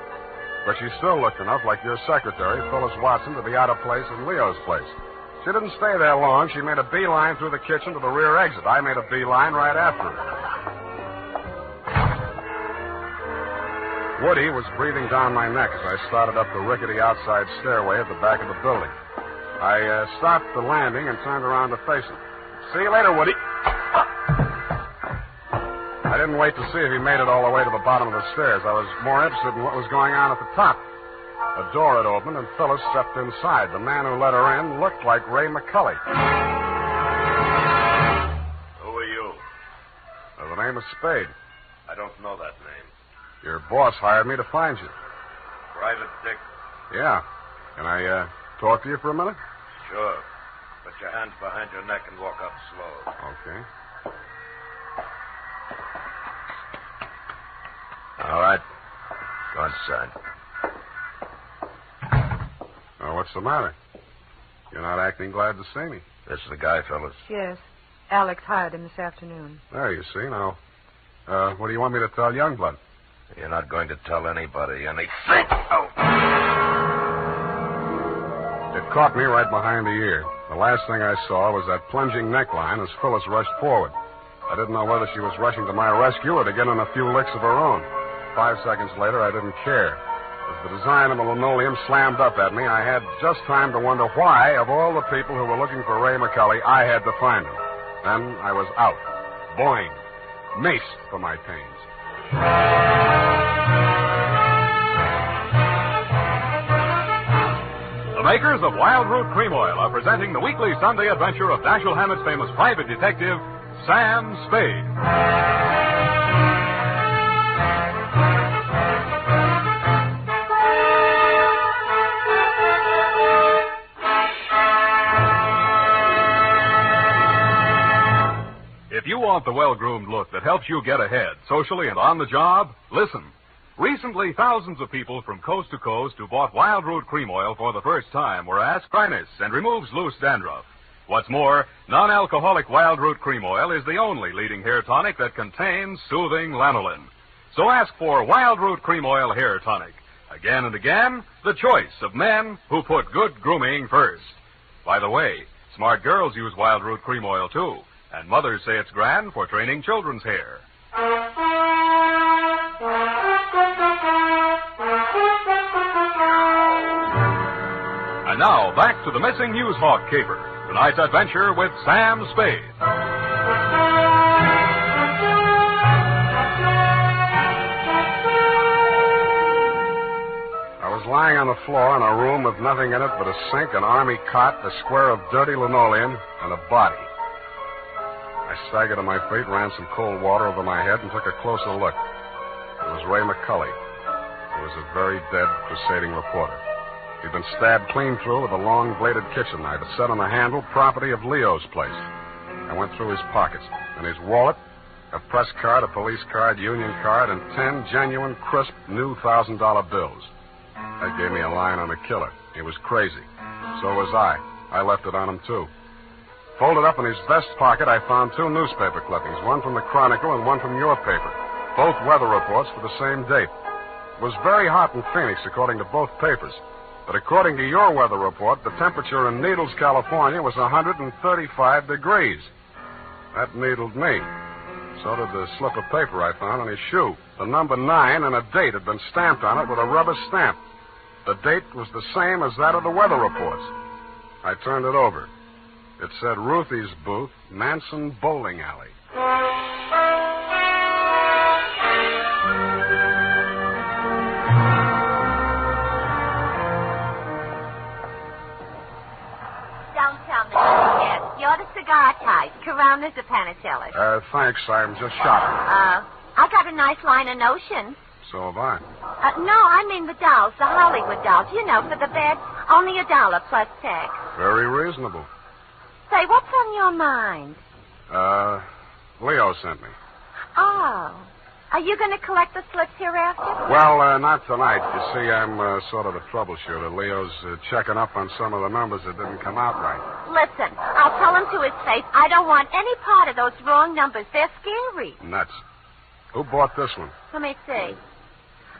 But she still looked enough like your secretary, Phyllis Watson, to be out of place in Leo's place. She didn't stay there long. She made a beeline through the kitchen to the rear exit. I made a beeline right after her. Woody was breathing down my neck as I started up the rickety outside stairway at the back of the building. I stopped the landing and turned around to face him. See you later, Woody. I didn't wait to see if he made it all the way to the bottom of the stairs. I was more interested in what was going on at the top. A door had opened, and Phyllis stepped inside. The man who let her in looked like Ray McCulley. Who are you? The name is Spade. I don't know that name. Your boss hired me to find you. Private Dick? Yeah. Can I talk to you for a minute? Sure. Put your hands behind your neck and walk up slow. Okay. All right. Go inside. What's the matter? You're not acting glad to see me. This is the guy, fellas. Yes. Alex hired him this afternoon. There, you see. Now, what do you want me to tell Youngblood? You're not going to tell anybody anything. Oh! It caught me right behind the ear. The last thing I saw was that plunging neckline as Phyllis rushed forward. I didn't know whether she was rushing to my rescue or to get in a few licks of her own. 5 seconds later, I didn't care. As the design of the linoleum slammed up at me, I had just time to wonder why, of all the people who were looking for Ray McCulley, I had to find him. Then I was out. Boing. Maced for my pains. The makers of Wild Root Cream Oil are presenting the weekly Sunday adventure of Dashiell Hammett's famous private detective, Sam Spade. If you want the well-groomed look that helps you get ahead, socially and on the job, listen. Recently, thousands of people from coast to coast who bought Wild Root Cream Oil for the first time were asked dryness and removes loose dandruff. What's more, non-alcoholic Wild Root Cream Oil is the only leading hair tonic that contains soothing lanolin. So ask for Wild Root Cream Oil Hair Tonic. Again and again, the choice of men who put good grooming first. By the way, Smart girls use Wild Root Cream Oil, too. And mothers say it's grand for training children's hair. And now, back to the missing news hawk caper. Tonight's adventure with Sam Spade. I was lying on the floor in a room with nothing in it but a sink, an army cot, a square of dirty linoleum, and a body. I staggered to my feet, ran some cold water over my head, and took a closer look. It was Ray McCulley. He was a very dead crusading reporter. He'd been stabbed clean through with a long-bladed kitchen knife. It set on the handle, property of Leo's place. I went through his pockets. In his wallet, a press card, a police card, union card, and 10 genuine, crisp, new $1,000 bills. That gave me a line on the killer. He was crazy. So was I. I left it on him, too. Folded up in his vest pocket, I found 2 newspaper clippings, one from the Chronicle and one from your paper. Both weather reports for the same date. It was very hot in Phoenix, according to both papers. But according to your weather report, the temperature in Needles, California was 135 degrees. That needled me. So did the slip of paper I found on his shoe. The number 9 and a date had been stamped on it with a rubber stamp. The date was the same as that of the weather reports. I turned it over. It said Ruthie's Booth, Manson Bowling Alley. Don't tell me yes. You're the cigar type. Coronas or Panicellas? Thanks. I'm just shopping. I got a nice line of notions. So have I. No, I mean the dolls, the Hollywood dolls. You know, for the bed, only $1 plus tax. Very reasonable. Say, what's on your mind? Leo sent me. Oh. Are you going to collect the slips hereafter? Well, not tonight. You see, I'm sort of a troubleshooter. Leo's checking up on some of the numbers that didn't come out right. Listen, I'll tell him to his face, I don't want any part of those wrong numbers. They're scary. Nuts. Who bought this one? Let me see.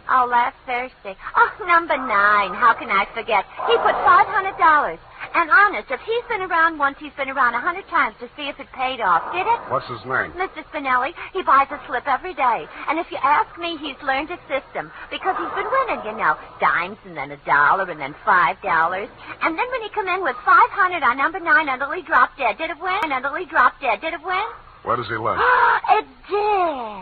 Oh, last Thursday. Oh, number 9. How can I forget? He put $500. And honest, if he's been around once, he's been around 100 times to see if it paid off. Did it? What's his name? Mr. Spinelli. He buys a slip every day. And if you ask me, he's learned a system. Because he's been winning, you know. Dimes and then $1 and then $5. And then when he come in with 500 on number 9 until he dropped dead, did it win? Until he dropped dead, did it win? Where does he live? It did.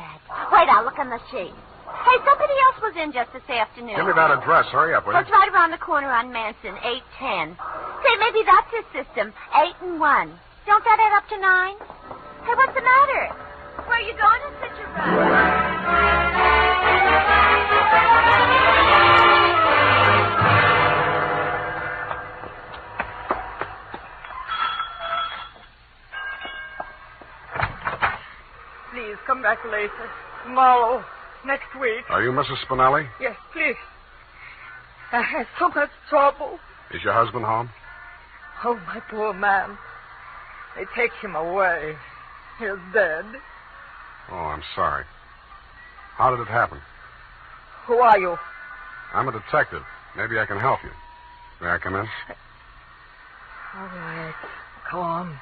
Wait, I'll look on the sheet. Hey, somebody else was in just this afternoon. Give me that address. Hurry up, will you? It's right around the corner on Manson, 810. Say, maybe that's his system, 8 and 1. Don't that add up to 9? Hey, what's the matter? Where are you going in such a rush? Please, come back later. Tomorrow. Next week. Are you Mrs. Spinelli? Yes, please. I had so much trouble. Is your husband home? Oh, my poor man. They take him away. He's dead. Oh, I'm sorry. How did it happen? Who are you? I'm a detective. Maybe I can help you. May I come in? All right. Come on.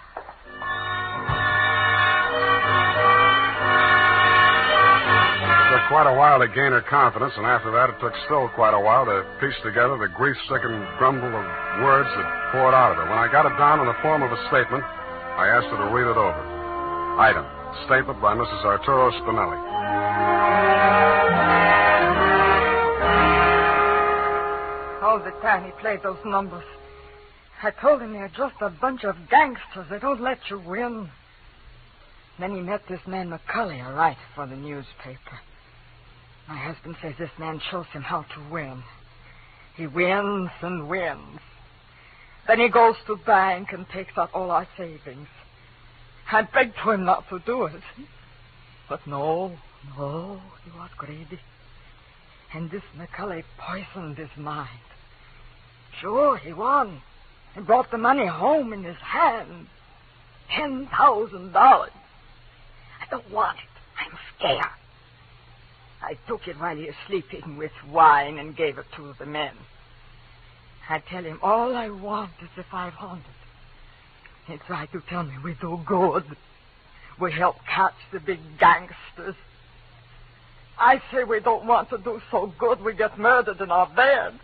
It took quite a while to gain her confidence, and after that it took still quite a while to piece together the grief-stricken grumble of words that poured out of her. When I got it down in the form of a statement, I asked her to read it over. Item, statement by Mrs. Arturo Spinelli. All the time he played those numbers. I told him they're just a bunch of gangsters. They don't let you win. Then he met this man McCulley, a writer for the newspaper. My husband says this man shows him how to win. He wins and wins. Then he goes to bank and takes out all our savings. I begged for him not to do it. But no, he was greedy. And this McCulley poisoned his mind. Sure, he won. He brought the money home in his hand. $10,000. I don't want it. I'm scared. I took it while he was sleeping with wine and gave it to the men. I tell him all I want is the 500. It's right to tell me we do good. We help catch the big gangsters. I say we don't want to do so good we get murdered in our bed.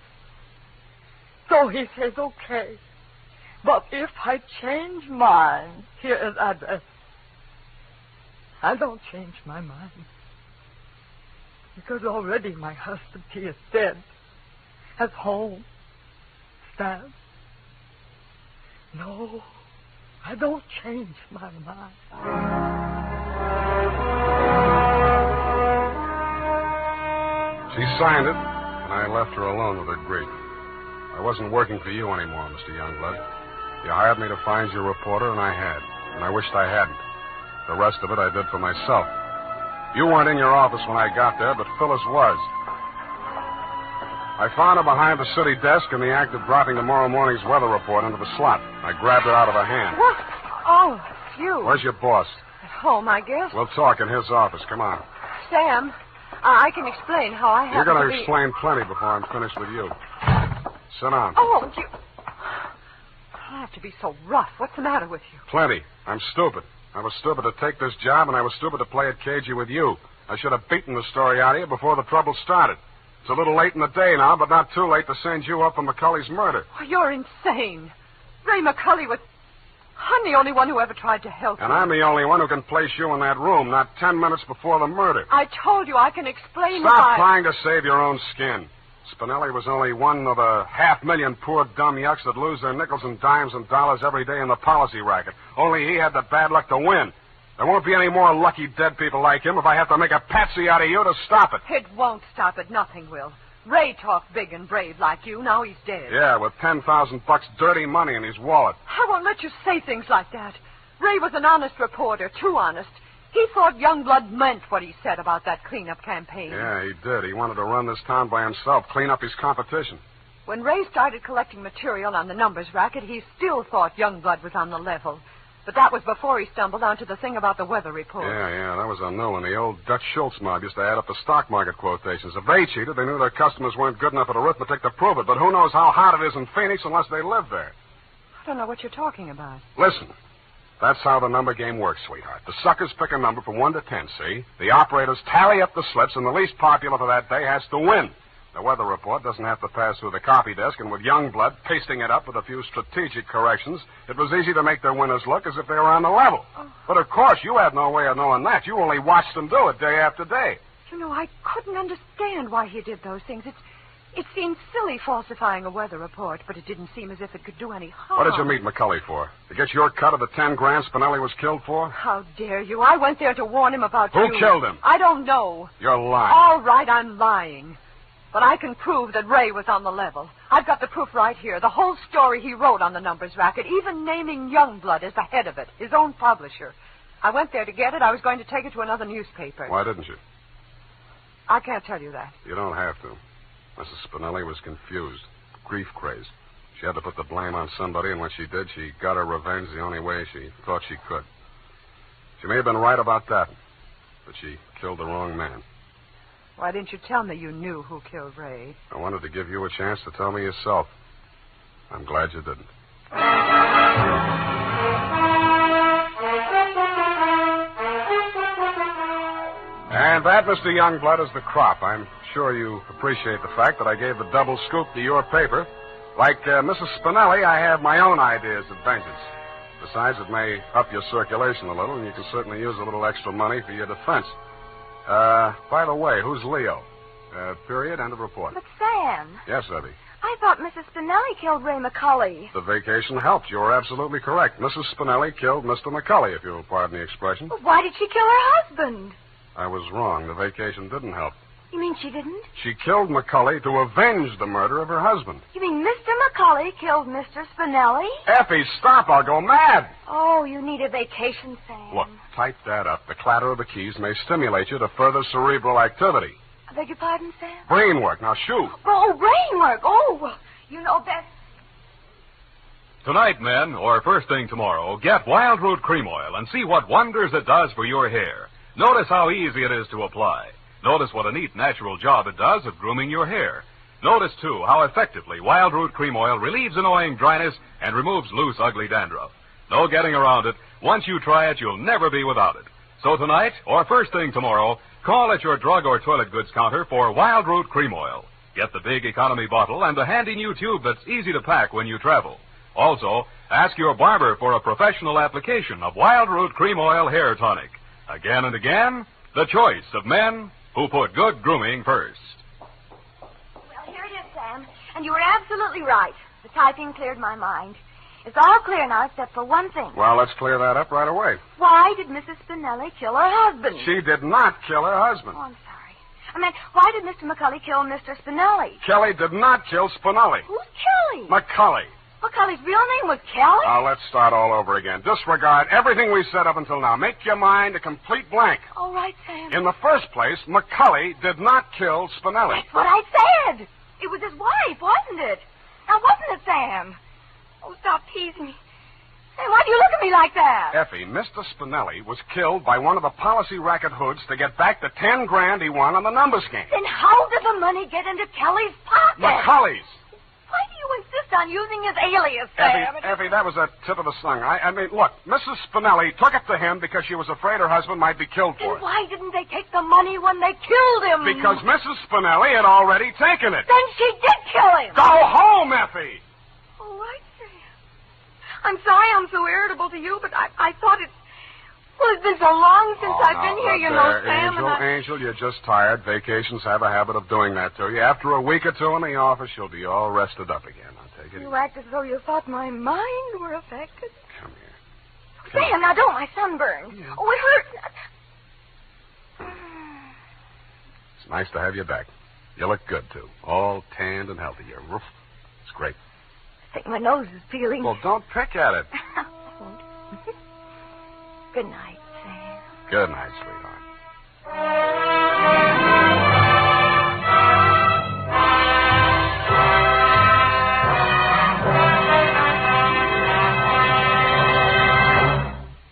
So he says, okay. But if I change mine, here is address. I don't change my mind. Because already my husband, he is dead. Has home. Staff. No, I don't change my mind. She signed it, and I left her alone with her grief. I wasn't working for you anymore, Mr. Youngblood. You hired me to find you a reporter, and I had. And I wished I hadn't. The rest of it I did for myself. You weren't in your office when I got there, but Phyllis was. I found her behind the city desk in the act of dropping tomorrow morning's weather report into the slot. I grabbed it out of her hand. What? Oh, it's you. Where's your boss? At home, I guess. We'll talk in his office. Come on. Sam, I can explain how I You're happened going to to be... explain plenty before I'm finished with you. Sit down. Oh, you... I have to be so rough. What's the matter with you? Plenty. I'm stupid. I was stupid to take this job, and I was stupid to play it cagey with you. I should have beaten the story out of you before the trouble started. It's a little late in the day now, but not too late to send you up for McCulley's murder. Oh, you're insane. Ray McCulley was... I'm the only one who ever tried to help And you. I'm the only one who can place you in that room, not 10 minutes before the murder. I told you I can explain Stop why... trying to save your own skin. Spinelli was only one of a 500,000 poor dumb yucks that lose their nickels and dimes and dollars every day in the policy racket. Only he had the bad luck to win. There won't be any more lucky dead people like him if I have to make a patsy out of you to stop it. It won't stop it. Nothing will. Ray talked big and brave like you. Now he's dead. Yeah, with $10,000 dirty money in his wallet. I won't let you say things like that. Ray was an honest reporter, too honest. He thought Youngblood meant what he said about that cleanup campaign. Yeah, he did. He wanted to run this town by himself, clean up his competition. When Ray started collecting material on the numbers racket, he still thought Youngblood was on the level. But that was before he stumbled onto the thing about the weather report. Yeah, that was a new one. The old Dutch Schultz mob used to add up the stock market quotations. If they cheated, they knew their customers weren't good enough at arithmetic to prove it. But who knows how hot it is in Phoenix unless they live there. I don't know what you're talking about. Listen, that's how the number game works, sweetheart. The suckers pick a number from 1 to 10, see? The operators tally up the slips, and the least popular for that day has to win. The weather report doesn't have to pass through the copy desk, and with Youngblood pasting it up with a few strategic corrections, it was easy to make their winners look as if they were on the level. Oh. But, of course, you had no way of knowing that. You only watched them do it day after day. You know, I couldn't understand why he did those things. It seemed silly falsifying a weather report, but it didn't seem as if it could do any harm. What did you meet McCulley for? To get your cut of the 10 grand Spinelli was killed for? How dare you? I went there to warn him about you. Who killed him? I don't know. You're lying. All right, I'm lying. But I can prove that Ray was on the level. I've got the proof right here. The whole story he wrote on the numbers racket, even naming Youngblood as the head of it, his own publisher. I went there to get it. I was going to take it to another newspaper. Why didn't you? I can't tell you that. You don't have to. Mrs. Spinelli was confused, grief-crazed. She had to put the blame on somebody, and when she did, she got her revenge the only way she thought she could. She may have been right about that, but she killed the wrong man. Why didn't you tell me you knew who killed Ray? I wanted to give you a chance to tell me yourself. I'm glad you didn't. And that, Mr. Youngblood, is the crop. I'm sure you appreciate the fact that I gave the double scoop to your paper. Like Mrs. Spinelli, I have my own ideas of vengeance. Besides, it may up your circulation a little, and you can certainly use a little extra money for your defense. By the way, who's Leo? Period, end of report. But, Sam, Yes, Evie. I thought Mrs. Spinelli killed Ray McCulley. The vacation helped. You were absolutely correct. Mrs. Spinelli killed Mr. McCulley, if you'll pardon the expression. Well, why did she kill her husband? I was wrong. The vacation didn't help. You mean she didn't? She killed McCulley to avenge the murder of her husband. You mean Mr. McCulley killed Mr. Spinelli? Effie, stop. I'll go mad. Oh, you need a vacation, Sam. Look, type that up. The clatter of the keys may stimulate you to further cerebral activity. I beg your pardon, Sam? Brain work. Now, shoot. Oh, brain work. Oh, well, you know best. Tonight, men, or first thing tomorrow, get Wild Root Cream Oil and see what wonders it does for your hair. Notice how easy it is to apply. Notice what a neat, natural job it does of grooming your hair. Notice, too, how effectively Wild Root Cream Oil relieves annoying dryness and removes loose, ugly dandruff. No getting around it. Once you try it, you'll never be without it. So tonight, or first thing tomorrow, call at your drug or toilet goods counter for Wild Root Cream Oil. Get the big economy bottle and the handy new tube that's easy to pack when you travel. Also, ask your barber for a professional application of Wild Root Cream Oil Hair Tonic. Again and again, the choice of men who put good grooming first. Well, here it is, Sam. And you were absolutely right. The typing cleared my mind. It's all clear now except for one thing. Well, let's clear that up right away. Why did Mrs. Spinelli kill her husband? She did not kill her husband. Oh, I'm sorry. I mean, why did Mr. McCulley kill Mr. Spinelli? Kelly did not kill Spinelli. Who's Kelly? McCulley. McCulley's real name was Kelly? Now, let's start all over again. Disregard everything we said up until now. Make your mind a complete blank. All right, Sam. In the first place, McCulley did not kill Spinelli. That's what I said. It was his wife, wasn't it? Now, wasn't it, Sam? Oh, stop teasing me. Hey, why do you look at me like that? Effie, Mr. Spinelli was killed by one of the policy racket hoods to get back the $10,000 he won on the numbers game. Then how did the money get into Kelly's pocket? McCulley's. Why do you insist on using his alias, Sam? Effie, that was a tip of the tongue. I mean, look, Mrs. Spinelli took it to him because she was afraid her husband might be killed for Then it. why didn't they take the money when they killed him? Because Mrs. Spinelli had already taken it. Then she did kill him. Go home, Effie! All right, Sam. I'm sorry I'm so irritable to you, but I thought it... Well, it's been so long since I've been here, you know, Sam. Angel, you're just tired. Vacations have a habit of doing that to you. After a week or two in the office, you'll be all rested up again. I'll take it You act as though you thought my mind were affected. Come here. Sam, now don't. My sunburn. Yeah. Oh, it hurts. It's nice to have you back. You look good, too. All tanned and healthy. You're roof. It's great. I think my nose is peeling. Well, don't pick at it. I won't. Good night, Sam. Good night, sweetheart.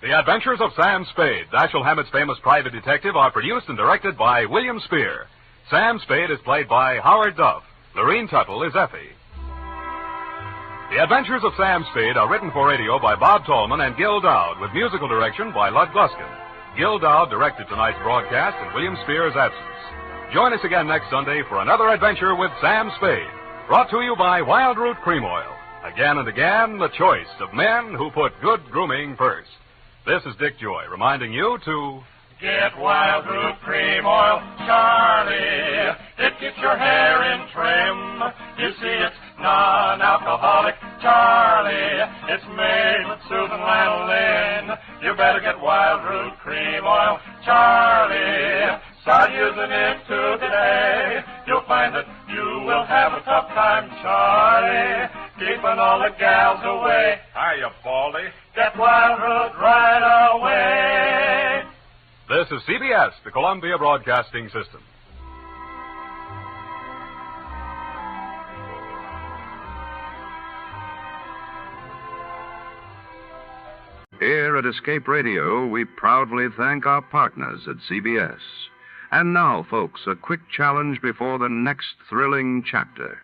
The Adventures of Sam Spade, Dashiell Hammett's famous private detective, are produced and directed by William Spear. Sam Spade is played by Howard Duff. Lorene Tuttle is Effie. The Adventures of Sam Spade are written for radio by Bob Tallman and Gil Dowd, with musical direction by Lud Gluskin. Gil Dowd directed tonight's broadcast in William Spear's absence. Join us again next Sunday for another adventure with Sam Spade, brought to you by Wild Root Cream Oil. Again and again, the choice of men who put good grooming first. This is Dick Joy reminding you to... Get Wild Root Cream Oil, Charlie. It keeps your hair in trim. You see, it's non-alcoholic, Charlie. It's made with soothing lanolin. You better get Wild Root Cream Oil, Charlie. Start using it today. You'll find that you will have a tough time, Charlie, keeping all the gals away. Hiya, Baldy. Get Wild Root right away. This is CBS, the Columbia Broadcasting System. Here at Escape Radio, we proudly thank our partners at CBS. And now, folks, a quick challenge before the next thrilling chapter.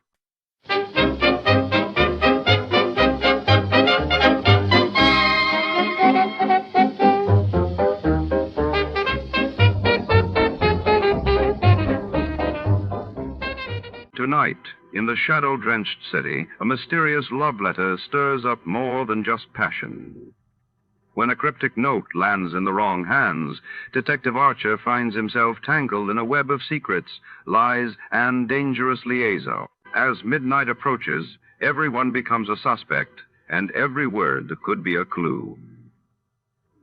Tonight, in the shadow-drenched city, a mysterious love letter stirs up more than just passion. When a cryptic note lands in the wrong hands, Detective Archer finds himself tangled in a web of secrets, lies, and dangerous liaison. As midnight approaches, everyone becomes a suspect, and every word could be a clue.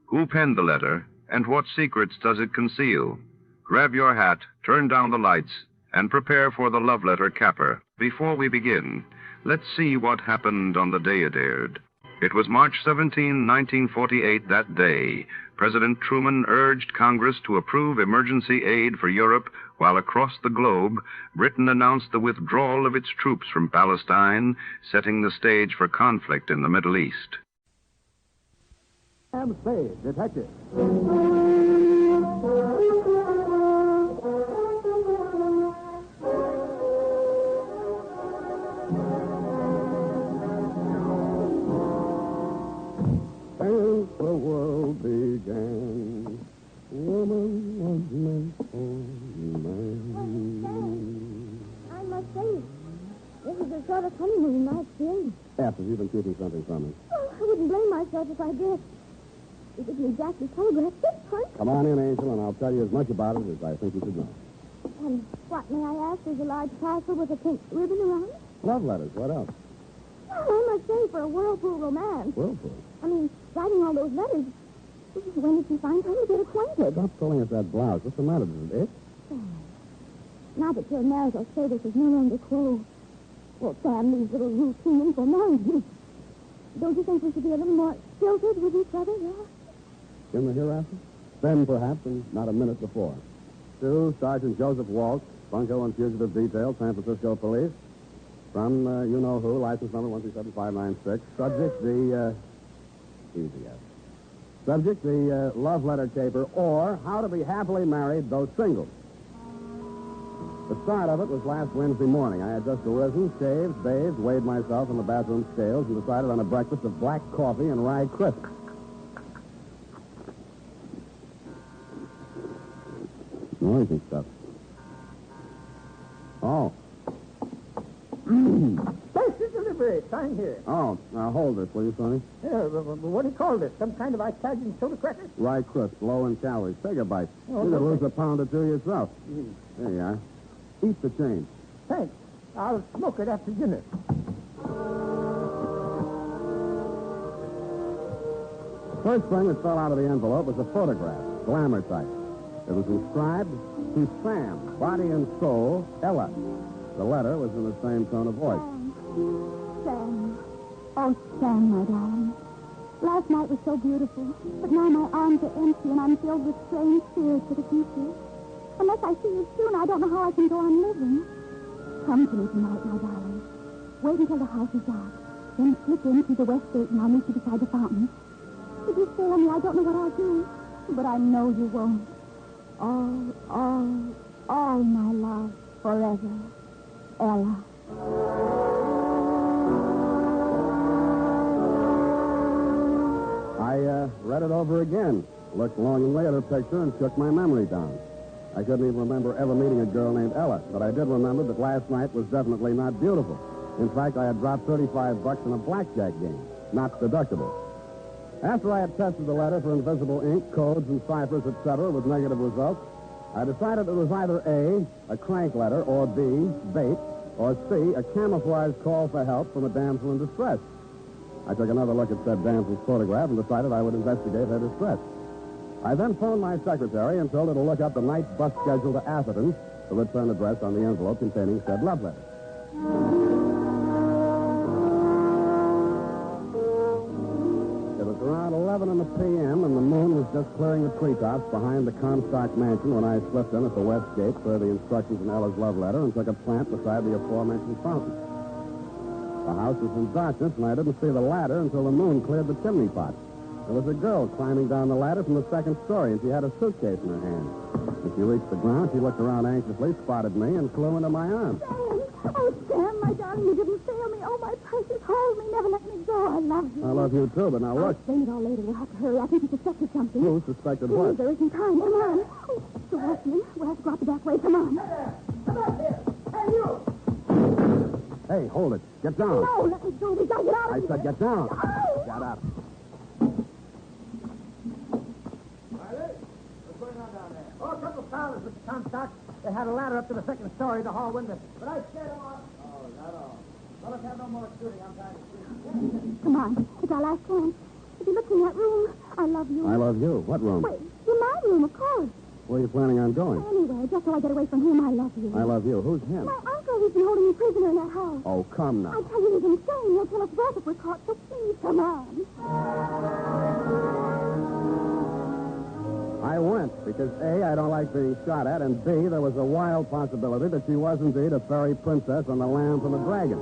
Who penned the letter, and what secrets does it conceal? Grab your hat, turn down the lights, and prepare for the love letter capper. Before we begin, let's see what happened on the day it aired. It was March 17, 1948, that day. President Truman urged Congress to approve emergency aid for Europe, while across the globe, Britain announced the withdrawal of its troops from Palestine, setting the stage for conflict in the Middle East. Sam Spade, detective. you've been keeping something from me. Oh, I wouldn't blame myself if I did. You didn't exactly telegraph this part. Come on in, Angel, and I'll tell you as much about it as I think you should know. And what, may I ask, is a large parcel with a pink ribbon around it? Love letters. What else? Well, I must say, for a whirlpool romance. Whirlpool? I mean, writing all those letters. When did you find time to get acquainted? Stop pulling at that blouse. What's the matter? Does it itch? Now that your marital status is no longer quo, well, Sam, these little routine formalities. Don't you think we should be a little more stilted with each other, yeah? In the hereafter? Then, perhaps, and not a minute before. To Sergeant Joseph Walsh, Bunco and Fugitive Detail, San Francisco Police. From you-know-who, license number 137596. Subject, the, easy as. Subject, the love letter caper, or how to be happily married, though single. The start of it was last Wednesday morning. I had just arisen, shaved, bathed, weighed myself on the bathroom scales, and decided on a breakfast of black coffee and rye crisp. Noisy stuff. Oh. Special delivery. Sign here. Oh, now hold this, will you, Sonny? What do you call this? Some kind of Italian soda cracker? Rye crisp, low in calories. Take a bite. Oh, you could no, lose thanks. a pound or two yourself. There you are. Eat the change. Thanks. I'll smoke it after dinner. First thing that fell out of the envelope was a photograph, glamour type. It was inscribed, to Sam, body and soul, Ella. The letter was in the same tone of voice. Sam. Oh, Sam, my darling. Last night was so beautiful, but now my arms are empty and I'm filled with strange fears for the future. Unless I see you soon, I don't know how I can go on living. Come to me tonight, my darling. Wait until the house is dark. Then slip in through the west gate and I'll meet you beside the fountain. If you fail me, I don't know what I'll do. But I know you won't. All my love, forever. Ella. I read it over again, looked longingly at her picture, and shook my memory down. I couldn't even remember ever meeting a girl named Ella, but I did remember that last night was definitely not beautiful. In fact, I had dropped $35 in a blackjack game, not deductible. After I had tested the letter for invisible ink, codes, and ciphers, etc., with negative results, I decided it was either A, a crank letter, or B, bait, or C, a camouflage call for help from a damsel in distress. I took another look at said damsel's photograph and decided I would investigate her distress. I then phoned my secretary and told her to look up the night bus schedule to Atherton, the return address on the envelope containing said love letter. It was around 11 p.m., and the moon was just clearing the treetops behind the Comstock mansion when I slipped in at the west gate for the instructions in Ella's love letter and took a plant beside the aforementioned fountain. The house was in darkness, and I didn't see the ladder until the moon cleared the chimney pot. There was a girl climbing down the ladder from the second story, and she had a suitcase in her hand. As she reached the ground, she looked around anxiously, spotted me, and flew into my arms. Sam! Oh, Sam, my darling, you didn't fail me. Oh, my precious, hold me, never let me go. I love you. I love you, too, but now I'll look. explain it all later. We'll have to hurry. I think you suspected something. Who suspected Please, what? there isn't time. Come on. Oh, the watchman. We'll have to go out the back way. Come on. Come on here. Hey, you. Hey, hold it. Get down. No, let me go. We gotta get out of I here. said get down. Oh. Get up. What's going on down there? Oh, a couple of fellas with the Comstock. They had a ladder up to the second story of the hall window. But I scared them off. Oh, not all. Well, let's have no more shooting. I'm tired of shooting. Come on. It's our last chance. If you look in that room, I love you. I love you. What room? Wait, in my room, of course. Where are you planning on going? Anyway, just so I get away from him, I love you. I love you. Who's him? My uncle, he's been holding me prisoner in that house. Oh, come now. I tell you, he's insane. He'll kill us both if we're caught, so please, come on. I went because, A, I don't like being shot at, and B, there was a wild possibility that she was indeed a fairy princess on the lamb from the dragon.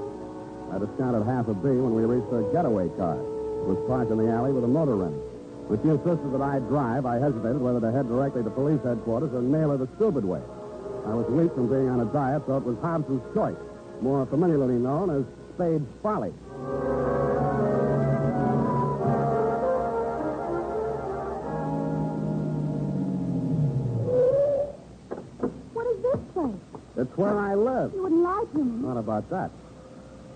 I discounted half a B when we reached her getaway car. It was parked in the alley with a motor in it. When she insisted that I drive, I hesitated whether to head directly to police headquarters or nail her the stupid way. I was weak from being on a diet, so it was Hobson's choice, more familiarly known as Spade's folly. What is this place? It's where I live. You wouldn't lie to me. Not about that.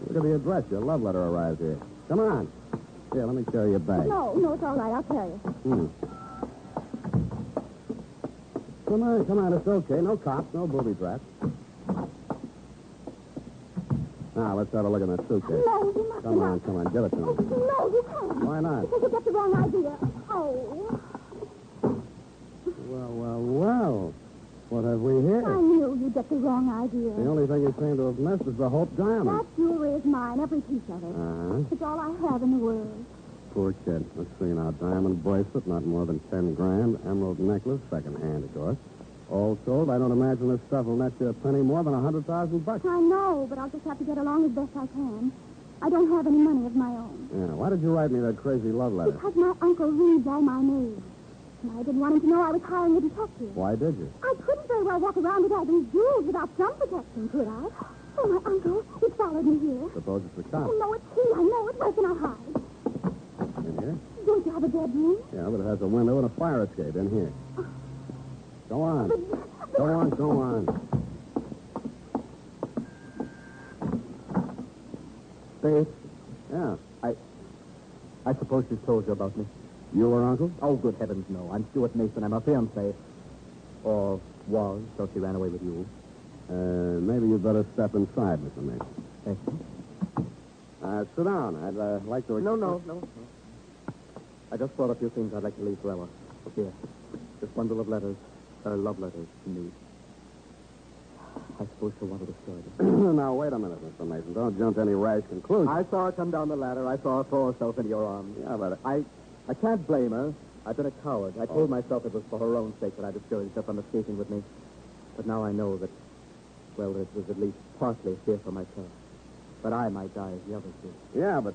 Look at the address. Your love letter arrived here. Come on. Here, let me carry your bag. No, it's all right. I'll carry it. Come on. It's okay. No cops, no booby traps. Now, let's have a look at that suitcase. No, you must Come on. Give it to me. No, you can't. Why not? Because you get the wrong idea. Oh. Well. What have we here? I knew you'd get the wrong idea. The only thing you seem to have missed is the Hope diamond. That jewelry is mine, every piece of it. Uh-huh. It's all I have in the world. Poor kid. Let's see now. Diamond bracelet, not more than 10 grand. Emerald necklace, second hand, of course. All told, I don't imagine this stuff will net you a penny more than $100,000. I know, but I'll just have to get along as best I can. I don't have any money of my own. Yeah, why did you write me that crazy love letter? Because my uncle reads all my mail. And I didn't want him to know I was hiring a detective. Why did you? I couldn't very well walk around with all these jewels without some protection, could I? Oh, my uncle, he followed me here. Suppose it's the cop. Oh, no, it's he. I know it. Where can I hide? In here? Don't you have a bedroom? Yeah, but it has a window and a fire escape in here. Go on. Go on. Spade? Yeah. I suppose she's told you about me. You her uncle? Oh, good heavens, no. I'm Stuart Mason. I'm her fiancé. Or was, till she ran away with you. Maybe you'd better step inside, Mr. Mason. Thank you. Sit down. I'd like to... No. I just brought a few things I'd like to leave for Ella. Here. This bundle of letters. They're love letters to me. I suppose she'll want to destroy them. Now, wait a minute, Mr. Mason. Don't jump to any rash conclusions. I saw her come down the ladder. I saw her throw herself into your arms. Yeah, but... I can't blame her. I've been a coward. I told myself it was for her own sake that I discouraged her from escaping with me. But now I know that, well, it was at least partly fear for myself. But I might die as the others did. Yeah, but,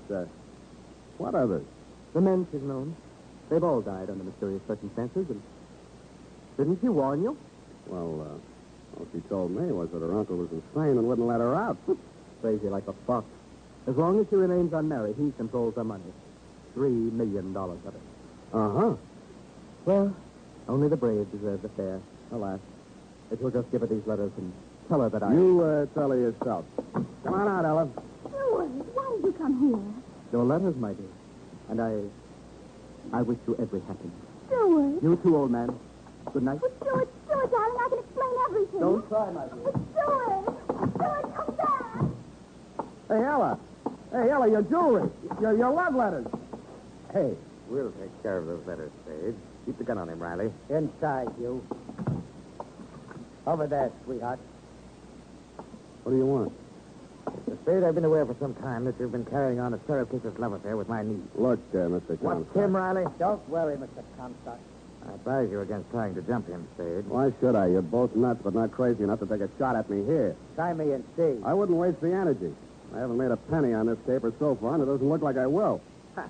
what others? The men she's known. They've all died under mysterious circumstances, and didn't she warn you? Well, all she told me was that her uncle was insane and wouldn't let her out. Crazy like a fox. As long as she remains unmarried, he controls her money. $3 million of it. Uh-huh. Well, only the brave deserve the fair. Alas. If you'll just give her these letters and tell her that I... You, tell her yourself. Come on out, Ella. Stuart, why did you come here? Your letters, my dear. And I wish you every happiness. Stuart. You too, old man. Good night. Oh, Stuart, darling, I can explain everything. Don't try, my dear. Stuart, come back. Hey, Ella, your jewelry. Your love letters. Hey, we'll take care of those letters, Spade. Keep the gun on him, Riley. Inside, you. Over there, sweetheart. What do you want? Mr. Spade, I've been aware for some time that you've been carrying on a surreptitious love affair with my niece. Look, Mr. What's Comstock. Tim, Riley? Don't worry, Mr. Comstock. I advise you against trying to jump him, Spade. Why should I? You're both nuts, but not crazy enough to take a shot at me here. Try me and see. I wouldn't waste the energy. I haven't made a penny on this caper so far, and it doesn't look like I will. Ha!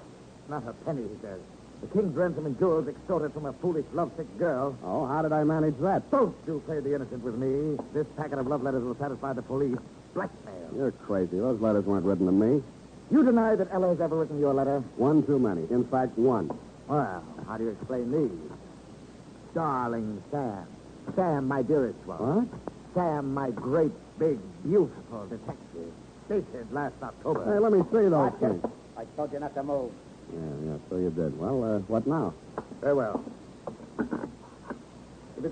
Not a penny, he says. The king's ransom and jewels extorted from a foolish, lovesick girl. Oh, how did I manage that? Don't you play the innocent with me. This packet of love letters will satisfy the police. Blackmail. You're crazy. Those letters weren't written to me. You deny that Ella has ever written your letter? One too many. In fact, one. Well, how do you explain these? Darling Sam. Sam, my dearest one. What? Sam, my great, big, beautiful detective. Dated last October. Hey, let me see those things. I told you not to move. Yeah, so you did. Well, what now? Very well. Give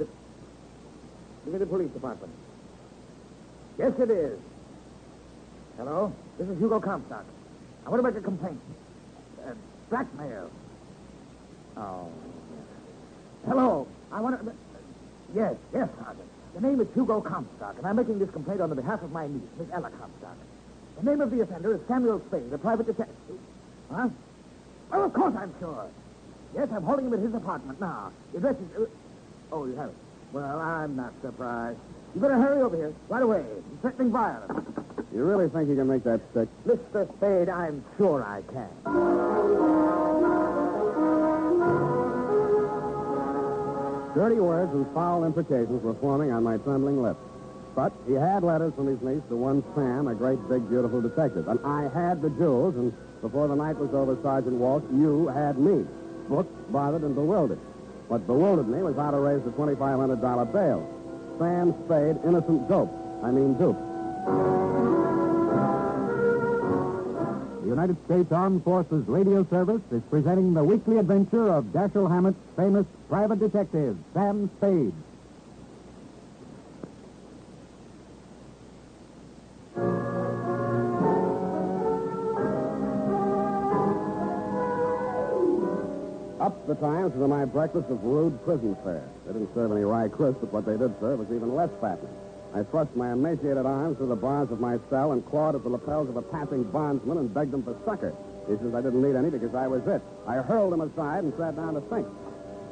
me the police department. Yes, it is. Hello? This is Hugo Comstock. I want to make a complaint. Blackmail. Oh, yes. Hello. I want to... Yes, Sergeant. The name is Hugo Comstock, and I'm making this complaint on the behalf of my niece, Miss Ella Comstock. The name of the offender is Samuel Spade, a private detective. Huh? Well, of course I'm sure. Yes, I'm holding him at his apartment now. The address is... Oh, you have it. Well, I'm not surprised. You better hurry over here, right away. He's threatening violence. You really think you can make that stick? Mr. Spade, I'm sure I can. Dirty words and foul imprecations were forming on my trembling lips. But he had letters from his niece to one Sam, a great, big, beautiful detective. And I had the jewels, and before the night was over, Sergeant Walsh, you had me. Booked, bothered, and bewildered. What bewildered me was how to raise the $2,500 bail. Sam Spade, innocent dupe. The United States Armed Forces Radio Service is presenting the weekly adventure of Dashiell Hammett's famous private detective, Sam Spade. Up the Times for my breakfast of rude prison fare. They didn't serve any rye crisp, but what they did serve was even less fattening. I thrust my emaciated arms through the bars of my cell and clawed at the lapels of a passing bondsman and begged him for succor. He says I didn't need any because I was it. I hurled him aside and sat down to think.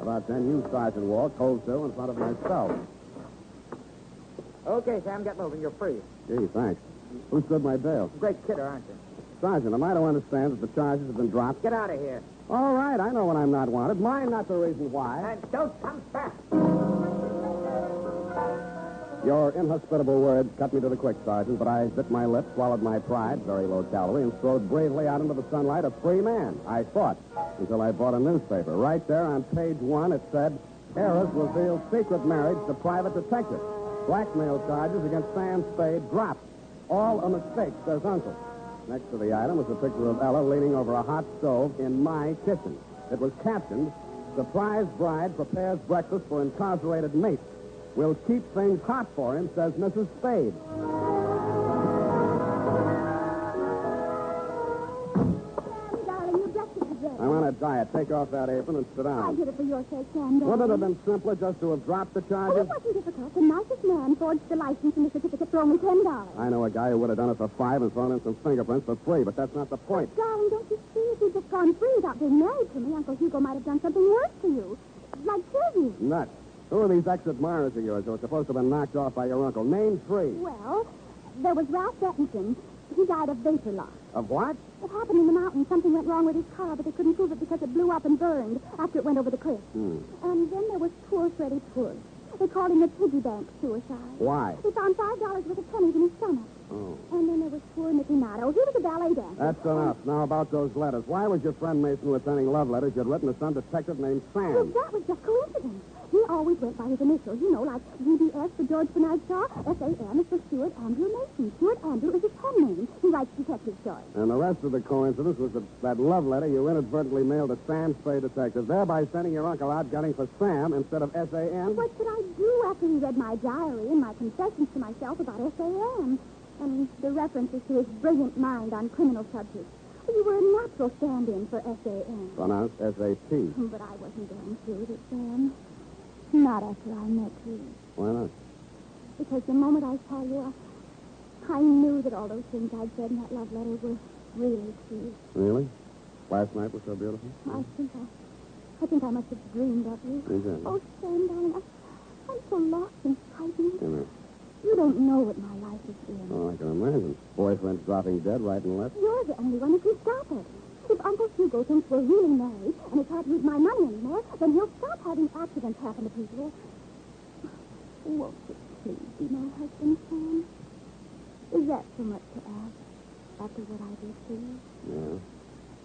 About then, you, Sergeant Walt, hove to in front of my cell. Okay, Sam, get moving. You're free. Gee, thanks. Who stood my bail? Great kidder, aren't you? Sergeant, am I to understand that the charges have been dropped? Get out of here. All right, I know when I'm not wanted. Mine not the reason why. And don't come back. Your inhospitable words cut me to the quick, Sergeant, but I bit my lip, swallowed my pride, very low calorie, and strode bravely out into the sunlight a free man. I thought, until I bought a newspaper. Right there on page 1, it said, Heiress reveals secret marriage to private detective. Blackmail charges against Sam Spade dropped. All a mistake, says Uncle. Next to the item was a picture of Ella leaning over a hot stove in my kitchen. It was captioned, Surprise bride prepares breakfast for incarcerated mate. We'll keep things hot for him, says Mrs. Spade. Sam, darling, your breakfast is ready. I'm on a diet. Take off that apron and sit I down. did it for your sake, Sam, darling. Wouldn't it have been simpler just to have dropped the Oh, charges? it wasn't difficult. The nicest man forged the license and the certificate for only $10. I know a guy who would have done it for $5 and thrown in some fingerprints for free, but that's not the point. Darling, don't you see? If you'd just gone free without being married to me, Uncle Hugo might have done something worse to you. Like kill you. Nuts. Who are these ex-admirers of yours who are supposed to have been knocked off by your uncle? Name 3. Well, there was Ralph Bettington. He died of vapor loss. Of what? It happened in the mountains. Something went wrong with his car, but they couldn't prove it because it blew up and burned after it went over the cliff. And then there was poor Freddie Poor. They called him a piggy bank suicide. Why? He found $5 worth of pennies in his stomach. Oh. And then there was poor Nicky Nato. He was a ballet dancer. That's enough. Now about those letters. Why was your friend Mason returning love letters you'd written to some detective named Sam? Well, that was just coincidence. He always went by his initials, you know, like GBS for George Bernard Shaw, SAM is for Stuart Andrew Mason. Stuart Andrew is his pen name. He writes detective stories. And the rest of the coincidence was that love letter you inadvertently mailed to Sam Spade Detective, thereby sending your uncle out gunning for Sam instead of SAM? What could I do after he read my diary and my confessions to myself about SAM? And the references to his brilliant mind on criminal subjects. You were a natural stand-in for SAM. Pronounced SAP. But I wasn't going through it, Sam. Not after I met you. Why not? Because the moment I saw you, I knew that all those things I'd said in that love letter were really true. Really? Last night was so beautiful? I think I must have dreamed of you. Exactly. Oh, Sam, darling, I'm so lost and frightened. You know. You don't know what my life has been. Oh, I can imagine. Boyfriend's dropping dead right and left. You're the only one who can stop it. If Uncle Hugo thinks we're really married and he can't use my money anymore, then he'll stop having accidents happen to people. Won't you please be my husband, Sam? Is that so much to ask after what I did to you?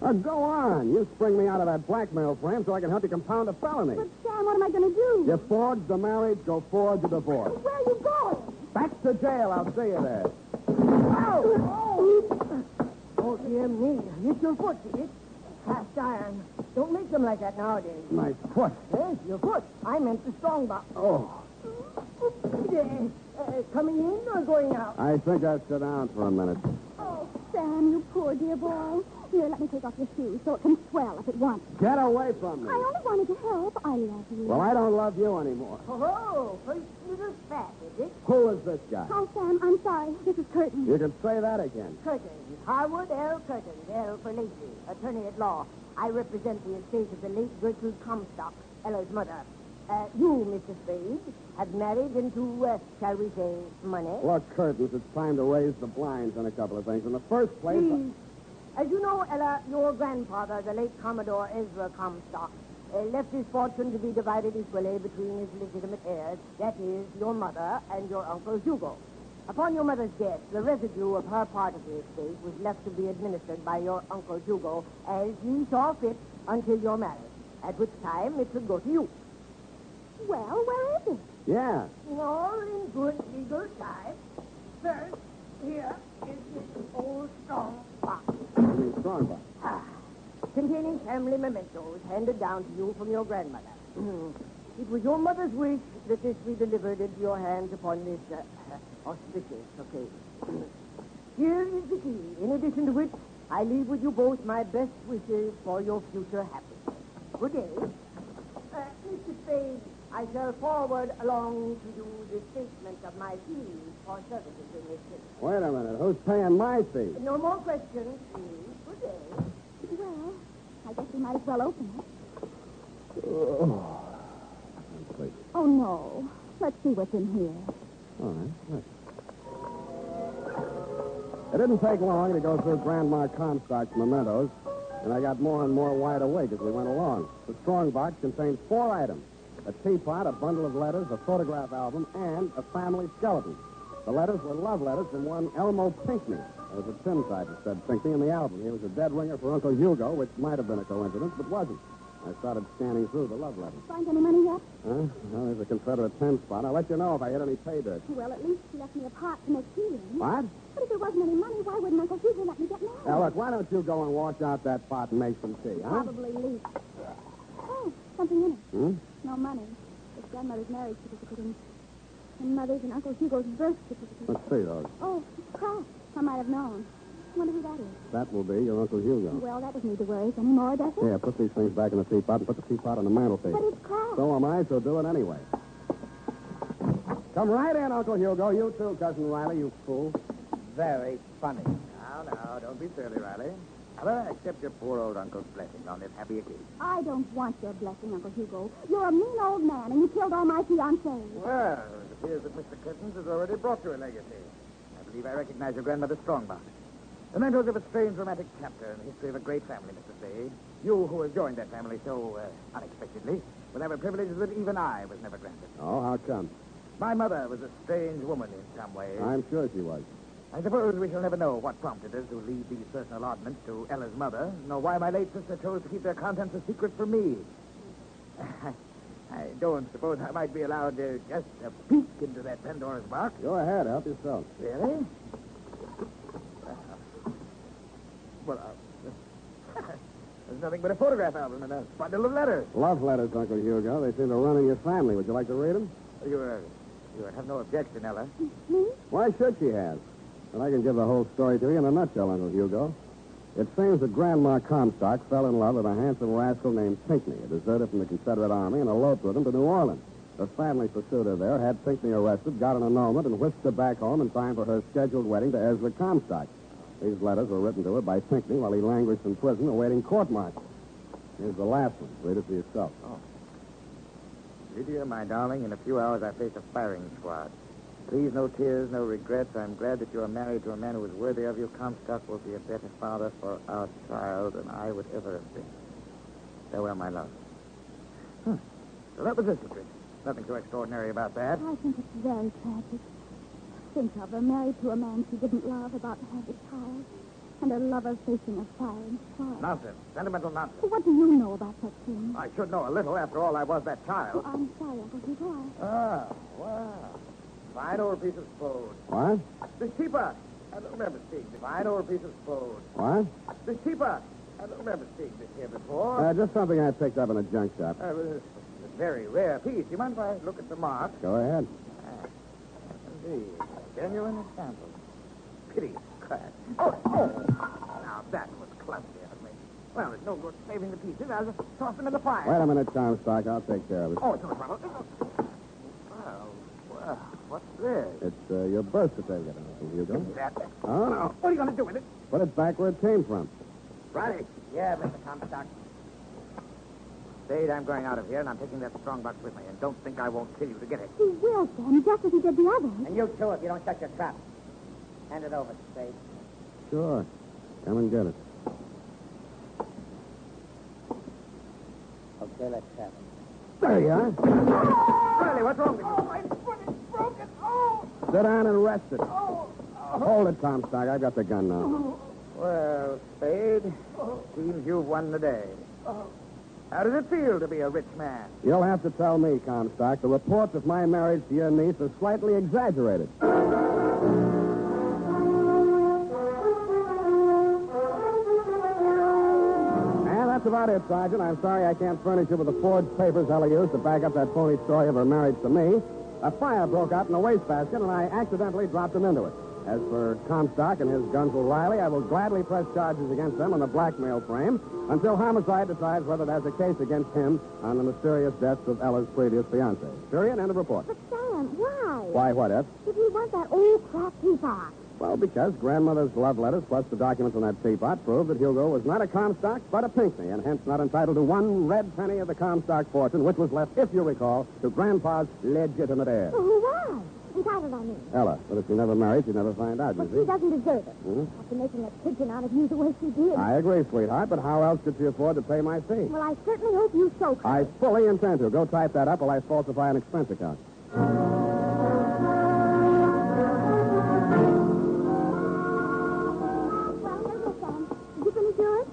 Yeah. Go on. You spring me out of that blackmail frame so I can help you compound a felony. But, Sam, what am I going to do? You forge the marriage, go forge a divorce. Where are you going? Back to jail. I'll see you there. Oh, dear me. It's your foot, is it? Cast iron. Don't make them like that nowadays. My foot. Yes, your foot. I meant the strong box. Oh. Coming in or going out? I think I'll sit down for a minute. Oh, Sam, you poor dear boy. Here, let me take off your shoes so it can swell if it wants. Get away from me. I only wanted to help. I love you. Well, I don't love you anymore. Oh, first little fat, is it? Who is this guy? Hi, Sam. I'm sorry. This is Curtin. You can say that again. Curtin. Harwood L. Curtin. L for Lacey. Attorney at law. I represent the estate of the late Gertrude Comstock, Ella's mother. You, Mr. Spade, have married into, shall we say, money. Look, Curtis, it's time to raise the blinds on a couple of things. In the first place... Please. As you know, Ella, your grandfather, the late Commodore Ezra Comstock, left his fortune to be divided equally between his legitimate heirs, that is, your mother and your Uncle Hugo. Upon your mother's death, the residue of her part of the estate was left to be administered by your Uncle Hugo as he saw fit until your marriage, at which time it should go to you. Well, where is it? Yeah. All in good legal time. First, here is this old strong box. Strongbox. Containing family mementos handed down to you from your grandmother. It was your mother's wish that this be delivered into your hands upon this auspicious occasion. Here is the key, in addition to which I leave with you both my best wishes for your future happiness. Good day. Mr. Spade, I shall forward along to you the statement of my fees for services in this case. Wait a minute. Who's paying my fee? No more questions, please. Good day. Well, I guess we might as well open it. Oh, no. Let's see what's in here. All right. It didn't take long to go through Grandma Comstock's mementos, and I got more and more wide awake as we went along. The strong box contained 4 items: a teapot, a bundle of letters, a photograph album, and a family skeleton. The letters were love letters from one Elmo Pinckney. There was a tin type that said Pinckney in the album. He was a dead ringer for Uncle Hugo, which might have been a coincidence, but wasn't. I started scanning through the love letters. Find any money yet? Huh? Well, there's a Confederate 10 spot. I'll let you know if I hit any pay dirt. Well, at least he left me a pot to make tea in. What? But if there wasn't any money, why wouldn't Uncle Hugo let me get married? Now, look, why don't you go and wash out that pot and make some tea, huh? Probably leaked. Oh, something in it. Hmm? No money. It's grandmother's marriage certificate and mother's and Uncle Hugo's birth certificate. Let's see those. Oh, it's cracked. I might have known. I wonder who that is. That will be your Uncle Hugo. Well, that doesn't need to worry us anymore, does it? Yeah, put these things back in the teapot and put the teapot on the mantelpiece. But it's cracked. So am I, so do it anyway. Come right in, Uncle Hugo. You too, Cousin Riley, you fool. Very funny. Now, don't be silly, Riley. Ella, accept your poor old uncle's blessing on this happy occasion. I don't want your blessing, Uncle Hugo. You're a mean old man, and you killed all my fiancés. Well, it appears that Mr. Curtins has already brought you a legacy. I believe I recognize your grandmother's strongbox. Mementos of a strange romantic chapter in the history of a great family, Mr. Spade. You, who have joined that family so unexpectedly, will have a privilege that even I was never granted. Oh, how come? My mother was a strange woman in some ways. I'm sure she was. I suppose we shall never know what prompted us to leave these personal oddments to Ella's mother, nor why my late sister chose to keep their contents a secret from me. I don't suppose I might be allowed to just a peek into that Pandora's box. Go ahead, help yourself. Really? There's nothing but a photograph album and a bundle of letters. Love letters, Uncle Hugo. They seem to run in your family. Would you like to read them? You have no objection, Ella. Me? Why should she have? And I can give the whole story to you in a nutshell, Uncle Hugo. It seems that Grandma Comstock fell in love with a handsome rascal named Pinckney, a deserter from the Confederate Army, and eloped with him to New Orleans. Her family pursued her there, had Pinckney arrested, got an annulment, and whisked her back home in time for her scheduled wedding to Ezra Comstock. These letters were written to her by Pinckney while he languished in prison awaiting court-martial. Here's the last one. Read it for yourself. Oh. Lydia, my darling, in a few hours I face a firing squad. Please, no tears, no regrets. I'm glad that you are married to a man who is worthy of you. Comstock will be a better father for our child than I would ever have been. Farewell, my love. So that was the secret. Nothing so extraordinary about that. I think it's very tragic. Think of her married to a man she didn't love, about to have a child, and her lover facing a firing squad. Nonsense. Sentimental nonsense. What do you know about such things? I should know a little. After all, I was that child. Oh, I'm sorry, Uncle Hugo. Ah, wow. Fine old piece of spode. What? This teapot. I don't remember seeing this. Fine old piece of spode. What? This teapot. I don't remember seeing this here before. Just something I picked up in a junk shop. It's a very rare piece. Do you mind if I look at the mark? Go ahead. Indeed. Genuine example. Pity crack. Oh! Now, that was clumsy of me. Well, there's no good saving the pieces. I'll just toss them in the fire. Wait a minute, Comstock. I'll take care of it. Oh, it's no trouble. Well, what's this? It's your birth certificate, Uncle Hugo. That. Oh, no. What are you going to do with it? Put it back where it came from. Riley. Yeah, Mr. Comstock. Spade, I'm going out of here, and I'm taking that strongbox with me. And don't think I won't kill you to get it. He will, Sam, just as he did the others. And you, too, if you don't shut your trap. Hand it over, Spade. Sure. Come and get it. Okay, let's have it. There you are. Riley, what's wrong with you? Oh, my foot is broken. Oh! Sit down and rest it. Oh! Hold it, Comstock. I've got the gun now. Well, Spade, seems you've won the day. How does it feel to be a rich man? You'll have to tell me, Comstock. The reports of my marriage to your niece are slightly exaggerated. about it, Sergeant. I'm sorry I can't furnish you with the forged papers Ella used to back up that phony story of her marriage to me. A fire broke out in the wastebasket, and I accidentally dropped him into it. As for Comstock and his guns with Riley, I will gladly press charges against them on the blackmail frame until homicide decides whether there's a case against him on the mysterious deaths of Ella's previous fiancé. Period. End of report. But, Sam, why? Why what, Ed? Did you want that old crap teapot? Well, because Grandmother's love letters plus the documents on that teapot prove that Hugo was not a Comstock, but a Pinckney, and hence not entitled to one red penny of the Comstock fortune, which was left, if you recall, to Grandpa's legitimate heir. Well, who was? Entitled, I mean. Ella. But if she never married, she'd never find out, But you see. she doesn't deserve it. Hmm? After making a pigeon out of you the way she did. I agree, sweetheart, but how else could she afford to pay my fee? Well, I certainly hope you so. I fully intend to. Go type that up while I falsify an expense account.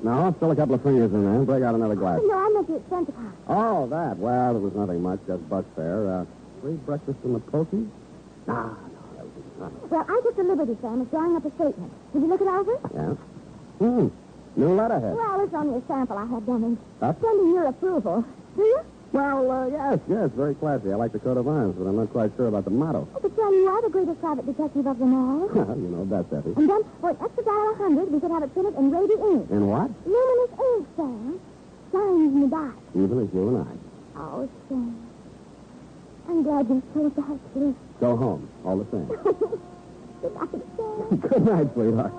No, still a couple of fingers in there. Break out another glass. No, I meant the expense account. Oh, that. Well, it was nothing much, just bus fare. Free breakfast in the pokey? No, that was nothing. Well, I took the liberty, Sam, of drawing up a statement. Did you look it over? Yeah. New letterhead. Well, it's only a sample I had done. Huh? Pending your approval. Do you? Well, yes, very classy. I like the coat of arms, but I'm not quite sure about the motto. Oh, but Sam, you are the greatest private detective of them all. You know best, Effie. And then, for an extra $100, we could have it printed in Raby ink. In what? Luminous ink, Sam. Shines in the dark. Even as you and I. Oh, Sam. I'm glad you told that, too. Go home, all the same. Good night, Sam. Good night, sweetheart.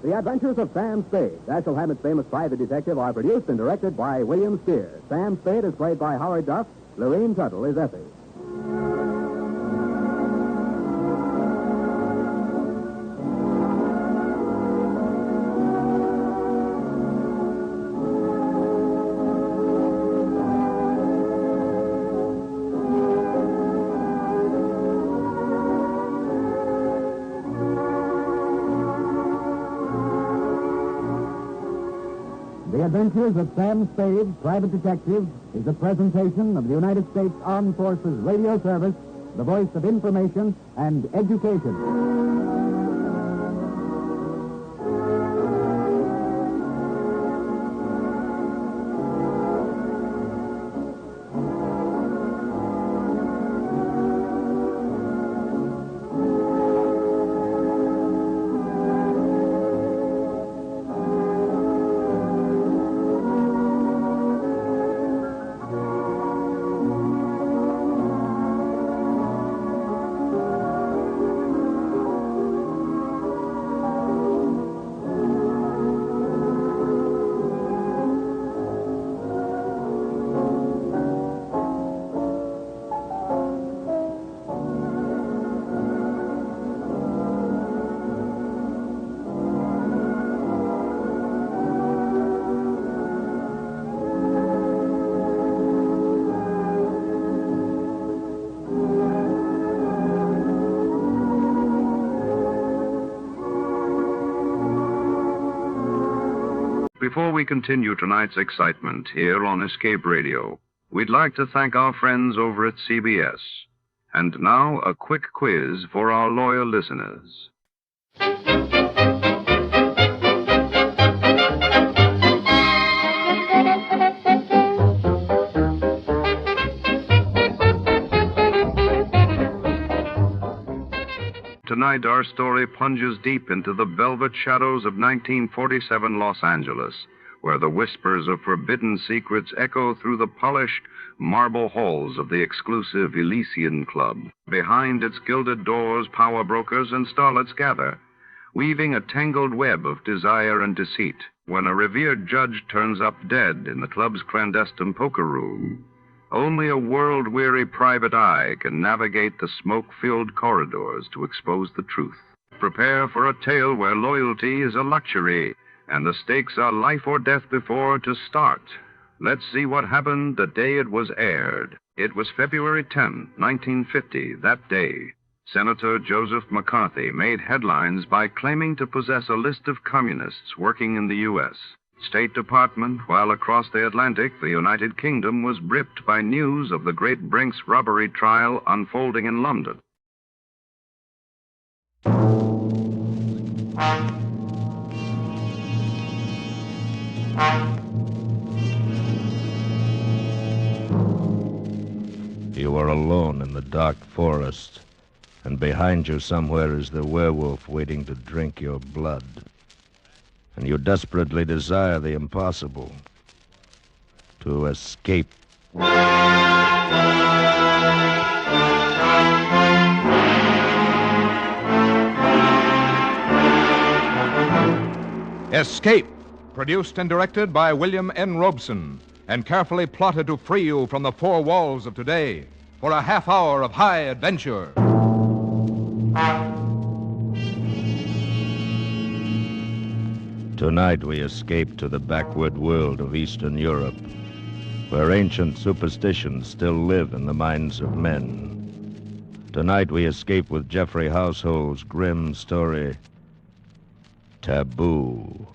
The Adventures of Sam Spade, Dashiell Hammett's famous private detective, are produced and directed by William Steer. Sam Spade is played by Howard Duff. Lorene Tuttle is Effie. The Adventures of Sam Spade, Private Detective, is a presentation of the United States Armed Forces Radio Service, the voice of information and education. Before we continue tonight's excitement here on Escape Radio, we'd like to thank our friends over at CBS. And now, a quick quiz for our loyal listeners. Tonight, our story plunges deep into the velvet shadows of 1947 Los Angeles, where the whispers of forbidden secrets echo through the polished marble halls of the exclusive Elysian Club. Behind its gilded doors, power brokers and starlets gather, weaving a tangled web of desire and deceit, when a revered judge turns up dead in the club's clandestine poker room. Only a world-weary private eye can navigate the smoke-filled corridors to expose the truth. Prepare for a tale where loyalty is a luxury and the stakes are life or death before to start. Let's see what happened the day it was aired. It was February 10, 1950, that day. Senator Joseph McCarthy made headlines by claiming to possess a list of communists working in the U.S. State Department, while across the Atlantic, the United Kingdom was gripped by news of the great Brinks robbery trial unfolding in London. You are alone in the dark forest, and behind you somewhere is the werewolf waiting to drink your blood. And you desperately desire the impossible, to escape. Escape, produced and directed by William N. Robeson, and carefully plotted to free you from the four walls of today for a half hour of high adventure. Tonight we escape to the backward world of Eastern Europe, where ancient superstitions still live in the minds of men. Tonight we escape with Geoffrey Household's grim story, Taboo.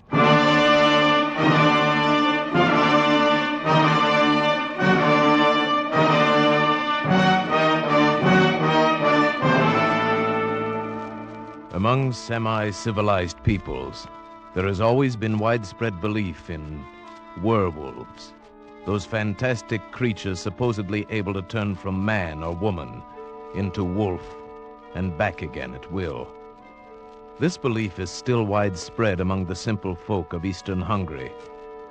Among semi-civilized peoples, there has always been widespread belief in werewolves, those fantastic creatures supposedly able to turn from man or woman into wolf and back again at will. This belief is still widespread among the simple folk of eastern Hungary,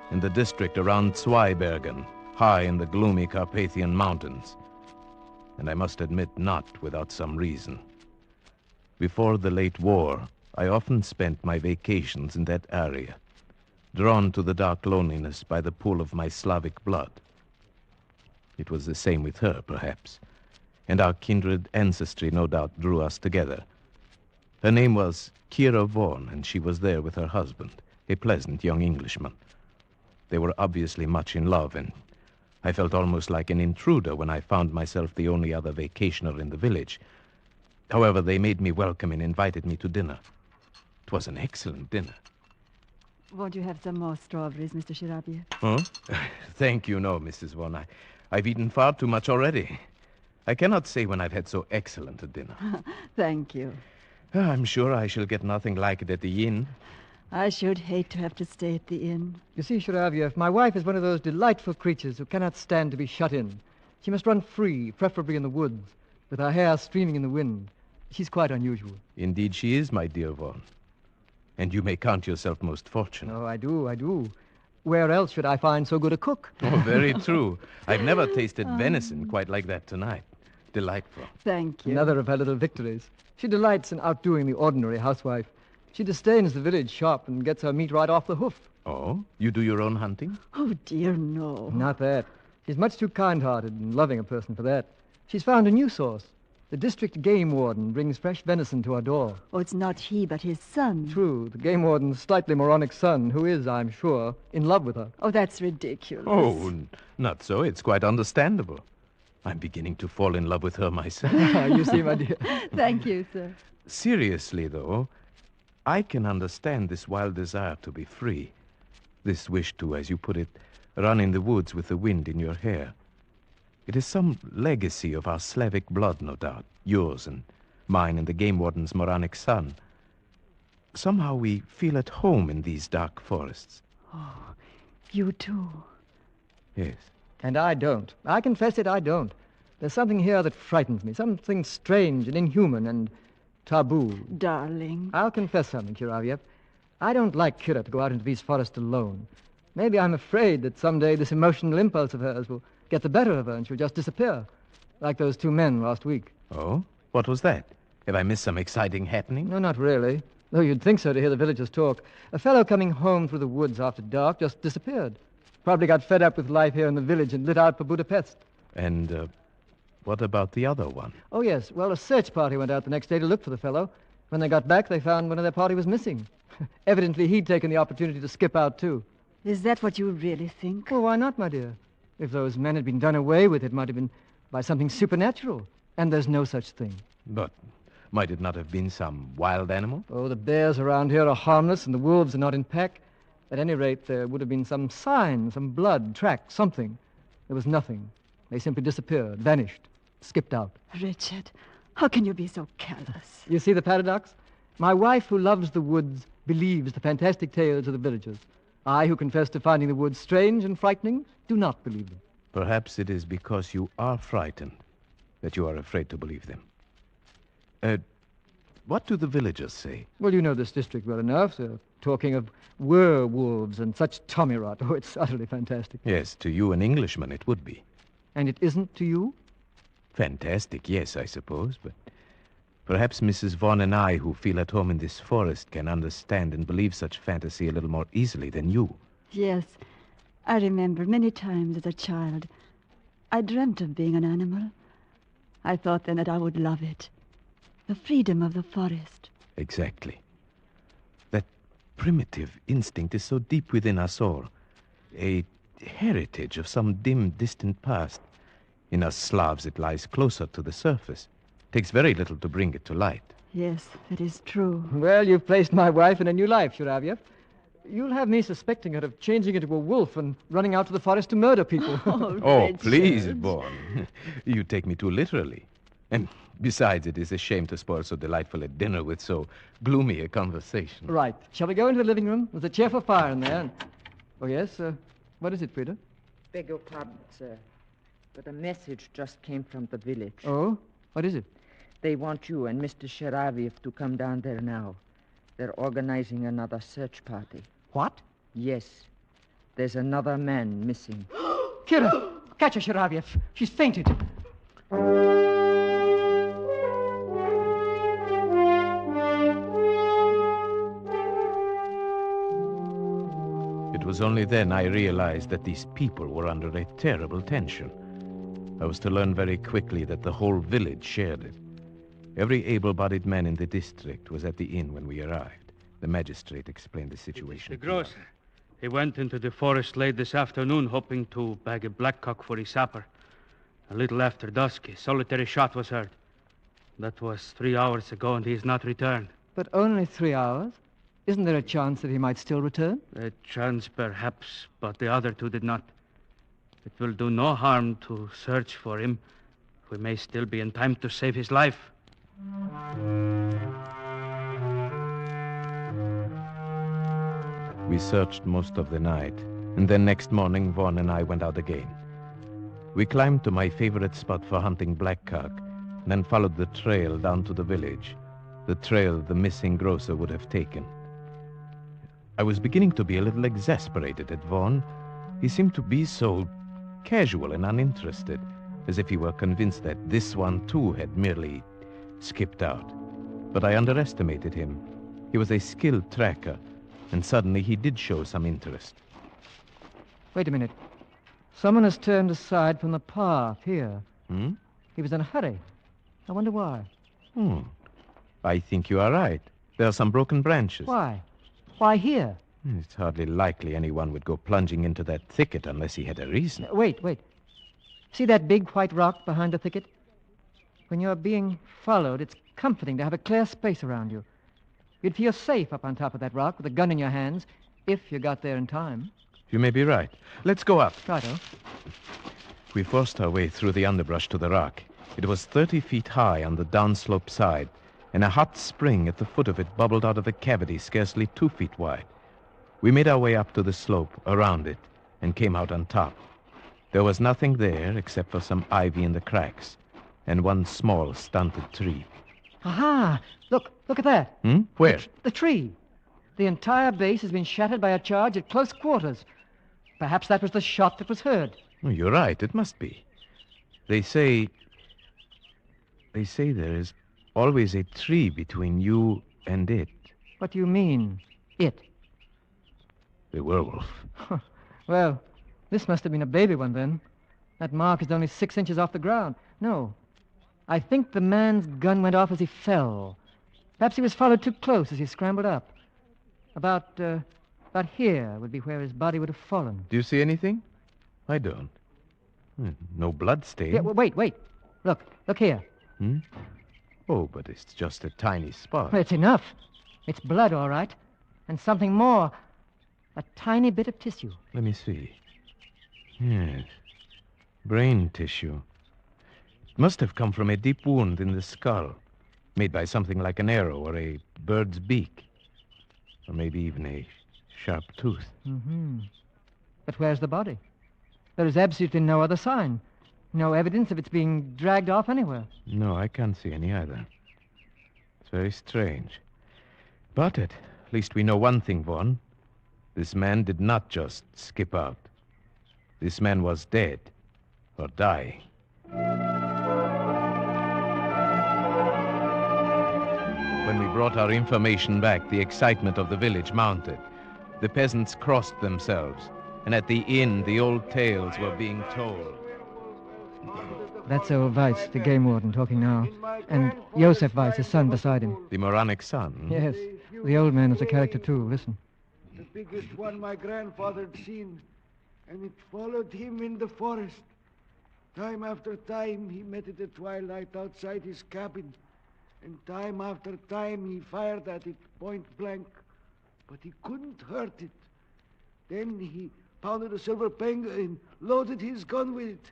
in the district around Zweibergen, high in the gloomy Carpathian Mountains, and I must admit not without some reason. Before the late war, I often spent my vacations in that area, drawn to the dark loneliness by the pool of my Slavic blood. It was the same with her, perhaps, and our kindred ancestry no doubt drew us together. Her name was Kira Vaughan, and she was there with her husband, a pleasant young Englishman. They were obviously much in love, and I felt almost like an intruder when I found myself the only other vacationer in the village. However, they made me welcome and invited me to dinner. It was an excellent dinner. Won't you have some more strawberries, Mr. Shirabiev? Huh? Thank you, no, Mrs. Vaughan. I've eaten far too much already. I cannot say when I've had so excellent a dinner. Thank you. I'm sure I shall get nothing like it at the inn. I should hate to have to stay at the inn. You see, Shirabiev, my wife is one of those delightful creatures who cannot stand to be shut in. She must run free, preferably in the woods, with her hair streaming in the wind. She's quite unusual. Indeed she is, my dear Vaughan. And you may count yourself most fortunate. Oh, I do. Where else should I find so good a cook? Oh, very true. I've never tasted venison quite like that tonight. Delightful. Thank you. Another of her little victories. She delights in outdoing the ordinary housewife. She disdains the village shop and gets her meat right off the hoof. Oh? You do your own hunting? Oh, dear, no. Not that. She's much too kind-hearted and loving a person for that. She's found a new source. The district game warden brings fresh venison to our door. Oh, it's not he, but his son. True. The game warden's slightly moronic son, who is, I'm sure, in love with her. Oh, that's ridiculous. Oh, not so. It's quite understandable. I'm beginning to fall in love with her myself. You see, my dear. Thank you, sir. Seriously, though, I can understand this wild desire to be free. This wish to, as you put it, run in the woods with the wind in your hair. It is some legacy of our Slavic blood, no doubt. Yours and mine and the game warden's moronic son. Somehow we feel at home in these dark forests. Oh, you too. Yes. And I don't. I confess it, I don't. There's something here that frightens me. Something strange and inhuman and taboo. Darling. I'll confess something, Shirabiev. I don't like Kira to go out into these forests alone. Maybe I'm afraid that someday this emotional impulse of hers will get the better of her and she'll just disappear. Like those two men last week. Oh? What was that? Have I missed some exciting happening? No, not really. Though you'd think so to hear the villagers talk. A fellow coming home through the woods after dark just disappeared. Probably got fed up with life here in the village and lit out for Budapest. And, what about the other one? Oh, yes. Well, a search party went out the next day to look for the fellow. When they got back, they found one of their party was missing. Evidently, he'd taken the opportunity to skip out, too. Is that what you really think? Well, why not, my dear? If those men had been done away with, it might have been by something supernatural. And there's no such thing. But might it not have been some wild animal? Oh, the bears around here are harmless and the wolves are not in pack. At any rate, there would have been some sign, some blood, track, something. There was nothing. They simply disappeared, vanished, skipped out. Richard, how can you be so callous? You see the paradox? My wife, who loves the woods, believes the fantastic tales of the villagers. I, who confess to finding the woods strange and frightening, do not believe them. Perhaps it is because you are frightened that you are afraid to believe them. What do the villagers say? Well, you know this district well enough. They're talking of werewolves and such tommy rot. Oh, it's utterly fantastic. Yes, to you, an Englishman, it would be. And it isn't to you? Fantastic, yes, I suppose, but perhaps Mrs. Vaughn and I, who feel at home in this forest, can understand and believe such fantasy a little more easily than you. Yes, I remember many times as a child, I dreamt of being an animal. I thought then that I would love it. The freedom of the forest. Exactly. That primitive instinct is so deep within us all. A heritage of some dim, distant past. In us Slavs, it lies closer to the surface. Takes very little to bring it to light. Yes, that is true. Well, you've placed my wife in a new life, Shuravyev. You'll have me suspecting her of changing into a wolf and running out to the forest to murder people. Oh, please, Vaughn. You take me too literally. And besides, it is a shame to spoil so delightful a dinner with so gloomy a conversation. Right. Shall we go into the living room? There's a cheerful fire in there. Oh, yes? What is it, Frida? Beg your pardon, sir. But a message just came from the village. Oh? What is it? They want you and Mr. Sharaviev to come down there now. They're organizing another search party. What? Yes. There's another man missing. Kira! Catch her, Sharaviev. She's fainted. It was only then I realized that these people were under a terrible tension. I was to learn very quickly that the whole village shared it. Every able-bodied man in the district was at the inn when we arrived. The magistrate explained the situation. The grocer. He went into the forest late this afternoon hoping to bag a blackcock for his supper. A little after dusk, a solitary shot was heard. That was 3 hours ago, and he has not returned. But only 3 hours? Isn't there a chance that he might still return? A chance, perhaps, but the other two did not. It will do no harm to search for him. We may still be in time to save his life. We searched most of the night, and then next morning, Vaughn and I went out again. We climbed to my favorite spot for hunting blackcock, and then followed the trail down to the village, the trail the missing grocer would have taken. I was beginning to be a little exasperated at Vaughn. He seemed to be so casual and uninterested, as if he were convinced that this one, too, had merely skipped out. But I underestimated him. He was a skilled tracker, and suddenly he did show some interest. Wait a minute. Someone has turned aside from the path here. Hmm? He was in a hurry. I wonder why. I think you are right. There are some broken branches. Why? Why here? It's hardly likely anyone would go plunging into that thicket unless he had a reason. Wait. See that big white rock behind the thicket? When you're being followed, it's comforting to have a clear space around you. You'd feel safe up on top of that rock with a gun in your hands, if you got there in time. You may be right. Let's go up. Righto. We forced our way through the underbrush to the rock. It was 30 feet high on the downslope side, and a hot spring at the foot of it bubbled out of a cavity scarcely 2 feet wide. We made our way up to the slope, around it, and came out on top. There was nothing there except for some ivy in the cracks, and one small stunted tree. Aha! Look at that. Where? The tree. The entire base has been shattered by a charge at close quarters. Perhaps that was the shot that was heard. Oh, you're right, it must be. They say there is always a tree between you and it. What do you mean, it? The werewolf. Well, this must have been a baby one then. That mark is only 6 inches off the ground. No. I think the man's gun went off as he fell. Perhaps he was followed too close as he scrambled up. About here would be where his body would have fallen. Do you see anything? I don't. No blood stain. Yeah, wait. Look here. Oh, but it's just a tiny spot. Well, it's enough. It's blood, all right. And something more. A tiny bit of tissue. Let me see. Yes. Brain tissue. It must have come from a deep wound in the skull, made by something like an arrow or a bird's beak. Or maybe even a sharp tooth. Mm-hmm. But where's the body? There is absolutely no other sign. No evidence of its being dragged off anywhere. No, I can't see any either. It's very strange. But at least we know one thing, Vaughn. This man did not just skip out. This man was dead or dying. When we brought our information back, the excitement of the village mounted. The peasants crossed themselves, and at the inn, the old tales were being told. That's old Weiss, the game warden, talking now. And Joseph Weiss, his son, beside him. The moronic son? Yes. The old man is a character, too. Listen. The biggest one my grandfather had seen, and it followed him in the forest. Time after time, he met it at twilight outside his cabin, and time after time, he fired at it point blank, but he couldn't hurt it. Then he pounded a silver penga and loaded his gun with it.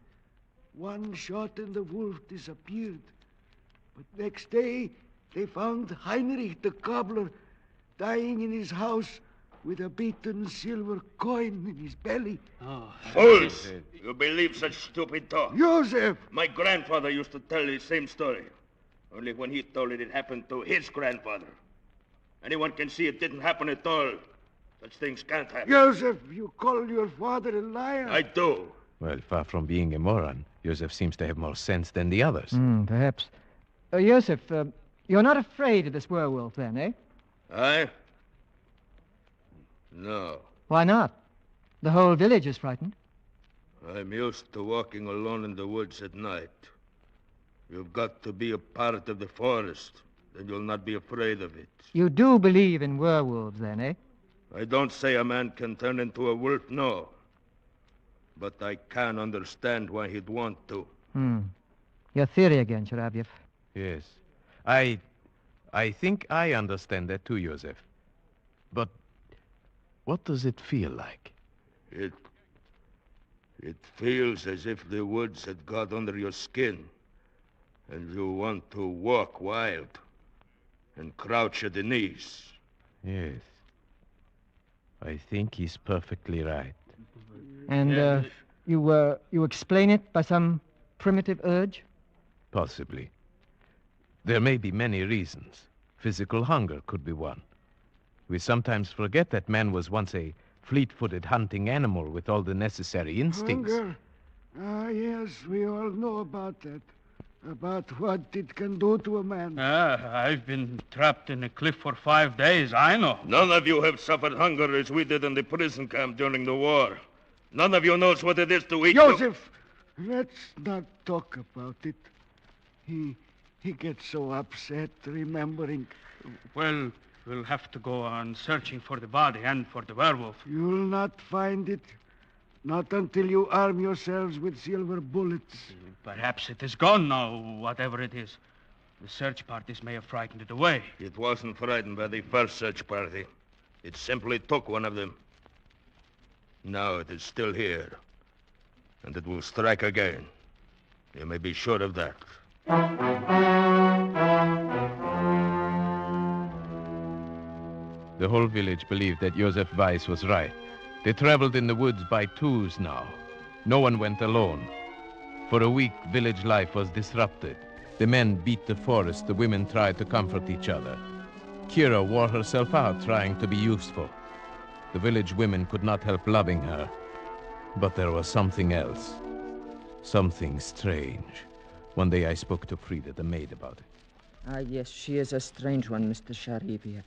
One shot and the wolf disappeared. But next day, they found Heinrich the cobbler dying in his house with a beaten silver coin in his belly. Fools! You believe such stupid talk. Joseph! My grandfather used to tell the same story. Only when he told it, it happened to his grandfather. Anyone can see it didn't happen at all. Such things can't happen. Joseph, you call your father a liar? I do. Well, far from being a moron, Joseph seems to have more sense than the others. Perhaps. Joseph, you're not afraid of this werewolf, then, eh? I? No. Why not? The whole village is frightened. I'm used to walking alone in the woods at night. You've got to be a part of the forest, then you'll not be afraid of it. You do believe in werewolves, then, eh? I don't say a man can turn into a wolf, no. But I can understand why he'd want to. Your theory again, Sharavyev. Yes. I think I understand that too, Joseph. But what does it feel like? It feels as if the woods had got under your skin, and you want to walk wild and crouch at the knees. Yes. I think he's perfectly right. And you explain it by some primitive urge? Possibly. There may be many reasons. Physical hunger could be one. We sometimes forget that man was once a fleet-footed hunting animal with all the necessary instincts. Hunger? Yes, we all know about that. About what it can do to a man. I've been trapped in a cliff for 5 days, I know. None of you have suffered hunger as we did in the prison camp during the war. None of you knows what it is to eat... Joseph, let's not talk about it. He gets so upset remembering. Well, we'll have to go on searching for the body and for the werewolf. You'll not find it. Not until you arm yourselves with silver bullets. Perhaps it is gone now, whatever it is. The search parties may have frightened it away. It wasn't frightened by the first search party. It simply took one of them. Now it is still here. And it will strike again. You may be sure of that. The whole village believed that Joseph Weiss was right. They traveled in the woods by twos now. No one went alone. For a week, village life was disrupted. The men beat the forest, the women tried to comfort each other. Kira wore herself out trying to be useful. The village women could not help loving her. But there was something else. Something strange. One day I spoke to Frida, the maid, about it. Yes, she is a strange one, Mr. Sharipiev.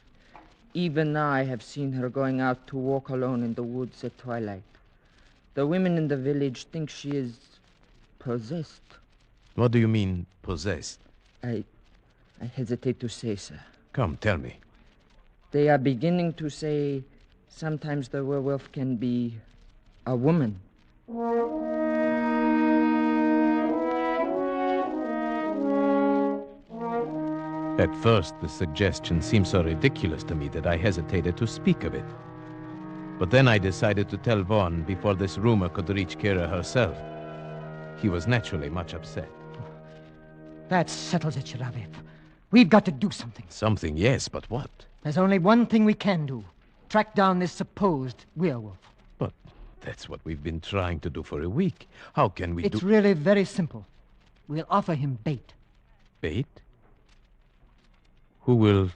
Even I have seen her going out to walk alone in the woods at twilight. The women in the village think she is possessed. What do you mean, possessed? I hesitate to say, sir. Come, tell me. They are beginning to say sometimes the werewolf can be a woman. At first, the suggestion seemed so ridiculous to me that I hesitated to speak of it. But then I decided to tell Vaughn before this rumor could reach Kira herself. He was naturally much upset. That settles it, Sharavev. We've got to do something. Something, yes, but what? There's only one thing we can do. Track down this supposed werewolf. But that's what we've been trying to do for a week. How can we It's really very simple. We'll offer him bait. Bait? Who will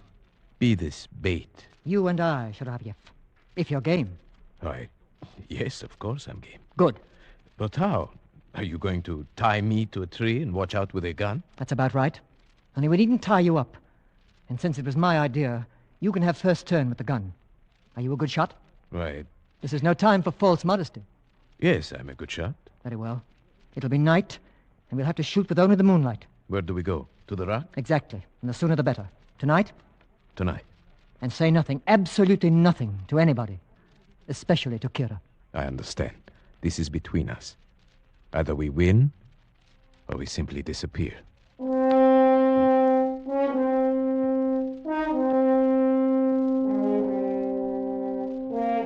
be this bait? You and I, Sharavev. If you're game. Why, yes, of course I'm game. Good. But how? Are you going to tie me to a tree and watch out with a gun? That's about right. Only we needn't tie you up. And since it was my idea, you can have first turn with the gun. Are you a good shot? Right. This is no time for false modesty. Yes, I'm a good shot. Very well. It'll be night, and we'll have to shoot with only the moonlight. Where do we go? To the rock? Exactly. And the sooner the better. Tonight? Tonight. And say nothing, absolutely nothing, to anybody. Especially to Kira. I understand. This is between us. Either we win, or we simply disappear.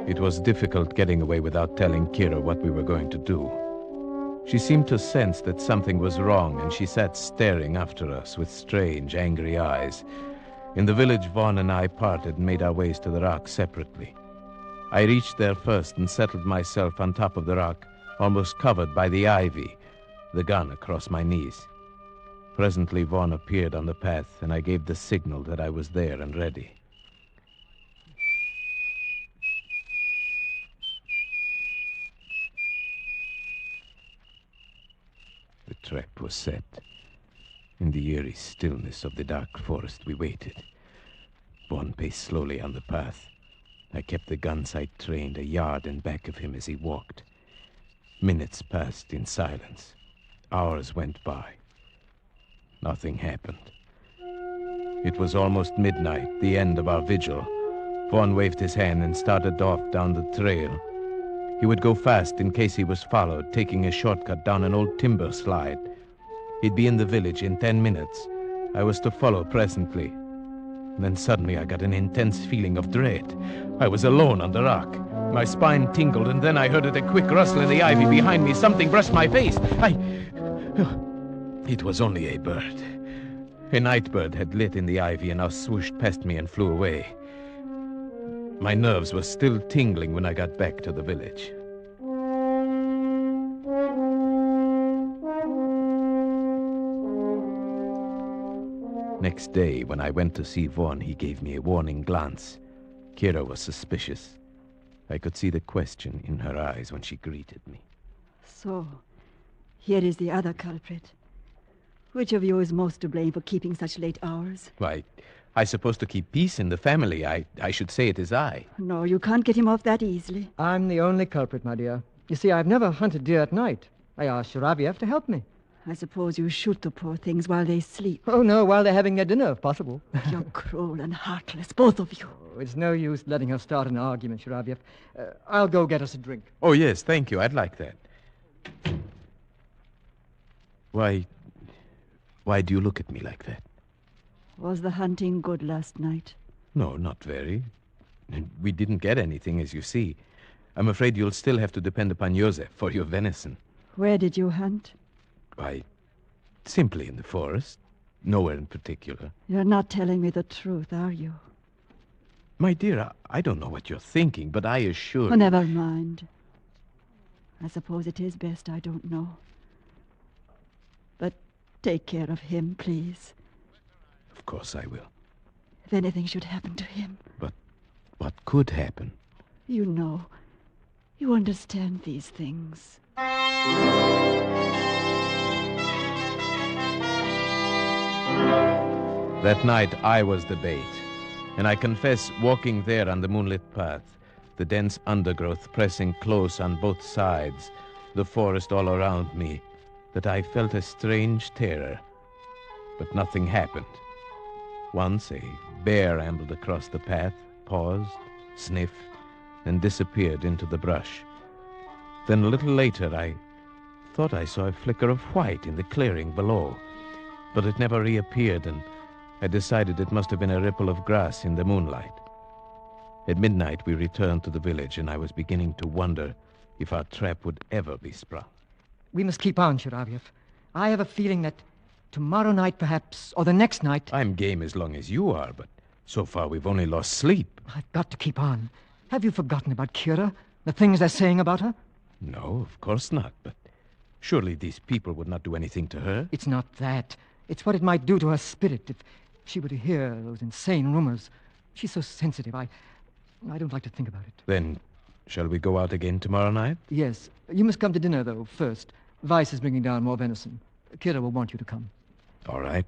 It was difficult getting away without telling Kira what we were going to do. She seemed to sense that something was wrong, and she sat staring after us with strange, angry eyes. In the village, Vaughn and I parted and made our ways to the rock separately. I reached there first and settled myself on top of the rock, almost covered by the ivy, the gun across my knees. Presently, Vaughn appeared on the path, and I gave the signal that I was there and ready. The trap was set. In the eerie stillness of the dark forest, we waited. Vaughn paced slowly on the path. I kept the gun sight trained a yard in back of him as he walked. Minutes passed in silence. Hours went by. Nothing happened. It was almost midnight, the end of our vigil. Vaughn waved his hand and started off down the trail. He would go fast in case he was followed, taking a shortcut down an old timber slide. He'd be in the village in 10 minutes. I was to follow presently. Then suddenly I got an intense feeling of dread. I was alone on the rock. My spine tingled, and then I heard a quick rustle in the ivy behind me. Something brushed my face. It was only a bird. A night bird had lit in the ivy and now swooshed past me and flew away. My nerves were still tingling when I got back to the village. Next day, when I went to see Vaughn, he gave me a warning glance. Kira was suspicious. I could see the question in her eyes when she greeted me. So, here is the other culprit. Which of you is most to blame for keeping such late hours? Why, I suppose to keep peace in the family. I should say it is I. No, you can't get him off that easily. I'm the only culprit, my dear. You see, I've never hunted deer at night. I asked Sharavev to help me. I suppose you shoot the poor things while they sleep. Oh, no, while they're having their dinner, if possible. You're cruel and heartless, both of you. Oh, it's no use letting her start an argument, Sharavev. I'll go get us a drink. Oh, yes, thank you. I'd like that. Why do you look at me like that? Was the hunting good last night? No, not very. We didn't get anything, as you see. I'm afraid you'll still have to depend upon Joseph for your venison. Where did you hunt? Why, simply in the forest. Nowhere in particular. You're not telling me the truth, are you? My dear, I don't know what you're thinking, but I assure you... Oh, never mind. I suppose it is best I don't know. But take care of him, please. Of course I will. If anything should happen to him. But what could happen? You know. You understand these things. That night, I was the bait. And I confess, walking there on the moonlit path, the dense undergrowth pressing close on both sides, the forest all around me, that I felt a strange terror. But nothing happened. Once a bear ambled across the path, paused, sniffed, and disappeared into the brush. Then a little later, I thought I saw a flicker of white in the clearing below, but it never reappeared, and I decided it must have been a ripple of grass in the moonlight. At midnight, we returned to the village, and I was beginning to wonder if our trap would ever be sprung. We must keep on, Shiravyev. I have a feeling that tomorrow night, perhaps, or the next night... I'm game as long as you are, but so far we've only lost sleep. I've got to keep on. Have you forgotten about Kira? The things they're saying about her? No, of course not, but surely these people would not do anything to her? It's not that. It's what it might do to her spirit if she were to hear those insane rumors. She's so sensitive. I don't like to think about it. Then, shall we go out again tomorrow night? Yes. You must come to dinner, though, first. Weiss is bringing down more venison. Kira will want you to come. All right.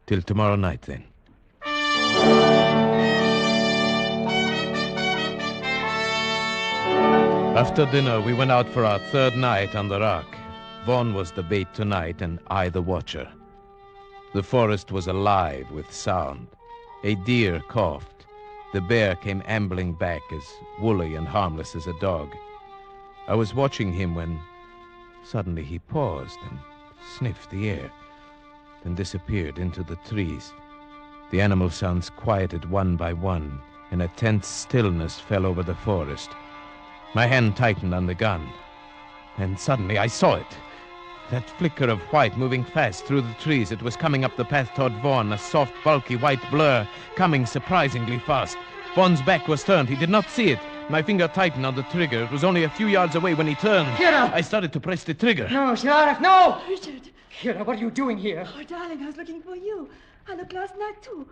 Till tomorrow night, then. After dinner, we went out for our third night on the rock. Vaughn was the bait tonight, and I the watcher. The forest was alive with sound. A deer coughed. The bear came ambling back, as woolly and harmless as a dog. I was watching him when suddenly he paused and sniffed the air, then disappeared into the trees. The animal sounds quieted one by one, and a tense stillness fell over the forest. My hand tightened on the gun, and suddenly I saw it. That flicker of white moving fast through the trees. It was coming up the path toward Vaughn, a soft, bulky white blur, coming surprisingly fast. Vaughn's back was turned. He did not see it. My finger tightened on the trigger. It was only a few yards away when he turned. Kira! I started to press the trigger. No, Sheriff, no! Richard! Kira, what are you doing here? Oh, darling, I was looking for you. I looked last night, too.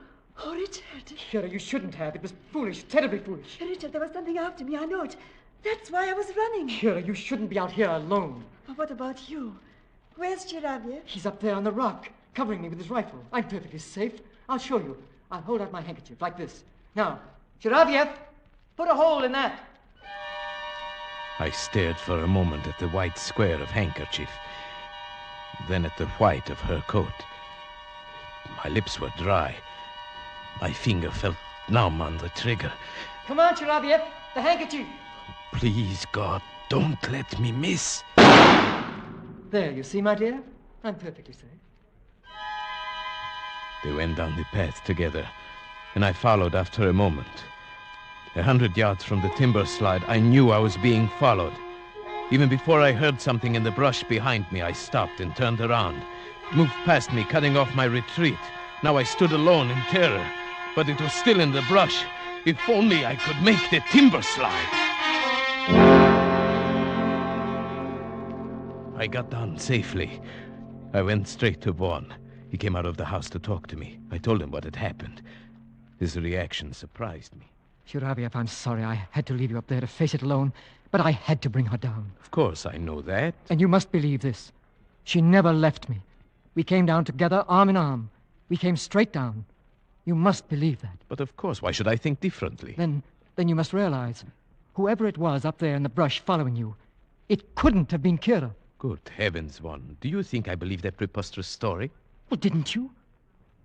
Oh, Richard. Kira, you shouldn't have. It was foolish, terribly foolish. Richard, there was something after me. I know it. That's why I was running. Kira, you shouldn't be out here alone. But what about you? Where's Shiravyev? He's up there on the rock, covering me with his rifle. I'm perfectly safe. I'll show you. I'll hold out my handkerchief like this. Now, Shiravyev, put a hole in that. I stared for a moment at the white square of handkerchief, then at the white of her coat. My lips were dry. My finger felt numb on the trigger. Come on, Shiravyev, the handkerchief. Please, God, don't let me miss. There, you see, my dear? I'm perfectly safe. They went down the path together, and I followed after a moment. 100 yards from the timber slide, I knew I was being followed. Even before I heard something in the brush behind me, I stopped and turned around. It moved past me, cutting off my retreat. Now I stood alone in terror, but it was still in the brush. If only I could make the timber slide. I got down safely. I went straight to Vaughn. He came out of the house to talk to me. I told him what had happened. His reaction surprised me. Shiravyev, I'm sorry I had to leave you up there to face it alone, but I had to bring her down. Of course, I know that. And you must believe this. She never left me. We came down together, arm in arm. We came straight down. You must believe that. But of course, why should I think differently? Then you must realize, whoever it was up there in the brush following you, it couldn't have been Kira. Good heavens, Vaughn. Do you think I believe that preposterous story? Well, didn't you?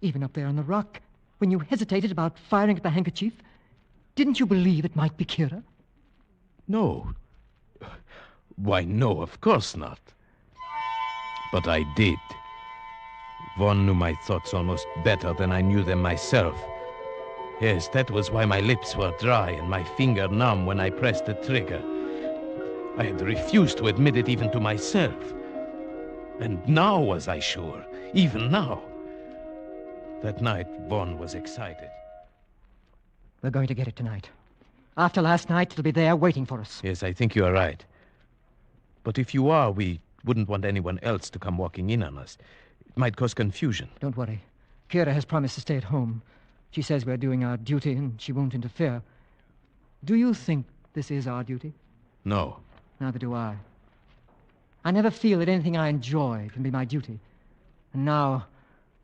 Even up there on the rock, when you hesitated about firing at the handkerchief, didn't you believe it might be Kira? No. Why, no, of course not. But I did. Vaughn knew my thoughts almost better than I knew them myself. Yes, that was why my lips were dry and my finger numb when I pressed the trigger. I had refused to admit it even to myself. And now was I sure, even now. That night, Vaughn was excited. We're going to get it tonight. After last night, it'll be there waiting for us. Yes, I think you are right. But if you are, we wouldn't want anyone else to come walking in on us. It might cause confusion. Don't worry. Kira has promised to stay at home. She says we're doing our duty and she won't interfere. Do you think this is our duty? No. Neither do I. I never feel that anything I enjoy can be my duty. And now,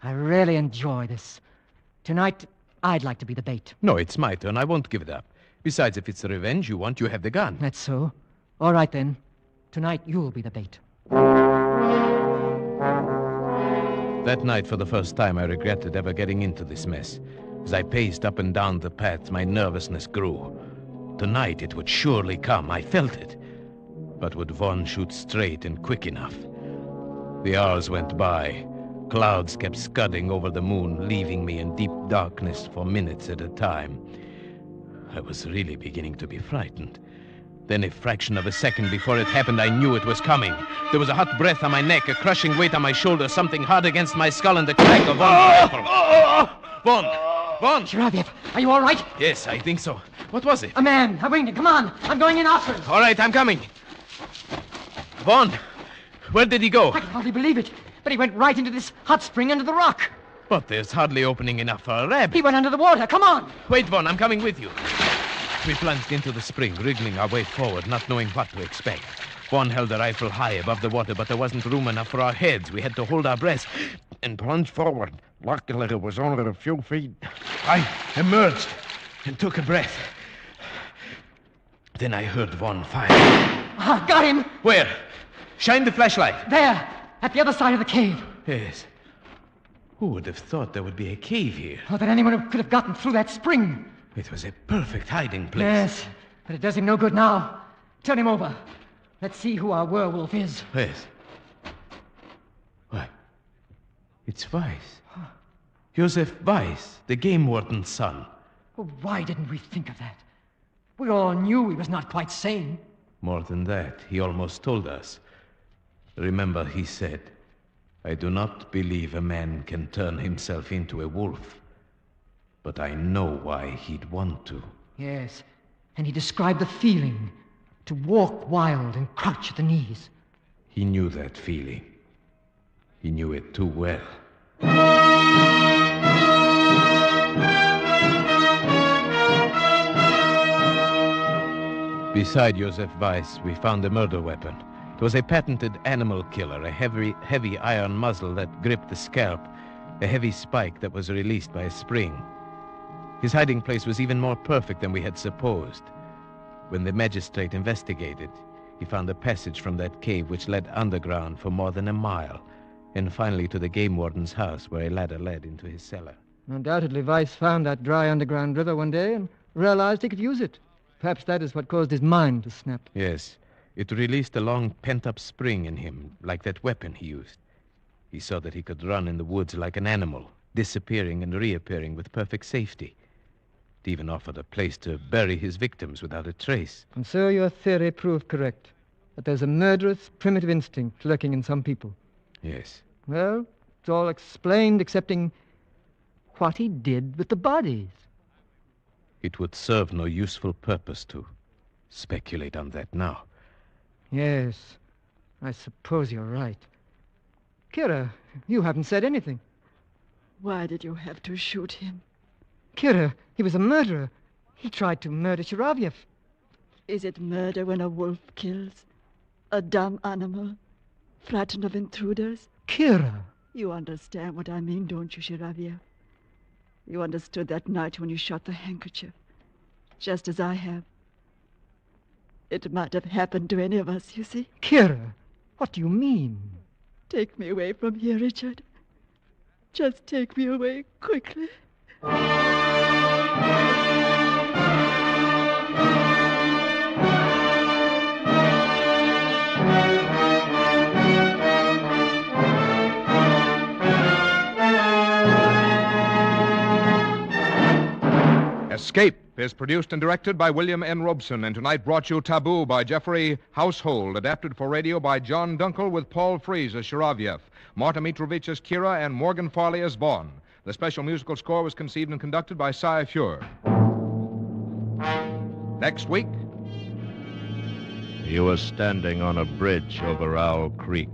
I really enjoy this. Tonight, I'd like to be the bait. No, it's my turn. I won't give it up. Besides, if it's the revenge you want, you have the gun. That's so. All right, then. Tonight, you'll be the bait. That night, for the first time, I regretted ever getting into this mess. As I paced up and down the path, my nervousness grew. Tonight, it would surely come. I felt it. But would Vaughn shoot straight and quick enough? The hours went by. Clouds kept scudding over the moon, leaving me in deep darkness for minutes at a time. I was really beginning to be frightened. Then a fraction of a second before it happened, I knew it was coming. There was a hot breath on my neck, a crushing weight on my shoulder, something hard against my skull, and the crack of Vaughn's rifle. Vaughn! Shiravyev, are you all right? Yes, I think so. What was it? A man. I winged him. Come on. I'm going in after him. All right, I'm coming. Vaughn, where did he go? I can hardly believe it. But he went right into this hot spring under the rock. But there's hardly opening enough for a rabbit. He went under the water. Come on. Wait, Vaughn, I'm coming with you. We plunged into the spring, wriggling our way forward, not knowing what to expect. Vaughn held the rifle high above the water, but there wasn't room enough for our heads. We had to hold our breath and plunge forward. Luckily, it was only a few feet. I emerged and took a breath. Then I heard Vaughn fire. Got him. Where? Shine the flashlight. There, at the other side of the cave. Yes. Who would have thought there would be a cave here? Or that anyone could have gotten through that spring. It was a perfect hiding place. Yes, but it does him no good now. Turn him over. Let's see who our werewolf is. Yes. Why? It's Weiss. Joseph Weiss, the game warden's son. Well, why didn't we think of that? We all knew he was not quite sane. More than that, he almost told us. Remember, he said, I do not believe a man can turn himself into a wolf. But I know why he'd want to. Yes, and he described the feeling to walk wild and crouch at the knees. He knew that feeling. He knew it too well. Beside Joseph Weiss, we found a murder weapon. It was a patented animal killer, a heavy iron muzzle that gripped the scalp, a heavy spike that was released by a spring. His hiding place was even more perfect than we had supposed. When the magistrate investigated, he found a passage from that cave which led underground for more than a mile, and finally to the game warden's house, where a ladder led into his cellar. Undoubtedly, Weiss found that dry underground river one day and realized he could use it. Perhaps that is what caused his mind to snap. Yes, it released a long pent-up spring in him, like that weapon he used. He saw that he could run in the woods like an animal, disappearing and reappearing with perfect safety. It even offered a place to bury his victims without a trace. And so your theory proved correct, that there's a murderous, primitive instinct lurking in some people. Yes. Well, it's all explained excepting what he did with the bodies. It would serve no useful purpose to speculate on that now. Yes, I suppose you're right. Kira, you haven't said anything. Why did you have to shoot him? Kira, he was a murderer. He tried to murder Shiravyev. Is it murder when a wolf kills? A dumb animal? Frightened of intruders? Kira! You understand what I mean, don't you, Shiravyev? You understood that night when you shot the handkerchief, just as I have. It might have happened to any of us, you see. Kira, what do you mean? Take me away from here, Richard. Just take me away quickly. Escape is produced and directed by William N. Robeson, and tonight brought you Taboo by Jeffrey Household, adapted for radio by John Dunkel with Paul Frees as Shiravyev, Marta Mitrovich as Kira, and Morgan Farley as Vaughn. The special musical score was conceived and conducted by Cy Fure. Next week... You were standing on a bridge over Owl Creek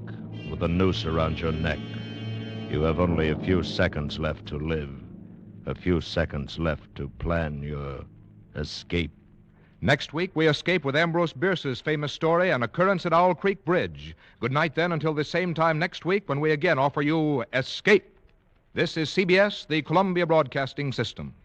with a noose around your neck. You have only a few seconds left to live. A few seconds left to plan your escape. Next week, we escape with Ambrose Bierce's famous story, An Occurrence at Owl Creek Bridge. Good night, then, until the same time next week when we again offer you Escape. This is CBS, the Columbia Broadcasting System.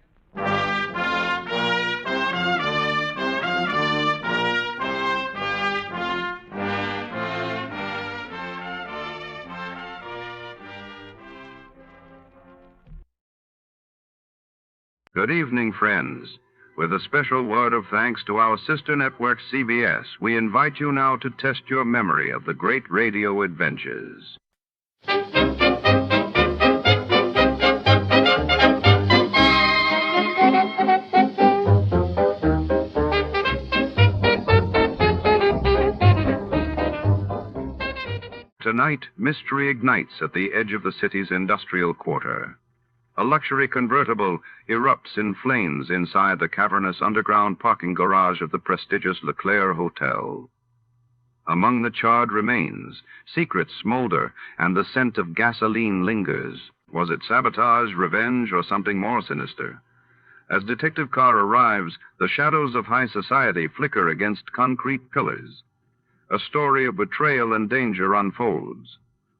Good evening, friends. With a special word of thanks to our sister network, CBS, we invite you now to test your memory of the great radio adventures. tonight, mystery ignites at the edge of the city's industrial quarter. A luxury convertible erupts in flames inside the cavernous underground parking garage of the prestigious Leclerc Hotel. Among the charred remains, secrets smolder, and the scent of gasoline lingers. Was it sabotage, revenge, or something more sinister? As Detective Carr arrives, the shadows of high society flicker against concrete pillars. A story of betrayal and danger unfolds.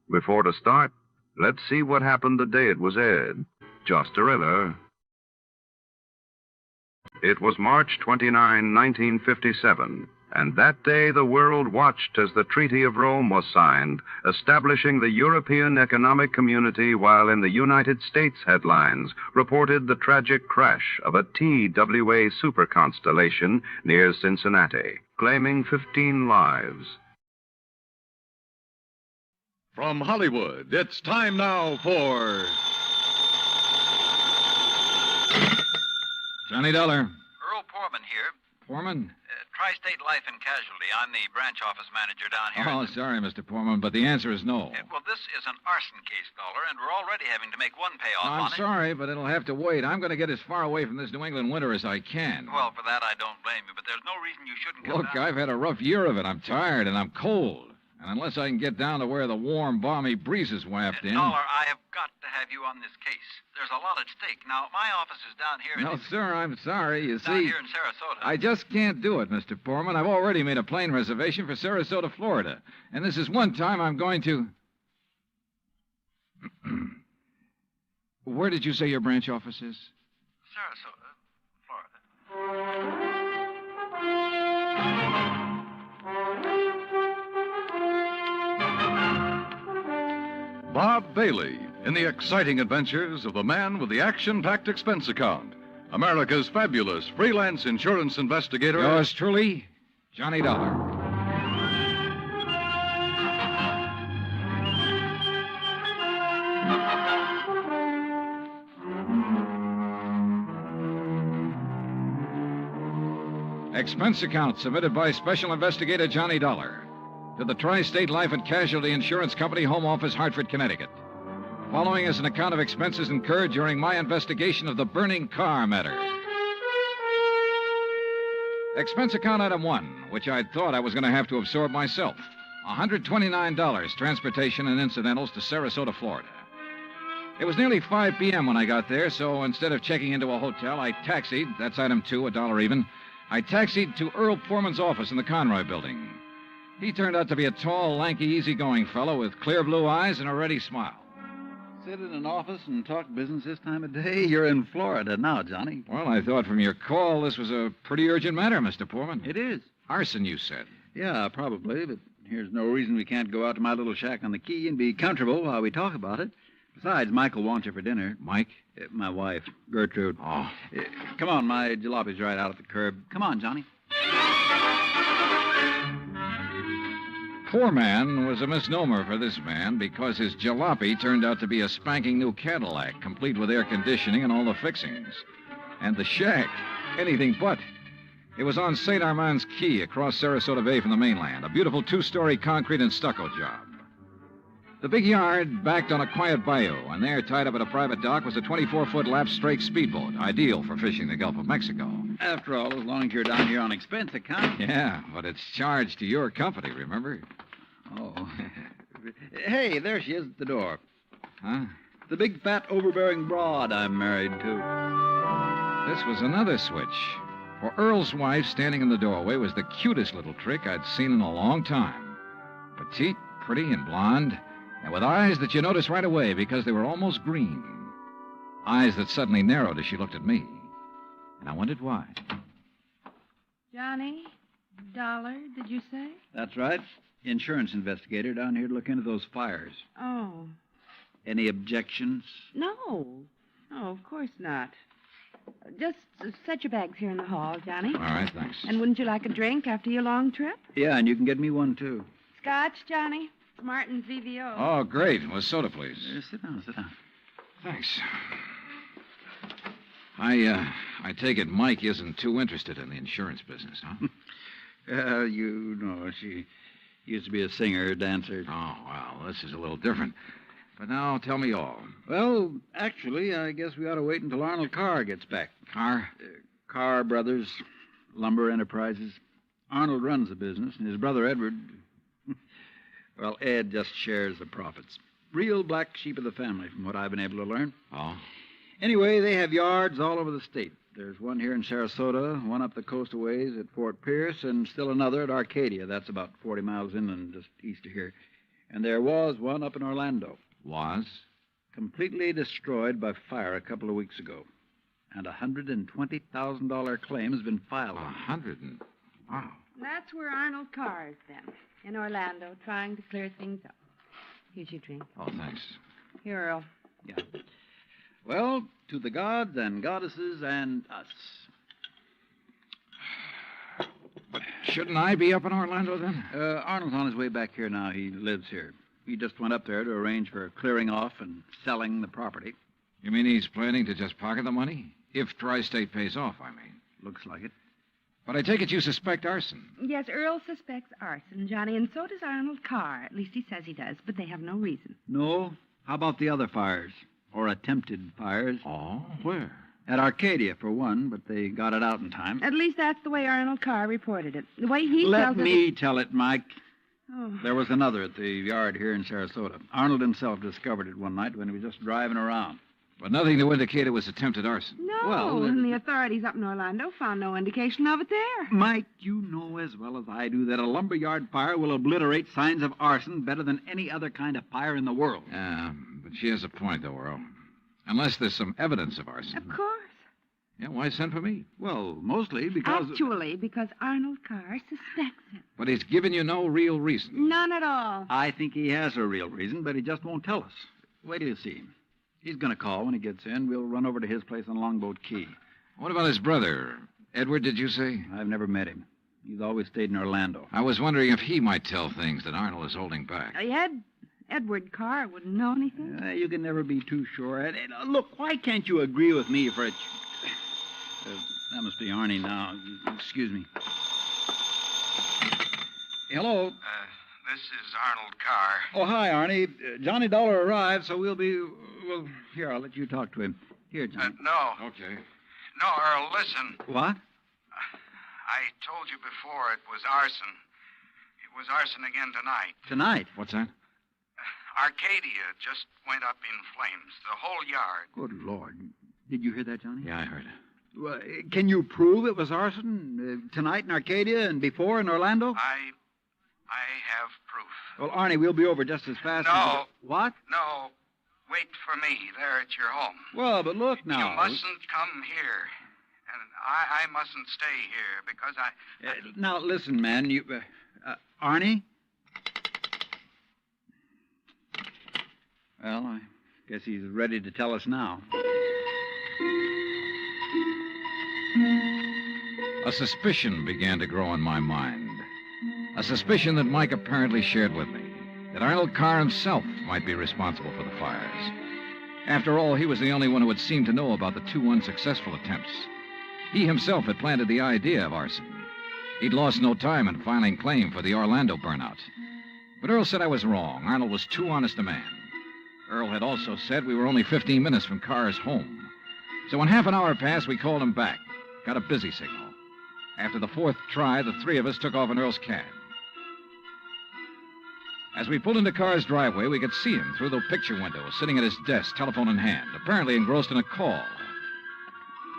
Before to start, let's see what happened the day it was aired. Just a thriller. It was March 29, 1957, and that day the world watched as the Treaty of Rome was signed, establishing the European Economic Community, while in the United States headlines reported the tragic crash of a TWA superconstellation near Cincinnati, claiming 15 lives. From Hollywood, it's time now for... Johnny Dolar. Earl Foreman here. Foreman? Tri-State Life and Casualty. I'm the branch office manager down here. Oh, sorry, Mr. Foreman, but the answer is no. Well, this is an arson case, Dolar, and we're already having to make one payoff on I'm sorry, but it'll have to wait. I'm going to get as far away from this New England winter as I can. Well, for that, I don't blame you, but there's no reason you shouldn't come Look, down. I've had a rough year of it. I'm tired, and I'm cold. And unless I can get down to where the warm, balmy breezes waft in... Dolar, I have got to have you on this case. There's a lot at stake. Now, my office is down here No, sir, I'm sorry. You down see... here in Sarasota. I just can't do it, Mr. Foreman. I've already made a plane reservation for Sarasota, Florida. And this is one time I'm going to... Where did you say your branch office is? Sarasota, Florida. Bob Bailey in the exciting adventures of the man with the action-packed expense account. America's fabulous freelance insurance investigator. Yours truly, Johnny Dolar. Expense account submitted by Special Investigator Johnny Dolar to the Tri-State Life and Casualty Insurance Company, Home Office, Hartford, Connecticut. Following is an account of expenses incurred during my investigation of the burning car matter. Expense account item 1, which I'd thought I was going to have to absorb myself. $129, transportation and incidentals to Sarasota, Florida. It was nearly 5 p.m. when I got there, so instead of checking into a hotel, I taxied, that's item 2, $1 even, I taxied to Earl Foreman's office in the Conroy building. He turned out to be a tall, lanky, easygoing fellow with clear blue eyes and a ready smile. Sit in an office and talk business this time of day? You're in Florida now, Johnny. Well, I thought from your call this was a pretty urgent matter, Mr. Foreman. It is. Arson, you said. Yeah, probably, but here's no reason we can't go out to my little shack on the quay and be comfortable while we talk about it. Besides, Michael wants you for dinner. Mike? My wife, Gertrude. Oh. Come on, my jalopy's right out at the curb. Come on, Johnny. Foreman was a misnomer for this man because his jalopy turned out to be a spanking new Cadillac, complete with air conditioning and all the fixings. And the shack, anything but. It was on St. Armand's Quay across Sarasota Bay from the mainland, a beautiful 2-story concrete and stucco job. The big yard backed on a quiet bayou, and there, tied up at a private dock, was a 24-foot lap-strake speedboat, ideal for fishing the Gulf of Mexico. After all, as long as you're down here on expense account. Yeah, but it's charged to your company, remember? Oh. Hey, there she is at the door. Huh? The big, fat, overbearing broad I'm married to. This was another switch. For Earl's wife, standing in the doorway, was the cutest little trick I'd seen in a long time. Petite, pretty, and blonde, and with eyes that you noticed right away because they were almost green. Eyes that suddenly narrowed as she looked at me. And I wondered why. Johnny? Dollar, did you say? That's right. Insurance investigator down here to look into those fires. Oh. Any objections? No. No, of course not. Just set your bags here in the hall, Johnny. All right, thanks. And wouldn't you like a drink after your long trip? Yeah, and you can get me one, too. Scotch, Johnny? Martin's VVO. Oh, great. Well, soda, please. Sit down, sit down. Thanks. I take it Mike isn't too interested in the insurance business, huh? You know, He used to be a singer, dancer. Oh, well, this is a little different. But now tell me all. Well, actually, I guess we ought to wait until Arnold Carr gets back. Carr? Carr Brothers, Lumber Enterprises. Arnold runs the business, and his brother Edward, well, Ed just shares the profits. Real black sheep of the family, from what I've been able to learn. Oh? Anyway, they have yards all over the state. There's one here in Sarasota, one up the coast a ways at Fort Pierce, and still another at Arcadia. That's about 40 miles inland, just east of here. And there was one up in Orlando. Was? Completely destroyed by fire a couple of weeks ago. And a $120,000 claim has been filed. Wow. That's where Arnold Carr is then, in Orlando, trying to clear things up. Here's your drink. Oh, thanks. Here, Earl. Yeah. Well, to the gods and goddesses and us. But shouldn't I be up in Orlando then? Arnold's on his way back here now. He lives here. He just went up there to arrange for clearing off and selling the property. You mean he's planning to just pocket the money? If Tri-State pays off, I mean. Looks like it. But I take it you suspect arson. Yes, Earl suspects arson, Johnny, and so does Arnold Carr. At least he says he does, but they have no reason. No? How about the other fires? Or attempted fires? Oh, where? At Arcadia, for one, but they got it out in time. At least that's the way Arnold Carr reported it. The way he Let tells me tell it, Mike. Oh. There was another at the yard here in Sarasota. Arnold himself discovered it one night when he was just driving around. But nothing to indicate it was attempted arson. No, Well, and the authorities up in Orlando found no indication of it there. Mike, you know as well as I do that a lumberyard fire will obliterate signs of arson better than any other kind of fire in the world. Yeah, but she has a point, though, Earl. Unless there's some evidence of arson. Of course. Yeah, why send for me? Well, mostly because... Actually, because Arnold Carr suspects it. But he's given you no real reason. None at all. I think he has a real reason, but he just won't tell us. Wait till you see him. He's going to call when he gets in. We'll run over to his place on Longboat Key. What about his brother? Edward, did you say? I've never met him. He's always stayed in Orlando. I was wondering if he might tell things that Arnold is holding back. Edward Carr wouldn't know anything. You can never be too sure. Look, why can't you agree with me for a... that must be Arnie now. Excuse me. Hello. This is Arnold Carr. Oh, hi, Arnie. Johnny Dolar arrived, so we'll be... Well, here, I'll let you talk to him. Here, Johnny. No. Okay. No, Earl, listen. What? I told you before it was arson. It was arson again tonight. Tonight? What's that? Arcadia just went up in flames. The whole yard. Good Lord. Did you hear that, Johnny? Yeah, I heard it. Well, can you prove it was arson tonight in Arcadia and before in Orlando? I have proof. Well, Arnie, we'll be over just as fast No. What? No. Wait for me there at your home. Well, but look now. You mustn't come here. And I mustn't stay here because I... Now, listen, man. You, Arnie? Well, I guess he's ready to tell us now. A suspicion began to grow in my mind. A suspicion that Mike apparently shared with me. That Arnold Carr himself might be responsible for the fires. After all, he was the only one who had seemed to know about the two unsuccessful attempts. He himself had planted the idea of arson. He'd lost no time in filing claim for the Orlando burnout. But Earl said I was wrong. Arnold was too honest a man. Earl had also said we were only 15 minutes from Carr's home. So when half an hour passed, we called him back. Got a busy signal. After the fourth try, the three of us took off in Earl's cab. As we pulled into Carr's driveway, we could see him through the picture window, sitting at his desk, telephone in hand, apparently engrossed in a call.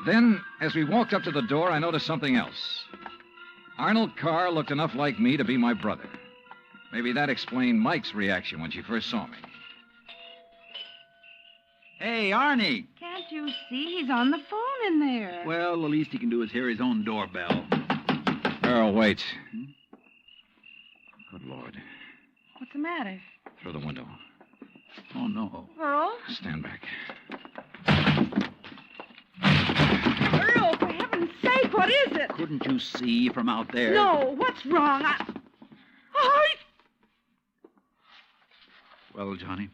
Then, as we walked up to the door, I noticed something else. Arnold Carr looked enough like me to be my brother. Maybe that explained Mike's reaction when she first saw me. Hey, Arnie. Can't you see? He's on the phone in there. Well, the least he can do is hear his own doorbell. Earl, wait. Good Lord. What's the matter? Through the window. Oh, no. Earl? Stand back. Earl, for heaven's sake, what is it? Couldn't you see from out there? No, what's wrong? Oh, Well, Johnny?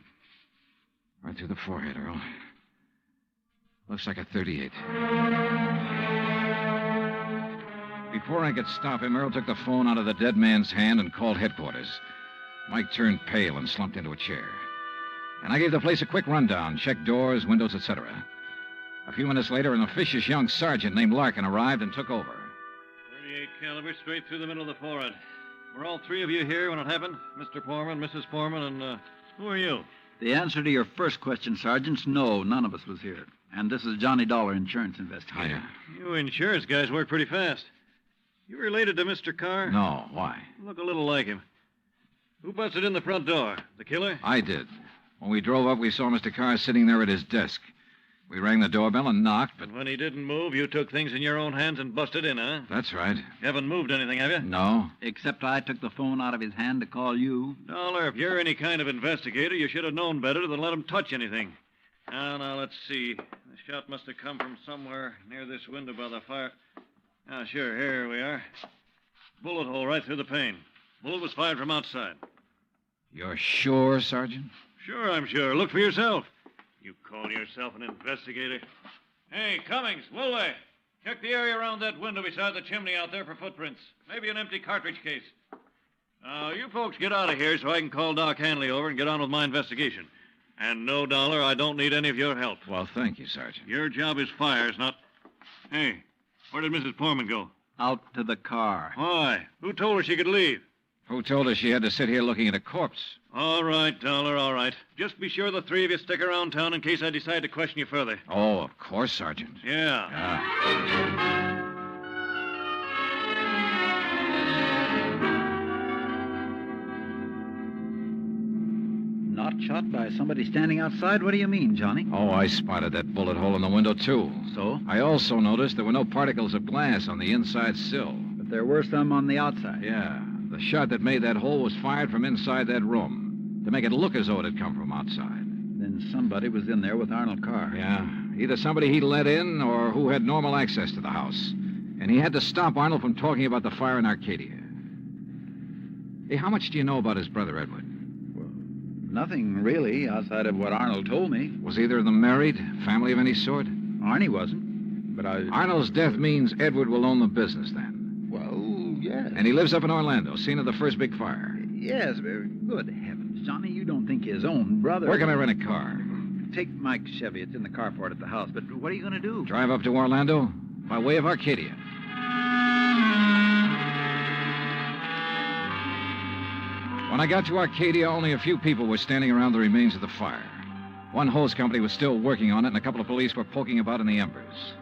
Right through the forehead, Earl. Looks like a .38. Before I could stop him, Earl took the phone out of the dead man's hand and called headquarters. Mike turned pale and slumped into a chair. And I gave the place a quick rundown, checked doors, windows, etc. A few minutes later, an officious young sergeant named Larkin arrived and took over. 38 caliber straight through the middle of the forehead. Were all three of you here when it happened? Mr. Foreman, Mrs. Foreman, and who are you? The answer to your first question, Sergeant, no, none of us was here. And this is Johnny Dollar, insurance investigator. You insurance guys work pretty fast. You related to Mr. Carr? No, why? Look a little like him. Who busted in the front door? The killer? I did. When we drove up, we saw Mr. Carr sitting there at his desk. We rang the doorbell and knocked, but... And when he didn't move, you took things in your own hands and busted in, huh? That's right. You haven't moved anything, have you? No. Except I took the phone out of his hand to call you. Dollar, if you're any kind of investigator, you should have known better than let him touch anything. Now, let's see. The shot must have come from somewhere near this window by the fire. Sure, here we are. Bullet hole right through the pane. Bullet was fired from outside. You're sure, Sergeant? Sure, I'm sure. Look for yourself. You call yourself an investigator? Hey, Cummings, Woolway, check the area around that window beside the chimney out there for footprints. Maybe an empty cartridge case. You folks get out of here so I can call Doc Hanley over and get on with my investigation. And no, Dollar, I don't need any of your help. Well, thank you, Sergeant. Your job is fires, not... Hey, where did Mrs. Foreman go? Out to the car. Why? Who told her she could leave? Who told her she had to sit here looking at a corpse? All right, Dollar, all right. Just be sure the three of you stick around town in case I decide to question you further. Oh, of course, Sergeant. Yeah. Not shot by somebody standing outside? What do you mean, Johnny? Oh, I spotted that bullet hole in the window, too. So? I also noticed there were no particles of glass on the inside sill. But there were some on the outside. Yeah. The shot that made that hole was fired from inside that room to make it look as though it had come from outside. Then somebody was in there with Arnold Carr. Yeah. Either somebody he let in or who had normal access to the house. And he had to stop Arnold from talking about the fire in Arcadia. Hey, how much do you know about his brother, Edward? Well, nothing really, outside of what Arnold told me. Was either of them married? Family of any sort? Arnie wasn't. But Arnold's death means Edward will own the business then. Well, yes. And he lives up in Orlando, scene of the first big fire. Yes, very good heavens. Johnny, you don't think his own brother... Where can I rent a car? Take Mike's Chevy. It's in the carport at the house. But what are you going to do? Drive up to Orlando by way of Arcadia. When I got to Arcadia, only a few people were standing around the remains of the fire. One hose company was still working on it, and a couple of police were poking about in the embers.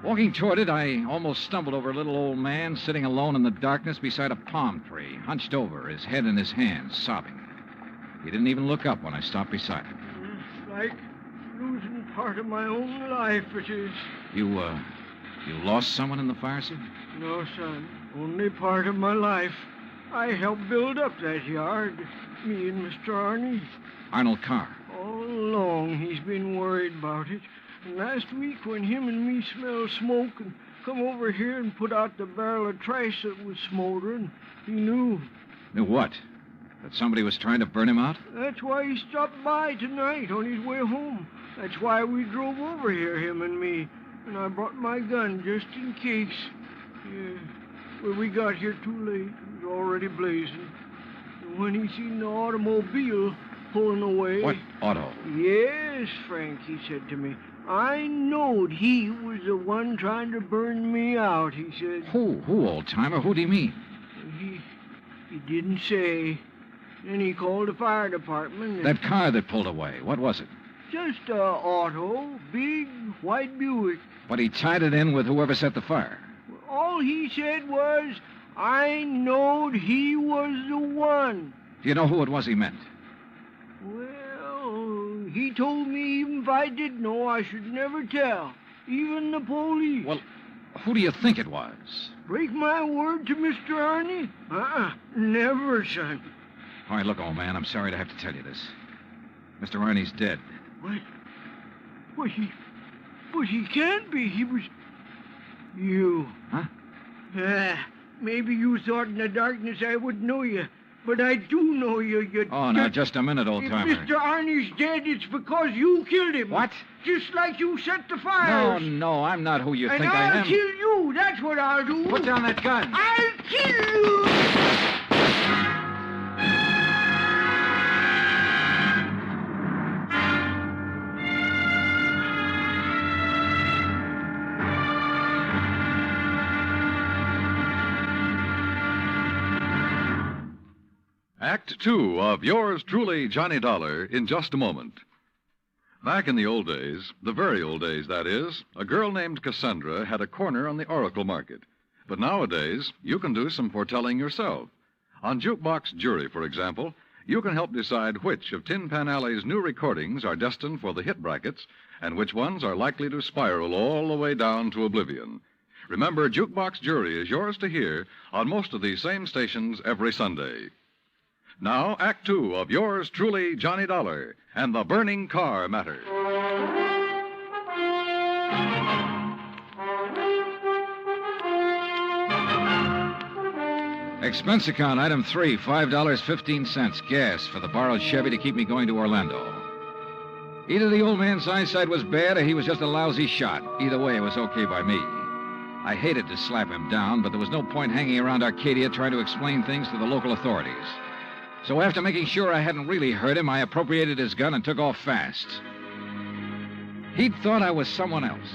Walking toward it, I almost stumbled over a little old man sitting alone in the darkness beside a palm tree, hunched over, his head in his hands, sobbing. He didn't even look up when I stopped beside him. It's like losing part of my own life, it is. You lost someone in the fire, sir? No, son. Only part of my life. I helped build up that yard. Me and Mr. Arnie. Arnold Carr. All along, he's been worried about it. And last week, when him and me smelled smoke and come over here and put out the barrel of trash that was smoldering, he knew. Knew what? That somebody was trying to burn him out? That's why he stopped by tonight on his way home. That's why we drove over here, him and me. And I brought my gun just in case. Yeah. Well, we got here too late. It was already blazing. And when he seen the automobile pulling away... What auto? Yes, Frank, he said to me. I knowed he was the one trying to burn me out, he said. Who, old-timer? Who do you mean? He didn't say. Then he called the fire department. That car that pulled away, what was it? Just a auto, big white Buick. But he tied it in with whoever set the fire. All he said was, I knowed he was the one. Do you know who it was he meant? Well, he told me even if I did know, I should never tell. Even the police. Well, who do you think it was? Break my word to Mr. Arnie? Never, son. All right, look, old man, I'm sorry to have to tell you this. Mr. Arnie's dead. What? But he can't be. He was... You. Huh? Maybe you thought in the darkness I would know you. But I do know you. Oh, now, just a minute, old If timer. Mr. Arnie's dead, it's because you killed him. What? Just like you set the No, fires. no, I'm not who you And think I I'll am. kill you. That's what I'll do. Put down that gun. I'll kill you. Act two of yours truly, Johnny Dollar, in just a moment. Back in the old days, the very old days, that is, a girl named Cassandra had a corner on the oracle market. But nowadays, you can do some foretelling yourself. On Jukebox Jury, for example, you can help decide which of Tin Pan Alley's new recordings are destined for the hit brackets and which ones are likely to spiral all the way down to oblivion. Remember, Jukebox Jury is yours to hear on most of these same stations every Sunday. Now, Act Two of yours truly, Johnny Dollar, and the burning car matter. Expense account, item 3, $5.15, gas for the borrowed Chevy to keep me going to Orlando. Either the old man's eyesight was bad or he was just a lousy shot. Either way, it was okay by me. I hated to slap him down, but there was no point hanging around Arcadia trying to explain things to the local authorities. So after making sure I hadn't really hurt him, I appropriated his gun and took off fast. He'd thought I was someone else.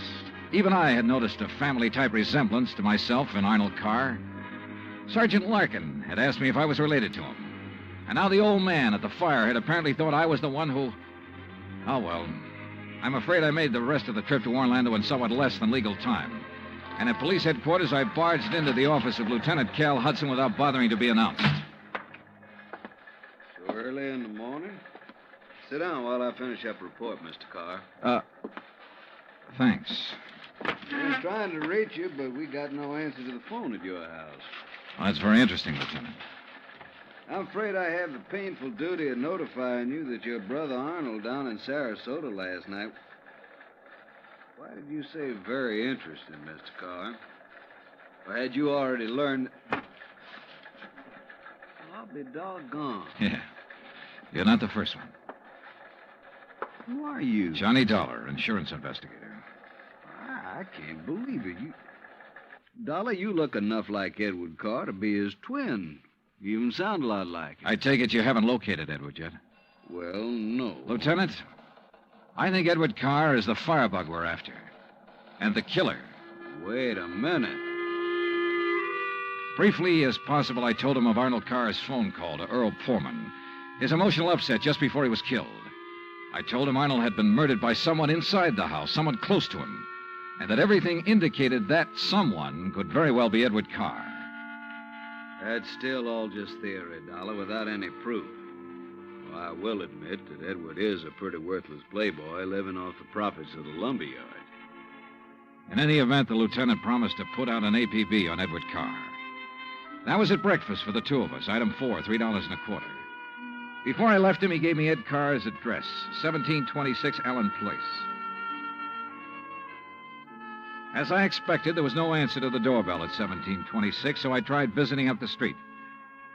Even I had noticed a family-type resemblance to myself in Arnold Carr. Sergeant Larkin had asked me if I was related to him. And now the old man at the fire had apparently thought I was the one who... Oh, well, I'm afraid I made the rest of the trip to Orlando in somewhat less than legal time. And at police headquarters, I barged into the office of Lieutenant Cal Hudson without bothering to be announced. So early in the morning? Sit down while I finish up a report, Mr. Carr. Thanks. I was trying to reach you, but we got no answer to the phone at your house. Well, that's very interesting, Lieutenant. I'm afraid I have the painful duty of notifying you that your brother Arnold down in Sarasota last night... Why did you say very interesting, Mr. Carr? Or had you already learned... I'll be doggone. Yeah. You're not the first one. Who are you? Johnny Dollar, insurance investigator. I can't believe it. Dollar, you look enough like Edward Carr to be his twin. You even sound a lot like him. I take it you haven't located Edward yet? Well, no. Lieutenant, I think Edward Carr is the firebug we're after. And the killer. Wait a minute. Briefly as possible, I told him of Arnold Carr's phone call to Earl Poorman, his emotional upset just before he was killed. I told him Arnold had been murdered by someone inside the house, someone close to him, and that everything indicated that someone could very well be Edward Carr. That's still all just theory, Dollar, without any proof. Well, I will admit that Edward is a pretty worthless playboy living off the profits of the lumberyard. In any event, the lieutenant promised to put out an APB on Edward Carr. That was at breakfast for the two of us, item 4, $3.25. Before I left him, he gave me Ed Carr's address, 1726 Allen Place. As I expected, there was no answer to the doorbell at 1726, so I tried visiting up the street.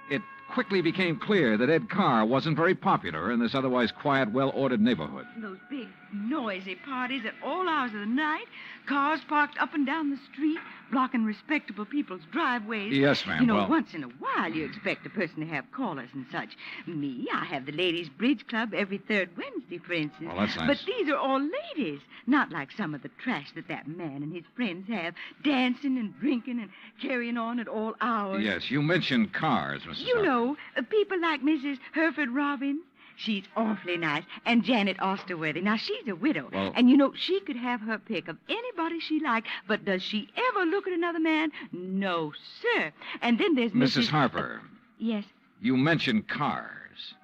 It quickly became clear that Ed Carr wasn't very popular in this otherwise quiet, well-ordered neighborhood. Those big, noisy parties at all hours of the night, cars parked up and down the street, blocking respectable people's driveways. Yes, ma'am. You know, well... once in a while you expect a person to have callers and such. Me, I have the ladies' bridge club every third Wednesday, for instance. Well, that's nice. But these are all ladies, not like some of the trash that man and his friends have, dancing and drinking and carrying on at all hours. Yes, you mentioned cars, Mrs. You know, people like Mrs. Hereford Robbins. She's awfully nice. And Janet Osterworthy. Now, she's a widow. Well... And, you know, she could have her pick of anybody she liked. But does she ever look at another man? No, sir. And then there's Mrs. Harper. Yes? You mentioned cars.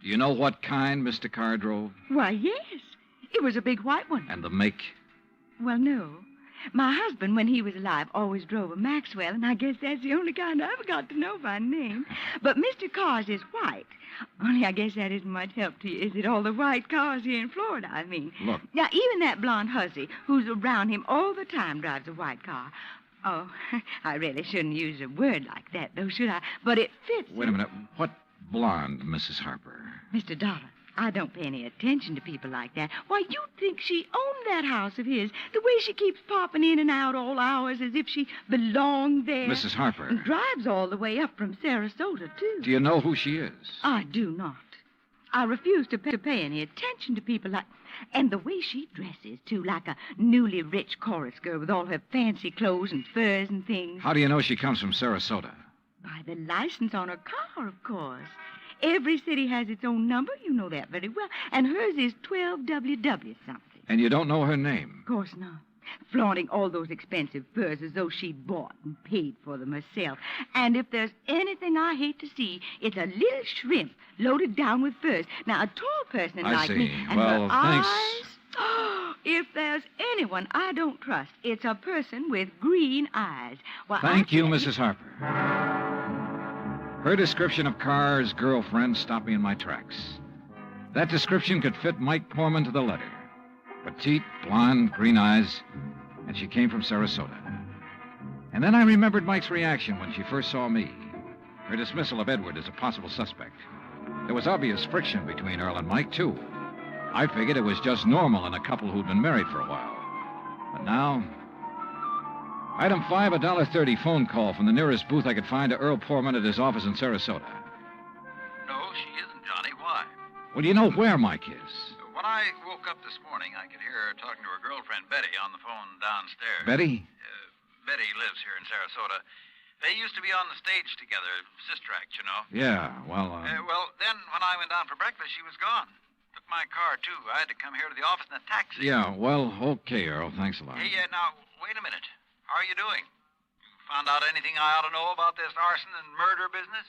Do you know what kind Mr. Carr drove? Why, yes. It was a big white one. And the make? Well, no. My husband, when he was alive, always drove a Maxwell, and I guess that's the only kind I ever got to know by name. But Mr. Carr's is white. Only I guess that isn't much help to you, is it? All the white cars here in Florida, I mean. Look. Now, even that blonde hussy who's around him all the time drives a white car. Oh, I really shouldn't use a word like that, though, should I? But it fits. Wait a minute. What blonde Mrs. Harper. Mr. Dollar, I don't pay any attention to people like that. Why, you'd think she owned that house of his. The way she keeps popping in and out all hours as if she belonged there. Mrs. Harper. And drives all the way up from Sarasota, too. Do you know who she is? I do not. I refuse to pay any attention to people like... And the way she dresses, too, like a newly rich chorus girl with all her fancy clothes and furs and things. How do you know she comes from Sarasota? By the license on her car, of course. Every city has its own number. You know that very well. And hers is 12WW something. And you don't know her name? Of course not. Flaunting all those expensive furs as though she bought and paid for them herself. And if there's anything I hate to see, it's a little shrimp loaded down with furs. Now, a tall person I like see. me... And Well, her thanks. Eyes, if there's anyone I don't trust, it's a person with green eyes. Why, Thank you, Mrs. Harper. Her description of Carr's girlfriend stopped me in my tracks. That description could fit Mike Corman to the letter. Petite, blonde, green eyes, and she came from Sarasota. And then I remembered Mike's reaction when she first saw me. Her dismissal of Edward as a possible suspect. There was obvious friction between Earl and Mike, too. I figured it was just normal in a couple who'd been married for a while. But now... Item 5, a $1.30 phone call from the nearest booth I could find to Earl Poorman at his office in Sarasota. No, she isn't, Johnny. Why? Well, do you know where Mike is? When I woke up this morning, I could hear her talking to her girlfriend, Betty, on the phone downstairs. Betty? Betty lives here in Sarasota. They used to be on the stage together, sister act, you know. Yeah, well, Well, then when I went down for breakfast, she was gone. Took my car, too. I had to come here to the office in a taxi. Yeah, well, okay, Earl. Thanks a lot. Hey, now, wait a minute. How are you doing? You found out anything I ought to know about this arson and murder business?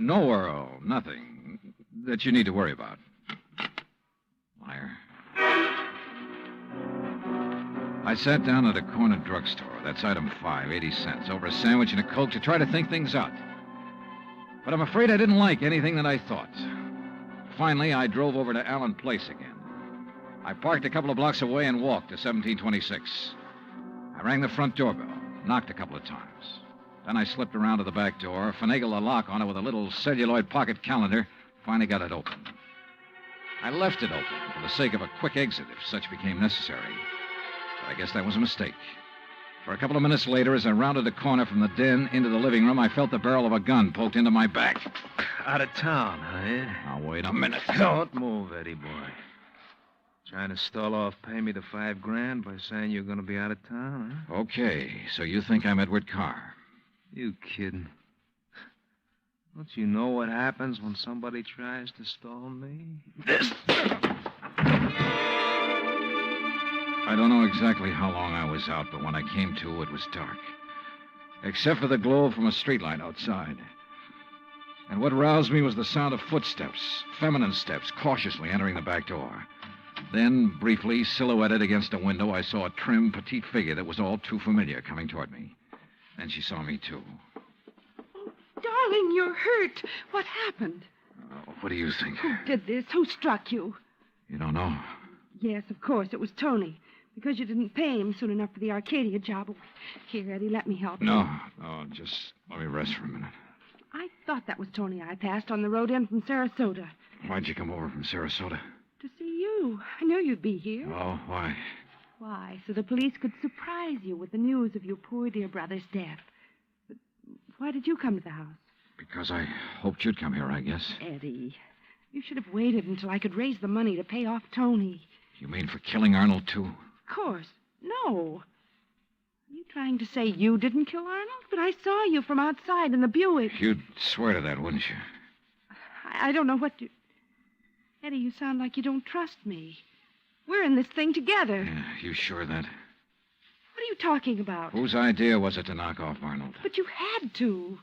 No, Earl, nothing that you need to worry about. Liar. I sat down at a corner drugstore. That's item 5, 80 cents, over a sandwich and a Coke to try to think things out. But I'm afraid I didn't like anything that I thought. Finally, I drove over to Allen Place again. I parked a couple of blocks away and walked to 1726. I rang the front doorbell, knocked a couple of times. Then I slipped around to the back door, finagled a lock on it with a little celluloid pocket calendar, finally got it open. I left it open for the sake of a quick exit if such became necessary. But I guess that was a mistake. For a couple of minutes later, as I rounded the corner from the den into the living room, I felt the barrel of a gun poked into my back. Out of town, huh? Now, wait a minute. Don't move, Eddie boy. Trying to stall off pay me the $5,000 by saying you're going to be out of town, huh? Okay, so you think I'm Edward Carr? You kidding? Don't you know what happens when somebody tries to stall me? I don't know exactly how long I was out, but when I came to, it was dark. Except for the glow from a streetlight outside. And what roused me was the sound of footsteps, feminine steps, cautiously entering the back door. Then, briefly, silhouetted against a window, I saw a trim, petite figure that was all too familiar coming toward me. Then she saw me, too. Darling, you're hurt. What happened? What do you think? Who did this? Who struck you? You don't know? Yes, of course. It was Tony. Because you didn't pay him soon enough for the Arcadia job. Here, Eddie, let me help you. No, just let me rest for a minute. I thought that was Tony I passed on the road in from Sarasota. Why'd you come over from Sarasota? To see you. I knew you'd be here. Oh, why? Why, so the police could surprise you with the news of your poor dear brother's death. But why did you come to the house? Because I hoped you'd come here, I guess. Eddie, you should have waited until I could raise the money to pay off Tony. You mean for killing Arnold, too? Of course. No. Are you trying to say you didn't kill Arnold? But I saw you from outside in the Buick. You'd swear to that, wouldn't you? I don't know what you... Eddie, you sound like you don't trust me. We're in this thing together. Yeah, you sure of that? What are you talking about? Whose idea was it to knock off Arnold? But you had to.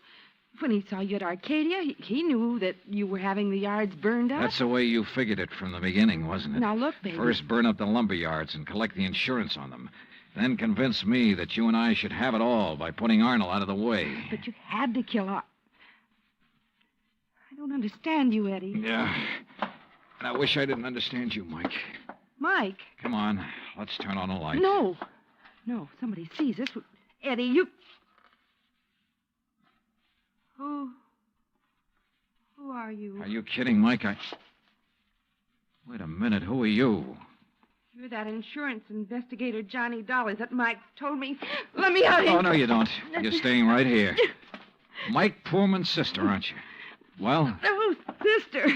When he saw you at Arcadia, he knew that you were having the yards burned up. That's the way you figured it from the beginning, wasn't it? Now, look, baby. First burn up the lumber yards and collect the insurance on them. Then convince me that you and I should have it all by putting Arnold out of the way. But you had to kill Arnold. I don't understand you, Eddie. Yeah. And I wish I didn't understand you, Mike. Mike? Come on. Let's turn on a light. No. No, if somebody sees us. Eddie, you... Who are you? Are you kidding, Mike? Wait a minute. Who are you? You're that insurance investigator, Johnny Dollar, that Mike told me. Let me out. Oh, no, you don't. You're staying right here. Mike Poorman's sister, aren't you? Well? Oh, sister.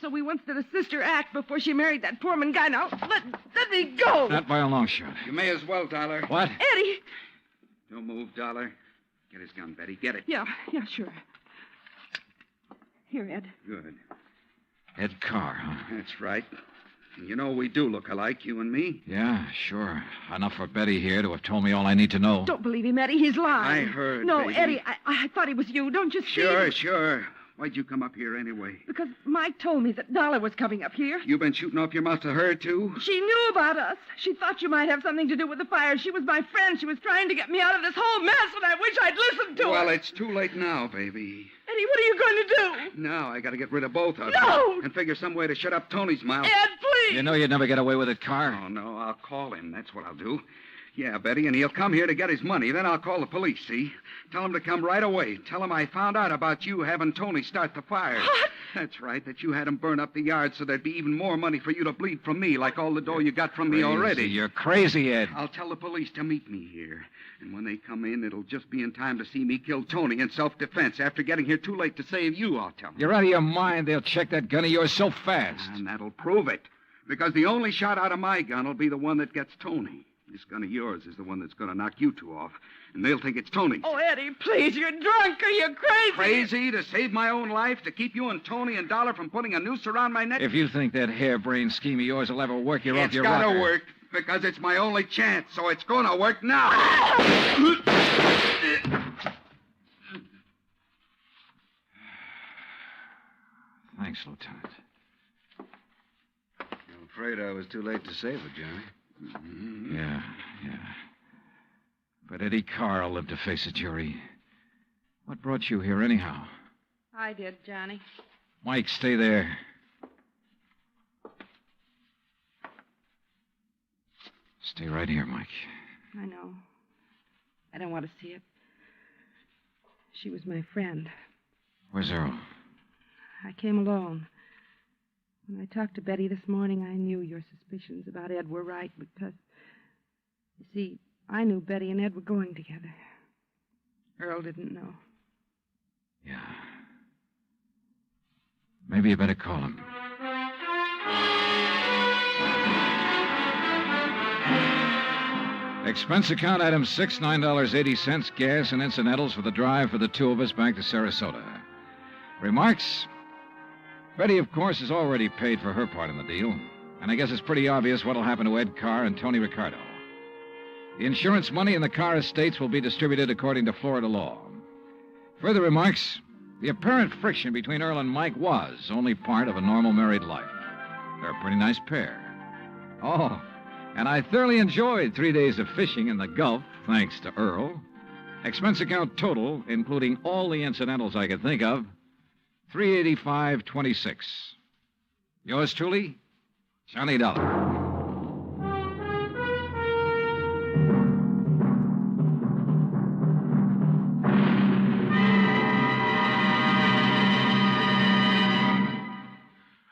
So we once did a sister act before she married that Poorman guy. Now, let me go. Not by a long shot. You may as well, Dollar. What? Eddie. Don't move, Dollar. Get his gun, Betty. Get it. Yeah, sure. Here, Ed. Good. Ed Carr, huh? That's right. And you know we do look alike, you and me. Yeah, sure. Enough for Betty here to have told me all I need to know. Don't believe him, Eddie. He's lying. I heard, No, baby. Eddie, I thought it was you. Don't you see? Sure. Why'd you come up here anyway? Because Mike told me that Dollar was coming up here. You been shooting off your mouth to her, too? She knew about us. She thought you might have something to do with the fire. She was my friend. She was trying to get me out of this whole mess, and I wish I'd listened to her. Well, it's too late now, baby. Eddie, what are you going to do? Now I gotta get rid of both of No! you. And figure some way to shut up Tony's mouth. Ed, please! You know you'd never get away with it, Carr. Oh, no, I'll call him. That's what I'll do. Yeah, Betty, and he'll come here to get his money. Then I'll call the police, see? Tell him to come right away. Tell him I found out about you having Tony start the fire. What? That's right, that you had him burn up the yard so there'd be even more money for you to bleed from me, like all the dough you got from me already. You're crazy, Ed. I'll tell the police to meet me here. And when they come in, it'll just be in time to see me kill Tony in self-defense. After getting here too late to save you, I'll tell them. You're out of your mind. They'll check that gun of yours so fast. And that'll prove it. Because the only shot out of my gun will be the one that gets Tony. This gun of yours is the one that's going to knock you two off. And they'll think it's Tony's. Oh, Eddie, please, you're drunk. Are you crazy? Crazy? To save my own life? To keep you and Tony and Dollar from putting a noose around my neck? If you think that harebrained scheme of yours will ever work, you're off your rocker. It's got to work, because it's my only chance, so it's going to work now. Thanks, Lieutenant. I'm afraid I was too late to save her, Johnny. Mm-hmm. Yeah. But Eddie Carr will live to face a jury. What brought you here, anyhow? I did, Johnny. Mike, stay there. Stay right here, Mike. I know. I don't want to see it. She was my friend. Where's Earl? I came alone. When I talked to Betty this morning, I knew your suspicions about Ed were right because, you see, I knew Betty and Ed were going together. Earl didn't know. Yeah. Maybe you better call him. Expense account item 6, $9.80, gas and incidentals for the drive for the two of us back to Sarasota. Remarks? Betty, of course, has already paid for her part in the deal, and I guess it's pretty obvious what'll happen to Ed Carr and Tony Ricardo. The insurance money in the Carr estates will be distributed according to Florida law. Further remarks? The apparent friction between Earl and Mike was only part of a normal married life. They're a pretty nice pair. Oh, and I thoroughly enjoyed 3 days of fishing in the Gulf, thanks to Earl. Expense account total, including all the incidentals I could think of, $385.26. Yours truly, Johnny Dollar.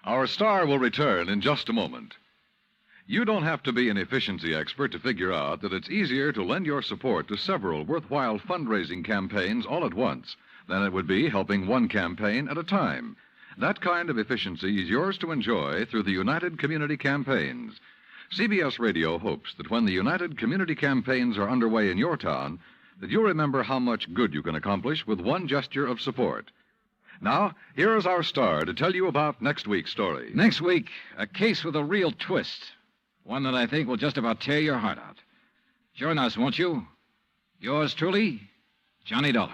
Our star will return in just a moment. You don't have to be an efficiency expert to figure out that it's easier to lend your support to several worthwhile fundraising campaigns all at once than it would be helping one campaign at a time. That kind of efficiency is yours to enjoy through the United Community Campaigns. CBS Radio hopes that when the United Community Campaigns are underway in your town, that you'll remember how much good you can accomplish with one gesture of support. Now, here is our star to tell you about next week's story. Next week, a case with a real twist. One that I think will just about tear your heart out. Join us, won't you? Yours truly, Johnny Dollar.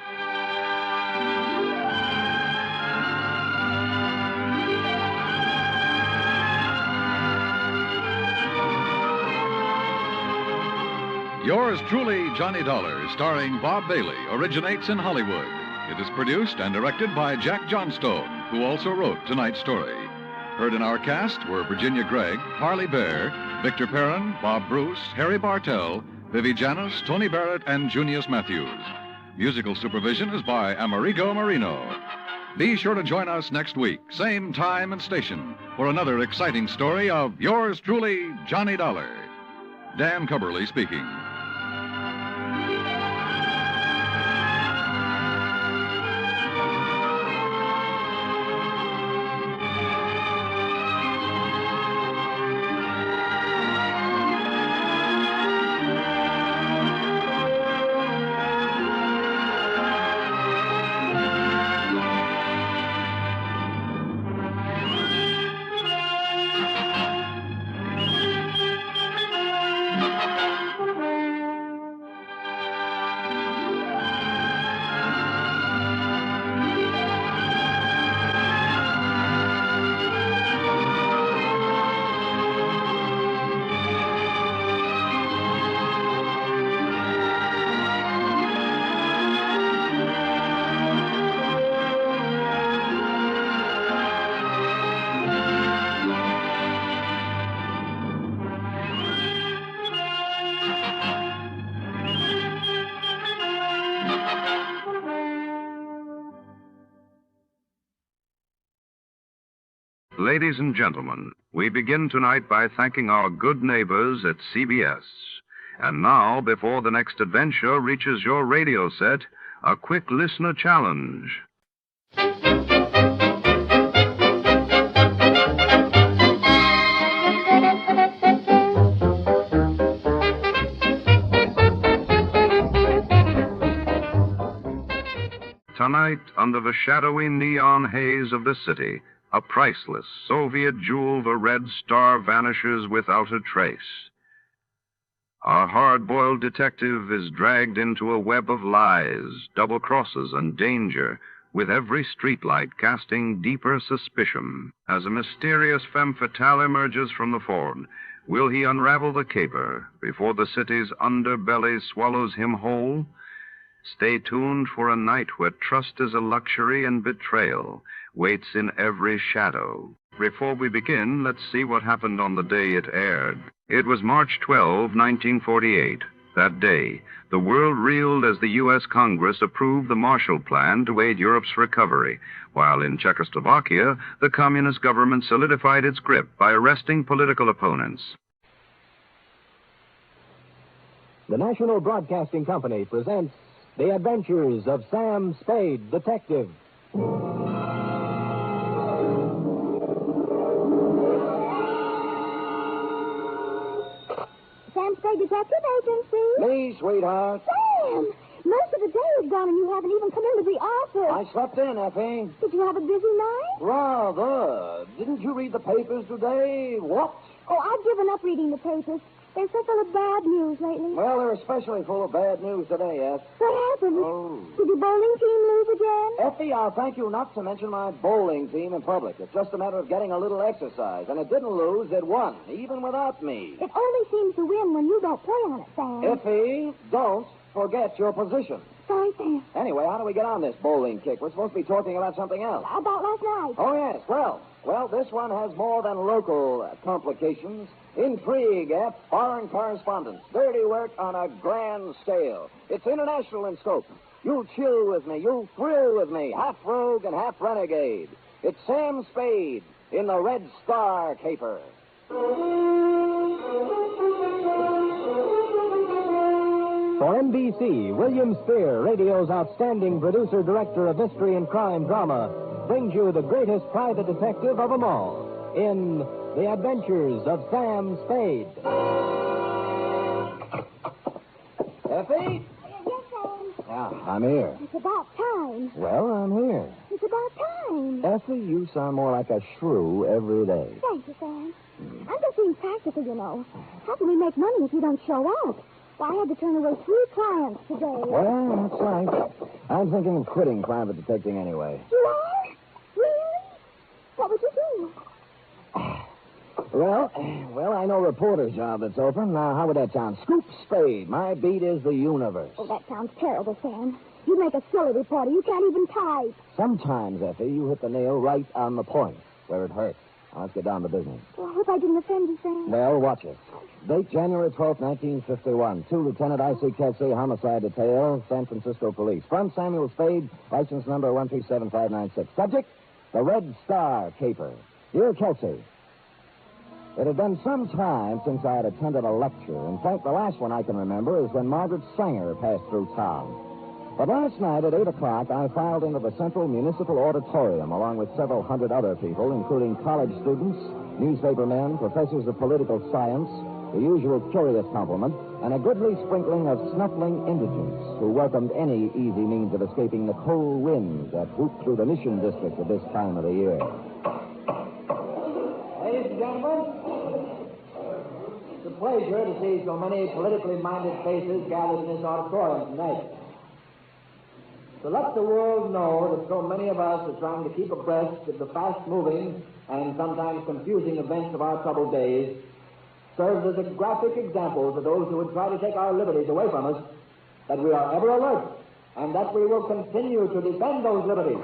Yours truly, Johnny Dollar, starring Bob Bailey, originates in Hollywood. It is produced and directed by Jack Johnstone, who also wrote tonight's story. Heard in our cast were Virginia Gregg, Harley Bear, Victor Perrin, Bob Bruce, Harry Bartell, Vivi Janis, Tony Barrett, and Junius Matthews. Musical supervision is by Amerigo Marino. Be sure to join us next week, same time and station, for another exciting story of yours truly, Johnny Dollar. Dan Cubberly speaking. Ladies and gentlemen, we begin tonight by thanking our good neighbors at CBS. And now, before the next adventure reaches your radio set, a quick listener challenge. Tonight, under the shadowy neon haze of the city, a priceless Soviet jewel, the Red Star, vanishes without a trace. Our hard-boiled detective is dragged into a web of lies, double crosses, and danger, with every streetlight casting deeper suspicion. As a mysterious femme fatale emerges from the ford, will he unravel the caper before the city's underbelly swallows him whole? Stay tuned for a night where trust is a luxury and betrayal waits in every shadow. Before we begin, let's see what happened on the day it aired. It was March 12, 1948. That day, the world reeled as the U.S. Congress approved the Marshall Plan to aid Europe's recovery, while in Czechoslovakia, the communist government solidified its grip by arresting political opponents. The National Broadcasting Company presents The Adventures of Sam Spade, Detective. Sam Spade Detective Agency. Me, sweetheart. Sam! Most of the day is gone and you haven't even come into the office. I slept in, Effie. Did you have a busy night? Rather. Didn't you read the papers today? What? Oh, I've given up reading the papers. They're so full of bad news lately. Well, they're especially full of bad news today, Eff. What happened? Oh. Did your bowling team lose again? Effie, I'll thank you not to mention my bowling team in public. It's just a matter of getting a little exercise. And it didn't lose, it won, even without me. It only seems to win when you don't play on it, Sam. Effie, don't forget your position. Sorry, Sam. Anyway, how do we get on this bowling kick? We're supposed to be talking about something else. About last night. Oh, yes. Well, this one has more than local complications. Intrigue, F, foreign correspondence, dirty work on a grand scale. It's international in scope. You'll chill with me, you'll thrill with me, half rogue and half renegade. It's Sam Spade in the Red Star caper. For NBC, William Spear, radio's outstanding producer-director of mystery and crime drama, brings you the greatest private detective of them all in The Adventures of Sam Spade. Effie? Yes, Sam. Yeah, I'm here. It's about time. Well, I'm here. It's about time. Effie, you sound more like a shrew every day. Thank you, Sam. I'm just being practical, you know. How can we make money if you don't show up? Well, I had to turn away 3 clients today. Well, that's right. I'm thinking of quitting private detecting anyway. You are? Really? What would you do? Well, I know a reporter's job that's open. Now, how would that sound? Scoop Spade. My beat is the universe. Oh, that sounds terrible, Sam. You make a silly reporter. You can't even type. Sometimes, Effie, you hit the nail right on the point, where it hurts. Now, let's get down to business. Well, I hope I didn't offend you, Sam. Well, watch it. Date January 12th, 1951. To Lieutenant I.C. Kelsey, Homicide Detail, San Francisco Police. From Samuel Spade, license number 137596. Subject, the Red Star Caper. Dear Kelsey, it had been some time since I had attended a lecture. In fact, the last one I can remember is when Margaret Sanger passed through town. But last night at 8 o'clock, I filed into the Central Municipal Auditorium along with several hundred other people, including college students, newspaper men, professors of political science, the usual curious complement, and a goodly sprinkling of snuffling indigents who welcomed any easy means of escaping the cold winds that whoop through the Mission District at this time of the year. Ladies and gentlemen, it's a pleasure to see so many politically minded faces gathered in this auditorium tonight. To let the world know that so many of us are trying to keep abreast of the fast-moving and sometimes confusing events of our troubled days serves as a graphic example to those who would try to take our liberties away from us, that we are ever alert and that we will continue to defend those liberties.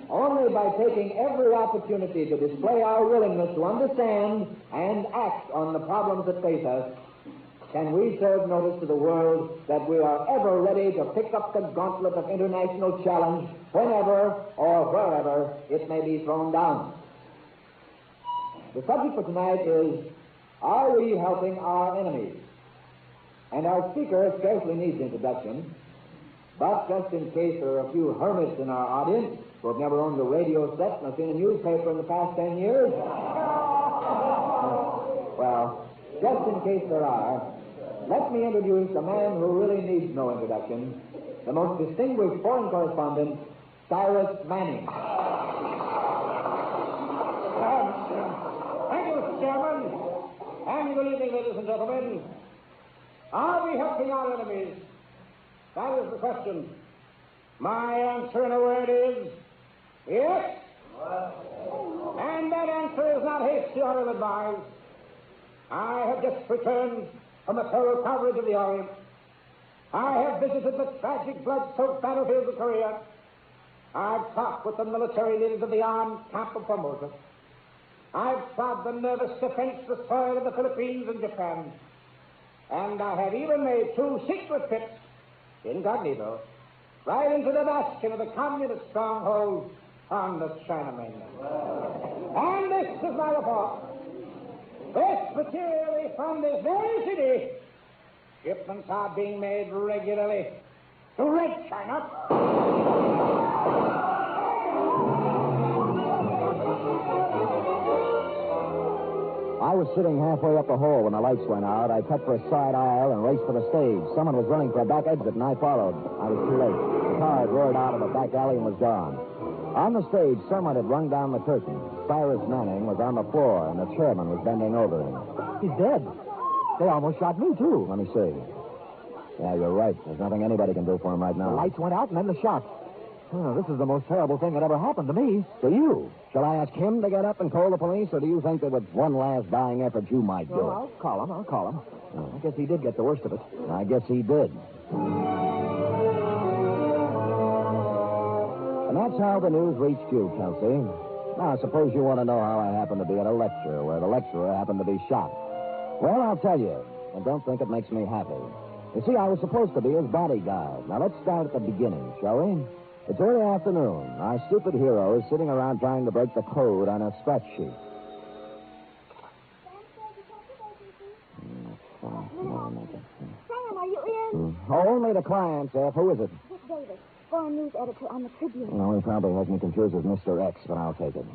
Only by taking every opportunity to display our willingness to understand and act on the problems that face us can we serve notice to the world that we are ever ready to pick up the gauntlet of international challenge whenever or wherever it may be thrown down. The subject for tonight is, are we helping our enemies? And our speaker scarcely needs introduction, but just in case there are a few hermits in our audience who have never owned a radio set nor seen a newspaper in the past 10 years, well, just in case there are, let me introduce a man who really needs no introduction, the most distinguished foreign correspondent, Cyrus Manning. Thank you, Mr. Chairman. And good evening, ladies and gentlemen. Are we helping our enemies? That is the question. My answer in a word is yes. And that answer is not hasty or ill-advised. I have just returned from a thorough coverage of the Orient. I have visited the tragic blood-soaked battlefields of Korea. I've talked with the military leaders of the armed camp of Formosa. I've trod the nervous defenseless soil of the Philippines and Japan. And I have even made 2 secret trips, incognito, right into the bastion of the communist stronghold on the China mainland. And this is my report. This materially from this very city, shipments are being made regularly to Red China. I was sitting halfway up the hall when the lights went out. I cut for a side aisle and raced for the stage. Someone was running for a back exit, and I followed. I was too late. The car had roared out of a back alley and was gone. On the stage, someone had rung down the curtain. Cyrus Manning was on the floor, and the chairman was bending over him. He's dead. They almost shot me, too. Let me see. Yeah, you're right. There's nothing anybody can do for him right now. The lights went out, and then the shot. Oh, this is the most terrible thing that ever happened to me. To you? Shall I ask him to get up and call the police, or do you think that with one last dying effort you might do it? I'll call him. Oh, I guess he did get the worst of it. I guess he did. And that's how the news reached you, Kelsey. Now, suppose you want to know how I happened to be at a lecture where the lecturer happened to be shot. Well, I'll tell you, and don't think it makes me happy. You see, I was supposed to be his bodyguard. Now, let's start at the beginning, shall we? It's early afternoon. Our stupid hero is sitting around trying to break the code on a scratch sheet. Sam, are you in? Only the client, Seth. Who is it? Dick Davis, foreign news editor on the Tribune. Well, he probably has me confused with Mr. X, but I'll take it.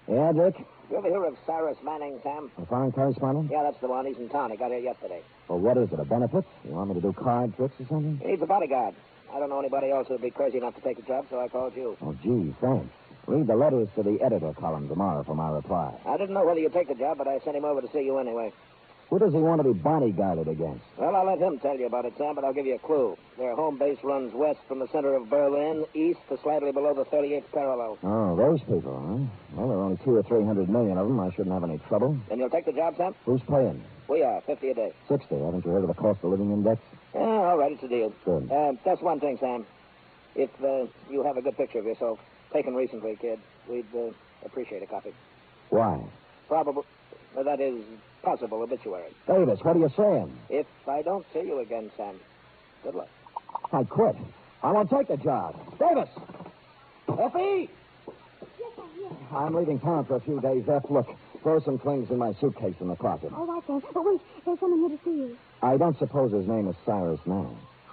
Yeah, Dick? You ever hear of Cyrus Manning, Sam? A foreign correspondent? Yeah, that's the one. He's in town. He got here yesterday. Well, what is it, a benefit? You want me to do card tricks or something? He needs a bodyguard. I don't know anybody else who'd be crazy enough to take the job, so I called you. Oh, gee, thanks. Read the letters to the editor column tomorrow for my reply. I didn't know whether you'd take the job, but I sent him over to see you anyway. Who does he want to be bodyguarded against? Well, I'll let him tell you about it, Sam, but I'll give you a clue. Their home base runs west from the center of Berlin, east to slightly below the 38th parallel. Oh, those people, huh? Well, there are only 200 or 300 million of them. I shouldn't have any trouble. Then you'll take the job, Sam? Who's paying? We are, 50 a day. 60. Haven't you heard of the cost of living index? Yeah, all right, it's a deal. Good. Just one thing, Sam. If you have a good picture of yourself, taken recently, kid, we'd appreciate a copy. Why? Probable, that is, possible obituary. Davis, what are you saying? If I don't see you again, Sam, good luck. I quit. I won't take the job. Davis! Effie! I'm leaving town for a few days, F. Look, throw some things in my suitcase in the closet. All right, then. But wait, there's someone here to see you. I don't suppose his name is Cyrus now.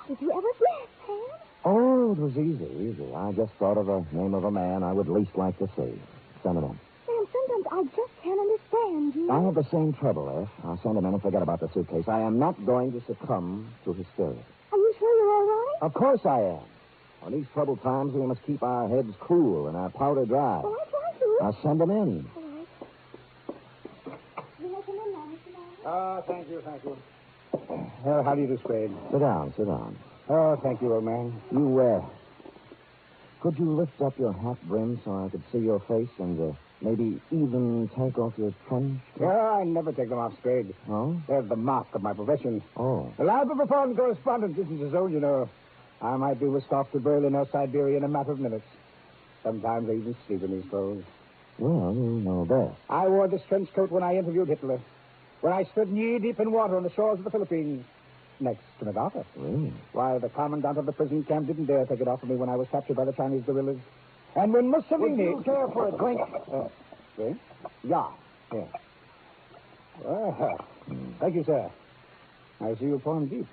Did you ever guess, Sam? Oh, it was easy. I just thought of the name of a man I would least like to see. Send him in. Sam, sometimes I just can't understand you. I have the same trouble, F. I'll send him in and forget about the suitcase. I am not going to succumb to hysteria. Are you sure you're all right? Of course I am. On these troubled times, we must keep our heads cool and our powder dry. Well, I try to. I'll send him in. All right. You let him in now, Mr. Marlowe. Thank you. How do you do, Spade? Sit down. Oh, thank you, old man. Could you lift up your hat brim so I could see your face and maybe even take off your trench? Yeah, I never take them off, Spade. Oh? They're the mark of my profession. Oh. The life of a foreign correspondent isn't as old, you know. I might be whisked off to Berlin or Siberia in a matter of minutes. Sometimes I even sleep in these clothes. Well, you know best. I wore this trench coat when I interviewed Hitler. When I stood knee-deep in water on the shores of the Philippines. Next to MacArthur. Really? Why, the commandant of the prison camp didn't dare take it off of me when I was captured by the Chinese guerrillas. And when Mussolini... Would you care for a drink? Drink? Yeah. Thank you, sir. I see you pouring deep.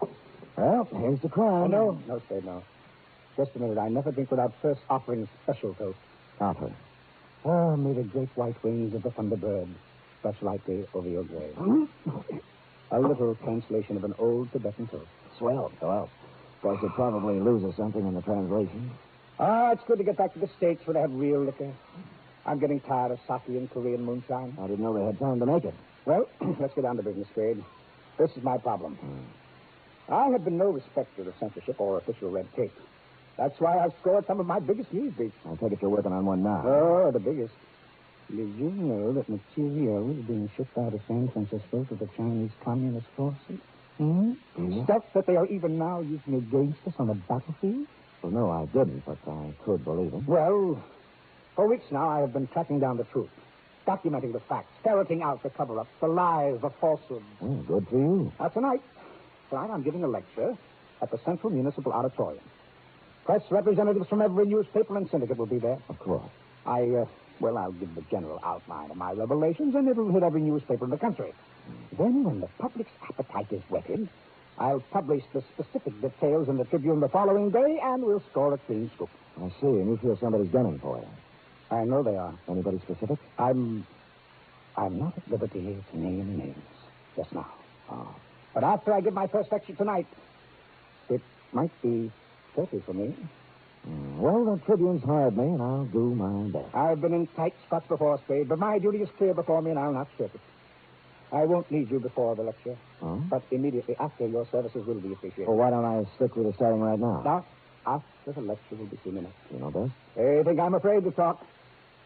Well, here's the crime. No, Spade, no. Just a minute. I never drink without first offering special toast. Offer. Oh, may the great white wings of the thunderbird brush lightly over your grave. A little translation of an old Tibetan toast. Swell. Of course, it probably loses something in the translation. It's good to get back to the States where they have real liquor. I'm getting tired of sake and Korean moonshine. I didn't know they had time to make it. Well, let's get down to business, Spade. This is my problem. I have been no respecter of censorship or official red tape. That's why I've scored some of my biggest news beats. I take it you're working on one now. Oh, the biggest. Did you know that material is being shipped out of San Francisco to the Chinese Communist forces? Stuff that they are even now using against us on the battlefield? Well, no, I didn't, but I could believe it. Well, for weeks now, I have been tracking down the truth, documenting the facts, ferreting out the cover-ups, the lies, the falsehoods. Good for you. Tonight I'm giving a lecture at the Central Municipal Auditorium. Press representatives from every newspaper and syndicate will be there. Of course. I'll give the general outline of my revelations, and it'll hit every newspaper in the country. Then, when the public's appetite is whetted, I'll publish the specific details in the Tribune the following day, and we'll score a clean scoop. I see, and you feel somebody's gunning for you. I know they are. Anybody specific? I'm not at liberty to name names just now. Oh. But after I give my first lecture tonight, it might be 30 for me. Well, the Tribune's hired me, and I'll do my best. I've been in tight spots before, Spade, but my duty is clear before me, and I'll not shirk it. I won't need you before the lecture, but immediately after, your services will be appreciated. Well, why don't I stick with the starting right now? Now, after the lecture will be 2 minutes. You know best? They think I'm afraid to talk,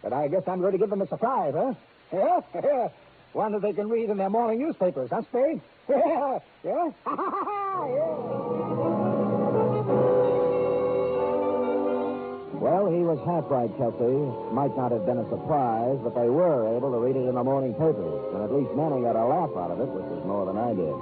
but I guess I'm going to give them a surprise, huh? Yeah? One that they can read in their morning newspapers, huh, Spade? Yeah? Yeah? Well, he was half right, Kelsey. Might not have been a surprise, but they were able to read it in the morning papers. And at least Manning got a laugh out of it, which is more than I did.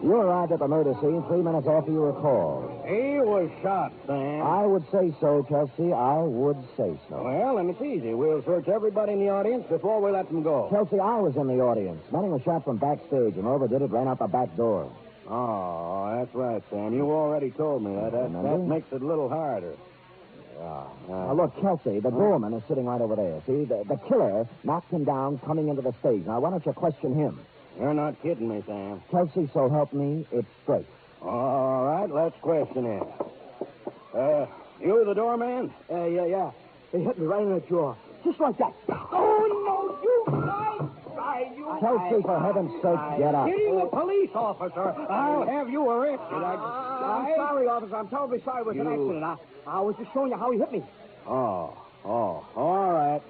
You arrived at the murder scene 3 minutes after you were called. He was shot, Sam. I would say so, Kelsey. I would say so. Well, then it's easy. We'll search everybody in the audience before we let them go. Kelsey, I was in the audience. Manning was shot from backstage, and whoever did it ran out the back door. Oh, that's right, Sam. You already told me that. That makes it a little harder. Now, look, Kelsey, the doorman is sitting right over there. See, the killer knocked him down coming into the stage. Now, why don't you question him? You're not kidding me, Sam. Kelsey, so help me, it's straight. All right, let's question him. You the doorman? Yeah. He hit me right in the jaw. Just like that. Oh, no, you guys! Kelsey, for heaven's sake, get up. Hitting a police officer. I'll have you arrested. I'm sorry, officer. I'm terribly sorry. It was an accident. I was just showing you how he hit me. Oh, all right.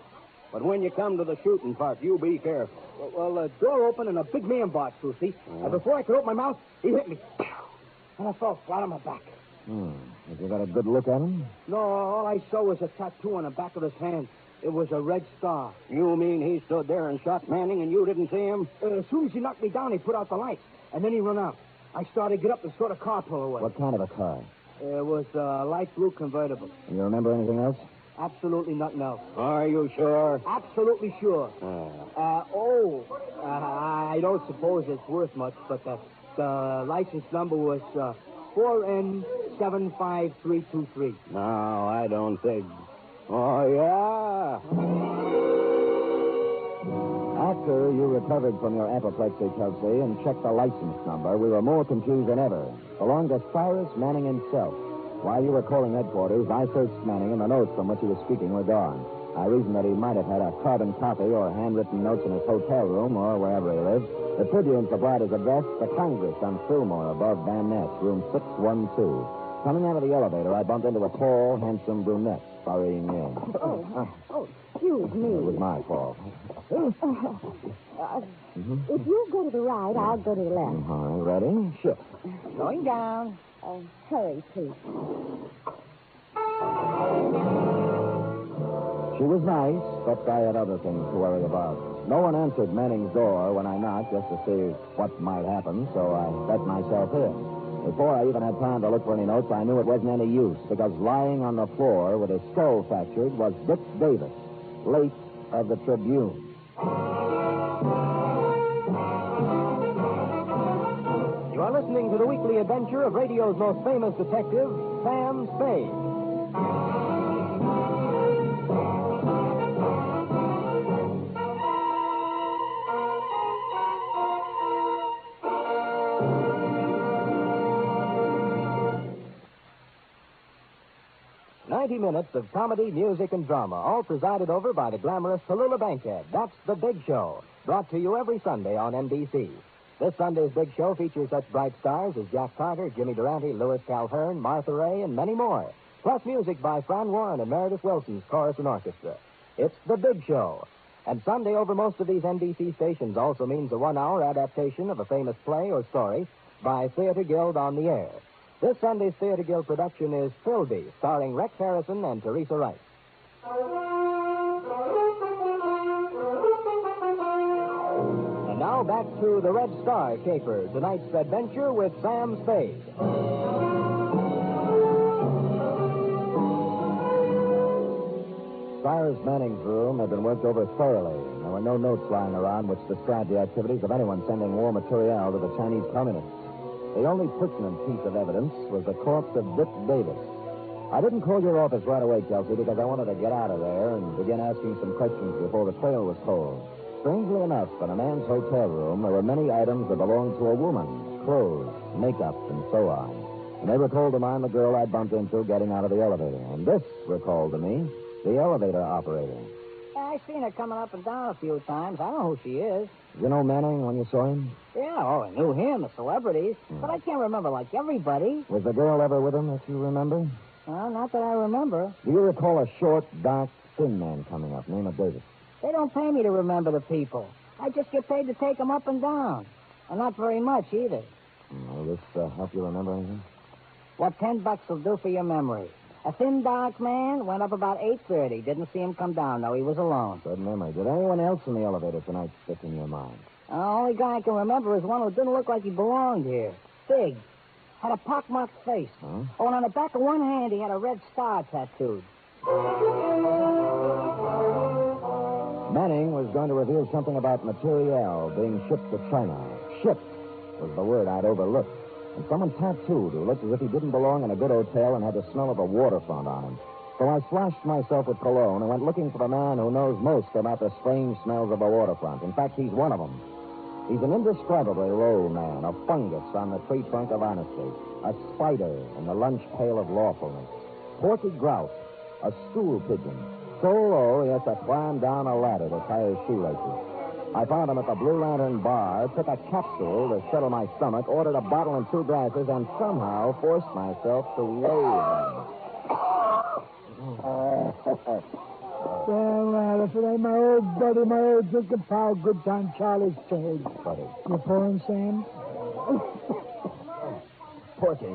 But when you come to the shooting part, you be careful. Well, the door opened and a big man barged through, see? And before I could open my mouth, he hit me. And I fell flat on my back. Have you got a good look at him? No, all I saw was a tattoo on the back of his hand. It was a red star. You mean he stood there and shot Manning and you didn't see him? As soon as he knocked me down, he put out the lights. And then he run out. I started to get up and saw the car pull away. What kind of a car? It was a light blue convertible. You remember anything else? Absolutely nothing else. Are you sure? Absolutely sure. I don't suppose it's worth much, but the license number was 4N75323. No, I don't think. Oh, yeah. After you recovered from your apoplexy, Kelsey, and checked the license number, we were more confused than ever. Belonged to Cyrus Manning himself. While you were calling headquarters, I searched Manning, and the notes from which he was speaking were gone. I reasoned that he might have had a carbon copy or handwritten notes in his hotel room or wherever he lived. The Tribune supplied his address, the Congress on Fillmore, above Van Ness, room 612. Coming out of the elevator, I bumped into a tall, handsome brunette hurrying in. Excuse me. It was my fault. If you go to the right, I'll go to the left. All right, ready? Shift. Going down. Hurry, please. She was nice, but I had other things to worry about. No one answered Manning's door when I knocked just to see what might happen, so I let myself in. Before I even had time to look for any notes, I knew it wasn't any use, because lying on the floor with his skull fractured was Dick Davis, late of the Tribune. You are listening to the weekly adventure of radio's most famous detective, Sam Spade. 90 minutes of comedy, music, and drama, all presided over by the glamorous Tallulah Bankhead. That's The Big Show, brought to you every Sunday on NBC. This Sunday's Big Show features such bright stars as Jack Carter, Jimmy Durante, Louis Calhern, Martha Ray, and many more. Plus music by Fran Warren and Meredith Wilson's chorus and orchestra. It's The Big Show. And Sunday over most of these NBC stations also means a one-hour adaptation of a famous play or story by Theater Guild on the Air. This Sunday's Theater Guild production is Philby, starring Rex Harrison and Teresa Wright. And now back to the Red Star caper, tonight's adventure with Sam Spade. Cyrus Manning's room had been worked over thoroughly, and there were no notes lying around which described the activities of anyone sending war material to the Chinese communists. The only pertinent piece of evidence was the corpse of Dick Davis. I didn't call your office right away, Kelsey, because I wanted to get out of there and begin asking some questions before the trail was cold. Strangely enough, in a man's hotel room, there were many items that belonged to a woman, clothes, makeup, and so on. And they recalled to mind the girl I'd bumped into getting out of the elevator. And this recalled to me the elevator operator. I seen her coming up and down a few times. I don't know who she is. You know Manning when you saw him? Yeah, I knew him, the celebrities. But I can't remember like everybody. Was the girl ever with him, if you remember? Well, not that I remember. Do you recall a short, dark, thin man coming up, name of Davis? They don't pay me to remember the people. I just get paid to take them up and down. And not very much, either. Will this help you remember anything? What $10 will do for your memory. A thin, dark man went up about 8:30. Didn't see him come down, though. He was alone. Good memory. Did anyone else in the elevator tonight stick in your mind? The only guy I can remember is one who didn't look like he belonged here. Big. Had a pockmarked face. Huh? Oh, and on the back of one hand, he had a red star tattooed. Manning was going to reveal something about materiel being shipped to China. Shipped was the word I'd overlooked. And someone tattooed who looked as if he didn't belong in a good hotel and had the smell of a waterfront on him. So I slashed myself with cologne and went looking for the man who knows most about the strange smells of a waterfront. In fact, he's one of them. He's an indescribably low man, a fungus on the tree trunk of honesty, a spider in the lunch pail of lawfulness, porky grouse, a stool pigeon, so low he has to climb down a ladder to tie his shoelaces. I found him at the Blue Lantern bar, took a capsule to settle my stomach, ordered a bottle and 2 glasses, and somehow forced myself to wave him. Well, if it ain't my old buddy, my old drinking pal, good time Charlie Spade. Buddy. You pouring, Sam? Porky,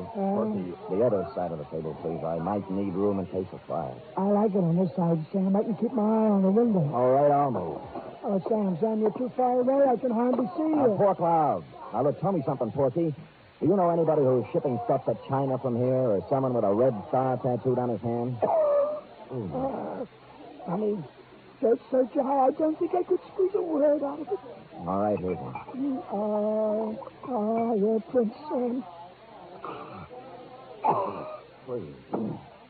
the other side of the table, please. I might need room in case of fire. I like it on this side, Sam. I can keep my eye on the window. All right, I'll move. Oh, Sam, you're too far away. I can hardly see you. Pork loud. Now, look, tell me something, Porky. Do you know anybody who's shipping stuff to China from here, or someone with a red star tattooed on his hand? Honey, search your heart. I don't think I could squeeze a word out of it. All right, here's one. You're Prince Sam. Please.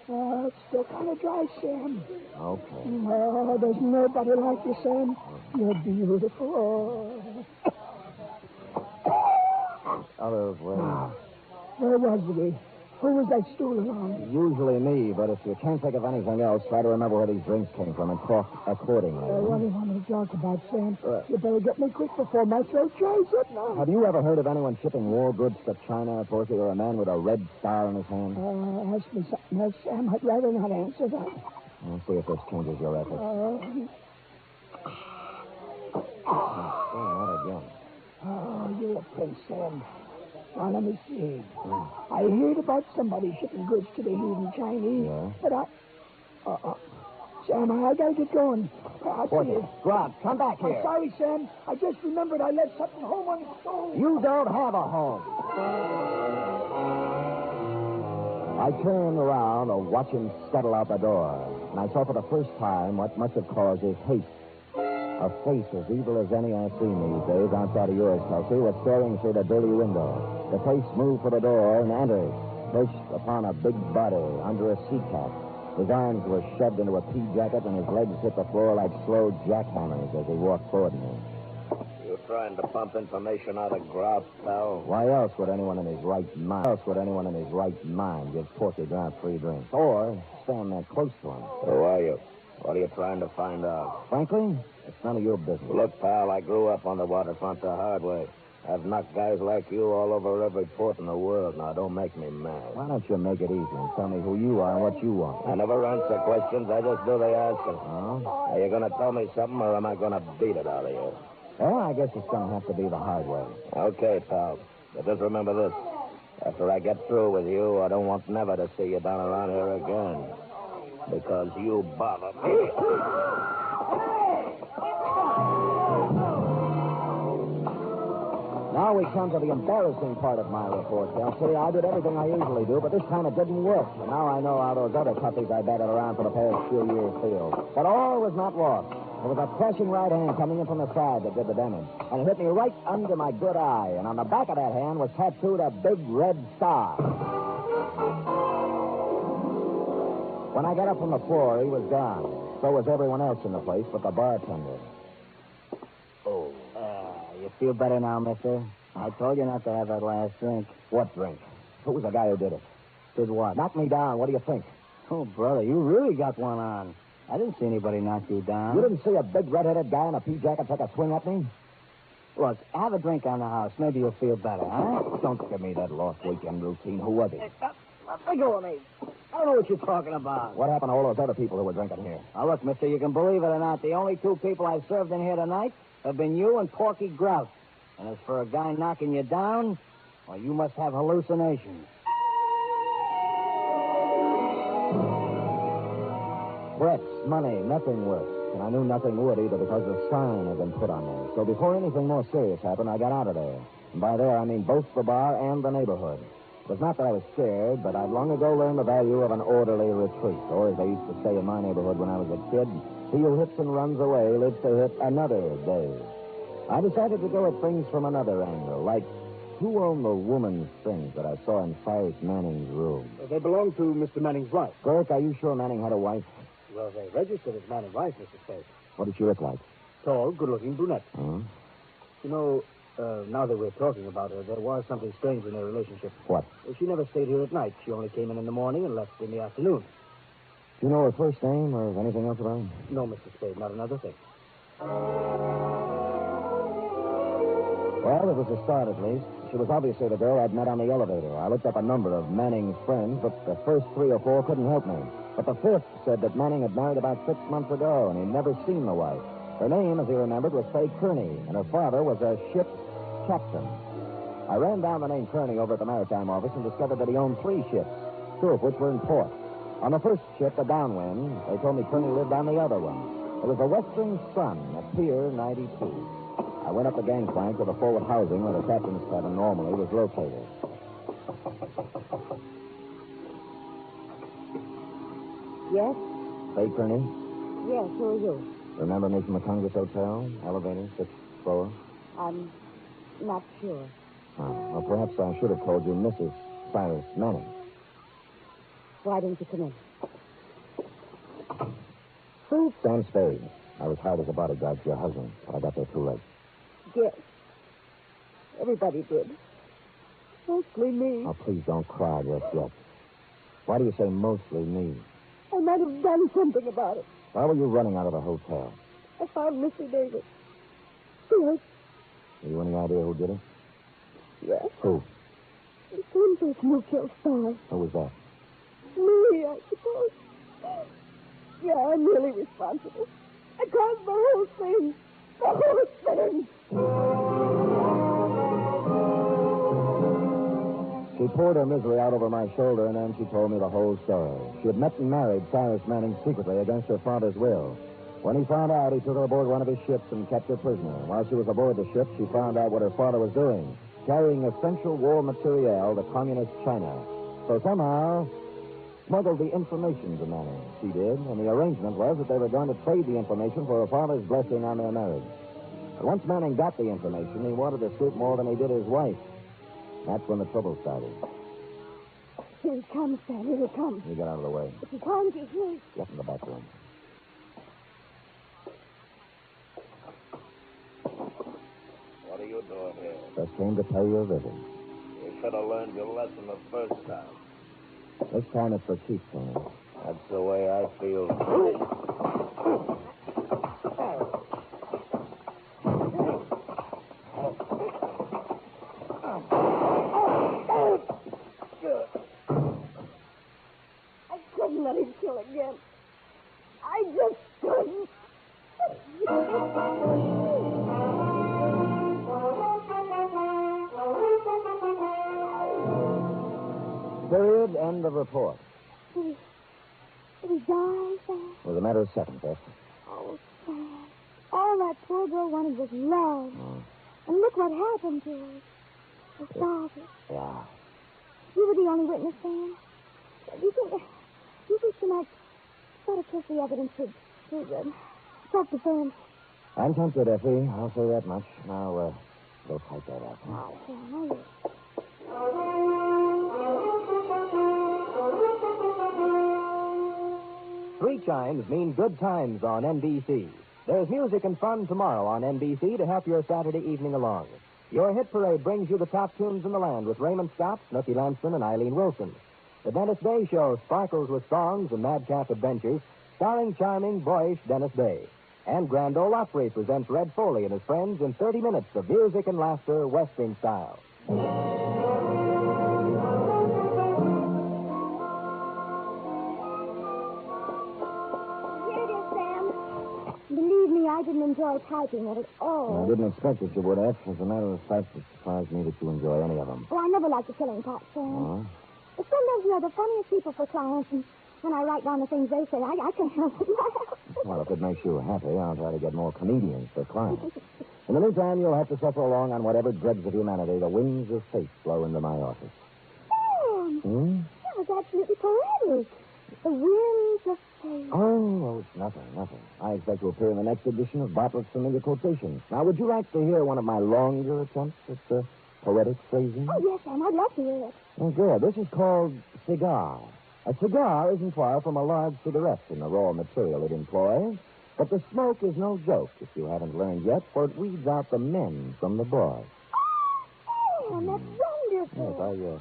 It's still kind of dry, Sam. Okay. Oh, there's nobody like you, Sam. You're beautiful. Other way. Where was we? Who was that stooling on? Usually me, but if you can't think of anything else, try to remember where these drinks came from and talk accordingly. What do you want me to talk about, Sam? You better get me quick before my throat dries up now. Have you ever heard of anyone shipping war goods to China, Porky, or a man with a red star in his hand? Ask me something else, Sam. I'd rather not answer that. I'll see if this changes your effort. Not again. Oh, you're a prince, Sam. Now, let me see. I heard about somebody shipping goods to the heathen Chinese. Yeah? But Sam, I gotta get going. I'll see you. Grant, come back here. I'm sorry, Sam. I just remembered I left something home on the stove. You don't have a home. I turned around to watch him scuttle out the door, and I saw for the first time what must have caused his hate. A face as evil as any I've seen these days outside of yours, Kelsey, was staring through the dirty window. The face moved for the door and entered, perched upon a big body under a sea cap. His arms were shoved into a pea jacket, and his legs hit the floor like slow jackhammers as he walked toward me. You trying to pump information out of grout, pal? Why else would anyone in his right mind give Porky Grant free drinks? Or stand that close to him? Who are you? What are you trying to find out? Frankly, it's none of your business. Look, pal, I grew up on the waterfront the hard way. I've knocked guys like you all over every port in the world. Now, don't make me mad. Why don't you make it easy and tell me who you are and what you want? I never answer questions. I just do the asking. Oh? Are you going to tell me something, or am I going to beat it out of you? Well, I guess it's going to have to be the hard way. Okay, pal. But just remember this. After I get through with you, I don't want never to see you down around here again. Because you bother me. Now we come to the embarrassing part of my report, Kelsey. I did everything I usually do, but this time it didn't work. And now I know how those other puppies I batted around for the past few years feel. But all was not lost. There was a crashing right hand coming in from the side that did the damage. And it hit me right under my good eye. And on the back of that hand was tattooed a big red star. When I got up from the floor, he was gone. So was everyone else in the place but the bartender. You feel better now, mister? I told you not to have that last drink. What drink? Who was the guy who did it? Did what? Knock me down. What do you think? Oh, brother, you really got one on. I didn't see anybody knock you down. You didn't see a big red-headed guy in a pea jacket take a swing at me? Look, have a drink on the house. Maybe you'll feel better, huh? Don't give me that lost weekend routine. Who was he? Let go of me. I don't know what you're talking about. What happened to all those other people who were drinking here? Now, look, mister, you can believe it or not, the only two people I've served in here tonight have been you and Porky Grout. And as for a guy knocking you down, well, you must have hallucinations. Threats, money, nothing worked. And I knew nothing would either because the sign had been put on me. So before anything more serious happened, I got out of there. And by there, I mean both the bar and the neighborhood. It was not that I was scared, but I'd long ago learned the value of an orderly retreat. Or, as they used to say in my neighborhood when I was a kid, he who hits and runs away lives to hit another day. I decided to go at things from another angle, like who owned the woman's things that I saw in Cyrus Manning's room? They belong to Mr. Manning's wife. Burke, are you sure Manning had a wife? Well, they registered as Manning's wife, Mr. Spade. What did she look like? Tall, good-looking brunette. Huh? You know, now that we're talking about her, there was something strange in their relationship. What? She never stayed here at night. She only came in the morning and left in the afternoon. Do you know her first name or anything else about her? No, Mr. Spade, not another thing. Well, it was a start, at least. She was obviously the girl I'd met on the elevator. I looked up a number of Manning's friends, but the first 3 or 4 couldn't help me. But the 5th said that Manning had married about 6 months ago, and he'd never seen the wife. Her name, as he remembered, was Faye Kearney, and her father was a ship's captain. I ran down the name Kearney over at the maritime office and discovered that he owned 3 ships, 2 of which were in port. On the first ship, the Downwind, they told me Kearney lived on the other one. It was the Western Sun at Pier 92. I went up the gangplank to the forward housing where the captain's cabin normally was located. Yes? Hey, Kearney. Yes, who are you? Remember me from the Congress Hotel? Elevator, 6th floor? I'm not sure. Well, perhaps I should have told you Mrs. Cyrus Manning. Why didn't you come in? Sam Spade. I was hired as a bodyguard for your husband, but I got there too late. Yes. Everybody did. Mostly me. Oh, please don't cry just yet. Why do you say mostly me? I might have done something about it. Why were you running out of the hotel? I found Missy Davis. Yes. Have you any idea who did it? Yes. Who? The same person who killed Star. Who was that? Me, I suppose. Yeah, I'm really responsible. I caused the whole thing. The whole thing. She poured her misery out over my shoulder, and then she told me the whole story. She had met and married Cyrus Manning secretly against her father's will. When he found out, he took her aboard one of his ships and kept her prisoner. While she was aboard the ship, she found out what her father was doing, carrying essential war materiel to communist China. So somehow, smuggled the information to Manning. She did, and the arrangement was that they were going to trade the information for her father's blessing on their marriage. But once Manning got the information, he wanted to scoop more than he did his wife. That's when the trouble started. Here he comes, Sam. Here he comes. You get out of the way. If he finds you here... Get in the back room. What are you doing here? Just came to pay you a visit. You should have learned your lesson the first time. This time it's for keeps, Tony. That's the way I feel. I couldn't let him kill again. I just couldn't. Period. End of report. Did he die, Sam? It was a matter of seconds, yes. Oh, Sam. All that poor girl wanted was love. Oh. And look what happened to her. Her father. Yeah. You were the only witness, Sam. You think tonight try to push the evidence to self-defense. I'm tempted, Effie. I'll say that much. Now, go type that up. Oh, Sam, I will. 3 chimes mean good times on NBC. There's music and fun tomorrow on NBC to help your Saturday evening along. Your hit parade brings you the top tunes in the land with Raymond Scott, Snooky Lanston, and Eileen Wilson. The Dennis Day Show sparkles with songs and madcap adventures starring charming, boyish Dennis Day. And Grand Ole Opry presents Red Foley and his friends in 30 minutes of music and laughter, Western style. Believe me, I didn't enjoy typing it at all. I didn't expect that you would, F. As a matter of fact, it surprised me that you enjoy any of them. Well, I never liked the killing part, Sam. Oh? But sometimes you're the funniest people for clients, and when I write down the things they say, I can't help but laugh. Well, if it makes you happy, I'll try to get more comedians for clients. In the meantime, you'll have to suffer along on whatever dregs of humanity the winds of fate blow into my office. Sam, that was absolutely poetic. The winds of fate. Oh, it's nothing. I expect to appear in the next edition of Bartlett's Familiar Quotations. Now, would you like to hear one of my longer attempts at poetic phrasing? Oh, yes, Sam, I'd love to hear it. Oh, good. This is called cigar. A cigar isn't far from a large cigarette in the raw material it employs, but the smoke is no joke, if you haven't learned yet, for it weeds out the men from the boys. Oh, Sam, that's wonderful. Yes,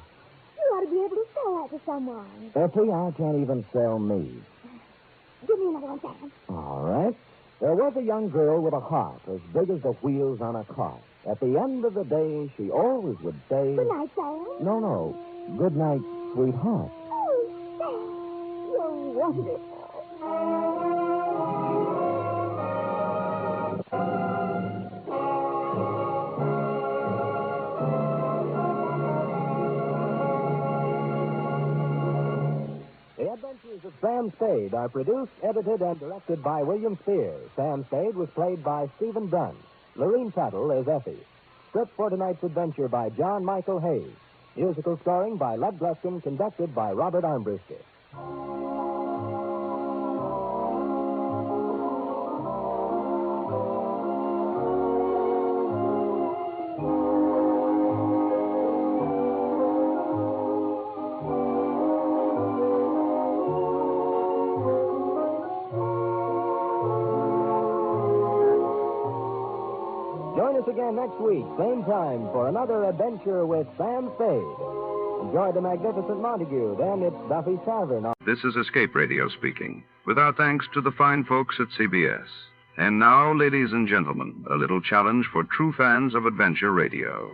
You ought to be able to sell that to someone. Effie, I can't even sell me. Give me another one, Sam. All right. There was a young girl with a heart as big as the wheels on a cart. At the end of the day, she always would say... Good night, Sam. No. Good night, sweetheart. Oh, Sam, you're wonderful. Adventures of Sam Spade are produced, edited, and directed by William Spear. Sam Spade was played by Stephen Dunn. Lorene Tuttle is Effie. Script for tonight's adventure by John Michael Hayes. Musical scoring by Lud Gluskin, conducted by Robert Armbruster. Join us again next week, same time, for another adventure with Sam Spade. Enjoy the magnificent Montague. Then it's Duffy's Tavern. This is Escape Radio speaking, with our thanks to the fine folks at CBS. And now, ladies and gentlemen, a little challenge for true fans of adventure radio.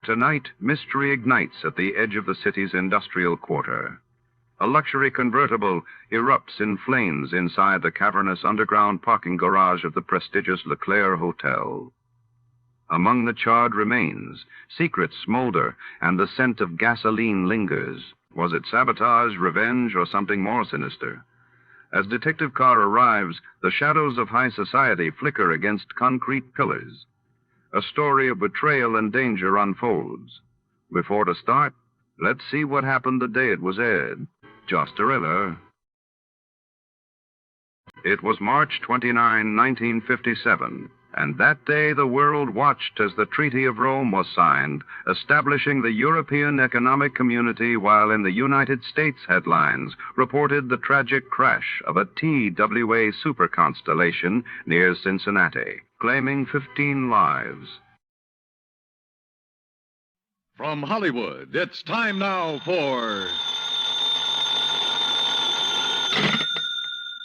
Tonight, mystery ignites at the edge of the city's industrial quarter. A luxury convertible erupts in flames inside the cavernous underground parking garage of the prestigious LeClaire Hotel. Among the charred remains, secrets smolder and the scent of gasoline lingers. Was it sabotage, revenge, or something more sinister? As Detective Carr arrives, the shadows of high society flicker against concrete pillars. A story of betrayal and danger unfolds. Before to start, let's see what happened the day it was aired. Just a thriller. It was March 29, 1957, and that day the world watched as the Treaty of Rome was signed, establishing the European Economic Community, while in the United States headlines reported the tragic crash of a TWA superconstellation near Cincinnati, claiming 15 lives. From Hollywood, it's time now for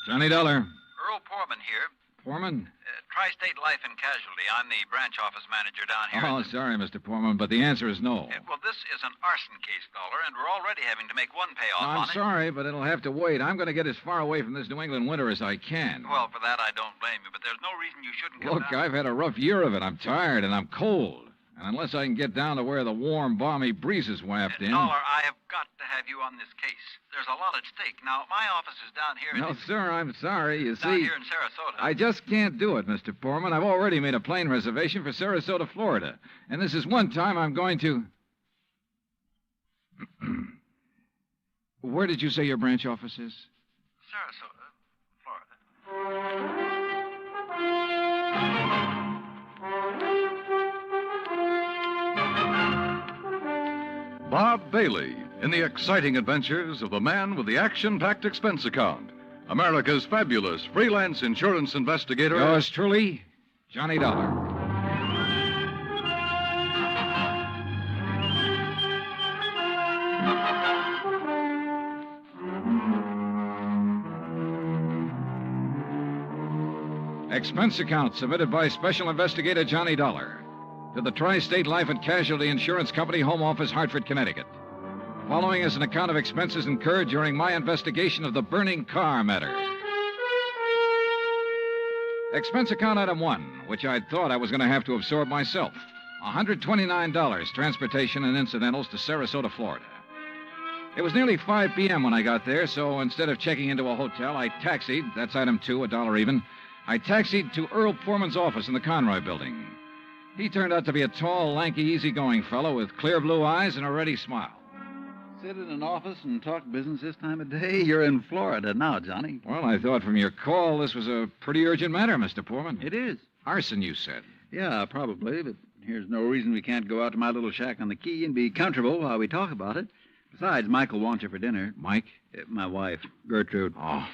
Johnny Dollar. Earl Poorman here. Poorman? Tri-State Life and Casualty. I'm the branch office manager down here. Oh, sorry, Mr. Poorman, but the answer is no. Well, this is an arson case, Dollar, and we're already having to make one payoff on I'm sorry, but it'll have to wait. I'm going to get as far away from this New England winter as I can. Well, for that, I don't blame you, but there's no reason you shouldn't come Look, down. I've had a rough year of it. I'm tired, and I'm cold. And unless I can get down to where the warm, balmy breezes waft in... Dollar, I have got to have you on this case. There's a lot at stake. Now, my office is down here... No, sir, I'm sorry. You down see... here in Sarasota. I just can't do it, Mr. Poorman. I've already made a plane reservation for Sarasota, Florida. And this is one time I'm going to... Where did you say your branch office is? Sarasota, Florida. Bob Bailey in the exciting adventures of the man with the action-packed expense account, America's fabulous freelance insurance investigator. Yours truly, Johnny Dollar. Expense account submitted by Special Investigator Johnny Dollar to the Tri-State Life and Casualty Insurance Company, Home Office, Hartford, Connecticut. Following is an account of expenses incurred during my investigation of the burning car matter. Expense account item 1, which I'd thought I was going to have to absorb myself. $129, transportation and incidentals to Sarasota, Florida. It was nearly 5 p.m. when I got there, so instead of checking into a hotel, I taxied, that's item 2, $1 even, I taxied to Earl Poorman's office in the Conroy building. He turned out to be a tall, lanky, easygoing fellow with clear blue eyes and a ready smile. Sit in an office and talk business this time of day? You're in Florida now, Johnny. Well, I thought from your call this was a pretty urgent matter, Mr. Poorman. It is. Arson, you said. Yeah, probably, but here's no reason we can't go out to my little shack on the quay and be comfortable while we talk about it. Besides, Michael wants you for dinner. Mike? My wife, Gertrude. Oh.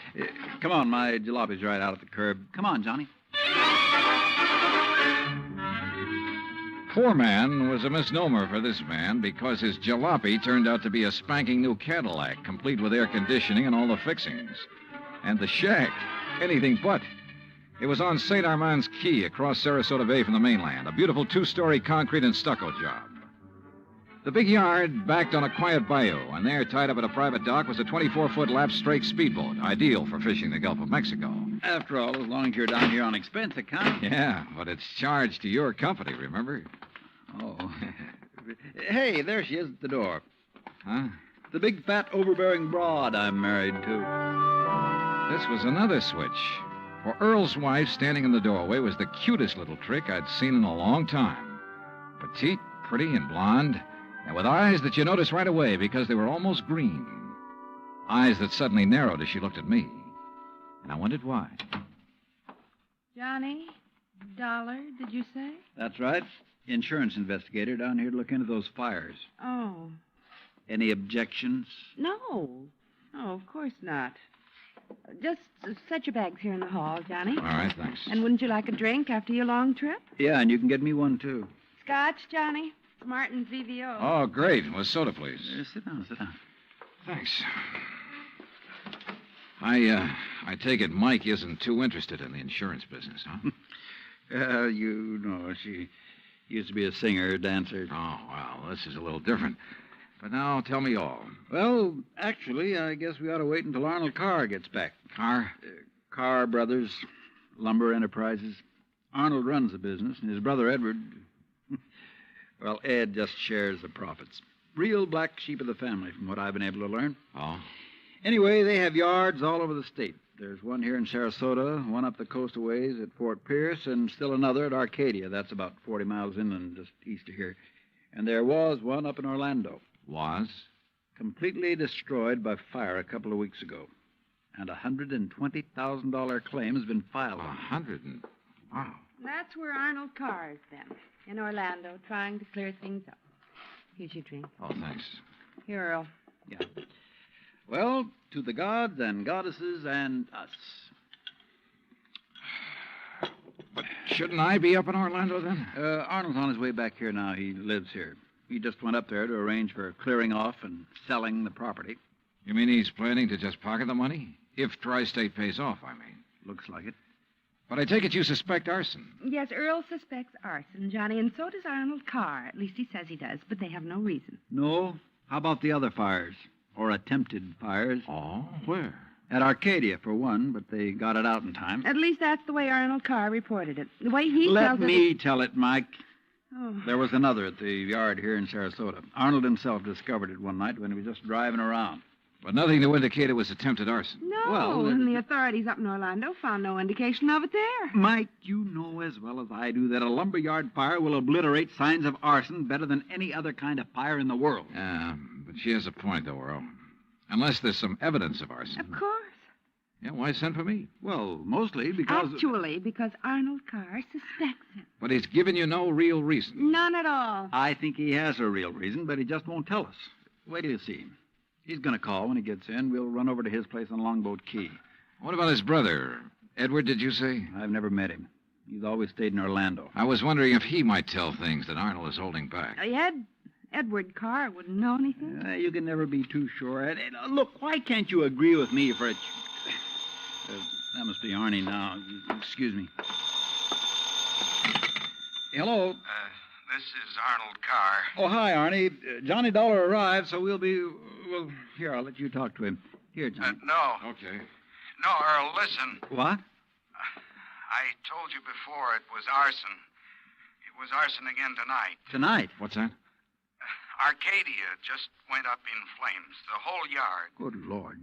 Come on, my jalopy's right out at the curb. Come on, Johnny. Poorman was a misnomer for this man because his jalopy turned out to be a spanking new Cadillac, complete with air conditioning and all the fixings. And the shack, anything but. It was on St. Armand's Quay across Sarasota Bay from the mainland, a beautiful 2-story concrete and stucco job. The big yard backed on a quiet bayou, and there, tied up at a private dock, was a 24-foot lap-strake speedboat, ideal for fishing the Gulf of Mexico. After all, as long as you're down here on expense account. Yeah, but it's charged to your company, remember? Oh. Hey, there she is at the door. Huh? The big, fat, overbearing broad I'm married to. This was another switch. For Earl's wife, standing in the doorway, was the cutest little trick I'd seen in a long time. Petite, pretty, and blonde, and with eyes that you noticed right away because they were almost green. Eyes that suddenly narrowed as she looked at me. And I wondered why. Johnny, Dollar, did you say? That's right. Insurance investigator down here to look into those fires. Oh. Any objections? No. Oh, of course not. Just set your bags here in the hall, Johnny. All right, thanks. And wouldn't you like a drink after your long trip? Yeah, and you can get me one, too. Scotch, Johnny? Martin's VVO. Oh, great. Well, soda, please. Sit down, sit down. Thanks. I take it Mike isn't too interested in the insurance business, huh? You know, she used to be a singer, dancer. Oh, well, this is a little different. But now, tell me all. Well, actually, I guess we ought to wait until Arnold Carr gets back. Carr? Carr Brothers, Lumber Enterprises. Arnold runs the business, and his brother Edward... Well, Ed just shares the profits. Real black sheep of the family, from what I've been able to learn. Oh? Anyway, they have yards all over the state. There's one here in Sarasota, one up the coast a ways at Fort Pierce, and still another at Arcadia. That's about 40 miles inland, just east of here. And there was one up in Orlando. Was? Completely destroyed by fire a couple of weeks ago. And a $120,000 claim has been filed. Wow. That's where Arnold Carr is then, in Orlando, trying to clear things up. Here's your drink. Oh, thanks. Here, Earl. Yeah. Well, to the gods and goddesses and us. But shouldn't I be up in Orlando, then? Arnold's on his way back here now. He lives here. He just went up there to arrange for clearing off and selling the property. You mean he's planning to just pocket the money? If Tri-State pays off, I mean. Looks like it. But I take it you suspect arson. Yes, Earl suspects arson, Johnny, and so does Arnold Carr. At least he says he does, but they have no reason. No? How about the other fires? Or attempted fires? Oh, where? At Arcadia, for one, but they got it out in time. At least that's the way Arnold Carr reported it. The way he Let tells me tell it, Mike. Oh. There was another at the yard here in Sarasota. Arnold himself discovered it one night when he was just driving around. But nothing to indicate it was attempted arson. No, Well, and the authorities up in Orlando found no indication of it there. Mike, you know as well as I do that a lumberyard fire will obliterate signs of arson better than any other kind of fire in the world. Yeah, but she has a point, though, Earl. Unless there's some evidence of arson. Of course. Yeah, why send for me? Well, mostly because... Actually, because Arnold Carr suspects it. But he's given you no real reason. None at all. I think he has a real reason, but he just won't tell us. Wait till you see him. He's going to call when he gets in. We'll run over to his place on Longboat Key. What about his brother? Edward, did you say? I've never met him. He's always stayed in Orlando. I was wondering if he might tell things that Arnold is holding back. Edward Carr wouldn't know anything. You can never be too sure. Look, why can't you agree with me for a... that must be Arnie now. Excuse me. Hello. This is Arnold Carr. Oh, hi, Arnie. Johnny Dollar arrived, so we'll be... Well, here, I'll let you talk to him. Here, Johnny. No. Okay. No, Earl, listen. What? I told you before it was arson. It was arson again tonight. Tonight? What's that? Arcadia just went up in flames. The whole yard. Good Lord.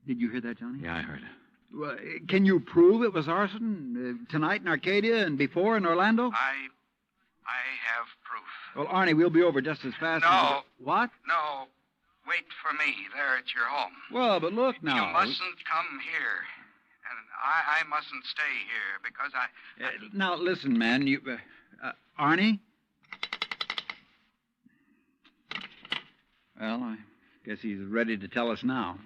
Did you hear that, Johnny? Yeah, I heard it. Well, can you prove it was arson tonight in Arcadia and before in Orlando? I have proof. Well, Arnie, we'll be over just as fast as... What? No. Wait for me there at your home. Well, but look now. You mustn't come here. And I mustn't stay here because I... Now, listen, man. You... Arnie? Well, I guess he's ready to tell us now.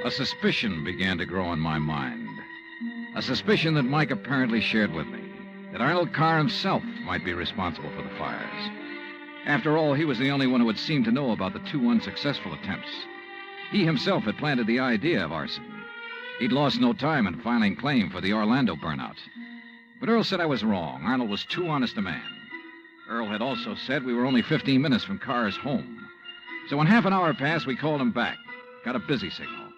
A suspicion began to grow in my mind. A suspicion that Mike apparently shared with me. That Arnold Carr himself might be responsible for the fires. After all, he was the only one who had seemed to know about the two unsuccessful attempts. He himself had planted the idea of arson. He'd lost no time in filing claim for the Orlando burnout. But Earl said I was wrong. Arnold was too honest a man. Earl had also said we were only 15 minutes from Carr's home. So when half an hour passed, we called him back. Got a busy signal.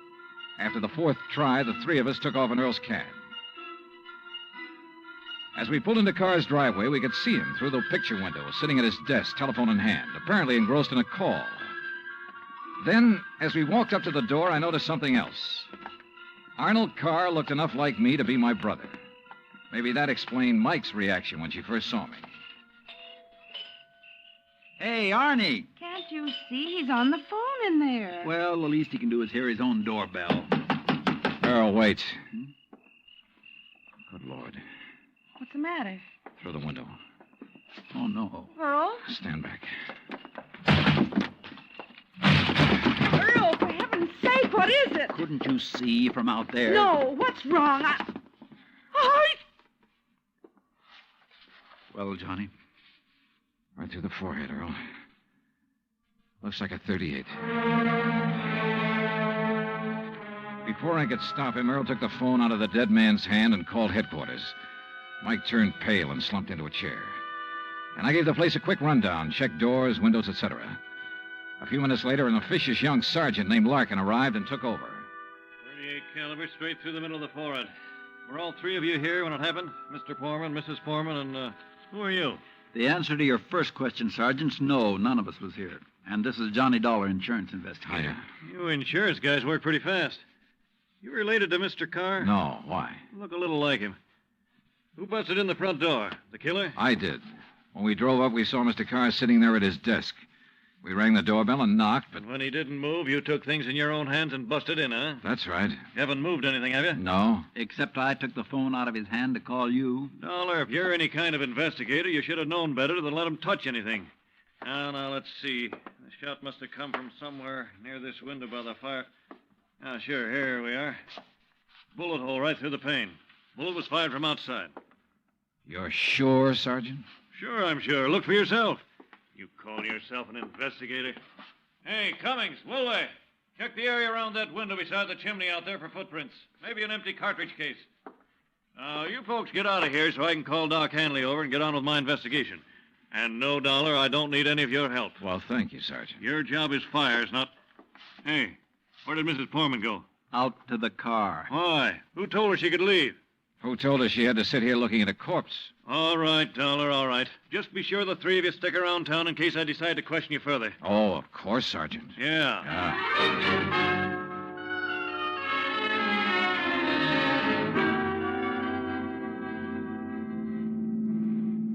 After the fourth try, the three of us took off in Earl's cab. As we pulled into Carr's driveway, we could see him through the picture window, sitting at his desk, telephone in hand, apparently engrossed in a call. Then, as we walked up to the door, I noticed something else. Arnold Carr looked enough like me to be my brother. Maybe that explained Mike's reaction when she first saw me. Hey, Arnie. Can't you see he's on the phone in there? Well, the least he can do is hear his own doorbell. Earl, wait. Good Lord. What's the matter? Through the window. Oh, no. Earl? Stand back. Earl, for heaven's sake, what is it? Couldn't you see from out there? No, what's wrong? Oh, Well, Johnny? Right through the forehead, Earl. Looks like a 38. Before I could stop him, Earl took the phone out of the dead man's hand and called headquarters. Mike turned pale and slumped into a chair. And I gave the place a quick rundown, checked doors, windows, etc. A few minutes later, an officious young sergeant named Larkin arrived and took over. 38 caliber straight through the middle of the forehead. Were all three of you here when it happened? Mr. Foreman, Mrs. Foreman, and who are you? The answer to your first question, Sergeant, no, none of us was here. And this is Johnny Dollar, insurance investigator. Hiya. You insurance guys work pretty fast. You related to Mr. Carr? No, why? Look a little like him. Who busted in the front door? The killer? I did. When we drove up, we saw Mr. Carr sitting there at his desk. We rang the doorbell and knocked, but... When he didn't move, you took things in your own hands and busted in, huh? That's right. You haven't moved anything, have you? No. Except I took the phone out of his hand to call you. Dollar, if you're any kind of investigator, you should have known better than let him touch anything. Now, let's see. The shot must have come from somewhere near this window by the fire. Sure, here we are. Bullet hole right through the pane. Bullet was fired from outside. You're sure, Sergeant? Sure, I'm sure. Look for yourself. You call yourself an investigator? Hey, Cummings, Wilway, check the area around that window beside the chimney out there for footprints. Maybe an empty cartridge case. You folks get out of here so I can call Doc Hanley over and get on with my investigation. And no, Dollar, I don't need any of your help. Well, thank you, Sergeant. Your job is fires, not... Hey, where did Mrs. Foreman go? Out to the car. Why? Who told her she could leave? Who told her she had to sit here looking at a corpse? All right, Dollar, all right. Just be sure the three of you stick around town in case I decide to question you further. Oh, of course, Sergeant. Yeah.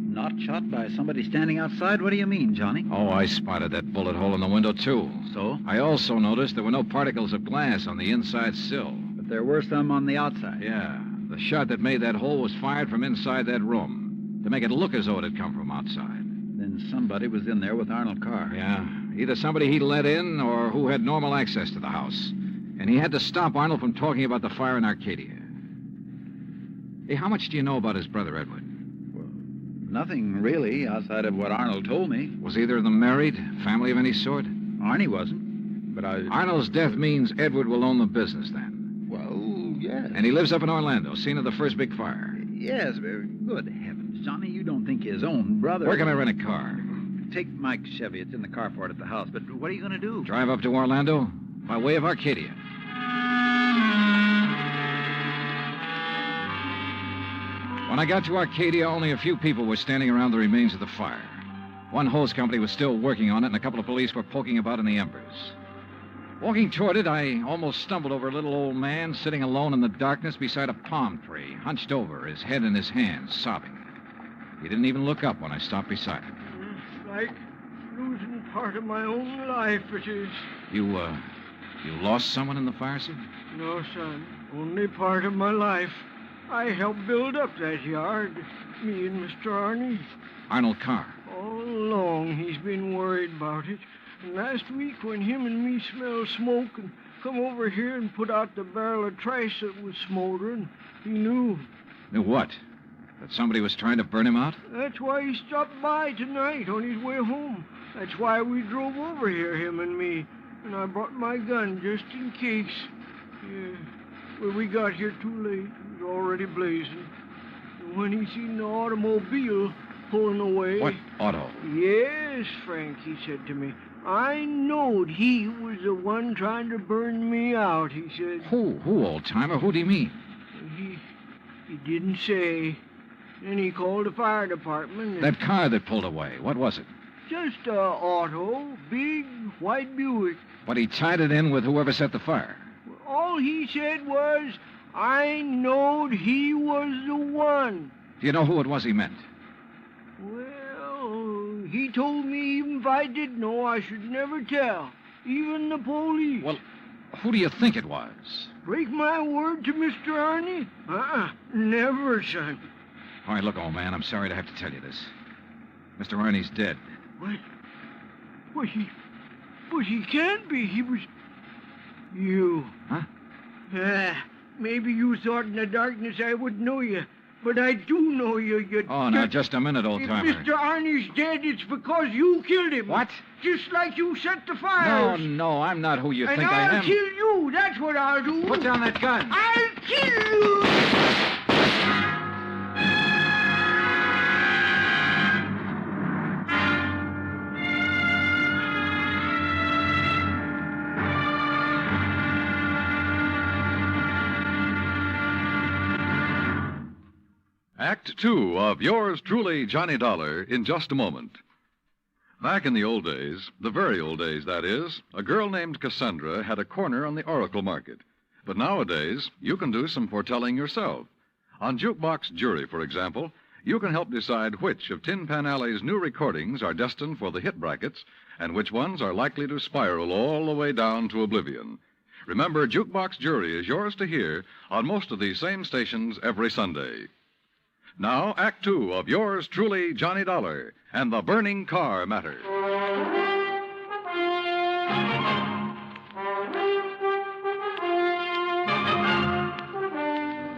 Not shot by somebody standing outside? What do you mean, Johnny? Oh, I spotted that bullet hole in the window, too. So? I also noticed there were no particles of glass on the inside sill. But there were some on the outside. Yeah. The shot that made that hole was fired from inside that room to make it look as though it had come from outside. Then somebody was in there with Arnold Carr. Yeah. Either somebody he let in or who had normal access to the house. And he had to stop Arnold from talking about the fire in Arcadia. Hey, how much do you know about his brother, Edward? Well, nothing really, outside of what Arnold told me. Was either of them married? Family of any sort? Arnie wasn't, but Arnold's death means Edward will own the business, then. Well, yes. And he lives up in Orlando, scene of the first big fire. Yes, very good heavens. Johnny, you don't think his own brother... Where can I rent a car? Take Mike's Chevy. It's in the carport at the house. But what are you going to do? Drive up to Orlando by way of Arcadia. When I got to Arcadia, only a few people were standing around the remains of the fire. One hose company was still working on it, and a couple of police were poking about in the embers. Walking toward it, I almost stumbled over a little old man sitting alone in the darkness beside a palm tree, hunched over, his head in his hands, sobbing. He didn't even look up when I stopped beside him. It's like losing part of my own life, it is. You lost someone in the fire, sir? No, son. Only part of my life. I helped build up that yard, me and Mr. Arnie. Arnold Carr. All along, he's been worried about it. And last week, when him and me smelled smoke and come over here and put out the barrel of trash that was smoldering, he knew. Knew what? That somebody was trying to burn him out? That's why he stopped by tonight on his way home. That's why we drove over here, him and me. And I brought my gun just in case. Yeah. Well, we got here too late. It was already blazing. And when he seen the automobile pulling away. What auto? Yes, Frank, he said to me. I knowed he was the one trying to burn me out, he said. Who, old-timer? Who do you mean? He didn't say. Then he called the fire department. That car that pulled away, what was it? Just a auto, big white Buick. But he tied it in with whoever set the fire. All he said was, I knowed he was the one. Do you know who it was he meant? Well, he told me even if I did know, I should never tell. Even the police. Well, who do you think it was? Break my word to Mr. Arnie? Never, son. All right, look, old man, I'm sorry to have to tell you this. Mr. Arnie's dead. What? But he can't be. He was... You. Huh? Maybe you thought in the darkness I would know you. But I do know you. Oh, now, just a minute, old-timer. If Mr. Arnie's dead, it's because you killed him. What? Just like you set the fire. No, I'm not who you think I am. And I'll kill you. That's what I'll do. Put down that gun. I'll kill you. Act two of yours truly, Johnny Dollar, in just a moment. Back in the old days, the very old days, that is, a girl named Cassandra had a corner on the oracle market. But nowadays, you can do some foretelling yourself. On Jukebox Jury, for example, you can help decide which of Tin Pan Alley's new recordings are destined for the hit brackets and which ones are likely to spiral all the way down to oblivion. Remember, Jukebox Jury is yours to hear on most of these same stations every Sunday. Now, Act Two of yours truly, Johnny Dollar, and the burning car matter.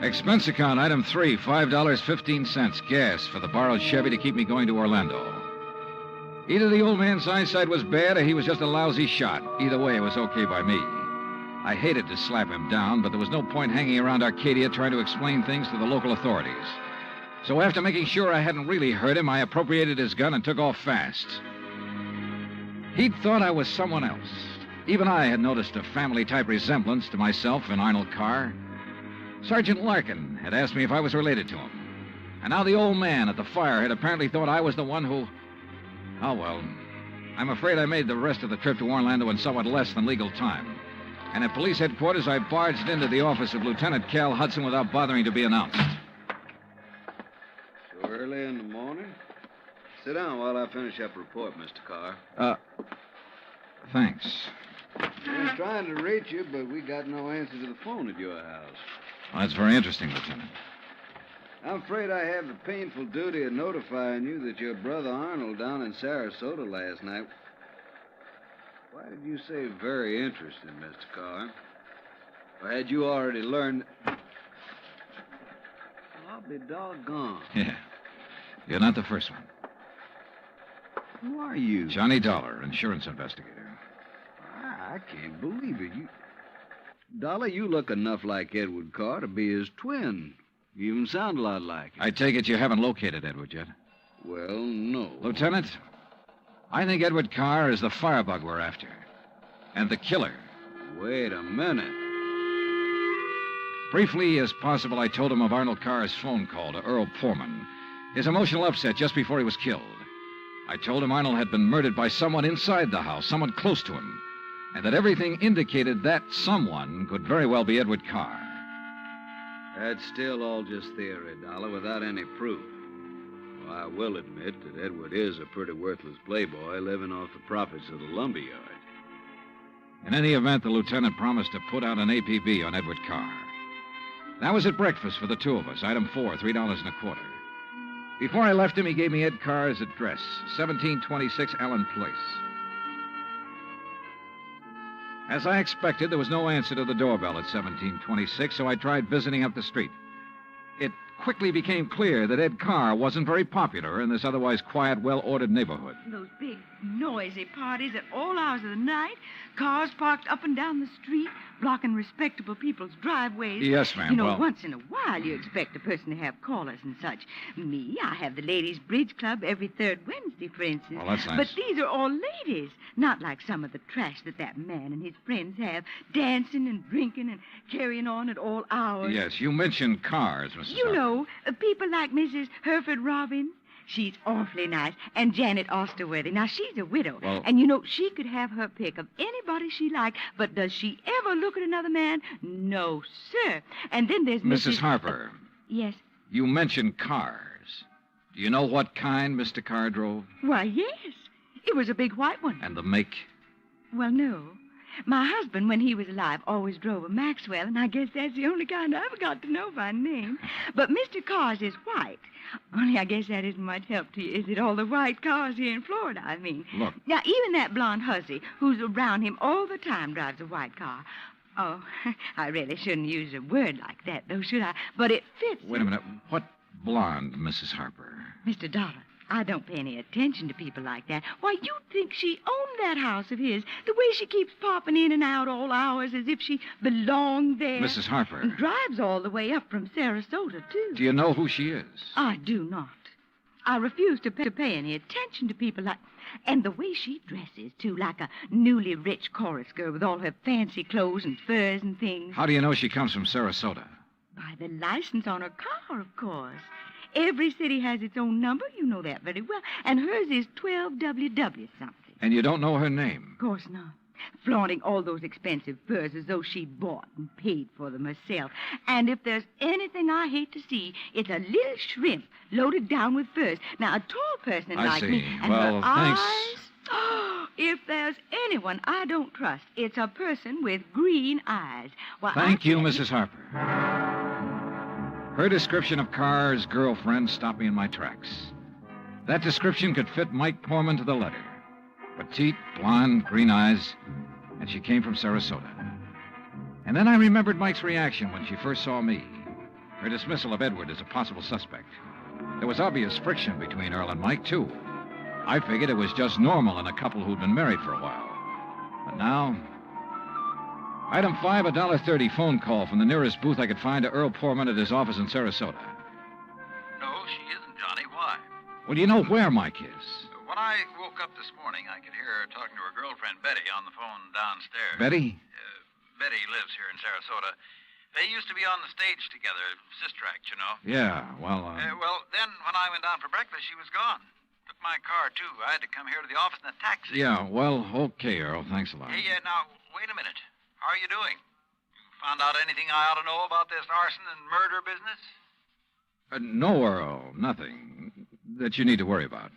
Expense account, item 3, $5.15, gas for the borrowed Chevy to keep me going to Orlando. Either the old man's eyesight was bad or he was just a lousy shot. Either way, it was okay by me. I hated to slap him down, but there was no point hanging around Arcadia trying to explain things to the local authorities. So after making sure I hadn't really hurt him, I appropriated his gun and took off fast. He'd thought I was someone else. Even I had noticed a family-type resemblance to myself in Arnold Carr. Sergeant Larkin had asked me if I was related to him. And now the old man at the fire had apparently thought I was the one who... Oh, well, I'm afraid I made the rest of the trip to Orlando in somewhat less than legal time. And at police headquarters, I barged into the office of Lieutenant Cal Hudson without bothering to be announced. So early in the morning? Sit down while I finish up a report, Mr. Carr. Thanks. I was trying to reach you, but we got no answer to the phone at your house. Well, that's very interesting, Lieutenant. I'm afraid I have the painful duty of notifying you that your brother Arnold down in Sarasota last night... Why did you say very interesting, Mr. Carr? Or had you already learned... Well, I'll be doggone. Yeah. You're not the first one. Who are you? Johnny Dollar, insurance investigator. I can't believe it. Dollar, you look enough like Edward Carr to be his twin. You even sound a lot like him. I take it you haven't located Edward yet? Well, no. Lieutenant, I think Edward Carr is the firebug we're after. And the killer. Wait a minute. Briefly as possible, I told him of Arnold Carr's phone call to Earl Poorman, his emotional upset just before he was killed. I told him Arnold had been murdered by someone inside the house, someone close to him, and that everything indicated that someone could very well be Edward Carr. That's still all just theory, Dollar, without any proof. Well, I will admit that Edward is a pretty worthless playboy living off the profits of the lumberyard. In any event, the lieutenant promised to put out an APB on Edward Carr. That was at breakfast for the two of us, item 4, $3.25. Before I left him, he gave me Ed Carr's address, 1726 Allen Place. As I expected, there was no answer to the doorbell at 1726, so I tried visiting up the street. It quickly became clear that Ed Carr wasn't very popular in this otherwise quiet, well-ordered neighborhood. Those big, noisy parties at all hours of the night, cars parked up and down the street, blocking respectable people's driveways. Yes, ma'am. You know, Well- once in a while you expect a person to have callers and such. Me, I have the ladies' bridge club every third Wednesday, for instance. Well, that's nice. But these are all ladies, not like some of the trash that man and his friends have, dancing and drinking and carrying on at all hours. Yes, you mentioned cars, Mrs. You Harper. know, people like Mrs. Hereford Robbins. She's awfully nice. And Janet Osterworthy. Now, she's a widow. Well- And, you know, she could have her pick of anybody she liked. But does she ever look at another man? No, sir. And then there's Mrs. Harper, Yes. you mentioned cars. Do you know what kind Mr. Carr drove? Why, yes. It was a big white one. And the make? Well, no. My husband, when he was alive, always drove a Maxwell, and I guess that's the only kind I ever got to know by name. But Mr. Carr's is white. Only I guess that isn't much help to you, is it? All the white cars here in Florida, I mean. Look. Now, even that blonde hussy who's around him all the time drives a white car. Oh, I really shouldn't use a word like that, though, should I? But it fits. Wait a minute. What blonde, Mrs. Harper? Mr. Dollar, I don't pay any attention to people like that. Why, you'd think she owned that house of his, the way she keeps popping in and out all hours as if she belonged there. Mrs. Harper. And drives all the way up from Sarasota, too. Do you know who she is? I do not. I refuse to pay any attention to people like... And the way she dresses, too, like a newly rich chorus girl with all her fancy clothes and furs and things. How do you know she comes from Sarasota? By the license on her car, of course. Every city has its own number. You know that very well. And hers is 12WW something. And you don't know her name? Of course not. Flaunting all those expensive furs as though she bought and paid for them herself. And if there's anything I hate to see, it's a little shrimp loaded down with furs. Now, a tall person I like see. me... And Well, her thanks. eyes... If there's anyone I don't trust, it's a person with green eyes. Why, Thank you, Mrs. Harper. Her description of Carr's girlfriend stopped me in my tracks. That description could fit Mike Portman to the letter. Petite, blonde, green eyes, and she came from Sarasota. And then I remembered Mike's reaction when she first saw me. Her dismissal of Edward as a possible suspect. There was obvious friction between Earl and Mike, too. I figured it was just normal in a couple who'd been married for a while. But now... Item 5, a $1.30 phone call from the nearest booth I could find to Earl Portman at his office in Sarasota. No, she isn't, Johnny. Why? Well, do you know where Mike is? When I woke up this morning, I could hear her talking to her girlfriend, Betty, on the phone downstairs. Betty? Betty lives here in Sarasota. They used to be on the stage together, sister act, you know. Yeah, well, Well, then when I went down for breakfast, she was gone. Took my car, too. I had to come here to the office in a taxi. Yeah, well, okay, Earl. Thanks a lot. Hey, now, wait a minute. How are you doing? You found out anything I ought to know about this arson and murder business? No, Earl, nothing that you need to worry about.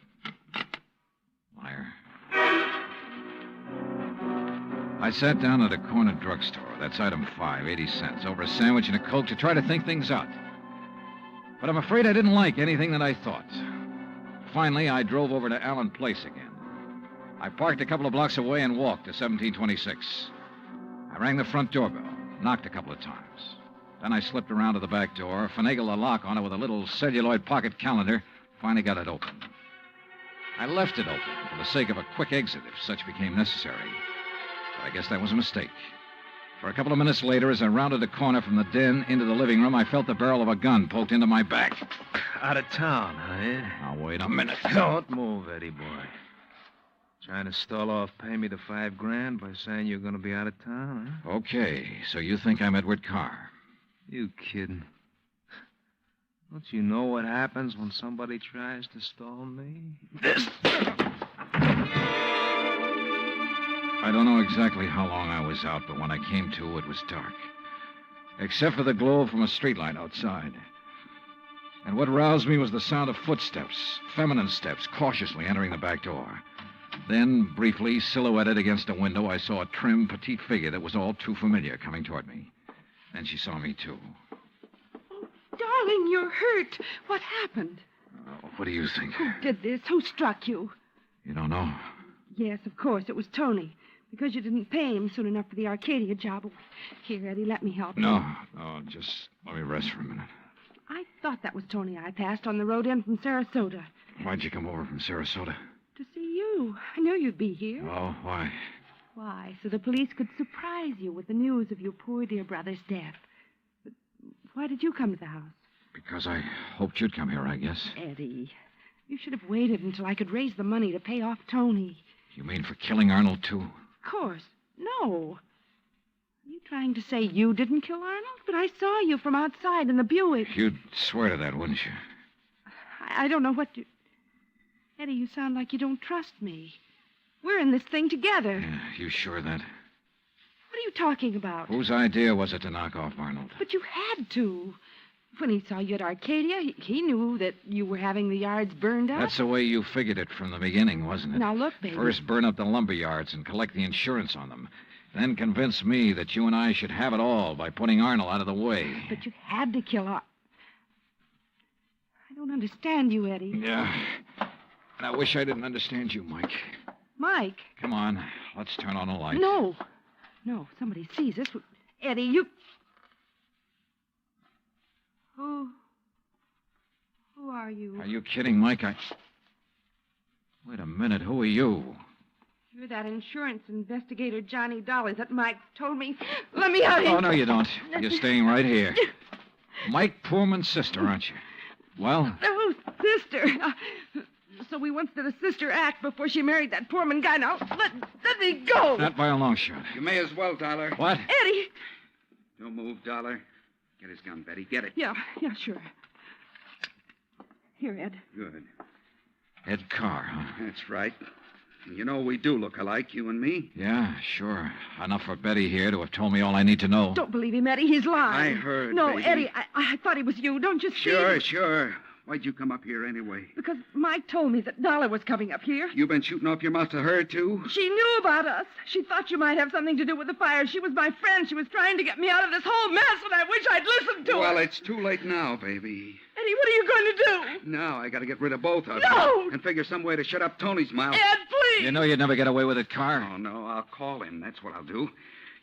Liar. I sat down at a corner drugstore. That's item 5, 80 cents, over a sandwich and a Coke to try to think things out. But I'm afraid I didn't like anything that I thought. Finally, I drove over to Allen Place again. I parked a couple of blocks away and walked to 1726. I rang the front doorbell, knocked a couple of times. Then I slipped around to the back door, finagled a lock on it with a little celluloid pocket calendar, finally got it open. I left it open for the sake of a quick exit if such became necessary. But I guess that was a mistake. For a couple of minutes later, as I rounded the corner from the den into the living room, I felt the barrel of a gun poked into my back. Out of town, huh? Now, wait a minute. Don't move, Eddie boy. Trying to stall off pay me the $5,000 by saying you're going to be out of town, huh? Okay, so you think I'm Edward Carr. You kidding? Don't you know what happens when somebody tries to stall me? I don't know exactly how long I was out, but when I came to, it was dark. Except for the glow from a streetlight outside. And what roused me was the sound of footsteps, feminine steps, cautiously entering the back door. Then, briefly, silhouetted against a window, I saw a trim, petite figure that was all too familiar coming toward me. Then she saw me, too. Darling, you're hurt. What happened? What do you think? Who did this? Who struck you? You don't know? Yes, of course, it was Tony. Because you didn't pay him soon enough for the Arcadia job. Here, Eddie, let me help you. No, just let me rest for a minute. I thought that was Tony I passed on the road in from Sarasota. Why'd you come over from Sarasota? To see you. I knew you'd be here. Oh, why? Why? So the police could surprise you with the news of your poor dear brother's death. But why did you come to the house? Because I hoped you'd come here, I guess. Eddie, you should have waited until I could raise the money to pay off Tony. You mean for killing Arnold, too? Of course. No. Are you trying to say you didn't kill Arnold? But I saw you from outside in the Buick. You'd swear to that, wouldn't you? I don't know what you... Eddie, you sound like you don't trust me. We're in this thing together. Yeah, you sure of that? What are you talking about? Whose idea was it to knock off Arnold? But you had to. When he saw you at Arcadia, he knew that you were having the yards burned up. That's the way you figured it from the beginning, wasn't it? Now, look, baby. First burn up the lumber yards and collect the insurance on them. Then convince me that you and I should have it all by putting Arnold out of the way. But you had to kill Arnold. I don't understand you, Eddie. Yeah. And I wish I didn't understand you, Mike. Mike? Come on. Let's turn on the light. No. No, if somebody sees us. Eddie, you... Who are you? Are you kidding, Mike? Wait a minute. Who are you? You're that insurance investigator, Johnny Dollar, that Mike told me. Let me out here. Oh, no, you don't. You're staying right here. Mike Poorman's sister, aren't you? Well? Oh, sister. So we once did a sister act before she married that Poorman guy. Now, let me go. Not by a long shot. You may as well, Dollar. What? Eddie. Don't move, Dollar. Get his gun, Betty. Get it. Yeah, sure. Here, Ed. Good. Ed Carr, huh? That's right. And you know we do look alike, you and me. Yeah, sure. Enough for Betty here to have told me all I need to know. Don't believe him, Eddie. He's lying. I heard, No, baby. Eddie, I thought it was you. Don't you see? Sure. Why'd you come up here anyway? Because Mike told me that Dollar was coming up here. You been shooting off your mouth to her, too? She knew about us. She thought you might have something to do with the fire. She was my friend. She was trying to get me out of this whole mess, and I wish I'd listened to her. Well, it's too late now, baby. Eddie, what are you going to do? Now I gotta get rid of both of No! you. And figure some way to shut up Tony's mouth. Ed, please! You know you'd never get away with it, Carr. Oh, no, I'll call him. That's what I'll do.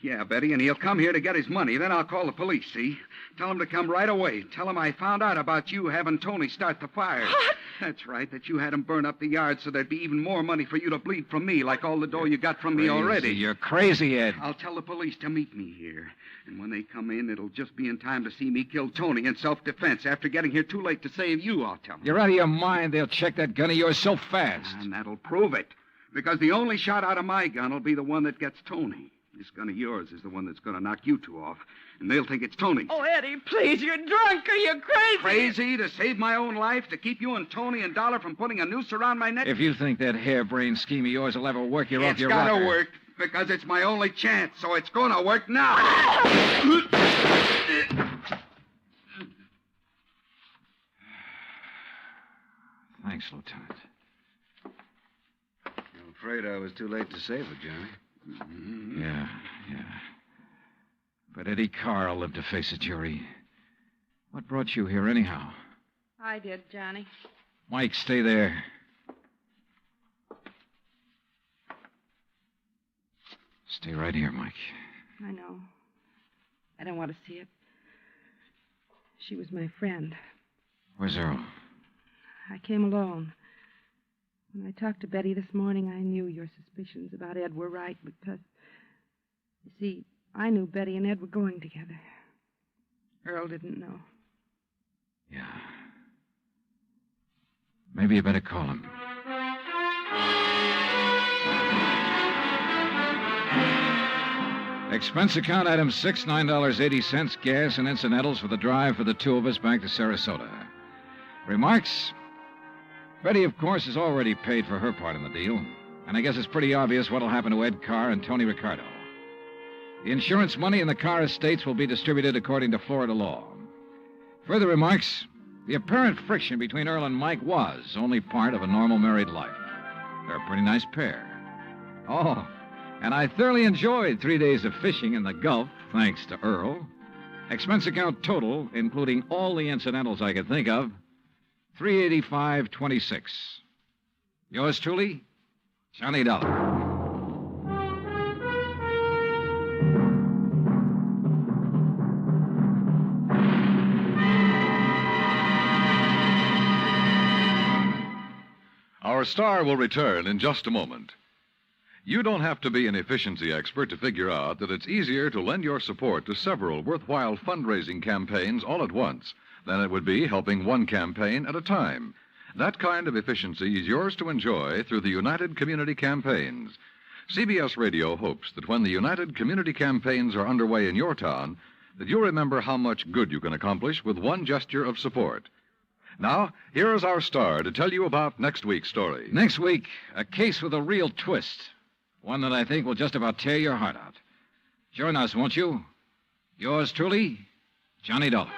Yeah, Betty, and he'll come here to get his money. Then I'll call the police, see? Tell him to come right away. Tell him I found out about you having Tony start the fire. What? That's right, that you had him burn up the yard so there'd be even more money for you to bleed from me, like all the dough you got from me already. You're crazy, Ed. I'll tell the police to meet me here. And when they come in, it'll just be in time to see me kill Tony in self-defense. After getting here too late to save you, I'll tell them. You're out of your mind. They'll check that gun of yours so fast. And that'll prove it. Because the only shot out of my gun will be the one that gets Tony. This gun of yours is the one that's going to knock you two off. And they'll think it's Tony. Oh, Eddie, please, you're drunk or you're crazy. Crazy? To save my own life? To keep you and Tony and Dollar from putting a noose around my neck? If you think that harebrained scheme of yours will ever work, you're off your rocker. It's got to work, because it's my only chance, so it's going to work now. Thanks, Lieutenant. I'm afraid I was too late to save it, Johnny. Mm-hmm. Yeah. But Eddie Carr will live to face a jury. What brought you here, anyhow? I did, Johnny. Mike, stay there. Stay right here, Mike. I know. I don't want to see it. She was my friend. Where's Earl? I came alone. When I talked to Betty this morning, I knew your suspicions about Ed were right because, you see, I knew Betty and Ed were going together. Earl didn't know. Yeah. Maybe you better call him. Expense account item 6, $9.80, gas and incidentals for the drive for the two of us back to Sarasota. Remarks? Betty, of course, has already paid for her part in the deal, and I guess it's pretty obvious what'll happen to Ed Carr and Tony Ricardo. The insurance money in the Carr estates will be distributed according to Florida law. Further remarks, the apparent friction between Earl and Mike was only part of a normal married life. They're a pretty nice pair. Oh, and I thoroughly enjoyed 3 days of fishing in the Gulf, thanks to Earl. Expense account total, including all the incidentals I could think of, $385.26. Yours truly, Johnny Dollar. Our star will return in just a moment. You don't have to be an efficiency expert to figure out that it's easier to lend your support to several worthwhile fundraising campaigns all at once than it would be helping one campaign at a time. That kind of efficiency is yours to enjoy through the United Community Campaigns. CBS Radio hopes that when the United Community Campaigns are underway in your town, that you'll remember how much good you can accomplish with one gesture of support. Now, here is our star to tell you about next week's story. Next week, a case with a real twist. One that I think will just about tear your heart out. Join us, won't you? Yours truly, Johnny Dollar.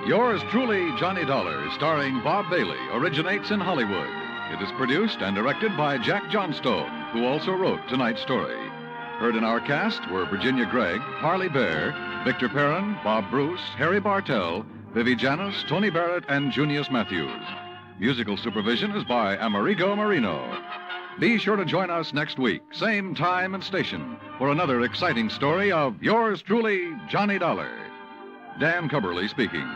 Yours truly, Johnny Dollar, starring Bob Bailey, originates in Hollywood. It is produced and directed by Jack Johnstone, who also wrote tonight's story. Heard in our cast were Virginia Gregg, Harley Bear, Victor Perrin, Bob Bruce, Harry Bartell, Vivi Janis, Tony Barrett, and Junius Matthews. Musical supervision is by Amerigo Marino. Be sure to join us next week, same time and station, for another exciting story of yours truly, Johnny Dollar. Dan Cubberly speaking.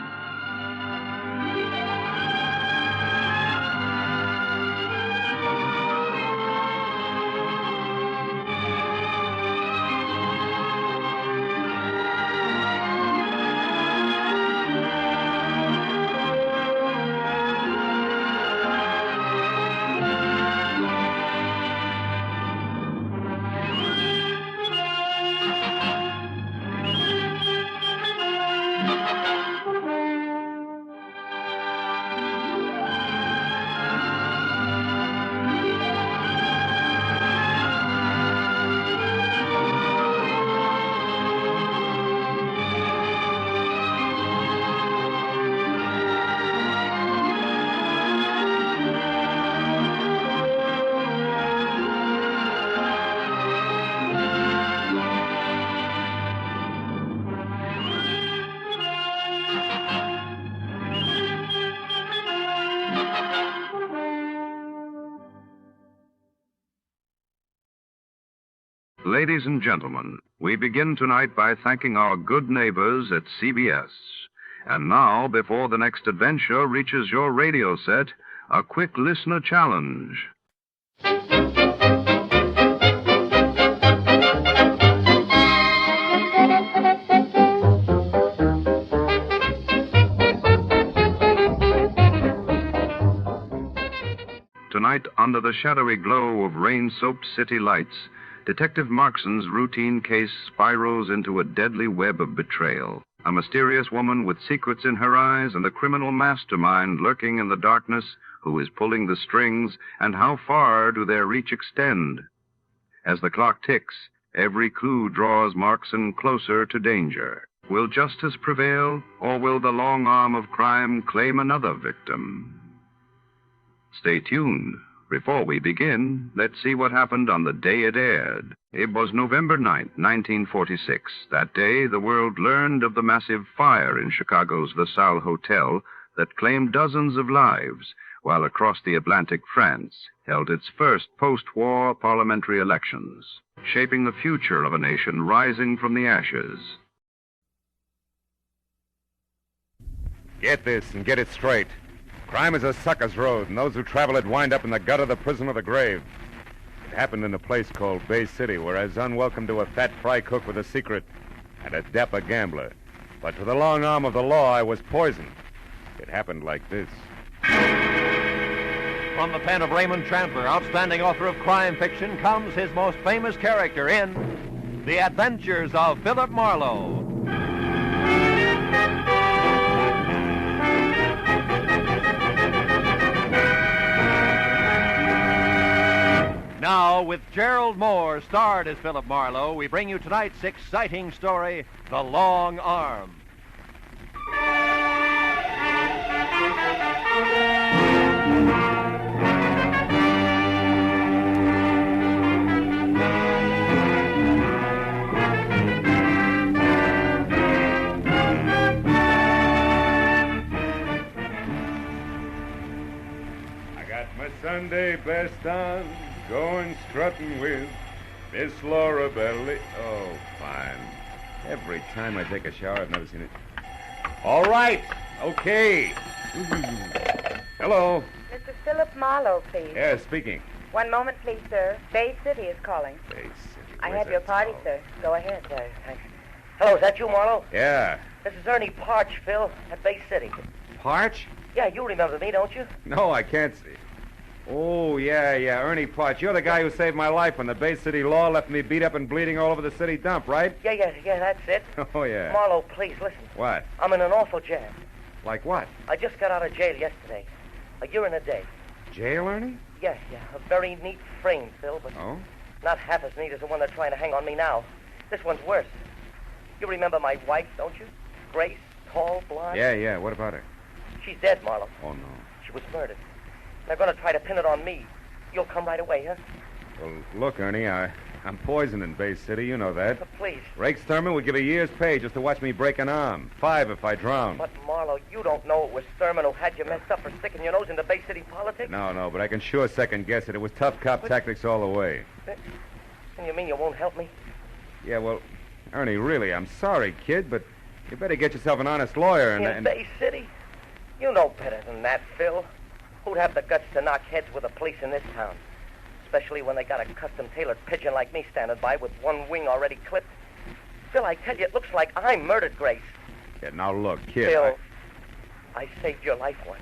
Ladies and gentlemen, we begin tonight by thanking our good neighbors at CBS. And now, before the next adventure reaches your radio set, a quick listener challenge. Tonight, under the shadowy glow of rain-soaked city lights, Detective Markson's routine case spirals into a deadly web of betrayal. A mysterious woman with secrets in her eyes and a criminal mastermind lurking in the darkness who is pulling the strings, and how far do their reach extend? As the clock ticks, every clue draws Markson closer to danger. Will justice prevail, or will the long arm of crime claim another victim? Stay tuned. Before we begin, let's see what happened on the day it aired. It was November 9th, 1946. That day, the world learned of the massive fire in Chicago's La Salle Hotel that claimed dozens of lives, while across the Atlantic, France held its first post-war parliamentary elections, shaping the future of a nation rising from the ashes. Get this and get it straight. Crime is a sucker's road, and those who travel it wind up in the gutter, the prison, or the grave. It happened in a place called Bay City, where I was unwelcome to a fat fry cook with a secret and a dapper gambler. But to the long arm of the law, I was poisoned. It happened like this. From the pen of Raymond Chandler, outstanding author of crime fiction, comes his most famous character in The Adventures of Philip Marlowe. Now, with Gerald Moore starred as Philip Marlowe, we bring you tonight's exciting story, The Long Arm. I got my Sunday best on, going strutting with Miss Laura Belly. Oh, fine. Every time I take a shower, I've never seen it. All right. Okay. Hello. Mr. Philip Marlowe, please. Yeah, speaking. One moment, please, sir. Bay City is calling. Bay City. I Where's have your that party, town? sir. Go ahead. Hello, is that you, Marlowe? Yeah. This is Ernie Parch, Phil, at Bay City. Parch? Yeah, you remember me, don't you? No, I can't see. Oh, yeah, Ernie Parch. You're the guy who saved my life when the Bay City law left me beat up and bleeding all over the city dump, right? Yeah, that's it. Oh, yeah. Marlowe, please, listen. What? I'm in an awful jam. Like what? I just got out of jail yesterday. A year and a day. Jail, Ernie? Yeah. A very neat frame, Phil, but Oh? not half as neat as the one they're trying to hang on me now. This one's worse. You remember my wife, don't you? Grace, tall, blonde. Yeah. What about her? She's dead, Marlowe. Oh, no. She was murdered. They're going to try to pin it on me. You'll come right away, huh? Well, look, Ernie, I'm poisoned in Bay City. You know that. Please. Rake Thurman would give a year's pay just to watch me break an arm. 5 if I drown. But, Marlowe, you don't know it was Thurman who had you messed up for sticking your nose into Bay City politics? No, but I can sure second guess it. It was tough cop tactics all the way. And you mean you won't help me? Yeah, well, Ernie, really, I'm sorry, kid, but you better get yourself an honest lawyer In Bay City? You know better than that, Phil. Who'd have the guts to knock heads with the police in this town? Especially when they got a custom-tailored pigeon like me standing by with one wing already clipped. Phil, I tell you, it looks like I murdered Grace. Yeah, now look, kid. Phil, I saved your life once.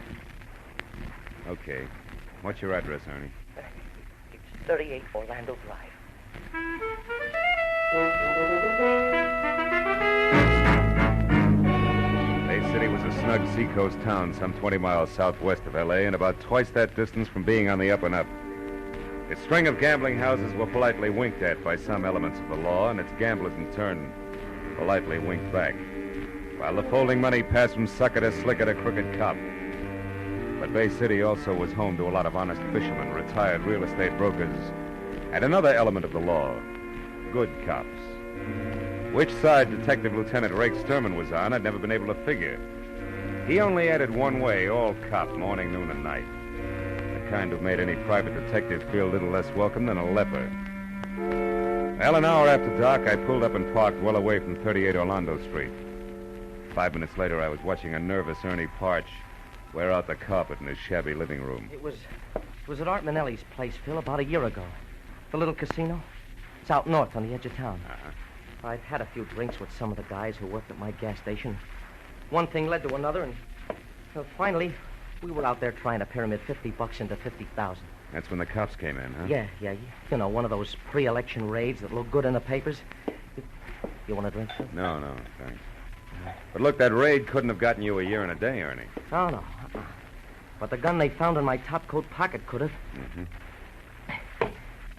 Okay. What's your address, Ernie? It's 38 Orlando Drive. Bay City was a snug seacoast town some 20 miles southwest of L.A. and about twice that distance from being on the up and up. Its string of gambling houses were politely winked at by some elements of the law, and its gamblers in turn politely winked back, while the folding money passed from sucker to slicker to crooked cop. But Bay City also was home to a lot of honest fishermen, retired real estate brokers, and another element of the law, good cops. Which side Detective Lieutenant Rake Sturman was on, I'd never been able to figure. He only added one way, all cop, morning, noon, and night. The kind who made any private detective feel a little less welcome than a leper. Well, an hour after dark, I pulled up and parked well away from 38 Orlando Street. 5 minutes later, I was watching a nervous Ernie Parch wear out the carpet in his shabby living room. It was at Art Manelli's place, Phil, about a year ago. The little casino. It's out north on the edge of town. I'd had a few drinks with some of the guys who worked at my gas station. One thing led to another, and finally, we were out there trying to pyramid $50 into $50,000. That's when the cops came in, huh? Yeah. You know, one of those pre-election raids that look good in the papers. You want a drink, Phil? No, thanks. But look, that raid couldn't have gotten you a year and a day, Ernie. Oh, no. But the gun they found in my topcoat pocket could have. Mm-hmm.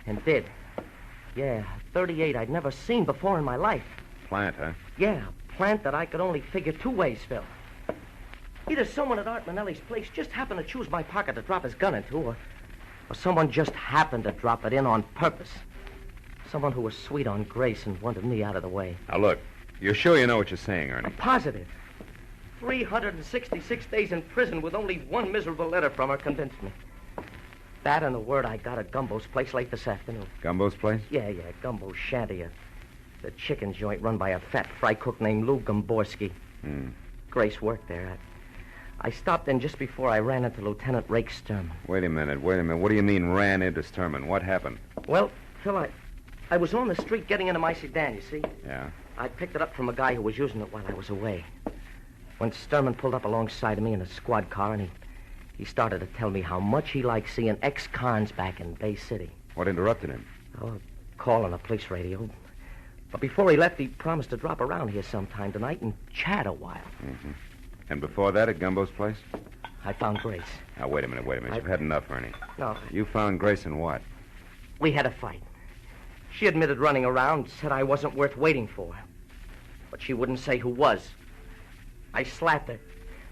And did. Yeah, 38 I'd never seen before in my life. Plant, huh? Yeah, a plant that I could only figure two ways, Phil. Either someone at Art Manelli's place just happened to choose my pocket to drop his gun into, or someone just happened to drop it in on purpose. Someone who was sweet on Grace and wanted me out of the way. Now, look, you're sure you know what you're saying, Ernie? I'm positive. 366 days in prison with only one miserable letter from her convinced me. That and the word I got at Gumbo's place late this afternoon. Gumbo's place? Yeah, Gumbo's shanty. The chicken joint run by a fat fry cook named Lou Gomborski. Grace worked there. I stopped in just before I ran into Lieutenant Rake Sturman. Wait a minute. What do you mean ran into Sturman? What happened? Well, Phil, I was on the street getting into my sedan, you see? Yeah. I picked it up from a guy who was using it while I was away. When Sturman pulled up alongside of me in a squad car, and he started to tell me how much he liked seeing ex-cons back in Bay City. What interrupted him? Oh, a call on the police radio. But before he left, he promised to drop around here sometime tonight and chat a while. Mm-hmm. And before that, at Gumbo's place? I found Grace. Now, wait a minute. You've had enough, Ernie. No. You found Grace in what? We had a fight. She admitted running around, said I wasn't worth waiting for. But she wouldn't say who was. I slapped her.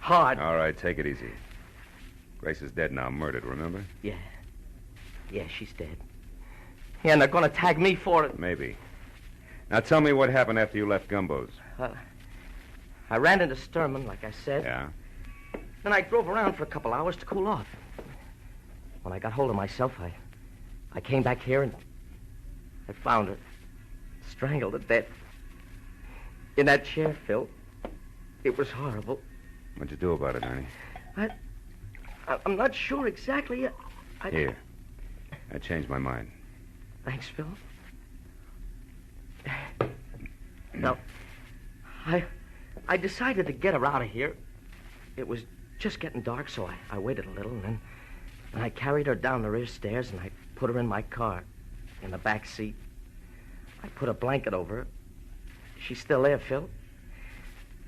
Hard. All right, take it easy. Grace is dead now, murdered, remember? Yeah. Yeah, she's dead. Yeah, and they're going to tag me for it. Maybe. Now, tell me what happened after you left Gumbo's. I ran into Sturman, like I said. Yeah? Then I drove around for a couple hours to cool off. When I got hold of myself, I came back here and I found her strangled to death. In that chair, Phil. It was horrible. What'd you do about it, Ernie? I'm not sure exactly. Here. I changed my mind. Thanks, Phil. No. I decided to get her out of here. It was just getting dark, so I waited a little, and then I carried her down the rear stairs, and I put her in my car, in the back seat. I put a blanket over her. She's still there, Phil.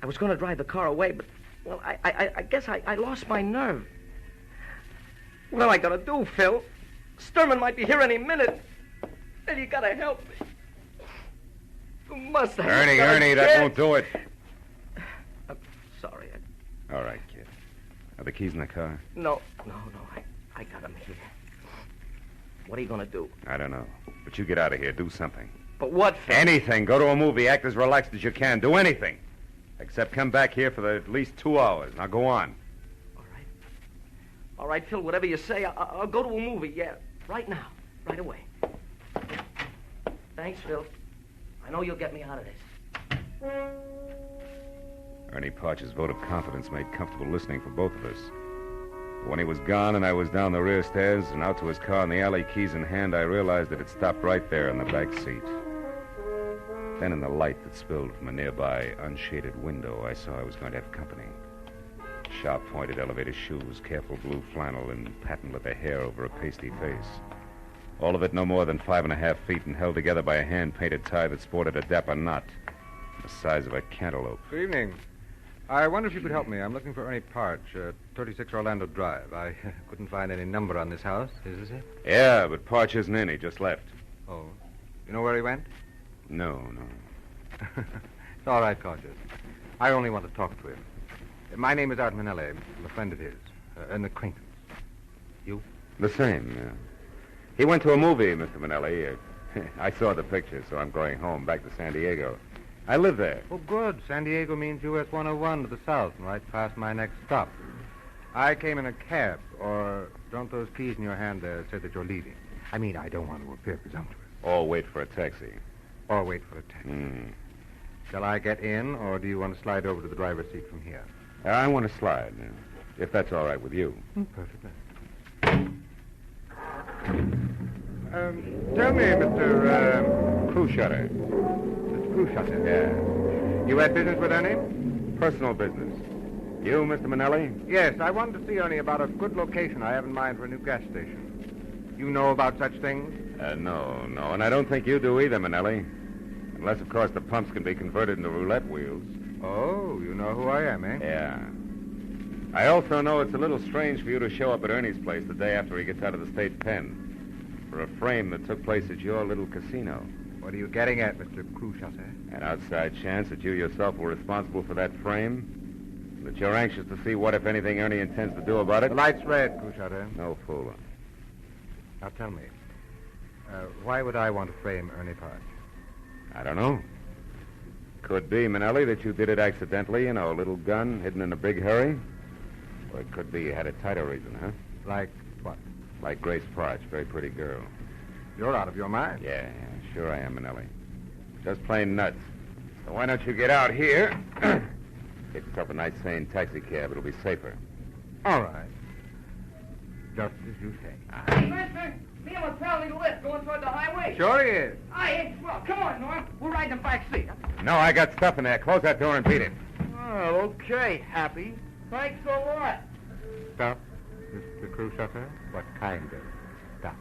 I was going to drive the car away, but, well, I guess I lost my nerve. What am I going to do, Phil? Sturman might be here any minute. And you got to help me. You must have... Ernie, that won't do it. I'm sorry. All right, kid. Are the keys in the car? No. I got them here. What are you going to do? I don't know. But you get out of here. Do something. But what, Phil? Anything. Go to a movie. Act as relaxed as you can. Do anything. Except come back here for at least 2 hours. Now go on. All right, Phil, whatever you say, I'll go to a movie, yeah. Right now. Right away. Thanks, Phil. I know you'll get me out of this. Ernie Parch's vote of confidence made comfortable listening for both of us. When he was gone and I was down the rear stairs and out to his car in the alley, keys in hand, I realized that it stopped right there in the back seat. Then in the light that spilled from a nearby unshaded window, I saw I was going to have company. Sharp-pointed elevator shoes, careful blue flannel, and patent leather hair over a pasty face. All of it no more than 5.5 feet and held together by a hand-painted tie that sported a dapper knot the size of a cantaloupe. Good evening. I wonder if you could help me. I'm looking for Ernie Parch, 36 Orlando Drive. I couldn't find any number on this house. Is this it? Yeah, but Parch isn't in. He just left. Oh. You know where he went? No. It's all right, Cautious. I only want to talk to him. My name is Art Manelli. I'm a friend of his. An acquaintance. You? The same, yeah. He went to a movie, Mr. Manelli. I saw the picture, so I'm going home, back to San Diego. I live there. Oh, good. San Diego means US 101 to the south and right past my next stop. I came in a cab, or don't those keys in your hand there say that you're leaving? I mean, I don't want to appear presumptuous. Or wait for a taxi. Or wait for a taxi. Shall I get in, or do you want to slide over to the driver's seat from here? I want to slide, if that's all right with you. Perfectly. Tell me, Mr. Cruishutter. Mr. Cruishutter? Yeah. You had business with Ernie? Personal business. You, Mr. Manelli? Yes, I wanted to see Ernie about a good location I have in mind for a new gas station. You know about such things? No, and I don't think you do either, Manelli. Unless, of course, the pumps can be converted into roulette wheels. Oh, you know who I am, eh? Yeah. I also know it's a little strange for you to show up at Ernie's place the day after he gets out of the state pen for a frame that took place at your little casino. What are you getting at, Mr. Cruishutter? An outside chance that you yourself were responsible for that frame? That you're anxious to see what, if anything, Ernie intends to do about it? The light's red, Cruishutter. No fooling. Now tell me, why would I want to frame Ernie Parch? I don't know. Could be, Manelli, that you did it accidentally, a little gun hidden in a big hurry. Or it could be you had a tighter reason, huh? Like what? Like Grace Parch, very pretty girl. You're out of your mind. Yeah, sure I am, Manelli. Just plain nuts. So why don't you get out here? Get yourself a nice, sane taxi cab. It'll be safer. All right. Just as you say. Mister, me and my pal need a lift going toward the highway. Sure he is. Aye, well, come on, Noir. We'll ride in the back seat. No, I got stuff in there. Close that door and beat it. Oh, okay, Happy. Thanks a lot. Stuff, Mr. Cruishutter? What kind of stuff?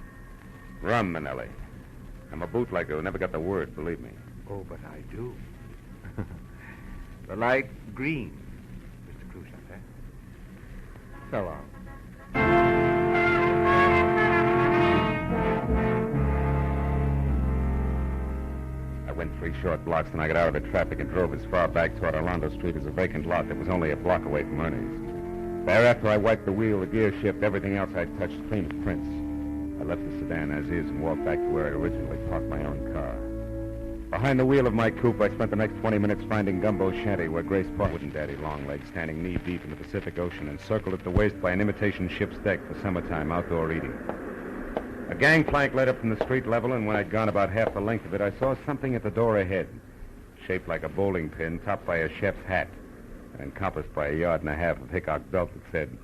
Rum, Manelli. I'm a bootlegger who never got the word, believe me. Oh, but I do. The light green, Mr. Cruishutter. So long. I went 3 short blocks, then I got out of the traffic and drove as far back toward Orlando Street as a vacant lot that was only a block away from Ernie's. Thereafter, I wiped the wheel, the gear shift, everything else I touched clean as prints. I left the sedan as is and walked back to where I originally parked my own car. Behind the wheel of my coupe, I spent the next 20 minutes finding Gumbo's shanty, where Grace Parch and Daddy Longlegs, standing knee-deep in the Pacific Ocean, encircled at the waist by an imitation ship's deck for summertime outdoor eating. A gangplank led up from the street level, and when I'd gone about half the length of it, I saw something at the door ahead. shaped like a bowling pin, topped by a chef's hat, and encompassed by 1.5 yards of Hickok belt that said,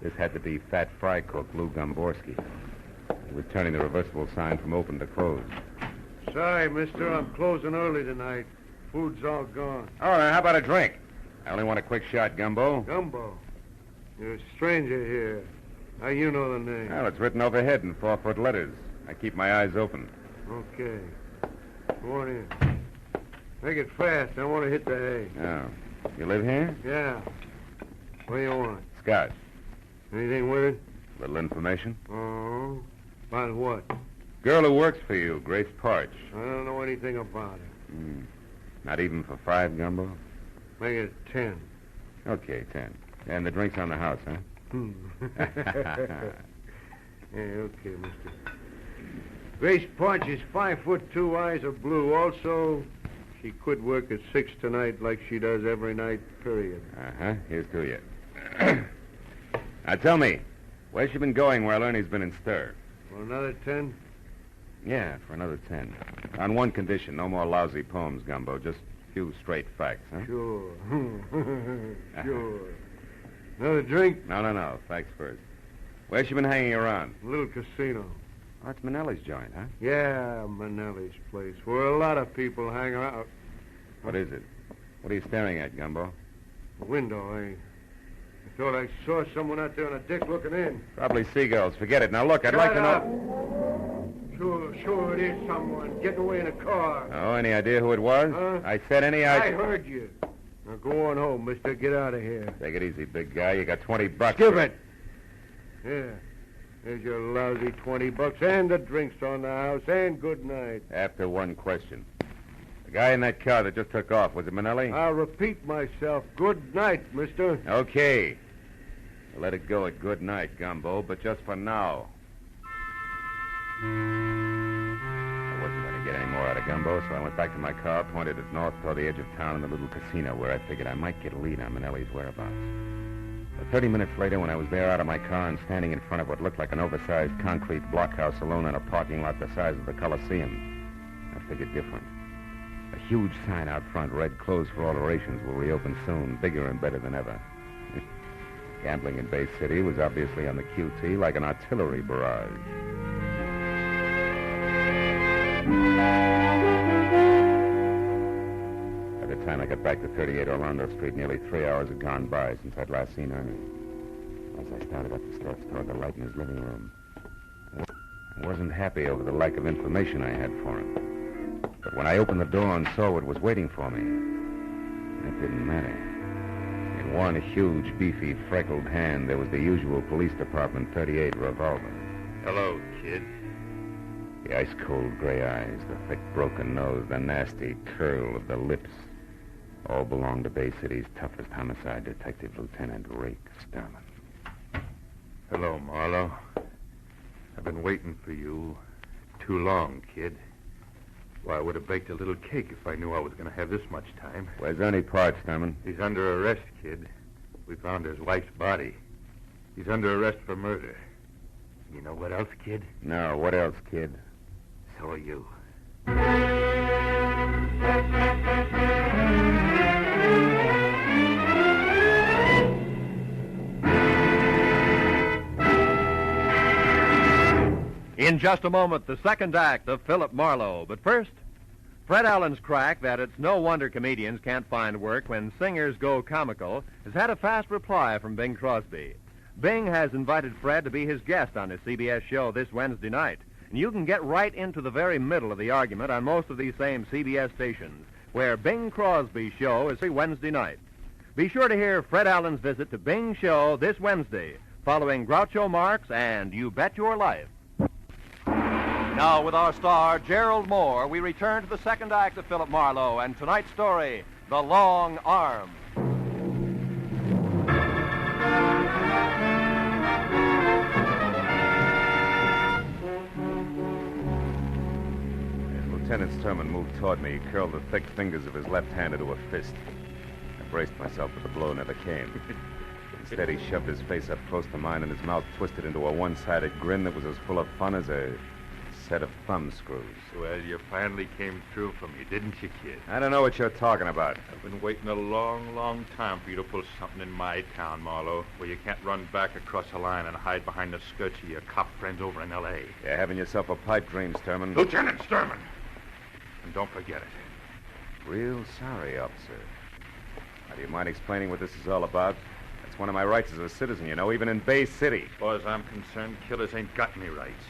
"This had to be fat fry cook Lou Gomborski." He was turning the reversible sign from open to close. Sorry, mister, I'm closing early tonight. Food's all gone. Oh, now how about a drink? I only want a quick shot, Gumbo. Gumbo? You're a stranger here. How you know the name? Well, it's written overhead in 4-foot letters. I keep my eyes open. Okay. Go on in. Make it fast. I want to hit the hay. Oh. You live here? Yeah. What do you want? Scotch. Anything with it? Little information. Oh. About what? Girl who works for you, Grace Parch. I don't know anything about it. Not even for 5, Gumbo? Make it 10. Okay, 10. And the drink's on the house, huh? Yeah, okay, mister. Grace Parch is 5'2", eyes are blue. Also, she quit work at 6 tonight like she does every night, period. Uh-huh. Here's to you. Now tell me, where's she been going while Ernie's been in stir? For another 10? Yeah, for another 10. On one condition, no more lousy poems, Gumbo. Just a few straight facts, huh? Sure. Sure. Another drink? No. Facts first. Where's she been hanging around? A little casino. Oh, it's Manelli's joint, huh? Yeah, Manelli's place, where a lot of people hang out. What is it? What are you staring at, Gumbo? A window, I thought I saw someone out there on a deck looking in. Probably seagulls. Forget it. Now, look, I'd like to know... Sure, it is someone getting away in a car. Oh, any idea who it was? Huh? I said any I idea... heard you. Now, go on home, mister. Get out of here. Take it easy, big guy. You got $20. Give it. Yeah. There's your lousy $20 and the drinks on the house, and good night. After one question. The guy in that car that just took off, was it Manelli? I'll repeat myself. Good night, mister. Okay. We'll let it go at good night, Gumbo, but just for now. I wasn't going to get any more out of Gumbo, so I went back to my car, pointed it north toward the edge of town in the little casino where I figured I might get a lead on Manelli's whereabouts. But 30 minutes later, when I was there out of my car and standing in front of what looked like an oversized concrete blockhouse alone in a parking lot the size of the Coliseum, I figured different. A huge sign out front read, "Closed for alterations, will reopen soon, bigger and better than ever." Gambling in Bay City was obviously on the QT like an artillery barrage. By the time I got back to 38 Orlando Street, nearly 3 hours had gone by since I'd last seen Ernie. As I started up the steps toward the light in his living room, I wasn't happy over the lack of information I had for him. But when I opened the door and saw what was waiting for me, it didn't matter. In one huge, beefy, freckled hand, there was the usual police department .38 revolver. Hello, kid. The ice-cold gray eyes, the thick, broken nose, the nasty curl of the lips, all belonged to Bay City's toughest homicide detective, Lieutenant Rake Sterling. Hello, Marlowe. I've been waiting for you too long, kid. Why, I would have baked a little cake if I knew I was going to have this much time. Where's Ernie Parch, Sterling? He's under arrest, kid. We found his wife's body. He's under arrest for murder. You know what else, kid? No, what else, kid? So are you. In just a moment, the second act of Philip Marlowe. But first, Fred Allen's crack that it's no wonder comedians can't find work when singers go comical has had a fast reply from Bing Crosby. Bing has invited Fred to be his guest on his CBS show this Wednesday night. And you can get right into the very middle of the argument on most of these same CBS stations, where Bing Crosby's show is every Wednesday night. Be sure to hear Fred Allen's visit to Bing's show this Wednesday, following Groucho Marx and You Bet Your Life. Now, with our star, Gerald Moore, we return to the second act of Philip Marlowe and tonight's story, The Long Arm. Lieutenant Sturman moved toward me. He curled the thick fingers of his left hand into a fist. I braced myself, but the blow never came. Instead, he shoved his face up close to mine, and his mouth twisted into a one-sided grin that was as full of fun as a set of thumb screws. Well, you finally came through for me, didn't you, kid? I don't know what you're talking about. I've been waiting a long, long time for you to pull something in my town, Marlowe, where you can't run back across the line and hide behind the skirts of your cop friends over in L.A. You're having yourself a pipe dream, Sturman. Lieutenant Sturman! And don't forget it. Real sorry, officer. Now, do you mind explaining what this is all about? That's one of my rights as a citizen, you know, even in Bay City. As far as I'm concerned, killers ain't got any rights.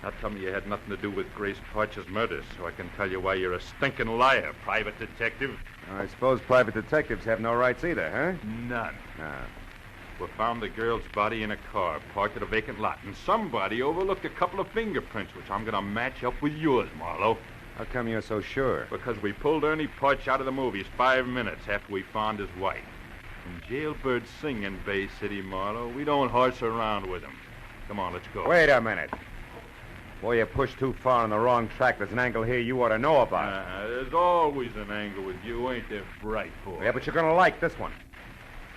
Now tell me you had nothing to do with Grace Parch's murder, so I can tell you why you're a stinking liar, private detective. I suppose private detectives have no rights either, huh? None. Ah. We found the girl's body in a car parked at a vacant lot, and somebody overlooked a couple of fingerprints, which I'm going to match up with yours, Marlowe. How come you're so sure? Because we pulled Ernie Parch out of the movies 5 minutes after we found his wife. And jailbirds sing in Bay City, Marlowe. We don't horse around with them. Come on, let's go. Wait a minute. Boy, you pushed too far on the wrong track. There's an angle here you ought to know about. There's always an angle with you, ain't there, bright boy? Yeah, but you're going to like this one.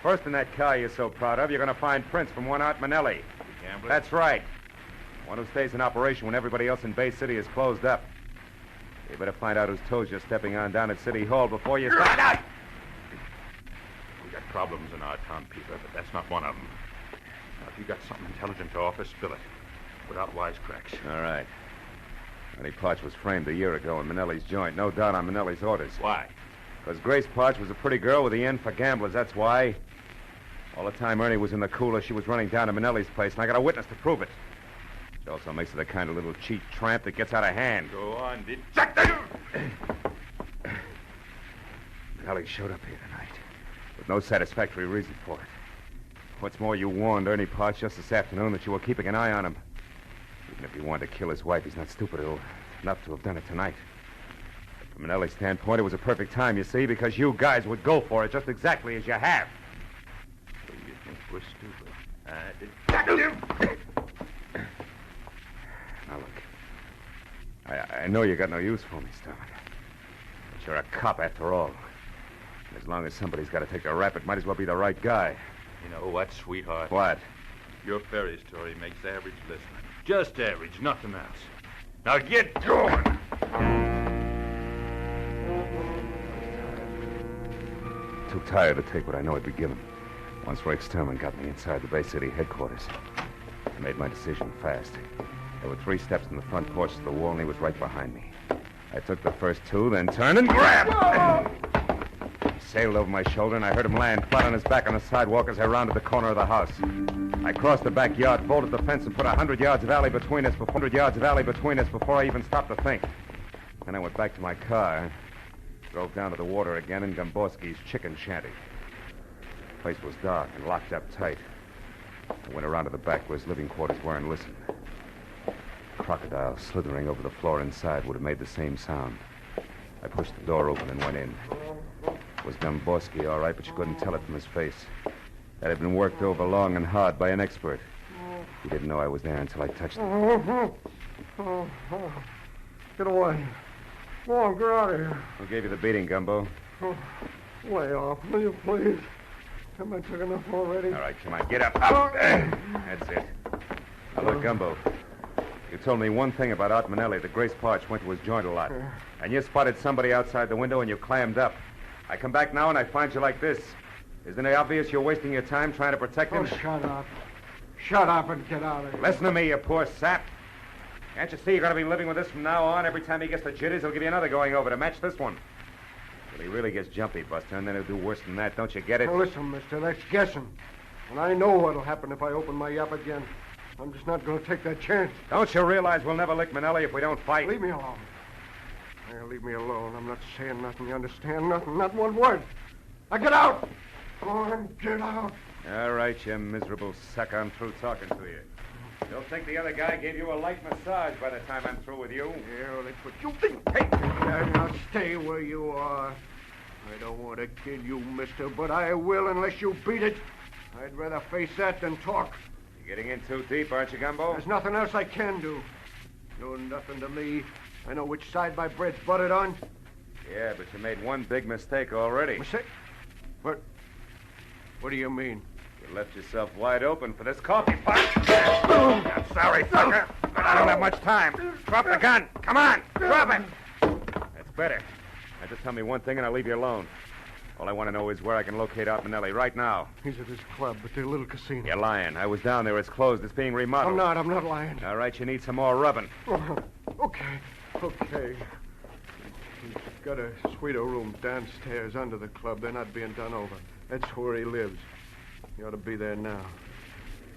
First in that car you're so proud of, you're going to find prints from one Art Manelli. Gambler? That's right. One who stays in operation when everybody else in Bay City is closed up. You better find out whose toes you're stepping on down at City Hall before you start. We got problems in our town, Peter, but that's not one of them. Now, if you got something intelligent to offer, spill it. Without wisecracks. All right. Ernie Parch was framed a year ago in Manelli's joint. No doubt on Manelli's orders. Why? Because Grace Parch was a pretty girl with the end for gamblers, that's why. All the time Ernie was in the cooler, she was running down to Manelli's place, and I got a witness to prove it. She also makes her the kind of little cheat tramp that gets out of hand. Go on, did... Manelli showed up here tonight with no satisfactory reason for it. What's more, you warned Ernie Parch just this afternoon that you were keeping an eye on him. Even if he wanted to kill his wife, he's not stupid enough to have done it tonight. But from Manelli's standpoint, it was a perfect time, you see, because you guys would go for it just exactly as you have. So you think we're stupid? Now, look. I know you got no use for me, Stefano. But you're a cop after all. And as long as somebody's got to take the rap, it might as well be the right guy. You know what, sweetheart? What? Your fairy story makes average listening. Just average, nothing else. Now get going! Too tired to take what I know I'd be given. Once Rick Sturman got me inside the Bay City headquarters, I made my decision fast. There were 3 steps in the front porch to the wall, and he was right behind me. I took the first 2, then turned and grabbed! He sailed over my shoulder, and I heard him land flat on his back on the sidewalk as I rounded the corner of the house. I crossed the backyard, vaulted the fence, and put 100 yards of alley between us before I even stopped to think. Then I went back to my car, drove down to the water again in Gomborski's chicken shanty. The place was dark and locked up tight. I went around to the back where his living quarters were and listened. A crocodile slithering over the floor inside would have made the same sound. I pushed the door open and went in. It was Gomborski, all right, but you couldn't tell it from his face. That had been worked over long and hard by an expert. He didn't know I was there until I touched him. Get away. Go on, get out of here. Who gave you the beating, Gumbo? Lay off, will you, please? Haven't I took enough already? All right, come on, get up. Up. That's it. Now, look, Gumbo. You told me one thing about Art Manelli, that Grace Parch went to his joint a lot. And you spotted somebody outside the window and you clammed up. I come back now and I find you like this. Isn't it obvious you're wasting your time trying to protect him? Oh, shut up. Shut up and get out of here. Listen to me, you poor sap. Can't you see you're going to be living with this from now on? Every time he gets the jitters, he'll give you another going over to match this one. Till he really gets jumpy, Buster, and then he'll do worse than that. Don't you get it? Now, listen, mister, that's guessing. And I know what'll happen if I open my yap again. I'm just not going to take that chance. Don't you realize we'll never lick Manelli if we don't fight? Leave me alone. Yeah, leave me alone. I'm not saying nothing. You understand? Nothing. Not one word. Now get out. Go on, get out. All right, you miserable sucker. I'm through talking to you. You'll think the other guy gave you a light massage by the time I'm through with you. Yeah, well, that's what you think. Hey, now stay where you are. I don't want to kill you, mister, but I will unless you beat it. I'd rather face that than talk. You're getting in too deep, aren't you, Gumbo? There's nothing else I can do. You're nothing to me. I know which side my bread's buttered on. Yeah, but you made one big mistake already. Mistake? What do you mean? You left yourself wide open for this coffee pot. I'm sorry, sucker, but I don't have much time. Drop the gun. Come on, drop it. That's better. Now just tell me one thing and I'll leave you alone. All I want to know is where I can locate Art Manelli right now. He's at his club, at the little casino. You're lying. I was down there. It's closed. It's being remodeled. I'm not lying. All right, you need some more rubbing. Okay. He's got a suite room downstairs under the club. They're not being done over. That's where he lives. He ought to be there now.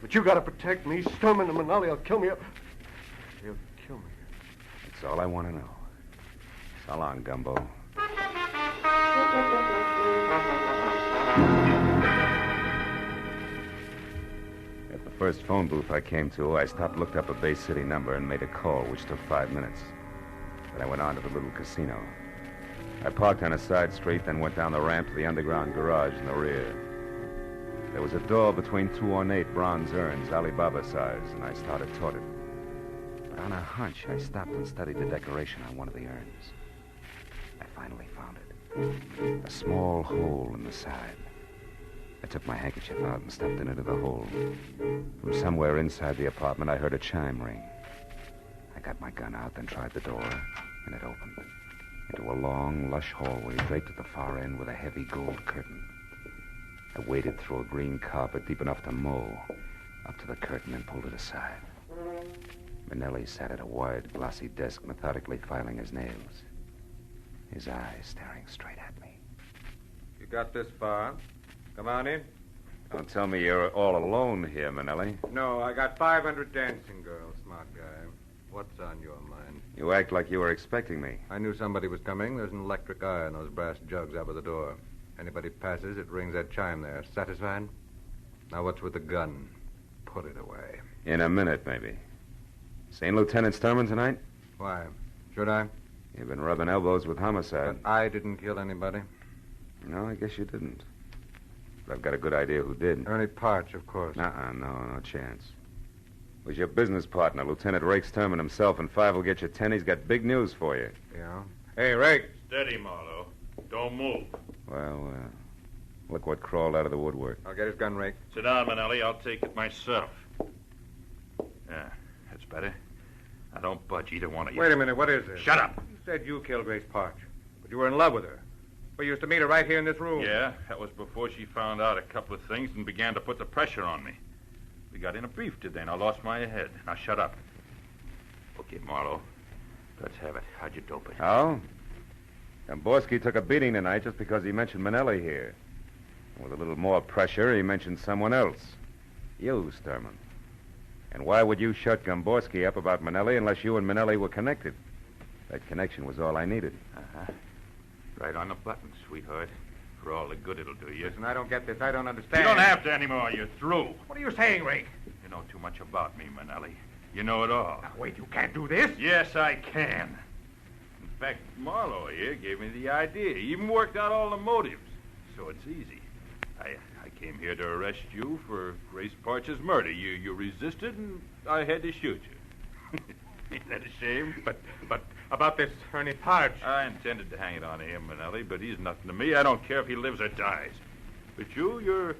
But you got to protect me. Sturman and Manelli will kill me. He'll kill me. That's all I want to know. So long, Gumbo. At the first phone booth I came to, I stopped, looked up a Bay City number, and made a call, which took 5 minutes. Then I went on to the little casino. I parked on a side street, then went down the ramp to the underground garage in the rear. There was a door between two ornate bronze urns, Alibaba size, and I started toward it. But on a hunch, I stopped and studied the decoration on one of the urns. I finally found it. A small hole in the side. I took my handkerchief out and stuffed it into the hole. From somewhere inside the apartment, I heard a chime ring. I got my gun out, then tried the door, and it opened. Into a long, lush hallway draped at the far end with a heavy gold curtain. I waded through a green carpet deep enough to mow, up to the curtain and pulled it aside. Manelli sat at a wide, glossy desk, methodically filing his nails. His eyes staring straight at me. You got this far. Come on in. Don't tell me you're all alone here, Manelli. No, I got 500 dancing girls, smart guy. What's on your mind? You act like you were expecting me. I knew somebody was coming. There's an electric eye on those brass jugs out by the door. Anybody passes, it rings that chime there. Satisfied? Now what's with the gun? Put it away. In a minute, maybe. Seen Lieutenant Sturman tonight? Why? Should I? You've been rubbing elbows with homicide. But I didn't kill anybody. No, I guess you didn't. But I've got a good idea who did. Ernie Parch, of course. No chance. It was your business partner, Lieutenant Rake Sturman himself, and 5 will get you 10. He's got big news for you. Yeah? Hey, Rake. Steady, Marlowe. Don't move. Well, look what crawled out of the woodwork. I'll get his gun, Rake. Sit down, Manelli. I'll take it myself. Yeah, that's better. Now, don't budge, either one of you. Wait a minute. What is this? Shut up. You said you killed Grace Parch, but you were in love with her. We used to meet her right here in this room. Yeah, that was before she found out a couple of things and began to put the pressure on me. We got in a beef today, and I lost my head. Now, shut up. Okay, Marlowe. Let's have it. How'd you dope it? Oh? Gamborski took a beating tonight just because he mentioned Manelli here. With a little more pressure, he mentioned someone else. You, Sturman. And why would you shut Gamborski up about Manelli unless you and Manelli were connected? That connection was all I needed. Uh-huh. Right on the button, sweetheart. For all the good it'll do you. Listen, I don't get this. I don't understand. You don't have to anymore. You're through. What are you saying, Rake? You know too much about me, Manelli. You know it all. Now, wait, you can't do this? Yes, I can. In fact, Marlowe here gave me the idea. He even worked out all the motives. So it's easy. I came here to arrest you for Grace Parch's murder. You resisted, and I had to shoot you. Ain't that a shame? But about this Ernie Parch. I intended to hang it on him, Manelli, but he's nothing to me. I don't care if he lives or dies. But you're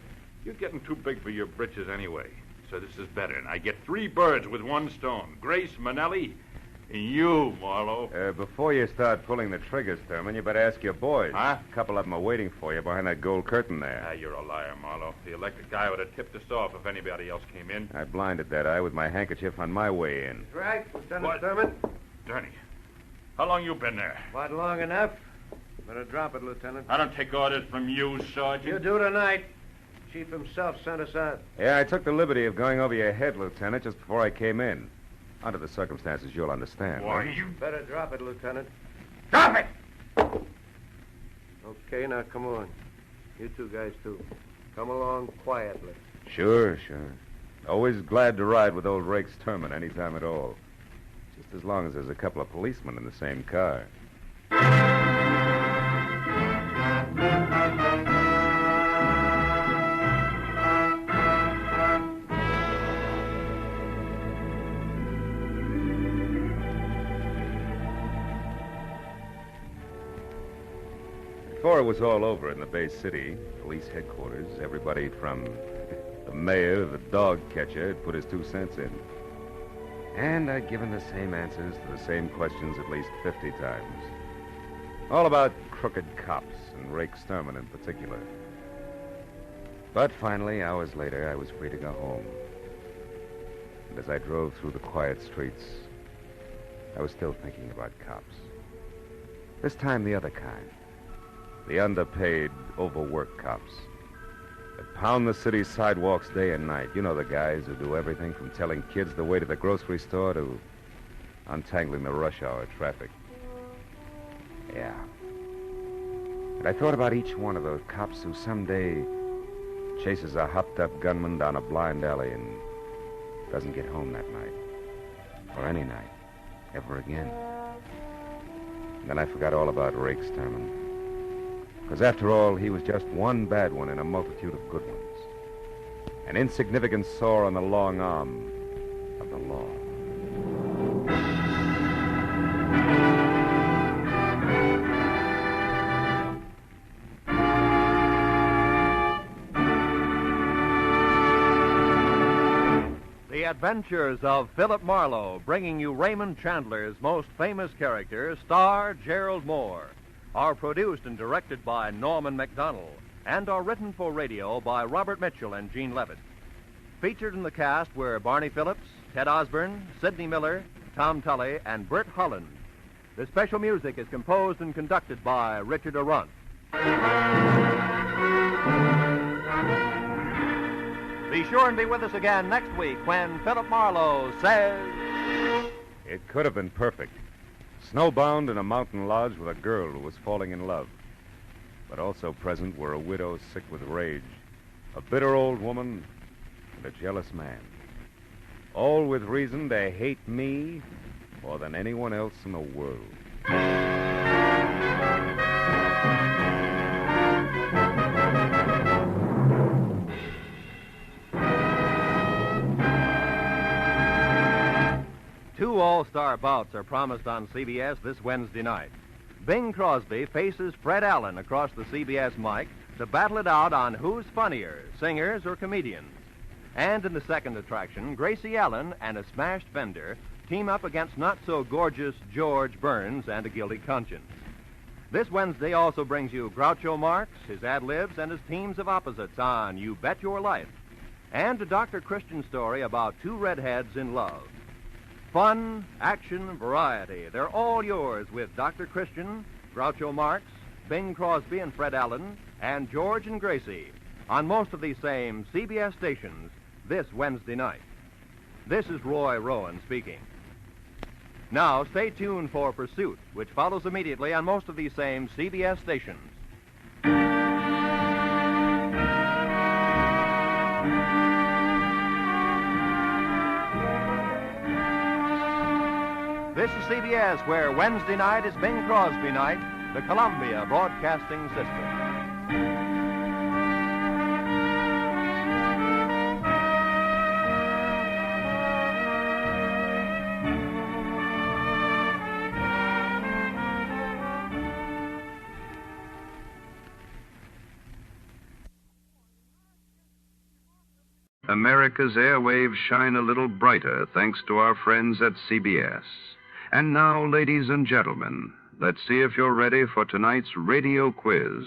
getting too big for your britches anyway. So this is better, and I get 3 birds with 1 stone. Grace, Manelli, and you, Marlowe. Before you start pulling the trigger, Sturman, you better ask your boys. Huh? A couple of them are waiting for you behind that gold curtain there. Ah, you're a liar, Marlowe. The electric guy would have tipped us off if anybody else came in. I blinded that eye with my handkerchief on my way in. Right, Lieutenant What? Sturman. Dirty. How long you been there? About long enough. Better drop it, Lieutenant. I don't take orders from you, Sergeant. You do tonight. Chief himself sent us out. Yeah, I took the liberty of going over your head, Lieutenant, just before I came in. Under the circumstances, you'll understand. Why, right? you... Better drop it, Lieutenant. Drop it! Okay, now come on. You 2 guys, too. Come along quietly. Sure. Always glad to ride with old Rake Sturman any time at all. Just as long as there's a couple of policemen in the same car. Before it was all over in the Bay City, police headquarters, everybody from The mayor, the dog catcher, had put his 2 cents in. And I'd given the same answers to the same questions at least 50 times. All about crooked cops, and Rake Sturman in particular. But finally, hours later, I was free to go home. And as I drove through the quiet streets, I was still thinking about cops. This time the other kind. The underpaid, overworked cops that pound the city's sidewalks day and night. You know the guys who do everything from telling kids the way to the grocery store to untangling the rush hour traffic. Yeah. And I thought about each one of those cops who someday chases a hopped-up gunman down a blind alley and doesn't get home that night. Or any night. Ever again. And then I forgot all about Rake Sturman. Because after all, he was just one bad one in a multitude of good ones. An insignificant sore on the long arm of the law. The Adventures of Philip Marlowe, bringing you Raymond Chandler's most famous character, star Gerald Moore, are produced and directed by Norman MacDonald and are written for radio by Robert Mitchell and Gene Levitt. Featured in the cast were Barney Phillips, Ted Osborne, Sidney Miller, Tom Tully, and Bert Holland. The special music is composed and conducted by Richard Arant. Be sure and be with us again next week when Philip Marlowe says... It could have been perfect. Snowbound in a mountain lodge with a girl who was falling in love. But also present were a widow sick with rage, a bitter old woman, and a jealous man. All with reason to hate me more than anyone else in the world. Two all-star bouts are promised on CBS this Wednesday night. Bing Crosby faces Fred Allen across the CBS mic to battle it out on who's funnier, singers or comedians. And in the second attraction, Gracie Allen and a smashed fender team up against not-so-gorgeous George Burns and a guilty conscience. This Wednesday also brings you Groucho Marx, his ad-libs, and his teams of opposites on You Bet Your Life, and a Dr. Christian story about two redheads in love. Fun, action, variety. They're all yours with Dr. Christian, Groucho Marx, Bing Crosby and Fred Allen, and George and Gracie on most of these same CBS stations this Wednesday night. This is Roy Rowan speaking. Now, stay tuned for Pursuit, which follows immediately on most of these same CBS stations. This is CBS, where Wednesday night is Bing Crosby night, the Columbia Broadcasting System. America's airwaves shine a little brighter thanks to our friends at CBS. And now, ladies and gentlemen, let's see if you're ready for tonight's radio quiz.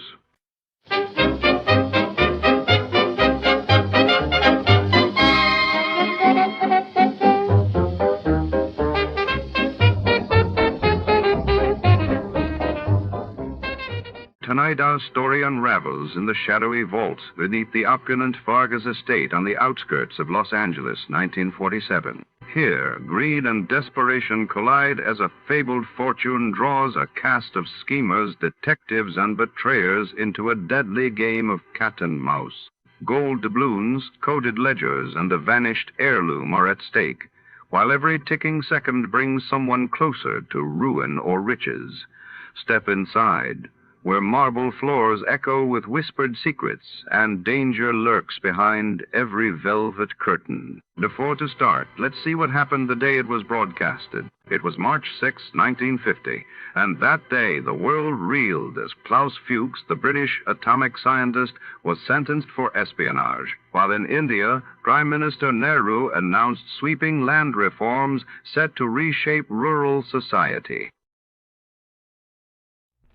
Tonight, our story unravels in the shadowy vault beneath the opulent Vargas estate on the outskirts of Los Angeles, 1947. Here, greed and desperation collide as a fabled fortune draws a cast of schemers, detectives, and betrayers into a deadly game of cat and mouse. Gold doubloons, coded ledgers, and a vanished heirloom are at stake, while every ticking second brings someone closer to ruin or riches. Step inside. where marble floors echo with whispered secrets and danger lurks behind every velvet curtain. Before to start, let's see what happened the day it was broadcasted. It was March 6, 1950, and that day the world reeled as Klaus Fuchs, the British atomic scientist, was sentenced for espionage, while in India, Prime Minister Nehru announced sweeping land reforms set to reshape rural society.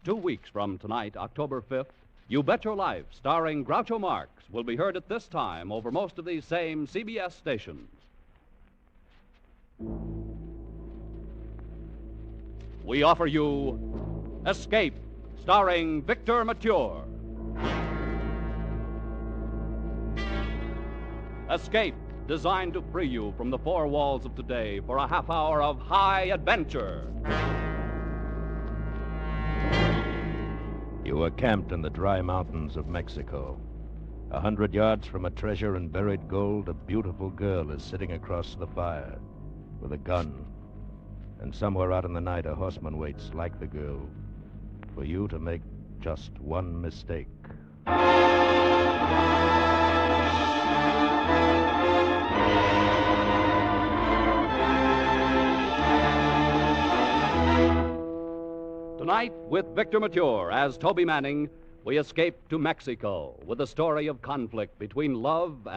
2 weeks from tonight, October 5th, You Bet Your Life, starring Groucho Marx, will be heard at this time over most of these same CBS stations. We offer you Escape, starring Victor Mature. Escape, designed to free you from the four walls of today for a half hour of high adventure. You are camped in the dry mountains of Mexico. 100 yards from a treasure in buried gold, a beautiful girl is sitting across the fire with a gun. And somewhere out in the night, a horseman waits like the girl for you to make just one mistake. Tonight, with Victor Mature as Toby Manning, we escape to Mexico with a story of conflict between love and